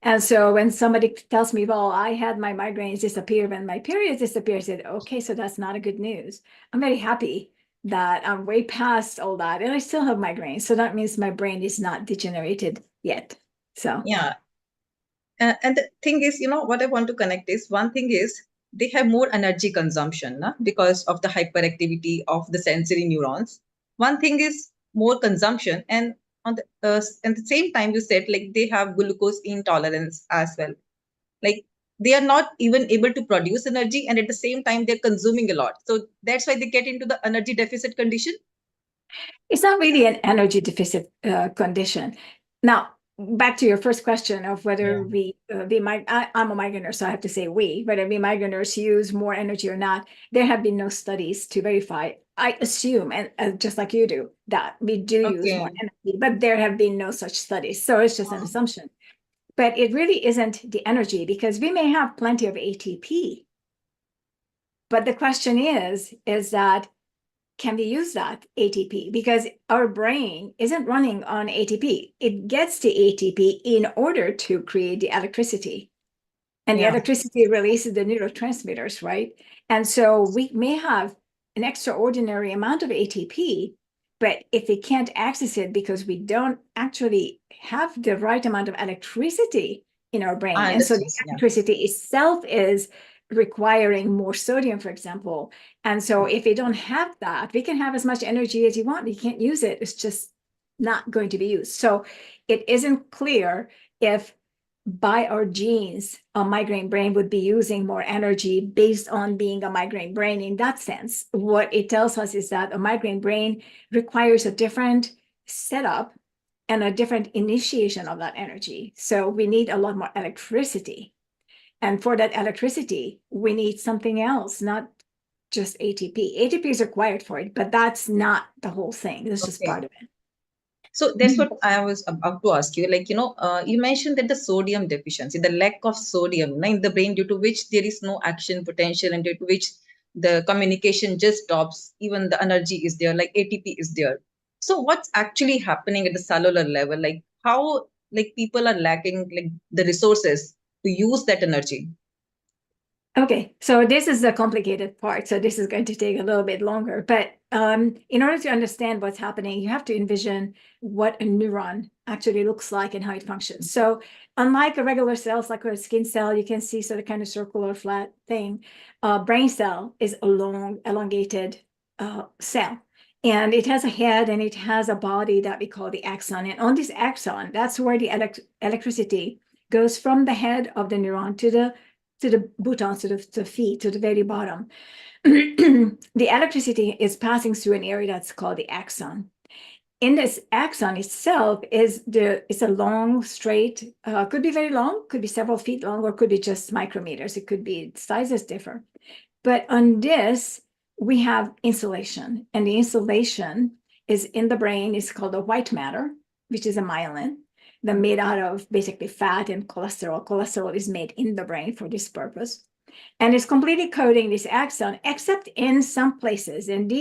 And so when somebody tells me, well, I had my migraines disappear when my periods disappear, I said, okay, so that's not a good news. I'm very happy that I'm way past all that, and I still have migraines. So that means my brain is not degenerated yet. So yeah. And the thing is, what I want to connect is, one thing is they have more energy consumption because of the hyperactivity of the sensory neurons. One thing is more consumption, and at the same time, you said like they have glucose intolerance as well. Like they are not even able to produce energy, and at the same time they're consuming a lot. So that's why they get into the energy deficit condition. It's not really an energy deficit condition. Now, back to your first question of whether I'm a migrainer, so I have to say whether we migraineurs use more energy or not. There have been no studies to verify. I assume, and just like you do, that we do use more energy, but there have been no such studies. So it's just an assumption. But it really isn't the energy, because we may have plenty of ATP. But the question is that, can we use that ATP? Because our brain isn't running on ATP. It gets the ATP in order to create the electricity. And the electricity releases the neurotransmitters, right? And so we may have an extraordinary amount of ATP, but if we can't access it because we don't actually have the right amount of electricity in our brain, and so the electricity itself is requiring more sodium, for example. And so if we don't have that, we can have as much energy as you want. You can't use it. It's just not going to be used. So it isn't clear if by our genes, a migraine brain would be using more energy based on being a migraine brain in that sense. What it tells us is that a migraine brain requires a different setup and a different initiation of that energy. So we need a lot more electricity. And for that electricity, we need something else, not just ATP. ATP is required for it, but that's not the whole thing. That's just part of it. So that's what I was about to ask you. Like, you mentioned that the sodium deficiency, the lack of sodium in the brain, due to which there is no action potential, and due to which the communication just stops, even the energy is there, like ATP is there. So what's actually happening at the cellular level? Like how like people are lacking like the resources to use that energy? Okay, so this is the complicated part. So this is going to take a little bit longer. But in order to understand what's happening, you have to envision what a neuron actually looks like and how it functions. So unlike a regular cells, like a skin cell, you can see sort of kind of circular flat thing. Brain cell is a long, elongated cell. And it has a head and it has a body that we call the axon. And on this axon, that's where the electricity goes from the head of the neuron to the boutons, to the feet, to the very bottom. The electricity is passing through an area that's called the axon. In this axon itself it's a long, straight, could be very long, could be several feet long, or could be just micrometers. It could be, sizes differ. But on this, we have insulation, and the insulation is in the brain. It's called the white matter, which is a myelin. They're made out of basically fat and cholesterol. Cholesterol is made in the brain for this purpose. And it's completely coating this axon, except in some places. And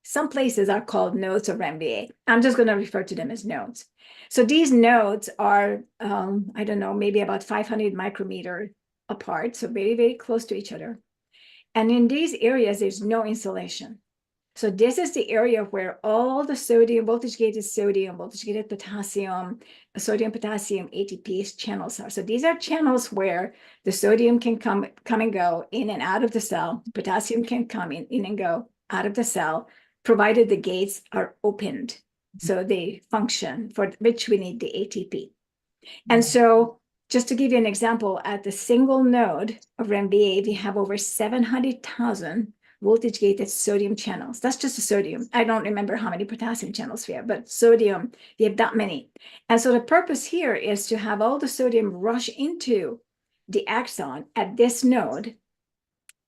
some places are called nodes of MBA. I'm just going to refer to them as nodes. So these nodes are, I don't know, maybe about 500 micrometer apart. So very, very close to each other. And in these areas, there's no insulation. So this is the area where all the sodium, voltage-gated sodium, voltage-gated potassium, sodium, potassium, ATPase channels are. So these are channels where the sodium can come and go in and out of the cell. Potassium can come in and go out of the cell, provided the gates are opened. So they function, for which we need the ATP. And so just to give you an example, at the single node of MBA, we have over 700,000 voltage-gated sodium channels. That's just the sodium. I don't remember how many potassium channels we have, but sodium, we have that many. And so the purpose here is to have all the sodium rush into the axon at this node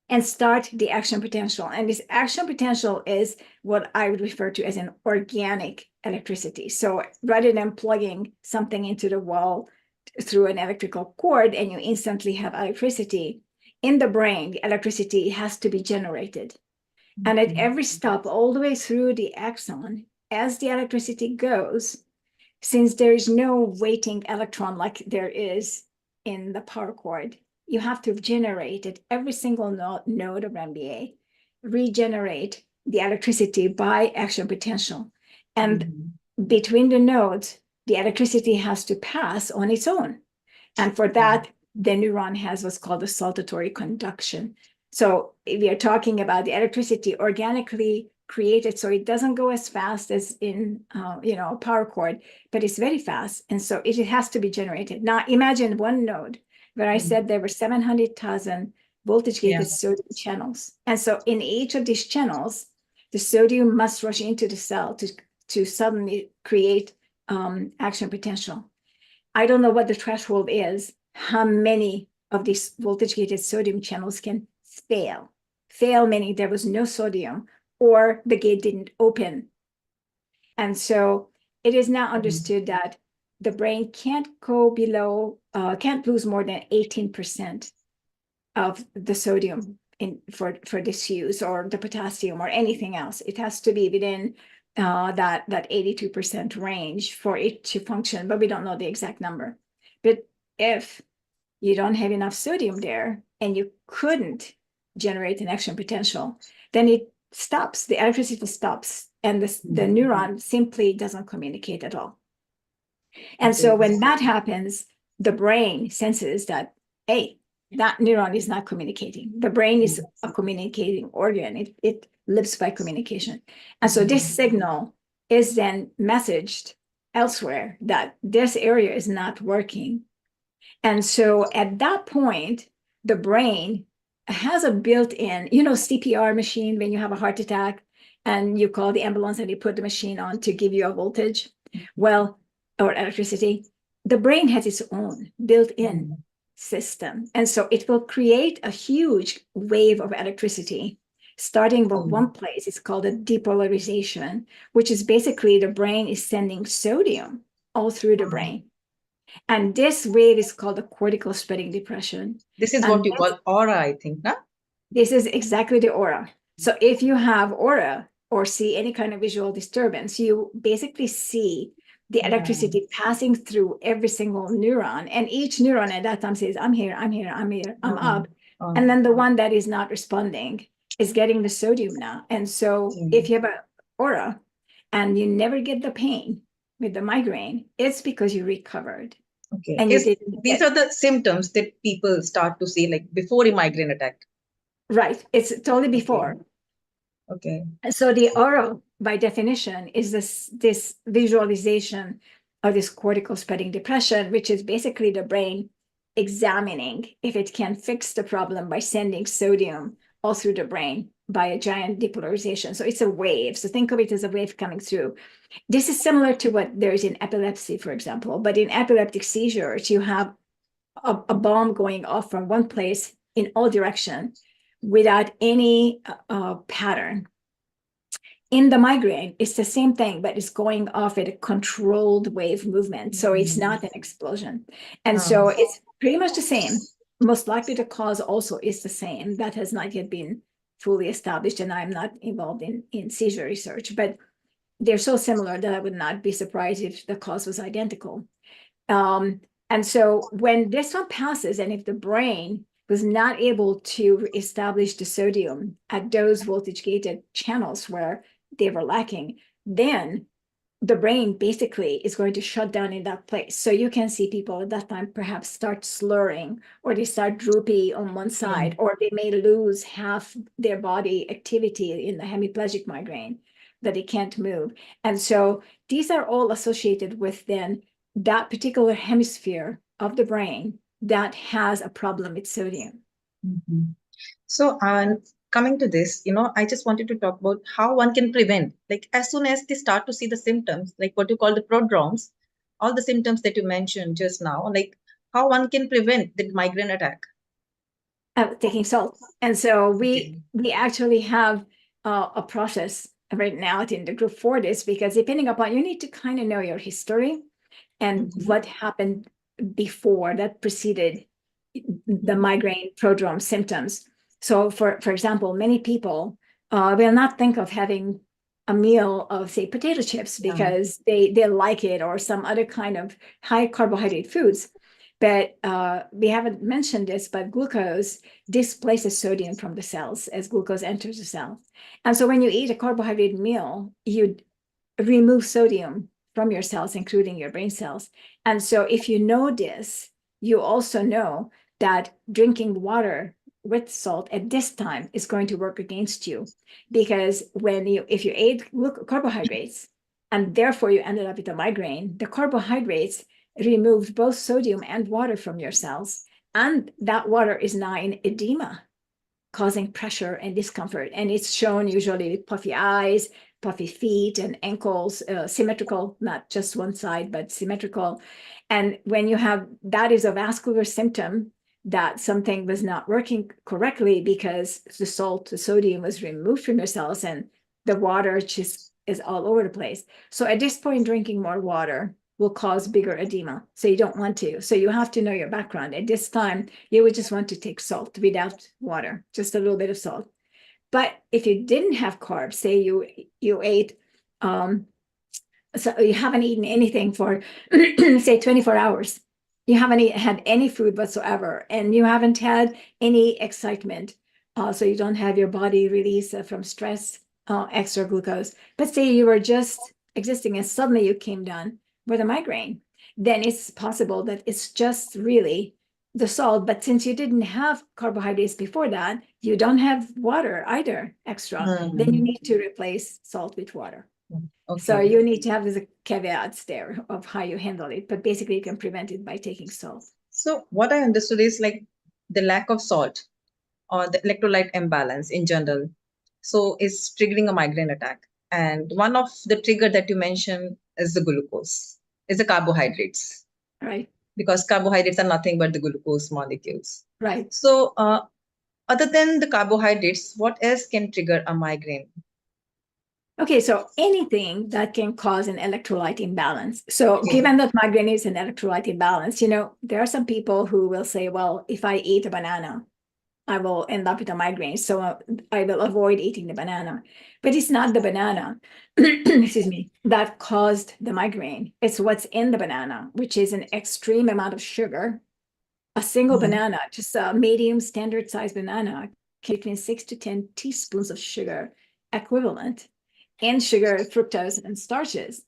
and start the action potential. And this action potential is what I would refer to as an organic electricity. So rather than plugging something into the wall through an electrical cord and you instantly have electricity, in the brain, the electricity has to be generated. And at every stop, all the way through the axon, as the electricity goes, since there is no waiting electron like there is in the power cord, you have to generate at every single node of MBA, regenerate the electricity by action potential. And between the nodes, the electricity has to pass on its own. And for that, the neuron has what's called a saltatory conduction. So we are talking about the electricity organically created, so it doesn't go as fast as in a power cord, but it's very fast, and so it has to be generated. Now imagine one node where I said there were 700,000 voltage-gated sodium channels, and so in each of these channels, the sodium must rush into the cell to suddenly create action potential. I don't know what the threshold is, how many of these voltage-gated sodium channels can fail. Fail meaning there was no sodium or the gate didn't open. And so it is now understood that the brain can't go below, can't lose more than 18% of the sodium for this use, or the potassium or anything else. It has to be within that 82% range for it to function, but we don't know the exact number. But if you don't have enough sodium there and you couldn't generate an action potential, then it stops, the electricity stops, and the neuron simply doesn't communicate at all. And so when that happens, the brain senses that, hey, that neuron is not communicating. The brain is a communicating organ. It lives by communication. And so this signal is then messaged elsewhere that this area is not working. And so at that point, the brain has a built-in, CPR machine when you have a heart attack and you call the ambulance and you put the machine on to give you a voltage, or electricity. The brain has its own built-in system. And so it will create a huge wave of electricity, starting with one place. It's called a depolarization, which is basically the brain is sending sodium all through the brain. And this wave is called a cortical spreading depression. This is what you call aura, I think, no? This is exactly the aura. So if you have aura or see any kind of visual disturbance, you basically see the electricity passing through every single neuron. And each neuron at that time says, I'm here, I'm here, I'm here, I'm up. And then the one that is not responding is getting the sodium now. And so if you have an aura and you never get the pain with the migraine, it's because you recovered. Okay. And these are the symptoms that people start to see like before a migraine attack. Right. It's totally before. Okay. So the aura, by definition, is this visualization of this cortical spreading depression, which is basically the brain examining if it can fix the problem by sending sodium all through the brain by a giant depolarization. So it's a wave. So think of it as a wave coming through. This is similar to what there is in epilepsy, for example. But in epileptic seizures, you have a bomb going off from one place in all directions without any pattern. In the migraine, it's the same thing, but it's going off at a controlled wave movement. So it's not an explosion. And so it's pretty much the same. Most likely the cause also is the same. That has not yet been fully established, and I'm not involved in seizure research, but they're so similar that I would not be surprised if the cause was identical. And so when this one passes, and if the brain was not able to establish the sodium at those voltage-gated channels where they were lacking, then the brain basically is going to shut down in that place. So you can see people at that time perhaps start slurring, or they start droopy on one side, or they may lose half their body activity in the hemiplegic migraine, that they can't move. And so these are all associated with then that particular hemisphere of the brain that has a problem with sodium. So, coming to this, I just wanted to talk about how one can prevent, like as soon as they start to see the symptoms, like what you call the prodromes, all the symptoms that you mentioned just now, like how one can prevent the migraine attack. Taking salt. And so we actually have a process right now in the group for this, because depending upon, you need to kind of know your history and what happened before that preceded the migraine prodrome symptoms. So for example, many people will not think of having a meal of, say, potato chips because they like it, or some other kind of high carbohydrate foods. But we haven't mentioned this, but glucose displaces sodium from the cells as glucose enters the cell. And so when you eat a carbohydrate meal, you remove sodium from your cells, including your brain cells. And so if you know this, you also know that drinking water with salt at this time is going to work against you, because if you ate carbohydrates and therefore you ended up with a migraine, the carbohydrates removed both sodium and water from your cells, and that water is now in edema, causing pressure and discomfort. And it's shown usually with puffy eyes, puffy feet and ankles, symmetrical, not just one side, but symmetrical. And when you have, that is a vascular symptom that something was not working correctly, because the salt, the sodium was removed from your cells, and the water just is all over the place. So at this point, drinking more water will cause bigger edema. So you don't want to. So you have to know your background. At this time, you would just want to take salt without water, just a little bit of salt. But if you didn't have carbs, say you ate, so you haven't eaten anything for, say, 24 hours, you haven't had any food whatsoever, and you haven't had any excitement, so you don't have your body release from stress extra glucose. But say you were just existing and suddenly you came down with a migraine, then it's possible that it's just really the salt. But since you didn't have carbohydrates before that, you don't have water either extra, then you need to replace salt with water. Okay. So you need to have the caveats there of how you handle it, but basically you can prevent it by taking salt. So what I understood is like the lack of salt or the electrolyte imbalance in general, so is triggering a migraine attack. And one of the trigger that you mentioned is the glucose, is the carbohydrates. Right. Because carbohydrates are nothing but the glucose molecules. Right. So other than the carbohydrates, what else can trigger a migraine? Okay, so anything that can cause an electrolyte imbalance. So given that migraine is an electrolyte imbalance, there are some people who will say, well, if I eat a banana, I will end up with a migraine. So I will avoid eating the banana. But it's not the banana, excuse me, that caused the migraine. It's what's in the banana, which is an extreme amount of sugar. A single banana, just a medium standard size banana, between 6 to 10 teaspoons of sugar equivalent in sugar, fructose, and starches.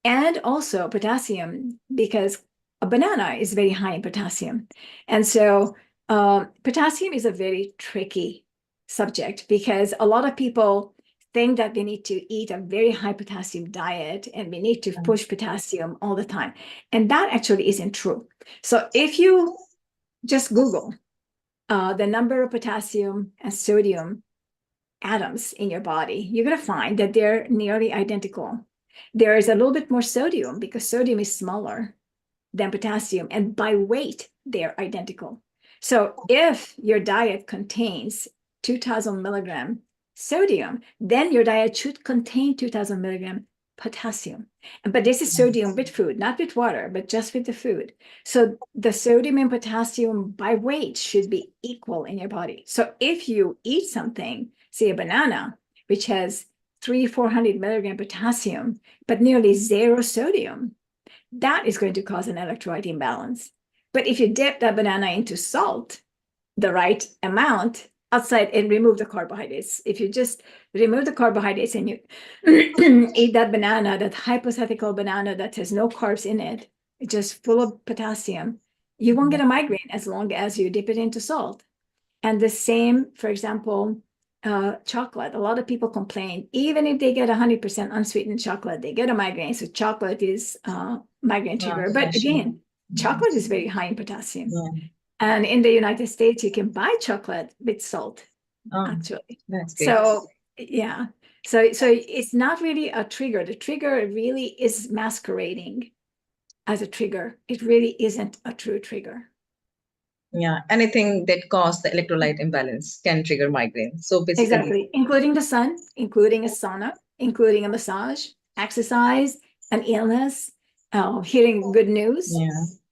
And also potassium, because a banana is very high in potassium. And so potassium is a very tricky subject because a lot of people think that they need to eat a very high potassium diet and we need to push potassium all the time. And that actually isn't true. So if you just Google the number of potassium and sodium atoms in your body, you're going to find that they're nearly identical. There is a little bit more sodium because sodium is smaller than potassium, and by weight, they're identical. So if your diet contains 2,000 milligram sodium, then your diet should contain 2,000 milligram potassium. But this is sodium with food, not with water, but just with the food. So the sodium and potassium by weight should be equal in your body. So if you eat something, say a banana, which has 300-400 milligram potassium, but nearly zero sodium, that is going to cause an electrolyte imbalance. But if you dip that banana into salt, the right amount outside, and remove the carbohydrates, if you just remove the carbohydrates and you eat that banana, that hypothetical banana that has no carbs in it, it's just full of potassium, you won't get a migraine as long as you dip it into salt. And the same, for example, chocolate. A lot of people complain, even if they get 100% unsweetened chocolate, they get a migraine. So chocolate is migraine trigger. But again, chocolate is very high in potassium. And in the United States, you can buy chocolate with salt, actually. That's great. So, yeah. So it's not really a trigger. The trigger really is masquerading as a trigger. It really isn't a true trigger. Yeah, anything that causes the electrolyte imbalance can trigger migraine. So basically, Exactly, including the sun, including a sauna, including a massage, exercise, an illness, hearing good news,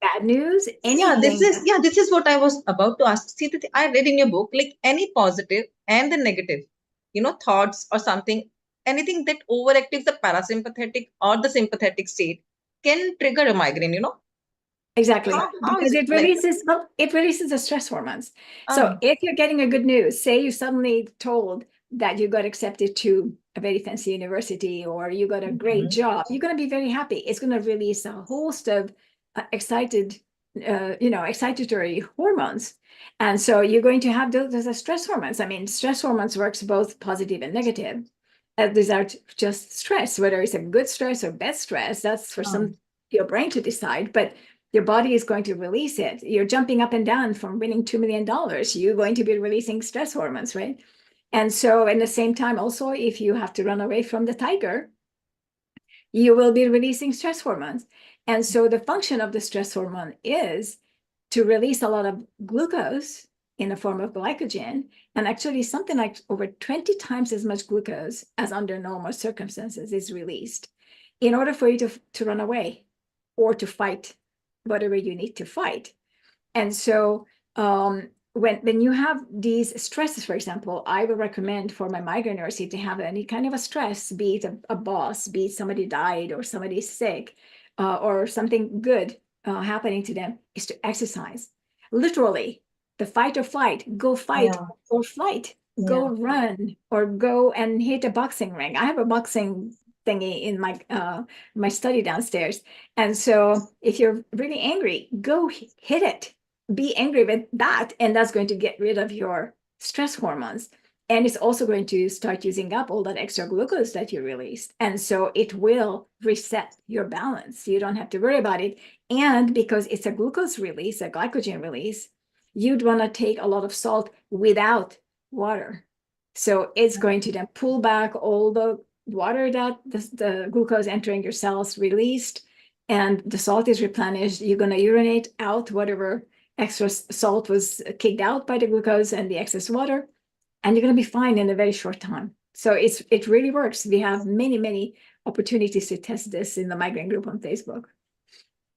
bad news, anything. this is what I was about to ask. See, I read in your book, like any positive and the negative, thoughts or something, anything that overactives the parasympathetic or the sympathetic state can trigger a migraine, Exactly, How because is it releases the stress hormones. So Oh. if you're getting a good news, say you suddenly told that you got accepted to a very fancy university or you got a great job, you're going to be very happy. It's going to release a host of excitatory hormones. And so you're going to have those stress hormones. I mean, stress hormones works both positive and negative. These are just stress, whether it's a good stress or bad stress, that's for your brain to decide. But your body is going to release it. You're jumping up and down from winning $2 million. You're going to be releasing stress hormones, right? And so at the same time, also, if you have to run away from the tiger, you will be releasing stress hormones. And so the function of the stress hormone is to release a lot of glucose in the form of glycogen, and actually something like over 20 times as much glucose as under normal circumstances is released in order for you to run away or to fight whatever you need to fight. And so when you have these stresses, for example, I would recommend for my migraine nurse, if they have any kind of a stress, be it a boss, be it somebody died or somebody's sick, or something good happening to them, is to exercise. Literally, the fight or flight, go fight or flight, go run or go and hit a boxing ring. I have a boxing thingy in my study downstairs. And so if you're really angry, go hit it. Be angry with that, and that's going to get rid of your stress hormones. And it's also going to start using up all that extra glucose that you released. And so it will reset your balance. You don't have to worry about it. And because it's a glucose release, a glycogen release, you'd want to take a lot of salt without water. So it's going to then pull back all the water that the glucose entering your cells released, and the salt is replenished. You're going to urinate out whatever extra salt was kicked out by the glucose and the excess water, and you're going to be fine in a very short time. So it really works. We have many opportunities to test this in the migraine group on Facebook.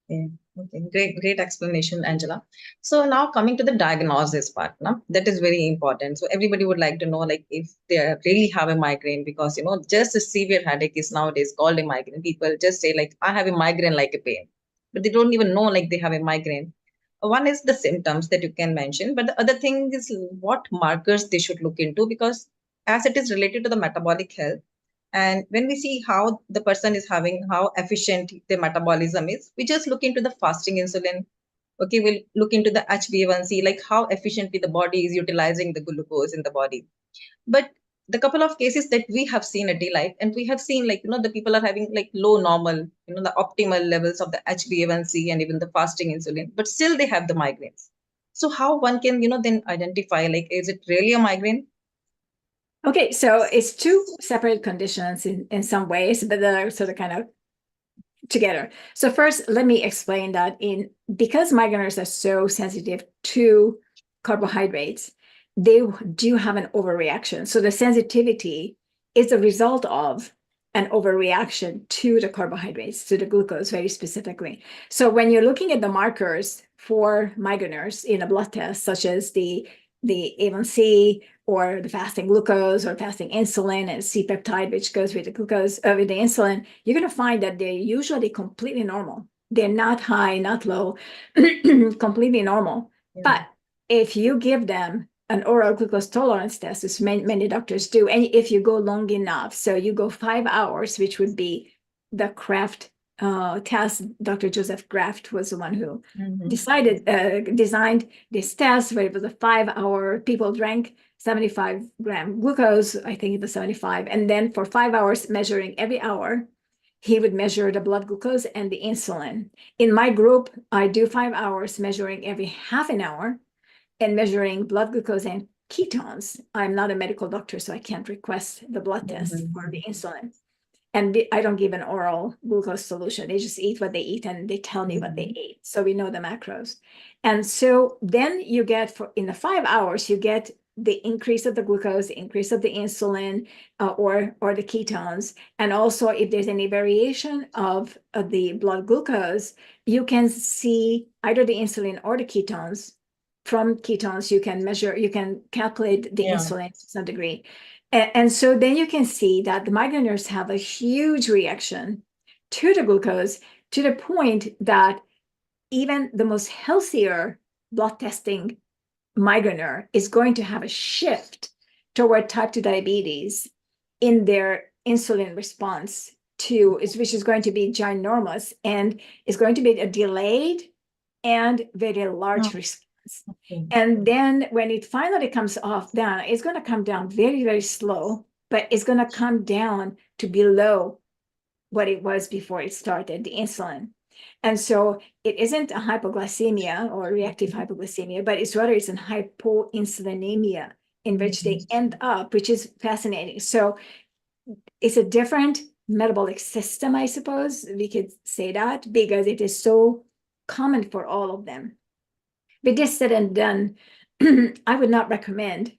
Yeah. Okay. Great explanation, Angela. So now coming to the diagnosis part, that is very important. So everybody would like to know, like, if they really have a migraine, because just a severe headache is nowadays called a migraine. People just say, like, I have a migraine like a pain, but they don't even know like they have a migraine. One is the symptoms that you can mention, but the other thing is what markers they should look into, because as it is related to the metabolic health. And when we see how the person is having, how efficient the metabolism is, we just look into the fasting insulin. Okay, we'll look into the HbA1c, like how efficiently the body is utilizing the glucose in the body. But the couple of cases that we have seen at DLife, and we have seen, like, the people are having like low normal, the optimal levels of the HbA1c and even the fasting insulin, but still they have the migraines. So how one can, then identify, like, is it really a migraine? Okay, so it's two separate conditions in some ways, but they're sort of kind of together. So first, let me explain that because migraineurs are so sensitive to carbohydrates, they do have an overreaction. So the sensitivity is a result of an overreaction to the carbohydrates, to the glucose very specifically. So when you're looking at the markers for migraineurs in a blood test, such as the A1C or the fasting glucose or fasting insulin and C-peptide, which goes with the glucose, with the insulin, you're going to find that they're usually completely normal. They're not high, not low, completely normal. Yeah. But if you give them an oral glucose tolerance test, as many doctors do, and if you go long enough, so you go 5 hours, which would be the Kraft test. Dr. Joseph Kraft was the one who designed this test, where it was a 5-hour, people drank 75-gram glucose, I think it was 75, and then for 5 hours, measuring every hour, he would measure the blood glucose and the insulin. In my group, I do 5 hours, measuring every half an hour, and measuring blood glucose and ketones. I'm not a medical doctor, so I can't request the blood test for the insulin. And I don't give an oral glucose solution. They just eat what they eat and they tell me what they ate. So we know the macros. And so then you get, in the 5 hours, you get the increase of the glucose, the increase of the insulin, or the ketones. And also, if there's any variation of the blood glucose, you can see either the insulin or the ketones. From ketones, you can measure, you can calculate the insulin to some degree. And so then you can see that the migraineurs have a huge reaction to the glucose, to the point that even the most healthier blood testing migraineur is going to have a shift toward type 2 diabetes in their insulin response which is going to be ginormous, and is going to be a delayed and very large response. Okay. And then when it finally comes off down, it's going to come down very, very slow, but it's going to come down to below what it was before it started, the insulin. And so it isn't a hypoglycemia or reactive hypoglycemia, but it's rather an hypoinsulinemia in which they end up, which is fascinating. So it's a different metabolic system, I suppose we could say that, because it is so common for all of them. With this said and done, I would not recommend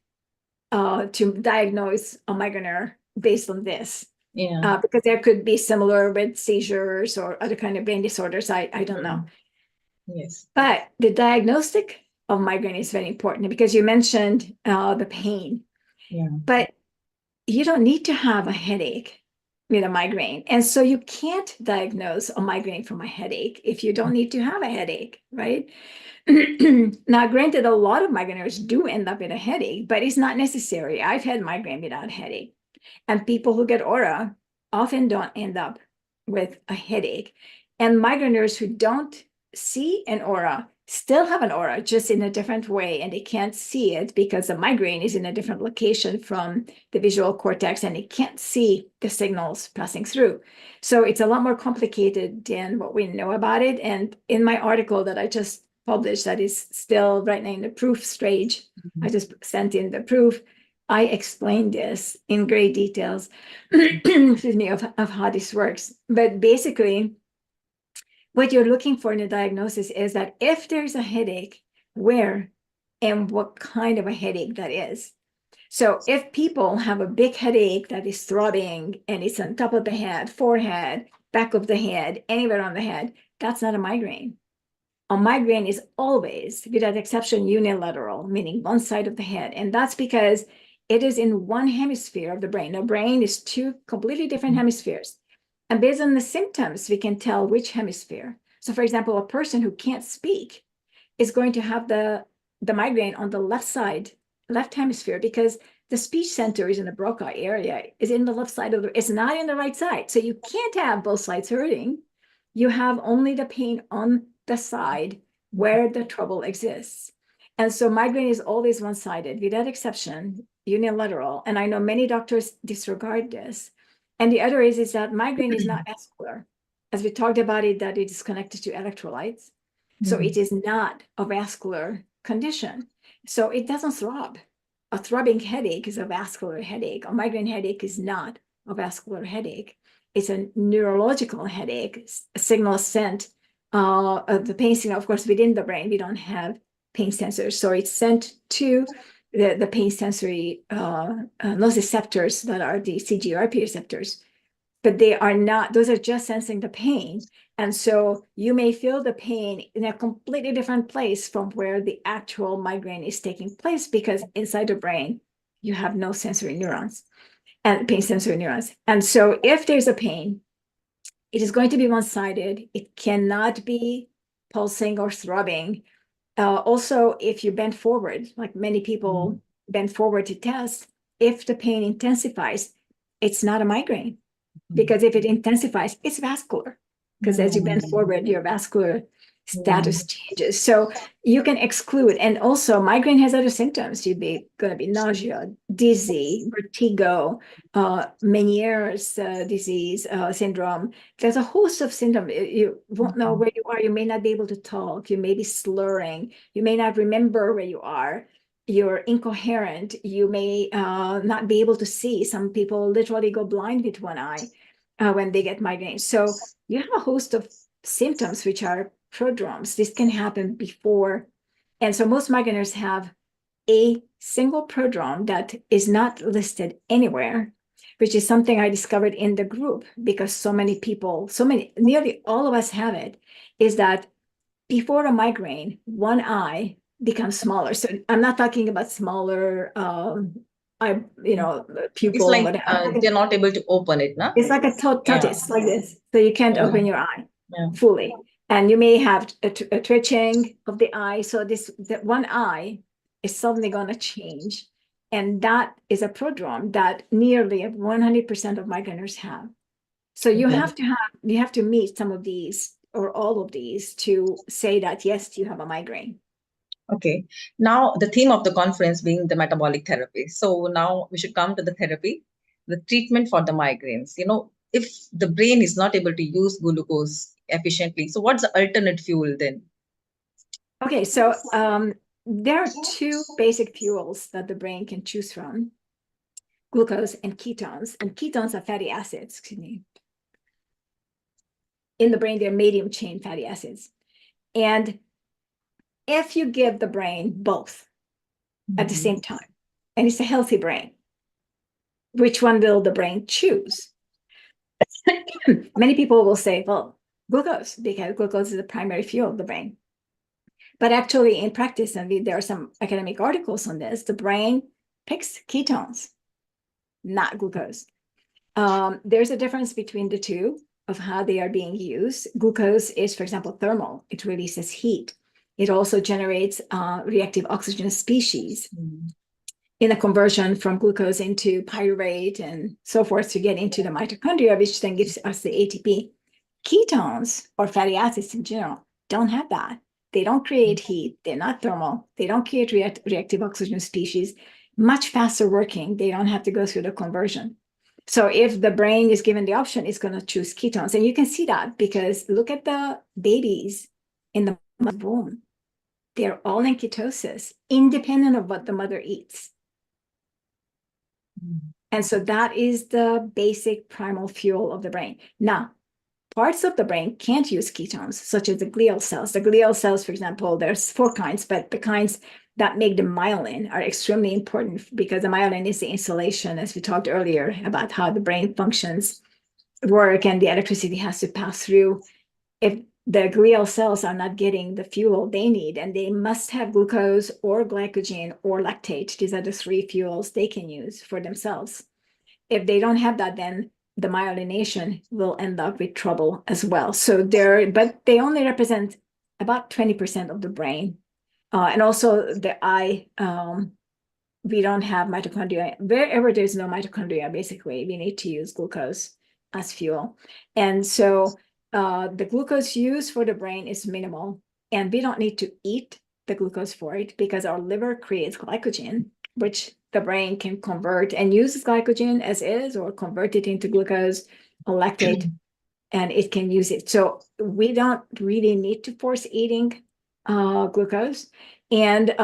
to diagnose a migraineur based on this. Yeah. Because there could be similar with seizures or other kind of brain disorders. I don't know. Yes. But the diagnostic of migraine is very important, because you mentioned the pain. Yeah. But you don't need to have a headache with a migraine. And so you can't diagnose a migraine from a headache if you don't need to have a headache, right? Now, granted, a lot of migraineurs do end up with a headache, but it's not necessary. I've had migraine without headache. And people who get aura often don't end up with a headache. And migraineurs who don't see an aura still have an aura, just in a different way, and they can't see it because the migraine is in a different location from the visual cortex, and they can't see the signals passing through. So it's a lot more complicated than what we know about it. And in my article that I just published, that is still right now in the proof stage, I just sent in the proof, I explained this in great details, excuse me, of how this works. But basically, what you're looking for in a diagnosis is that if there's a headache, where and what kind of a headache that is. So if people have a big headache that is throbbing and it's on top of the head, forehead, back of the head, anywhere on the head, that's not a migraine. A migraine is always, without exception, unilateral, meaning one side of the head. And that's because it is in one hemisphere of the brain. The brain is two completely different hemispheres. And based on the symptoms, we can tell which hemisphere. So for example, a person who can't speak is going to have the migraine on the left side, left hemisphere, because the speech center is in the Broca area, is in the left side of the, it's not in the right side. So you can't have both sides hurting. You have only the pain on the side where the trouble exists. And so migraine is always one-sided, without exception, unilateral. And I know many doctors disregard this. And the other is that migraine is not vascular. As we talked about it, that it is connected to electrolytes. So it is not a vascular condition. So it doesn't throb. A throbbing headache is a vascular headache. A migraine headache is not a vascular headache. It's a neurological headache, a signal sent, the pain signal, of course, within the brain, we don't have pain sensors. So it's sent to the pain sensory nociceptors that are the CGRP receptors, but they are not, those are just sensing the pain. And so you may feel the pain in a completely different place from where the actual migraine is taking place, because inside the brain, you have no sensory neurons and pain sensory neurons. And so if there's a pain, it is going to be one-sided. It cannot be pulsing or throbbing. Also, if you bend forward, like many people bend forward to test, if the pain intensifies, it's not a migraine. Because if it intensifies, it's vascular. Because as you bend forward, your vascular status changes. So you can exclude. And also, migraine has other symptoms. You're going to be nausea, dizzy, vertigo, Meniere's disease syndrome. There's a host of symptoms. You won't know where you are. You may not be able to talk. You may be slurring. You may not remember where you are. You're incoherent. You may not be able to see. Some people literally go blind with one eye when they get migraines. So you have a host of symptoms which are prodromes. This can happen before. And so most migraineurs have a single prodrome that is not listed anywhere, which is something I discovered in the group, because so many people, nearly all of us have it, is that before a migraine, one eye becomes smaller. So I'm not talking about smaller pupil. It's like they're not able to open it, no? It's like a tortoise, like this. So you can't open your eye fully. And you may have a twitching of the eye. So that one eye is suddenly going to change. And that is a prodrome that nearly 100% of migraineurs have. So you have to meet some of these or all of these to say that, yes, you have a migraine. Okay. Now, the theme of the conference being the metabolic therapy. So now we should come to the therapy, the treatment for the migraines. You know, if the brain is not able to use glucose efficiently, so what's the alternate fuel then? Okay, so there are two basic fuels that the brain can choose from: glucose and ketones. And ketones are fatty acids, excuse me. In the brain, they're medium chain fatty acids. And if you give the brain both at the same time, and it's a healthy brain, which one will the brain choose? Many people will say, well, glucose, because glucose is the primary fuel of the brain. But actually, in practice, and there are some academic articles on this, the brain picks ketones, not glucose. There's a difference between the two of how they are being used. Glucose is, for example, thermal. It releases heat. It also generates reactive oxygenous species in a conversion from glucose into pyruvate and so forth to get into the mitochondria, which then gives us the ATP. Ketones, or fatty acids in general, don't have that. They don't create heat. They're not thermal. They don't create reactive oxygenous species. Much faster working. They don't have to go through the conversion. So if the brain is given the option, it's going to choose ketones. And you can see that because look at the babies in the womb. They're all in ketosis, independent of what the mother eats. And so that is the basic primal fuel of the brain. Now, parts of the brain can't use ketones, such as the glial cells. The glial cells, for example, there's 4 kinds, but the kinds that make the myelin are extremely important because the myelin is the insulation, as we talked earlier about how the brain functions. work and the electricity has to pass through. If the glial cells are not getting the fuel they need, and they must have glucose or glycogen or lactate. These are the three fuels they can use for themselves. If they don't have that, then the myelination will end up with trouble as well. So but they only represent about 20% of the brain. And also the eye, we don't have mitochondria. Wherever there's no mitochondria, basically, we need to use glucose as fuel. And so the glucose used for the brain is minimal, and we don't need to eat the glucose for it because our liver creates glycogen, which the brain can convert and use glycogen as is, or convert it into glucose or lactate, and it can use it. So we don't really need to force eating glucose. And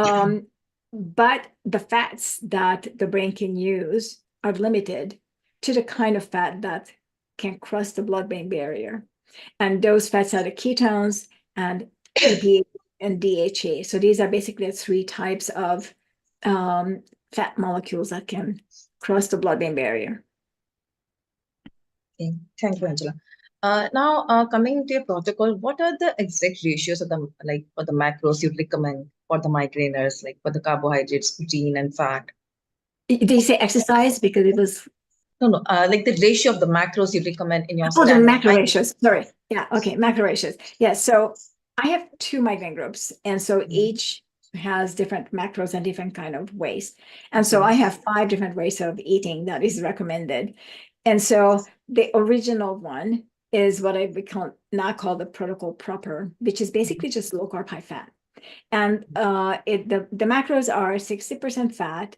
but the fats that the brain can use are limited to the kind of fat that can cross the blood-brain barrier. And those fats are the ketones and EPA and DHA. So these are basically the three types of fat molecules that can cross the blood-brain barrier. Okay, thank you, Angela. Now, coming to your protocol, what are the exact ratios of for the macros you'd recommend for the migraineurs, like for the carbohydrates, protein, and fat? Did you say exercise? Because it was... No, like the ratio of the macros you recommend in your Oh, the standard macro ratios. Sorry. Yeah. Okay. Macro ratios. Yeah. So I have 2 migraine groups, and so each has different macros and different kind of ways. And so I have 5 different ways of eating that is recommended. And so the original one is what I now call the protocol proper, which is basically just low carb, high fat. And the macros are 60% fat,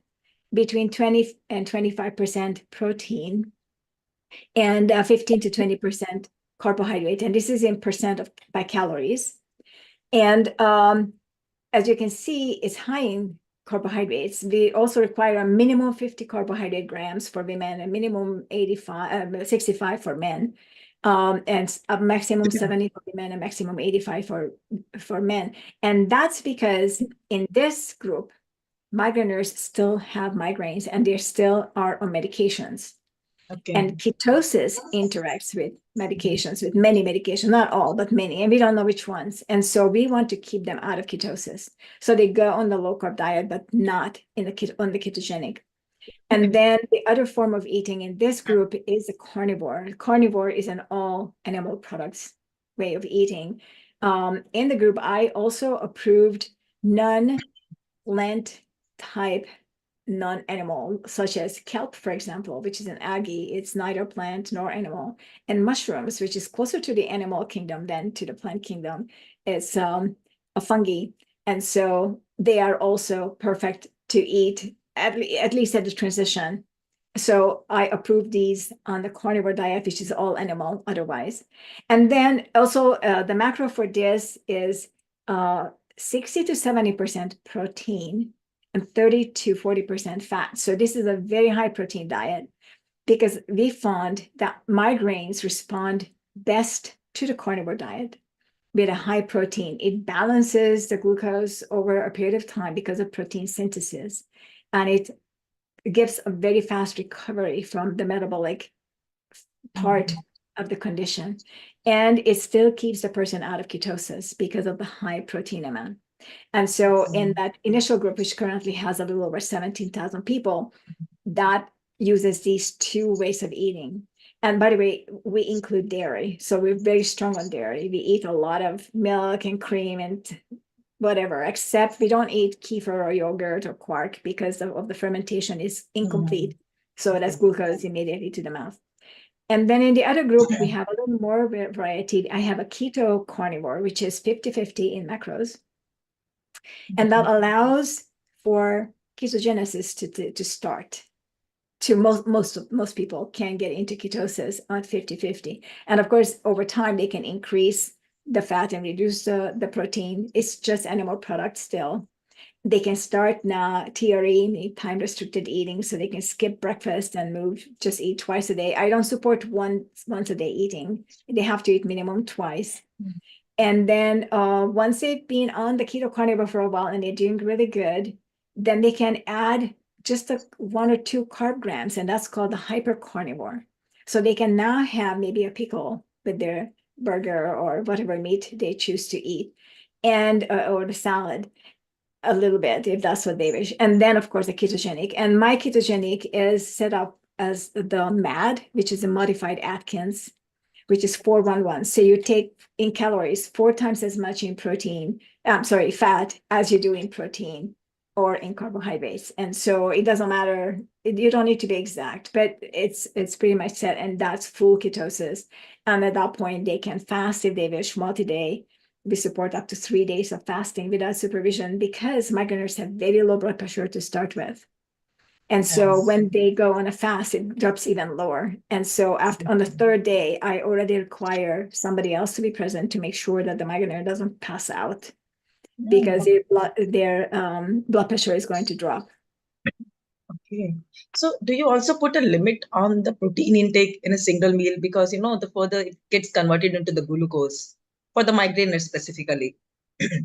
between 20 and 25% protein, and 15 to 20% carbohydrate. And this is in percent by calories. And as you can see, it's high in carbohydrates. We also require a minimum 50 carbohydrate grams for women, a minimum 65 for men, and a maximum 70 for women, a maximum 85 for men. And that's because in this group, migraineurs still have migraines and they still are on medications. Okay. And ketosis interacts with medications, with many medications, not all, but many, and we don't know which ones. And so we want to keep them out of ketosis. So they go on the low carb diet, but not on the ketogenic. And then the other form of eating in this group is the carnivore. Carnivore is an all animal products way of eating. In the group, I also approved non-Lent type non-animal, such as kelp, for example, which is an algae. It's neither plant nor animal. And mushrooms, which is closer to the animal kingdom than to the plant kingdom, is a fungi. And so they are also perfect to eat, at least at the transition. So I approved these on the carnivore diet, which is all animal otherwise. And then also the macro for this is 60 to 70% protein and 30 to 40% fat. So this is a very high protein diet because we found that migraines respond best to the carnivore diet with a high protein. It balances the glucose over a period of time because of protein synthesis. And it gives a very fast recovery from the metabolic part of the condition. And it still keeps the person out of ketosis because of the high protein amount. And so in that initial group, which currently has a little over 17,000 people, that uses these 2 ways of eating. And by the way, we include dairy. So we're very strong on dairy. We eat a lot of milk and cream and whatever, except we don't eat kefir or yogurt or quark because of the fermentation is incomplete. So that's glucose immediately to the mouth. And then in the other group, we have a little more variety. I have a keto carnivore, which is 50-50 in macros. And that allows for ketogenesis to start. To most people can get into ketosis at 50-50. And of course, over time, they can increase the fat and reduce the protein. It's just animal products still. They can start now TRE, time restricted eating, so they can skip breakfast and just eat twice a day. I don't support once a day eating. They have to eat minimum twice. And then once they've been on the keto carnivore for a while and they're doing really good, then they can add just 1 or 2 carb grams, and that's called the hyper carnivore. So they can now have maybe a pickle with their burger or whatever meat they choose to eat, and or the salad a little bit if that's what they wish. And then of course the ketogenic. And my ketogenic is set up as the MAD, which is a modified Atkins, which is 411. So you take in calories 4 times as much in fat as you do in protein or in carbohydrates. And so it doesn't matter, you don't need to be exact, but it's pretty much set, and that's full ketosis. And at that point they can fast if they wish, multi-day. We support up to 3 days of fasting without supervision because migraineurs have very low blood pressure to start with. And so when they go on a fast, it drops even lower. And so on the 3rd day, I already require somebody else to be present to make sure that the migraineur doesn't pass out because their blood pressure is going to drop. Okay. So do you also put a limit on the protein intake in a single meal? Because, the further it gets converted into the glucose for the migraineurs specifically.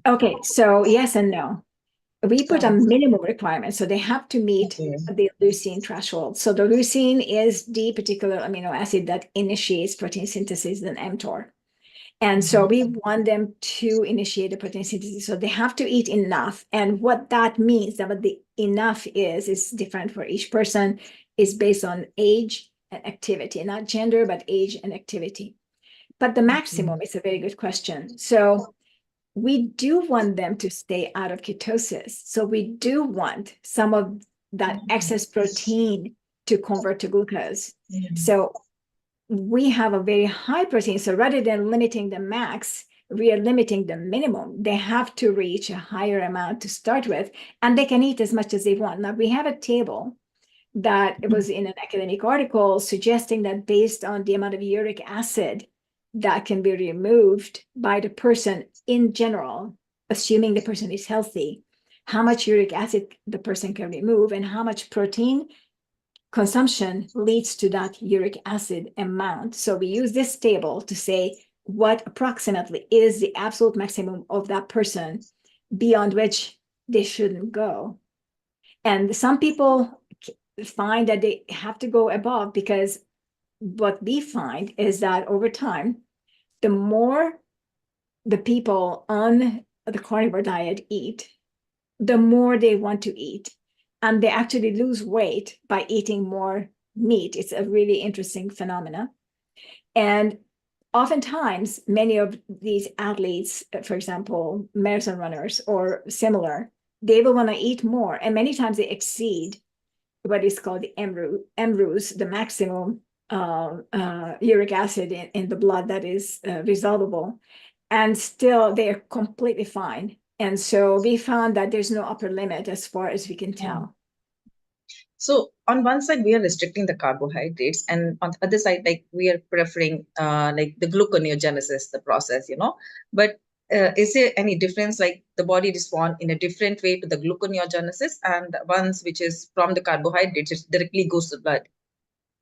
Okay, so yes and no. We put a minimum requirement, so they have to meet the leucine threshold. So the leucine is the particular amino acid that initiates protein synthesis in mTOR. And so we want them to initiate the protein synthesis. So they have to eat enough. And what that means, that what the enough is different for each person, is based on age and activity, not gender, but age and activity. But the maximum is a very good question. So we do want them to stay out of ketosis. So we do want some of that excess protein to convert to glucose. So we have a very high protein. So rather than limiting the max, we are limiting the minimum. They have to reach a higher amount to start with, and they can eat as much as they want. Now, we have a table that was in an academic article suggesting that based on the amount of uric acid that can be removed by the person in general, assuming the person is healthy, how much uric acid the person can remove and how much protein consumption leads to that uric acid amount. So we use this table to say what approximately is the absolute maximum of that person beyond which they shouldn't go. And some people find that they have to go above, because what we find is that over time, the more the people on the carnivore diet eat, the more they want to eat. And they actually lose weight by eating more meat. It's a really interesting phenomena. And oftentimes, many of these athletes, for example, marathon runners or similar, they will want to eat more. And many times they exceed what is called the MRUs, the maximum uric acid in the blood that is resolvable, and still they're completely fine. And so we found that there's no upper limit as far as we can tell. So on one side, we are restricting the carbohydrates, and on the other side, like we are preferring like the gluconeogenesis, the process, But is there any difference, like the body respond in a different way to the gluconeogenesis, and ones which is from the carbohydrates, it directly goes to blood?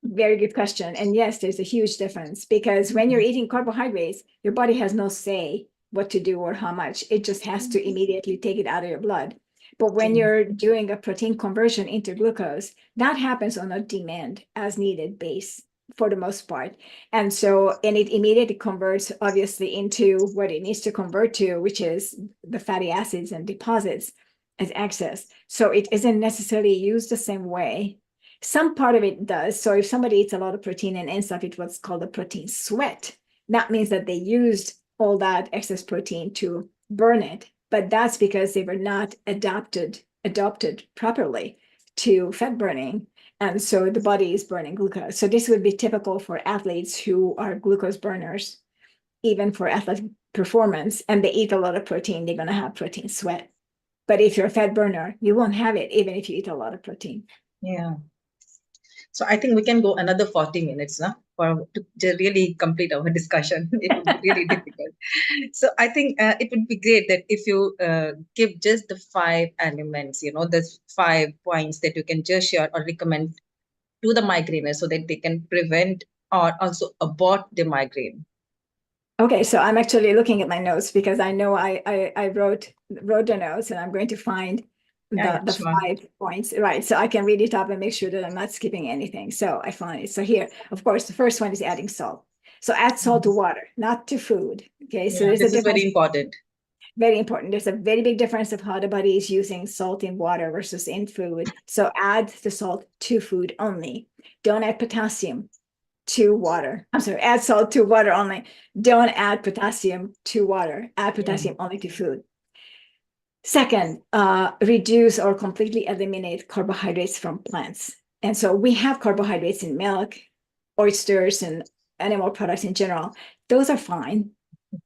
Very good question. And yes, there's a huge difference, because when you're eating carbohydrates, your body has no say what to do or how much. It just has to immediately take it out of your blood. But when you're doing a protein conversion into glucose, that happens on a demand as needed base for the most part. And it immediately converts obviously into what it needs to convert to, which is the fatty acids and deposits as excess. So it isn't necessarily used the same way. Some part of it does. So if somebody eats a lot of protein and ends up with what's called a protein sweat, that means that they used all that excess protein to burn it. But that's because they were not adopted properly to fat burning. And so the body is burning glucose. So this would be typical for athletes who are glucose burners, even for athletic performance, and they eat a lot of protein, they're going to have protein sweat. But if you're a fat burner, you won't have it, even if you eat a lot of protein. Yeah. So I think we can go another 40 minutes now to really complete our discussion. It would be really difficult. So I think it would be great that if you give just the 5 elements, the 5 points that you can just share or recommend to the migraineur so that they can prevent or also abort the migraine. Okay, so I'm actually looking at my notes because I know I wrote the notes, and I'm going to find the sure. 5 points, right? So I can read it up and make sure that I'm not skipping anything. So I find it. So here, of course, the first one is adding salt. So add salt to water, not to food. Okay, so Yeah, there's a this is difference. very important. Very important. There's a very big difference of how the body is using salt in water versus in food. So add the salt to food only. Don't add potassium to water. I'm sorry, add salt to water only. Don't add potassium to water. Add potassium only to food. Second, reduce or completely eliminate carbohydrates from plants. And so we have carbohydrates in milk, oysters, and animal products in general. Those are fine.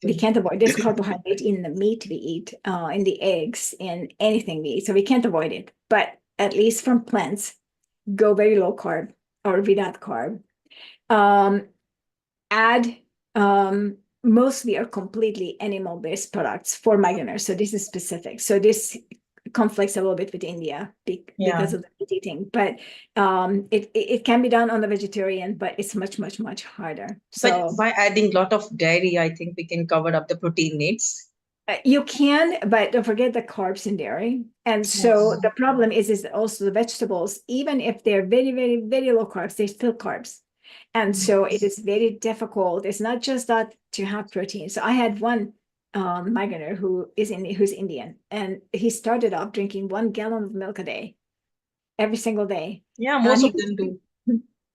We can't avoid this carbohydrate in the meat we eat, in the eggs, in anything we eat. So we can't avoid it. But at least from plants, go very low carb or without carb. Add mostly or completely animal-based products for migraineurs. So this is specific. So this conflicts a little bit with India because of the meat eating, but it can be done on the vegetarian, but it's much, much, much harder. So But by adding a lot of dairy, I think we can cover up the protein needs. You can, but don't forget the carbs in dairy. And so the problem is also the vegetables, even if they're very, very, very low carbs, they're still carbs. And so it is very difficult. It's not just that to have protein. So I had one migraineur who's Indian, and he started off drinking 1 gallon of milk a day, every single day. Yeah, most of them do.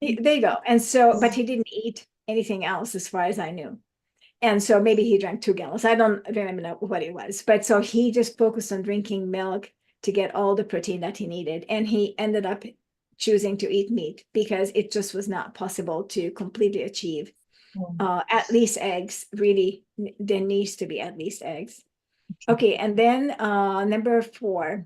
There you go. And so, but he didn't eat anything else as far as I knew. And so maybe he drank 2 gallons. I don't remember what it was. But so he just focused on drinking milk to get all the protein that he needed. And he ended up choosing to eat meat because it just was not possible to completely achieve. At least eggs, really, there needs to be at least eggs. Okay, and then number 4,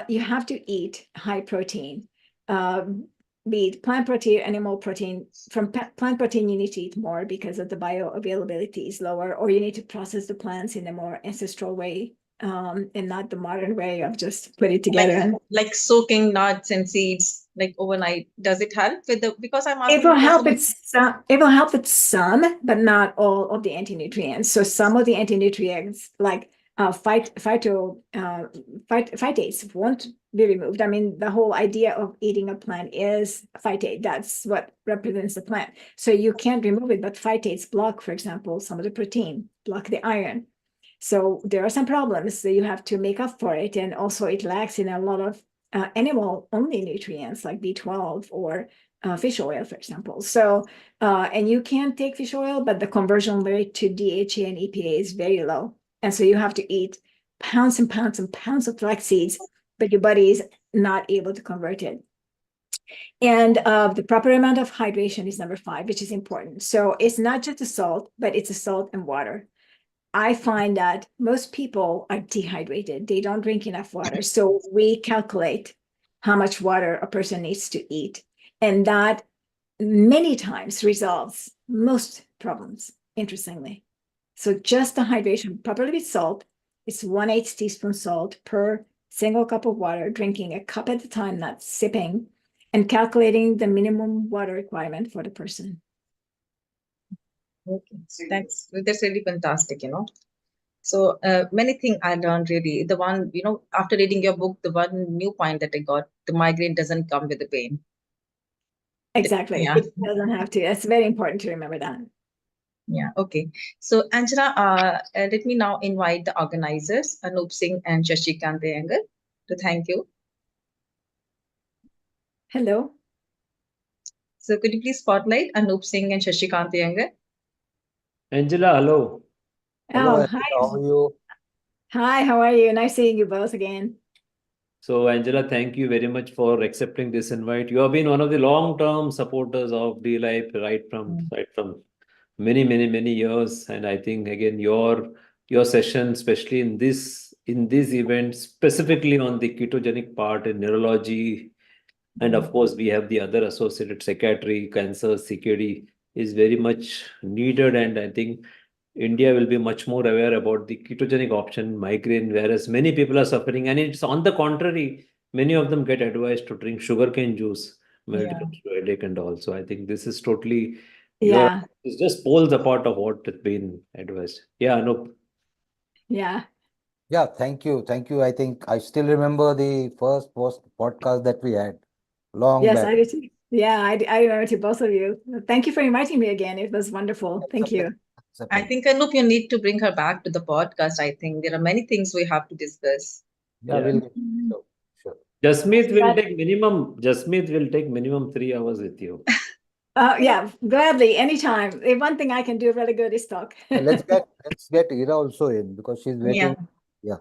you have to eat high protein. Be it plant protein, animal protein. From plant protein, you need to eat more because of the bioavailability is lower, or you need to process the plants in a more ancestral way, and not the modern way of just put it together. Like soaking nuts and seeds like overnight. Does it help with the, because I'm asking. It will help with some, but not all of the anti-nutrients. So some of the anti-nutrients, like phytates, won't be removed. I mean, the whole idea of eating a plant is phytate. That's what represents the plant. So you can't remove it, but phytates block, for example, some of the protein, block the iron. So there are some problems that you have to make up for it. And also it lacks in a lot of animal-only nutrients like B12 or fish oil, for example. So, and you can take fish oil, but the conversion rate to DHA and EPA is very low. And so you have to eat pounds and pounds and pounds of flax seeds, but your body is not able to convert it. And the proper amount of hydration is number 5, which is important. So it's not just the salt, but it's the salt and water. I find that most people are dehydrated. They don't drink enough water. So we calculate how much water a person needs to eat. And that many times resolves most problems, interestingly. So just the hydration properly with salt, it's 1/8 teaspoon salt per single cup of water, drinking a cup at a time, not sipping, and calculating the minimum water requirement for the person. Okay, that's really fantastic, So many things I learned really. The one, after reading your book, the one new point that I got, the migraine doesn't come with the pain. Exactly. Yeah. It doesn't have to. That's very important to remember that. Yeah, okay. So Angela, let me now invite the organizers, Anup Singh and Shashikant Iyengar, to thank you. Hello. So could you please spotlight Anup Singh and Shashikant Iyengar? Angela, hello. Hello, hi. how are you? Hi, how are you? Nice seeing you both again. So, Angela, thank you very much for accepting this invite. You have been one of the long-term supporters of D-Life right from many, many, many years. And I think again your session, especially in this event, specifically on the ketogenic part in neurology, and of course we have the other associated psychiatry, cancer, CKD, is very much needed. And I think India will be much more aware about the ketogenic option, migraine, whereas many people are suffering. And it's on the contrary, many of them get advised to drink sugarcane juice when it comes to headache and all. So I think this is totally, it's just poles apart of what has been advised. Yeah, no. Yeah. Yeah, thank you. Thank you. I think I still remember the first podcast that we had long Yes, back. I do too. Yeah, I remember to both of you. Thank you for inviting me again. It was wonderful. Thank you. I think, Anup, you need to bring her back to the podcast. I think there are many things we have to discuss. Yeah, Yeah. we'll sure. Jasmeet will take minimum 3 hours with you. Yeah, gladly, anytime. One thing I can do really good is talk. Let's get Ira also in because she's waiting. Yeah.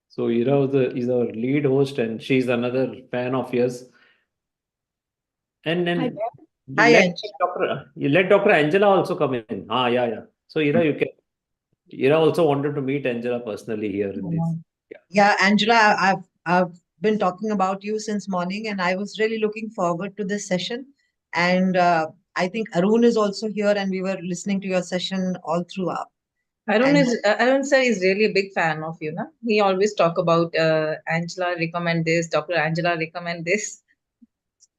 So Ira is our lead host, and she's another fan of yours. And then you let Dr. Angela also come in. Yeah. So Ira, Ira also wanted to meet Angela personally here in this. Yeah, Angela, I've been talking about you since morning, and I was really looking forward to this session. And I think Arun is also here, and we were listening to your session all throughout. Arun sir is really a big fan of you, na? He always talk about Angela recommend this, Dr. Angela recommend this.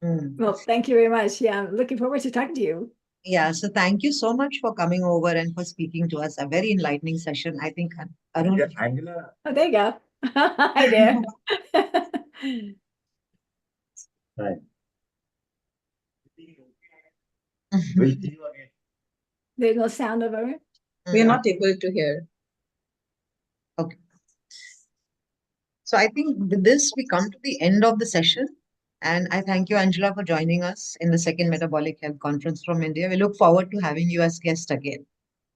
Well, thank you very much. Yeah, I'm looking forward to talking to you. Yeah, so thank you so much for coming over and for speaking to us. A very enlightening session. I think Arun. Angela. Oh, there you go. Hi there. Hi. We'll see you again. There's no sound over it. We are not able to hear. Okay. So I think with this, we come to the end of the session. And I thank you, Angela, for joining us in the second Metabolic Health Conference from India. We look forward to having you as guest again.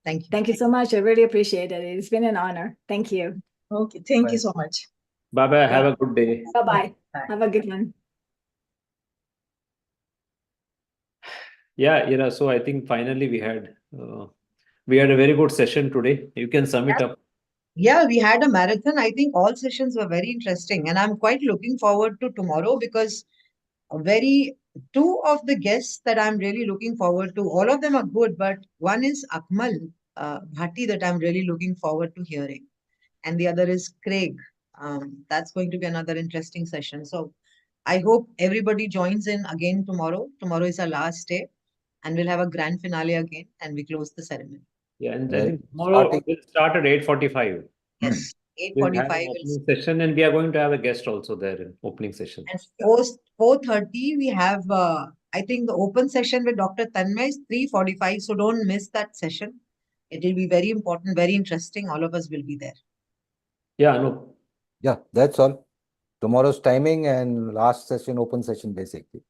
Thank you. Thank you so much. I really appreciate it. It's been an honor. Thank you. Okay. Thank you so much. Bye-bye. Have a good day. Bye-bye. Have a good one. Yeah, so I think finally we had a very good session today. You can sum it up. Yeah, we had a marathon. I think all sessions were very interesting, and I'm quite looking forward to tomorrow because two of the guests that I'm really looking forward to, all of them are good, but one is Akmal Bhatti that I'm really looking forward to hearing, and the other is Craig. That's going to be another interesting session. So I hope everybody joins in again tomorrow. Tomorrow is our last day, and we'll have a grand finale again, and we close the ceremony. Yeah, and I think tomorrow we'll start at 8:45. Yes, We'll have 8:45. an opening session, and we are going to have a guest also there in opening session. And post 4:30, we have, I think, the open session with Dr. Tanmay is 3:45. So don't miss that session. It will be very important, very interesting. All of us will be there. Yeah, no. Yeah, that's all. Tomorrow's timing and last session, open session, basically.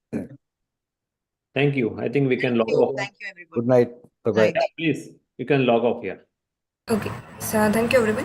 Thank you. I think we can log off. Thank you, everybody. Good night. Bye-bye. Please, you can log off here. Okay, so thank you everyone.